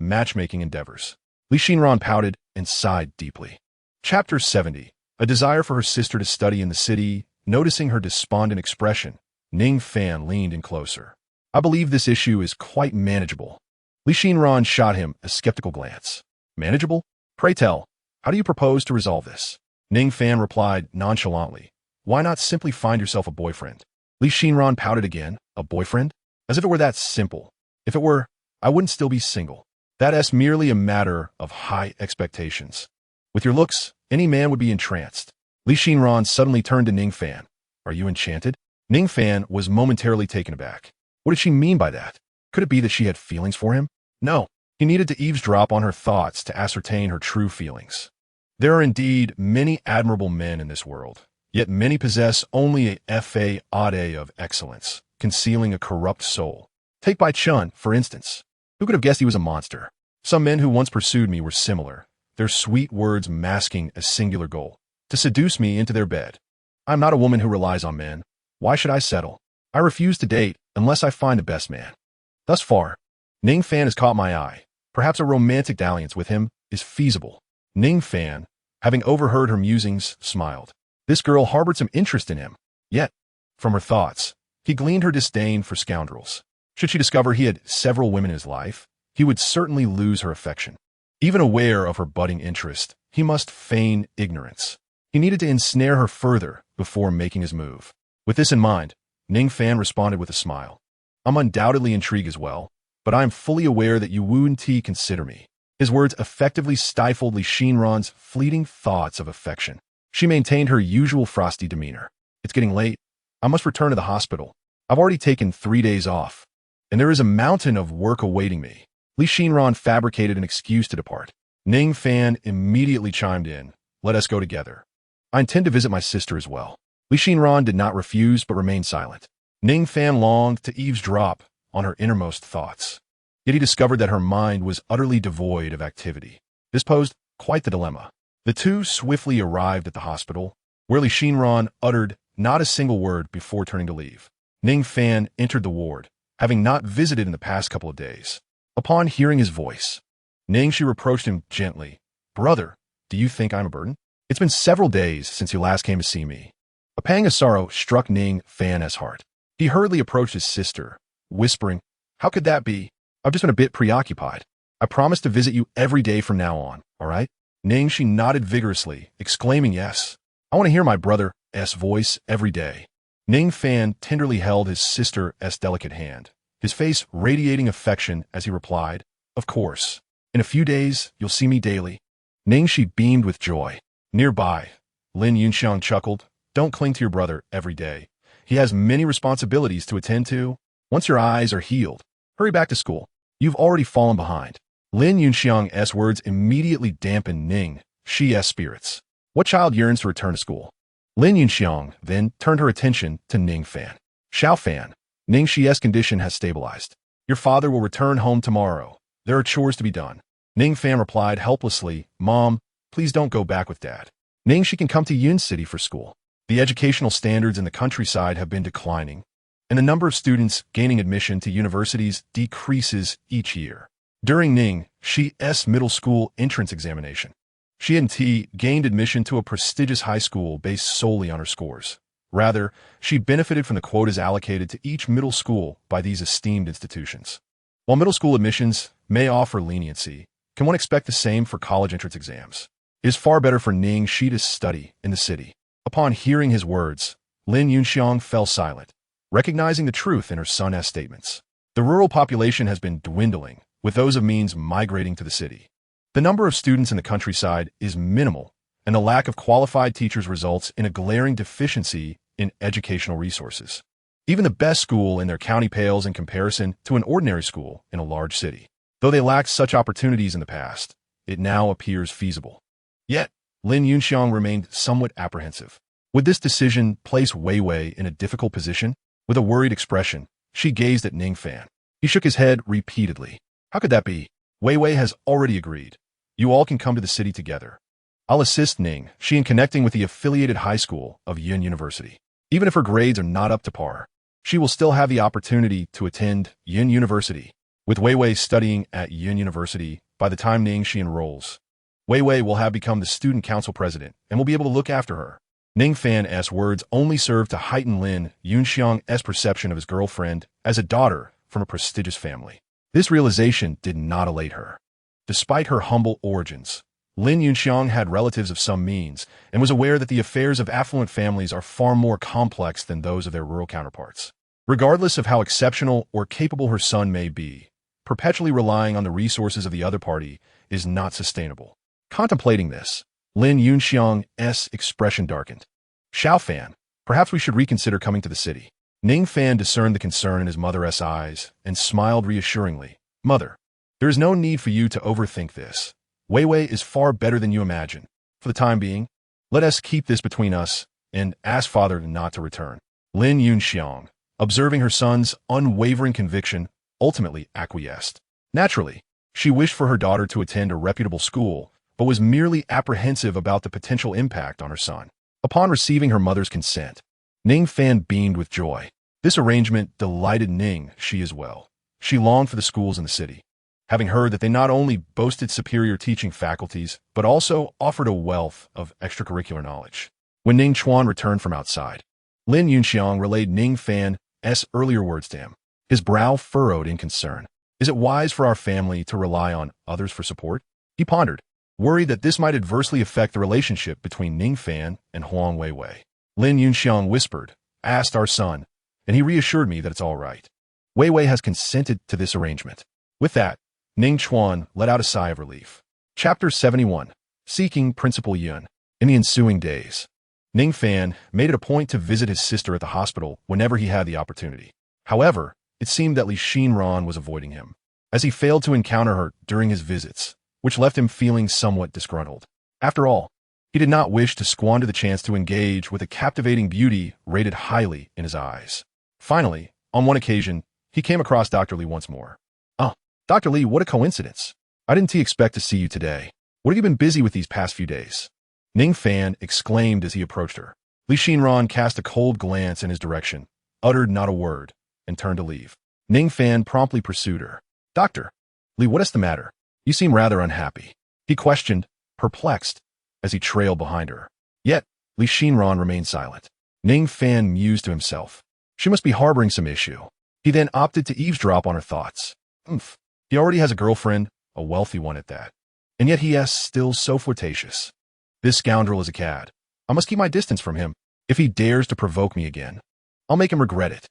matchmaking endeavors." Li Shinran pouted and sighed deeply. Chapter 70. A desire for her sister to study in the city. Noticing her despondent expression, Ning Fan leaned in closer. "I believe this issue is quite manageable." Li Shinran shot him a skeptical glance. "Manageable? Pray tell, how do you propose to resolve this?" Ning Fan replied nonchalantly. "Why not simply find yourself a boyfriend?" Li Shinran pouted again. "A boyfriend? As if it were that simple. If it were, I wouldn't still be single. That's merely a matter of high expectations. With your looks, any man would be entranced." Li Shinran suddenly turned to Ning Fan. "Are you enchanted?" Ning Fan was momentarily taken aback. What did she mean by that? Could it be that she had feelings for him? No, he needed to eavesdrop on her thoughts to ascertain her true feelings. There are indeed many admirable men in this world, yet many possess only a facade of excellence, concealing a corrupt soul. Take Bai Chun, for instance. Who could have guessed he was a monster? Some men who once pursued me were similar, their sweet words masking a singular goal: to seduce me into their bed. I am not a woman who relies on men. Why should I settle? I refuse to date unless I find the best man. Thus far, Ning Fan has caught my eye. Perhaps a romantic dalliance with him is feasible. Ning Fan, having overheard her musings, smiled. This girl harbored some interest in him. Yet, from her thoughts, he gleaned her disdain for scoundrels. Should she discover he had several women in his life, he would certainly lose her affection. Even aware of her budding interest, he must feign ignorance. He needed to ensnare her further before making his move. With this in mind, Ning Fan responded with a smile. "I'm undoubtedly intrigued as well, but I am fully aware that you wouldn't consider me." His words effectively stifled Li Shinran's fleeting thoughts of affection. She maintained her usual frosty demeanor. "It's getting late. I must return to the hospital. I've already taken 3 days off, and there is a mountain of work awaiting me." Li Shinran fabricated an excuse to depart. Ning Fan immediately chimed in. "Let us go together. I intend to visit my sister as well." Li Shinran did not refuse but remained silent. Ning Fan longed to eavesdrop on her innermost thoughts. Yet he discovered that her mind was utterly devoid of activity. This posed quite the dilemma. The two swiftly arrived at the hospital, where Li Shinran uttered not a single word before turning to leave. Ning Fan entered the ward, having not visited in the past couple of days. Upon hearing his voice, she reproached him gently. "Brother, do you think I'm a burden? It's been several days since you last came to see me." A pang of sorrow struck Ning Fan's heart. He hurriedly approached his sister, whispering, "How could that be? I've just been a bit preoccupied. I promise to visit you every day from now on, all right?" She nodded vigorously, exclaiming, "Yes. I want to hear my brother's voice every day." Ning Fan tenderly held his sister's delicate hand, his face radiating affection as he replied, "Of course. In a few days, you'll see me daily." She beamed with joy. Nearby, Lin Yunxiang chuckled. "Don't cling to your brother every day. He has many responsibilities to attend to. Once your eyes are healed, hurry back to school. You've already fallen behind." Lin Yunxiang's words immediately dampened Sh's spirits. What child yearns to return to school? Lin Yunxiang then turned her attention to Ning Fan. "Xiao Fan, Sh's condition has stabilized. Your father will return home tomorrow. There are chores to be done." Ning Fan replied helplessly, "Mom, please don't go back with Dad. She can come to Yun City for school. The educational standards in the countryside have been declining, and the number of students gaining admission to universities decreases each year. During Ning Shi's middle school entrance examination, she and T gained admission to a prestigious high school based solely on her scores. Rather, she benefited from the quotas allocated to each middle school by these esteemed institutions. While middle school admissions may offer leniency, can one expect the same for college entrance exams? It is far better for Ning Shi to study in the city. Upon hearing his words, Lin Yunxiang fell silent, recognizing the truth in her son's statements. The rural population has been dwindling, with those of means migrating to the city. The number of students in the countryside is minimal, and the lack of qualified teachers results in a glaring deficiency in educational resources. Even the best school in their county pales in comparison to an ordinary school in a large city. Though they lacked such opportunities in the past, it now appears feasible. Yet, Lin Yunxiang remained somewhat apprehensive. Would this decision place Wei Wei in a difficult position? With a worried expression, she gazed at Ning Fan. He shook his head repeatedly. How could that be? Wei Wei has already agreed. You all can come to the city together. I'll assist Ning Shi in connecting with the affiliated high school of Yun University. Even if her grades are not up to par, she will still have the opportunity to attend Yun University. With Wei Wei studying at Yun University, by the time Ning Shi enrolls, Wei Wei will have become the student council president and will be able to look after her. Ning Fan's words only served to heighten Lin Yunxiang's perception of his girlfriend as a daughter from a prestigious family. This realization did not elate her. Despite her humble origins, Lin Yunxiang had relatives of some means and was aware that the affairs of affluent families are far more complex than those of their rural counterparts. Regardless of how exceptional or capable her son may be, perpetually relying on the resources of the other party is not sustainable. Contemplating this, Lin Yunxiang's expression darkened. Xiao Fan, perhaps we should reconsider coming to the city. Ning Fan discerned the concern in his mother's eyes and smiled reassuringly. Mother, there is no need for you to overthink this. Wei Wei is far better than you imagine. For the time being, let us keep this between us and ask father not to return. Lin Yunxiang, observing her son's unwavering conviction, ultimately acquiesced. Naturally, she wished for her daughter to attend a reputable school, but was merely apprehensive about the potential impact on her son. Upon receiving her mother's consent, Ning Fan beamed with joy. This arrangement delighted Ning Shi as well. She longed for the schools in the city, having heard that they not only boasted superior teaching faculties, but also offered a wealth of extracurricular knowledge. When Ning Chuan returned from outside, Lin Yunxiang relayed Ning Fan's earlier words to him. His brow furrowed in concern. Is it wise for our family to rely on others for support? He pondered, worried that this might adversely affect the relationship between Ning Fan and Huang Weiwei. Lin Yunxiang whispered, asked our son, and he reassured me that it's all right. Weiwei has consented to this arrangement. With that, Ning Chuan let out a sigh of relief. Chapter 71. Seeking Principal Yun. In the ensuing days, Ning Fan made it a point to visit his sister at the hospital whenever he had the opportunity. However, it seemed that Li Xinran was avoiding him, as he failed to encounter her during his visits, which left him feeling somewhat disgruntled. After all, he did not wish to squander the chance to engage with a captivating beauty rated highly in his eyes. Finally, on one occasion, he came across Dr. Li once more. Oh, Dr. Li, what a coincidence. I didn't expect to see you today. What have you been busy with these past few days? Ning Fan exclaimed as he approached her. Li Xinran cast a cold glance in his direction, uttered not a word, and turned to leave. Ning Fan promptly pursued her. Doctor, Li, what is the matter? You seem rather unhappy. He questioned, perplexed, as he trailed behind her. Yet, Li Xinran remained silent. Ning Fan mused to himself. She must be harboring some issue. He then opted to eavesdrop on her thoughts. He already has a girlfriend, a wealthy one at that. And yet he is still so flirtatious. This scoundrel is a cad. I must keep my distance from him. If he dares to provoke me again, I'll make him regret it.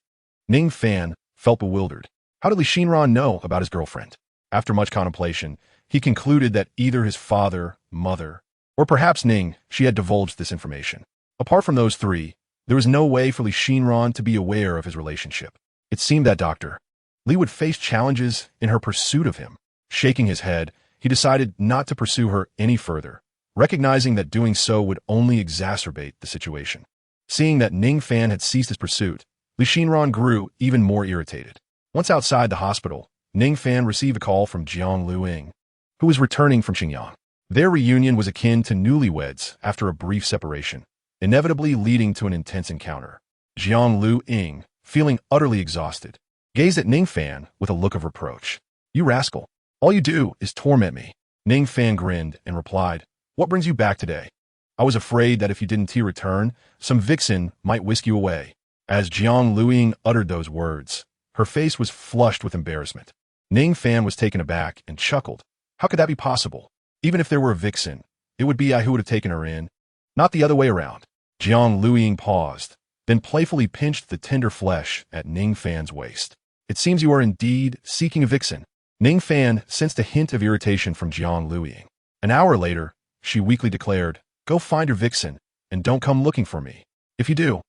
Ning Fan felt bewildered. How did Li Xinran know about his girlfriend? After much contemplation, he concluded that either his father, mother, or perhaps Ning Shi had divulged this information. Apart from those three, there was no way for Li Xinran to be aware of his relationship. It seemed that Dr. Li would face challenges in her pursuit of him. Shaking his head, he decided not to pursue her any further, recognizing that doing so would only exacerbate the situation. Seeing that Ning Fan had ceased his pursuit, Li Xinran grew even more irritated. Once outside the hospital, Ning Fan received a call from Jiang Luing, who was returning from Xinjiang. Their reunion was akin to newlyweds after a brief separation, inevitably leading to an intense encounter. Jiang Luing, feeling utterly exhausted, gazed at Ning Fan with a look of reproach. You rascal. All you do is torment me. Ning Fan grinned and replied, "What brings you back today? I was afraid that if you didn't return, some vixen might whisk you away." As Jiang Luiying uttered those words, her face was flushed with embarrassment. Ning Fan was taken aback and chuckled. How could that be possible? Even if there were a vixen, it would be I who would have taken her in, not the other way around. Jiang Luiying paused, then playfully pinched the tender flesh at Ning Fan's waist. It seems you are indeed seeking a vixen. Ning Fan sensed a hint of irritation from Jiang Luiying. An hour later, she weakly declared, "Go find your vixen, and don't come looking for me. If you do,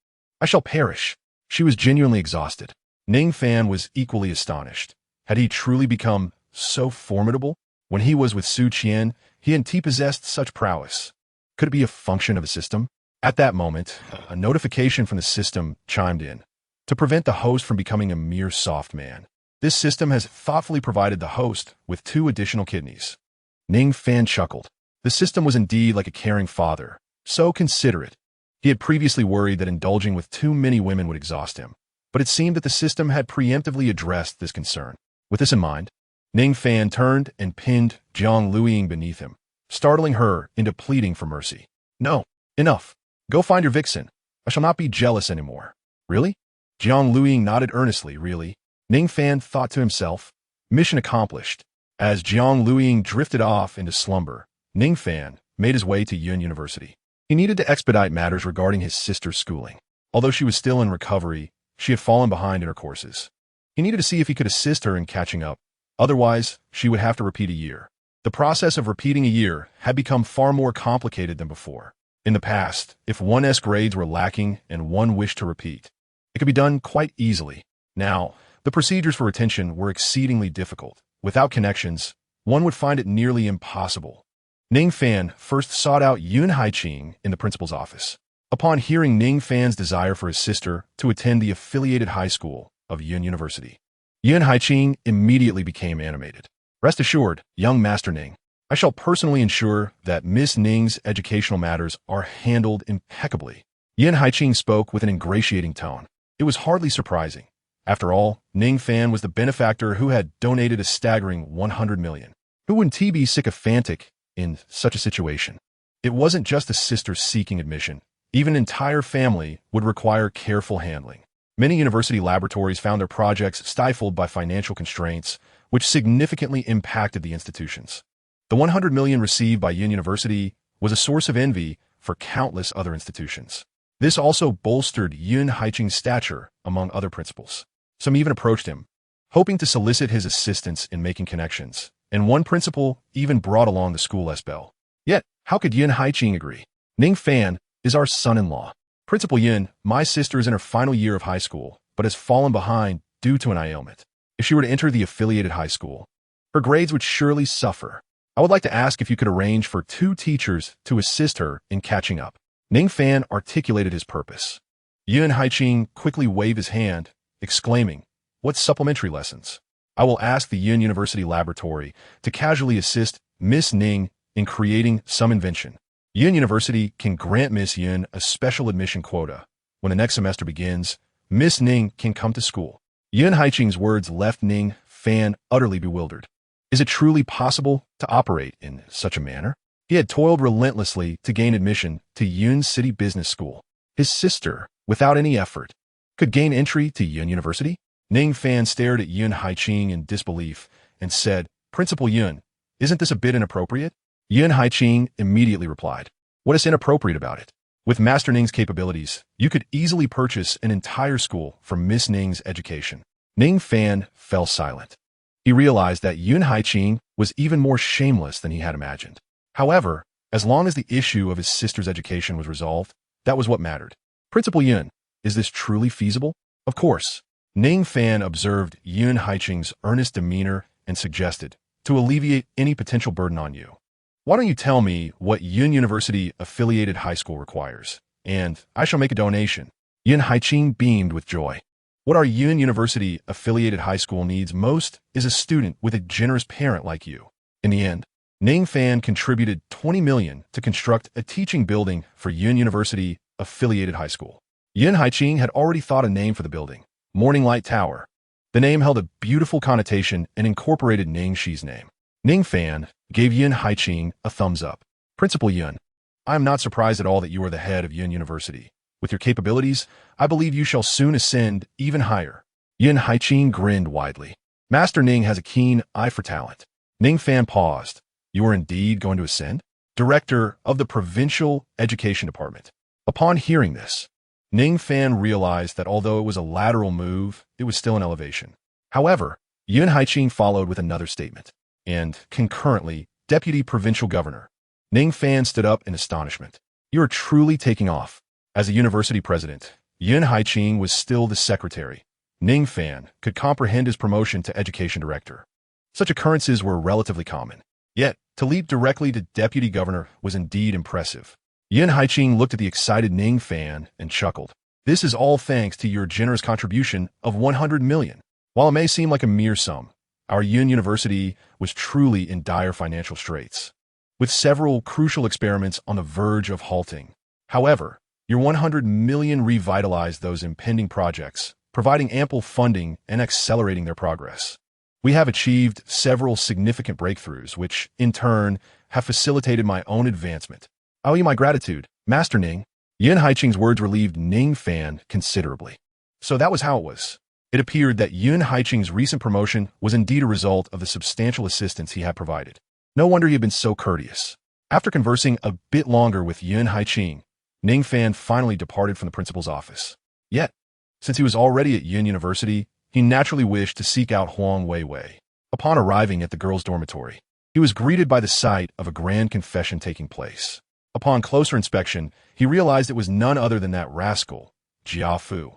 I shall perish." She was genuinely exhausted. Ning Fan was equally astonished. Had he truly become so formidable? When he was with Su Qian, he and possessed such prowess. Could it be a function of a system? At that moment, a notification from the system chimed in. To prevent the host from becoming a mere soft man, this system has thoughtfully provided the host with 2 additional kidneys. Ning Fan chuckled. The system was indeed like a caring father, so considerate. He had previously worried that indulging with too many women would exhaust him, but it seemed that the system had preemptively addressed this concern. With this in mind, Ning Fan turned and pinned Jiang Luiying beneath him, startling her into pleading for mercy. "No, enough. Go find your vixen. I shall not be jealous anymore." "Really?" Jiang Luiying nodded earnestly. "Really?" Ning Fan thought to himself. Mission accomplished. As Jiang Luiying drifted off into slumber, Ning Fan made his way to Yun University. He needed to expedite matters regarding his sister's schooling. Although she was still in recovery, she had fallen behind in her courses. He needed to see if he could assist her in catching up. Otherwise, she would have to repeat a year. The process of repeating a year had become far more complicated than before. In the past, if one's grades were lacking and one wished to repeat, it could be done quite easily. Now, the procedures for retention were exceedingly difficult. Without connections, one would find it nearly impossible. Ning Fan first sought out Yun Haiqing in the principal's office. Upon hearing Ning Fan's desire for his sister to attend the affiliated high school of Yun University, Yun Haiqing immediately became animated. "Rest assured, young Master Ning, I shall personally ensure that Miss Ning's educational matters are handled impeccably." Yun Haiqing spoke with an ingratiating tone. It was hardly surprising. After all, Ning Fan was the benefactor who had donated a staggering 100 million. Who wouldn't be sycophantic in such a situation? It wasn't just a sister seeking admission. Even an entire family would require careful handling. Many university laboratories found their projects stifled by financial constraints, which significantly impacted the institutions. The 100 million received by Yun University was a source of envy for countless other institutions. This also bolstered Yun Haiqing's stature among other principals. Some even approached him, hoping to solicit his assistance in making connections, and one principal even brought along the school belle. Yet, how could Yun Haiqing agree? "Ning Fan is our son-in-law. Principal Yun, my sister is in her final year of high school, but has fallen behind due to an ailment. If she were to enter the affiliated high school, her grades would surely suffer. I would like to ask if you could arrange for 2 teachers to assist her in catching up." Ning Fan articulated his purpose. Yun Haiqing quickly waved his hand, exclaiming, "What supplementary lessons? I will ask the Yun University laboratory to casually assist Miss Ning in creating some invention. Yun University can grant Miss Yun a special admission quota. When the next semester begins, Miss Ning can come to school." Yun Haiqing's words left Ning Fan utterly bewildered. Is it truly possible to operate in such a manner? He had toiled relentlessly to gain admission to Yun City Business School. His sister, without any effort, could gain entry to Yun University? Ning Fan stared at Yun Haiqing in disbelief and said, "Principal Yun, isn't this a bit inappropriate?" Yun Haiqing immediately replied, "What is inappropriate about it? With Master Ning's capabilities, you could easily purchase an entire school for Miss Ning's education." Ning Fan fell silent. He realized that Yun Haiqing was even more shameless than he had imagined. However, as long as the issue of his sister's education was resolved, that was what mattered. "Principal Yun, is this truly feasible?" "Of course." Ning Fan observed Yun Haiqing's earnest demeanor and suggested, "To alleviate any potential burden on you, why don't you tell me what Yun University affiliated high school requires, and I shall make a donation." Yun Haiqing beamed with joy. "What our Yun University affiliated high school needs most is a student with a generous parent like you." In the end, Ning Fan contributed 20 million to construct a teaching building for Yun University affiliated high school. Yun Haiqing had already thought a name for the building, Morning Light Tower. The name held a beautiful connotation and incorporated Ning Shi's name. Ning Fan gave Yun Haiqing a thumbs up. Principal Yun, I am not surprised at all that you are the head of Yun University. With your capabilities, I believe you shall soon ascend even higher. Yun Haiqing grinned widely. Master Ning has a keen eye for talent. Ning Fan paused. You are indeed going to ascend? Director of the Provincial Education Department. Upon hearing this, Ning Fan realized that although it was a lateral move, it was still an elevation. However, Yun Haiqing followed with another statement. And, concurrently, Deputy Provincial Governor. Ning Fan stood up in astonishment. You are truly taking off. As a university president, Yun Haiqing was still the secretary. Ning Fan could comprehend his promotion to education director. Such occurrences were relatively common. Yet, to leap directly to deputy governor was indeed impressive. Yun Haiqing looked at the excited Ning Fan and chuckled. This is all thanks to your generous contribution of 100 million. While it may seem like a mere sum, our Yun University was truly in dire financial straits, with several crucial experiments on the verge of halting. However, your 100 million revitalized those impending projects, providing ample funding and accelerating their progress. We have achieved several significant breakthroughs, which, in turn, have facilitated my own advancement. I owe you my gratitude, Master Ning. Yun Haiqing's words relieved Ning Fan considerably. So that was how it was. It appeared that Yun Haiqing's recent promotion was indeed a result of the substantial assistance he had provided. No wonder he had been so courteous. After conversing a bit longer with Yun Haiqing, Ning Fan finally departed from the principal's office. Yet, since he was already at Yun University, he naturally wished to seek out Huang Weiwei. Upon arriving at the girls' dormitory, he was greeted by the sight of a grand confession taking place. Upon closer inspection, he realized it was none other than that rascal, Jia Fu.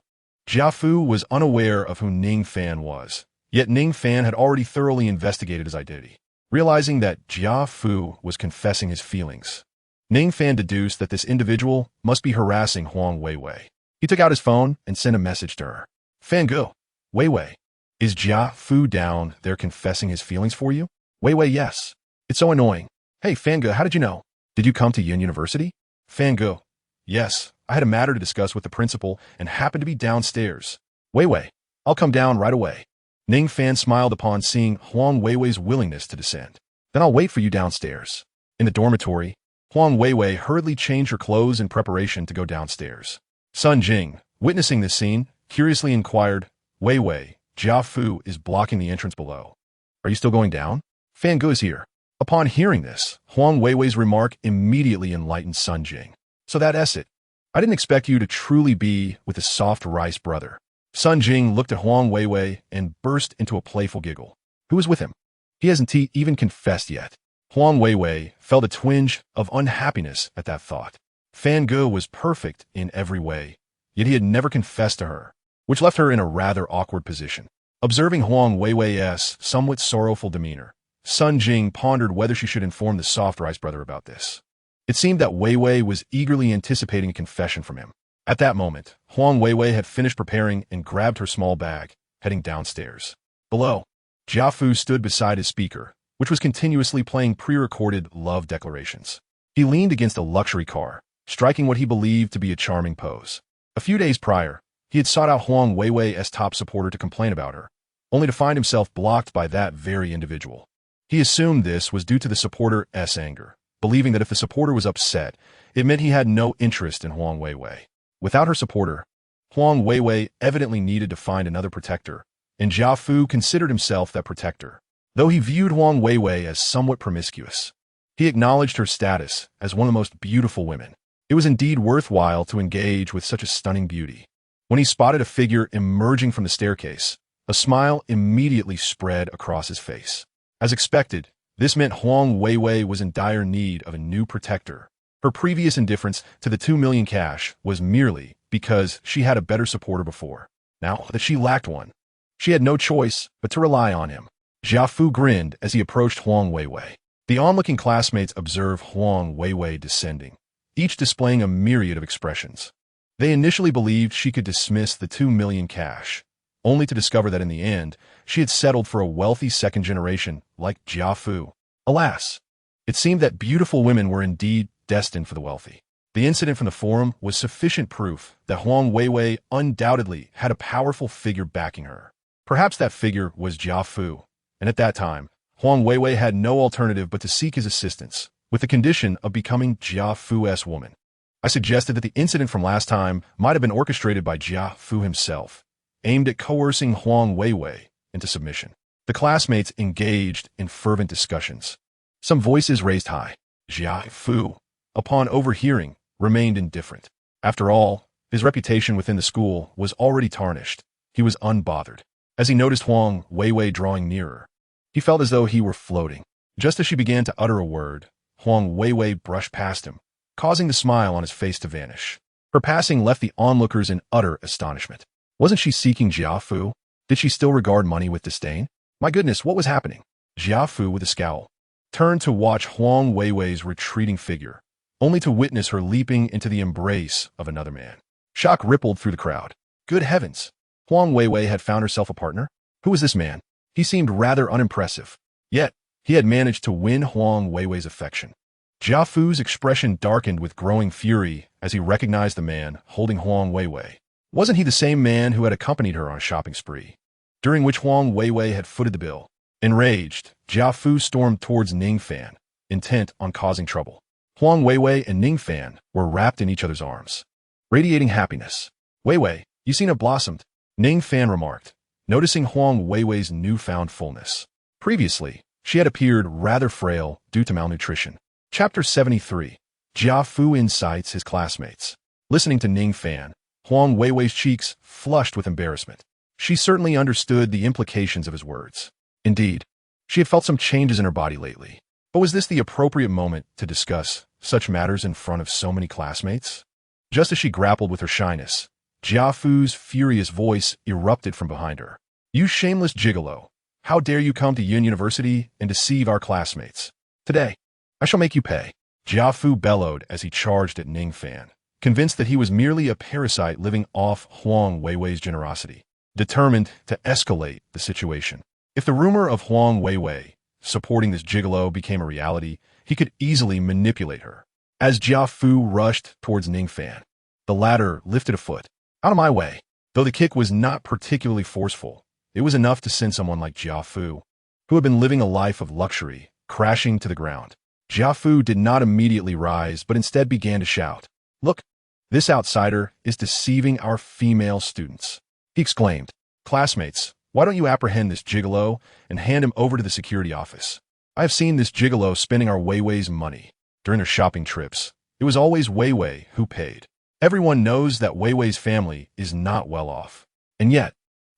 Jia Fu was unaware of who Ning Fan was, yet Ning Fan had already thoroughly investigated his identity. Realizing that Jia Fu was confessing his feelings, Ning Fan deduced that this individual must be harassing Huang Weiwei. He took out his phone and sent a message to her. Fangu, Weiwei, is Jia Fu down there confessing his feelings for you? Weiwei, yes. It's so annoying. Hey, Fangu, how did you know? Did you come to Yun University? Fangu, yes. I had a matter to discuss with the principal and happened to be downstairs. Weiwei, I'll come down right away. Ning Fan smiled upon seeing Huang Weiwei's willingness to descend. Then I'll wait for you downstairs. In the dormitory, Huang Weiwei hurriedly changed her clothes in preparation to go downstairs. Sun Jing, witnessing this scene, curiously inquired, Weiwei, Jia Fu is blocking the entrance below. Are you still going down? Fangu is here. Upon hearing this, Huang Weiwei's remark immediately enlightened Sun Jing. So that's it. I didn't expect you to truly be with a soft rice brother. Sun Jing looked at Huang Weiwei and burst into a playful giggle. Who is with him? He hasn't even confessed yet. Huang Weiwei felt a twinge of unhappiness at that thought. Fangu was perfect in every way, yet he had never confessed to her, which left her in a rather awkward position. Observing Huang Weiwei's somewhat sorrowful demeanor, Sun Jing pondered whether she should inform the soft rice brother about this. It seemed that Weiwei was eagerly anticipating a confession from him. At that moment, Huang Weiwei had finished preparing and grabbed her small bag, heading downstairs. Below, Jia Fu stood beside his speaker, which was continuously playing pre-recorded love declarations. He leaned against a luxury car, striking what he believed to be a charming pose. A few days prior, he had sought out Huang Weiwei's top supporter to complain about her, only to find himself blocked by that very individual. He assumed this was due to the supporter's anger, believing that if the supporter was upset, it meant he had no interest in Huang Weiwei. Without her supporter, Huang Weiwei evidently needed to find another protector, and Jia Fu considered himself that protector. Though he viewed Huang Weiwei as somewhat promiscuous, he acknowledged her status as one of the most beautiful women. It was indeed worthwhile to engage with such a stunning beauty. When he spotted a figure emerging from the staircase, a smile immediately spread across his face. As expected, this meant Huang Weiwei was in dire need of a new protector. Her previous indifference to the 2 million cash was merely because she had a better supporter before. Now that she lacked one, she had no choice but to rely on him. Jia Fu grinned as he approached Huang Weiwei. The onlooking classmates observed Huang Weiwei descending, each displaying a myriad of expressions. They initially believed she could dismiss the 2 million cash, only to discover that in the end, she had settled for a wealthy second generation like Jia Fu. Alas, it seemed that beautiful women were indeed destined for the wealthy. The incident from the forum was sufficient proof that Huang Weiwei undoubtedly had a powerful figure backing her. Perhaps that figure was Jia Fu, and at that time, Huang Weiwei had no alternative but to seek his assistance, with the condition of becoming Jia Fu's woman. I suggested that the incident from last time might have been orchestrated by Jia Fu himself, aimed at coercing Huang Weiwei into submission. The classmates engaged in fervent discussions. Some voices raised high. Jia Fu, upon overhearing, remained indifferent. After all, his reputation within the school was already tarnished. He was unbothered. As he noticed Huang Weiwei drawing nearer, he felt as though he were floating. Just as she began to utter a word, Huang Weiwei brushed past him, causing the smile on his face to vanish. Her passing left the onlookers in utter astonishment. Wasn't she seeking Jia Fu? Did she still regard money with disdain? My goodness, what was happening? Jia Fu, with a scowl, turned to watch Huang Weiwei's retreating figure, only to witness her leaping into the embrace of another man. Shock rippled through the crowd. Good heavens! Huang Weiwei had found herself a partner? Who was this man? He seemed rather unimpressive. Yet, he had managed to win Huang Weiwei's affection. Jia Fu's expression darkened with growing fury as he recognized the man holding Huang Weiwei. Wasn't he the same man who had accompanied her on a shopping spree, during which Huang Weiwei had footed the bill? Enraged, Jia Fu stormed towards Ning Fan, intent on causing trouble. Huang Weiwei and Ning Fan were wrapped in each other's arms, radiating happiness. Weiwei, you seem to have blossomed, Ning Fan remarked, noticing Huang Weiwei's newfound fullness. Previously, she had appeared rather frail due to malnutrition. Chapter 73. Jia Fu incites his classmates. Listening to Ning Fan, Huang Weiwei's cheeks flushed with embarrassment. She certainly understood the implications of his words. Indeed, she had felt some changes in her body lately. But was this the appropriate moment to discuss such matters in front of so many classmates? Just as she grappled with her shyness, Jia Fu's furious voice erupted from behind her. You shameless gigolo! How dare you come to Yin University and deceive our classmates? Today, I shall make you pay. Jia Fu bellowed as he charged at Ning Fan, convinced that he was merely a parasite living off Huang Weiwei's generosity, determined to escalate the situation. If the rumor of Huang Weiwei supporting this gigolo became a reality, he could easily manipulate her. As Jia Fu rushed towards Ning Fan, the latter lifted a foot. Out of my way. Though the kick was not particularly forceful, it was enough to send someone like Jia Fu, who had been living a life of luxury, crashing to the ground. Jia Fu did not immediately rise, but instead began to shout. Look, this outsider is deceiving our female students. He exclaimed, classmates, why don't you apprehend this gigolo and hand him over to the security office? I have seen this gigolo spending our Weiwei's money. During their shopping trips, it was always Weiwei who paid. Everyone knows that Weiwei's family is not well off. And yet,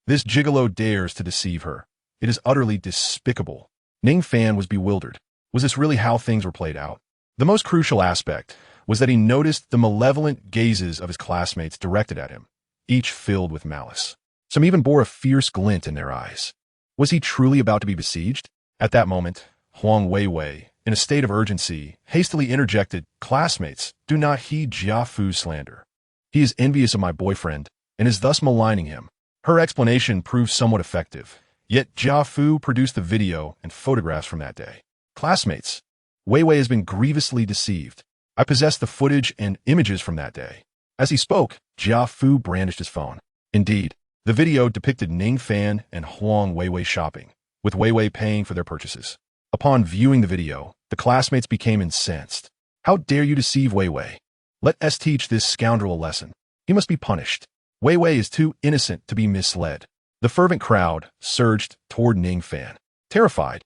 this gigolo dares to deceive her. It is utterly despicable. Ning Fan was bewildered. Was this really how things were played out? The most crucial aspect was that he noticed the malevolent gazes of his classmates directed at him, each filled with malice. Some even bore a fierce glint in their eyes. Was he truly about to be besieged? At that moment, Huang Weiwei, in a state of urgency, hastily interjected, classmates, do not heed Jia Fu's slander. He is envious of my boyfriend and is thus maligning him. Her explanation proved somewhat effective, yet Jia Fu produced the video and photographs from that day. Classmates, Weiwei has been grievously deceived. I possess the footage and images from that day. As he spoke, Jia Fu brandished his phone. Indeed, the video depicted Ning Fan and Huang Weiwei shopping, with Weiwei paying for their purchases. Upon viewing the video, the classmates became incensed. How dare you deceive Weiwei? Let us teach this scoundrel a lesson. He must be punished. Weiwei is too innocent to be misled. The fervent crowd surged toward Ning Fan. Terrified,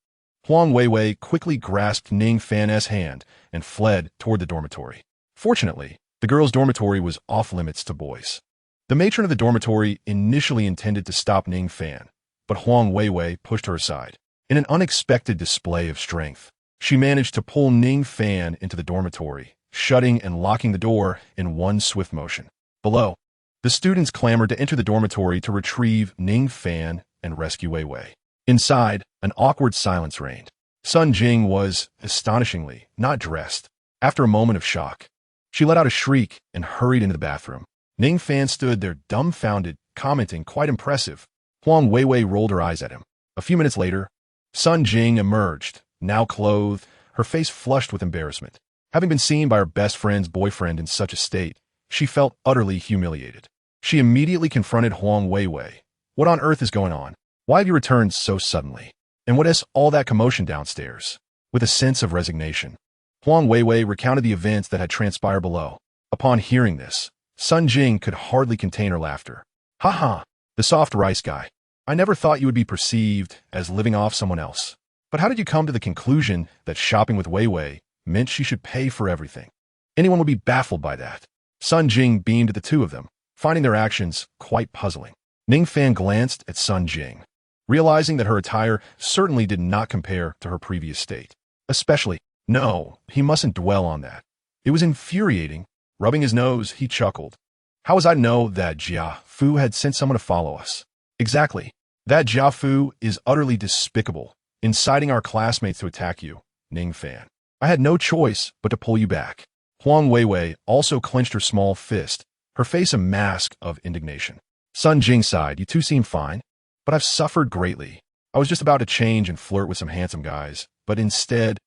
Huang Weiwei quickly grasped Ning Fan's hand and fled toward the dormitory. Fortunately, the girls' dormitory was off-limits to boys. The matron of the dormitory initially intended to stop Ning Fan, but Huang Weiwei pushed her aside. In an unexpected display of strength, she managed to pull Ning Fan into the dormitory, shutting and locking the door in one swift motion. Below, the students clamored to enter the dormitory to retrieve Ning Fan and rescue Weiwei. Inside, an awkward silence reigned. Sun Jing was, astonishingly, not dressed. After a moment of shock, she let out a shriek and hurried into the bathroom. Ning Fan stood there dumbfounded, commenting, quite impressive. Huang Weiwei rolled her eyes at him. A few minutes later, Sun Jing emerged, now clothed, her face flushed with embarrassment. Having been seen by her best friend's boyfriend in such a state, she felt utterly humiliated. She immediately confronted Huang Weiwei. What on earth is going on? Why have you returned so suddenly? And what is all that commotion downstairs? With a sense of resignation, Huang Weiwei recounted the events that had transpired below. Upon hearing this, Sun Jing could hardly contain her laughter. Ha, the soft rice guy. I never thought you would be perceived as living off someone else. But how did you come to the conclusion that shopping with Weiwei meant she should pay for everything? Anyone would be baffled by that. Sun Jing beamed at the two of them, finding their actions quite puzzling. Ning Fan glanced at Sun Jing, realizing that her attire certainly did not compare to her previous state. Especially, no, he mustn't dwell on that. It was infuriating. Rubbing his nose, he chuckled. How was I to know that Jia Fu had sent someone to follow us? Exactly. That Jia Fu is utterly despicable, inciting our classmates to attack you, Ning Fan. I had no choice but to pull you back. Huang Weiwei also clenched her small fist, her face a mask of indignation. Sun Jing sighed. You two seem fine, but I've suffered greatly. I was just about to change and flirt with some handsome guys, but instead,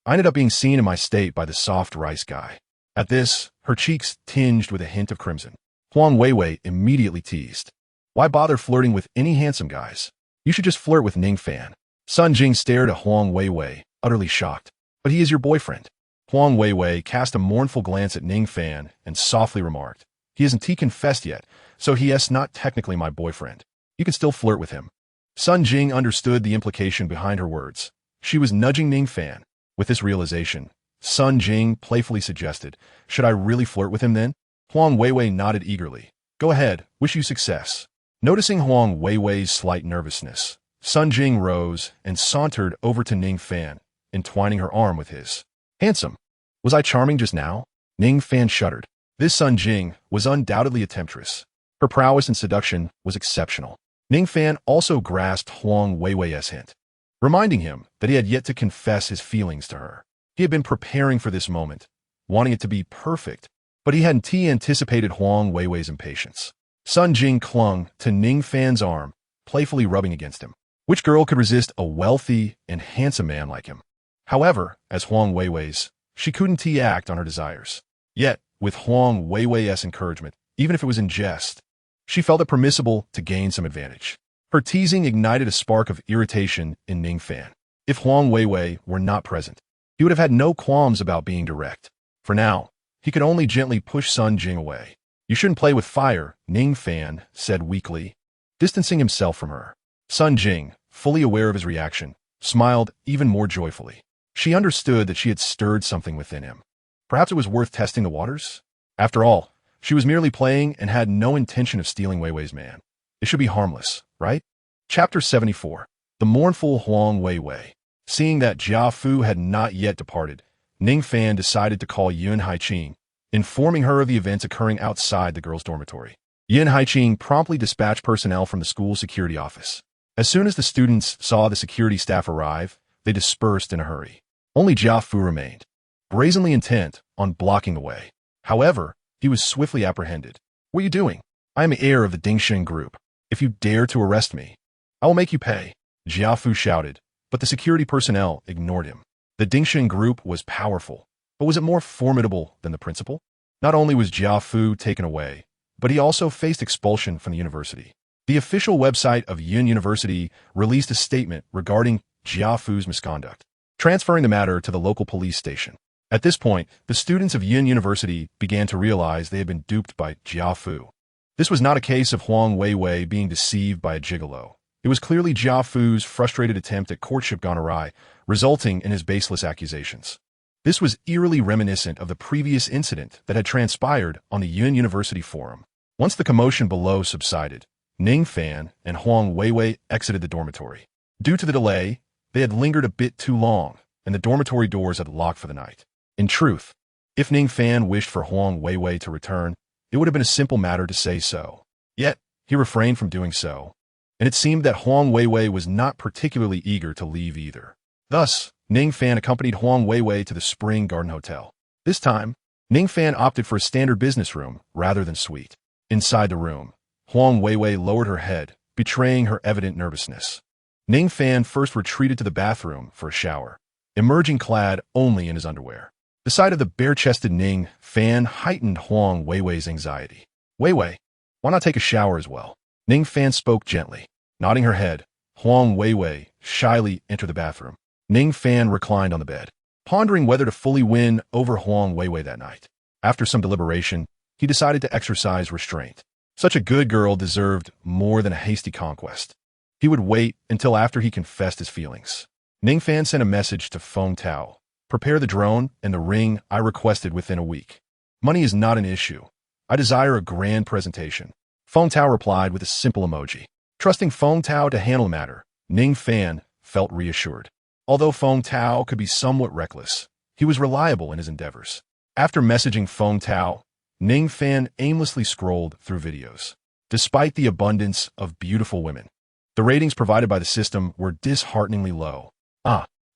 I ended up being seen in my state by the soft rice guy. At this, her cheeks tinged with a hint of crimson. Huang Weiwei immediately teased. Why bother flirting with any handsome guys? You should just flirt with Ning Fan. Sun Jing stared at Huang Weiwei, utterly shocked. But he is your boyfriend. Huang Weiwei cast a mournful glance at Ning Fan and softly remarked, He confessed yet, so he is not technically my boyfriend. You can still flirt with him. Sun Jing understood the implication behind her words. She was nudging Ning Fan. With this realization, Sun Jing playfully suggested, Should I really flirt with him then? Huang Weiwei nodded eagerly. Go ahead, wish you success. Noticing Huang Weiwei's slight nervousness, Sun Jing rose and sauntered over to Ning Fan, entwining her arm with his. Handsome. Was I charming just now? Ning Fan shuddered. This Sun Jing was undoubtedly a temptress. Her prowess in seduction was exceptional. Ning Fan also grasped Huang Weiwei's hint, reminding him that he had yet to confess his feelings to her. He had been preparing for this moment, wanting it to be perfect, but he hadn't anticipated Huang Weiwei's impatience. Sun Jing clung to Ning Fan's arm, playfully rubbing against him. Which girl could resist a wealthy and handsome man like him? However, as Huang Weiwei's, she couldn't act on her desires. Yet, with Huang Weiwei's encouragement, even if it was in jest, she felt it permissible to gain some advantage. Her teasing ignited a spark of irritation in Ning Fan. If Huang Weiwei were not present, he would have had no qualms about being direct. For now, he could only gently push Sun Jing away. You shouldn't play with fire, Ning Fan said weakly, distancing himself from her. Sun Jing, fully aware of his reaction, smiled even more joyfully. She understood that she had stirred something within him. Perhaps it was worth testing the waters? After all, she was merely playing and had no intention of stealing Weiwei's man. It should be harmless, right? Chapter 74. The Mournful Huang Weiwei. Seeing that Jia Fu had not yet departed, Ning Fan decided to call Yun Haiqing, informing her of the events occurring outside the girls' dormitory. Yun Haiqing promptly dispatched personnel from the school security office. As soon as the students saw the security staff arrive, they dispersed in a hurry. Only Jia Fu remained, brazenly intent on blocking the way. However, he was swiftly apprehended. What are you doing? I am the heir of the Dingxin group. If you dare to arrest me, I will make you pay, Jia Fu shouted, but the security personnel ignored him. The Dingxin group was powerful, but was it more formidable than the principal? Not only was Jia Fu taken away, but he also faced expulsion from the university. The official website of Yun University released a statement regarding Jia Fu's misconduct, transferring the matter to the local police station. At this point, the students of Yun University began to realize they had been duped by Jia Fu. This was not a case of Huang Weiwei being deceived by a gigolo. It was clearly Jia Fu's frustrated attempt at courtship gone awry, resulting in his baseless accusations. This was eerily reminiscent of the previous incident that had transpired on the Yun University forum. Once the commotion below subsided, Ning Fan and Huang Weiwei exited the dormitory. Due to the delay, they had lingered a bit too long, and the dormitory doors had locked for the night. In truth, if Ning Fan wished for Huang Weiwei to return, it would have been a simple matter to say so. Yet, he refrained from doing so, and it seemed that Huang Weiwei was not particularly eager to leave either. Thus, Ning Fan accompanied Huang Weiwei to the Spring Garden Hotel. This time, Ning Fan opted for a standard business room rather than suite. Inside the room, Huang Weiwei lowered her head, betraying her evident nervousness. Ning Fan first retreated to the bathroom for a shower, emerging clad only in his underwear. The sight of the bare-chested Ning Fan heightened Huang Weiwei's anxiety. Weiwei, why not take a shower as well? Ning Fan spoke gently. Nodding her head, Huang Weiwei shyly entered the bathroom. Ning Fan reclined on the bed, pondering whether to fully win over Huang Weiwei that night. After some deliberation, he decided to exercise restraint. Such a good girl deserved more than a hasty conquest. He would wait until after he confessed his feelings. Ning Fan sent a message to Feng Tao. Prepare the drone and the ring I requested within a week. Money is not an issue. I desire a grand presentation. Feng Tao replied with a simple emoji. Trusting Feng Tao to handle the matter, Ning Fan felt reassured. Although Feng Tao could be somewhat reckless, he was reliable in his endeavors. After messaging Feng Tao, Ning Fan aimlessly scrolled through videos. Despite the abundance of beautiful women, the ratings provided by the system were dishearteningly low.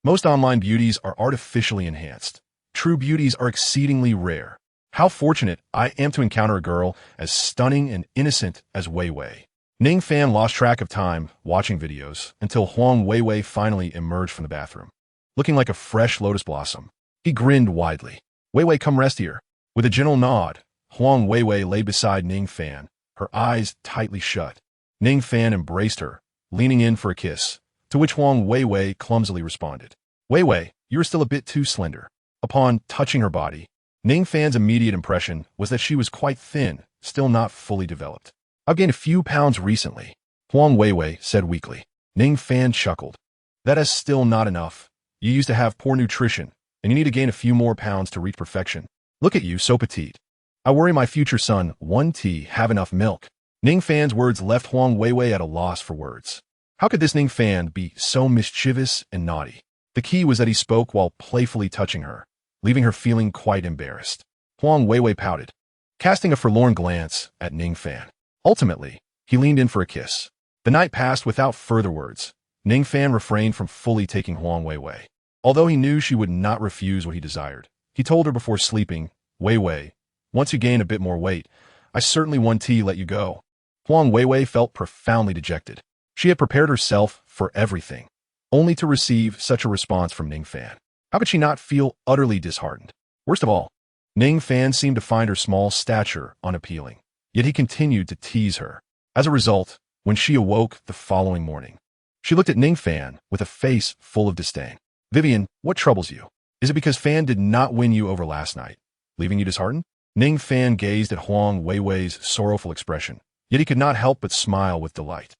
Most online beauties are artificially enhanced. True beauties are exceedingly rare. How fortunate I am to encounter a girl as stunning and innocent as Weiwei. Ning Fan lost track of time watching videos until Huang Weiwei finally emerged from the bathroom. Looking like a fresh lotus blossom, he grinned widely. Weiwei, come rest here. With a gentle nod, Huang Weiwei lay beside Ning Fan, her eyes tightly shut. Ning Fan embraced her, leaning in for a kiss, to which Huang Weiwei clumsily responded. Weiwei, you are still a bit too slender. Upon touching her body, Ning Fan's immediate impression was that she was quite thin, still not fully developed. I've gained a few pounds recently, Huang Weiwei said weakly. Ning Fan chuckled. That is still not enough. You used to have poor nutrition, and you need to gain a few more pounds to reach perfection. Look at you, so petite. I worry my future son, 1T, have enough milk. Ning Fan's words left Huang Weiwei at a loss for words. How could this Ning Fan be so mischievous and naughty? The key was that he spoke while playfully touching her, leaving her feeling quite embarrassed. Huang Weiwei pouted, casting a forlorn glance at Ning Fan. Ultimately, he leaned in for a kiss. The night passed without further words. Ning Fan refrained from fully taking Huang Weiwei. Although he knew she would not refuse what he desired, he told her before sleeping, Weiwei, once you gain a bit more weight, I certainly want to let you go. Huang Weiwei felt profoundly dejected. She had prepared herself for everything, only to receive such a response from Ning Fan. How could she not feel utterly disheartened? Worst of all, Ning Fan seemed to find her small stature unappealing, yet he continued to tease her. As a result, when she awoke the following morning, she looked at Ning Fan with a face full of disdain. Vivian, what troubles you? Is it because Fan did not win you over last night, leaving you disheartened? Ning Fan gazed at Huang Weiwei's sorrowful expression, yet he could not help but smile with delight.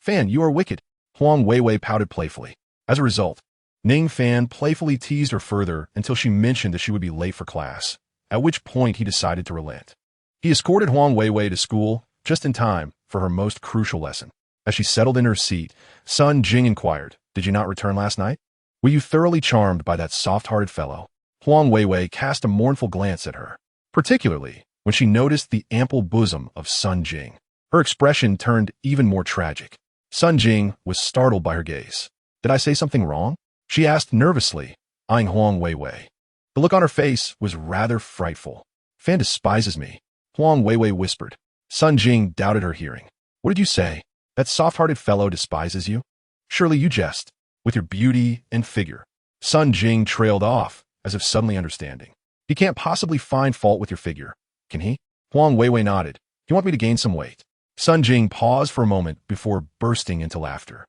Fan, you are wicked. Huang Weiwei pouted playfully. As a result, Ning Fan playfully teased her further until she mentioned that she would be late for class, at which point he decided to relent. He escorted Huang Weiwei to school just in time for her most crucial lesson. As she settled in her seat, Sun Jing inquired, Did you not return last night? Were you thoroughly charmed by that soft-hearted fellow? Huang Weiwei cast a mournful glance at her, particularly when she noticed the ample bosom of Sun Jing. Her expression turned even more tragic. Sun Jing was startled by her gaze. Did I say something wrong? She asked nervously, eyeing Huang Weiwei. The look on her face was rather frightful. Fan despises me, Huang Weiwei whispered. Sun Jing doubted her hearing. What did you say? That soft-hearted fellow despises you? Surely you jest, with your beauty and figure. Sun Jing trailed off, as if suddenly understanding. He can't possibly find fault with your figure, can he? Huang Weiwei nodded. You want me to gain some weight? Sun Jing paused for a moment before bursting into laughter.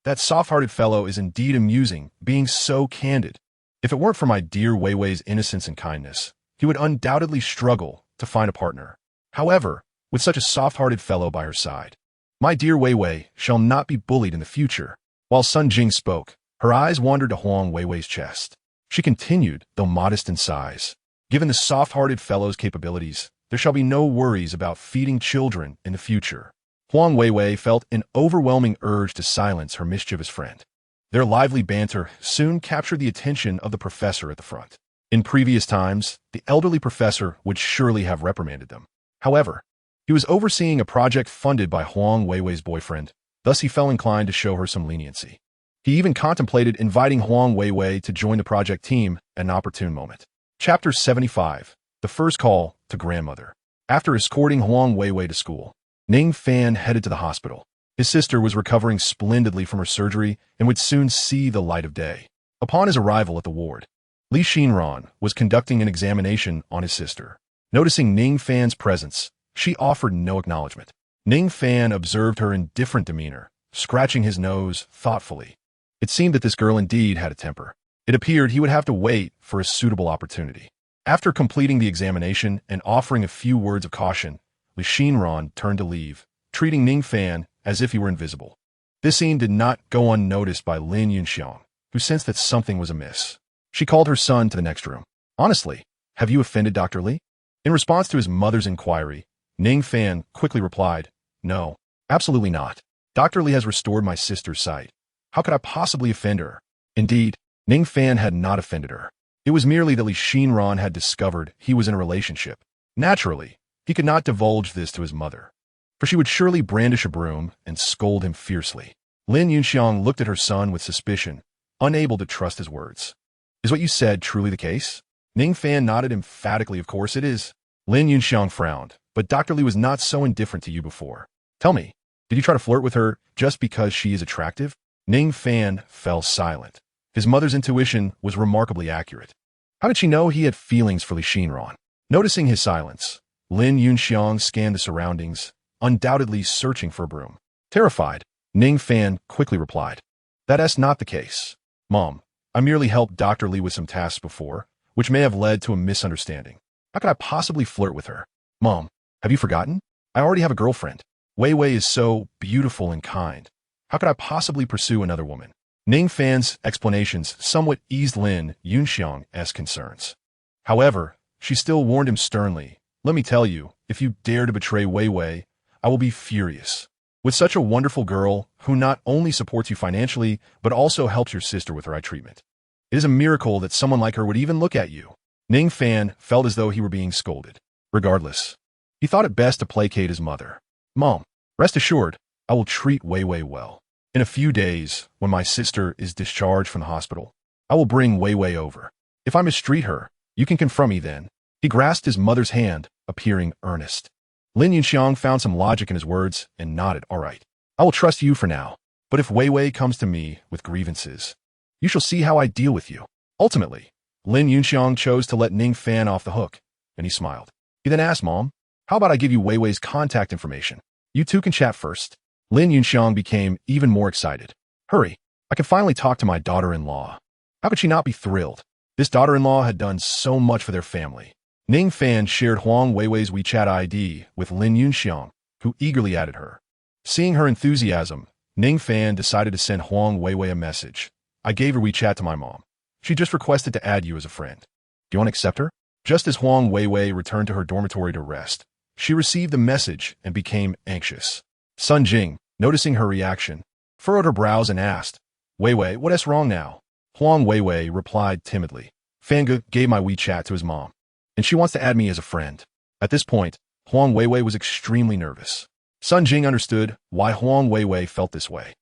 That soft-hearted fellow is indeed amusing, being so candid. If it weren't for my dear Weiwei's innocence and kindness, he would undoubtedly struggle to find a partner. However, with such a soft-hearted fellow by her side, my dear Weiwei shall not be bullied in the future. While Sun Jing spoke, her eyes wandered to Huang Weiwei's chest. She continued, though modest in size. Given the soft-hearted fellow's capabilities, there shall be no worries about feeding children in the future. Huang Weiwei felt an overwhelming urge to silence her mischievous friend. Their lively banter soon captured the attention of the professor at the front. In previous times, the elderly professor would surely have reprimanded them. However, he was overseeing a project funded by Huang Weiwei's boyfriend, thus he felt inclined to show her some leniency. He even contemplated inviting Huang Weiwei to join the project team at an opportune moment. Chapter 75. The First Call to Grandmother. After escorting Huang Weiwei to school, Ning Fan headed to the hospital. His sister was recovering splendidly from her surgery and would soon see the light of day. Upon his arrival at the ward, Li Xinran was conducting an examination on his sister. Noticing Ning Fan's presence, she offered no acknowledgement. Ning Fan observed her indifferent demeanor, scratching his nose thoughtfully. It seemed that this girl indeed had a temper. It appeared he would have to wait for a suitable opportunity. After completing the examination and offering a few words of caution, Li Xinran turned to leave, treating Ning Fan as if he were invisible. This scene did not go unnoticed by Lin Yunxiang, who sensed that something was amiss. She called her son to the next room. Honestly, have you offended Dr. Li? In response to his mother's inquiry, Ning Fan quickly replied, No, absolutely not. Dr. Li has restored my sister's sight. How could I possibly offend her? Indeed, Ning Fan had not offended her. It was merely that Li Xinran had discovered he was in a relationship. Naturally, he could not divulge this to his mother, for she would surely brandish a broom and scold him fiercely. Lin Yunxiang looked at her son with suspicion, unable to trust his words. Is what you said truly the case? Ning Fan nodded emphatically. Of course it is. Lin Yunxiang frowned, but Dr. Li was not so indifferent to you before. Tell me, did you try to flirt with her just because she is attractive? Ning Fan fell silent. His mother's intuition was remarkably accurate. How did she know he had feelings for Li Xinran? Noticing his silence, Lin Yunxiang scanned the surroundings, undoubtedly searching for a broom. Terrified, Ning Fan quickly replied, That's not the case. Mom, I merely helped Dr. Li with some tasks before, which may have led to a misunderstanding. How could I possibly flirt with her? Mom, have you forgotten? I already have a girlfriend. Wei Wei is so beautiful and kind. How could I possibly pursue another woman? Ning Fan's explanations somewhat eased Lin Yunxiang's concerns. However, she still warned him sternly, Let me tell you, if you dare to betray Wei Wei, I will be furious. With such a wonderful girl who not only supports you financially, but also helps your sister with her eye treatment. It is a miracle that someone like her would even look at you. Ning Fan felt as though he were being scolded. Regardless, he thought it best to placate his mother. Mom, rest assured, I will treat Wei Wei well. In a few days, when my sister is discharged from the hospital, I will bring Wei Wei over. If I mistreat her, you can confront me then. He grasped his mother's hand, appearing earnest. Lin Yunxiang found some logic in his words and nodded. All right, I will trust you for now. But if Wei Wei comes to me with grievances, you shall see how I deal with you. Ultimately, Lin Yunxiang chose to let Ning Fan off the hook, and he smiled. He then asked, Mom, how about I give you Wei Wei's contact information? You two can chat first. Lin Yunxiang became even more excited. Hurry, I can finally talk to my daughter-in-law. How could she not be thrilled? This daughter-in-law had done so much for their family. Ning Fan shared Huang Weiwei's WeChat ID with Lin Yunxiang, who eagerly added her. Seeing her enthusiasm, Ning Fan decided to send Huang Weiwei a message. I gave her WeChat to my mom. She just requested to add you as a friend. Do you want to accept her? Just as Huang Weiwei returned to her dormitory to rest, she received the message and became anxious. Sun Jing, noticing her reaction, furrowed her brows and asked, Weiwei, what is wrong now? Huang Weiwei replied timidly. Fanga gave my WeChat to his mom, and she wants to add me as a friend. At this point, Huang Weiwei was extremely nervous. Sun Jing understood why Huang Weiwei felt this way.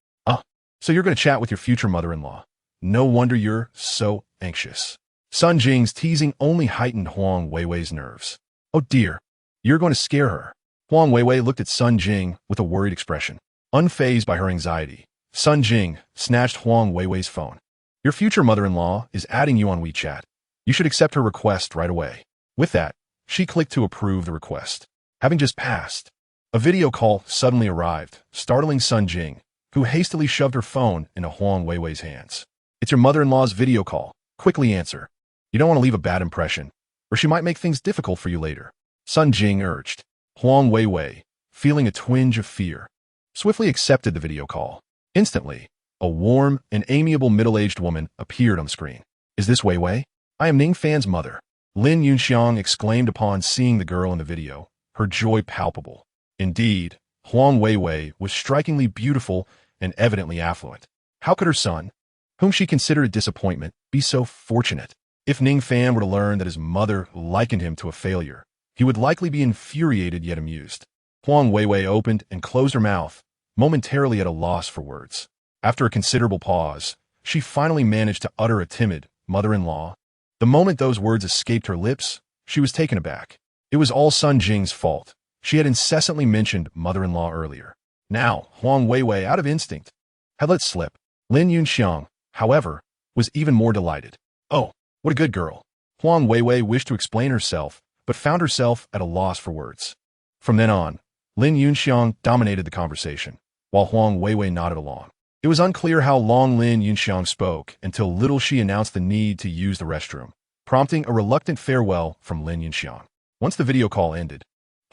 So you're going to chat with your future mother-in-law. No wonder you're so anxious. Sun Jing's teasing only heightened Huang Weiwei's nerves. Oh dear, you're going to scare her. Huang Weiwei looked at Sun Jing with a worried expression. Unfazed by her anxiety, Sun Jing snatched Huang Weiwei's phone. Your future mother-in-law is adding you on WeChat. You should accept her request right away. With that, she clicked to approve the request. Having just passed, a video call suddenly arrived, startling Sun Jing, who hastily shoved her phone into Huang Weiwei's hands. It's your mother-in-law's video call. Quickly answer. You don't want to leave a bad impression, or she might make things difficult for you later. Sun Jing urged. Huang Weiwei, feeling a twinge of fear, swiftly accepted the video call. Instantly, a warm and amiable middle-aged woman appeared on the screen. Is this Wei Wei? I am Ning Fan's mother. Lin Yunxiang exclaimed upon seeing the girl in the video, her joy palpable. Indeed, Huang Weiwei was strikingly beautiful and evidently affluent. How could her son, whom she considered a disappointment, be so fortunate? If Ning Fan were to learn that his mother likened him to a failure, he would likely be infuriated yet amused. Huang Weiwei opened and closed her mouth, momentarily at a loss for words. After a considerable pause, she finally managed to utter a timid, mother-in-law. The moment those words escaped her lips, she was taken aback. It was all Sun Jing's fault. She had incessantly mentioned mother-in-law earlier. Now, Huang Weiwei, out of instinct, had let slip. Lin Yunxiang, however, was even more delighted. Oh, what a good girl. Huang Weiwei wished to explain herself, but found herself at a loss for words. From then on, Lin Yunxiang dominated the conversation. while Huang Weiwei nodded along. It was unclear how long Lin Yunxiang spoke until Little She announced the need to use the restroom, prompting a reluctant farewell from Lin Yunxiang. Once the video call ended,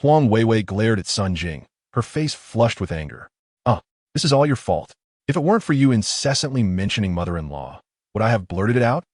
Huang Weiwei glared at Sun Jing, her face flushed with anger. This is all your fault. If it weren't for you incessantly mentioning mother-in-law, would I have blurted it out?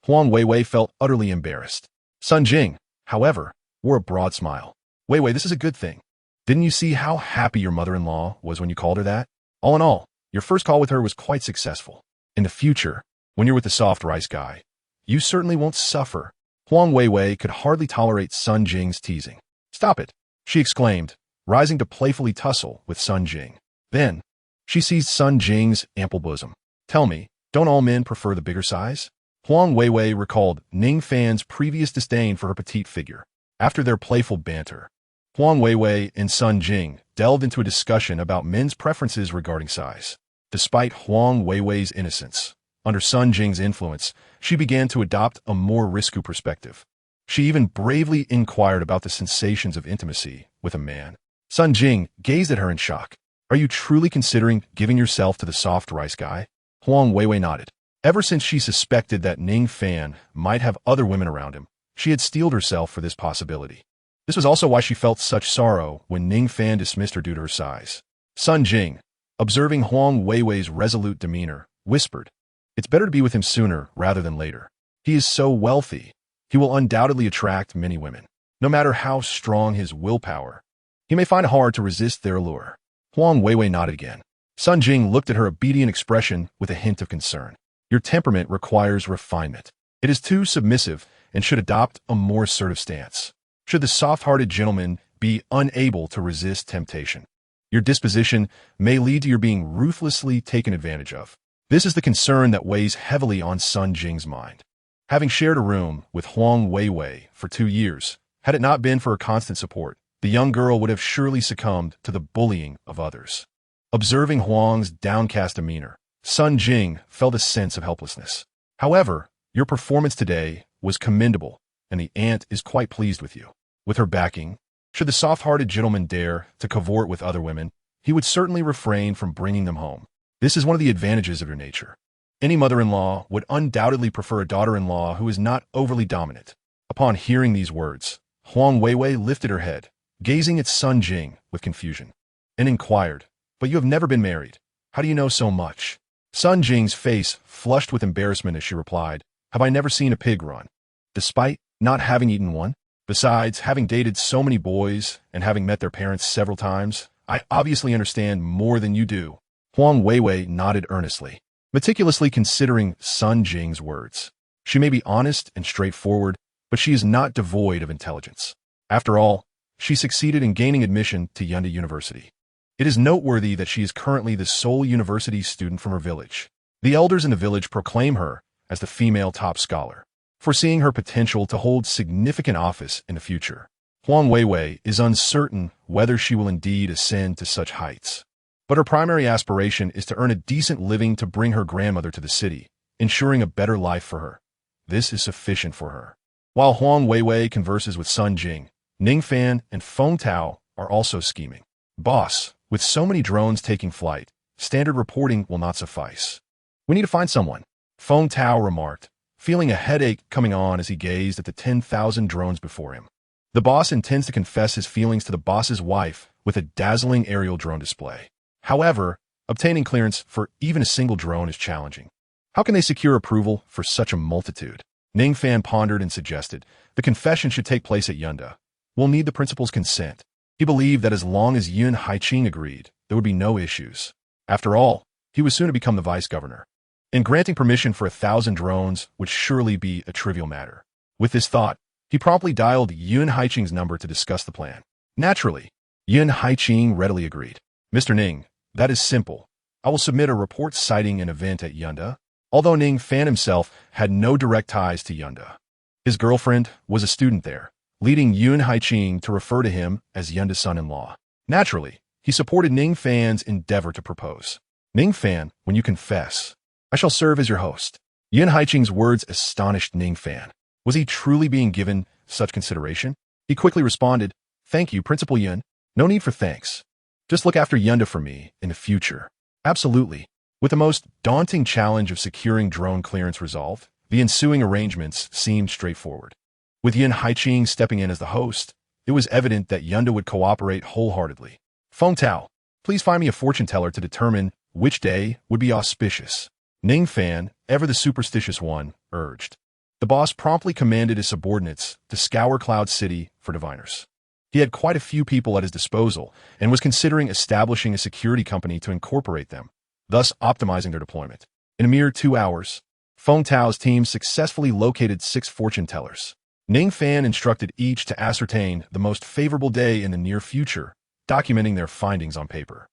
Huang Weiwei felt utterly embarrassed. Sun Jing, however, wore a broad smile. Weiwei, this is a good thing. Didn't you see how happy your mother-in-law was when you called her that? All in all, your first call with her was quite successful. In the future, when you're with the soft rice guy, you certainly won't suffer. Huang Weiwei could hardly tolerate Sun Jing's teasing. Stop it, she exclaimed, rising to playfully tussle with Sun Jing. Then, she seized Sun Jing's ample bosom. Tell me, don't all men prefer the bigger size? Huang Weiwei recalled Ning Fan's previous disdain for her petite figure. After their playful banter, Huang Weiwei and Sun Jing delved into a discussion about men's preferences regarding size. Despite Huang Weiwei's innocence, under Sun Jing's influence, she began to adopt a more risky perspective. She even bravely inquired about the sensations of intimacy with a man. Sun Jing gazed at her in shock. Are you truly considering giving yourself to the soft rice guy? Huang Weiwei nodded. Ever since she suspected that Ning Fan might have other women around him, she had steeled herself for this possibility. This was also why she felt such sorrow when Ning Fan dismissed her due to her size. Sun Jing, observing Huang Weiwei's resolute demeanor, whispered, It's better to be with him sooner rather than later. He is so wealthy. He will undoubtedly attract many women. No matter how strong his willpower, he may find it hard to resist their allure. Huang Weiwei nodded again. Sun Jing looked at her obedient expression with a hint of concern. Your temperament requires refinement. It is too submissive and should adopt a more assertive stance. Should the soft-hearted gentleman be unable to resist temptation, your disposition may lead to your being ruthlessly taken advantage of. This is the concern that weighs heavily on Sun Jing's mind. Having shared a room with Huang Weiwei for 2 years, had it not been for her constant support, the young girl would have surely succumbed to the bullying of others. Observing Huang's downcast demeanor, Sun Jing felt a sense of helplessness. However, your performance today was commendable, and the aunt is quite pleased with you. With her backing, should the soft-hearted gentleman dare to cavort with other women, he would certainly refrain from bringing them home. This is one of the advantages of your nature. Any mother-in-law would undoubtedly prefer a daughter-in-law who is not overly dominant. Upon hearing these words, Huang Weiwei lifted her head, gazing at Sun Jing with confusion, and inquired, But you have never been married. How do you know so much? Sun Jing's face flushed with embarrassment as she replied, Have I never seen a pig run? Despite not having eaten one? Besides, having dated so many boys and having met their parents several times, I obviously understand more than you do. Huang Weiwei nodded earnestly, meticulously considering Sun Jing's words. She may be honest and straightforward, but she is not devoid of intelligence. After all, she succeeded in gaining admission to Yunda University. It is noteworthy that she is currently the sole university student from her village. The elders in the village proclaim her as the female top scholar, foreseeing her potential to hold significant office in the future. Huang Weiwei is uncertain whether she will indeed ascend to such heights. But her primary aspiration is to earn a decent living to bring her grandmother to the city, ensuring a better life for her. This is sufficient for her. While Huang Weiwei converses with Sun Jing, Ning Fan and Feng Tao are also scheming. Boss, with so many drones taking flight, standard reporting will not suffice. We need to find someone, Feng Tao remarked, feeling a headache coming on as he gazed at the 10,000 drones before him. The boss intends to confess his feelings to the boss's wife with a dazzling aerial drone display. However, obtaining clearance for even a single drone is challenging. How can they secure approval for such a multitude? Ning Fan pondered and suggested the confession should take place at Yunda. We'll need the principal's consent. He believed that as long as Yun Haiqing agreed, there would be no issues. After all, he was soon to become the vice governor, and granting permission for 1,000 drones would surely be a trivial matter. With this thought, he promptly dialed Yun Haiqing's number to discuss the plan. Naturally, Yun Haiqing readily agreed. Mr. Ning, that is simple. I will submit a report citing an event at Yunda. Although Ning Fan himself had no direct ties to Yunda, his girlfriend was a student there, leading Yun Haiqing to refer to him as Yunda's son-in-law. Naturally, he supported Ning Fan's endeavor to propose. Ning Fan, when you confess, I shall serve as your host. Yun Haiqing's words astonished Ning Fan. Was he truly being given such consideration? He quickly responded, Thank you, Principal Yun. No need for thanks. Just look after Yunda for me in the future. Absolutely. With the most daunting challenge of securing drone clearance resolved, the ensuing arrangements seemed straightforward. With Yin Haiqing stepping in as the host, it was evident that Yunda would cooperate wholeheartedly. Feng Tao, please find me a fortune teller to determine which day would be auspicious. Ning Fan, ever the superstitious one, urged. The boss promptly commanded his subordinates to scour Cloud City for diviners. He had quite a few people at his disposal and was considering establishing a security company to incorporate them, thus optimizing their deployment. In a mere 2 hours, Feng Tao's team successfully located 6 fortune tellers. Ning Fan instructed each to ascertain the most favorable day in the near future, documenting their findings on paper.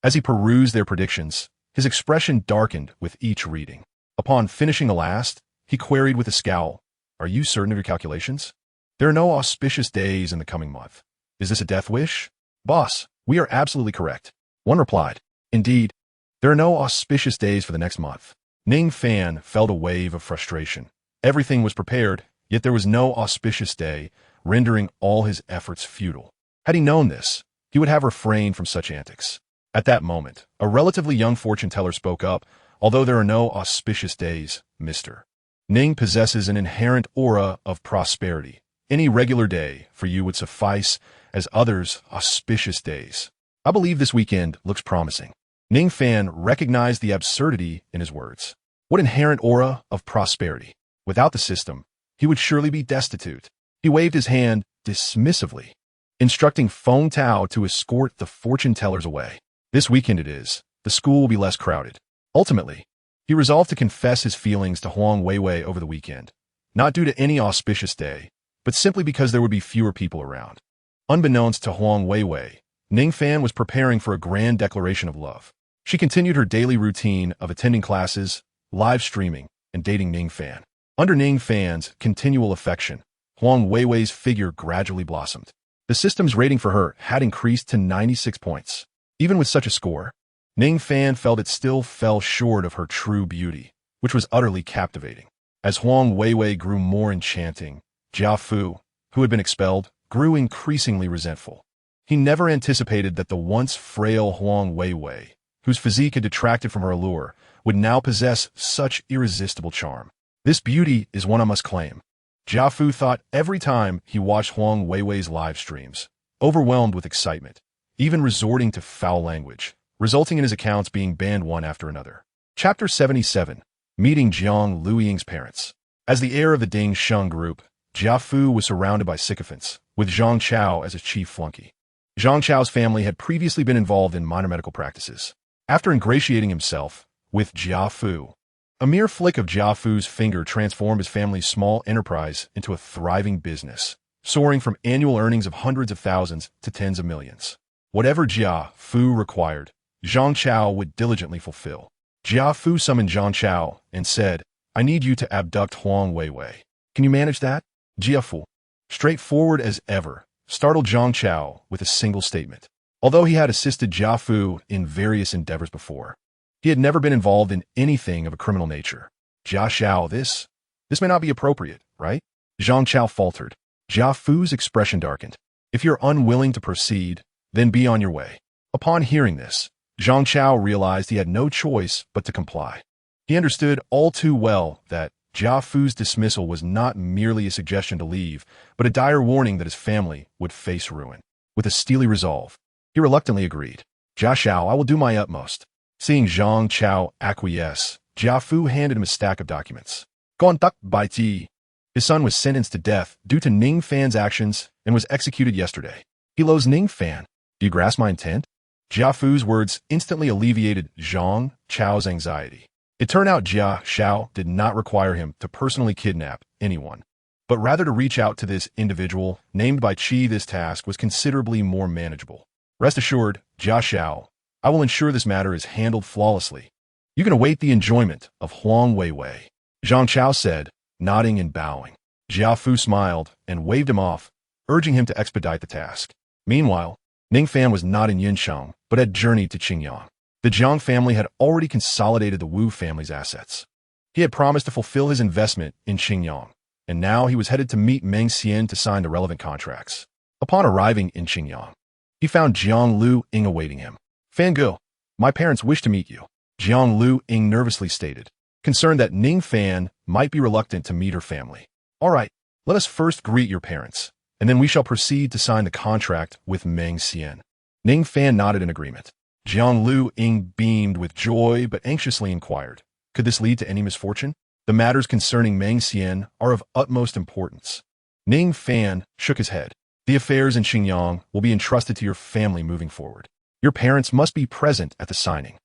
As he perused their predictions, his expression darkened with each reading. Upon finishing the last, he queried with a scowl, "Are you certain of your calculations? There are no auspicious days in the coming month. Is this a death wish?" "Boss, we are absolutely correct." One replied, "Indeed, there are no auspicious days for the next month." Ning Fan felt a wave of frustration. Everything was prepared, yet there was no auspicious day, rendering all his efforts futile. Had he known this, he would have refrained from such antics. At that moment, a relatively young fortune teller spoke up, "Although there are no auspicious days, Mr. Ning possesses an inherent aura of prosperity. Any regular day for you would suffice, as others auspicious days. I believe this weekend looks promising." Ning Fan recognized the absurdity in his words. What inherent aura of prosperity? Without the system, he would surely be destitute. He waved his hand dismissively, instructing Feng Tao to escort the fortune tellers away. This weekend it is. The school will be less crowded. Ultimately, he resolved to confess his feelings to Huang Weiwei over the weekend, not due to any auspicious day, but simply because there would be fewer people around. Unbeknownst to Huang Weiwei, Ning Fan was preparing for a grand declaration of love. She continued her daily routine of attending classes, live streaming, and dating Ning Fan. Under Ning Fan's continual affection, Huang Weiwei's figure gradually blossomed. The system's rating for her had increased to 96 points. Even with such a score, Ning Fan felt it still fell short of her true beauty, which was utterly captivating. As Huang Weiwei grew more enchanting, Jia Fu, who had been expelled, grew increasingly resentful. He never anticipated that the once frail Huang Weiwei, whose physique had detracted from her allure, would now possess such irresistible charm. This beauty is one I must claim, Jia Fu thought every time he watched Huang Weiwei's live streams, overwhelmed with excitement, even resorting to foul language, resulting in his accounts being banned one after another. Chapter 77. Meeting Jiang Luiying's parents. As the heir of the Ding Sheng group, Jia Fu was surrounded by sycophants, with Zhang Chao as his chief flunky. Zhang Chao's family had previously been involved in minor medical practices. After ingratiating himself with Jia Fu, a mere flick of Jia Fu's finger transformed his family's small enterprise into a thriving business, soaring from annual earnings of hundreds of thousands to tens of millions. Whatever Jia Fu required, Zhang Chao would diligently fulfill. Jia Fu summoned Zhang Chao and said, "I need you to abduct Huang Weiwei. Can you manage that?" Jia Fu, straightforward as ever, startled Zhang Chao with a single statement. Although he had assisted Jia Fu in various endeavors before, he had never been involved in anything of a criminal nature. "Jia Xiao, this may not be appropriate, right?" Zhang Chao faltered. Jia Fu's expression darkened. "If you're unwilling to proceed, then be on your way." Upon hearing this, Zhang Chao realized he had no choice but to comply. He understood all too well that Jia Fu's dismissal was not merely a suggestion to leave, but a dire warning that his family would face ruin. With a steely resolve, he reluctantly agreed. "Jia Xiao, I will do my utmost." Seeing Zhang Chao acquiesce, Jia Fu handed him a stack of documents. "Contact by T." His son was sentenced to death due to Ning Fan's actions and was executed yesterday. He loathes Ning Fan. Do you grasp my intent? Jia Fu's words instantly alleviated Zhang Chao's anxiety. It turned out Jia Xiao did not require him to personally kidnap anyone, but rather to reach out to this individual named by Qi. This task was considerably more manageable. "Rest assured, Jia Xiao, I will ensure this matter is handled flawlessly. You can await the enjoyment of Huang Weiwei," Zhang Chao said, nodding and bowing. Jia Fu smiled and waved him off, urging him to expedite the task. Meanwhile, Ning Fan was not in Yinsheng, but had journeyed to Qingyang. The Jiang family had already consolidated the Wu family's assets. He had promised to fulfill his investment in Qingyang, and now he was headed to meet Meng Xian to sign the relevant contracts. Upon arriving in Qingyang, he found Jiang Lu Ying awaiting him. "Fan, my parents wish to meet you," Jiang Lu Ying nervously stated, concerned that Ning Fan might be reluctant to meet her family. "All right, let us first greet your parents, and then we shall proceed to sign the contract with Meng Xian." Ning Fan nodded in agreement. Jiang Lu Ying beamed with joy but anxiously inquired, "Could this lead to any misfortune? The matters concerning Meng Xian are of utmost importance." Ning Fan shook his head. "The affairs in Xinjiang will be entrusted to your family moving forward. Your parents must be present at the signing.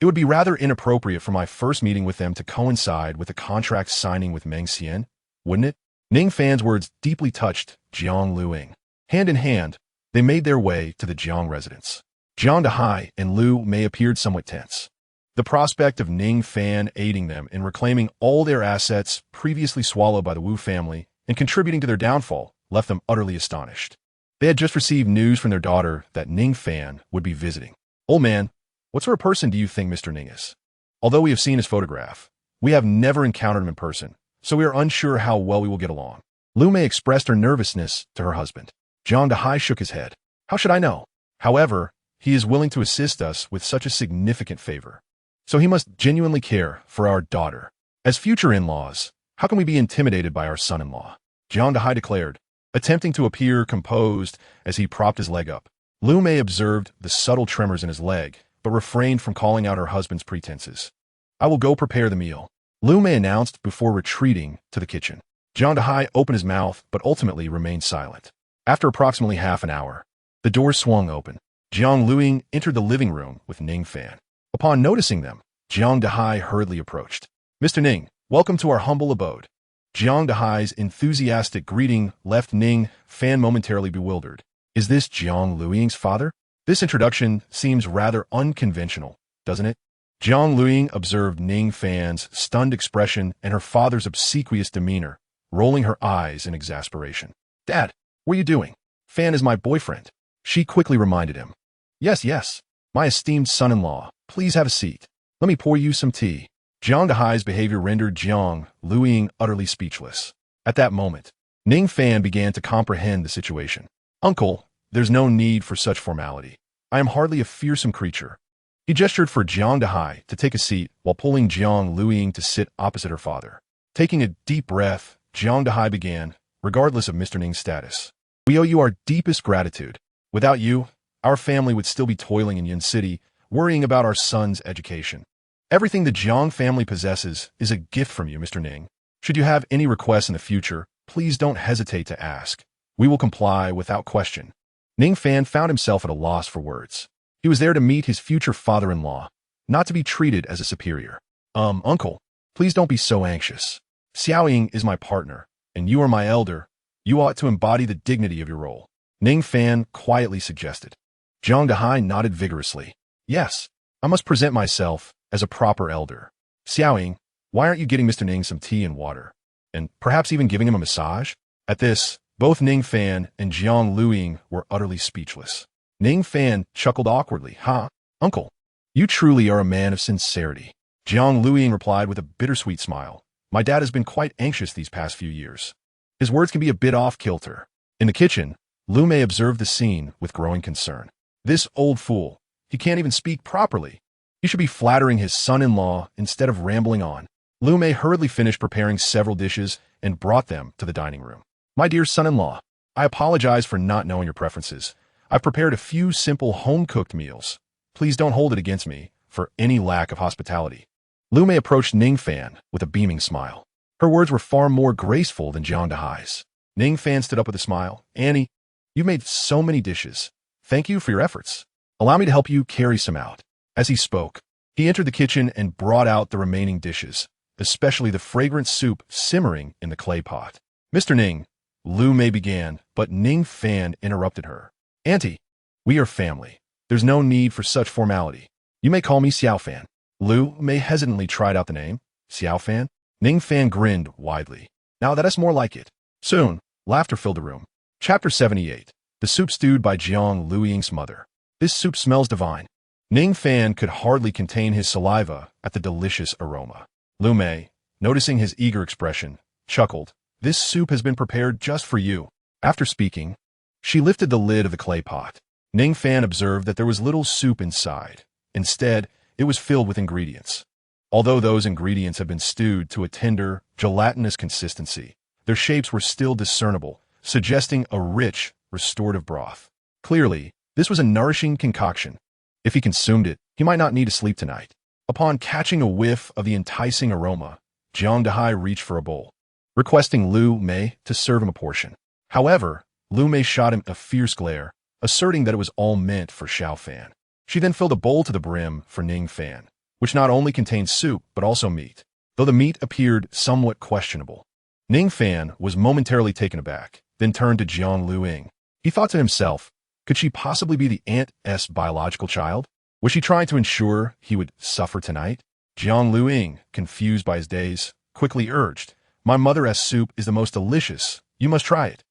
It would be rather inappropriate for my first meeting with them to coincide with the contract signing with Meng Xian, wouldn't it?" Ning Fan's words deeply touched Jiang Lu Ying. Hand in hand, they made their way to the Jiang residence. Jiang Dehai and Lu Mei appeared somewhat tense. The prospect of Ning Fan aiding them in reclaiming all their assets previously swallowed by the Wu family and contributing to their downfall left them utterly astonished. They had just received news from their daughter that Ning Fan would be visiting. "Old man, what sort of person do you think Mr. Ning is? Although we have seen his photograph, we have never encountered him in person, so we are unsure how well we will get along." Lu Mei expressed her nervousness to her husband. Jiang Dehai shook his head. "How should I know? However, he is willing to assist us with such a significant favor. So he must genuinely care for our daughter. As future in-laws, how can we be intimidated by our son-in-law?" Jiang Dehai declared, attempting to appear composed as he propped his leg up. Lu Mei observed the subtle tremors in his leg, but refrained from calling out her husband's pretenses. "I will go prepare the meal," Lu Mei announced before retreating to the kitchen. Jiang Dehai opened his mouth but ultimately remained silent. After approximately half an hour, the door swung open. Jiang Lu Ying entered the living room with Ning Fan. Upon noticing them, Jiang Dehai hurriedly approached. "Mr. Ning, welcome to our humble abode." Jiang Dehai's enthusiastic greeting left Ning Fan momentarily bewildered. Is this Jiang Lu Ying's father? This introduction seems rather unconventional, doesn't it? Jiang Lu Ying observed Ning Fan's stunned expression and her father's obsequious demeanor, rolling her eyes in exasperation. "Dad, what are you doing? Fan is my boyfriend," she quickly reminded him. Yes, my esteemed son-in-law, please have a seat. Let me pour you some tea." Jiang Dehai's behavior rendered Jiang Lu Ying utterly speechless. At that moment, Ning Fan began to comprehend the situation. "Uncle, there's no need for such formality. I am hardly a fearsome creature." He gestured for Jiang Dehai to take a seat while pulling Jiang Lu Ying to sit opposite her father. Taking a deep breath, Jiang Dehai began, regardless of Mr. Ning's status. "We owe you our deepest gratitude. Without you, our family would still be toiling in Yin City, worrying about our son's education. Everything the Jiang family possesses is a gift from you, Mr. Ning. Should you have any requests in the future, please don't hesitate to ask. We will comply without question." Ning Fan found himself at a loss for words. He was there to meet his future father-in-law, not to be treated as a superior. Uncle, please don't be so anxious. Xiao Ying is my partner, and you are my elder. You ought to embody the dignity of your role," Ning Fan quietly suggested. Jiang Dehai nodded vigorously. "Yes, I must present myself as a proper elder. Xiao Ying, why aren't you getting Mr. Ning some tea and water? And perhaps even giving him a massage?" At this, both Ning Fan and Jiang Lu Ying were utterly speechless. Ning Fan chuckled awkwardly. "Huh, uncle, you truly are a man of sincerity." Jiang Lu Ying replied with a bittersweet smile. "My dad has been quite anxious these past few years. His words can be a bit off-kilter." In the kitchen, Lu Mei observed the scene with growing concern. "This old fool, he can't even speak properly. He should be flattering his son-in-law instead of rambling on." Lu Mei hurriedly finished preparing several dishes and brought them to the dining room. "My dear son-in-law, I apologize for not knowing your preferences. I've prepared a few simple home-cooked meals. Please don't hold it against me for any lack of hospitality." Lu Mei approached Ning Fan with a beaming smile. Her words were far more graceful than Jiang Dehai's. Ning Fan stood up with a smile. "Annie, you've made so many dishes. Thank you for your efforts. Allow me to help you carry some out." As he spoke, he entered the kitchen and brought out the remaining dishes, especially the fragrant soup simmering in the clay pot. "Mr. Ning," Lu Mei began, but Ning Fan interrupted her. "Auntie, we are family. There's no need for such formality. You may call me Xiao Fan." Lu Mei hesitantly tried out the name. "Xiao Fan?" Ning Fan grinned widely. "Now that's more like it." Soon, laughter filled the room. Chapter 78. The soup stewed by Jiang Lu Ying's mother. "This soup smells divine." Ning Fan could hardly contain his saliva at the delicious aroma. Lu Mei, noticing his eager expression, chuckled. "This soup has been prepared just for you." After speaking, she lifted the lid of the clay pot. Ning Fan observed that there was little soup inside. Instead, it was filled with ingredients. Although those ingredients had been stewed to a tender, gelatinous consistency, their shapes were still discernible, suggesting a rich, restorative broth. Clearly, this was a nourishing concoction. If he consumed it, he might not need to sleep tonight. Upon catching a whiff of the enticing aroma, Jiang Dehai reached for a bowl, requesting Lu Mei to serve him a portion. However, Lu Mei shot him a fierce glare, asserting that it was all meant for Xiao Fan. She then filled a bowl to the brim for Ning Fan, which not only contained soup but also meat, though the meat appeared somewhat questionable. Ning Fan was momentarily taken aback, then turned to Jiang Luing. He thought to himself, could she possibly be the aunt's biological child? Was she trying to ensure he would suffer tonight? Jiang Luing, confused by his daze, quickly urged, my mother's soup is the most delicious. You must try it.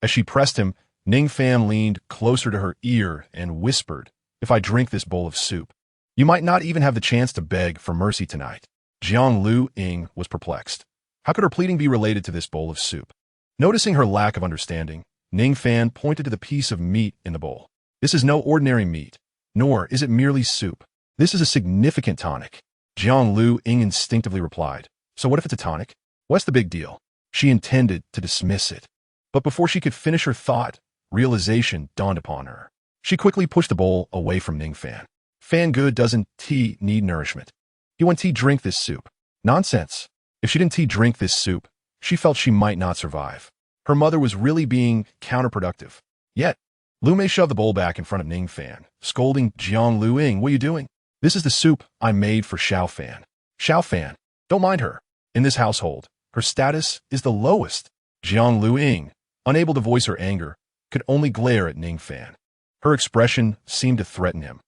As she pressed him, Ning Fan leaned closer to her ear and whispered, if I drink this bowl of soup, you might not even have the chance to beg for mercy tonight. Jiang Luing was perplexed. How could her pleading be related to this bowl of soup? Noticing her lack of understanding, Ning Fan pointed to the piece of meat in the bowl. This is no ordinary meat, nor is it merely soup. This is a significant tonic. Jiang Luing instinctively replied, so what if it's a tonic? What's the big deal? She intended to dismiss it. But before she could finish her thought, realization dawned upon her. She quickly pushed the bowl away from Ning Fan. Fan Ge doesn't tea need nourishment. He went tea drink this soup. Nonsense. If she didn't tea drink this soup, she felt she might not survive. Her mother was really being counterproductive. Yet, Lu Mei shoved the bowl back in front of Ning Fan, scolding Jiang Luing, what are you doing? This is the soup I made for Xiao Fan. Xiao Fan, don't mind her. In this household, her status is the lowest. Jiang Luing, unable to voice her anger, could only glare at Ning Fan. Her expression seemed to threaten him.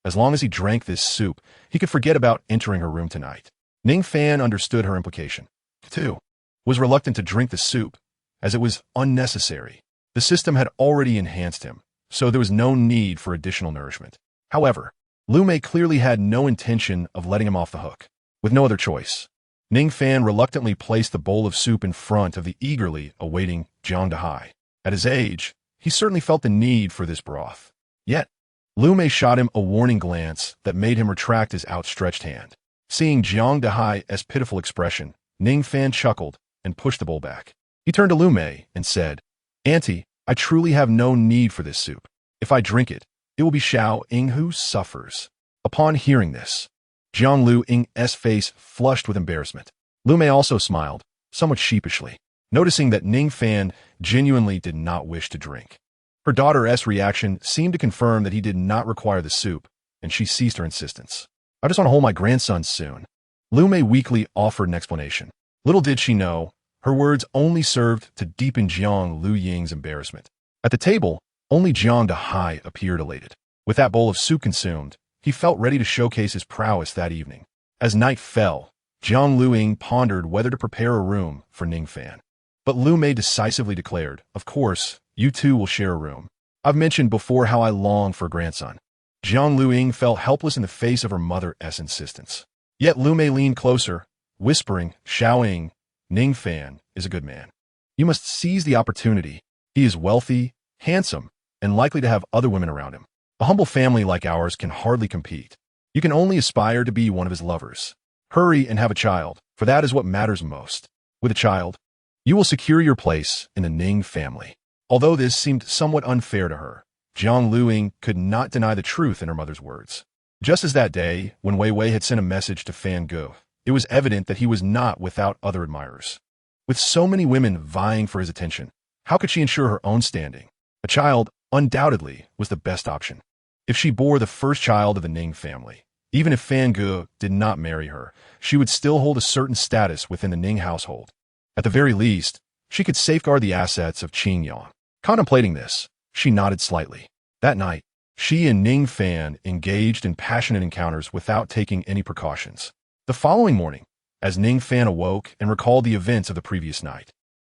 As long as he drank this soup, he could forget about entering her room tonight. Ning Fan understood her implication, too, was reluctant to drink the soup, as it was unnecessary. The system had already enhanced him, so there was no need for additional nourishment. However, Lu Mei clearly had no intention of letting him off the hook. With no other choice, Ning Fan reluctantly placed the bowl of soup in front of the eagerly awaiting Jiang Dehai. At his age, he certainly felt the need for this broth. Yet, Lu Mei shot him a warning glance that made him retract his outstretched hand. Seeing Jiang Dehai's pitiful expression, Ning Fan chuckled and pushed the bowl back. He turned to Lu Mei and said, Auntie, I truly have no need for this soup. If I drink it, it will be Xiao Ying who suffers. Upon hearing this, Jiang Luing's face flushed with embarrassment. Lu Mei also smiled, somewhat sheepishly, noticing that Ning Fan genuinely did not wish to drink. Her daughter's reaction seemed to confirm that he did not require the soup, and she ceased her insistence. I just want to hold my grandson soon. Lu Mei weakly offered an explanation. Little did she know, her words only served to deepen Jiang Luing's embarrassment. At the table, only Jiang Dehai appeared elated. With that bowl of soup consumed, he felt ready to showcase his prowess that evening. As night fell, Jiang Luing pondered whether to prepare a room for Ning Fan. But Lu Mei decisively declared, of course, you two will share a room. I've mentioned before how I long for a grandson. Jiang Luing felt helpless in the face of her mother's insistence. Yet Lu Mei leaned closer, whispering, Xiao Ying, Ning Fan is a good man. You must seize the opportunity. He is wealthy, handsome, and likely to have other women around him. A humble family like ours can hardly compete. You can only aspire to be one of his lovers. Hurry and have a child, for that is what matters most. With a child, you will secure your place in the Ning family. Although this seemed somewhat unfair to her, Jiang Luing could not deny the truth in her mother's words. Just as that day, when Wei Wei had sent a message to Fan Ge, it was evident that he was not without other admirers. With so many women vying for his attention, how could she ensure her own standing? A child, undoubtedly, was the best option. If she bore the first child of the Ning family, even if Fan Ge did not marry her, she would still hold a certain status within the Ning household. At the very least, she could safeguard the assets of Qing Yang. Contemplating this, she nodded slightly. That night, she and Ning Fan engaged in passionate encounters without taking any precautions. The following morning, as Ning Fan awoke and recalled the events of the previous night,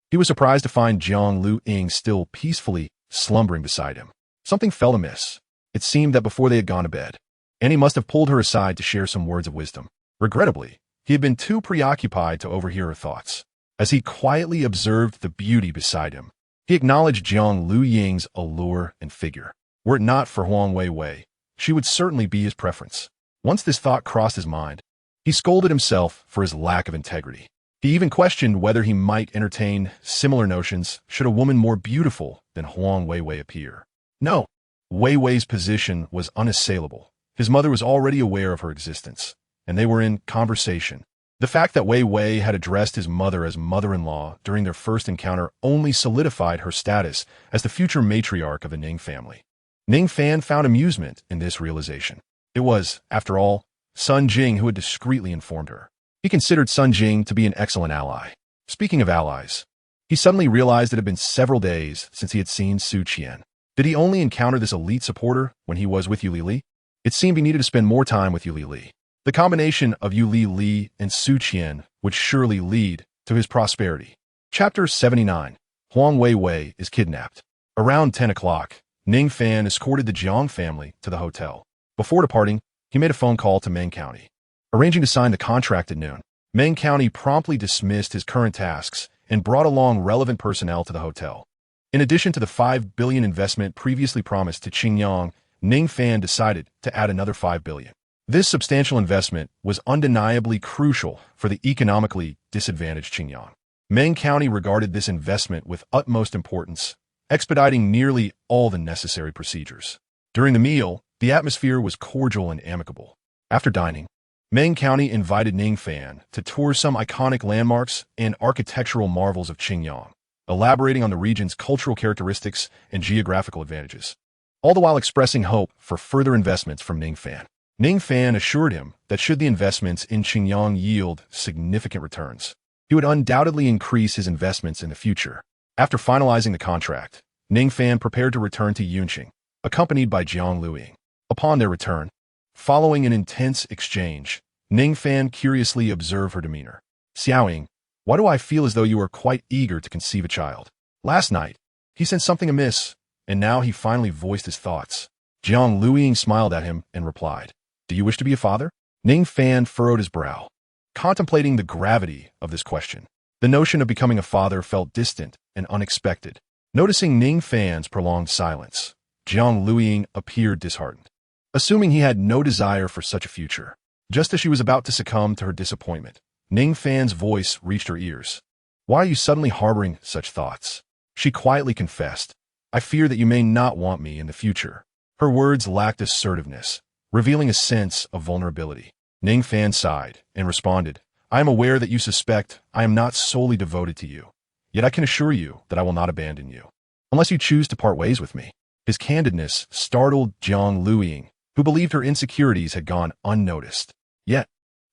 he was surprised to find Jiang Luing still peacefully slumbering beside him. Something felt amiss. It seemed that before they had gone to bed, Annie must have pulled her aside to share some words of wisdom. Regrettably, he had been too preoccupied to overhear her thoughts. As he quietly observed the beauty beside him, he acknowledged Jiang Luing's allure and figure. Were it not for Huang Weiwei, she would certainly be his preference. Once this thought crossed his mind, he scolded himself for his lack of integrity. He even questioned whether he might entertain similar notions should a woman more beautiful than Huang Weiwei appear. No, Weiwei's position was unassailable. His mother was already aware of her existence, and they were in conversation. The fact that Weiwei had addressed his mother as mother-in-law during their first encounter only solidified her status as the future matriarch of the Ning family. Ning Fan found amusement in this realization. It was, after all, Sun Jing who had discreetly informed her. He considered Sun Jing to be an excellent ally. Speaking of allies, he suddenly realized it had been several days since he had seen Su Qian. Did he only encounter this elite supporter when he was with Yu Li? It seemed he needed to spend more time with Yu Li. The combination of Yu Li and Su Qian would surely lead to his prosperity. Chapter 79. Huang Weiwei is kidnapped. Around 10 o'clock, Ning Fan escorted the Jiang family to the hotel. Before departing, he made a phone call to Meng County, arranging to sign the contract at noon. Meng County promptly dismissed his current tasks and brought along relevant personnel to the hotel. In addition to the $5 billion investment previously promised to Qingyang, Ning Fan decided to add another $5 billion. This substantial investment was undeniably crucial for the economically disadvantaged Qingyang. Meng County regarded this investment with utmost importance, expediting nearly all the necessary procedures. During the meal, the atmosphere was cordial and amicable. After dining, Meng County invited Ning Fan to tour some iconic landmarks and architectural marvels of Qingyang, elaborating on the region's cultural characteristics and geographical advantages, all the while expressing hope for further investments from Ning Fan. Ning Fan assured him that should the investments in Qingyang yield significant returns, he would undoubtedly increase his investments in the future. After finalizing the contract, Ning Fan prepared to return to Yunqing, accompanied by Jiang Luiying. Upon their return, following an intense exchange, Ning Fan curiously observed her demeanor. Xiaoying, why do I feel as though you are quite eager to conceive a child? Last night, he sensed something amiss, and now he finally voiced his thoughts. Jiang Luiying smiled at him and replied, do you wish to be a father? Ning Fan furrowed his brow, contemplating the gravity of this question. The notion of becoming a father felt distant and unexpected. Noticing Ning Fan's prolonged silence, Jiang Luiying appeared disheartened, assuming he had no desire for such a future. Just as she was about to succumb to her disappointment, Ning Fan's voice reached her ears. Why are you suddenly harboring such thoughts? She quietly confessed, I fear that you may not want me in the future. Her words lacked assertiveness, revealing a sense of vulnerability. Ning Fan sighed and responded, I am aware that you suspect I am not solely devoted to you, yet I can assure you that I will not abandon you, unless you choose to part ways with me. His candidness startled Jiang Luiying, who believed her insecurities had gone unnoticed. Yet,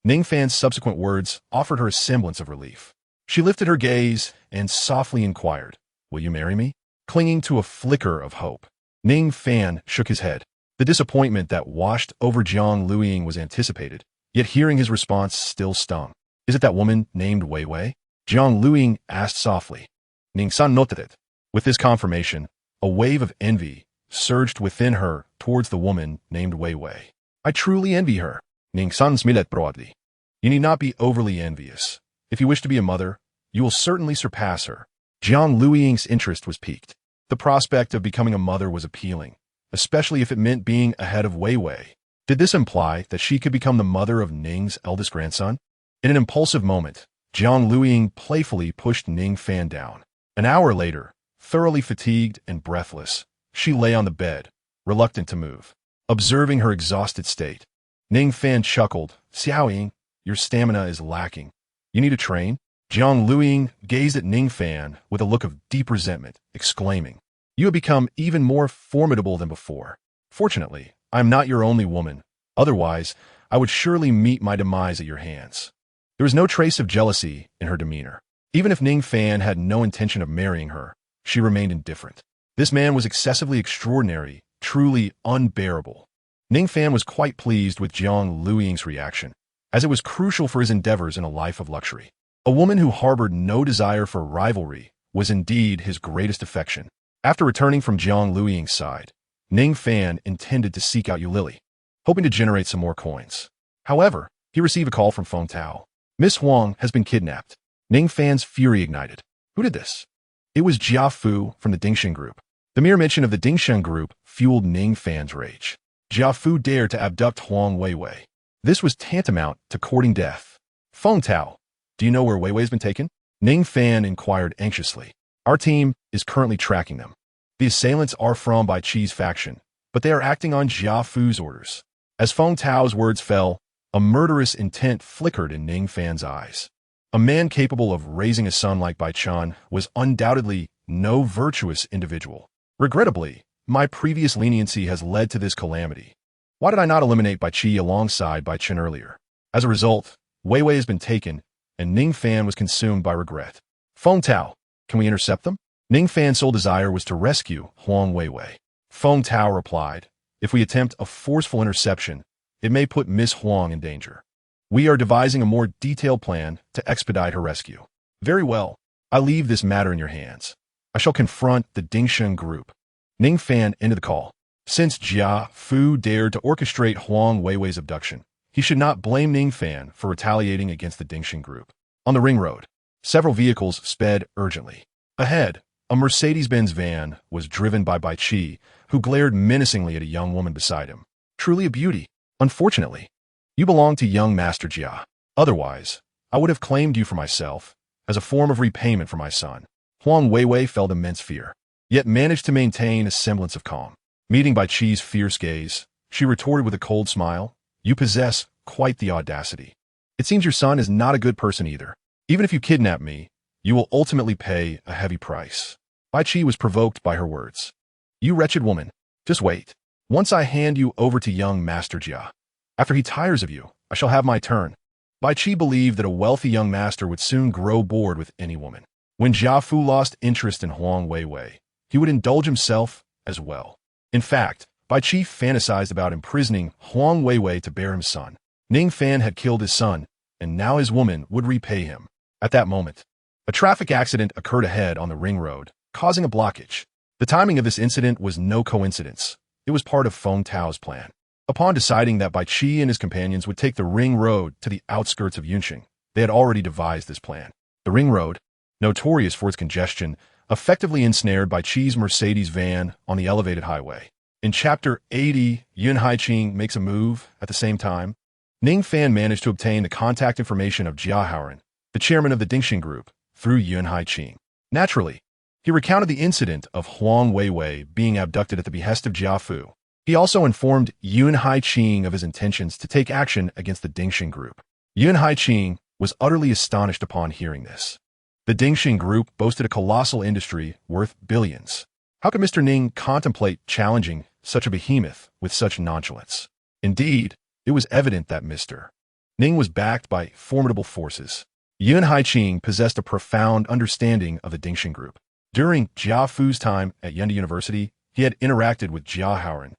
Ning Fan's subsequent words offered her a semblance of relief. She lifted her gaze and softly inquired, will you marry me? Clinging to a flicker of hope, Ning Fan shook his head. The disappointment that washed over Jiang Luiying was anticipated, yet hearing his response still stung. Is it that woman named Weiwei? Jiang Luiying asked softly. Ning San noted it. With this confirmation, a wave of envy surged within her towards the woman named Weiwei. I truly envy her. Ning San smilet broadly. You need not be overly envious. If you wish to be a mother, you will certainly surpass her. Jiang Luiying's interest was piqued. The prospect of becoming a mother was appealing, especially if it meant being ahead of Weiwei. Did this imply that she could become the mother of Ning's eldest grandson? In an impulsive moment, Jiang Luiying playfully pushed Ning Fan down. An hour later, thoroughly fatigued and breathless, she lay on the bed, reluctant to move. Observing her exhausted state, Ning Fan chuckled, Xiaoying, your stamina is lacking. You need to train? Jiang Luiying gazed at Ning Fan with a look of deep resentment, exclaiming, you have become even more formidable than before. Fortunately, I am not your only woman. Otherwise, I would surely meet my demise at your hands. There was no trace of jealousy in her demeanor. Even if Ning Fan had no intention of marrying her, she remained indifferent. This man was excessively extraordinary, truly unbearable. Ning Fan was quite pleased with Jiang Luiying's reaction, as it was crucial for his endeavors in a life of luxury. A woman who harbored no desire for rivalry was indeed his greatest affection. After returning from Jiang Luiying's side, Ning Fan intended to seek out Yu Li, hoping to generate some more coins. However, he received a call from Feng Tao. Miss Huang has been kidnapped. Ning Fan's fury ignited. Who did this? It was Jia Fu from the Dingxing group. The mere mention of the Dingsheng group fueled Ning Fan's rage. Jia Fu dared to abduct Huang Weiwei. This was tantamount to courting death. Feng Tao, do you know where Weiwei's been taken? Ning Fan inquired anxiously. Our team is currently tracking them. The assailants are from Bai Qi's faction, but they are acting on Jia Fu's orders. As Feng Tao's words fell, a murderous intent flickered in Ning Fan's eyes. A man capable of raising a son like Bai Chan was undoubtedly no virtuous individual. Regrettably, my previous leniency has led to this calamity. Why did I not eliminate Bai Qi alongside Bai Chen earlier? As a result, Weiwei has been taken, and Ning Fan was consumed by regret. Feng Tao, can we intercept them? Ning Fan's sole desire was to rescue Huang Weiwei. Feng Tao replied, if we attempt a forceful interception, it may put Miss Huang in danger. We are devising a more detailed plan to expedite her rescue. Very well, I leave this matter in your hands. I shall confront the Dingsheng group. Ning Fan ended the call. Since Jia Fu dared to orchestrate Huang Weiwei's abduction, he should not blame Ning Fan for retaliating against the Dingsheng group. On the ring road, several vehicles sped urgently. Ahead, a Mercedes-Benz van was driven by Bai Qi, who glared menacingly at a young woman beside him. Truly a beauty. Unfortunately, you belong to young Master Jia. Otherwise, I would have claimed you for myself, as a form of repayment for my son. Huang Weiwei felt immense fear, yet managed to maintain a semblance of calm. Meeting Bai Qi's fierce gaze, she retorted with a cold smile, you possess quite the audacity. It seems your son is not a good person either. Even if you kidnap me, you will ultimately pay a heavy price. Bai Qi was provoked by her words. You wretched woman, just wait. Once I hand you over to young Master Jia, after he tires of you, I shall have my turn. Bai Qi believed that a wealthy young master would soon grow bored with any woman. When Jia Fu lost interest in Huang Weiwei, he would indulge himself as well. In fact, Bai Qi fantasized about imprisoning Huang Weiwei to bear him son. Ning Fan had killed his son, and now his woman would repay him. At that moment, a traffic accident occurred ahead on the ring road, causing a blockage. The timing of this incident was no coincidence. It was part of Feng Tao's plan. Upon deciding that Bai Qi and his companions would take the ring road to the outskirts of Yunqing, they had already devised this plan. The ring road, notorious for its congestion, effectively ensnared Bai Qi's Mercedes van on the elevated highway. In Chapter 80, Yun Haiqing makes a move at the same time. Ning Fan managed to obtain the contact information of Jia Haoran, the chairman of the Dingsheng group, through Yun Haiqing. Naturally, he recounted the incident of Huang Weiwei being abducted at the behest of Jia Fu. He also informed Yun Haiqing of his intentions to take action against the Dingsheng group. Yun Haiqing was utterly astonished upon hearing this. The Dingsheng group boasted a colossal industry worth billions. How could Mr. Ning contemplate challenging such a behemoth with such nonchalance? Indeed, it was evident that Mr. Ning was backed by formidable forces. Yun Haiqing possessed a profound understanding of the Dingsheng group. During Jia Fu's time at Yunda University, he had interacted with Jia Haoran,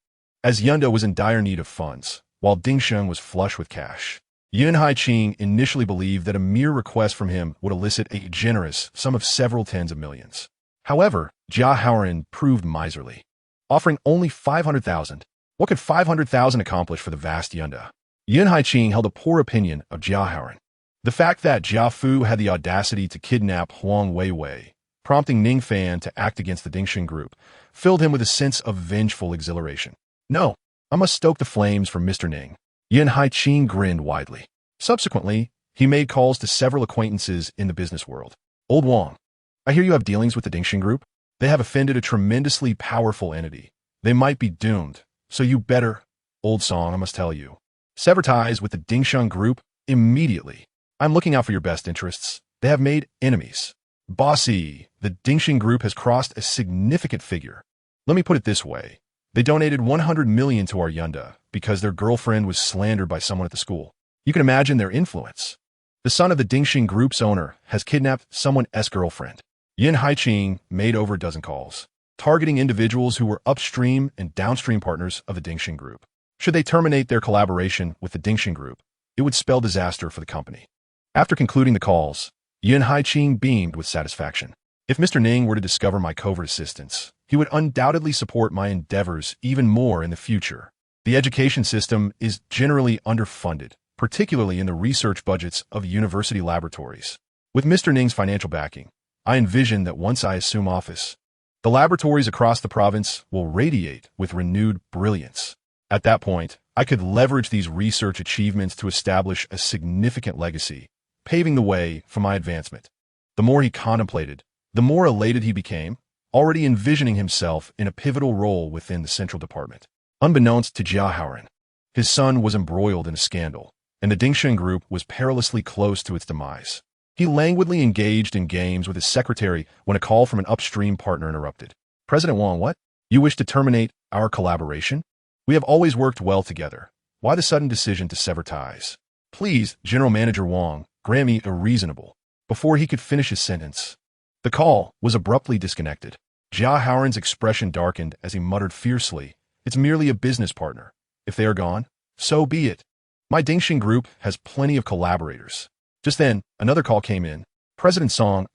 as Yunda was in dire need of funds, while Dingsheng was flush with cash. Yun Haiqing initially believed that a mere request from him would elicit a generous sum of several tens of millions. However, Jia Haoran proved miserly, offering only 500,000. What could 500,000 accomplish for the vast Yunda? Yun Haiqing held a poor opinion of Jia Haoran. The fact that Jia Fu had the audacity to kidnap Huang Weiwei, prompting Ning Fan to act against the Dingsheng group, filled him with a sense of vengeful exhilaration. No, I must stoke the flames for Mr. Ning. Yun Haiqing grinned widely. Subsequently, he made calls to several acquaintances in the business world. Old Wang, I hear you have dealings with the Dingsheng group. They have offended a tremendously powerful entity. They might be doomed, so you better, Old Song, I must tell you, sever ties with the Dingsheng group immediately. I'm looking out for your best interests. They have made enemies. Bossy, the Dingsheng group has crossed a significant figure. Let me put it this way. They donated 100 million to our Yunda because their girlfriend was slandered by someone at the school. You can imagine their influence. The son of the Dingsheng group's owner has kidnapped someone's girlfriend. Yun Haiqing made over a dozen calls, targeting individuals who were upstream and downstream partners of the Dingsheng group. Should they terminate their collaboration with the Dingsheng group, it would spell disaster for the company. After concluding the calls, Yun Haiqing beamed with satisfaction. If Mr. Ning were to discover my covert assistance, he would undoubtedly support my endeavors even more in the future. The education system is generally underfunded, particularly in the research budgets of university laboratories. With Mr. Ning's financial backing, I envision that once I assume office, the The laboratories across the province will radiate with renewed brilliance. At that point, I could leverage these research achievements to establish a significant legacy, paving the way for my advancement. The more he contemplated, the more elated he became, already envisioning himself in a pivotal role within the central department. Unbeknownst to Jia Haoran, his son was embroiled in a scandal, and the Dingxin Group was perilously close to its demise. He languidly engaged in games with his secretary when a call from an upstream partner interrupted. President Wang, what? You wish to terminate our collaboration? We have always worked well together. Why the sudden decision to sever ties? Please, General Manager Wang, grant me a reasonable. Before he could finish his sentence, the call was abruptly disconnected. Jia Haoran's expression darkened as he muttered fiercely, it's merely a business partner. If they are gone, so be it. My Dingxin Group has plenty of collaborators. Just then, another call came in. President Song,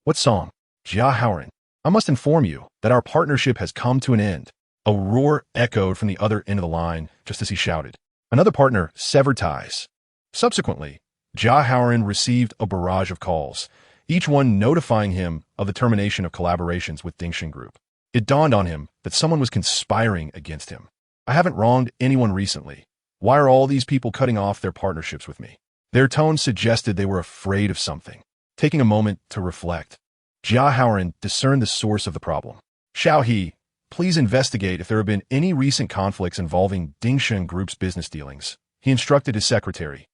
what Song? Jia Haoran. I must inform you that our partnership has come to an end. A roar echoed from the other end of the line just as he shouted. Another partner severed ties. Subsequently, Jia Haoran received a barrage of calls, each one notifying him of the termination of collaborations with Dingxin Group. It dawned on him that someone was conspiring against him. I haven't wronged anyone recently. Why are all these people cutting off their partnerships with me? Their tone suggested they were afraid of something. Taking a moment to reflect, Jia Haoran discerned the source of the problem. Xiao He, please investigate if there have been any recent conflicts involving Dingxin Group's business dealings, he instructed his secretary,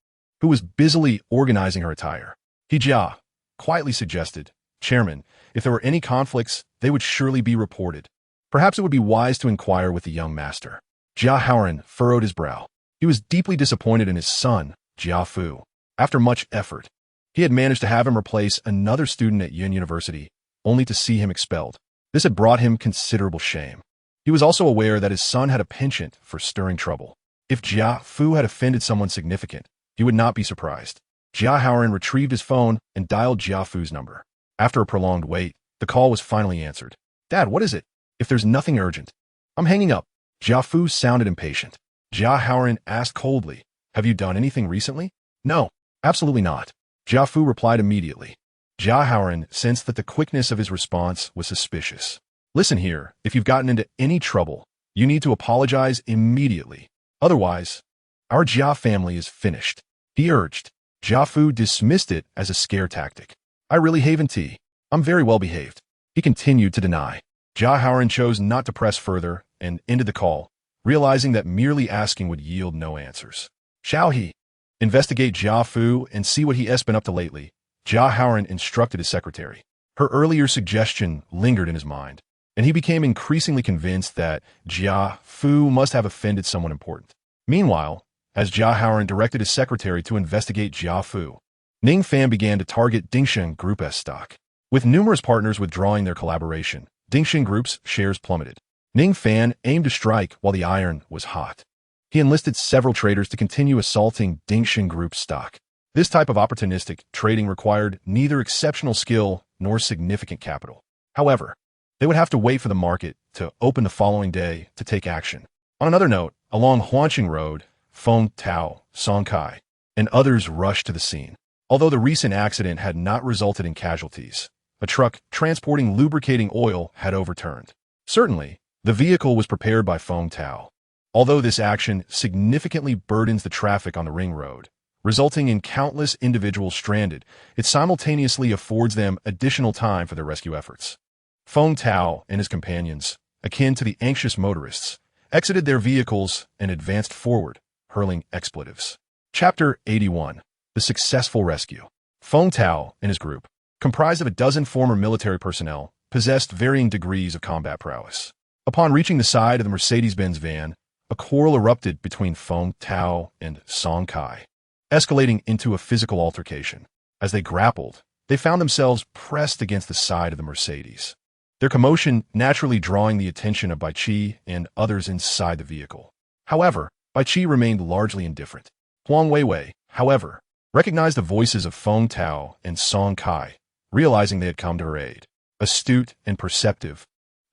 who was busily organizing her attire. He Jia quietly suggested, Chairman, if there were any conflicts, they would surely be reported. Perhaps it would be wise to inquire with the young master. Jia Haoran furrowed his brow. He was deeply disappointed in his son, Jia Fu. After much effort, he had managed to have him replace another student at Yin University, only to see him expelled. This had brought him considerable shame. He was also aware that his son had a penchant for stirring trouble. If Jia Fu had offended someone significant, he would not be surprised. Jia Haoran retrieved his phone and dialed Jia Fu's number. After a prolonged wait, the call was finally answered. Dad, what is it? If there's nothing urgent. I'm hanging up. Jia Fu sounded impatient. Jia Haoran asked coldly, have you done anything recently? No, absolutely not. Jia Fu replied immediately. Jia Haoran sensed that the quickness of his response was suspicious. Listen here, if you've gotten into any trouble, you need to apologize immediately. Otherwise, our Jia family is finished. He urged. Jia Fu dismissed it as a scare tactic. I really haven't tea. I'm very well behaved. He continued to deny. Jia Haoran chose not to press further and ended the call, realizing that merely asking would yield no answers. Xiao He, investigate Jia Fu and see what he has been up to lately, Jia Haoran instructed his secretary. Her earlier suggestion lingered in his mind, and he became increasingly convinced that Jia Fu must have offended someone important. Meanwhile, as Jia Haoran directed his secretary to investigate Jia Fu, Ning Fan began to target Dingxin Group's stock. With numerous partners withdrawing their collaboration, Dingxin Group's shares plummeted. Ning Fan aimed to strike while the iron was hot. He enlisted several traders to continue assaulting Dingxin Group's stock. This type of opportunistic trading required neither exceptional skill nor significant capital. However, they would have to wait for the market to open the following day to take action. On another note, along Huanqing Road, Feng Tao, Song Kai, and others rushed to the scene. Although the recent accident had not resulted in casualties, a truck transporting lubricating oil had overturned. Certainly, the vehicle was prepared by Feng Tao. Although this action significantly burdens the traffic on the ring road, resulting in countless individuals stranded, it simultaneously affords them additional time for their rescue efforts. Feng Tao and his companions, akin to the anxious motorists, exited their vehicles and advanced forward, hurling expletives. Chapter 81. The Successful Rescue. Feng Tao and his group, comprised of a dozen former military personnel, possessed varying degrees of combat prowess. Upon reaching the side of the Mercedes-Benz van, a quarrel erupted between Feng Tao and Song Kai, escalating into a physical altercation. As they grappled, they found themselves pressed against the side of the Mercedes, their commotion naturally drawing the attention of Bai Qi and others inside the vehicle. However, Bai Qi remained largely indifferent. Huang Weiwei, however, recognized the voices of Feng Tao and Song Kai, realizing they had come to her aid. Astute and perceptive,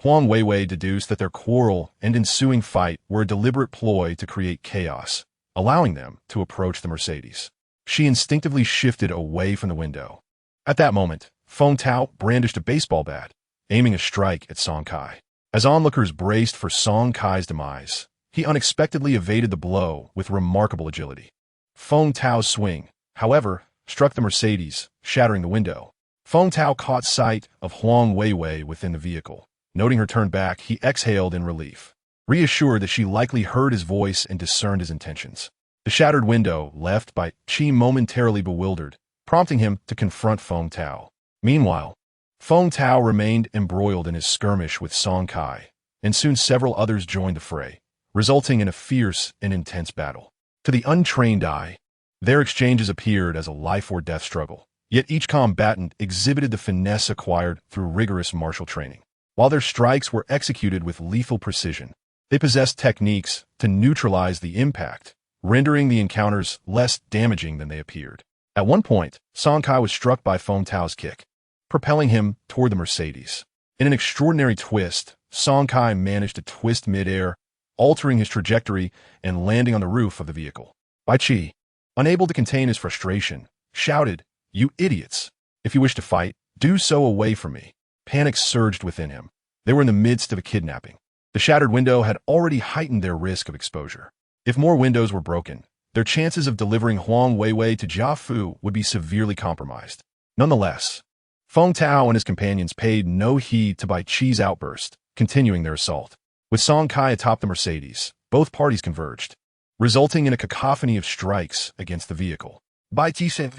Huang Weiwei deduced that their quarrel and ensuing fight were a deliberate ploy to create chaos, allowing them to approach the Mercedes. She instinctively shifted away from the window. At that moment, Feng Tao brandished a baseball bat, aiming a strike at Song Kai. As onlookers braced for Song Kai's demise, he unexpectedly evaded the blow with remarkable agility. Feng Tao's swing, however, struck the Mercedes, shattering the window. Feng Tao caught sight of Huang Weiwei within the vehicle. Noting her turn back, he exhaled in relief, reassured that she likely heard his voice and discerned his intentions. The shattered window left by Qi momentarily bewildered, prompting him to confront Feng Tao. Meanwhile, Feng Tao remained embroiled in his skirmish with Song Kai, and soon several others joined the fray, resulting in a fierce and intense battle. To the untrained eye, their exchanges appeared as a life-or-death struggle, yet each combatant exhibited the finesse acquired through rigorous martial training. While their strikes were executed with lethal precision, they possessed techniques to neutralize the impact, rendering the encounters less damaging than they appeared. At one point, Song Kai was struck by Feng Tao's kick, propelling him toward the Mercedes. In an extraordinary twist, Song Kai managed to twist mid-air, altering his trajectory and landing on the roof of the vehicle. Bai Qi, unable to contain his frustration, shouted, "You idiots! If you wish to fight, do so away from me." Panic surged within him. They were in the midst of a kidnapping. The shattered window had already heightened their risk of exposure. If more windows were broken, their chances of delivering Huang Weiwei to Jia Fu would be severely compromised. Nonetheless, Feng Tao and his companions paid no heed to Bai Qi's outburst, continuing their assault. With Song Kai atop the Mercedes, both parties converged, resulting in a cacophony of strikes against the vehicle. Bai Qi said,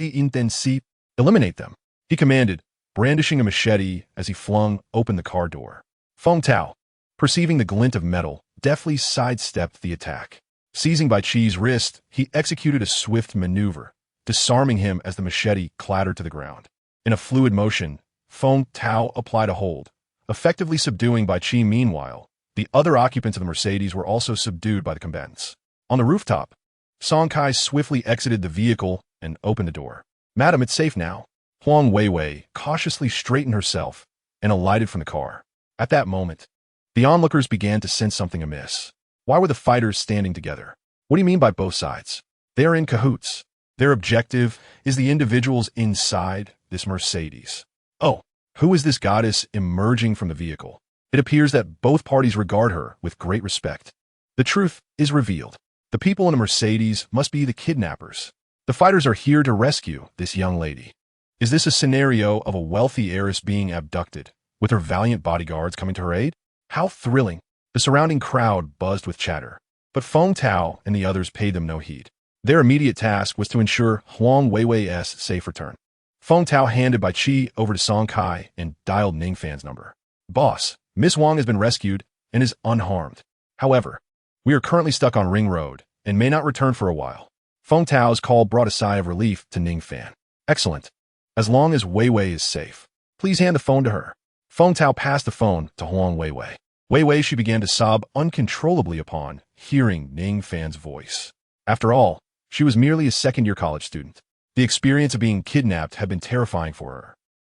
"Eliminate them," he commanded, brandishing a machete as he flung open the car door. Feng Tao, perceiving the glint of metal, deftly sidestepped the attack. Seizing Bai Qi's wrist, he executed a swift maneuver, disarming him as the machete clattered to the ground. In a fluid motion, Feng Tao applied a hold, effectively subduing Bai Qi. Meanwhile, the other occupants of the Mercedes were also subdued by the combatants. On the rooftop, Song Kai swiftly exited the vehicle and opened the door. "Madam, it's safe now." Huang Weiwei cautiously straightened herself and alighted from the car. At that moment, the onlookers began to sense something amiss. Why were the fighters standing together? What do you mean by both sides? They are in cahoots. Their objective is the individuals inside this Mercedes. Oh, who is this goddess emerging from the vehicle? It appears that both parties regard her with great respect. The truth is revealed. The people in the Mercedes must be the kidnappers. The fighters are here to rescue this young lady. Is this a scenario of a wealthy heiress being abducted, with her valiant bodyguards coming to her aid? How thrilling! The surrounding crowd buzzed with chatter, but Feng Tao and the others paid them no heed. Their immediate task was to ensure Huang Weiwei's safe return. Feng Tao handed Bai Qi over to Song Kai and dialed Ningfan's number. "Boss, Miss Wang has been rescued and is unharmed. However, we are currently stuck on Ring Road and may not return for a while." Feng Tao's call brought a sigh of relief to Ningfan. "Excellent. As long as Weiwei is safe, please hand the phone to her." Feng Tao passed the phone to Huang Weiwei. Weiwei, she began to sob uncontrollably upon hearing Ningfan's voice. After all, she was merely a second-year college student. The experience of being kidnapped had been terrifying for her.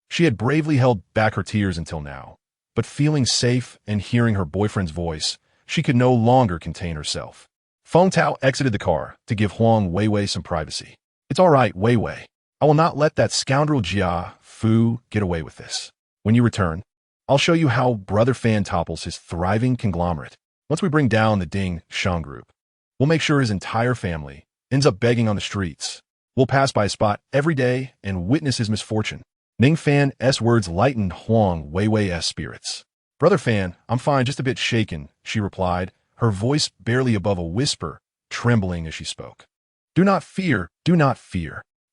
She had bravely held back her tears until now, but feeling safe and hearing her boyfriend's voice, she could no longer contain herself. Feng Tao exited the car to give Huang Weiwei some privacy. "It's all right, Weiwei. I will not let that scoundrel Jia Fu get away with this. When you return, I'll show you how Brother Fan topples his thriving conglomerate. Once we bring down the Ding Shang group, we'll make sure his entire family ends up begging on the streets. We'll pass by his spot every day and witness his misfortune." Ning Fan's words lightened Huang Weiwei's spirits. "Brother Fan, I'm fine, just a bit shaken," she replied, her voice barely above a whisper, trembling as she spoke. Do not fear.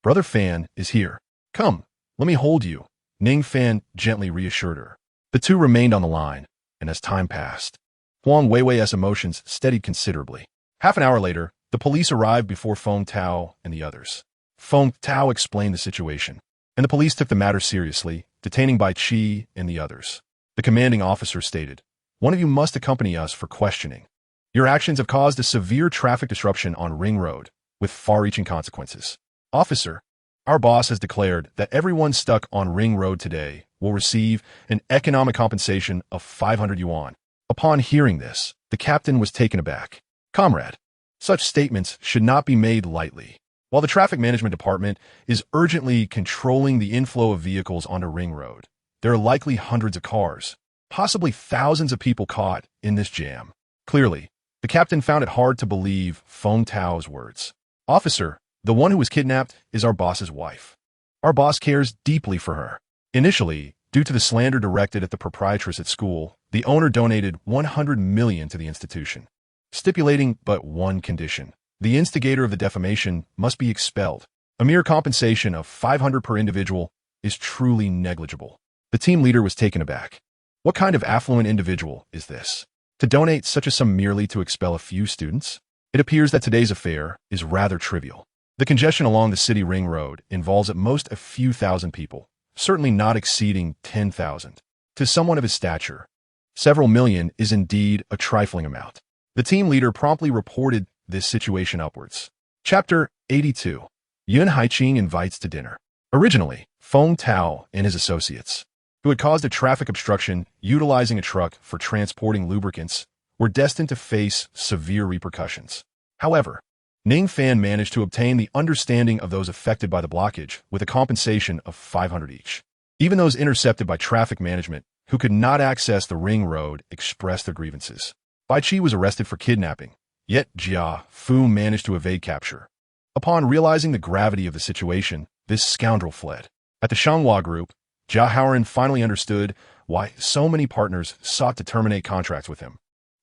Brother Fan is here. Come, let me hold you," Ning Fan gently reassured her. The two remained on the line, and as time passed, Huang Weiwei's emotions steadied considerably. Half an hour later, the police arrived before Feng Tao and the others. Feng Tao explained the situation, and the police took the matter seriously, detaining Bai Qi and the others. The commanding officer stated, "One of you must accompany us for questioning. Your actions have caused a severe traffic disruption on Ring Road, with far-reaching consequences. Officer, our boss has declared that everyone stuck on Ring Road today will receive an economic compensation of 500 yuan. Upon hearing this, the captain was taken aback. "Comrade, such statements should not be made lightly. While the traffic management department is urgently controlling the inflow of vehicles onto Ring Road, there are likely hundreds of cars, possibly thousands of people caught in this jam. Clearly, the captain found it hard to believe Feng Tao's words. Officer, the one who was kidnapped is our boss's wife. Our boss cares deeply for her. Initially, due to the slander directed at the proprietress at school, the owner donated 100 million to the institution, stipulating but one condition. The instigator of the defamation must be expelled. A mere compensation of 500 per individual is truly negligible. The team leader was taken aback. What kind of affluent individual is this? To donate such a sum merely to expel a few students? It appears that today's affair is rather trivial. The congestion along the city ring road involves at most a few thousand people, certainly not exceeding 10,000. To someone of his stature, several million is indeed a trifling amount. The team leader promptly reported this situation upwards. Chapter 82. Yun Haiqing invites to dinner. Originally, Feng Tao and his associates, who had caused a traffic obstruction utilizing a truck for transporting lubricants, were destined to face severe repercussions. However, Ning Fan managed to obtain the understanding of those affected by the blockage with a compensation of 500 each. Even those intercepted by traffic management who could not access the ring road expressed their grievances. Bai Qi was arrested for kidnapping, yet Jia Fu managed to evade capture. Upon realizing the gravity of the situation, this scoundrel fled. At the Shanghua Group, Jia Haoran finally understood why so many partners sought to terminate contracts with him.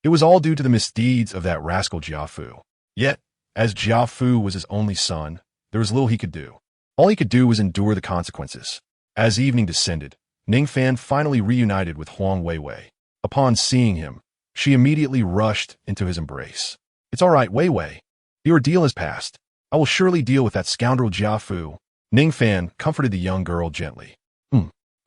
It was all due to the misdeeds of that rascal Jia Fu. Yet, as Jia Fu was his only son, there was little he could do. All he could do was endure the consequences. As evening descended, Ning Fan finally reunited with Huang Weiwei. Upon seeing him, she immediately rushed into his embrace. "It's all right, Weiwei. The ordeal has passed. I will surely deal with that scoundrel Jia Fu." Ning Fan comforted the young girl gently.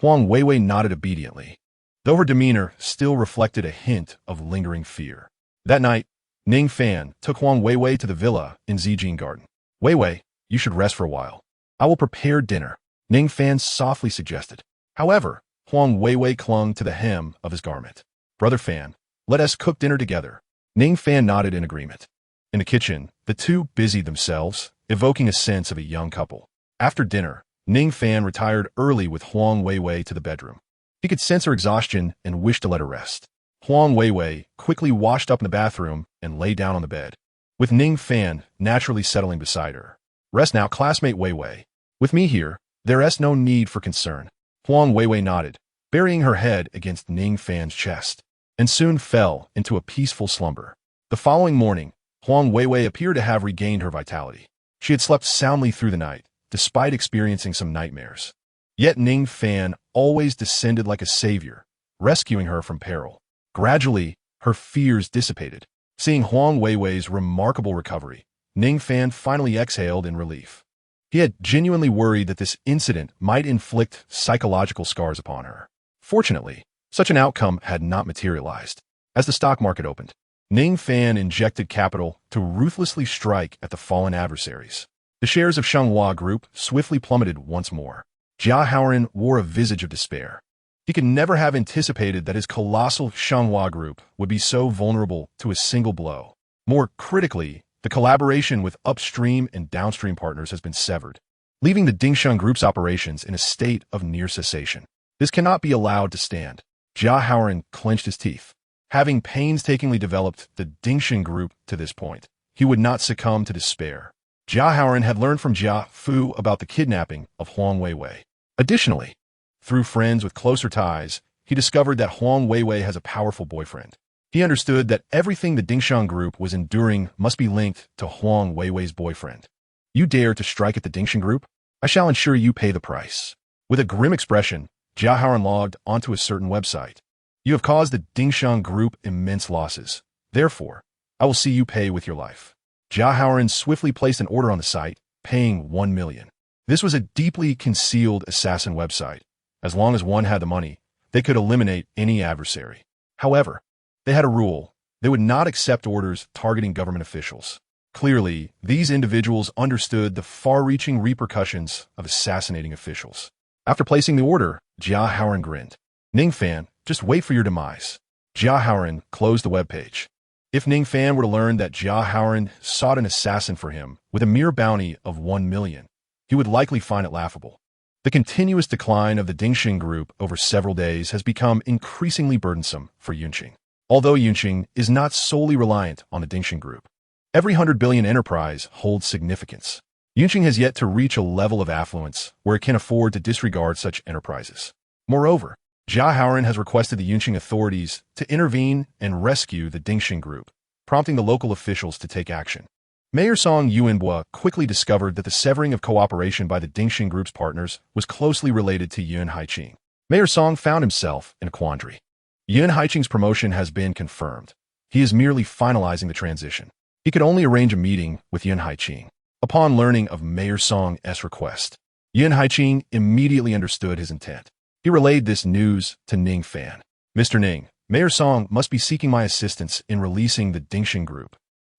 Huang Weiwei nodded obediently, though her demeanor still reflected a hint of lingering fear. That night, Ning Fan took Huang Weiwei to the villa in Zijin Garden. "Weiwei, you should rest for a while. I will prepare dinner," Ning Fan softly suggested. However, Huang Weiwei clung to the hem of his garment. "Brother Fan, let us cook dinner together." Ning Fan nodded in agreement. In the kitchen, the two busied themselves, evoking a sense of a young couple. After dinner, Ning Fan retired early with Huang Weiwei to the bedroom. He could sense her exhaustion and wished to let her rest. Huang Weiwei quickly washed up in the bathroom and lay down on the bed, with Ning Fan naturally settling beside her. "Rest now, classmate Weiwei. With me here, there is no need for concern." Huang Weiwei nodded, burying her head against Ning Fan's chest, and soon fell into a peaceful slumber. The following morning, Huang Weiwei appeared to have regained her vitality. She had slept soundly through the night, despite experiencing some nightmares. Yet Ning Fan always descended like a savior, rescuing her from peril. Gradually, her fears dissipated. Seeing Huang Weiwei's remarkable recovery, Ning Fan finally exhaled in relief. He had genuinely worried that this incident might inflict psychological scars upon her. Fortunately, such an outcome had not materialized. As the stock market opened, Ning Fan injected capital to ruthlessly strike at the fallen adversaries. The shares of Shanghua Group swiftly plummeted once more. Jia Haoran wore a visage of despair. He could never have anticipated that his colossal Shanghua Group would be so vulnerable to a single blow. More critically, the collaboration with upstream and downstream partners has been severed, leaving the Dingsheng Group's operations in a state of near cessation. This cannot be allowed to stand. Jia Haoran clenched his teeth. Having painstakingly developed the Dingsheng Group to this point, he would not succumb to despair. Jia Haoran had learned from Jia Fu about the kidnapping of Huang Weiwei. Additionally, through friends with closer ties, he discovered that Huang Weiwei has a powerful boyfriend. He understood that everything the Dingsheng Group was enduring must be linked to Huang Weiwei's boyfriend. "You dare to strike at the Dingsheng Group? I shall ensure you pay the price." With a grim expression, Jia Haoran logged onto a certain website. "You have caused the Dingsheng Group immense losses. Therefore, I will see you pay with your life." Jia Haoran swiftly placed an order on the site, paying 1 million. This was a deeply concealed assassin website. As long as one had the money, they could eliminate any adversary. However, they had a rule. They would not accept orders targeting government officials. Clearly, these individuals understood the far-reaching repercussions of assassinating officials. After placing the order, Jia Haoran grinned. "Ning Fan, just wait for your demise." Jia Haoran closed the webpage. If Ning Fan were to learn that Jia Haoran sought an assassin for him with a mere bounty of 1 million, he would likely find it laughable. The continuous decline of the Dingxing Group over several days has become increasingly burdensome for Yunqing. Although Yunqing is not solely reliant on the Dingxing Group, every 100 billion enterprise holds significance. Yunqing has yet to reach a level of affluence where it can afford to disregard such enterprises. Moreover, Jia Haoran has requested the Yunqing authorities to intervene and rescue the Dingxing Group, prompting the local officials to take action. Mayor Song Yuanbua quickly discovered that the severing of cooperation by the Dingxing Group's partners was closely related to Yun Haiqing. Mayor Song found himself in a quandary. Yun Haiqing's promotion has been confirmed. He is merely finalizing the transition. He could only arrange a meeting with Yun Haiqing. Upon learning of Mayor Song's request, Yun Haiqing immediately understood his intent. He relayed this news to Ning Fan. Mr. Ning, Mayor Song must be seeking my assistance in releasing the Dingxing Group.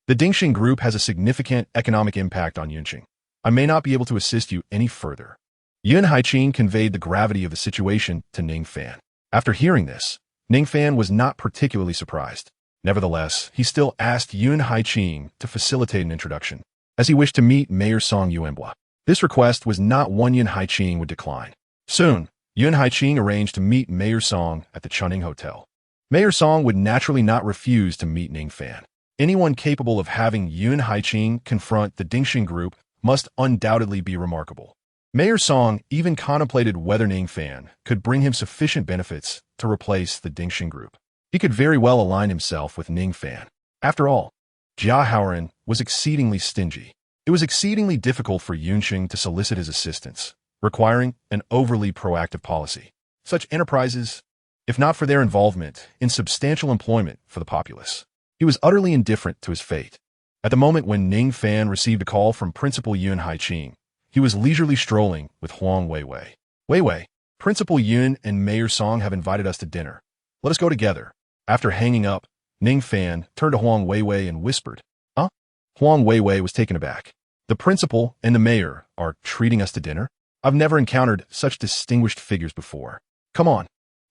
The Dingxing Group has a significant economic impact on Yunqing. I may not be able to assist you any further. Yun Haiqing conveyed the gravity of the situation to Ning Fan. After hearing this, Ning Fan was not particularly surprised. Nevertheless, he still asked Yun Haiqing to facilitate an introduction, as he wished to meet Mayor Song Yuanbua. This request was not one Yun Haiqing would decline. Soon, Yun Haiqing arranged to meet Mayor Song at the Chunning Hotel. Mayor Song would naturally not refuse to meet Ning Fan. Anyone capable of having Yun Haiqing confront the Dingxing Group must undoubtedly be remarkable. Mayor Song even contemplated whether Ning Fan could bring him sufficient benefits to replace the Dingxing Group. He could very well align himself with Ning Fan. After all, Jia Haoran was exceedingly stingy. It was exceedingly difficult for Yunqing to solicit his assistance, requiring an overly proactive policy. Such enterprises, if not for their involvement in substantial employment for the populace, he was utterly indifferent to his fate. At the moment when Ning Fan received a call from Principal Yun Haiqing, he was leisurely strolling with Huang Weiwei. Weiwei, Principal Yun and Mayor Song have invited us to dinner. Let us go together. After hanging up, Ning Fan turned to Huang Weiwei and whispered, "Huh?" Huang Weiwei was taken aback. The principal and the mayor are treating us to dinner? I've never encountered such distinguished figures before. Come on.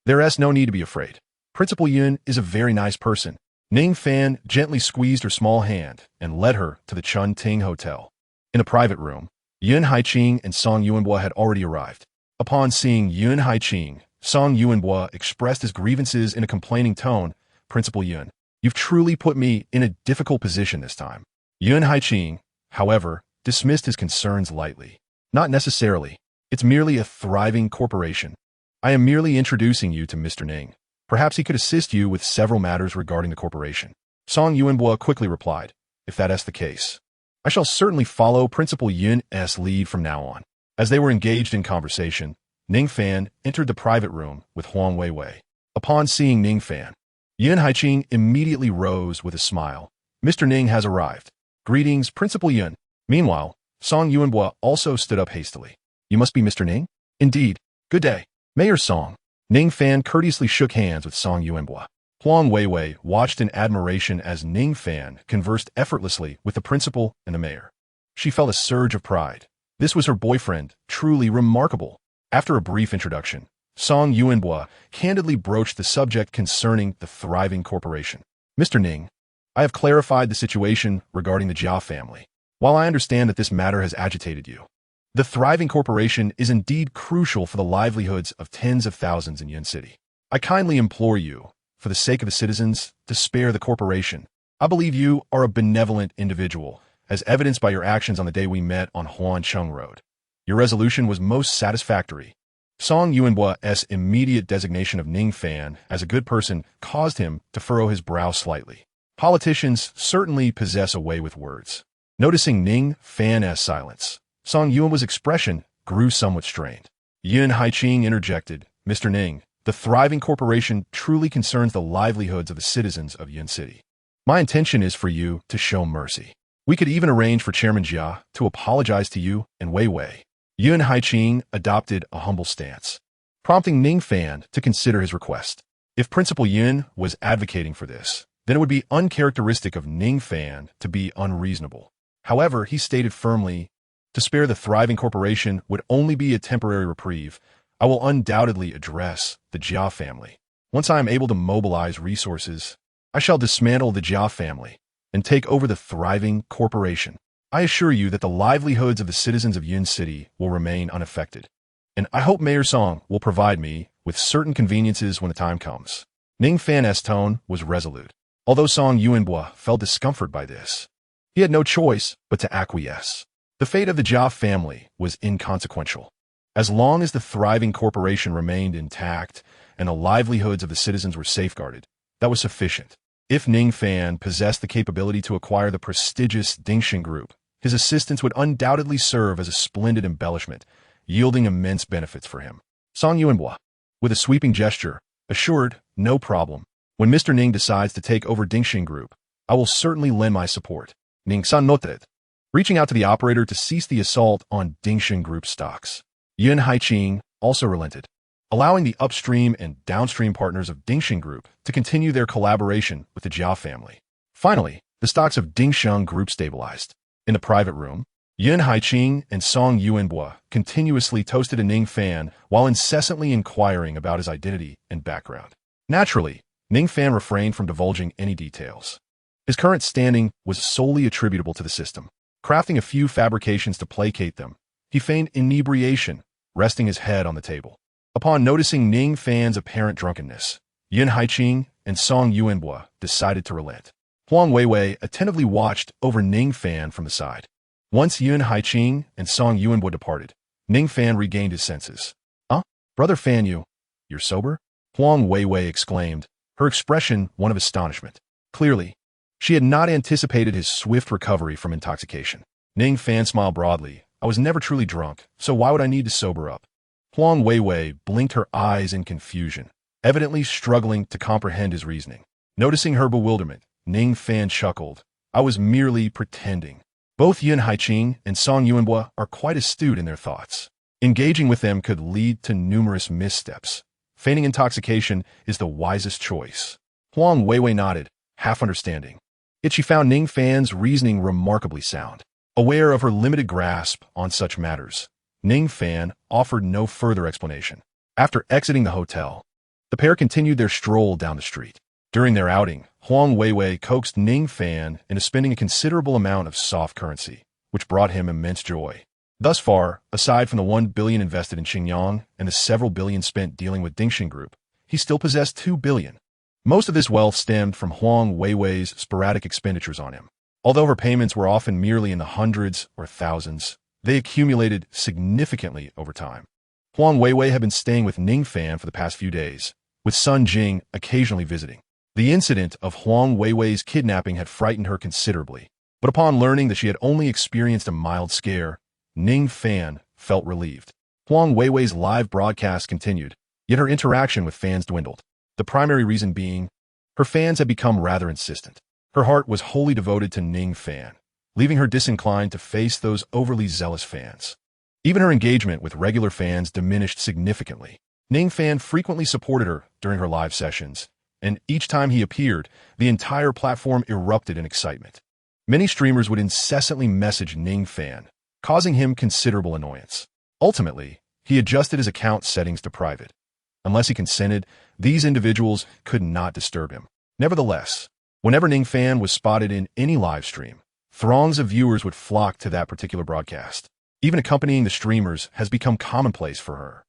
There's no need to be afraid. Principal Yun is a very nice person. Ning Fan gently squeezed her small hand and led her to the Chun Ting Hotel. In the private room, Yun Haiqing and Song Yuanbua had already arrived. Upon seeing Yun Haiqing, Song Yuanbua expressed his grievances in a complaining tone. Principal Yun, you've truly put me in a difficult position this time. Yun Haiqing, however, dismissed his concerns lightly. Not necessarily. It's merely a thriving corporation. I am merely introducing you to Mr. Ning. Perhaps he could assist you with several matters regarding the corporation. Song Yuanbua quickly replied, if that's the case, I shall certainly follow Principal Yun's lead from now on. As they were engaged in conversation, Ning Fan entered the private room with Huang Weiwei. Upon seeing Ning Fan, Yun Haiqing immediately rose with a smile. Mr. Ning has arrived. Greetings, Principal Yun. Meanwhile, Song Yuanbua also stood up hastily. You must be Mr. Ning? Indeed. Good day. Mayor Song. Ning Fan courteously shook hands with Song Yuanbua. Huang Weiwei watched in admiration as Ning Fan conversed effortlessly with the principal and the mayor. She felt a surge of pride. This was her boyfriend, truly remarkable. After a brief introduction, Song Yuanbua candidly broached the subject concerning the thriving corporation. Mr. Ning, I have clarified the situation regarding the Jia family. While I understand that this matter has agitated you, the thriving corporation is indeed crucial for the livelihoods of tens of thousands in Yun City. I kindly implore you, for the sake of the citizens, to spare the corporation. I believe you are a benevolent individual, as evidenced by your actions on the day we met on Huancheng Road. Your resolution was most satisfactory. Song Yuanbua's immediate designation of Ning Fan as a good person caused him to furrow his brow slightly. Politicians certainly possess a way with words. Noticing Ning Fan's silence, Song Yuanbua's expression grew somewhat strained. Yun Haiqing interjected, Mr. Ning, the thriving corporation truly concerns the livelihoods of the citizens of Yun City. My intention is for you to show mercy. We could even arrange for Chairman Jia to apologize to you and Weiwei. Yun Haiqing adopted a humble stance, prompting Ning Fan to consider his request. If Principal Yun was advocating for this, then it would be uncharacteristic of Ning Fan to be unreasonable. However, he stated firmly, to spare the thriving corporation would only be a temporary reprieve. I will undoubtedly address the Jia family. Once I am able to mobilize resources, I shall dismantle the Jia family and take over the thriving corporation. I assure you that the livelihoods of the citizens of Yun City will remain unaffected. and I hope Mayor Song will provide me with certain conveniences when the time comes. Ning Fan's tone was resolute, although Song Yuanbua felt discomfort by this. He had no choice but to acquiesce. The fate of the Jia family was inconsequential. As long as the thriving corporation remained intact and the livelihoods of the citizens were safeguarded, that was sufficient. If Ning Fan possessed the capability to acquire the prestigious Dingxin Group, his assistance would undoubtedly serve as a splendid embellishment, yielding immense benefits for him. Song Yuanbua, with a sweeping gesture, assured, no problem. When Mr. Ning decides to take over Dingxin Group, I will certainly lend my support. Ning San noted, reaching out to the operator to cease the assault on Dingxin Group stocks. Yun Haiqing also relented, allowing the upstream and downstream partners of Dingxin Group to continue their collaboration with the Jia family. Finally, the stocks of Dingxin Group stabilized. In the private room, Yun Haiqing and Song Yuanbua continuously toasted a Ning Fan while incessantly inquiring about his identity and background. Naturally, Ning Fan refrained from divulging any details. His current standing was solely attributable to the system. Crafting a few fabrications to placate them, he feigned inebriation, resting his head on the table. Upon noticing Ning Fan's apparent drunkenness, Yun Haiqing and Song Yuanbua decided to relent. Huang Weiwei attentively watched over Ning Fan from the side. Once Yun Haiqing and Song Yuanbua departed, Ning Fan regained his senses. Brother Fan you're sober? Huang Weiwei exclaimed, her expression one of astonishment. Clearly, she had not anticipated his swift recovery from intoxication. Ning Fan smiled broadly. I was never truly drunk, so why would I need to sober up? Huang Weiwei blinked her eyes in confusion, evidently struggling to comprehend his reasoning. Noticing her bewilderment, Ning Fan chuckled. I was merely pretending. Both Yun Haiqing and Song Yuanbua are quite astute in their thoughts. Engaging with them could lead to numerous missteps. Feigning intoxication is the wisest choice. Huang Weiwei nodded, half understanding. Yet she found Ning Fan's reasoning remarkably sound. Aware of her limited grasp on such matters, Ning Fan offered no further explanation. After exiting the hotel, the pair continued their stroll down the street. During their outing, Huang Weiwei coaxed Ning Fan into spending a considerable amount of soft currency, which brought him immense joy. Thus far, aside from the 1 billion invested in Xinjiang and the several billion spent dealing with Dingxin Group, he still possessed 2 billion. Most of this wealth stemmed from Huang Weiwei's sporadic expenditures on him. Although her payments were often merely in the hundreds or thousands, they accumulated significantly over time. Huang Weiwei had been staying with Ning Fan for the past few days, with Sun Jing occasionally visiting. The incident of Huang Weiwei's kidnapping had frightened her considerably, but upon learning that she had only experienced a mild scare, Ning Fan felt relieved. Huang Weiwei's live broadcast continued, yet her interaction with fans dwindled. The primary reason being, her fans had become rather insistent. Her heart was wholly devoted to Ning Fan, leaving her disinclined to face those overly zealous fans. Even her engagement with regular fans diminished significantly. Ning Fan frequently supported her during her live sessions, and each time he appeared, the entire platform erupted in excitement. Many streamers would incessantly message Ning Fan, causing him considerable annoyance. Ultimately, he adjusted his account settings to private. Unless he consented, these individuals could not disturb him. Nevertheless, whenever Ning Fan was spotted in any live stream, throngs of viewers would flock to that particular broadcast. Even accompanying the streamers has become commonplace for her.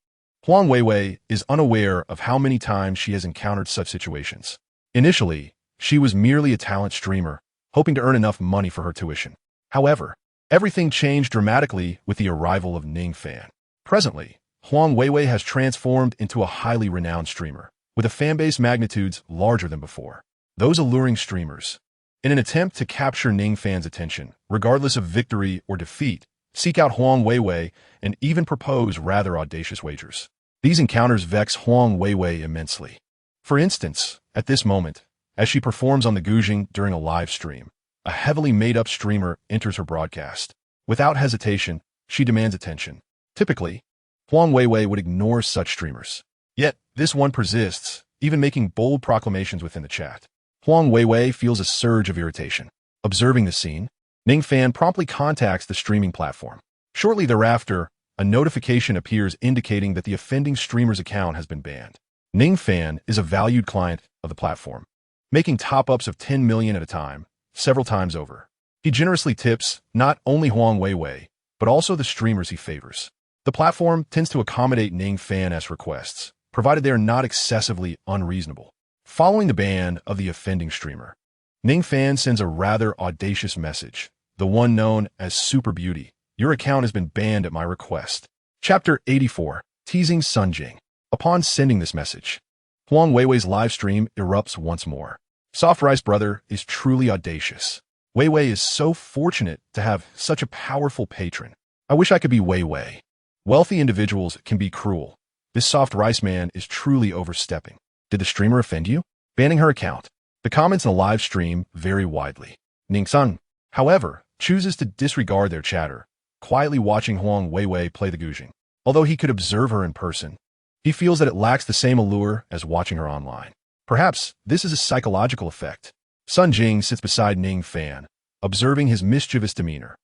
Huang Weiwei is unaware of how many times she has encountered such situations. Initially, she was merely a talent streamer, hoping to earn enough money for her tuition. However, everything changed dramatically with the arrival of Ning Fan. Presently, Huang Weiwei has transformed into a highly renowned streamer, with a fanbase magnitudes larger than before. Those alluring streamers, in an attempt to capture Ning Fan's attention, regardless of victory or defeat, seek out Huang Weiwei and even propose rather audacious wagers. These encounters vex Huang Weiwei immensely. For instance, at this moment, as she performs on the Guzheng during a live stream, a heavily made-up streamer enters her broadcast. Without hesitation, she demands attention. Typically, Huang Weiwei would ignore such streamers. Yet, this one persists, even making bold proclamations within the chat. Huang Weiwei feels a surge of irritation. Observing the scene, Ning Fan promptly contacts the streaming platform. Shortly thereafter, a notification appears indicating that the offending streamer's account has been banned. Ning Fan is a valued client of the platform, making top-ups of 10 million at a time, several times over. He generously tips not only Huang Weiwei, but also the streamers he favors. The platform tends to accommodate Ning Fan's requests, provided they are not excessively unreasonable. Following the ban of the offending streamer, Ning Fan sends a rather audacious message, the one known as Super Beauty. Your account has been banned at my request. Chapter 84, Teasing Sun Jing. Upon sending this message, Huang Weiwei's live stream erupts once more. Soft Rice Brother is truly audacious. Weiwei is so fortunate to have such a powerful patron. I wish I could be Weiwei. Wealthy individuals can be cruel. This Soft Rice man is truly overstepping. Did the streamer offend you? Banning her account. The comments in the live stream vary widely. Ning Sun, however, chooses to disregard their chatter, quietly watching Huang Weiwei play the Guzheng. Although he could observe her in person, he feels that it lacks the same allure as watching her online. Perhaps this is a psychological effect. Sun Jing sits beside Ning Fan, observing his mischievous demeanor,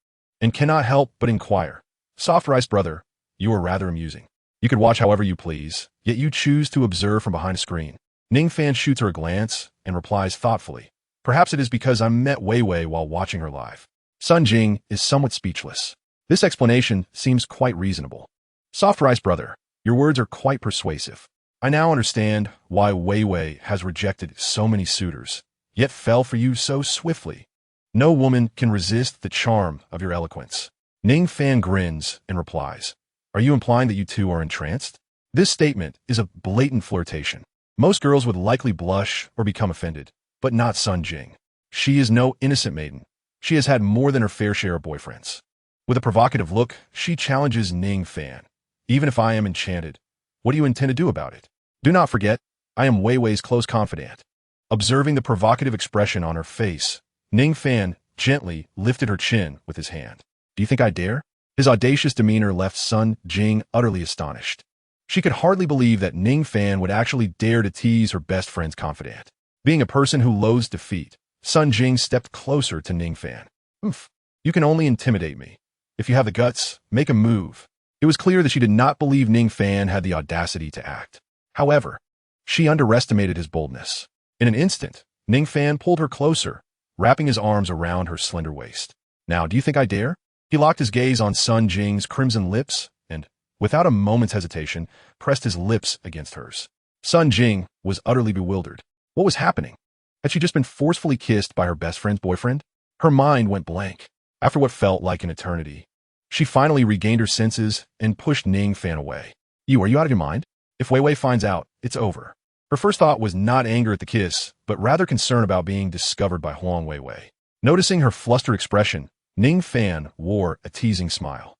and cannot help but inquire. Soft Rice Brother, you are rather amusing. You could watch however you please, yet you choose to observe from behind a screen. Ning Fan shoots her a glance and replies thoughtfully. Perhaps it is because I met Weiwei while watching her live. Sun Jing is somewhat speechless. This explanation seems quite reasonable. Soft Rice Brother, your words are quite persuasive. I now understand why Weiwei has rejected so many suitors, yet fell for you so swiftly. No woman can resist the charm of your eloquence. Ning Fan grins and replies, are you implying that you two are entranced? This statement is a blatant flirtation. Most girls would likely blush or become offended, but not Sun Jing. She is no innocent maiden. She has had more than her fair share of boyfriends. With a provocative look, she challenges Ning Fan. Even if I am enchanted, what do you intend to do about it? Do not forget, I am Weiwei's close confidant. Observing the provocative expression on her face, Ning Fan gently lifted her chin with his hand. Do you think I dare? His audacious demeanor left Sun Jing utterly astonished. She could hardly believe that Ning Fan would actually dare to tease her best friend's confidant. Being a person who loathes defeat, Sun Jing stepped closer to Ning Fan. Oof, you can only intimidate me. If you have the guts, make a move. It was clear that she did not believe Ning Fan had the audacity to act. However, she underestimated his boldness. In an instant, Ning Fan pulled her closer, wrapping his arms around her slender waist. Now, do you think I dare? He locked his gaze on Sun Jing's crimson lips and, without a moment's hesitation, pressed his lips against hers. Sun Jing was utterly bewildered. What was happening? Had she just been forcefully kissed by her best friend's boyfriend? Her mind went blank. After what felt like an eternity, she finally regained her senses and pushed Ning Fan away. Are you out of your mind? If Weiwei finds out, it's over. Her first thought was not anger at the kiss, but rather concern about being discovered by Huang Weiwei. Noticing her flustered expression, Ning Fan wore a teasing smile.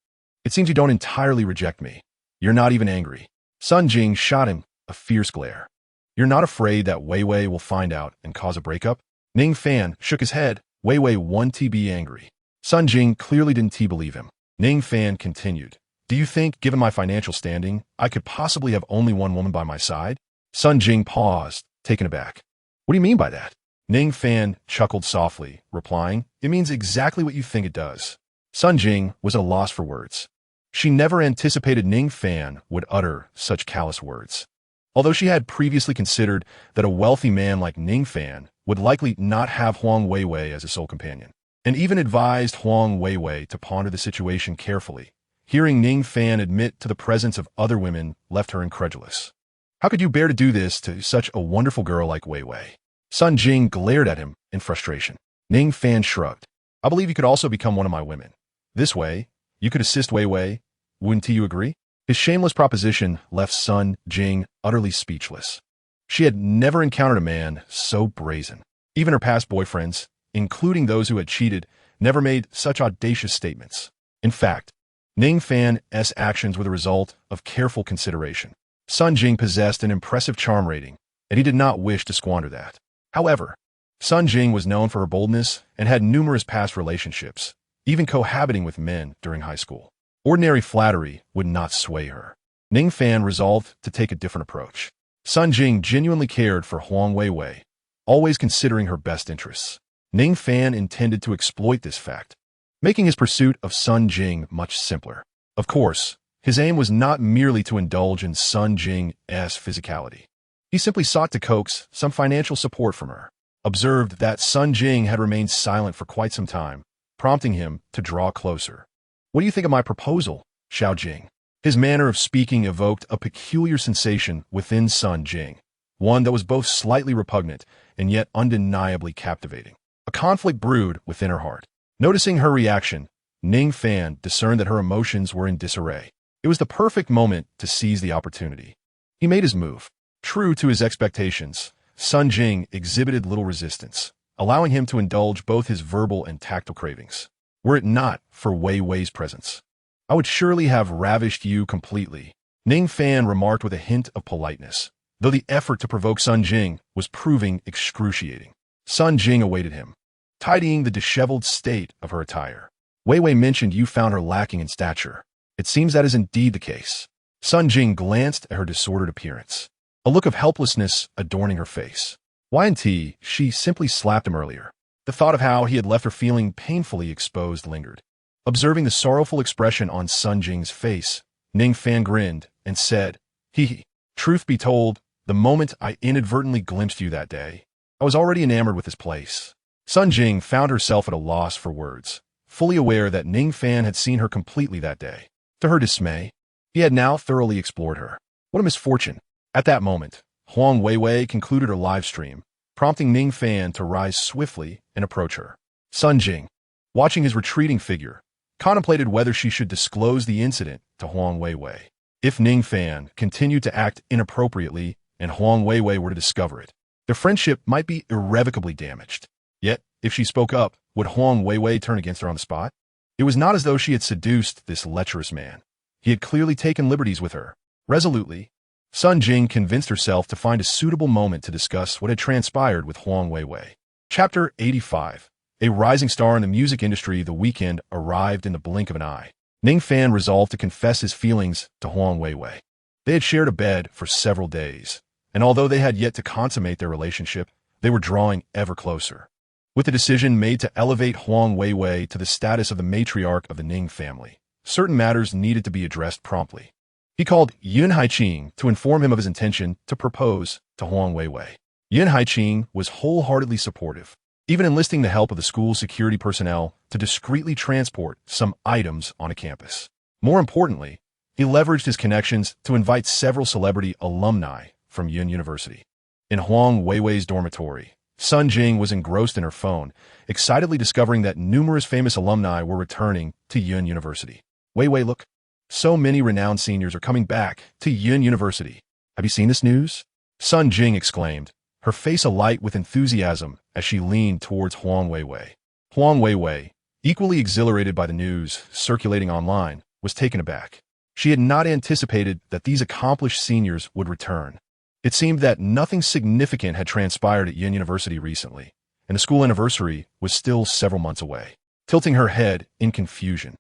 It seems you don't entirely reject me. You're not even angry. Sun Jing shot him a fierce glare. You're not afraid that Weiwei will find out and cause a breakup? Ning Fan shook his head. Weiwei won't be angry. Sun Jing clearly didn't believe him. Ning Fan continued. Do you think, given my financial standing, I could possibly have only one woman by my side? Sun Jing paused, taken aback. What do you mean by that? Ning Fan chuckled softly, replying, it means exactly what you think it does. Sun Jing was at a loss for words. She never anticipated Ning Fan would utter such callous words. Although she had previously considered that a wealthy man like Ning Fan would likely not have Huang Weiwei as a sole companion, and even advised Huang Weiwei to ponder the situation carefully, hearing Ning Fan admit to the presence of other women left her incredulous. How could you bear to do this to such a wonderful girl like Weiwei? Sun Jing glared at him in frustration. Ning Fan shrugged. I believe you could also become one of my women. This way, you could assist Weiwei. Wouldn't you agree? His shameless proposition left Sun Jing utterly speechless. She had never encountered a man so brazen. Even her past boyfriends, including those who had cheated, never made such audacious statements. In fact, Ning Fan's actions were the result of careful consideration. Sun Jing possessed an impressive charm rating, and he did not wish to squander that. However, Sun Jing was known for her boldness and had numerous past relationships, even cohabiting with men during high school. Ordinary flattery would not sway her. Ning Fan resolved to take a different approach. Sun Jing genuinely cared for Huang Weiwei, always considering her best interests. Ning Fan intended to exploit this fact, making his pursuit of Sun Jing much simpler. Of course, his aim was not merely to indulge in Sun Jing's physicality. He simply sought to coax some financial support from her. Observed that Sun Jing had remained silent for quite some time, prompting him to draw closer. What do you think of my proposal, Xiao Jing? His manner of speaking evoked a peculiar sensation within Sun Jing, one that was both slightly repugnant and yet undeniably captivating. A conflict brewed within her heart. Noticing her reaction, Ning Fan discerned that her emotions were in disarray. It was the perfect moment to seize the opportunity. He made his move. True to his expectations, Sun Jing exhibited little resistance, allowing him to indulge both his verbal and tactile cravings. Were it not for Wei Wei's presence, I would surely have ravished you completely, Ning Fan remarked with a hint of politeness, though the effort to provoke Sun Jing was proving excruciating. Sun Jing awaited him, tidying the disheveled state of her attire. Wei Wei mentioned you found her lacking in stature. It seems that is indeed the case. Sun Jing glanced at her disordered appearance, a look of helplessness adorning her face. Y&T, she simply slapped him earlier. The thought of how he had left her feeling painfully exposed lingered. Observing the sorrowful expression on Sun Jing's face, Ning Fan grinned and said, Hee hee. Truth be told, the moment I inadvertently glimpsed you that day, I was already enamored with this place. Sun Jing found herself at a loss for words, fully aware that Ning Fan had seen her completely that day. To her dismay, he had now thoroughly explored her. What a misfortune. At that moment, Huang Weiwei concluded her live stream, prompting Ning Fan to rise swiftly and approach her. Sun Jing, watching his retreating figure, contemplated whether she should disclose the incident to Huang Weiwei. If Ning Fan continued to act inappropriately and Huang Weiwei were to discover it, their friendship might be irrevocably damaged. Yet, if she spoke up, would Huang Weiwei turn against her on the spot? It was not as though she had seduced this lecherous man. He had clearly taken liberties with her. Resolutely, Sun Jing convinced herself to find a suitable moment to discuss what had transpired with Huang Weiwei. Chapter 85. A rising star in the music industry, the weekend arrived in the blink of an eye. Ning Fan resolved to confess his feelings to Huang Weiwei. They had shared a bed for several days, and although they had yet to consummate their relationship, they were drawing ever closer. With the decision made to elevate Huang Weiwei to the status of the matriarch of the Ning family, certain matters needed to be addressed promptly. He called Yun Haiqing to inform him of his intention to propose to Huang Weiwei. Yun Haiqing was wholeheartedly supportive, even enlisting the help of the school's security personnel to discreetly transport some items on a campus. More importantly, he leveraged his connections to invite several celebrity alumni from Yun University. In Huang Weiwei's dormitory, Sun Jing was engrossed in her phone, excitedly discovering that numerous famous alumni were returning to Yun University. Weiwei, look. So many renowned seniors are coming back to Yun University. Have you seen this news? Sun Jing exclaimed, her face alight with enthusiasm as she leaned towards Huang Weiwei. Huang Weiwei, equally exhilarated by the news circulating online, was taken aback. She had not anticipated that these accomplished seniors would return. It seemed that nothing significant had transpired at Yun University recently, and the school anniversary was still several months away. Tilting her head in confusion,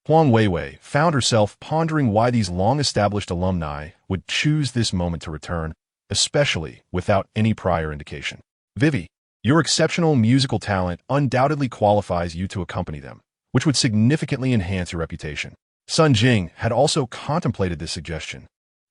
Huang Weiwei found herself pondering why these long-established alumni would choose this moment to return, especially without any prior indication. Vivi, your exceptional musical talent undoubtedly qualifies you to accompany them, which would significantly enhance your reputation. Sun Jing had also contemplated this suggestion,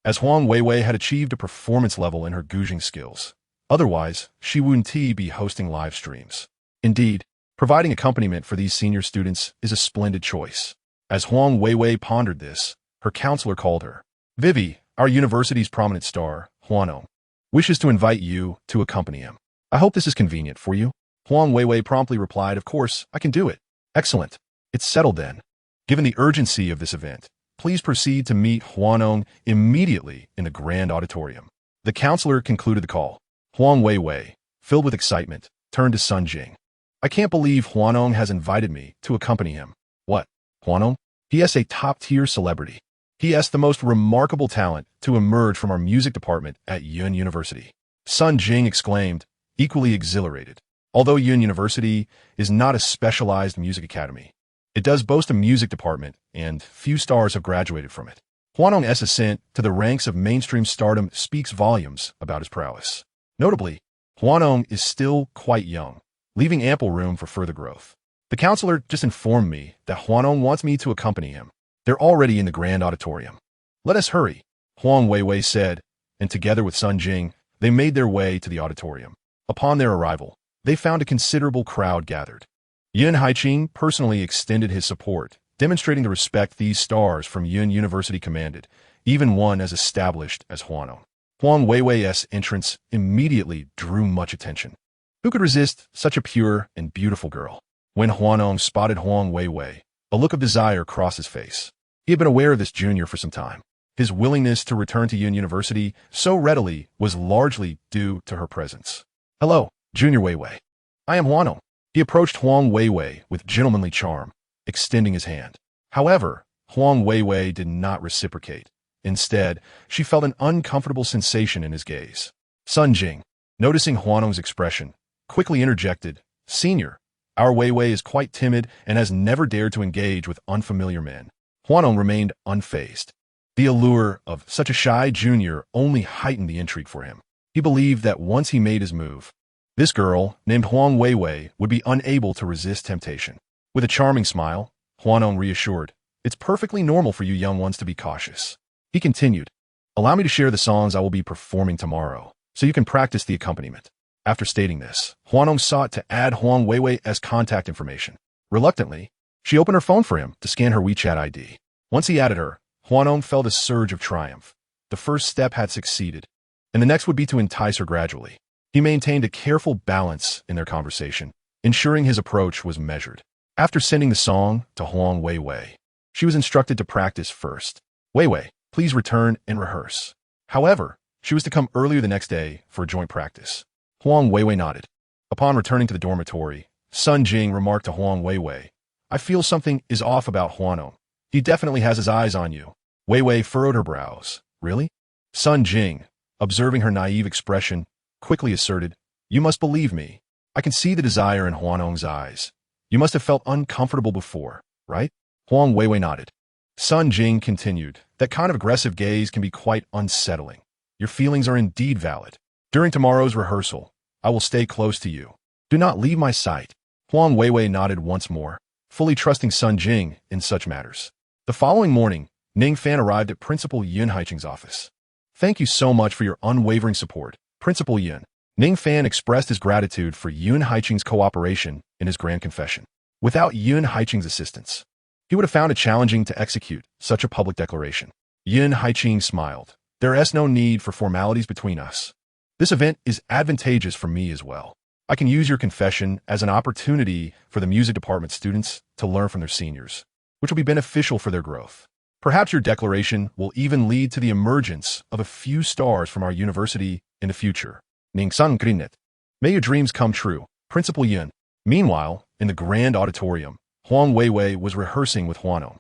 as Huang Weiwei had achieved a performance level in her gouging skills. Otherwise, she wouldn't be hosting live streams. Indeed, providing accompaniment for these senior students is a splendid choice. As Huang Weiwei pondered this, her counselor called her. Vivi, our university's prominent star, Huanong, wishes to invite you to accompany him. I hope this is convenient for you. Huang Weiwei promptly replied, of course, I can do it. Excellent. It's settled then. Given the urgency of this event, please proceed to meet Huanong immediately in the grand auditorium. The counselor concluded the call. Huang Weiwei, filled with excitement, turned to Sun Jing. I can't believe Huanong has invited me to accompany him. What? Huanong? He is a top-tier celebrity. He has the most remarkable talent to emerge from our music department at Yun University. Sun Jing exclaimed, equally exhilarated. Although Yun University is not a specialized music academy, it does boast a music department, and few stars have graduated from it. Huanong's ascent to the ranks of mainstream stardom speaks volumes about his prowess. Notably, Huanong is still quite young, leaving ample room for further growth. The counselor just informed me that Huanong wants me to accompany him. They're already in the grand auditorium. Let us hurry, Huang Weiwei said, and together with Sun Jing, they made their way to the auditorium. Upon their arrival, they found a considerable crowd gathered. Yun Haiqing personally extended his support, demonstrating the respect these stars from Yun University commanded, even one as established as Huanong. Huang Weiwei's entrance immediately drew much attention. Who could resist such a pure and beautiful girl? When Huanong spotted Huang Weiwei, a look of desire crossed his face. He had been aware of this junior for some time. His willingness to return to Yun University so readily was largely due to her presence. Hello, Junior Weiwei. I am Huanong. He approached Huang Weiwei with gentlemanly charm, extending his hand. However, Huang Weiwei did not reciprocate. Instead, she felt an uncomfortable sensation in his gaze. Sun Jing, noticing Huanong's expression, quickly interjected, Senior, our Weiwei is quite timid and has never dared to engage with unfamiliar men. Huanong remained unfazed. The allure of such a shy junior only heightened the intrigue for him. He believed that once he made his move, this girl, named Huang Weiwei, would be unable to resist temptation. With a charming smile, Huanong reassured, It's perfectly normal for you young ones to be cautious. He continued, Allow me to share the songs I will be performing tomorrow, so you can practice the accompaniment. After stating this, Huanong sought to add Huang Weiwei as contact information. Reluctantly, she opened her phone for him to scan her WeChat ID. Once he added her, Huanong felt a surge of triumph. The first step had succeeded, and the next would be to entice her gradually. He maintained a careful balance in their conversation, ensuring his approach was measured. After sending the song to Huang Weiwei, she was instructed to practice first. Weiwei, please return and rehearse. However, she was to come earlier the next day for a joint practice. Huang Weiwei nodded. Upon returning to the dormitory, Sun Jing remarked to Huang Weiwei, I feel something is off about Huanong. He definitely has his eyes on you. Weiwei furrowed her brows. Really? Sun Jing, observing her naive expression, quickly asserted, You must believe me. I can see the desire in Huanong's eyes. You must have felt uncomfortable before, right? Huang Weiwei nodded. Sun Jing continued, That kind of aggressive gaze can be quite unsettling. Your feelings are indeed valid. During tomorrow's rehearsal, I will stay close to you. Do not leave my sight. Huang Weiwei nodded once more, fully trusting Sun Jing in such matters. The following morning, Ning Fan arrived at Principal Yun Haiching's office. Thank you so much for your unwavering support, Principal Yun. Ning Fan expressed his gratitude for Yun Haiching's cooperation in his grand confession. Without Yun Haiching's assistance, he would have found it challenging to execute such a public declaration. Yun Haiching smiled. There is no need for formalities between us. This event is advantageous for me as well. I can use your confession as an opportunity for the music department students to learn from their seniors, which will be beneficial for their growth. Perhaps your declaration will even lead to the emergence of a few stars from our university in the future. Ning Sang Grinet. May your dreams come true, Principal Yun. Meanwhile, in the grand auditorium, Huang Weiwei was rehearsing with Huanong.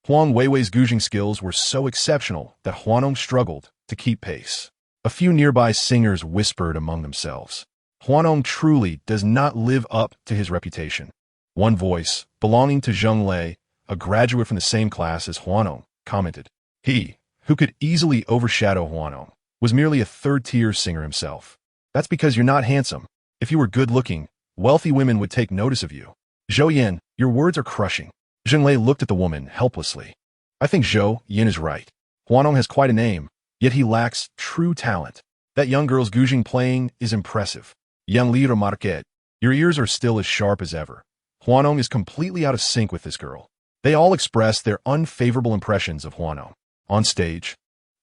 Huang Weiwei's gouging skills were so exceptional that Huanong struggled to keep pace. A few nearby singers whispered among themselves. Huanong truly does not live up to his reputation. One voice, belonging to Zheng Lei, a graduate from the same class as Huanong, commented. He, who could easily overshadow Huanong, was merely a third-tier singer himself. That's because you're not handsome. If you were good-looking, wealthy women would take notice of you. Zhou Yin, your words are crushing. Zheng Lei looked at the woman helplessly. I think Zhou Yin is right. Huanong has quite a name, yet he lacks true talent. That young girl's gouging playing is impressive. Yang Li remarqued, your ears are still as sharp as ever. Huanong is completely out of sync with this girl. They all expressed their unfavorable impressions of Huanong. On stage,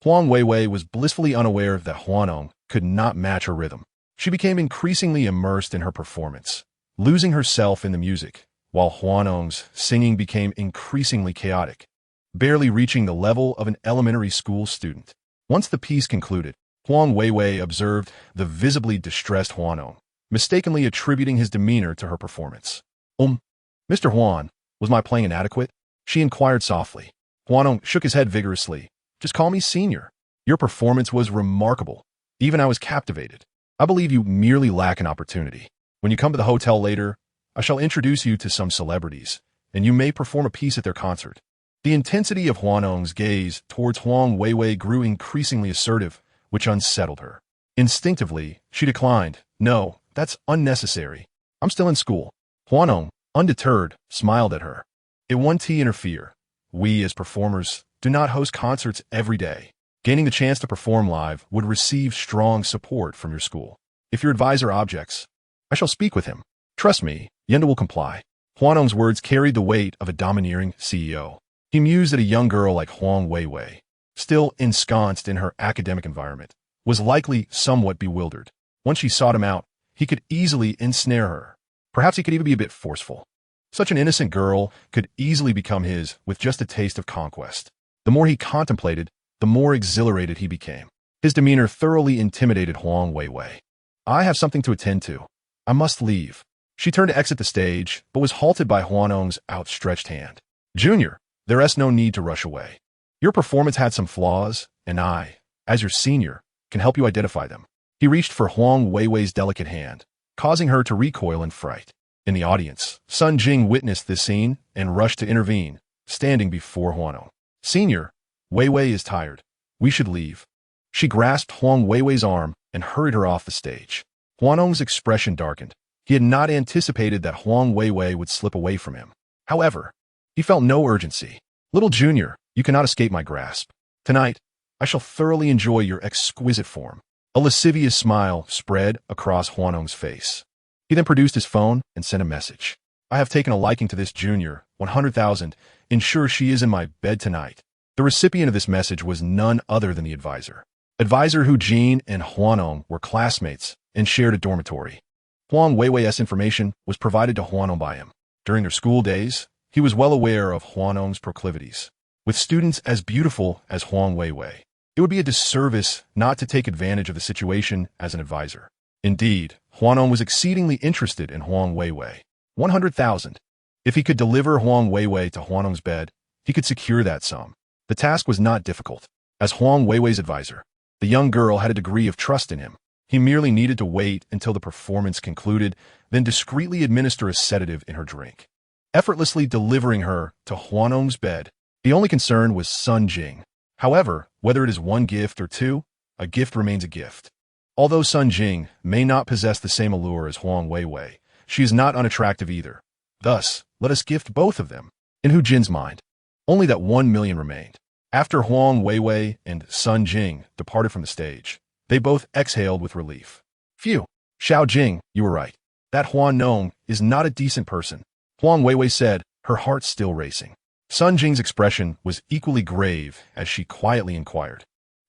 Huang Weiwei was blissfully unaware that Huanong could not match her rhythm. She became increasingly immersed in her performance, losing herself in the music, while Huanong's singing became increasingly chaotic, barely reaching the level of an elementary school student. Once the piece concluded, Huang Weiwei observed the visibly distressed Huanong, mistakenly attributing his demeanor to her performance. Mr. Huan, was my playing inadequate? She inquired softly. Huanong shook his head vigorously. Just call me senior. Your performance was remarkable. Even I was captivated. I believe you merely lack an opportunity. When you come to the hotel later, I shall introduce you to some celebrities, and you may perform a piece at their concert. The intensity of Huanong's gaze towards Huang Weiwei grew increasingly assertive, which unsettled her. Instinctively, she declined. No, that's unnecessary. I'm still in school. Huanong, undeterred, smiled at her. It won't interfere. We, as performers, do not host concerts every day. Gaining the chance to perform live would receive strong support from your school. If your advisor objects, I shall speak with him. Trust me, Yenda will comply. Huanong's words carried the weight of a domineering CEO. He mused that a young girl like Huang Weiwei, still ensconced in her academic environment, was likely somewhat bewildered. Once she sought him out, he could easily ensnare her. Perhaps he could even be a bit forceful. Such an innocent girl could easily become his with just a taste of conquest. The more he contemplated, the more exhilarated he became. His demeanor thoroughly intimidated Huang Weiwei. I have something to attend to. I must leave. She turned to exit the stage, but was halted by Huanong's outstretched hand. Junior, there is no need to rush away. Your performance had some flaws, and I, as your senior, can help you identify them. He reached for Huang Weiwei's delicate hand, causing her to recoil in fright. In the audience, Sun Jing witnessed this scene and rushed to intervene, standing before Huanong. Senior, Weiwei is tired. We should leave. She grasped Huang Weiwei's arm and hurried her off the stage. Huanong's expression darkened. He had not anticipated that Huang Weiwei would slip away from him. However, he felt no urgency. Little Junior, you cannot escape my grasp. Tonight, I shall thoroughly enjoy your exquisite form. A lascivious smile spread across Huanong's face. He then produced his phone and sent a message. I have taken a liking to this Junior, 100,000. Ensure she is in my bed tonight. The recipient of this message was none other than the advisor. Advisor Hu Jin and Huanong were classmates and shared a dormitory. Huang Weiwei's information was provided to Huanong by him. During their school days, he was well aware of Huanong's proclivities. With students as beautiful as Huang Weiwei, it would be a disservice not to take advantage of the situation as an advisor. Indeed, Huanong was exceedingly interested in Huang Weiwei. 100,000. If he could deliver Huang Weiwei to Huanong's bed, he could secure that sum. The task was not difficult. As Huang Weiwei's advisor, the young girl had a degree of trust in him. He merely needed to wait until the performance concluded, then discreetly administer a sedative in her drink, effortlessly delivering her to Huanong's bed. The only concern was Sun Jing. However, whether it is one gift or two, a gift remains a gift. Although Sun Jing may not possess the same allure as Huang Weiwei, she is not unattractive either. Thus, let us gift both of them. In Hu Jin's mind, only that 1 million remained. After Huang Weiwei and Sun Jing departed from the stage, they both exhaled with relief. Phew, Xiao Jing, you were right. That Huanong is not a decent person. Huang Weiwei said, her heart still racing. Sun Jing's expression was equally grave as she quietly inquired,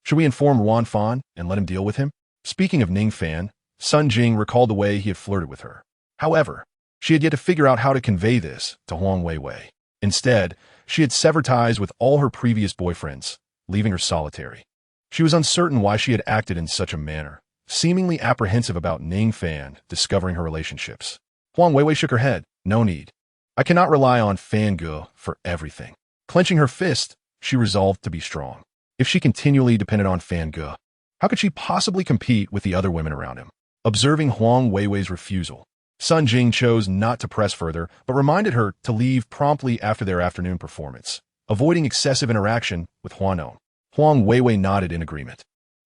should we inform Wan Fan and let him deal with him? Speaking of Ning Fan, Sun Jing recalled the way he had flirted with her. However, she had yet to figure out how to convey this to Huang Weiwei. Instead, she had severed ties with all her previous boyfriends, leaving her solitary. She was uncertain why she had acted in such a manner, seemingly apprehensive about Ning Fan discovering her relationships. Huang Weiwei shook her head. No need. I cannot rely on Fan Ge for everything. Clenching her fist, she resolved to be strong. If she continually depended on Fan Ge, how could she possibly compete with the other women around him? Observing Huang Weiwei's refusal, Sun Jing chose not to press further, but reminded her to leave promptly after their afternoon performance, avoiding excessive interaction with Huanong. Huang Weiwei nodded in agreement.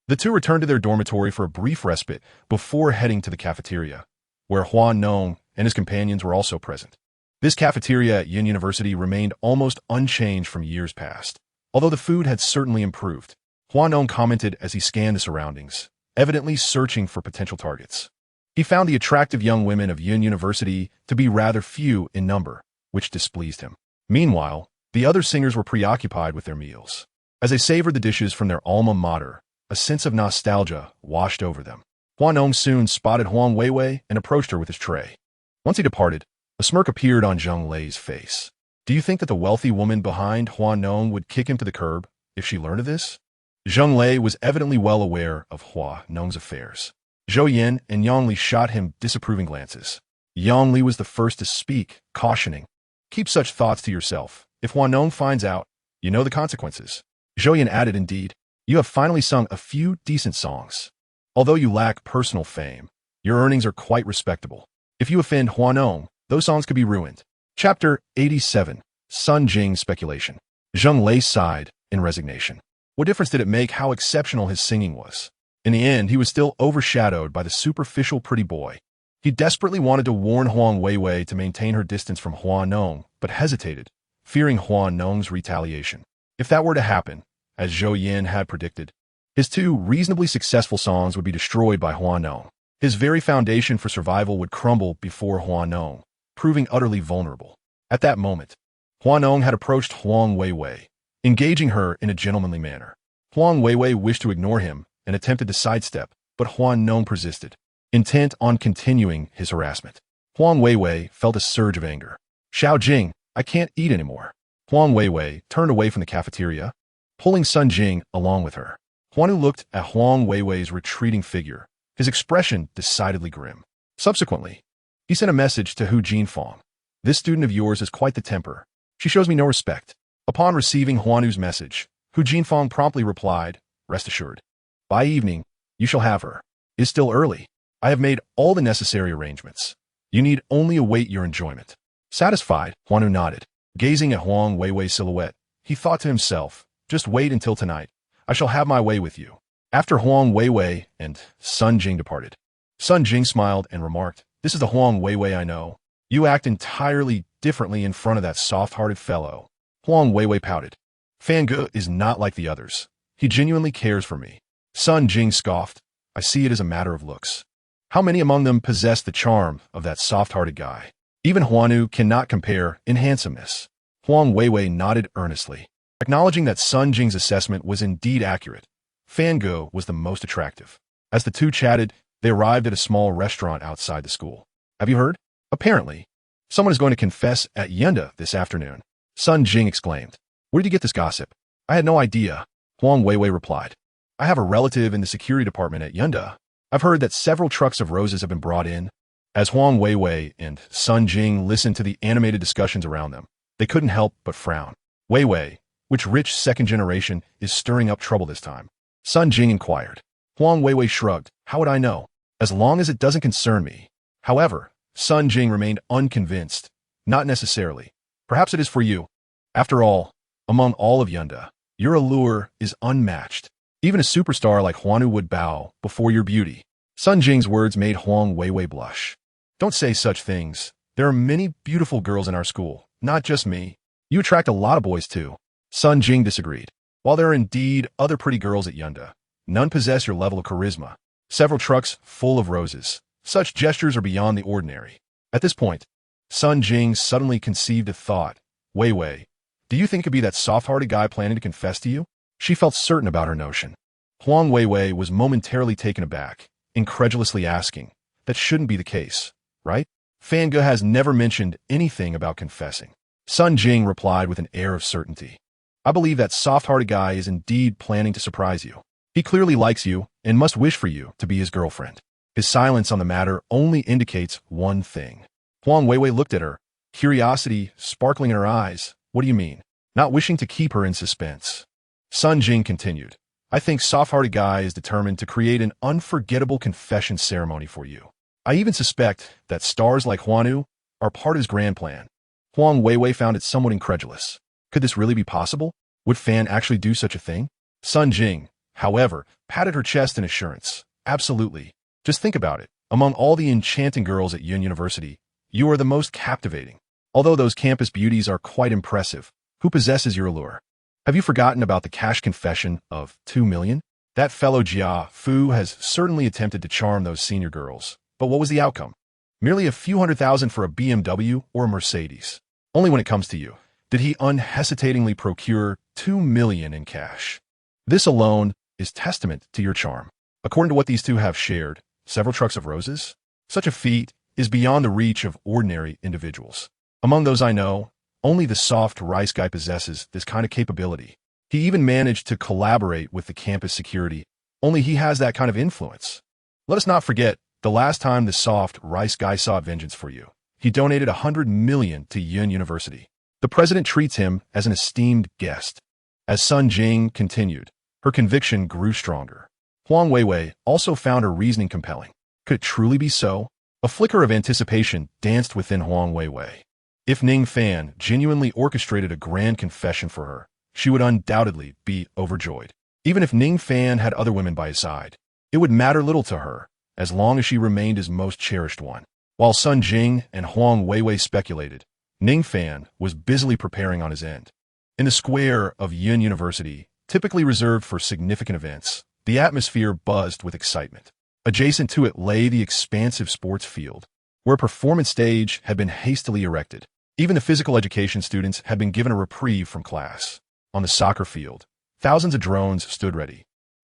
The two returned to their dormitory for a brief respite before heading to the cafeteria, where Huanong and his companions were also present. This cafeteria at Yin University remained almost unchanged from years past, although the food had certainly improved. Huanong commented as he scanned the surroundings, evidently searching for potential targets. He found the attractive young women of Yin University to be rather few in number, which displeased him. Meanwhile, the other singers were preoccupied with their meals. As they savored the dishes from their alma mater, a sense of nostalgia washed over them. Huanong soon spotted Huang Weiwei and approached her with his tray. Once he departed, a smirk appeared on Zheng Lei's face. Do you think that the wealthy woman behind Huanong would kick him to the curb if she learned of this? Zheng Lei was evidently well aware of Huanong's affairs. Zhou Yin and Yang Li shot him disapproving glances. Yang Li was the first to speak, cautioning, keep such thoughts to yourself. If Huanong finds out, you know the consequences. Zhou Yin added, indeed, you have finally sung a few decent songs. Although you lack personal fame, your earnings are quite respectable. If you offend Huanong, those songs could be ruined. Chapter 87. Sun Jing's Speculation. Zheng Lei sighed in resignation. What difference did it make how exceptional his singing was? In the end, he was still overshadowed by the superficial pretty boy. He desperately wanted to warn Huang Weiwei to maintain her distance from Huanong, but hesitated, fearing Huanong's retaliation. If that were to happen, as Zhou Yin had predicted, his two reasonably successful songs would be destroyed by Huanong. His very foundation for survival would crumble before Huanong. proving utterly vulnerable. At that moment, Huanong had approached Huang Weiwei, engaging her in a gentlemanly manner. Huang Weiwei wished to ignore him and attempted to sidestep, but Huanong persisted, intent on continuing his harassment. Huang Weiwei felt a surge of anger. Xiao Jing, I can't eat anymore. Huang Weiwei turned away from the cafeteria, pulling Sun Jing along with her. Huanu looked at Huang Weiwei's retreating figure, his expression decidedly grim. Subsequently, he sent a message to Hu Jinfang. This student of yours has quite the temper. She shows me no respect. Upon receiving Huanu's message, Hu Jinfang promptly replied, rest assured. By evening, you shall have her. It is still early. I have made all the necessary arrangements. You need only await your enjoyment. Satisfied, Huanu nodded. Gazing at Huang Weiwei's silhouette, he thought to himself, just wait until tonight. I shall have my way with you. After Huang Weiwei and Sun Jing departed, Sun Jing smiled and remarked, this is the Huang Weiwei I know. You act entirely differently in front of that soft-hearted fellow. Huang Weiwei pouted. Fan Ge is not like the others. He genuinely cares for me. Sun Jing scoffed. I see it as a matter of looks. How many among them possess the charm of that soft-hearted guy? Even Huanu cannot compare in handsomeness. Huang Weiwei nodded earnestly, acknowledging that Sun Jing's assessment was indeed accurate. Fan Ge was the most attractive. As the two chatted, they arrived at a small restaurant outside the school. Have you heard? Apparently, someone is going to confess at Yenda this afternoon. Sun Jing exclaimed. Where did you get this gossip? I had no idea. Huang Weiwei replied. I have a relative in the security department at Yenda. I've heard that several trucks of roses have been brought in. As Huang Weiwei and Sun Jing listened to the animated discussions around them, they couldn't help but frown. Weiwei, which rich second generation is stirring up trouble this time? Sun Jing inquired. Huang Weiwei shrugged. How would I know? As long as it doesn't concern me. However, Sun Jing remained unconvinced. Not necessarily. Perhaps it is for you. After all, among all of Yunda, your allure is unmatched. Even a superstar like Huanu would bow before your beauty. Sun Jing's words made Huang Weiwei blush. Don't say such things. There are many beautiful girls in our school, not just me. You attract a lot of boys too. Sun Jing disagreed. While there are indeed other pretty girls at Yunda, none possess your level of charisma. Several trucks full of roses. Such gestures are beyond the ordinary. At this point, Sun Jing suddenly conceived a thought. Weiwei, do you think it could be that soft-hearted guy planning to confess to you? She felt certain about her notion. Huang Weiwei was momentarily taken aback, incredulously asking, that shouldn't be the case, right? Fan Ge has never mentioned anything about confessing. Sun Jing replied with an air of certainty. I believe that soft-hearted guy is indeed planning to surprise you. He clearly likes you and must wish for you to be his girlfriend. His silence on the matter only indicates one thing. Huang Weiwei looked at her, curiosity sparkling in her eyes. What do you mean? Not wishing to keep her in suspense. Sun Jing continued. I think soft-hearted guy is determined to create an unforgettable confession ceremony for you. I even suspect that stars like Huanu are part of his grand plan. Huang Weiwei found it somewhat incredulous. Could this really be possible? Would Fan actually do such a thing? Sun Jing, however, patted her chest in assurance. Absolutely. Just think about it. Among all the enchanting girls at Yun University, you are the most captivating. Although those campus beauties are quite impressive, who possesses your allure? Have you forgotten about the cash confession of 2 million? That fellow Jia Fu has certainly attempted to charm those senior girls. But what was the outcome? Merely a few $100,000 for a BMW or a Mercedes. Only when it comes to you did he unhesitatingly procure 2 million in cash. This alone is testament to your charm. According to what these two have shared, several trucks of roses, such a feat is beyond the reach of ordinary individuals. Among those I know, only the soft rice guy possesses this kind of capability. He even managed to collaborate with the campus security. Only he has that kind of influence. Let us not forget, the last time the soft rice guy sought vengeance for you, he donated 100 million to Yun University. The president treats him as an esteemed guest. As Sun Jing continued, her conviction grew stronger. Huang Weiwei also found her reasoning compelling. Could it truly be so? A flicker of anticipation danced within Huang Weiwei. If Ning Fan genuinely orchestrated a grand confession for her, she would undoubtedly be overjoyed. Even if Ning Fan had other women by his side, it would matter little to her, as long as she remained his most cherished one. While Sun Jing and Huang Weiwei speculated, Ning Fan was busily preparing on his end. In the square of Yun University, typically reserved for significant events, the atmosphere buzzed with excitement. Adjacent to it lay the expansive sports field, where a performance stage had been hastily erected. Even the physical education students had been given a reprieve from class. On the soccer field, thousands of drones stood ready.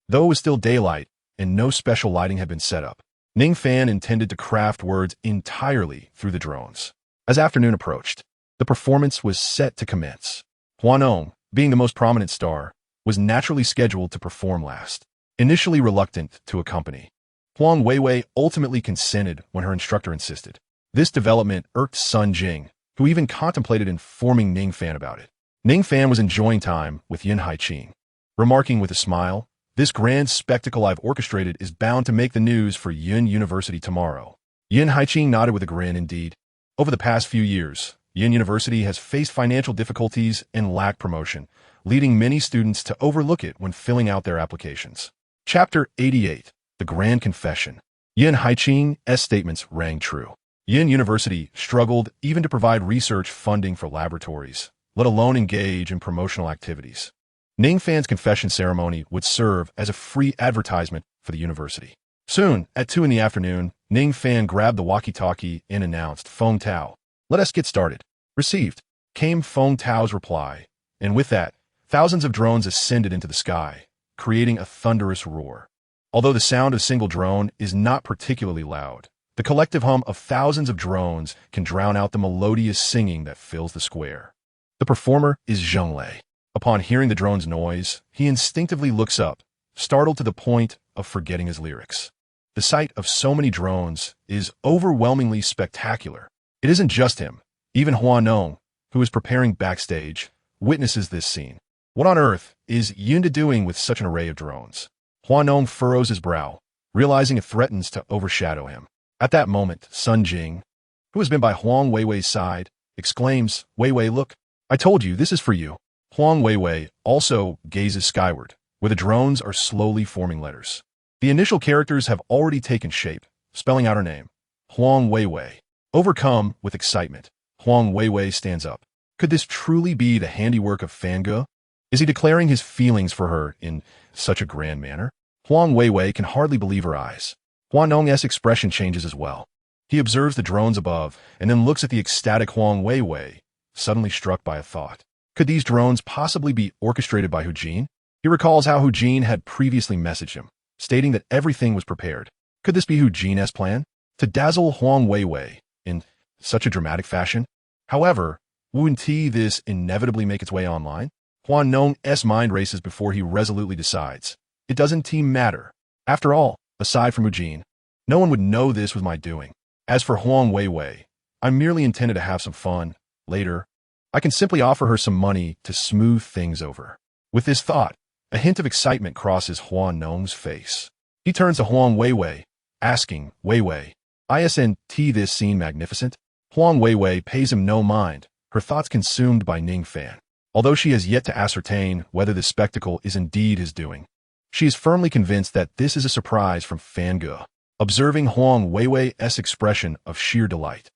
Though it was still daylight and no special lighting had been set up, Ning Fan intended to craft words entirely through the drones. As afternoon approached, the performance was set to commence. Huanong, being the most prominent star, was naturally scheduled to perform last. Initially reluctant to accompany, Huang Weiwei ultimately consented when her instructor insisted. This development irked Sun Jing, who even contemplated informing Ning Fan about it. Ning Fan was enjoying time with Yin Haiqing, remarking with a smile, "This grand spectacle I've orchestrated is bound to make the news for Yin University tomorrow." Yin Haiqing nodded with a grin indeed. Over the past few years, Yin University has faced financial difficulties and lacked promotion, leading many students to overlook it when filling out their applications. Chapter 88. The Grand Confession. Yin Haiqing's statements rang true. Yin University struggled even to provide research funding for laboratories, let alone engage in promotional activities. Ning Fan's confession ceremony would serve as a free advertisement for the university. Soon, at 2 in the afternoon, Ning Fan grabbed the walkie-talkie and announced, "Feng Tao, let us get started." "Received," came Feng Tao's reply, and with that, thousands of drones ascended into the sky, creating a thunderous roar. Although the sound of a single drone is not particularly loud, the collective hum of thousands of drones can drown out the melodious singing that fills the square. The performer is Zheng Lei. Upon hearing the drone's noise, he instinctively looks up, startled to the point of forgetting his lyrics. The sight of so many drones is overwhelmingly spectacular. It isn't just him. Even Huanong, who is preparing backstage, witnesses this scene. What on earth is Yunda doing with such an array of drones? Huanong furrows his brow, realizing it threatens to overshadow him. At that moment, Sun Jing, who has been by Huang Weiwei's side, exclaims, "Weiwei, look, I told you, this is for you." Huang Weiwei also gazes skyward, where the drones are slowly forming letters. The initial characters have already taken shape, spelling out her name, Huang Weiwei. Overcome with excitement, Huang Weiwei stands up. Could this truly be the handiwork of Fangge? Is he declaring his feelings for her in such a grand manner? Huang Weiwei can hardly believe her eyes. Huanong's expression changes as well. He observes the drones above and then looks at the ecstatic Huang Weiwei, suddenly struck by a thought. Could these drones possibly be orchestrated by Hu Jin? He recalls how Hu Jin had previously messaged him, stating that everything was prepared. Could this be Hu Jin's plan? To dazzle Huang Weiwei in such a dramatic fashion? However, wouldn't this inevitably make its way online? Huanong's mind races before he resolutely decides. It doesn't matter. After all, aside from Hu Jin, no one would know this was my doing. As for Huang Weiwei, I merely intended to have some fun. Later, I can simply offer her some money to smooth things over. With this thought, a hint of excitement crosses Huanong's face. He turns to Huang Weiwei, asking, "Weiwei, isn't this scene magnificent?" Huang Weiwei pays him no mind, her thoughts consumed by Ning Fan. Although she has yet to ascertain whether this spectacle is indeed his doing, she is firmly convinced that this is a surprise from Fangge. Observing Huang Weiwei's expression of sheer delight,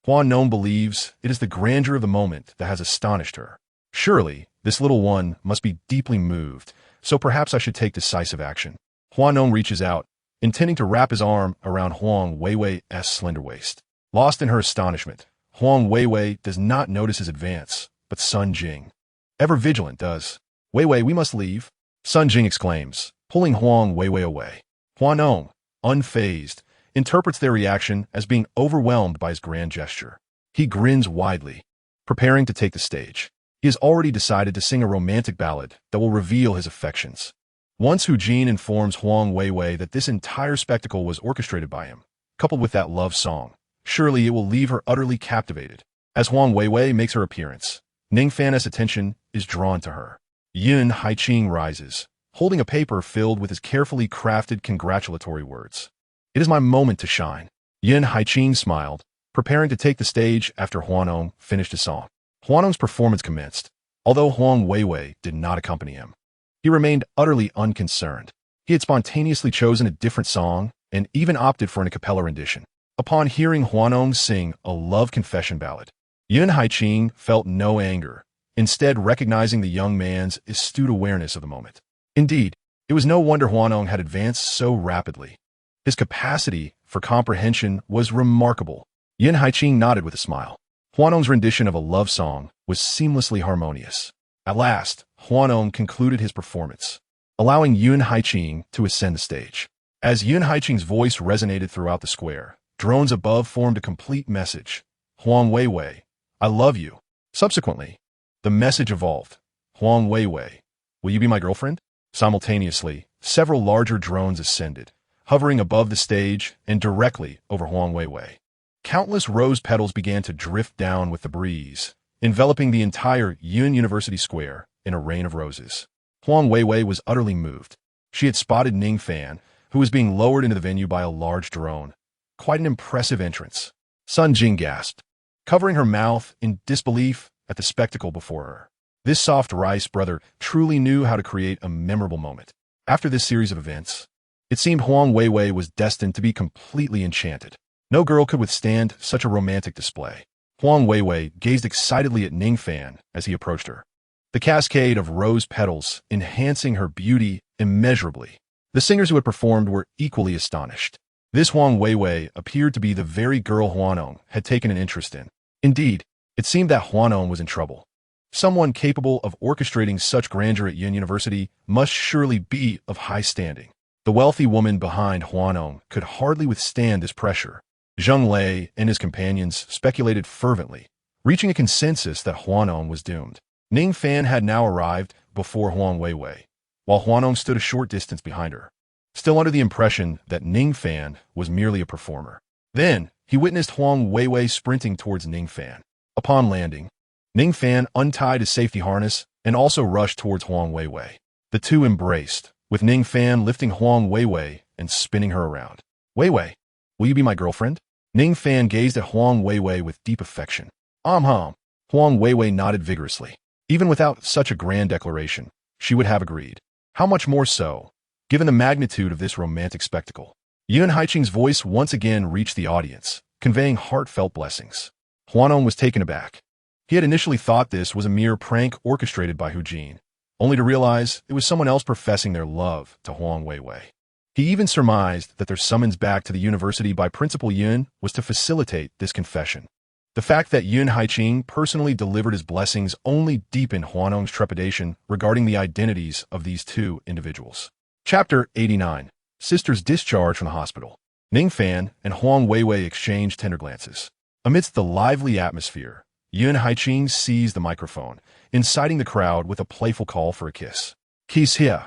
Huanong believes it is the grandeur of the moment that has astonished her. Surely, this little one must be deeply moved, so perhaps I should take decisive action. Huanong reaches out, intending to wrap his arm around Huang Weiwei's slender waist. Lost in her astonishment, Huang Weiwei does not notice his advance, but Sun Jing, ever vigilant, does. "Weiwei, we must leave," Sun Jing exclaims, pulling Huang Weiwei away. Huanong, unfazed, interprets their reaction as being overwhelmed by his grand gesture. He grins widely, preparing to take the stage. He has already decided to sing a romantic ballad that will reveal his affections. Once Hu Jin informs Huang Weiwei that this entire spectacle was orchestrated by him, coupled with that love song, surely it will leave her utterly captivated. As Huang Weiwei makes her appearance, Ning Fan's attention is drawn to her. Yin Haiqing rises, holding a paper filled with his carefully crafted congratulatory words. "It is my moment to shine." Yin Haiqing smiled, preparing to take the stage after Huanong finished his song. Huanong's performance commenced. Although Huang Weiwei did not accompany him, he remained utterly unconcerned. He had spontaneously chosen a different song and even opted for an a cappella rendition. Upon hearing Huanong sing a love confession ballad, Yin Haiqing felt no anger, instead recognizing the young man's astute awareness of the moment. Indeed, it was no wonder Huanong had advanced so rapidly. His capacity for comprehension was remarkable. Yin Haiqing nodded with a smile. Huanong's rendition of a love song was seamlessly harmonious. At last, Huanong concluded his performance, allowing Yun Haiqing to ascend the stage. As Yun Haiqing's voice resonated throughout the square, drones above formed a complete message. Huang Weiwei, I love you. Subsequently, the message evolved. Huang Weiwei, will you be my girlfriend? Simultaneously, several larger drones ascended, hovering above the stage and directly over Huang Weiwei. Countless rose petals began to drift down with the breeze, enveloping the entire Yun University Square in a rain of roses. Huang Weiwei was utterly moved. She had spotted Ning Fan, who was being lowered into the venue by a large drone. Quite an impressive entrance. Sun Jing gasped, covering her mouth in disbelief at the spectacle before her. This soft rice brother truly knew how to create a memorable moment. After this series of events, it seemed Huang Weiwei was destined to be completely enchanted. No girl could withstand such a romantic display. Huang Weiwei gazed excitedly at Ning Fan as he approached her, the cascade of rose petals enhancing her beauty immeasurably. The singers who had performed were equally astonished. This Huang Weiwei appeared to be the very girl Huanong had taken an interest in. Indeed, it seemed that Huanong was in trouble. Someone capable of orchestrating such grandeur at Yun University must surely be of high standing. The wealthy woman behind Huanong could hardly withstand this pressure. Zheng Lei and his companions speculated fervently, reaching a consensus that Huanong was doomed. Ning Fan had now arrived before Huang Weiwei, while Huanong stood a short distance behind her, still under the impression that Ning Fan was merely a performer. Then, he witnessed Huang Weiwei sprinting towards Ning Fan. Upon landing, Ning Fan untied his safety harness and also rushed towards Huang Weiwei. The two embraced, with Ning Fan lifting Huang Weiwei and spinning her around. Weiwei, will you be my girlfriend? Ning Fan gazed at Huang Weiwei with deep affection. Huang Weiwei nodded vigorously. Even without such a grand declaration, she would have agreed. How much more so, given the magnitude of this romantic spectacle? Yun Haiqing's voice once again reached the audience, conveying heartfelt blessings. Huanong was taken aback. He had initially thought this was a mere prank orchestrated by Hu Jin, only to realize it was someone else professing their love to Huang Weiwei. He even surmised that their summons back to the university by Principal Yun was to facilitate this confession. The fact that Yun Haiqing personally delivered his blessings only deepened Huanong's trepidation regarding the identities of these two individuals. Chapter 89. Sisters discharged from the hospital. Ning Fan and Huang Weiwei exchanged tender glances. Amidst the lively atmosphere, Yun Haiqing seized the microphone, inciting the crowd with a playful call for a kiss. Kiss here.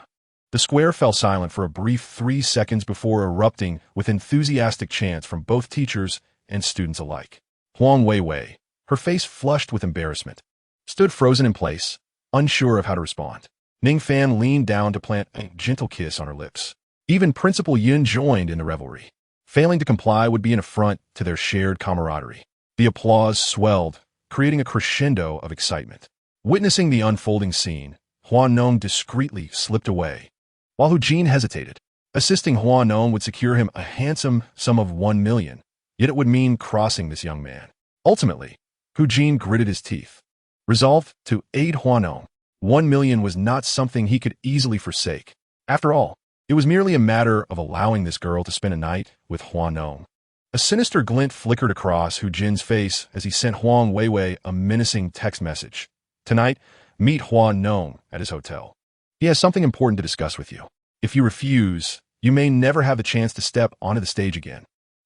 The square fell silent for a brief 3 seconds before erupting with enthusiastic chants from both teachers and students alike. Huang Weiwei, her face flushed with embarrassment, stood frozen in place, unsure of how to respond. Ning Fan leaned down to plant a gentle kiss on her lips. Even Principal Yun joined in the revelry. Failing to comply would be an affront to their shared camaraderie. The applause swelled, creating a crescendo of excitement. Witnessing the unfolding scene, Huanong discreetly slipped away. While Hu Jin hesitated, assisting Huanong would secure him a handsome sum of 1 million, yet it would mean crossing this young man. Ultimately, Hu Jin gritted his teeth. Resolved to aid Huanong, 1 million was not something he could easily forsake. After all, it was merely a matter of allowing this girl to spend a night with Huanong. A sinister glint flickered across Hu Jin's face as he sent Huang Weiwei a menacing text message. Tonight, meet Huanong at his hotel. He has something important to discuss with you. If you refuse, you may never have the chance to step onto the stage again.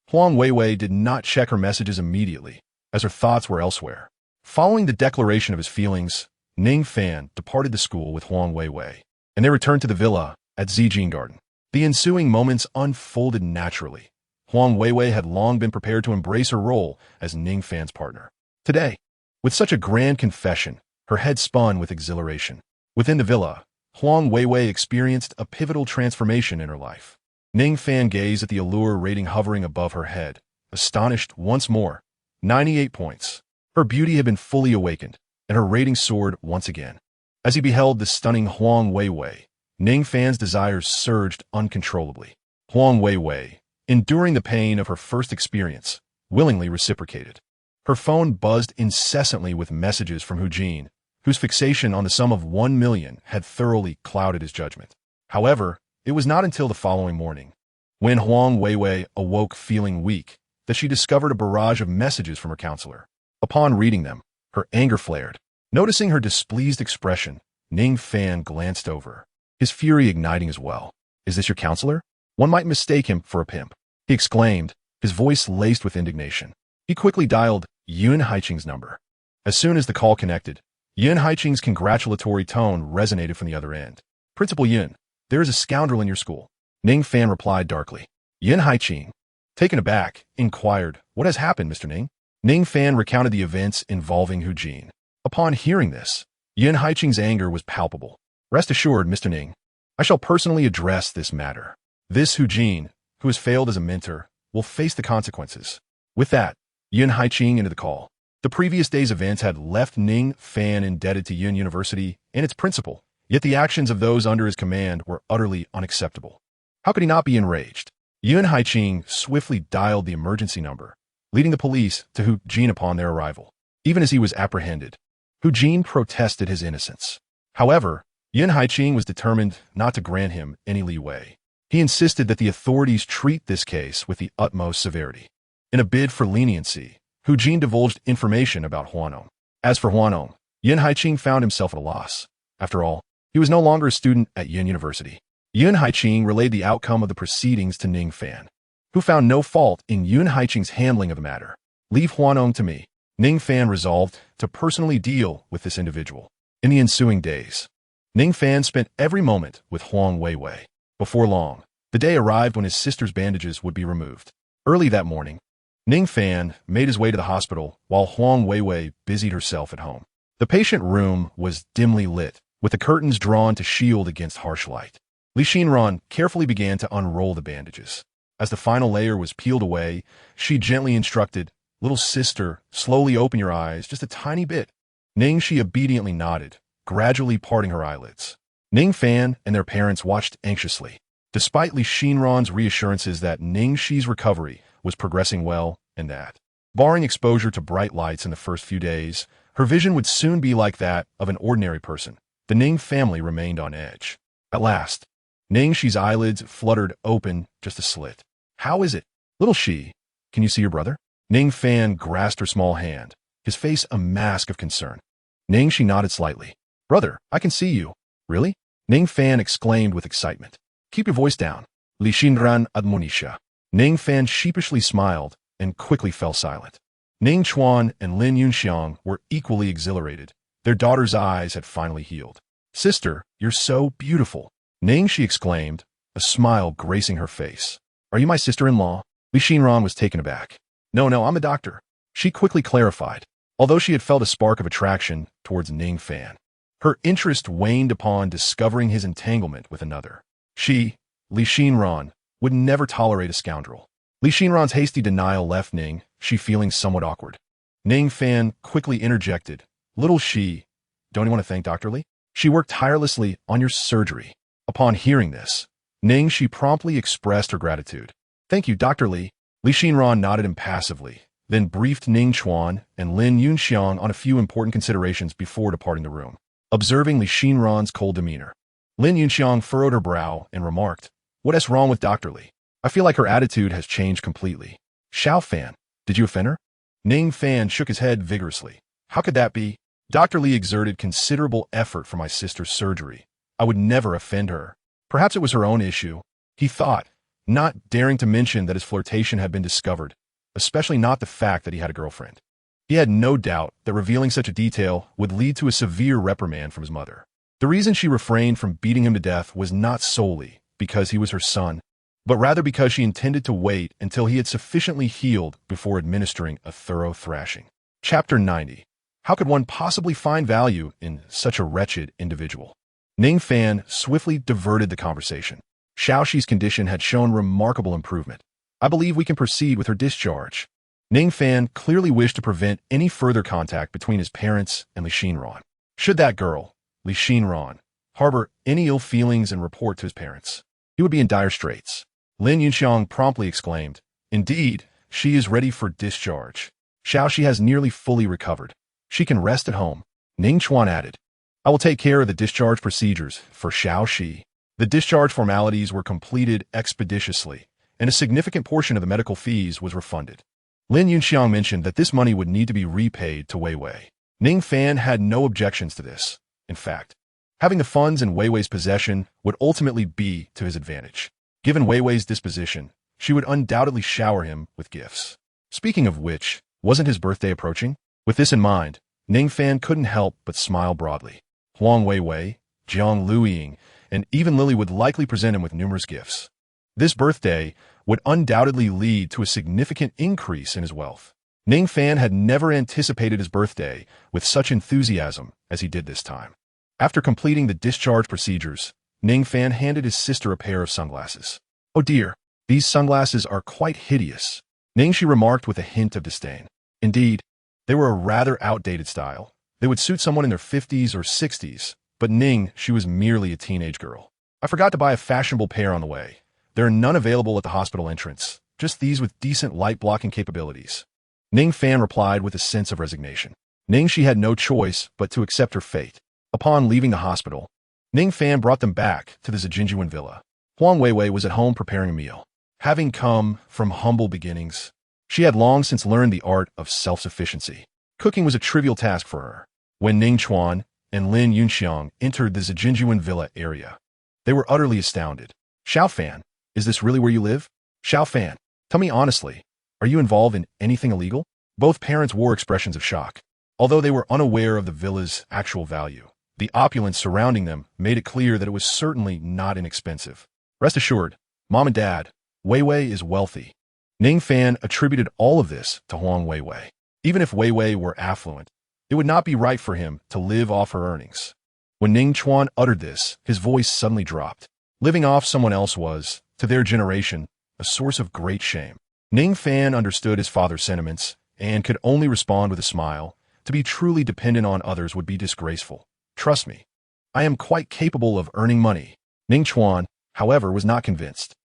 Huang Weiwei did not check her messages immediately, as her thoughts were elsewhere. Following the declaration of his feelings, Ning Fan departed the school with Huang Weiwei, and they returned to the villa at Zijin Garden. The ensuing moments unfolded naturally. Huang Weiwei had long been prepared to embrace her role as Ning Fan's partner. Today, with such a grand confession, her head spun with exhilaration. Within the villa, Huang Weiwei experienced a pivotal transformation in her life. Ning Fan gazed at the allure rating hovering above her head, astonished once more. 98 points. Her beauty had been fully awakened, and her rating soared once again. As he beheld the stunning Huang Weiwei, Ning Fan's desires surged uncontrollably. Huang Weiwei, enduring the pain of her first experience, willingly reciprocated. Her phone buzzed incessantly with messages from Hu Jin, whose fixation on the sum of 1 million had thoroughly clouded his judgment. However, it was not until the following morning, when Huang Weiwei awoke feeling weak, that she discovered a barrage of messages from her counselor. Upon reading them, her anger flared. Noticing her displeased expression, Ning Fan glanced over, his fury igniting as well. "Is this your counselor? One might mistake him for a pimp," he exclaimed, his voice laced with indignation. He quickly dialed Yun Haiqing's number. As soon as the call connected, Yun Haiqing's congratulatory tone resonated from the other end. "Principal Yun, there is a scoundrel in your school," Ning Fan replied darkly. Yun Haiqing, taken aback, inquired, "What has happened, Mr. Ning?" Ning Fan recounted the events involving Hu Jin. Upon hearing this, Yun Haiqing's anger was palpable. "Rest assured, Mr. Ning, I shall personally address this matter. This Hu Jin, who has failed as a mentor, will face the consequences." With that, Yun Haiqing ended the call. The previous day's events had left Ning Fan indebted to Yun University and its principal, yet the actions of those under his command were utterly unacceptable. How could he not be enraged? Yun Haiqing swiftly dialed the emergency number, leading the police to Hu Jin upon their arrival. Even as he was apprehended, Hu Jin protested his innocence. However, Yun Haiqing was determined not to grant him any leeway. He insisted that the authorities treat this case with the utmost severity. In a bid for leniency, Hu Jin divulged information about Huanong. As for Huanong, Yun Haiqing found himself at a loss. After all, he was no longer a student at Yun University. Yun Haiqing relayed the outcome of the proceedings to Ning Fan, who found no fault in Yun Haiqing's handling of the matter. "Leave Huanong to me." Ning Fan resolved to personally deal with this individual. In the ensuing days, Ning Fan spent every moment with Huang Weiwei. Before long, the day arrived when his sister's bandages would be removed. Early that morning, Ning Fan made his way to the hospital while Huang Weiwei busied herself at home. The patient room was dimly lit, with the curtains drawn to shield against harsh light. Li Xinran carefully began to unroll the bandages. As the final layer was peeled away, she gently instructed, "Little sister, slowly open your eyes, just a tiny bit." Ning-Shi obediently nodded, gradually parting her eyelids. Ning Fan and their parents watched anxiously. Despite Li Xinran's reassurances that Ning-Shi's recovery was progressing well and that, barring exposure to bright lights in the first few days, her vision would soon be like that of an ordinary person, the Ning family remained on edge. At last, Ning-Shi's eyelids fluttered open just a slit. "How is it? Little Shi, can you see your brother?" Ning Fan grasped her small hand, his face a mask of concern. Ning-Shi nodded slightly. "Brother, I can see you." "Really?" Ning Fan exclaimed with excitement. "Keep your voice down." Li Xinran admonisha. Ning Fan sheepishly smiled and quickly fell silent. Ning Chuan and Lin Yunxiang were equally exhilarated. Their daughter's eyes had finally healed. "Sister, you're so beautiful," Ning-Shi exclaimed, a smile gracing her face. "Are you my sister-in-law?" Li Xinran was taken aback. No, I'm a doctor," she quickly clarified, although she had felt a spark of attraction towards Ning Fan. Her interest waned upon discovering his entanglement with another. She, Li Xinran, would never tolerate a scoundrel. Li Xinran's hasty denial left Ning-Shi feeling somewhat awkward. Ning Fan quickly interjected, "Little Shi, don't you want to thank Dr. Li? She worked tirelessly on your surgery." Upon hearing this, Ning-Shi promptly expressed her gratitude. "Thank you, Dr. Li." Li Xinran nodded impassively, then briefed Ning Chuan and Lin Yunxiang on a few important considerations before departing the room. Observing Li Xinran's cold demeanor, Lin Yunxiang furrowed her brow and remarked, "What is wrong with Dr. Li? I feel like her attitude has changed completely." "Xiao Fan, did you offend her?" Ning Fan shook his head vigorously. "How could that be? Dr. Li exerted considerable effort for my sister's surgery. I would never offend her. Perhaps it was her own issue," he thought, not daring to mention that his flirtation had been discovered, especially not the fact that he had a girlfriend. He had no doubt that revealing such a detail would lead to a severe reprimand from his mother. The reason she refrained from beating him to death was not solely because he was her son, but rather because she intended to wait until he had sufficiently healed before administering a thorough thrashing. Chapter 90. How could one possibly find value in such a wretched individual? Ning Fan swiftly diverted the conversation. Xiaoxi's condition had shown remarkable improvement. "I believe we can proceed with her discharge." Ning Fan clearly wished to prevent any further contact between his parents and Li Xinran. Should that girl, Li Xinran, harbor any ill feelings and report to his parents, he would be in dire straits. Lin Yunxiang promptly exclaimed, "Indeed, she is ready for discharge. Xiaoxi has nearly fully recovered. She can rest at home." Ning Chuan added, "I will take care of the discharge procedures for Xiaoxi." The discharge formalities were completed expeditiously, and a significant portion of the medical fees was refunded. Lin Yunxiang mentioned that this money would need to be repaid to Wei Wei. Ning Fan had no objections to this. In fact, having the funds in Wei Wei's possession would ultimately be to his advantage. Given Wei Wei's disposition, she would undoubtedly shower him with gifts. Speaking of which, wasn't his birthday approaching? With this in mind, Ning Fan couldn't help but smile broadly. Huang Wei Wei, Jiang Luiying, and even Lily would likely present him with numerous gifts. This birthday would undoubtedly lead to a significant increase in his wealth. Ning Fan had never anticipated his birthday with such enthusiasm as he did this time. After completing the discharge procedures, Ning Fan handed his sister a pair of sunglasses. "Oh dear, these sunglasses are quite hideous," Ning she remarked with a hint of disdain. Indeed, they were a rather outdated style. They would suit someone in their 50s or 60s, but Ning, she was merely a teenage girl. "I forgot to buy a fashionable pair on the way. There are none available at the hospital entrance, just these with decent light-blocking capabilities." Ning Fan replied with a sense of resignation. Ning she had no choice but to accept her fate. Upon leaving the hospital, Ning Fan brought them back to the Zijinjuan villa. Huang Weiwei was at home preparing a meal. Having come from humble beginnings, she had long since learned the art of self-sufficiency. Cooking was a trivial task for her. When Ning Chuan and Lin Yunxiang entered the Zijinjuan villa area, they were utterly astounded. "Xiao Fan, is this really where you live? Xiao Fan, tell me honestly, are you involved in anything illegal?" Both parents wore expressions of shock. Although they were unaware of the villa's actual value, the opulence surrounding them made it clear that it was certainly not inexpensive. Rest assured, Mom and Dad, Wei Wei is wealthy. Ning Fan attributed all of this to Huang Wei Wei. Even if Wei Wei were affluent, it would not be right for him to live off her earnings. When Ning Chuan uttered this, his voice suddenly dropped. Living off someone else was, to their generation, a source of great shame. Ning Fan understood his father's sentiments and could only respond with a smile. To be truly dependent on others would be disgraceful. "Trust me, I am quite capable of earning money." Ning Chuan, however, was not convinced.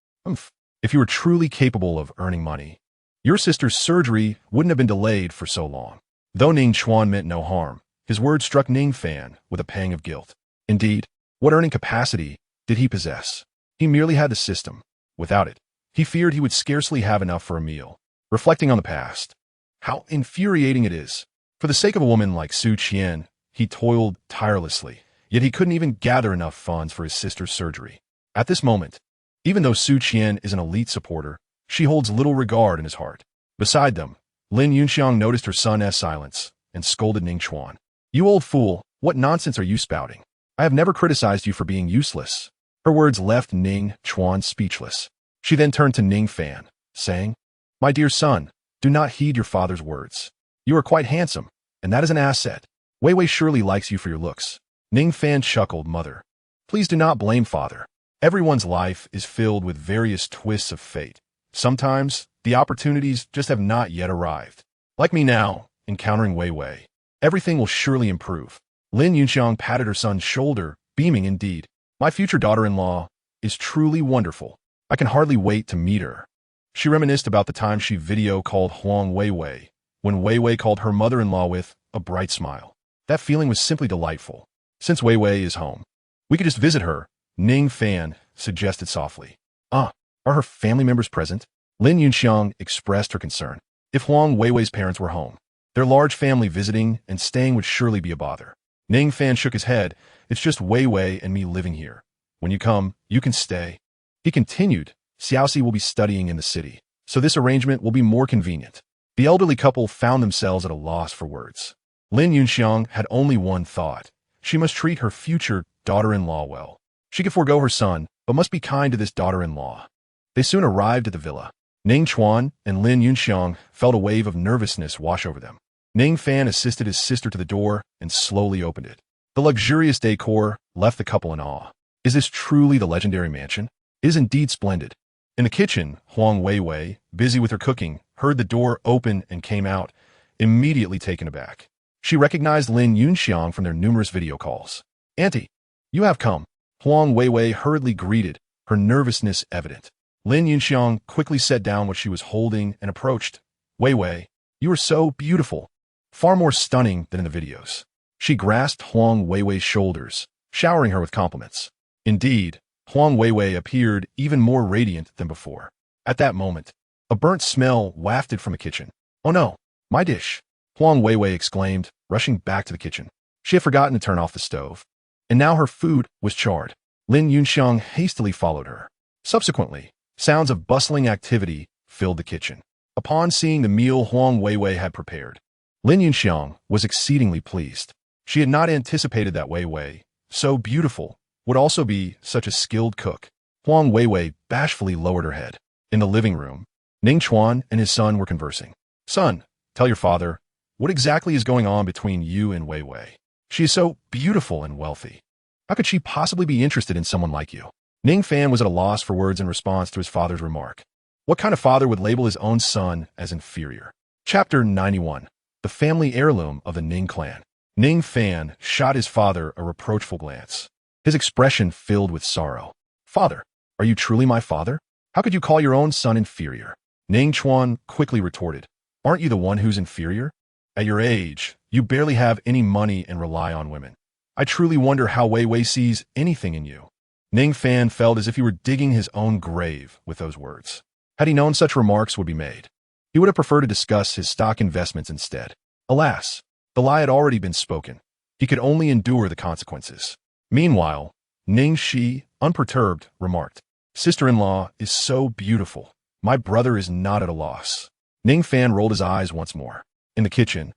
If you were truly capable of earning money, your sister's surgery wouldn't have been delayed for so long." Though Ning Chuan meant no harm, his words struck Ning Fan with a pang of guilt. Indeed, what earning capacity did he possess? He merely had the system. Without it, he feared he would scarcely have enough for a meal. Reflecting on the past, how infuriating it is. For the sake of a woman like Su Qian, he toiled tirelessly, yet he couldn't even gather enough funds for his sister's surgery. At this moment, even though Su Qian is an elite supporter, she holds little regard in his heart. Beside them, Lin Yunxiang noticed her son's silence and scolded Ning Chuan. "You old fool, what nonsense are you spouting? I have never criticized you for being useless." Her words left Ning Chuan speechless. She then turned to Ning Fan, saying, "My dear son, do not heed your father's words. You are quite handsome, and that is an asset. Wei Wei surely likes you for your looks." Ning Fan chuckled, "Mother, please do not blame father. Everyone's life is filled with various twists of fate. Sometimes, the opportunities just have not yet arrived. Like me now, encountering Wei Wei. Everything will surely improve." Lin Yunxiang patted her son's shoulder, beaming indeed. "My future daughter-in-law is truly wonderful. I can hardly wait to meet her." She reminisced about the time she video-called Huang Wei Wei, when Wei Wei called her mother-in-law with a bright smile. That feeling was simply delightful. "Since Wei Wei is home, we could just visit her," Ning Fan suggested softly. "Are her family members present?" Lin Yunxiang expressed her concern. If Huang Wei Wei's parents were home, their large family visiting and staying would surely be a bother. Ning Fan shook his head. "It's just Wei Wei and me living here. When you come, you can stay." He continued, "Xiaoxi will be studying in the city, so this arrangement will be more convenient." The elderly couple found themselves at a loss for words. Lin Yunxiang had only one thought. She must treat her future daughter-in-law well. She could forego her son, but must be kind to this daughter-in-law. They soon arrived at the villa. Ning Chuan and Lin Yunxiang felt a wave of nervousness wash over them. Ning Fan assisted his sister to the door and slowly opened it. The luxurious decor left the couple in awe. Is this truly the legendary mansion? It is indeed splendid. In the kitchen, Huang Wei Wei, busy with her cooking, heard the door open and came out, immediately taken aback. She recognized Lin Yunxiang from their numerous video calls. "Auntie, you have come." Huang Wei Wei hurriedly greeted, her nervousness evident. Lin Yunxiang quickly set down what she was holding and approached. "Wei Wei, you are so beautiful, far more stunning than in the videos." She grasped Huang Wei Wei's shoulders, showering her with compliments. Indeed, Huang Wei Wei appeared even more radiant than before. At that moment, a burnt smell wafted from the kitchen. Oh no, my dish! Huang Weiwei exclaimed, rushing back to the kitchen. She had forgotten to turn off the stove, and now her food was charred. Lin Yunxiang hastily followed her. Subsequently, sounds of bustling activity filled the kitchen. Upon seeing the meal Huang Weiwei had prepared, Lin Yunxiang was exceedingly pleased. She had not anticipated that Weiwei, so beautiful, would also be such a skilled cook. Huang Weiwei bashfully lowered her head. In the living room, Ning Chuan and his son were conversing. Son, tell your father, what exactly is going on between you and Weiwei? She is so beautiful and wealthy. How could she possibly be interested in someone like you? Ning Fan was at a loss for words in response to his father's remark. What kind of father would label his own son as inferior? Chapter 91. The family heirloom of the Ning clan. Ning Fan shot his father a reproachful glance. His expression filled with sorrow. Father, are you truly my father? How could you call your own son inferior? Ning Chuan quickly retorted. Aren't you the one who's inferior? At your age, you barely have any money and rely on women. I truly wonder how Weiwei sees anything in you. Ning Fan felt as if he were digging his own grave with those words. Had he known such remarks would be made, he would have preferred to discuss his stock investments instead. Alas, the lie had already been spoken. He could only endure the consequences. Meanwhile, Ning Shi, unperturbed, remarked, Sister-in-law is so beautiful. My brother is not at a loss. Ning Fan rolled his eyes once more. In the kitchen,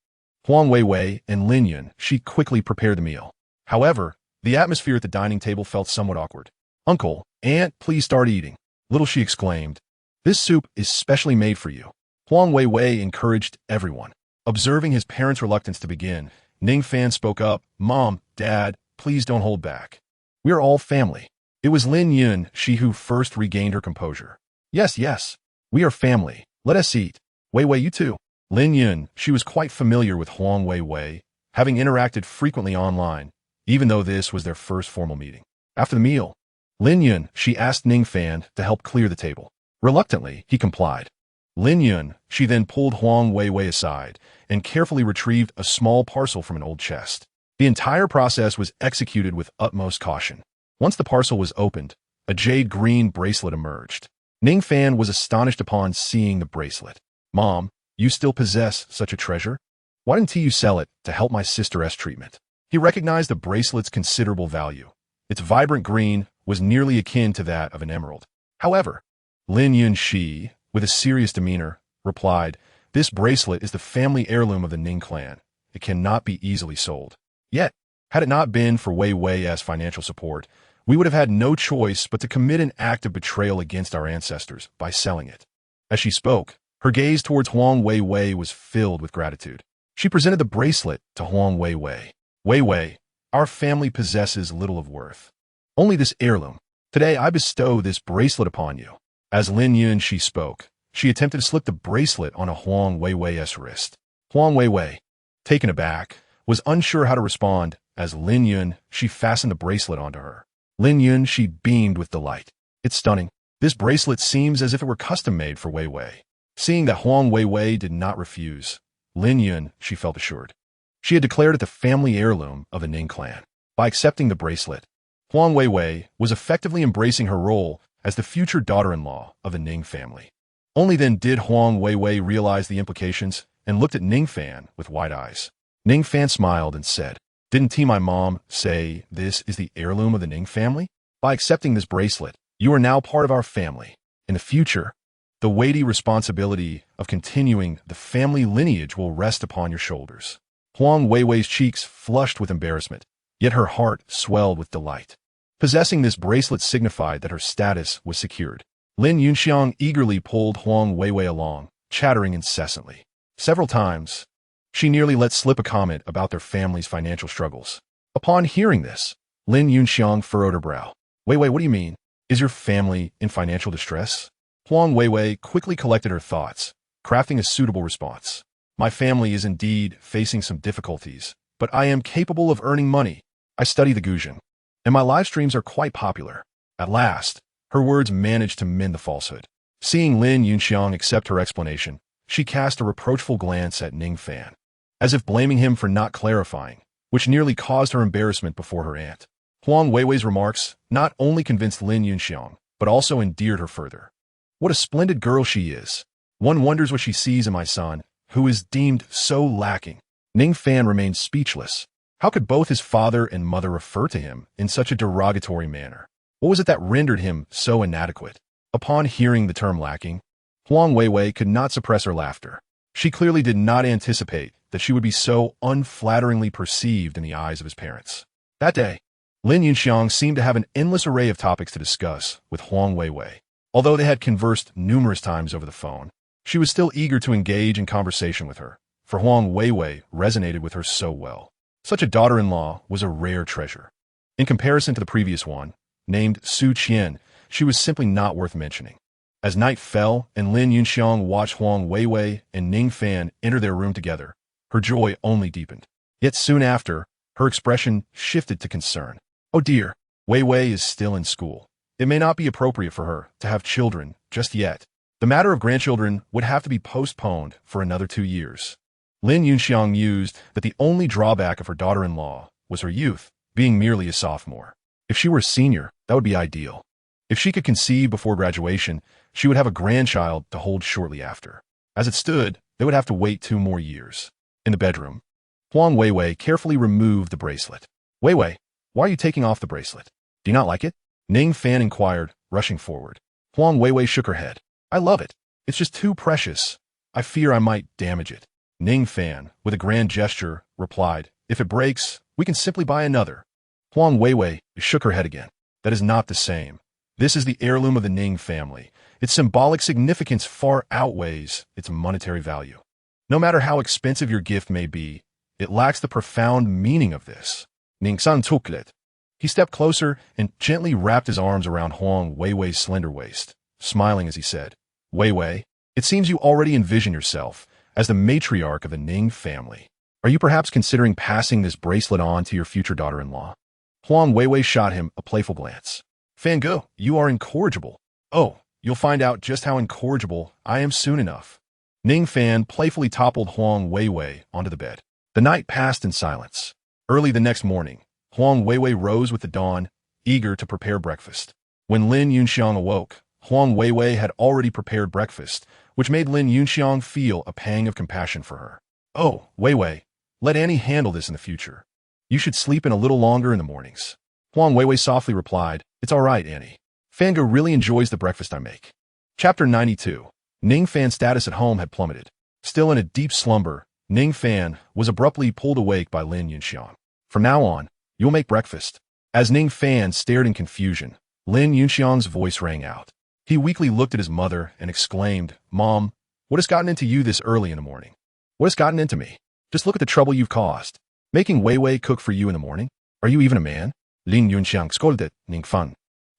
Huang Weiwei and Lin Yun, she quickly prepared the meal. However, the atmosphere at the dining table felt somewhat awkward. Uncle, Aunt, please start eating. Little she exclaimed. This soup is specially made for you. Huang Weiwei encouraged everyone. Observing his parents' reluctance to begin, Ning Fan spoke up, Mom, Dad, please don't hold back. We are all family. It was Lin Yun, she who first regained her composure. Yes, yes, we are family. Let us eat. Weiwei, you too. Lin Yun, she was quite familiar with Huang Weiwei, having interacted frequently online, even though this was their first formal meeting. After the meal, Lin Yun, she asked Ning Fan to help clear the table. Reluctantly, he complied. Lin Yun, she then pulled Huang Weiwei aside and carefully retrieved a small parcel from an old chest. The entire process was executed with utmost caution. Once the parcel was opened, a jade-green bracelet emerged. Ning Fan was astonished upon seeing the bracelet. Mom, you still possess such a treasure? Why didn't you sell it to help my sister's treatment? He recognized the bracelet's considerable value. Its vibrant green was nearly akin to that of an emerald. However, Lin Yun Shi, with a serious demeanor, replied, This bracelet is the family heirloom of the Ning clan. It cannot be easily sold. Yet, had it not been for Weiwei as financial support, we would have had no choice but to commit an act of betrayal against our ancestors by selling it. As she spoke, her gaze towards Huang Weiwei was filled with gratitude. She presented the bracelet to Huang Weiwei. Weiwei, our family possesses little of worth. Only this heirloom. Today I bestow this bracelet upon you. As Lin Yun she spoke, she attempted to slip the bracelet on a Huang Weiwei's wrist. Huang Weiwei, taken aback, was unsure how to respond. As Lin Yun, she fastened the bracelet onto her. Lin Yun, she beamed with delight. It's stunning. This bracelet seems as if it were custom-made for Weiwei. Seeing that Huang Weiwei did not refuse, Lin Yun, she felt assured. She had declared it the family heirloom of the Ning clan. By accepting the bracelet, Huang Weiwei was effectively embracing her role as the future daughter-in-law of the Ning family. Only then did Huang Weiwei realize the implications and looked at Ning Fan with wide eyes. Ning Fan smiled and said, Didn't my mom say this is the heirloom of the Ning family? By accepting this bracelet, you are now part of our family. In the future, the weighty responsibility of continuing the family lineage will rest upon your shoulders. Huang Weiwei's cheeks flushed with embarrassment, yet her heart swelled with delight. Possessing this bracelet signified that her status was secured. Lin Yunxiang eagerly pulled Huang Weiwei along, chattering incessantly. Several times, she nearly let slip a comment about their family's financial struggles. Upon hearing this, Lin Yunxiang furrowed her brow. Weiwei, what do you mean? Is your family in financial distress? Huang Weiwei quickly collected her thoughts, crafting a suitable response. My family is indeed facing some difficulties, but I am capable of earning money. I study the Guzheng, and my live streams are quite popular. At last, her words managed to mend the falsehood. Seeing Lin Yunxiang accept her explanation, she cast a reproachful glance at Ning Fan, as if blaming him for not clarifying, which nearly caused her embarrassment before her aunt. Huang Weiwei's remarks not only convinced Lin Yunxiang, but also endeared her further. What a splendid girl she is. One wonders what she sees in my son. who is deemed so lacking. Ning Fan remained speechless. How could both his father and mother refer to him in such a derogatory manner? What was it that rendered him so inadequate? Upon hearing the term lacking, Huang Weiwei could not suppress her laughter. She clearly did not anticipate that she would be so unflatteringly perceived in the eyes of his parents. That day, Lin Yunxiang seemed to have an endless array of topics to discuss with Huang Weiwei. Although they had conversed numerous times over the phone, she was still eager to engage in conversation with her, for Huang Weiwei resonated with her so well. Such a daughter-in-law was a rare treasure. In comparison to the previous one, named Su Qian, she was simply not worth mentioning. As night fell and Lin Yunxiang watched Huang Weiwei and Ning Fan enter their room together, her joy only deepened. Yet soon after, her expression shifted to concern. Oh dear, Weiwei is still in school. It may not be appropriate for her to have children just yet. The matter of grandchildren would have to be postponed for another 2 years. Lin Yunxiang mused that the only drawback of her daughter-in-law was her youth, being merely a sophomore. If she were a senior, that would be ideal. If she could conceive before graduation, she would have a grandchild to hold shortly after. As it stood, they would have to wait 2 more years. In the bedroom, Huang Weiwei carefully removed the bracelet. Weiwei, why are you taking off the bracelet? Do you not like it? Ning Fan inquired, rushing forward. Huang Weiwei shook her head. I love it. It's just too precious. I fear I might damage it. Ning Fan, with a grand gesture, replied, if it breaks, we can simply buy another. Huang Weiwei shook her head again. That is not the same. This is the heirloom of the Ning family. Its symbolic significance far outweighs its monetary value. No matter how expensive your gift may be, it lacks the profound meaning of this. Ning San took it. He stepped closer and gently wrapped his arms around Huang Weiwei's slender waist, smiling as he said, Weiwei, it seems you already envision yourself as the matriarch of the Ning family. Are you perhaps considering passing this bracelet on to your future daughter-in-law? Huang Weiwei shot him a playful glance. Fango, you are incorrigible. Oh, you'll find out just how incorrigible I am soon enough. Ning Fan playfully toppled Huang Weiwei onto the bed. The night passed in silence. Early the next morning, Huang Weiwei rose with the dawn, eager to prepare breakfast. When Lin Yunxiang awoke, Huang Weiwei had already prepared breakfast, which made Lin Yunxiang feel a pang of compassion for her. Oh, Weiwei, let Annie handle this in the future. You should sleep in a little longer in the mornings. Huang Weiwei softly replied, It's all right, Annie. Fango really enjoys the breakfast I make. Chapter 92. Ning Fan's status at home had plummeted. Still in a deep slumber, Ning Fan was abruptly pulled awake by Lin Yunxiang. From now on, you'll make breakfast. As Ning Fan stared in confusion, Lin Yunxiang's voice rang out. He weakly looked at his mother and exclaimed, Mom, what has gotten into you this early in the morning? What has gotten into me? Just look at the trouble you've caused. Making Weiwei cook for you in the morning? Are you even a man? Lin Yunxiang scolded Ning Fan.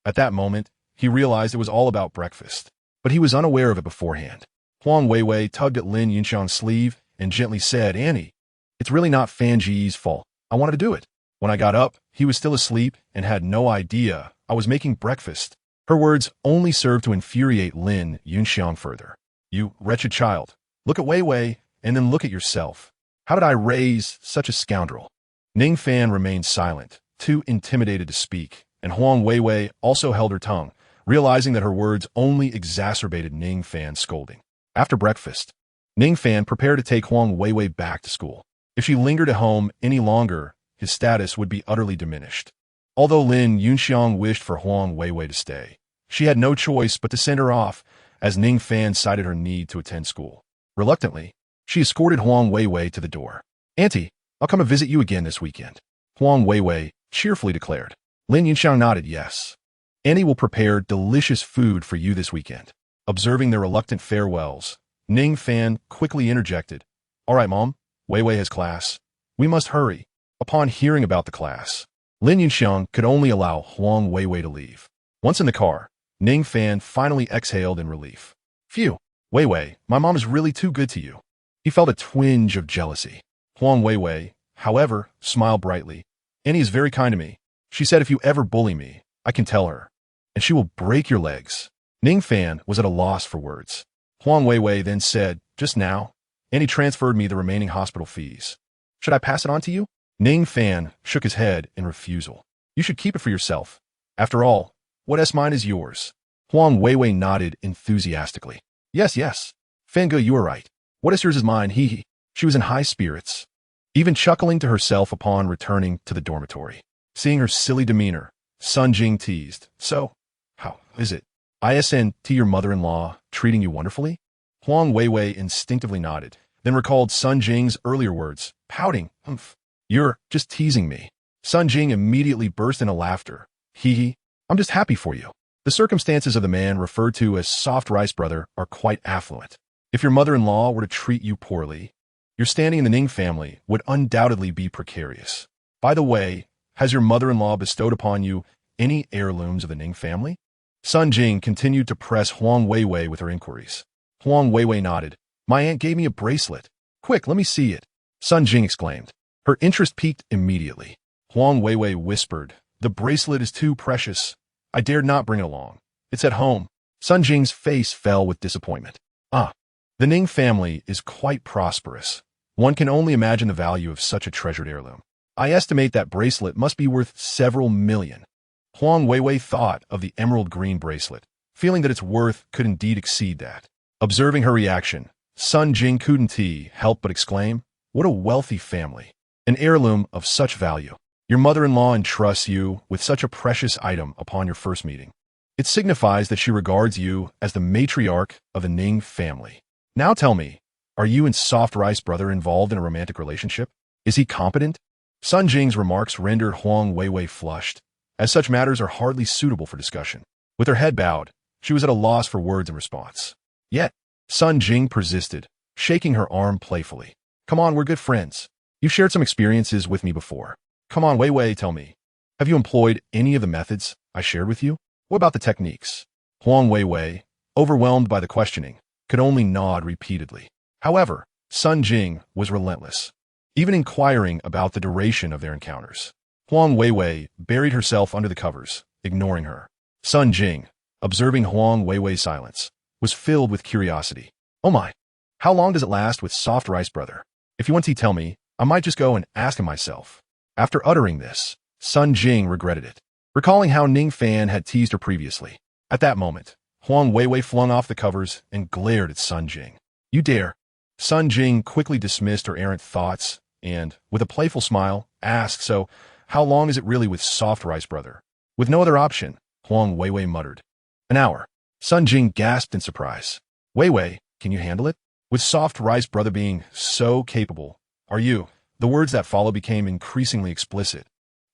At that moment, he realized it was all about breakfast, but he was unaware of it beforehand. Huang Weiwei tugged at Lin Yunxiang's sleeve and gently said, Annie, it's really not Fan Ji's fault. I wanted to do it. When I got up, he was still asleep and had no idea I was making breakfast. Her words only served to infuriate Lin Yunxiang further. You wretched child, look at Weiwei and then look at yourself. How did I raise such a scoundrel? Ning Fan remained silent, too intimidated to speak, and Huang Weiwei also held her tongue, realizing that her words only exacerbated Ning Fan's scolding. After breakfast, Ning Fan prepared to take Huang Weiwei back to school. If she lingered at home any longer, his status would be utterly diminished. Although Lin Yunxiang wished for Huang Weiwei to stay, she had no choice but to send her off, as Ning Fan cited her need to attend school. Reluctantly, she escorted Huang Weiwei to the door. Auntie, I'll come to visit you again this weekend, Huang Weiwei cheerfully declared. Lin Yunxiang nodded yes. Annie will prepare delicious food for you this weekend. Observing their reluctant farewells, Ning Fan quickly interjected. All right, Mom, Weiwei has class. We must hurry. Upon hearing about the class, Lin Yunxiang could only allow Huang Weiwei to leave. Once in the car, Ning Fan finally exhaled in relief. Phew, Weiwei, my mom is really too good to you. He felt a twinge of jealousy. Huang Weiwei, however, smiled brightly. Annie is very kind to me. She said if you ever bully me, I can tell her, and she will break your legs. Ning Fan was at a loss for words. Huang Weiwei then said, just now, Annie transferred me the remaining hospital fees. Should I pass it on to you? Ning Fan shook his head in refusal. You should keep it for yourself. After all, what else mine is yours? Huang Weiwei nodded enthusiastically. Yes, Fango, you are right. What is yours is mine, hee hee. She was in high spirits, even chuckling to herself upon returning to the dormitory. Seeing her silly demeanor, Sun Jing teased, "So, how is it? ISNT your mother-in-law treating you wonderfully?" Huang Weiwei instinctively nodded, then recalled Sun Jing's earlier words, pouting, "Humph. You're just teasing me." Sun Jing immediately burst into laughter. "Hee hee. I'm just happy for you." The circumstances of the man referred to as soft rice brother are quite affluent. If your mother-in-law were to treat you poorly, your standing in the Ning family would undoubtedly be precarious. By the way, has your mother-in-law bestowed upon you any heirlooms of the Ning family? Sun Jing continued to press Huang Weiwei with her inquiries. Huang Weiwei nodded. "My aunt gave me a bracelet. Quick, let me see it," Sun Jing exclaimed. Her interest piqued immediately. Huang Weiwei whispered, "The bracelet is too precious. I dared not bring it along. It's at home." Sun Jing's face fell with disappointment. The Ning family is quite prosperous. One can only imagine the value of such a treasured heirloom. I estimate that bracelet must be worth several million. Huang Weiwei thought of the emerald green bracelet, feeling that its worth could indeed exceed that. Observing her reaction, Sun Jing couldn't help but exclaim, "What a wealthy family. An heirloom of such value. Your mother-in-law entrusts you with such a precious item upon your first meeting. It signifies that she regards you as the matriarch of the Ning family. Now tell me, are you and Soft Rice Brother involved in a romantic relationship? Is he competent?" Sun Jing's remarks rendered Huang Weiwei flushed, as such matters are hardly suitable for discussion. With her head bowed, she was at a loss for words in response. Yet, Sun Jing persisted, shaking her arm playfully. "Come on, we're good friends. You've shared some experiences with me before. Come on, Weiwei, tell me. Have you employed any of the methods I shared with you? What about the techniques?" Huang Weiwei, overwhelmed by the questioning, could only nod repeatedly. However, Sun Jing was relentless, even inquiring about the duration of their encounters. Huang Weiwei buried herself under the covers, ignoring her. Sun Jing, observing Huang Weiwei's silence, was filled with curiosity. "Oh my, how long does it last with Soft Rice Brother? If you want to tell me, I might just go and ask him myself." After uttering this, Sun Jing regretted it, recalling how Ning Fan had teased her previously. At that moment, Huang Weiwei flung off the covers and glared at Sun Jing. "You dare!" Sun Jing quickly dismissed her errant thoughts and, with a playful smile, asked, "So, how long is it really with Soft Rice Brother?" With no other option, Huang Weiwei muttered. "An hour." Sun Jing gasped in surprise. "Weiwei, can you handle it? With Soft Rice Brother being so capable, are you?" The words that followed became increasingly explicit.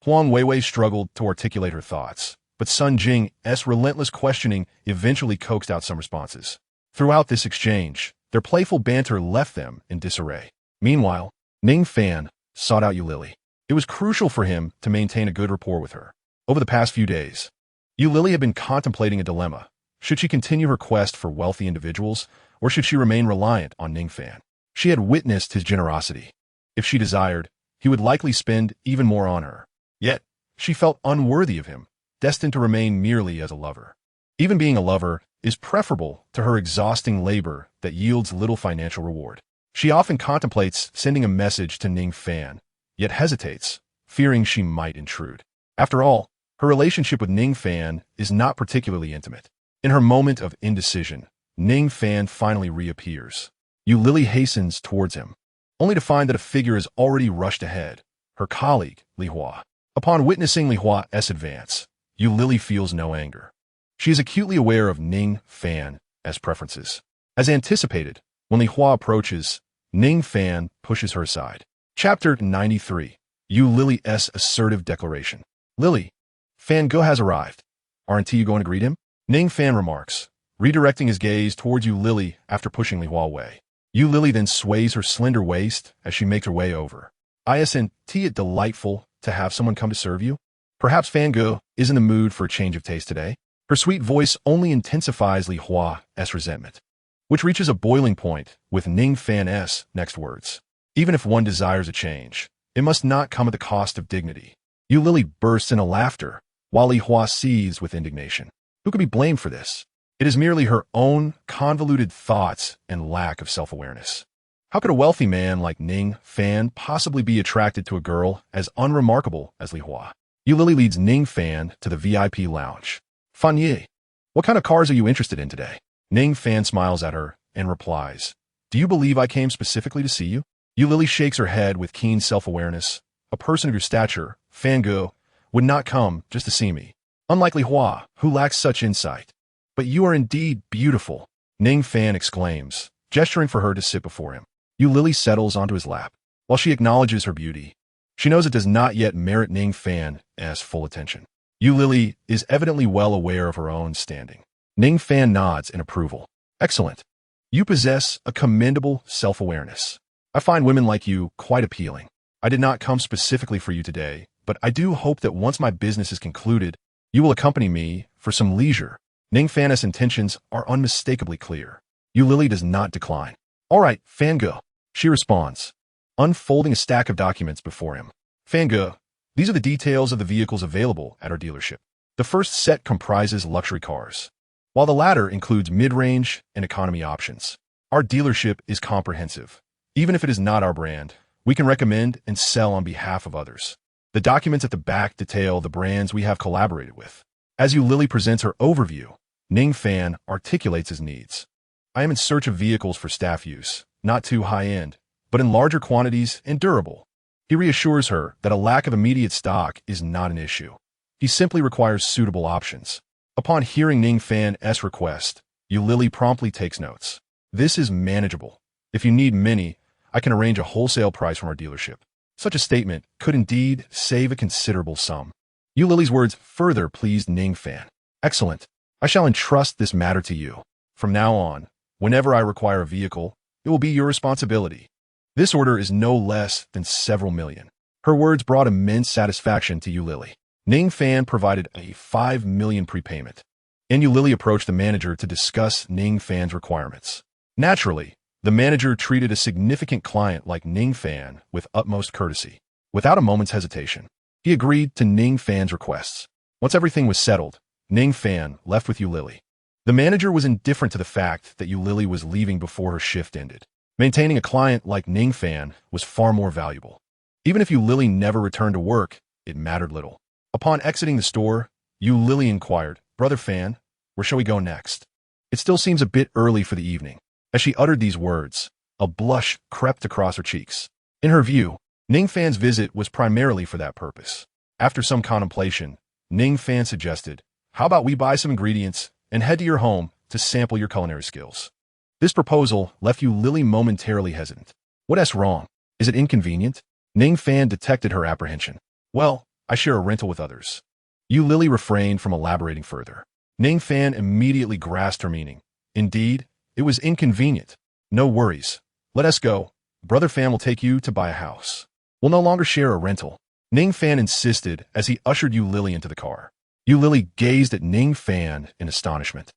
Huang Weiwei struggled to articulate her thoughts, but Sun Jing's relentless questioning eventually coaxed out some responses. Throughout this exchange, their playful banter left them in disarray. Meanwhile, Ning Fan sought out Yu Lily. It was crucial for him to maintain a good rapport with her. Over the past few days, Yu Lily had been contemplating a dilemma. Should she continue her quest for wealthy individuals, or should she remain reliant on Ning Fan? She had witnessed his generosity. If she desired, he would likely spend even more on her. Yet, she felt unworthy of him, destined to remain merely as a lover. Even being a lover is preferable to her exhausting labor that yields little financial reward. She often contemplates sending a message to Ning Fan, yet hesitates, fearing she might intrude. After all, her relationship with Ning Fan is not particularly intimate. In her moment of indecision, Ning Fan finally reappears. Yu Lily hastens towards him, only to find that a figure has already rushed ahead, her colleague, Li Hua. Upon witnessing Li Hua's advance, Yu Lily feels no anger. She is acutely aware of Ning Fan's preferences. As anticipated, when Li Hua approaches, Ning Fan pushes her aside. Chapter 93. Yu Lily's assertive declaration. "Lily, Fan Go has arrived. Aren't you going to greet him?" Ning Fan remarks, redirecting his gaze towards Yu Lily after pushing Li Hua away. Yu Lily then sways her slender waist as she makes her way over. "Isn't it delightful to have someone come to serve you? Perhaps Fan Go is in the mood for a change of taste today." Her sweet voice only intensifies Li Hua's resentment, which reaches a boiling point with Ning Fan's next words. Even if one desires a change, it must not come at the cost of dignity. Yu Lily bursts into laughter, while Li Hua seethes with indignation. Who could be blamed for this? It is merely her own convoluted thoughts and lack of self-awareness. How could a wealthy man like Ning Fan possibly be attracted to a girl as unremarkable as Li Hua? Yu Lily leads Ning Fan to the VIP lounge. "Fan Yi, what kind of cars are you interested in today?" Ning Fan smiles at her and replies, Do you believe I came specifically to see you? Yu Lily shakes her head with keen self-awareness. A person of your stature, Fan Ge, would not come just to see me. Unlikely Hua, who lacks such insight. But you are indeed beautiful, Ning Fan exclaims, gesturing for her to sit before him. Yu Lily settles onto his lap. While she acknowledges her beauty, she knows it does not yet merit Ning Fan as full attention. Yu Lily is evidently well aware of her own standing. Ning Fan nods in approval. Excellent. You possess a commendable self-awareness. I find women like you quite appealing. I did not come specifically for you today, but I do hope that once my business is concluded, you will accompany me for some leisure. Ning Fan's intentions are unmistakably clear. Yu Lily does not decline. All right, Fan Ge, she responds, unfolding a stack of documents before him. Fan Ge, these are the details of the vehicles available at our dealership. The first set comprises luxury cars, while the latter includes mid-range and economy options. Our dealership is comprehensive. Even if it is not our brand, we can recommend and sell on behalf of others. The documents at the back detail the brands we have collaborated with. As Yu Lily presents her overview, Ning Fan articulates his needs. I am in search of vehicles for staff use, not too high-end, but in larger quantities and durable. He reassures her that a lack of immediate stock is not an issue. He simply requires suitable options. Upon hearing Ning Fan's request, Yu Lily promptly takes notes. This is manageable. If you need many, I can arrange a wholesale price from our dealership. Such a statement could indeed save a considerable sum. Yu Lily's words further pleased Ning Fan. Excellent. I shall entrust this matter to you. From now on, whenever I require a vehicle, it will be your responsibility. This order is no less than several million. Her words brought immense satisfaction to Yu Lily. Ning Fan provided a 5 million prepayment, and Yu Lily approached the manager to discuss Ning Fan's requirements. Naturally, the manager treated a significant client like Ning Fan with utmost courtesy. Without a moment's hesitation, he agreed to Ning Fan's requests. Once everything was settled, Ning Fan left with Yu Lily. The manager was indifferent to the fact that Yu Lily was leaving before her shift ended. Maintaining a client like Ning Fan was far more valuable. Even if Yu Lily never returned to work, it mattered little. Upon exiting the store, Yu Lily inquired, Brother Fan, where shall we go next? It still seems a bit early for the evening. As she uttered these words, a blush crept across her cheeks. In her view, Ning Fan's visit was primarily for that purpose. After some contemplation, Ning Fan suggested, how about we buy some ingredients and head to your home to sample your culinary skills? This proposal left Yu Lily momentarily hesitant. What's wrong? Is it inconvenient? Ning Fan detected her apprehension. Well, I share a rental with others. Yu Lily refrained from elaborating further. Ning Fan immediately grasped her meaning. Indeed, it was inconvenient. No worries. Let us go. Brother Fan will take you to buy a house. We'll no longer share a rental. Ning Fan insisted as he ushered Yu Lily into the car. Yu Lily gazed at Ning Fan in astonishment.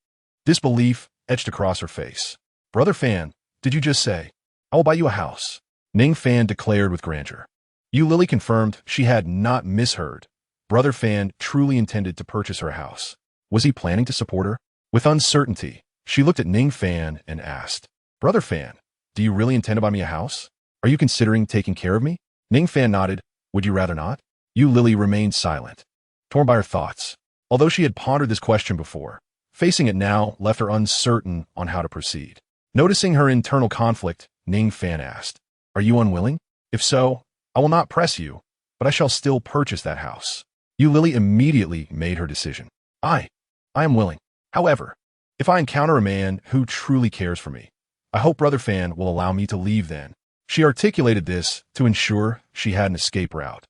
Disbelief etched across her face. Brother Fan, did you just say, I will buy you a house? Ning Fan declared with grandeur. Yu Lily confirmed she had not misheard. Brother Fan truly intended to purchase her house. Was he planning to support her? With uncertainty, she looked at Ning Fan and asked, Brother Fan, do you really intend to buy me a house? Are you considering taking care of me? Ning Fan nodded. Would you rather not? Yu Lily remained silent, torn by her thoughts. Although she had pondered this question before, facing it now left her uncertain on how to proceed. Noticing her internal conflict, Ning Fan asked, Are you unwilling? If so, I will not press you, but I shall still purchase that house. Yu Lily immediately made her decision. I am willing. However, if I encounter a man who truly cares for me, I hope Brother Fan will allow me to leave then. She articulated this to ensure she had an escape route,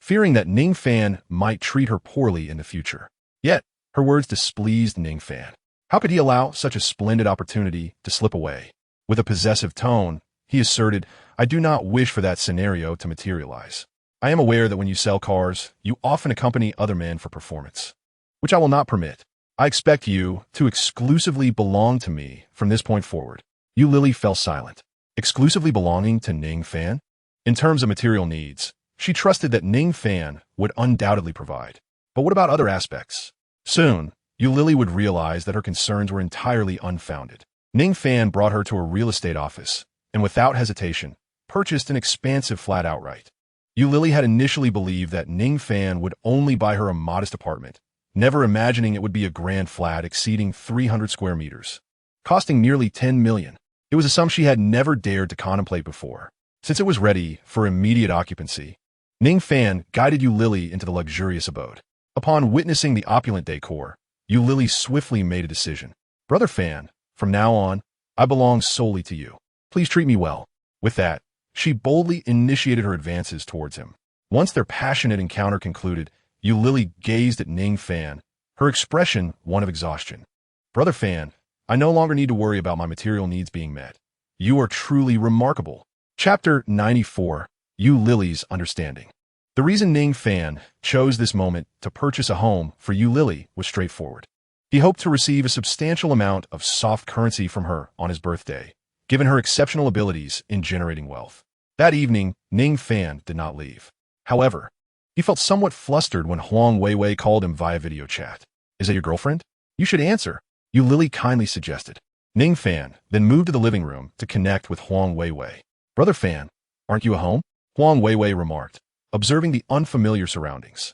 fearing that Ning Fan might treat her poorly in the future. Yet, her words displeased Ning Fan. How could he allow such a splendid opportunity to slip away? With a possessive tone, he asserted, I do not wish for that scenario to materialize. I am aware that when you sell cars, you often accompany other men for performance, which I will not permit. I expect you to exclusively belong to me from this point forward. Yu Lily fell silent. Exclusively belonging to Ning Fan? In terms of material needs, she trusted that Ning Fan would undoubtedly provide. But what about other aspects? Soon, Yu Lily would realize that her concerns were entirely unfounded. Ning Fan brought her to a real estate office, and without hesitation, purchased an expansive flat outright. Yu Lily had initially believed that Ning Fan would only buy her a modest apartment, never imagining it would be a grand flat exceeding 300 square meters, costing nearly 10 million. It was a sum she had never dared to contemplate before. Since it was ready for immediate occupancy, Ning Fan guided Yu Lily into the luxurious abode. Upon witnessing the opulent decor, Yu Lily swiftly made a decision. Brother Fan, from now on, I belong solely to you. Please treat me well. With that, she boldly initiated her advances towards him. Once their passionate encounter concluded, Yu Lily gazed at Ning Fan, her expression one of exhaustion. Brother Fan, I no longer need to worry about my material needs being met. You are truly remarkable. Chapter 94, Yu Lily's Understanding. The reason Ning Fan chose this moment to purchase a home for Yu Lily was straightforward. He hoped to receive a substantial amount of soft currency from her on his birthday, given her exceptional abilities in generating wealth. That evening, Ning Fan did not leave. However, he felt somewhat flustered when Huang Weiwei called him via video chat. Is that your girlfriend? You should answer, Yu Lily kindly suggested. Ning Fan then moved to the living room to connect with Huang Weiwei. Brother Fan, aren't you at home? Huang Weiwei remarked, observing the unfamiliar surroundings.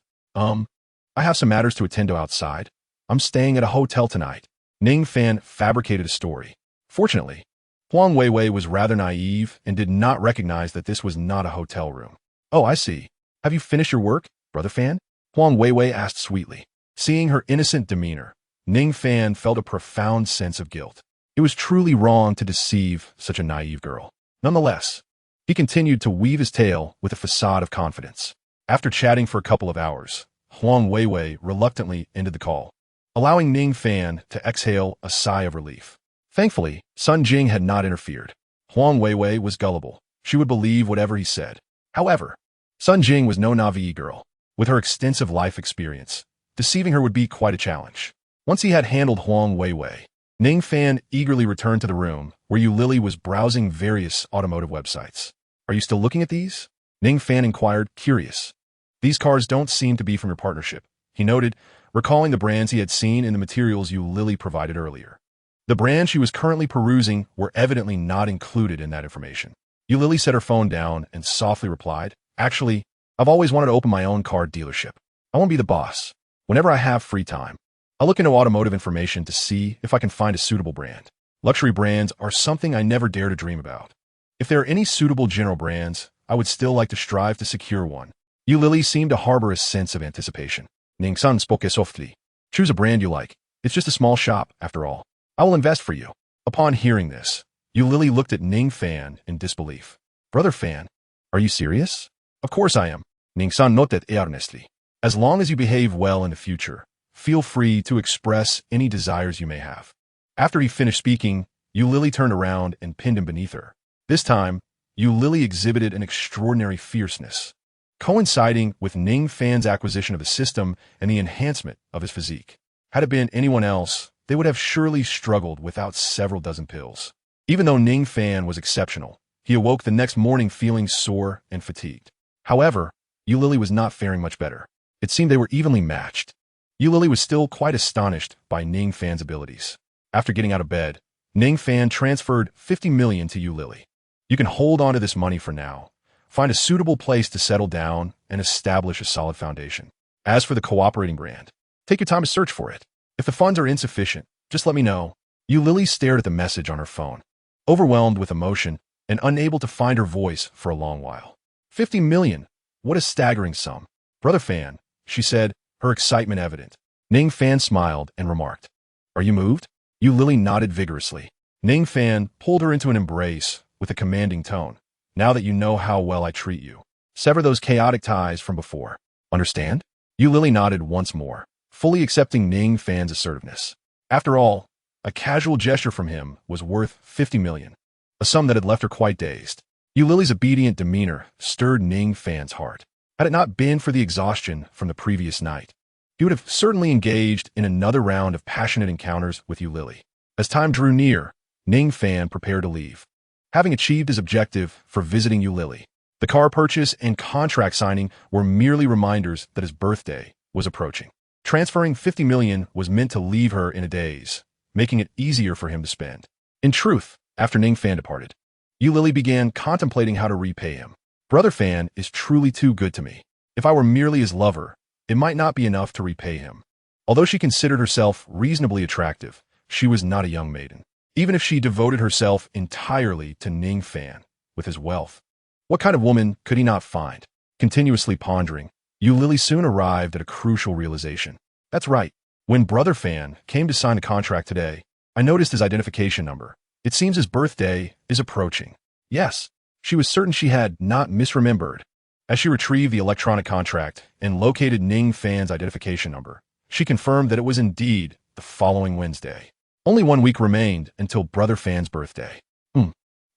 I have some matters to attend to outside. I'm staying at a hotel tonight. Ning Fan fabricated a story. Fortunately, Huang Weiwei was rather naive and did not recognize that this was not a hotel room. Oh, I see. Have you finished your work, Brother Fan? Huang Weiwei asked sweetly. Seeing her innocent demeanor, Ning Fan felt a profound sense of guilt. It was truly wrong to deceive such a naive girl. Nonetheless, he continued to weave his tale with a facade of confidence. After chatting for a couple of hours, Huang Weiwei reluctantly ended the call, allowing Ning Fan to exhale a sigh of relief. Thankfully, Sun Jing had not interfered. Huang Weiwei was gullible. She would believe whatever he said. However, Sun Jing was no naive girl. With her extensive life experience, deceiving her would be quite a challenge. Once he had handled Huang Weiwei, Ning Fan eagerly returned to the room where Yu Lily was browsing various automotive websites. Are you still looking at these? Ning Fan inquired, curious. These cars don't seem to be from your partnership, he noted, recalling the brands he had seen in the materials Yu Lily provided earlier. The brands she was currently perusing were evidently not included in that information. Yu Lily set her phone down and softly replied, Actually, I've always wanted to open my own car dealership. I won't be the boss. Whenever I have free time, I'll look into automotive information to see if I can find a suitable brand. Luxury brands are something I never dare to dream about. If there are any suitable general brands, I would still like to strive to secure one. Yu Lily seemed to harbor a sense of anticipation. Ning Sun spoke softly. Choose a brand you like. It's just a small shop, after all. I will invest for you. Upon hearing this, Yu Lily looked at Ning Fan in disbelief. Brother Fan, are you serious? Of course I am. Ning Sun nodded earnestly. As long as you behave well in the future, feel free to express any desires you may have. After he finished speaking, Yu Lily turned around and pinned him beneath her. This time, Yu Lily exhibited an extraordinary fierceness, coinciding with Ning Fan's acquisition of the system and the enhancement of his physique. Had it been anyone else, they would have surely struggled without several dozen pills. Even though Ning Fan was exceptional, he awoke the next morning feeling sore and fatigued. However, Yu Lily was not faring much better. It seemed they were evenly matched. Yu Lily was still quite astonished by Ning Fan's abilities. After getting out of bed, Ning Fan transferred 50 million to Yu Lily. You can hold on to this money for now. Find a suitable place to settle down and establish a solid foundation. As for the cooperating brand, take your time to search for it. If the funds are insufficient, just let me know. Yu Lily stared at the message on her phone, overwhelmed with emotion and unable to find her voice for a long while. 50 million. What a staggering sum. Brother Fan, she said, her excitement evident. Ning Fan smiled and remarked, Are you moved? Yu Lily nodded vigorously. Ning Fan pulled her into an embrace with a commanding tone. Now that you know how well I treat you, sever those chaotic ties from before. Understand? Yu Lily nodded once more, fully accepting Ning Fan's assertiveness. After all, a casual gesture from him was worth 50 million, a sum that had left her quite dazed. Yu Lily's obedient demeanor stirred Ning Fan's heart. Had it not been for the exhaustion from the previous night, he would have certainly engaged in another round of passionate encounters with Yu Lily. As time drew near, Ning Fan prepared to leave. Having achieved his objective for visiting Yu Lily, the car purchase and contract signing were merely reminders that his birthday was approaching. Transferring 50 million was meant to leave her in a daze, making it easier for him to spend. In truth, after Ning Fan departed, Yu Lily began contemplating how to repay him. Brother Fan is truly too good to me. If I were merely his lover, it might not be enough to repay him. Although she considered herself reasonably attractive, she was not a young maiden. even if she devoted herself entirely to Ning Fan with his wealth. What kind of woman could he not find? Continuously pondering, Yu Lily soon arrived at a crucial realization. That's right. When Brother Fan came to sign a contract today, I noticed his identification number. It seems his birthday is approaching. Yes, she was certain she had not misremembered. As she retrieved the electronic contract and located Ning Fan's identification number, she confirmed that it was indeed the following Wednesday. Only 1 week remained until Brother Fan's birthday.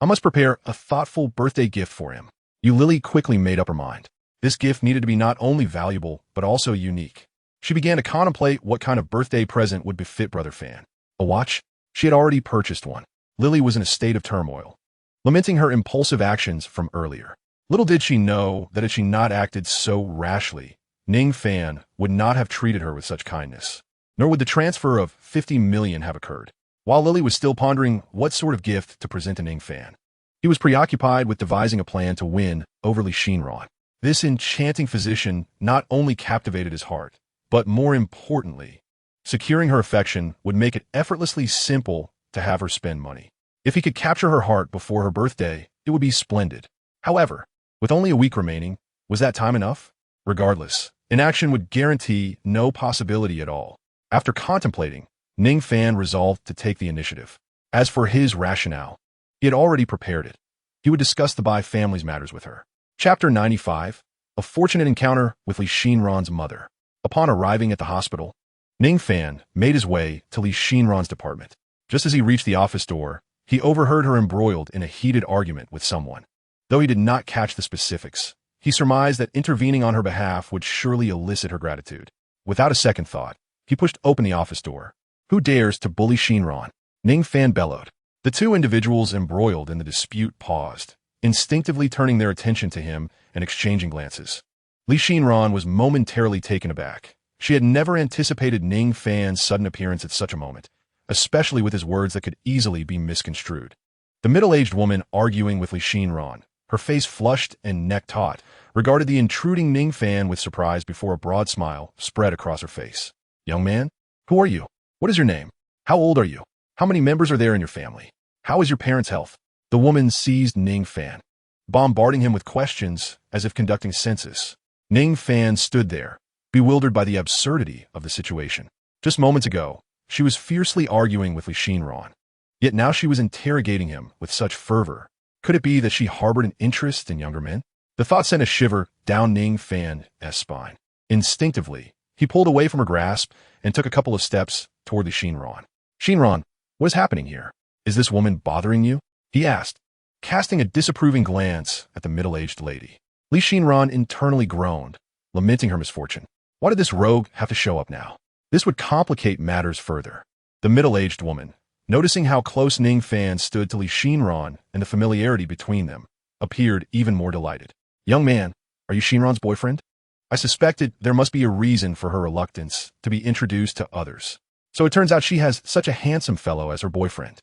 I must prepare a thoughtful birthday gift for him. Yu Lily quickly made up her mind. This gift needed to be not only valuable, but also unique. She began to contemplate what kind of birthday present would befit Brother Fan. A watch? She had already purchased one. Lily was in a state of turmoil, lamenting her impulsive actions from earlier. Little did she know that had she not acted so rashly, Ning Fan would not have treated her with such kindness, nor would the transfer of 50 million have occurred. While Lily was still pondering what sort of gift to present to Ning Fan, he was preoccupied with devising a plan to win over Li Xinran. This enchanting physician not only captivated his heart, but more importantly, securing her affection would make it effortlessly simple to have her spend money. If he could capture her heart before her birthday, it would be splendid. However, with only a week remaining, was that time enough? Regardless, inaction would guarantee no possibility at all. After contemplating, Ning Fan resolved to take the initiative. As for his rationale, he had already prepared it. He would discuss the Bai family's matters with her. Chapter 95, A Fortunate Encounter with Li Xinran's Mother. Upon arriving at the hospital, Ning Fan made his way to Li Xinran's department. Just as he reached the office door, he overheard her embroiled in a heated argument with someone. Though he did not catch the specifics, he surmised that intervening on her behalf would surely elicit her gratitude. Without a second thought, he pushed open the office door. Who dares to bully Xinran? Ning Fan bellowed. The two individuals embroiled in the dispute paused, instinctively turning their attention to him and exchanging glances. Li Xinran was momentarily taken aback. She had never anticipated Ning Fan's sudden appearance at such a moment, especially with his words that could easily be misconstrued. The middle-aged woman arguing with Li Xinran, her face flushed and neck taut, regarded the intruding Ning Fan with surprise before a broad smile spread across her face. Young man, who are you? What is your name? How old are you? How many members are there in your family? How is your parents' health? The woman seized Ning Fan, bombarding him with questions as if conducting census. Ning Fan stood there, bewildered by the absurdity of the situation. Just moments ago, she was fiercely arguing with Li Xinran, yet now she was interrogating him with such fervor. Could it be that she harbored an interest in younger men? The thought sent a shiver down Ning Fan's spine. Instinctively, he pulled away from her grasp and took a couple of steps toward Li Xinran. Xinran, what is happening here? Is this woman bothering you? He asked, casting a disapproving glance at the middle-aged lady. Li Xinran internally groaned, lamenting her misfortune. Why did this rogue have to show up now? This would complicate matters further. The middle-aged woman, noticing how close Ning Fan stood to Li Xinran and the familiarity between them, appeared even more delighted. Young man, are you Xinran's boyfriend? I suspected there must be a reason for her reluctance to be introduced to others. So it turns out she has such a handsome fellow as her boyfriend.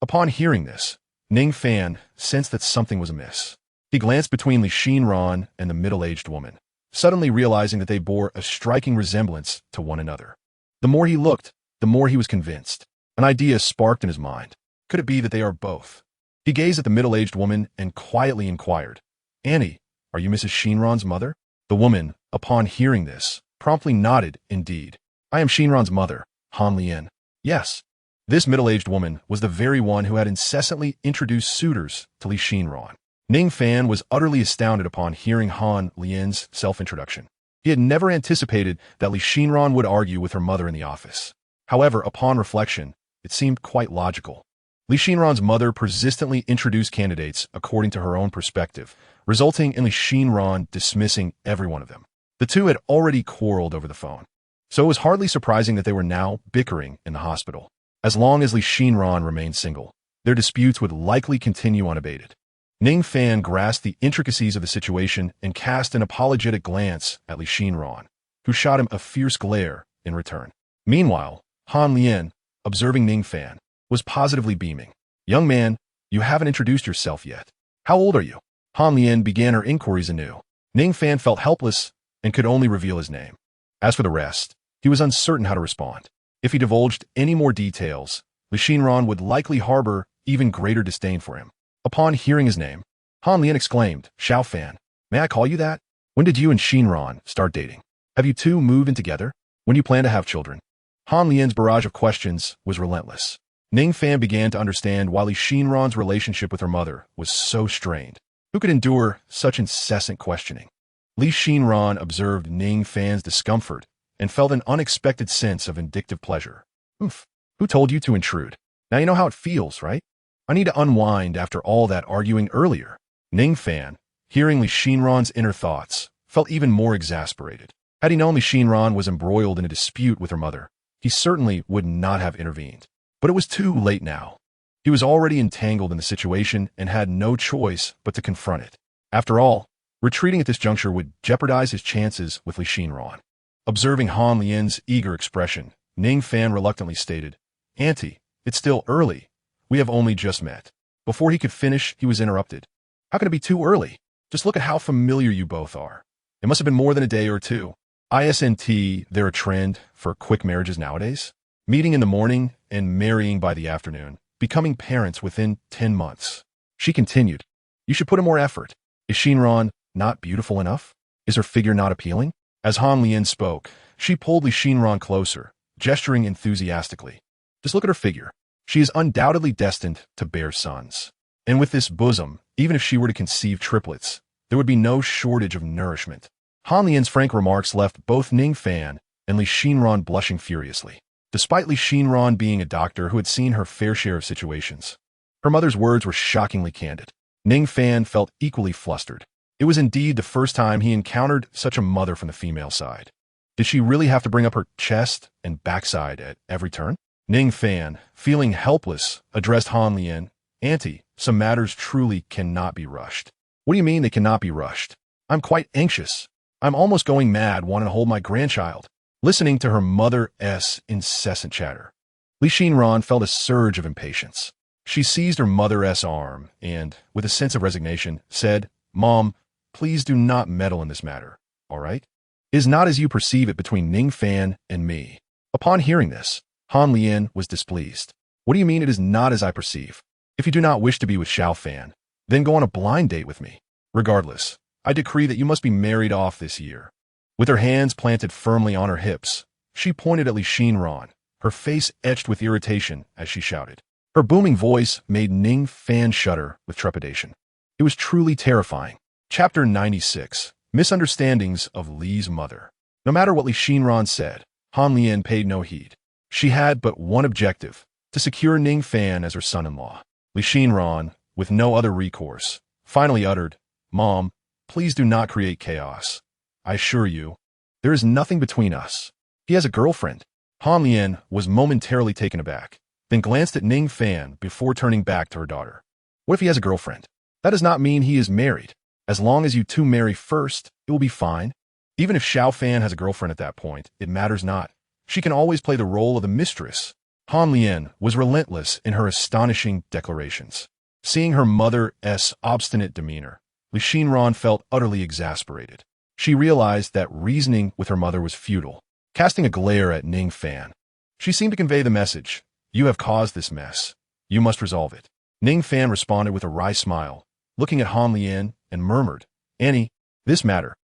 Upon hearing this, Ning Fan sensed that something was amiss. He glanced between Li Xinran and the middle-aged woman, suddenly realizing that they bore a striking resemblance to one another. The more he looked, the more he was convinced. An idea sparked in his mind. Could it be that they are both? He gazed at the middle-aged woman and quietly inquired, Annie, are you Mrs. Xinran's mother? The woman, upon hearing this, promptly nodded, indeed. I am Xinran's mother, Han Lian. Yes. This middle-aged woman was the very one who had incessantly introduced suitors to Li Xinran. Ning Fan was utterly astounded upon hearing Han Lian's self-introduction. He had never anticipated that Li Xinran would argue with her mother in the office. However, upon reflection, it seemed quite logical. Li Xinran's mother persistently introduced candidates according to her own perspective, resulting in Li Xinran dismissing every one of them. The two had already quarreled over the phone, so it was hardly surprising that they were now bickering in the hospital. As long as Li Xinran remained single, their disputes would likely continue unabated. Ning Fan grasped the intricacies of the situation and cast an apologetic glance at Li Xinran, who shot him a fierce glare in return. Meanwhile, Han Lian, observing Ning Fan, was positively beaming. Young man, you haven't introduced yourself yet. How old are you? Han Lian began her inquiries anew. Ning Fan felt helpless and could only reveal his name. As for the rest, he was uncertain how to respond. If he divulged any more details, Li Xinran would likely harbor even greater disdain for him. Upon hearing his name, Han Lian exclaimed, "Xiao Fan, may I call you that? When did you and Xinran start dating? Have you two moved in together? When do you plan to have children?" Han Lian's barrage of questions was relentless. Ning Fan began to understand why Li Xinran's relationship with her mother was so strained. Who could endure such incessant questioning? Li Xinran observed Ning Fan's discomfort and felt an unexpected sense of vindictive pleasure. "Oof, who told you to intrude? Now you know how it feels, right? I need to unwind after all that arguing earlier." Ning Fan, hearing Li Xinran's inner thoughts, felt even more exasperated. Had he known Li Xinran was embroiled in a dispute with her mother, he certainly would not have intervened. But it was too late now. He was already entangled in the situation and had no choice but to confront it. After all, retreating at this juncture would jeopardize his chances with Li Xinran. Observing Han Lian's eager expression, Ning Fan reluctantly stated, "Auntie, it's still early. We have only just met." Before he could finish, he was interrupted. "How can it be too early? Just look at how familiar you both are. It must have been more than a day or two. Isn't there a trend for quick marriages nowadays? Meeting in the morning and marrying by the afternoon, becoming parents within 10 months. She continued, "You should put in more effort. Is Xinran not beautiful enough? Is her figure not appealing?" As Han Lian spoke, she pulled Li Xinran closer, gesturing enthusiastically. "Just look at her figure. She is undoubtedly destined to bear sons. And with this bosom, even if she were to conceive triplets, there would be no shortage of nourishment." Han Lian's frank remarks left both Ning Fan and Li Xinran blushing furiously. Despite Li Xinran being a doctor who had seen her fair share of situations, her mother's words were shockingly candid. Ning Fan felt equally flustered. It was indeed the first time he encountered such a mother from the female side. Did she really have to bring up her chest and backside at every turn? Ning Fan, feeling helpless, addressed Han Lian, "Auntie, some matters truly cannot be rushed." "What do you mean they cannot be rushed? I'm quite anxious. I'm almost going mad wanting to hold my grandchild." Listening to her mother's incessant chatter, Li Xinran felt a surge of impatience. She seized her mother's arm and, with a sense of resignation, said, "Mom, please do not meddle in this matter, all right? It is not as you perceive it between Ning Fan and me." Upon hearing this, Han Lian was displeased. "What do you mean it is not as I perceive? If you do not wish to be with Xiao Fan, then go on a blind date with me. Regardless, I decree that you must be married off this year." With her hands planted firmly on her hips, she pointed at Li Xinran, her face etched with irritation as she shouted. Her booming voice made Ning Fan shudder with trepidation. It was truly terrifying. Chapter 96. Misunderstandings of Li's Mother. No matter what Li Xinran said, Han Lian paid no heed. She had but one objective, to secure Ning Fan as her son-in-law. Li Xinran, with no other recourse, finally uttered, "Mom, please do not create chaos. I assure you, there is nothing between us. He has a girlfriend." Han Lian was momentarily taken aback, then glanced at Ning Fan before turning back to her daughter. "What if he has a girlfriend? That does not mean he is married. As long as you two marry first, it will be fine. Even if Xiao Fan has a girlfriend at that point, it matters not. She can always play the role of the mistress." Han Lian was relentless in her astonishing declarations. Seeing her mother's obstinate demeanor, Li Xinran felt utterly exasperated. She realized that reasoning with her mother was futile. Casting a glare at Ning Fan, she seemed to convey the message, "You have caused this mess. You must resolve it." Ning Fan responded with a wry smile, looking at Han Lian, and murmured, "Annie, this matter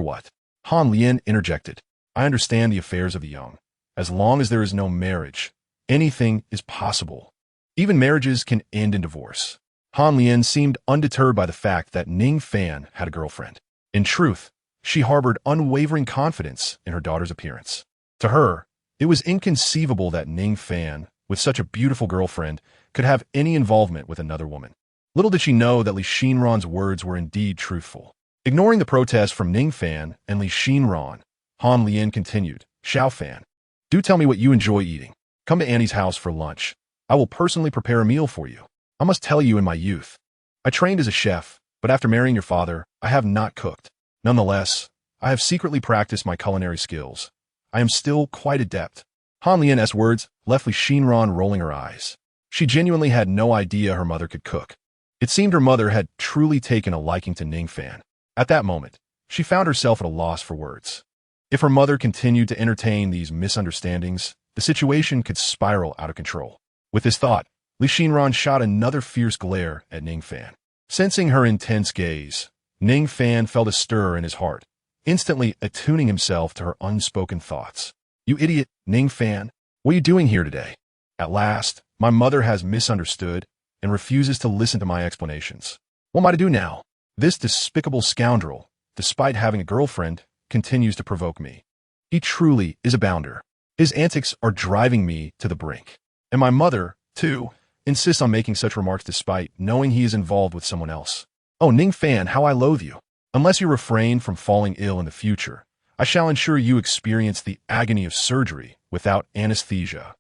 what?" Han Lian interjected, "I understand the affairs of the young. As long as there is no marriage, anything is possible. Even marriages can end in divorce." Han Lian seemed undeterred by the fact that Ning Fan had a girlfriend. In truth, she harbored unwavering confidence in her daughter's appearance. To her, it was inconceivable that Ning Fan, with such a beautiful girlfriend, could have any involvement with another woman. Little did she know that Li Xinran's words were indeed truthful. Ignoring the protest from Ning Fan and Li Xinran, Han Lian continued, "Xiao Fan, do tell me what you enjoy eating. Come to Annie's house for lunch. I will personally prepare a meal for you. I must tell you, in my youth, I trained as a chef, but after marrying your father, I have not cooked. Nonetheless, I have secretly practiced my culinary skills. I am still quite adept." Han Lian's words left Li Xinran rolling her eyes. She genuinely had no idea her mother could cook. It seemed her mother had truly taken a liking to Ning Fan. At that moment, she found herself at a loss for words. If her mother continued to entertain these misunderstandings, the situation could spiral out of control. With this thought, Li Xinran shot another fierce glare at Ning Fan. Sensing her intense gaze, Ning Fan felt a stir in his heart, instantly attuning himself to her unspoken thoughts. You idiot, Ning Fan. What are you doing here today? At last, my mother has misunderstood and refuses to listen to my explanations. What am I to do now? This despicable scoundrel, despite having a girlfriend, continues to provoke me. He truly is a bounder. His antics are driving me to the brink. And my mother, too, insists on making such remarks despite knowing he is involved with someone else. Oh, Ning Fan, how I loathe you. Unless you refrain from falling ill in the future, I shall ensure you experience the agony of surgery without anesthesia.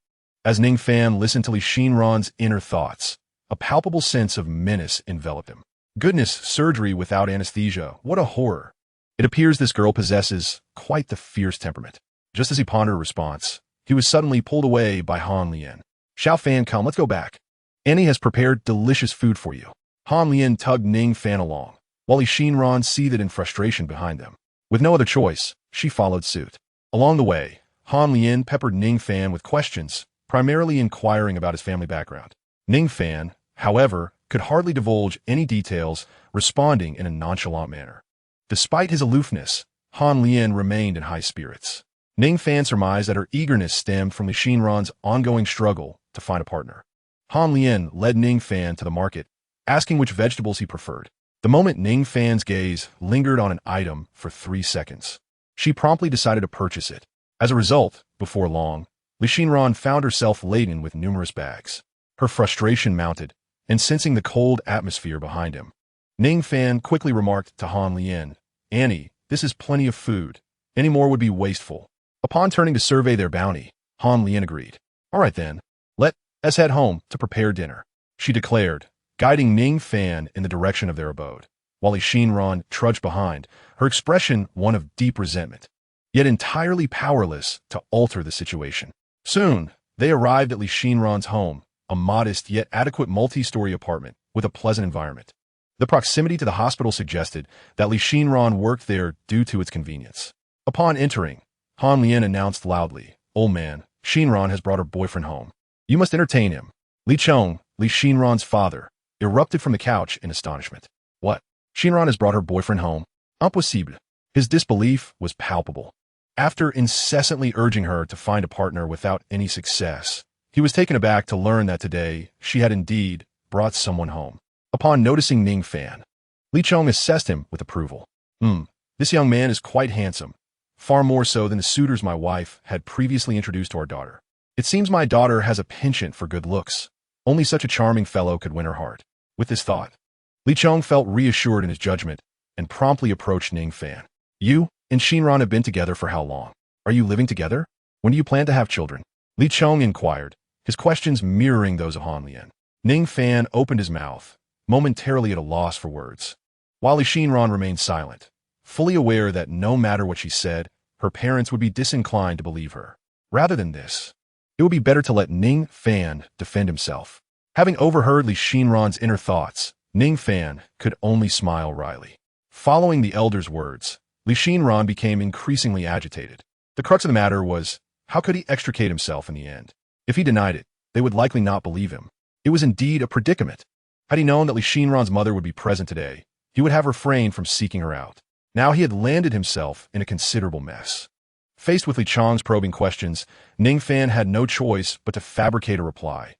As Ning Fan listened to Li Xinran's inner thoughts, a palpable sense of menace enveloped him. Goodness, surgery without anesthesia, what a horror. It appears this girl possesses quite the fierce temperament. Just as he pondered a response, he was suddenly pulled away by Han Lian. Xiao Fan, come, let's go back. Annie has prepared delicious food for you. Han Lian tugged Ning Fan along, while Li Xinran seethed in frustration behind them. With no other choice, she followed suit. Along the way, Han Lian peppered Ning Fan with questions, primarily inquiring about his family background. Ning Fan, however, could hardly divulge any details, responding in a nonchalant manner. Despite his aloofness, Han Lian remained in high spirits. Ning Fan surmised that her eagerness stemmed from Li Xinran's ongoing struggle to find a partner. Han Lian led Ning Fan to the market, asking which vegetables he preferred. The moment Ning Fan's gaze lingered on an item for 3 seconds, she promptly decided to purchase it. As a result, before long, Li Xinran found herself laden with numerous bags. Her frustration mounted, and sensing the cold atmosphere behind him, Ning Fan quickly remarked to Han Lian, Annie, this is plenty of food. Any more would be wasteful. Upon turning to survey their bounty, Han Lian agreed. All right then, let us head home to prepare dinner, she declared, guiding Ning Fan in the direction of their abode, while Li Xinran trudged behind, her expression one of deep resentment, yet entirely powerless to alter the situation. Soon, they arrived at Li Xinran's home, a modest yet adequate multi-story apartment with a pleasant environment. The proximity to the hospital suggested that Li Xinran worked there due to its convenience. Upon entering, Han Lian announced loudly, Old man, Xinran has brought her boyfriend home. You must entertain him. Li Chong, Li Xinran's father, erupted from the couch in astonishment. What? Xinran has brought her boyfriend home? Impossible. His disbelief was palpable. After incessantly urging her to find a partner without any success, he was taken aback to learn that today she had indeed brought someone home. Upon noticing Ning Fan, Li Chong assessed him with approval. This young man is quite handsome, far more so than the suitors my wife had previously introduced to our daughter. It seems my daughter has a penchant for good looks. Only such a charming fellow could win her heart. With this thought, Li Chong felt reassured in his judgment and promptly approached Ning Fan. You and Xinran have been together for how long? Are you living together? When do you plan to have children? Li Chong inquired, his questions mirroring those of Han Lian. Ning Fan opened his mouth, momentarily at a loss for words, while Li Xinran remained silent, fully aware that no matter what she said, her parents would be disinclined to believe her. Rather than this, it would be better to let Ning Fan defend himself. Having overheard Li Xinran's inner thoughts, Ning Fan could only smile wryly. Following the elder's words, Li Xinran became increasingly agitated. The crux of the matter was, how could he extricate himself in the end? If he denied it, they would likely not believe him. It was indeed a predicament. Had he known that Li Xinran's mother would be present today, he would have refrained from seeking her out. Now he had landed himself in a considerable mess. Faced with Li Chong's probing questions, Ning Fan had no choice but to fabricate a reply.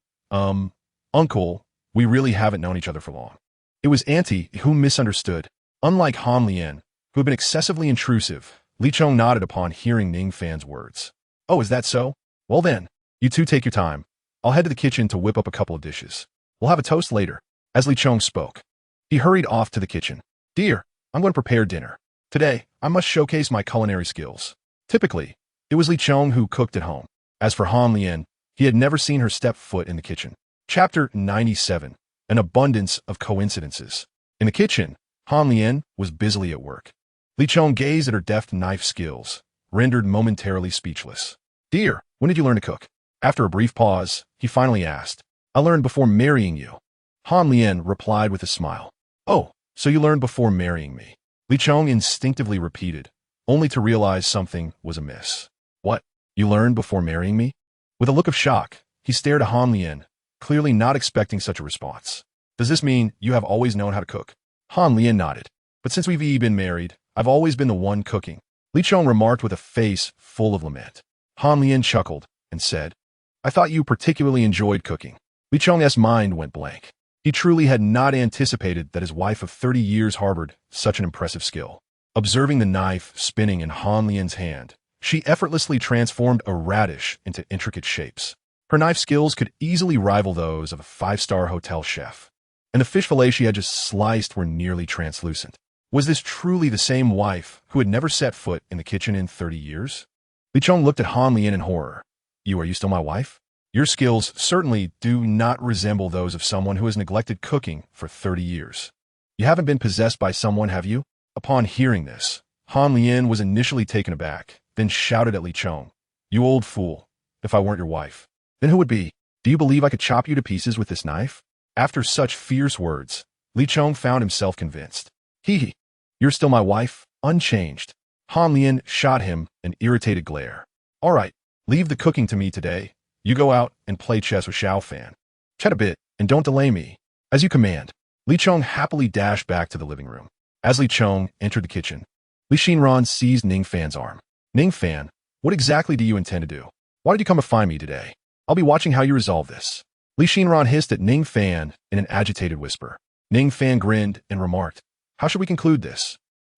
Uncle, we really haven't known each other for long. It was Auntie who misunderstood. Unlike Han Lian, who had been excessively intrusive, Li Chong nodded upon hearing Ning Fan's words. Oh, is that so? Well then, you two take your time. I'll head to the kitchen to whip up a couple of dishes. We'll have a toast later. As Li Chong spoke, he hurried off to the kitchen. Dear, I'm going to prepare dinner. Today, I must showcase my culinary skills. Typically, it was Li Chong who cooked at home. As for Han Lian, he had never seen her step foot in the kitchen. Chapter 97. An Abundance of Coincidences. In the kitchen, Han Lian was busily at work. Li Chong gazed at her deft knife skills, rendered momentarily speechless. Dear, when did you learn to cook? After a brief pause, he finally asked. I learned before marrying you. Han Lian replied with a smile. Oh, so you learned before marrying me. Li Chong instinctively repeated, only to realize something was amiss. What? You learned before marrying me? With a look of shock, he stared at Han Lian, clearly not expecting such a response. Does this mean you have always known how to cook? Han Lian nodded. But since we've been married, I've always been the one cooking. Li Chong remarked with a face full of lament. Han Lian chuckled and said, I thought you particularly enjoyed cooking. Li Chong's mind went blank. He truly had not anticipated that his wife of 30 years harbored such an impressive skill. Observing the knife spinning in Han Lian's hand, she effortlessly transformed a radish into intricate shapes. Her knife skills could easily rival those of a five-star hotel chef. And the fish fillet she had just sliced were nearly translucent. Was this truly the same wife who had never set foot in the kitchen in 30 years? Li Chong looked at Han Lian in horror. Are you still my wife? Your skills certainly do not resemble those of someone who has neglected cooking for 30 years. You haven't been possessed by someone, have you? Upon hearing this, Han Lian was initially taken aback, then shouted at Li Chong, You old fool, if I weren't your wife. Then who would be? Do you believe I could chop you to pieces with this knife? After such fierce words, Li Chong found himself convinced. You're still my wife, unchanged. Han Lian shot him an irritated glare. All right, leave the cooking to me today. You go out and play chess with Xiao Fan. Chat a bit, and don't delay me. As you command. Li Chong happily dashed back to the living room. As Li Chong entered the kitchen, Li Xinran seized Ning Fan's arm. Ning Fan, what exactly do you intend to do? Why did you come to find me today? I'll be watching how you resolve this. Li Xinran hissed at Ning Fan in an agitated whisper. Ning Fan grinned and remarked, How should we conclude this?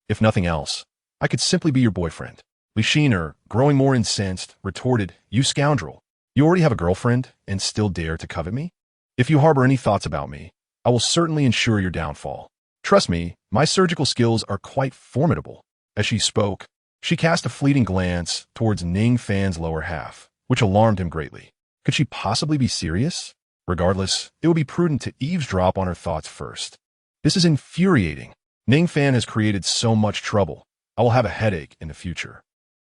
If nothing else, I could simply be your boyfriend. Li Xiner, growing more incensed, retorted, You scoundrel. You already have a girlfriend and still dare to covet me? If you harbor any thoughts about me, I will certainly ensure your downfall. Trust me, my surgical skills are quite formidable. As she spoke, she cast a fleeting glance towards Ning Fan's lower half, which alarmed him greatly. Could she possibly be serious? Regardless, it would be prudent to eavesdrop on her thoughts first. This is infuriating. Ning Fan has created so much trouble. I will have a headache in the future.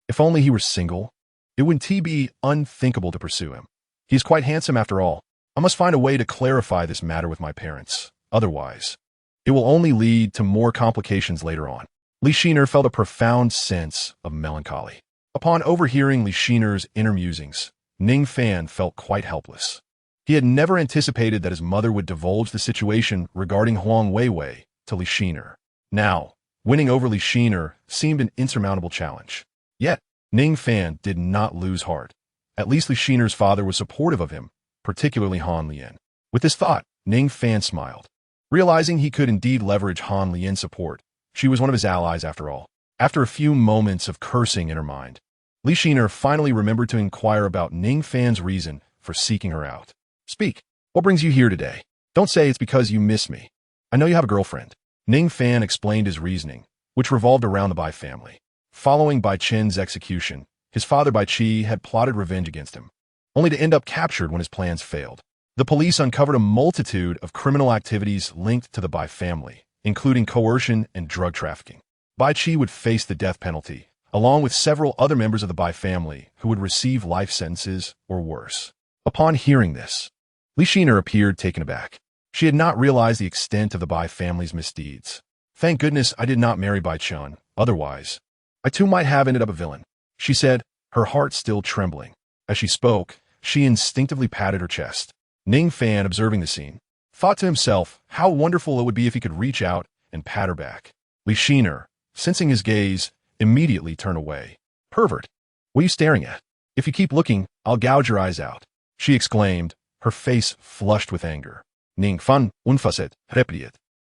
If only he were single. It would be unthinkable to pursue him. He is quite handsome after all. I must find a way to clarify this matter with my parents. Otherwise, it will only lead to more complications later on. Li Xiner felt a profound sense of melancholy. Upon overhearing Li Xiner's inner musings, Ning Fan felt quite helpless. He had never anticipated that his mother would divulge the situation regarding Huang Weiwei to Li Xiner. Now, winning over Li Xiner seemed an insurmountable challenge. Yet, Ning Fan did not lose heart. At least Li Xiner's father was supportive of him, particularly Han Lian. With this thought, Ning Fan smiled. Realizing he could indeed leverage Han Lian's support, she was one of his allies after all. After a few moments of cursing in her mind, Li Xiner finally remembered to inquire about Ning Fan's reason for seeking her out. Speak. What brings you here today? Don't say it's because you miss me. I know you have a girlfriend. Ning Fan explained his reasoning, which revolved around the Bai family. Following Bai Chen's execution, his father Bai Qi had plotted revenge against him, only to end up captured when his plans failed. The police uncovered a multitude of criminal activities linked to the Bai family, including coercion and drug trafficking. Bai Qi would face the death penalty, along with several other members of the Bai family who would receive life sentences or worse. Upon hearing this, Li Xiner appeared taken aback. She had not realized the extent of the Bai family's misdeeds. Thank goodness I did not marry Bai Chun, otherwise, I too might have ended up a villain, she said, her heart still trembling. As she spoke, she instinctively patted her chest. Ning Fan, observing the scene, thought to himself how wonderful it would be if he could reach out and pat her back. Li Xiner, sensing his gaze, immediately turned away. Pervert, what are you staring at? If you keep looking, I'll gouge your eyes out, she exclaimed, her face flushed with anger. Ning Fan unfaset replied.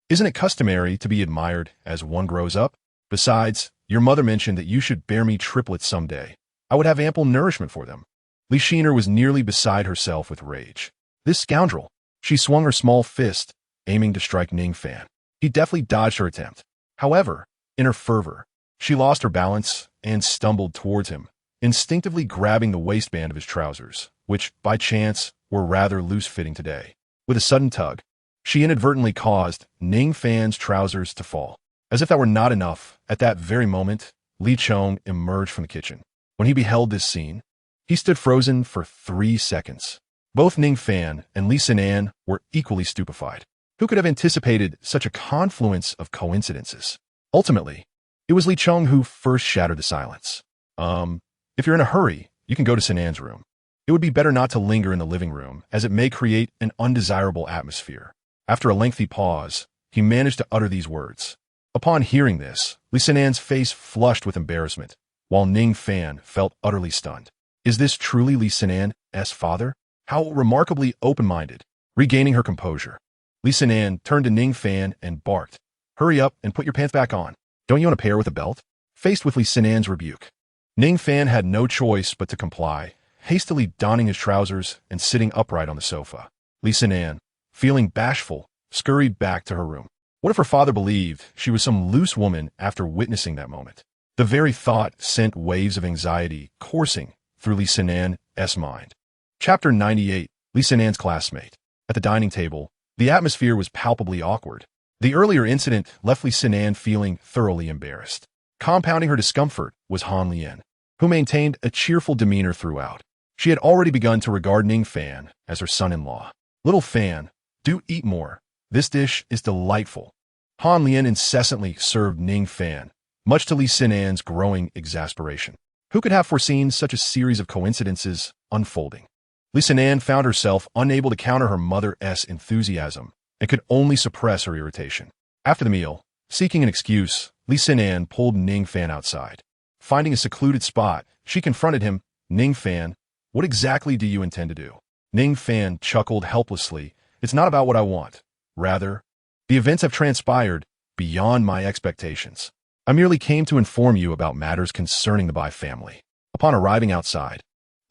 Isn't it customary to be admired as one grows up? Besides, your mother mentioned that you should bear me triplets someday. I would have ample nourishment for them. Li Xiner was nearly beside herself with rage. This scoundrel. She swung her small fist, aiming to strike Ning Fan. He deftly dodged her attempt. However, in her fervor, she lost her balance and stumbled towards him, instinctively grabbing the waistband of his trousers, which, by chance, were rather loose-fitting today. With a sudden tug, she inadvertently caused Ning Fan's trousers to fall. As if that were not enough, at that very moment, Li Chong emerged from the kitchen. When he beheld this scene, he stood frozen for 3 seconds. Both Ning Fan and Li Sinan were equally stupefied. Who could have anticipated such a confluence of coincidences? Ultimately, it was Li Chong who first shattered the silence. If you're in a hurry, you can go to Sinan's room. It It would be better not to linger in the living room, as it may create an undesirable atmosphere. After a lengthy pause, he managed to utter these words. Upon hearing this, Li Sanan's face flushed with embarrassment, while Ning Fan felt utterly stunned. Is this truly Li Sanan's father? How remarkably open-minded. Regaining her composure, Li Sanan turned to Ning Fan and barked, "Hurry up and put your pants back on. Don't you want a pair with a belt?" Faced with Li Sanan's rebuke, Ning Fan had no choice but to comply, hastily donning his trousers and sitting upright on the sofa. Li Sanan, feeling bashful, scurried back to her room. What if her father believed she was some loose woman after witnessing that moment? The very thought sent waves of anxiety coursing through Li Sanan's mind. Chapter 98, Li Sanan's classmate. At the dining table, the atmosphere was palpably awkward. The earlier incident left Li Sanan feeling thoroughly embarrassed. Compounding her discomfort was Han Lian, who maintained a cheerful demeanor throughout. She had already begun to regard Ning Fan as her son-in-law. "Little Fan, do eat more. This dish is delightful." Han Lian incessantly served Ning Fan, much to Li Sanan's growing exasperation. Who could have foreseen such a series of coincidences unfolding? Li Sanan found herself unable to counter her mother's enthusiasm and could only suppress her irritation. After the meal, seeking an excuse, Li Sanan pulled Ning Fan outside. Finding a secluded spot, she confronted him. "Ning Fan, what exactly do you intend to do?" Ning Fan chuckled helplessly. "It's not about what I want. Rather, the events have transpired beyond my expectations. I merely came to inform you about matters concerning the Bai family. Upon arriving outside,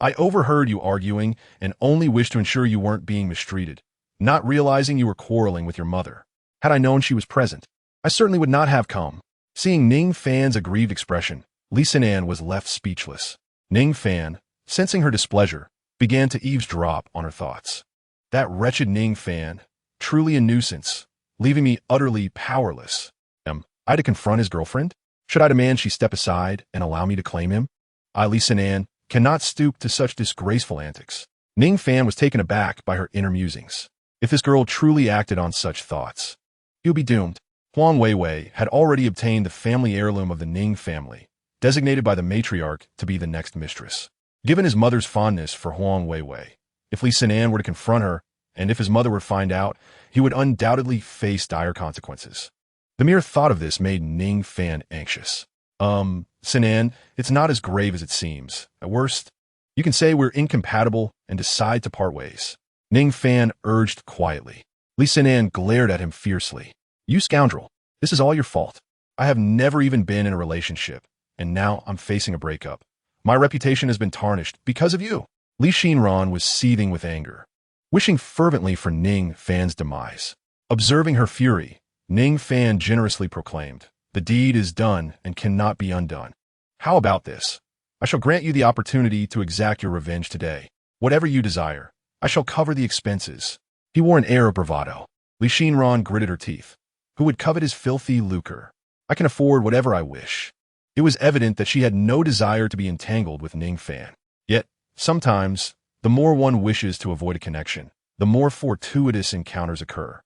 I overheard you arguing and only wished to ensure you weren't being mistreated, not realizing you were quarreling with your mother. Had I known she was present, I certainly would not have come." Seeing Ning Fan's aggrieved expression, Li Sanan was left speechless. Ning Fan, sensing her displeasure, began to eavesdrop on her thoughts. That wretched Ning Fan, truly a nuisance, leaving me utterly powerless. Am I to confront his girlfriend? Should I demand she step aside and allow me to claim him? I, Li Sanan, cannot stoop to such disgraceful antics. Ning Fan was taken aback by her inner musings. If this girl truly acted on such thoughts, he would be doomed. Huang Weiwei had already obtained the family heirloom of the Ning family, designated by the matriarch to be the next mistress. Given his mother's fondness for Huang Weiwei, if Li Sanan were to confront her, and if his mother were to find out, he would undoubtedly face dire consequences. The mere thought of this made Ning Fan anxious. Sanan, it's not as grave as it seems. At worst, you can say we're incompatible and decide to part ways. Ning Fan urged quietly. Li Sanan glared at him fiercely. "You scoundrel, this is all your fault. I have never even been in a relationship, and now I'm facing a breakup. My reputation has been tarnished because of you." Li Xinran was seething with anger, wishing fervently for Ning Fan's demise. Observing her fury, Ning Fan generously proclaimed, "The deed is done and cannot be undone. How about this? I shall grant you the opportunity to exact your revenge today. Whatever you desire, I shall cover the expenses." He wore an air of bravado. Li Xinran gritted her teeth. Who would covet his filthy lucre? I can afford whatever I wish. It was evident that she had no desire to be entangled with Ning Fan. Yet, sometimes, the more one wishes to avoid a connection, the more fortuitous encounters occur.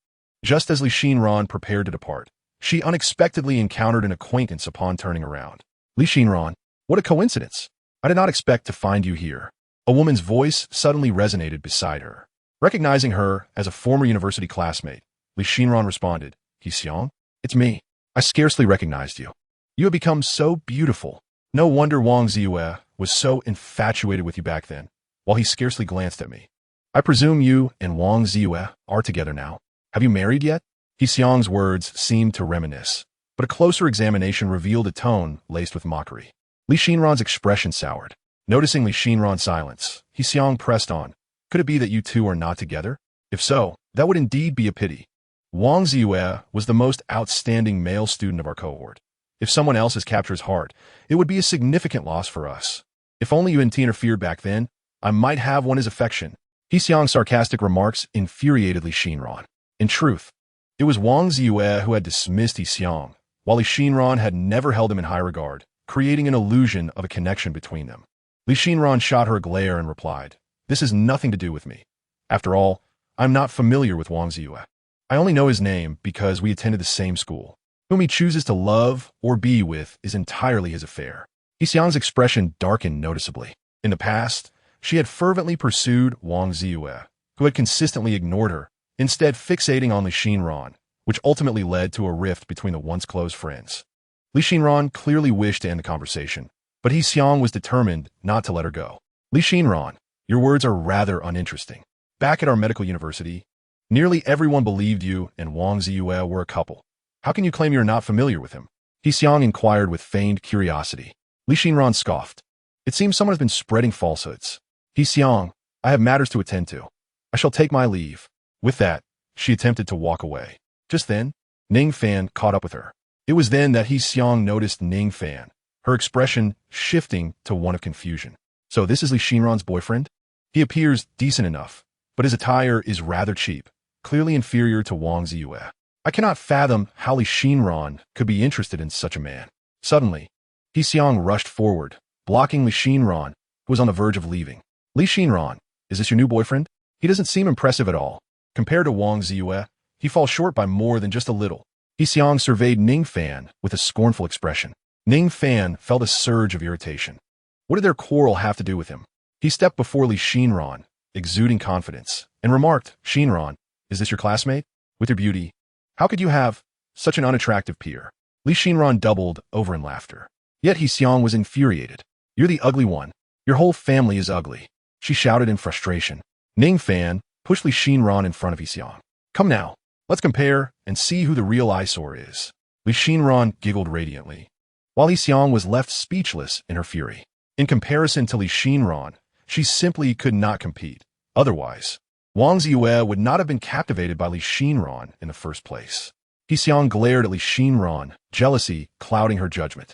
Just as Li Xinran prepared to depart, she unexpectedly encountered an acquaintance upon turning around. "Li Xinran, what a coincidence! I did not expect to find you here." A woman's voice suddenly resonated beside her. Recognizing her as a former university classmate, Li Xinran responded, "He Xiang? It's me. I scarcely recognized you. You have become so beautiful. No wonder Wang Ziyue was so infatuated with you back then, while he scarcely glanced at me. I presume you and Wang Ziyue are together now. Have you married yet?" He Xiang's words seemed to reminisce, but a closer examination revealed a tone laced with mockery. Li Xinran's expression soured. Noticing Li Xinran's silence, He Xiang pressed on. "Could it be that you two are not together? If so, that would indeed be a pity. Wang Ziyue was the most outstanding male student of our cohort. If someone else has captured his heart, it would be a significant loss for us. If only you hadn't interfered back then, I might have won his affection." He Xiang's sarcastic remarks infuriated Li Xinran. In truth, it was Wang Ziyue who had dismissed He Xiang, while Li Xinran had never held him in high regard, creating an illusion of a connection between them. Li Xinran shot her a glare and replied, "This has nothing to do with me. After all, I'm not familiar with Wang Ziyue. I only know his name because we attended the same school. Whom he chooses to love or be with is entirely his affair." He Xiang's expression darkened noticeably. In the past, She had fervently pursued Wang Ziyue, who had consistently ignored her, instead fixating on Li Xinran, which ultimately led to a rift between the once close friends. Li Xinran clearly wished to end the conversation, but He Xiang was determined not to let her go. Li Xinran, your words are rather uninteresting. Back at our medical university, nearly everyone believed you and Wang Ziyue were a couple. How can you claim you're not familiar with him? He Xiang inquired with feigned curiosity. Li Xinran scoffed. It seems someone has been spreading falsehoods. He Xiang, I have matters to attend to. I shall take my leave. With that, she attempted to walk away. Just then, Ning Fan caught up with her. It was then that He Xiang noticed Ning Fan, her expression shifting to one of confusion. So this is Li Xinran's boyfriend? He appears decent enough, but his attire is rather cheap, clearly inferior to Wang Ziyue. I cannot fathom how Li Xinran could be interested in such a man. Suddenly, He Xiang rushed forward, blocking Li Xinran, who was on the verge of leaving. Li Xinran, is this your new boyfriend? He doesn't seem impressive at all. Compared to Wang Ziyue, he falls short by more than just a little. He Xiang surveyed Ning Fan with a scornful expression. Ning Fan felt a surge of irritation. What did their quarrel have to do with him? He stepped before Li Xinran, exuding confidence, and remarked, Xinran, is this your classmate? With your beauty, how could you have such an unattractive peer? Li Xinran doubled over in laughter. Yet He Xiang was infuriated. You're the ugly one. Your whole family is ugly. She shouted in frustration. Ning Fan pushed Li Xinran in front of He Xiang. Come now, let's compare and see who the real eyesore is. Li Xinran giggled radiantly, while He Xiang was left speechless in her fury. In comparison to Li Xinran, she simply could not compete. Otherwise, Wang Ziyue would not have been captivated by Li Xinran in the first place. He Xiang glared at Li Xinran, jealousy clouding her judgment.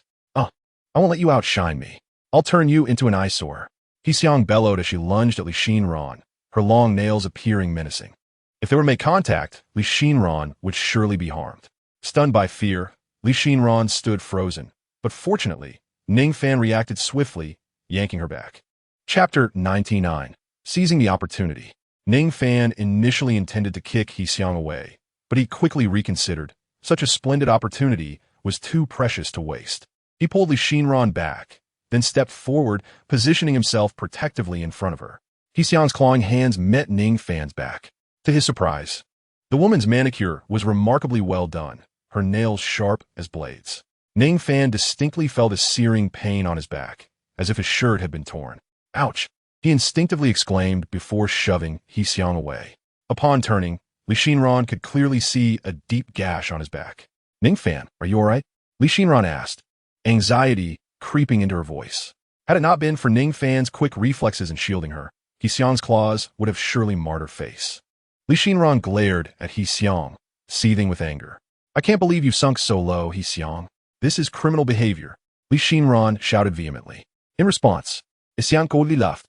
I won't let you outshine me. I'll turn you into an eyesore. He Xiang bellowed as she lunged at Li Xinran, her long nails appearing menacing. If they were to make contact, Li Xinran would surely be harmed. Stunned by fear, Li Xinran stood frozen, but fortunately, Ning Fan reacted swiftly, yanking her back. Chapter 99. Seizing the opportunity. Ning Fan initially intended to kick He Xiang away, but he quickly reconsidered. Such a splendid opportunity was too precious to waste. He pulled Li Xinran back, then stepped forward, positioning himself protectively in front of her. He Xiang's clawing hands met Ning Fan's back. To his surprise, the woman's manicure was remarkably well done, her nails sharp as blades. Ning Fan distinctly felt a searing pain on his back, as if his shirt had been torn. Ouch! He instinctively exclaimed before shoving He Xiang away. Upon turning, Li Xinran could clearly see a deep gash on his back. Ning Fan, are you all right? Li Xinran asked, anxiety creeping into her voice. Had it not been for Ning Fan's quick reflexes in shielding her, He Xiang's claws would have surely marred her face. Li Xinran glared at He Xiang, seething with anger. I can't believe you sunk so low, He Xiang. This is criminal behavior. Li Xinran shouted vehemently. In response, He Xiang coldly laughed.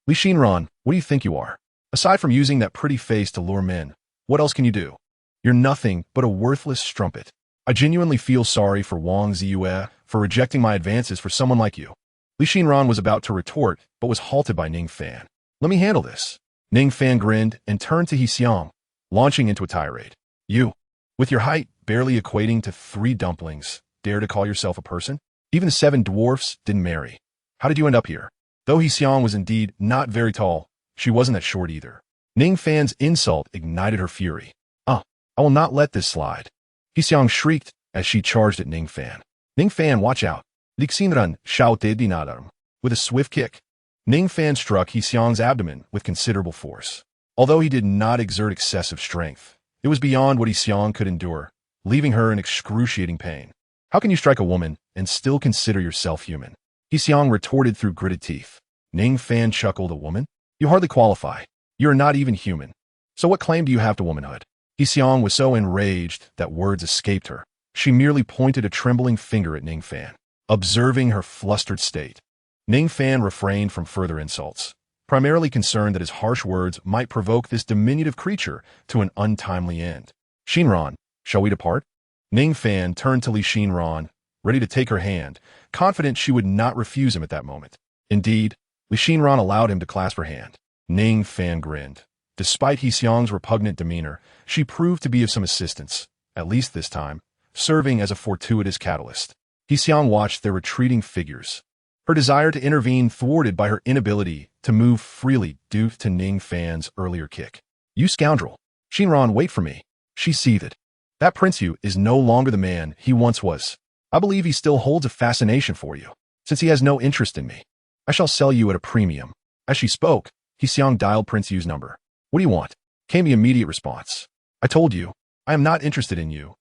Li Xinran, what do you think you are? Aside from using that pretty face to lure men, what else can you do? You're nothing but a worthless strumpet. I genuinely feel sorry for Wang Ziyue for rejecting my advances for someone like you. Li Xinran was about to retort, but was halted by Ning Fan. Let me handle this. Ning Fan grinned and turned to He Xiang, launching into a tirade. You, with your height barely equating to 3 dumplings, dare to call yourself a person? Even the 7 dwarfs didn't marry. How did you end up here? Though He Xiang was indeed not very tall, she wasn't that short either. Ning Fan's insult ignited her fury. I will not let this slide. He Xiang shrieked as she charged at Ning Fan. Ning Fan, watch out. Li Xinran shouted dinadarum. With a swift kick, Ning Fan struck He Xiang's abdomen with considerable force. Although he did not exert excessive strength, it was beyond what He Xiang could endure, leaving her in excruciating pain. How can you strike a woman and still consider yourself human? He Xiang retorted through gritted teeth. Ning Fan chuckled, a woman? You hardly qualify. You are not even human. So what claim do you have to womanhood? He Xiang was so enraged that words escaped her. She merely pointed a trembling finger at Ning Fan. Observing her flustered state, Ning Fan refrained from further insults, primarily concerned that his harsh words might provoke this diminutive creature to an untimely end. Xinran, shall we depart? Ning Fan turned to Li Xinran, ready to take her hand, confident she would not refuse him at that moment. Indeed, Li Xinran allowed him to clasp her hand. Ning Fan grinned. Despite He Xiang's repugnant demeanor, she proved to be of some assistance, at least this time, serving as a fortuitous catalyst. He Xiang watched their retreating figures, her desire to intervene thwarted by her inability to move freely due to Ning Fan's earlier kick. "You scoundrel! Shinran, wait for me," she seethed. "That Prince Yu is no longer the man he once was. I believe he still holds a fascination for you. Since he has no interest in me, I shall sell you at a premium." As she spoke, Xiang dialed Prince Yu's number. "What do you want?" came the immediate response. "I told you, I am not interested in you."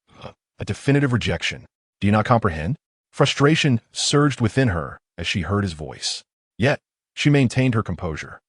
A definitive rejection. Do you not comprehend? Frustration surged within her as she heard his voice. Yet, she maintained her composure.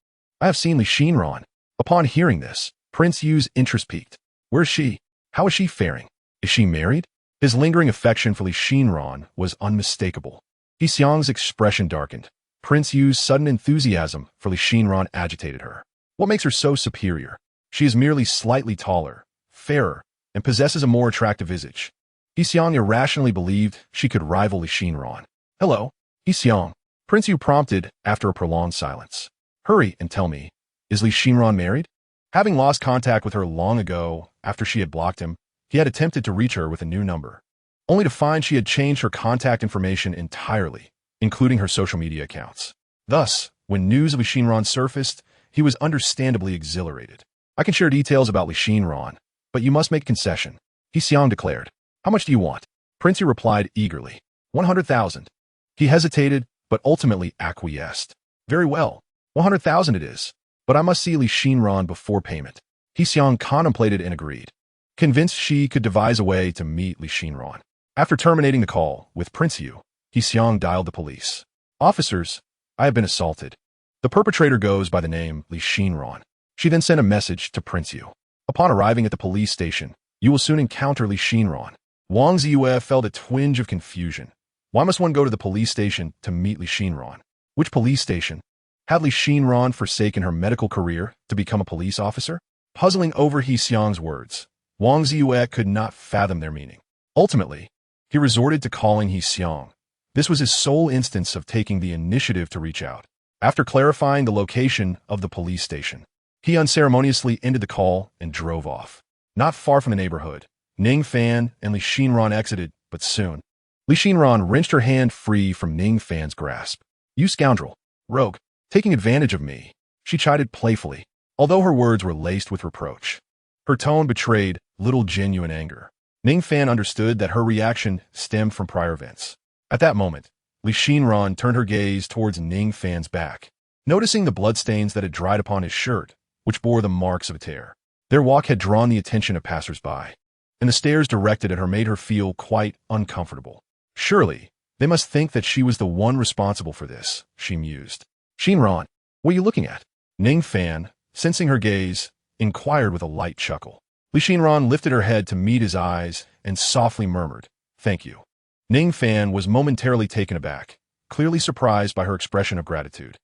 "I have seen Li Shinran." Upon hearing this, Prince Yu's interest peaked. "Where is she? How is she faring? Is she married?" His lingering affection for Li Shinran was unmistakable. Xiang's expression darkened. Prince Yu's sudden enthusiasm for Li Shinran agitated her. What makes her so superior? She is merely slightly taller, fairer, and possesses a more attractive visage. Xiang irrationally believed she could rival Li Shinran. "Hello, Xiang," Prince Yu prompted after a prolonged silence. "Hurry and tell me, is Li Shinran married?" Having lost contact with her long ago after she had blocked him, he had attempted to reach her with a new number, only to find she had changed her contact information entirely, including her social media accounts. Thus, when news of Li Shinran surfaced, he was understandably exhilarated. "I can share details about Li Shinran, but you must make a concession," Xiang declared. "How much do you want?" Prince Yu replied eagerly. 100,000. He hesitated, but ultimately acquiesced. "Very well, 100,000 it is, but I must see Li Shinran before payment." Xiang contemplated and agreed, convinced she could devise a way to meet Li Shinran. After terminating the call with Prince Yu, Xiang dialed the police. "Officers, I have been assaulted. The perpetrator goes by the name Li Shinran." She then sent a message to Prince Yu. "Upon arriving at the police station, you will soon encounter Li Shinran." Wang Ziyue felt a twinge of confusion. Why must one go to the police station to meet Li Shinran? Which police station? Had Li Shinran forsaken her medical career to become a police officer? Puzzling over Xiang's words, Wang Ziyue could not fathom their meaning. Ultimately, he resorted to calling Xiang. This was his sole instance of taking the initiative to reach out. After clarifying the location of the police station, he unceremoniously ended the call and drove off. Not far from the neighborhood, Ning Fan and Li Shinran exited, but soon, Li Shinran wrenched her hand free from Ning Fan's grasp. "You scoundrel! Rogue! Taking advantage of me!" she chided playfully, although her words were laced with reproach. Her tone betrayed little genuine anger. Ning Fan understood that her reaction stemmed from prior events. At that moment, Li Shinran turned her gaze towards Ning Fan's back, noticing the bloodstains that had dried upon his shirt, which bore the marks of a tear. Their walk had drawn the attention of passers-by, and the stares directed at her made her feel quite uncomfortable. Surely, they must think that she was the one responsible for this, she mused. "Shinran, what are you looking at?" Ning Fan, sensing her gaze, inquired with a light chuckle. Li Shinran lifted her head to meet his eyes and softly murmured, "Thank you." Ning Fan was momentarily taken aback, clearly surprised by her expression of gratitude.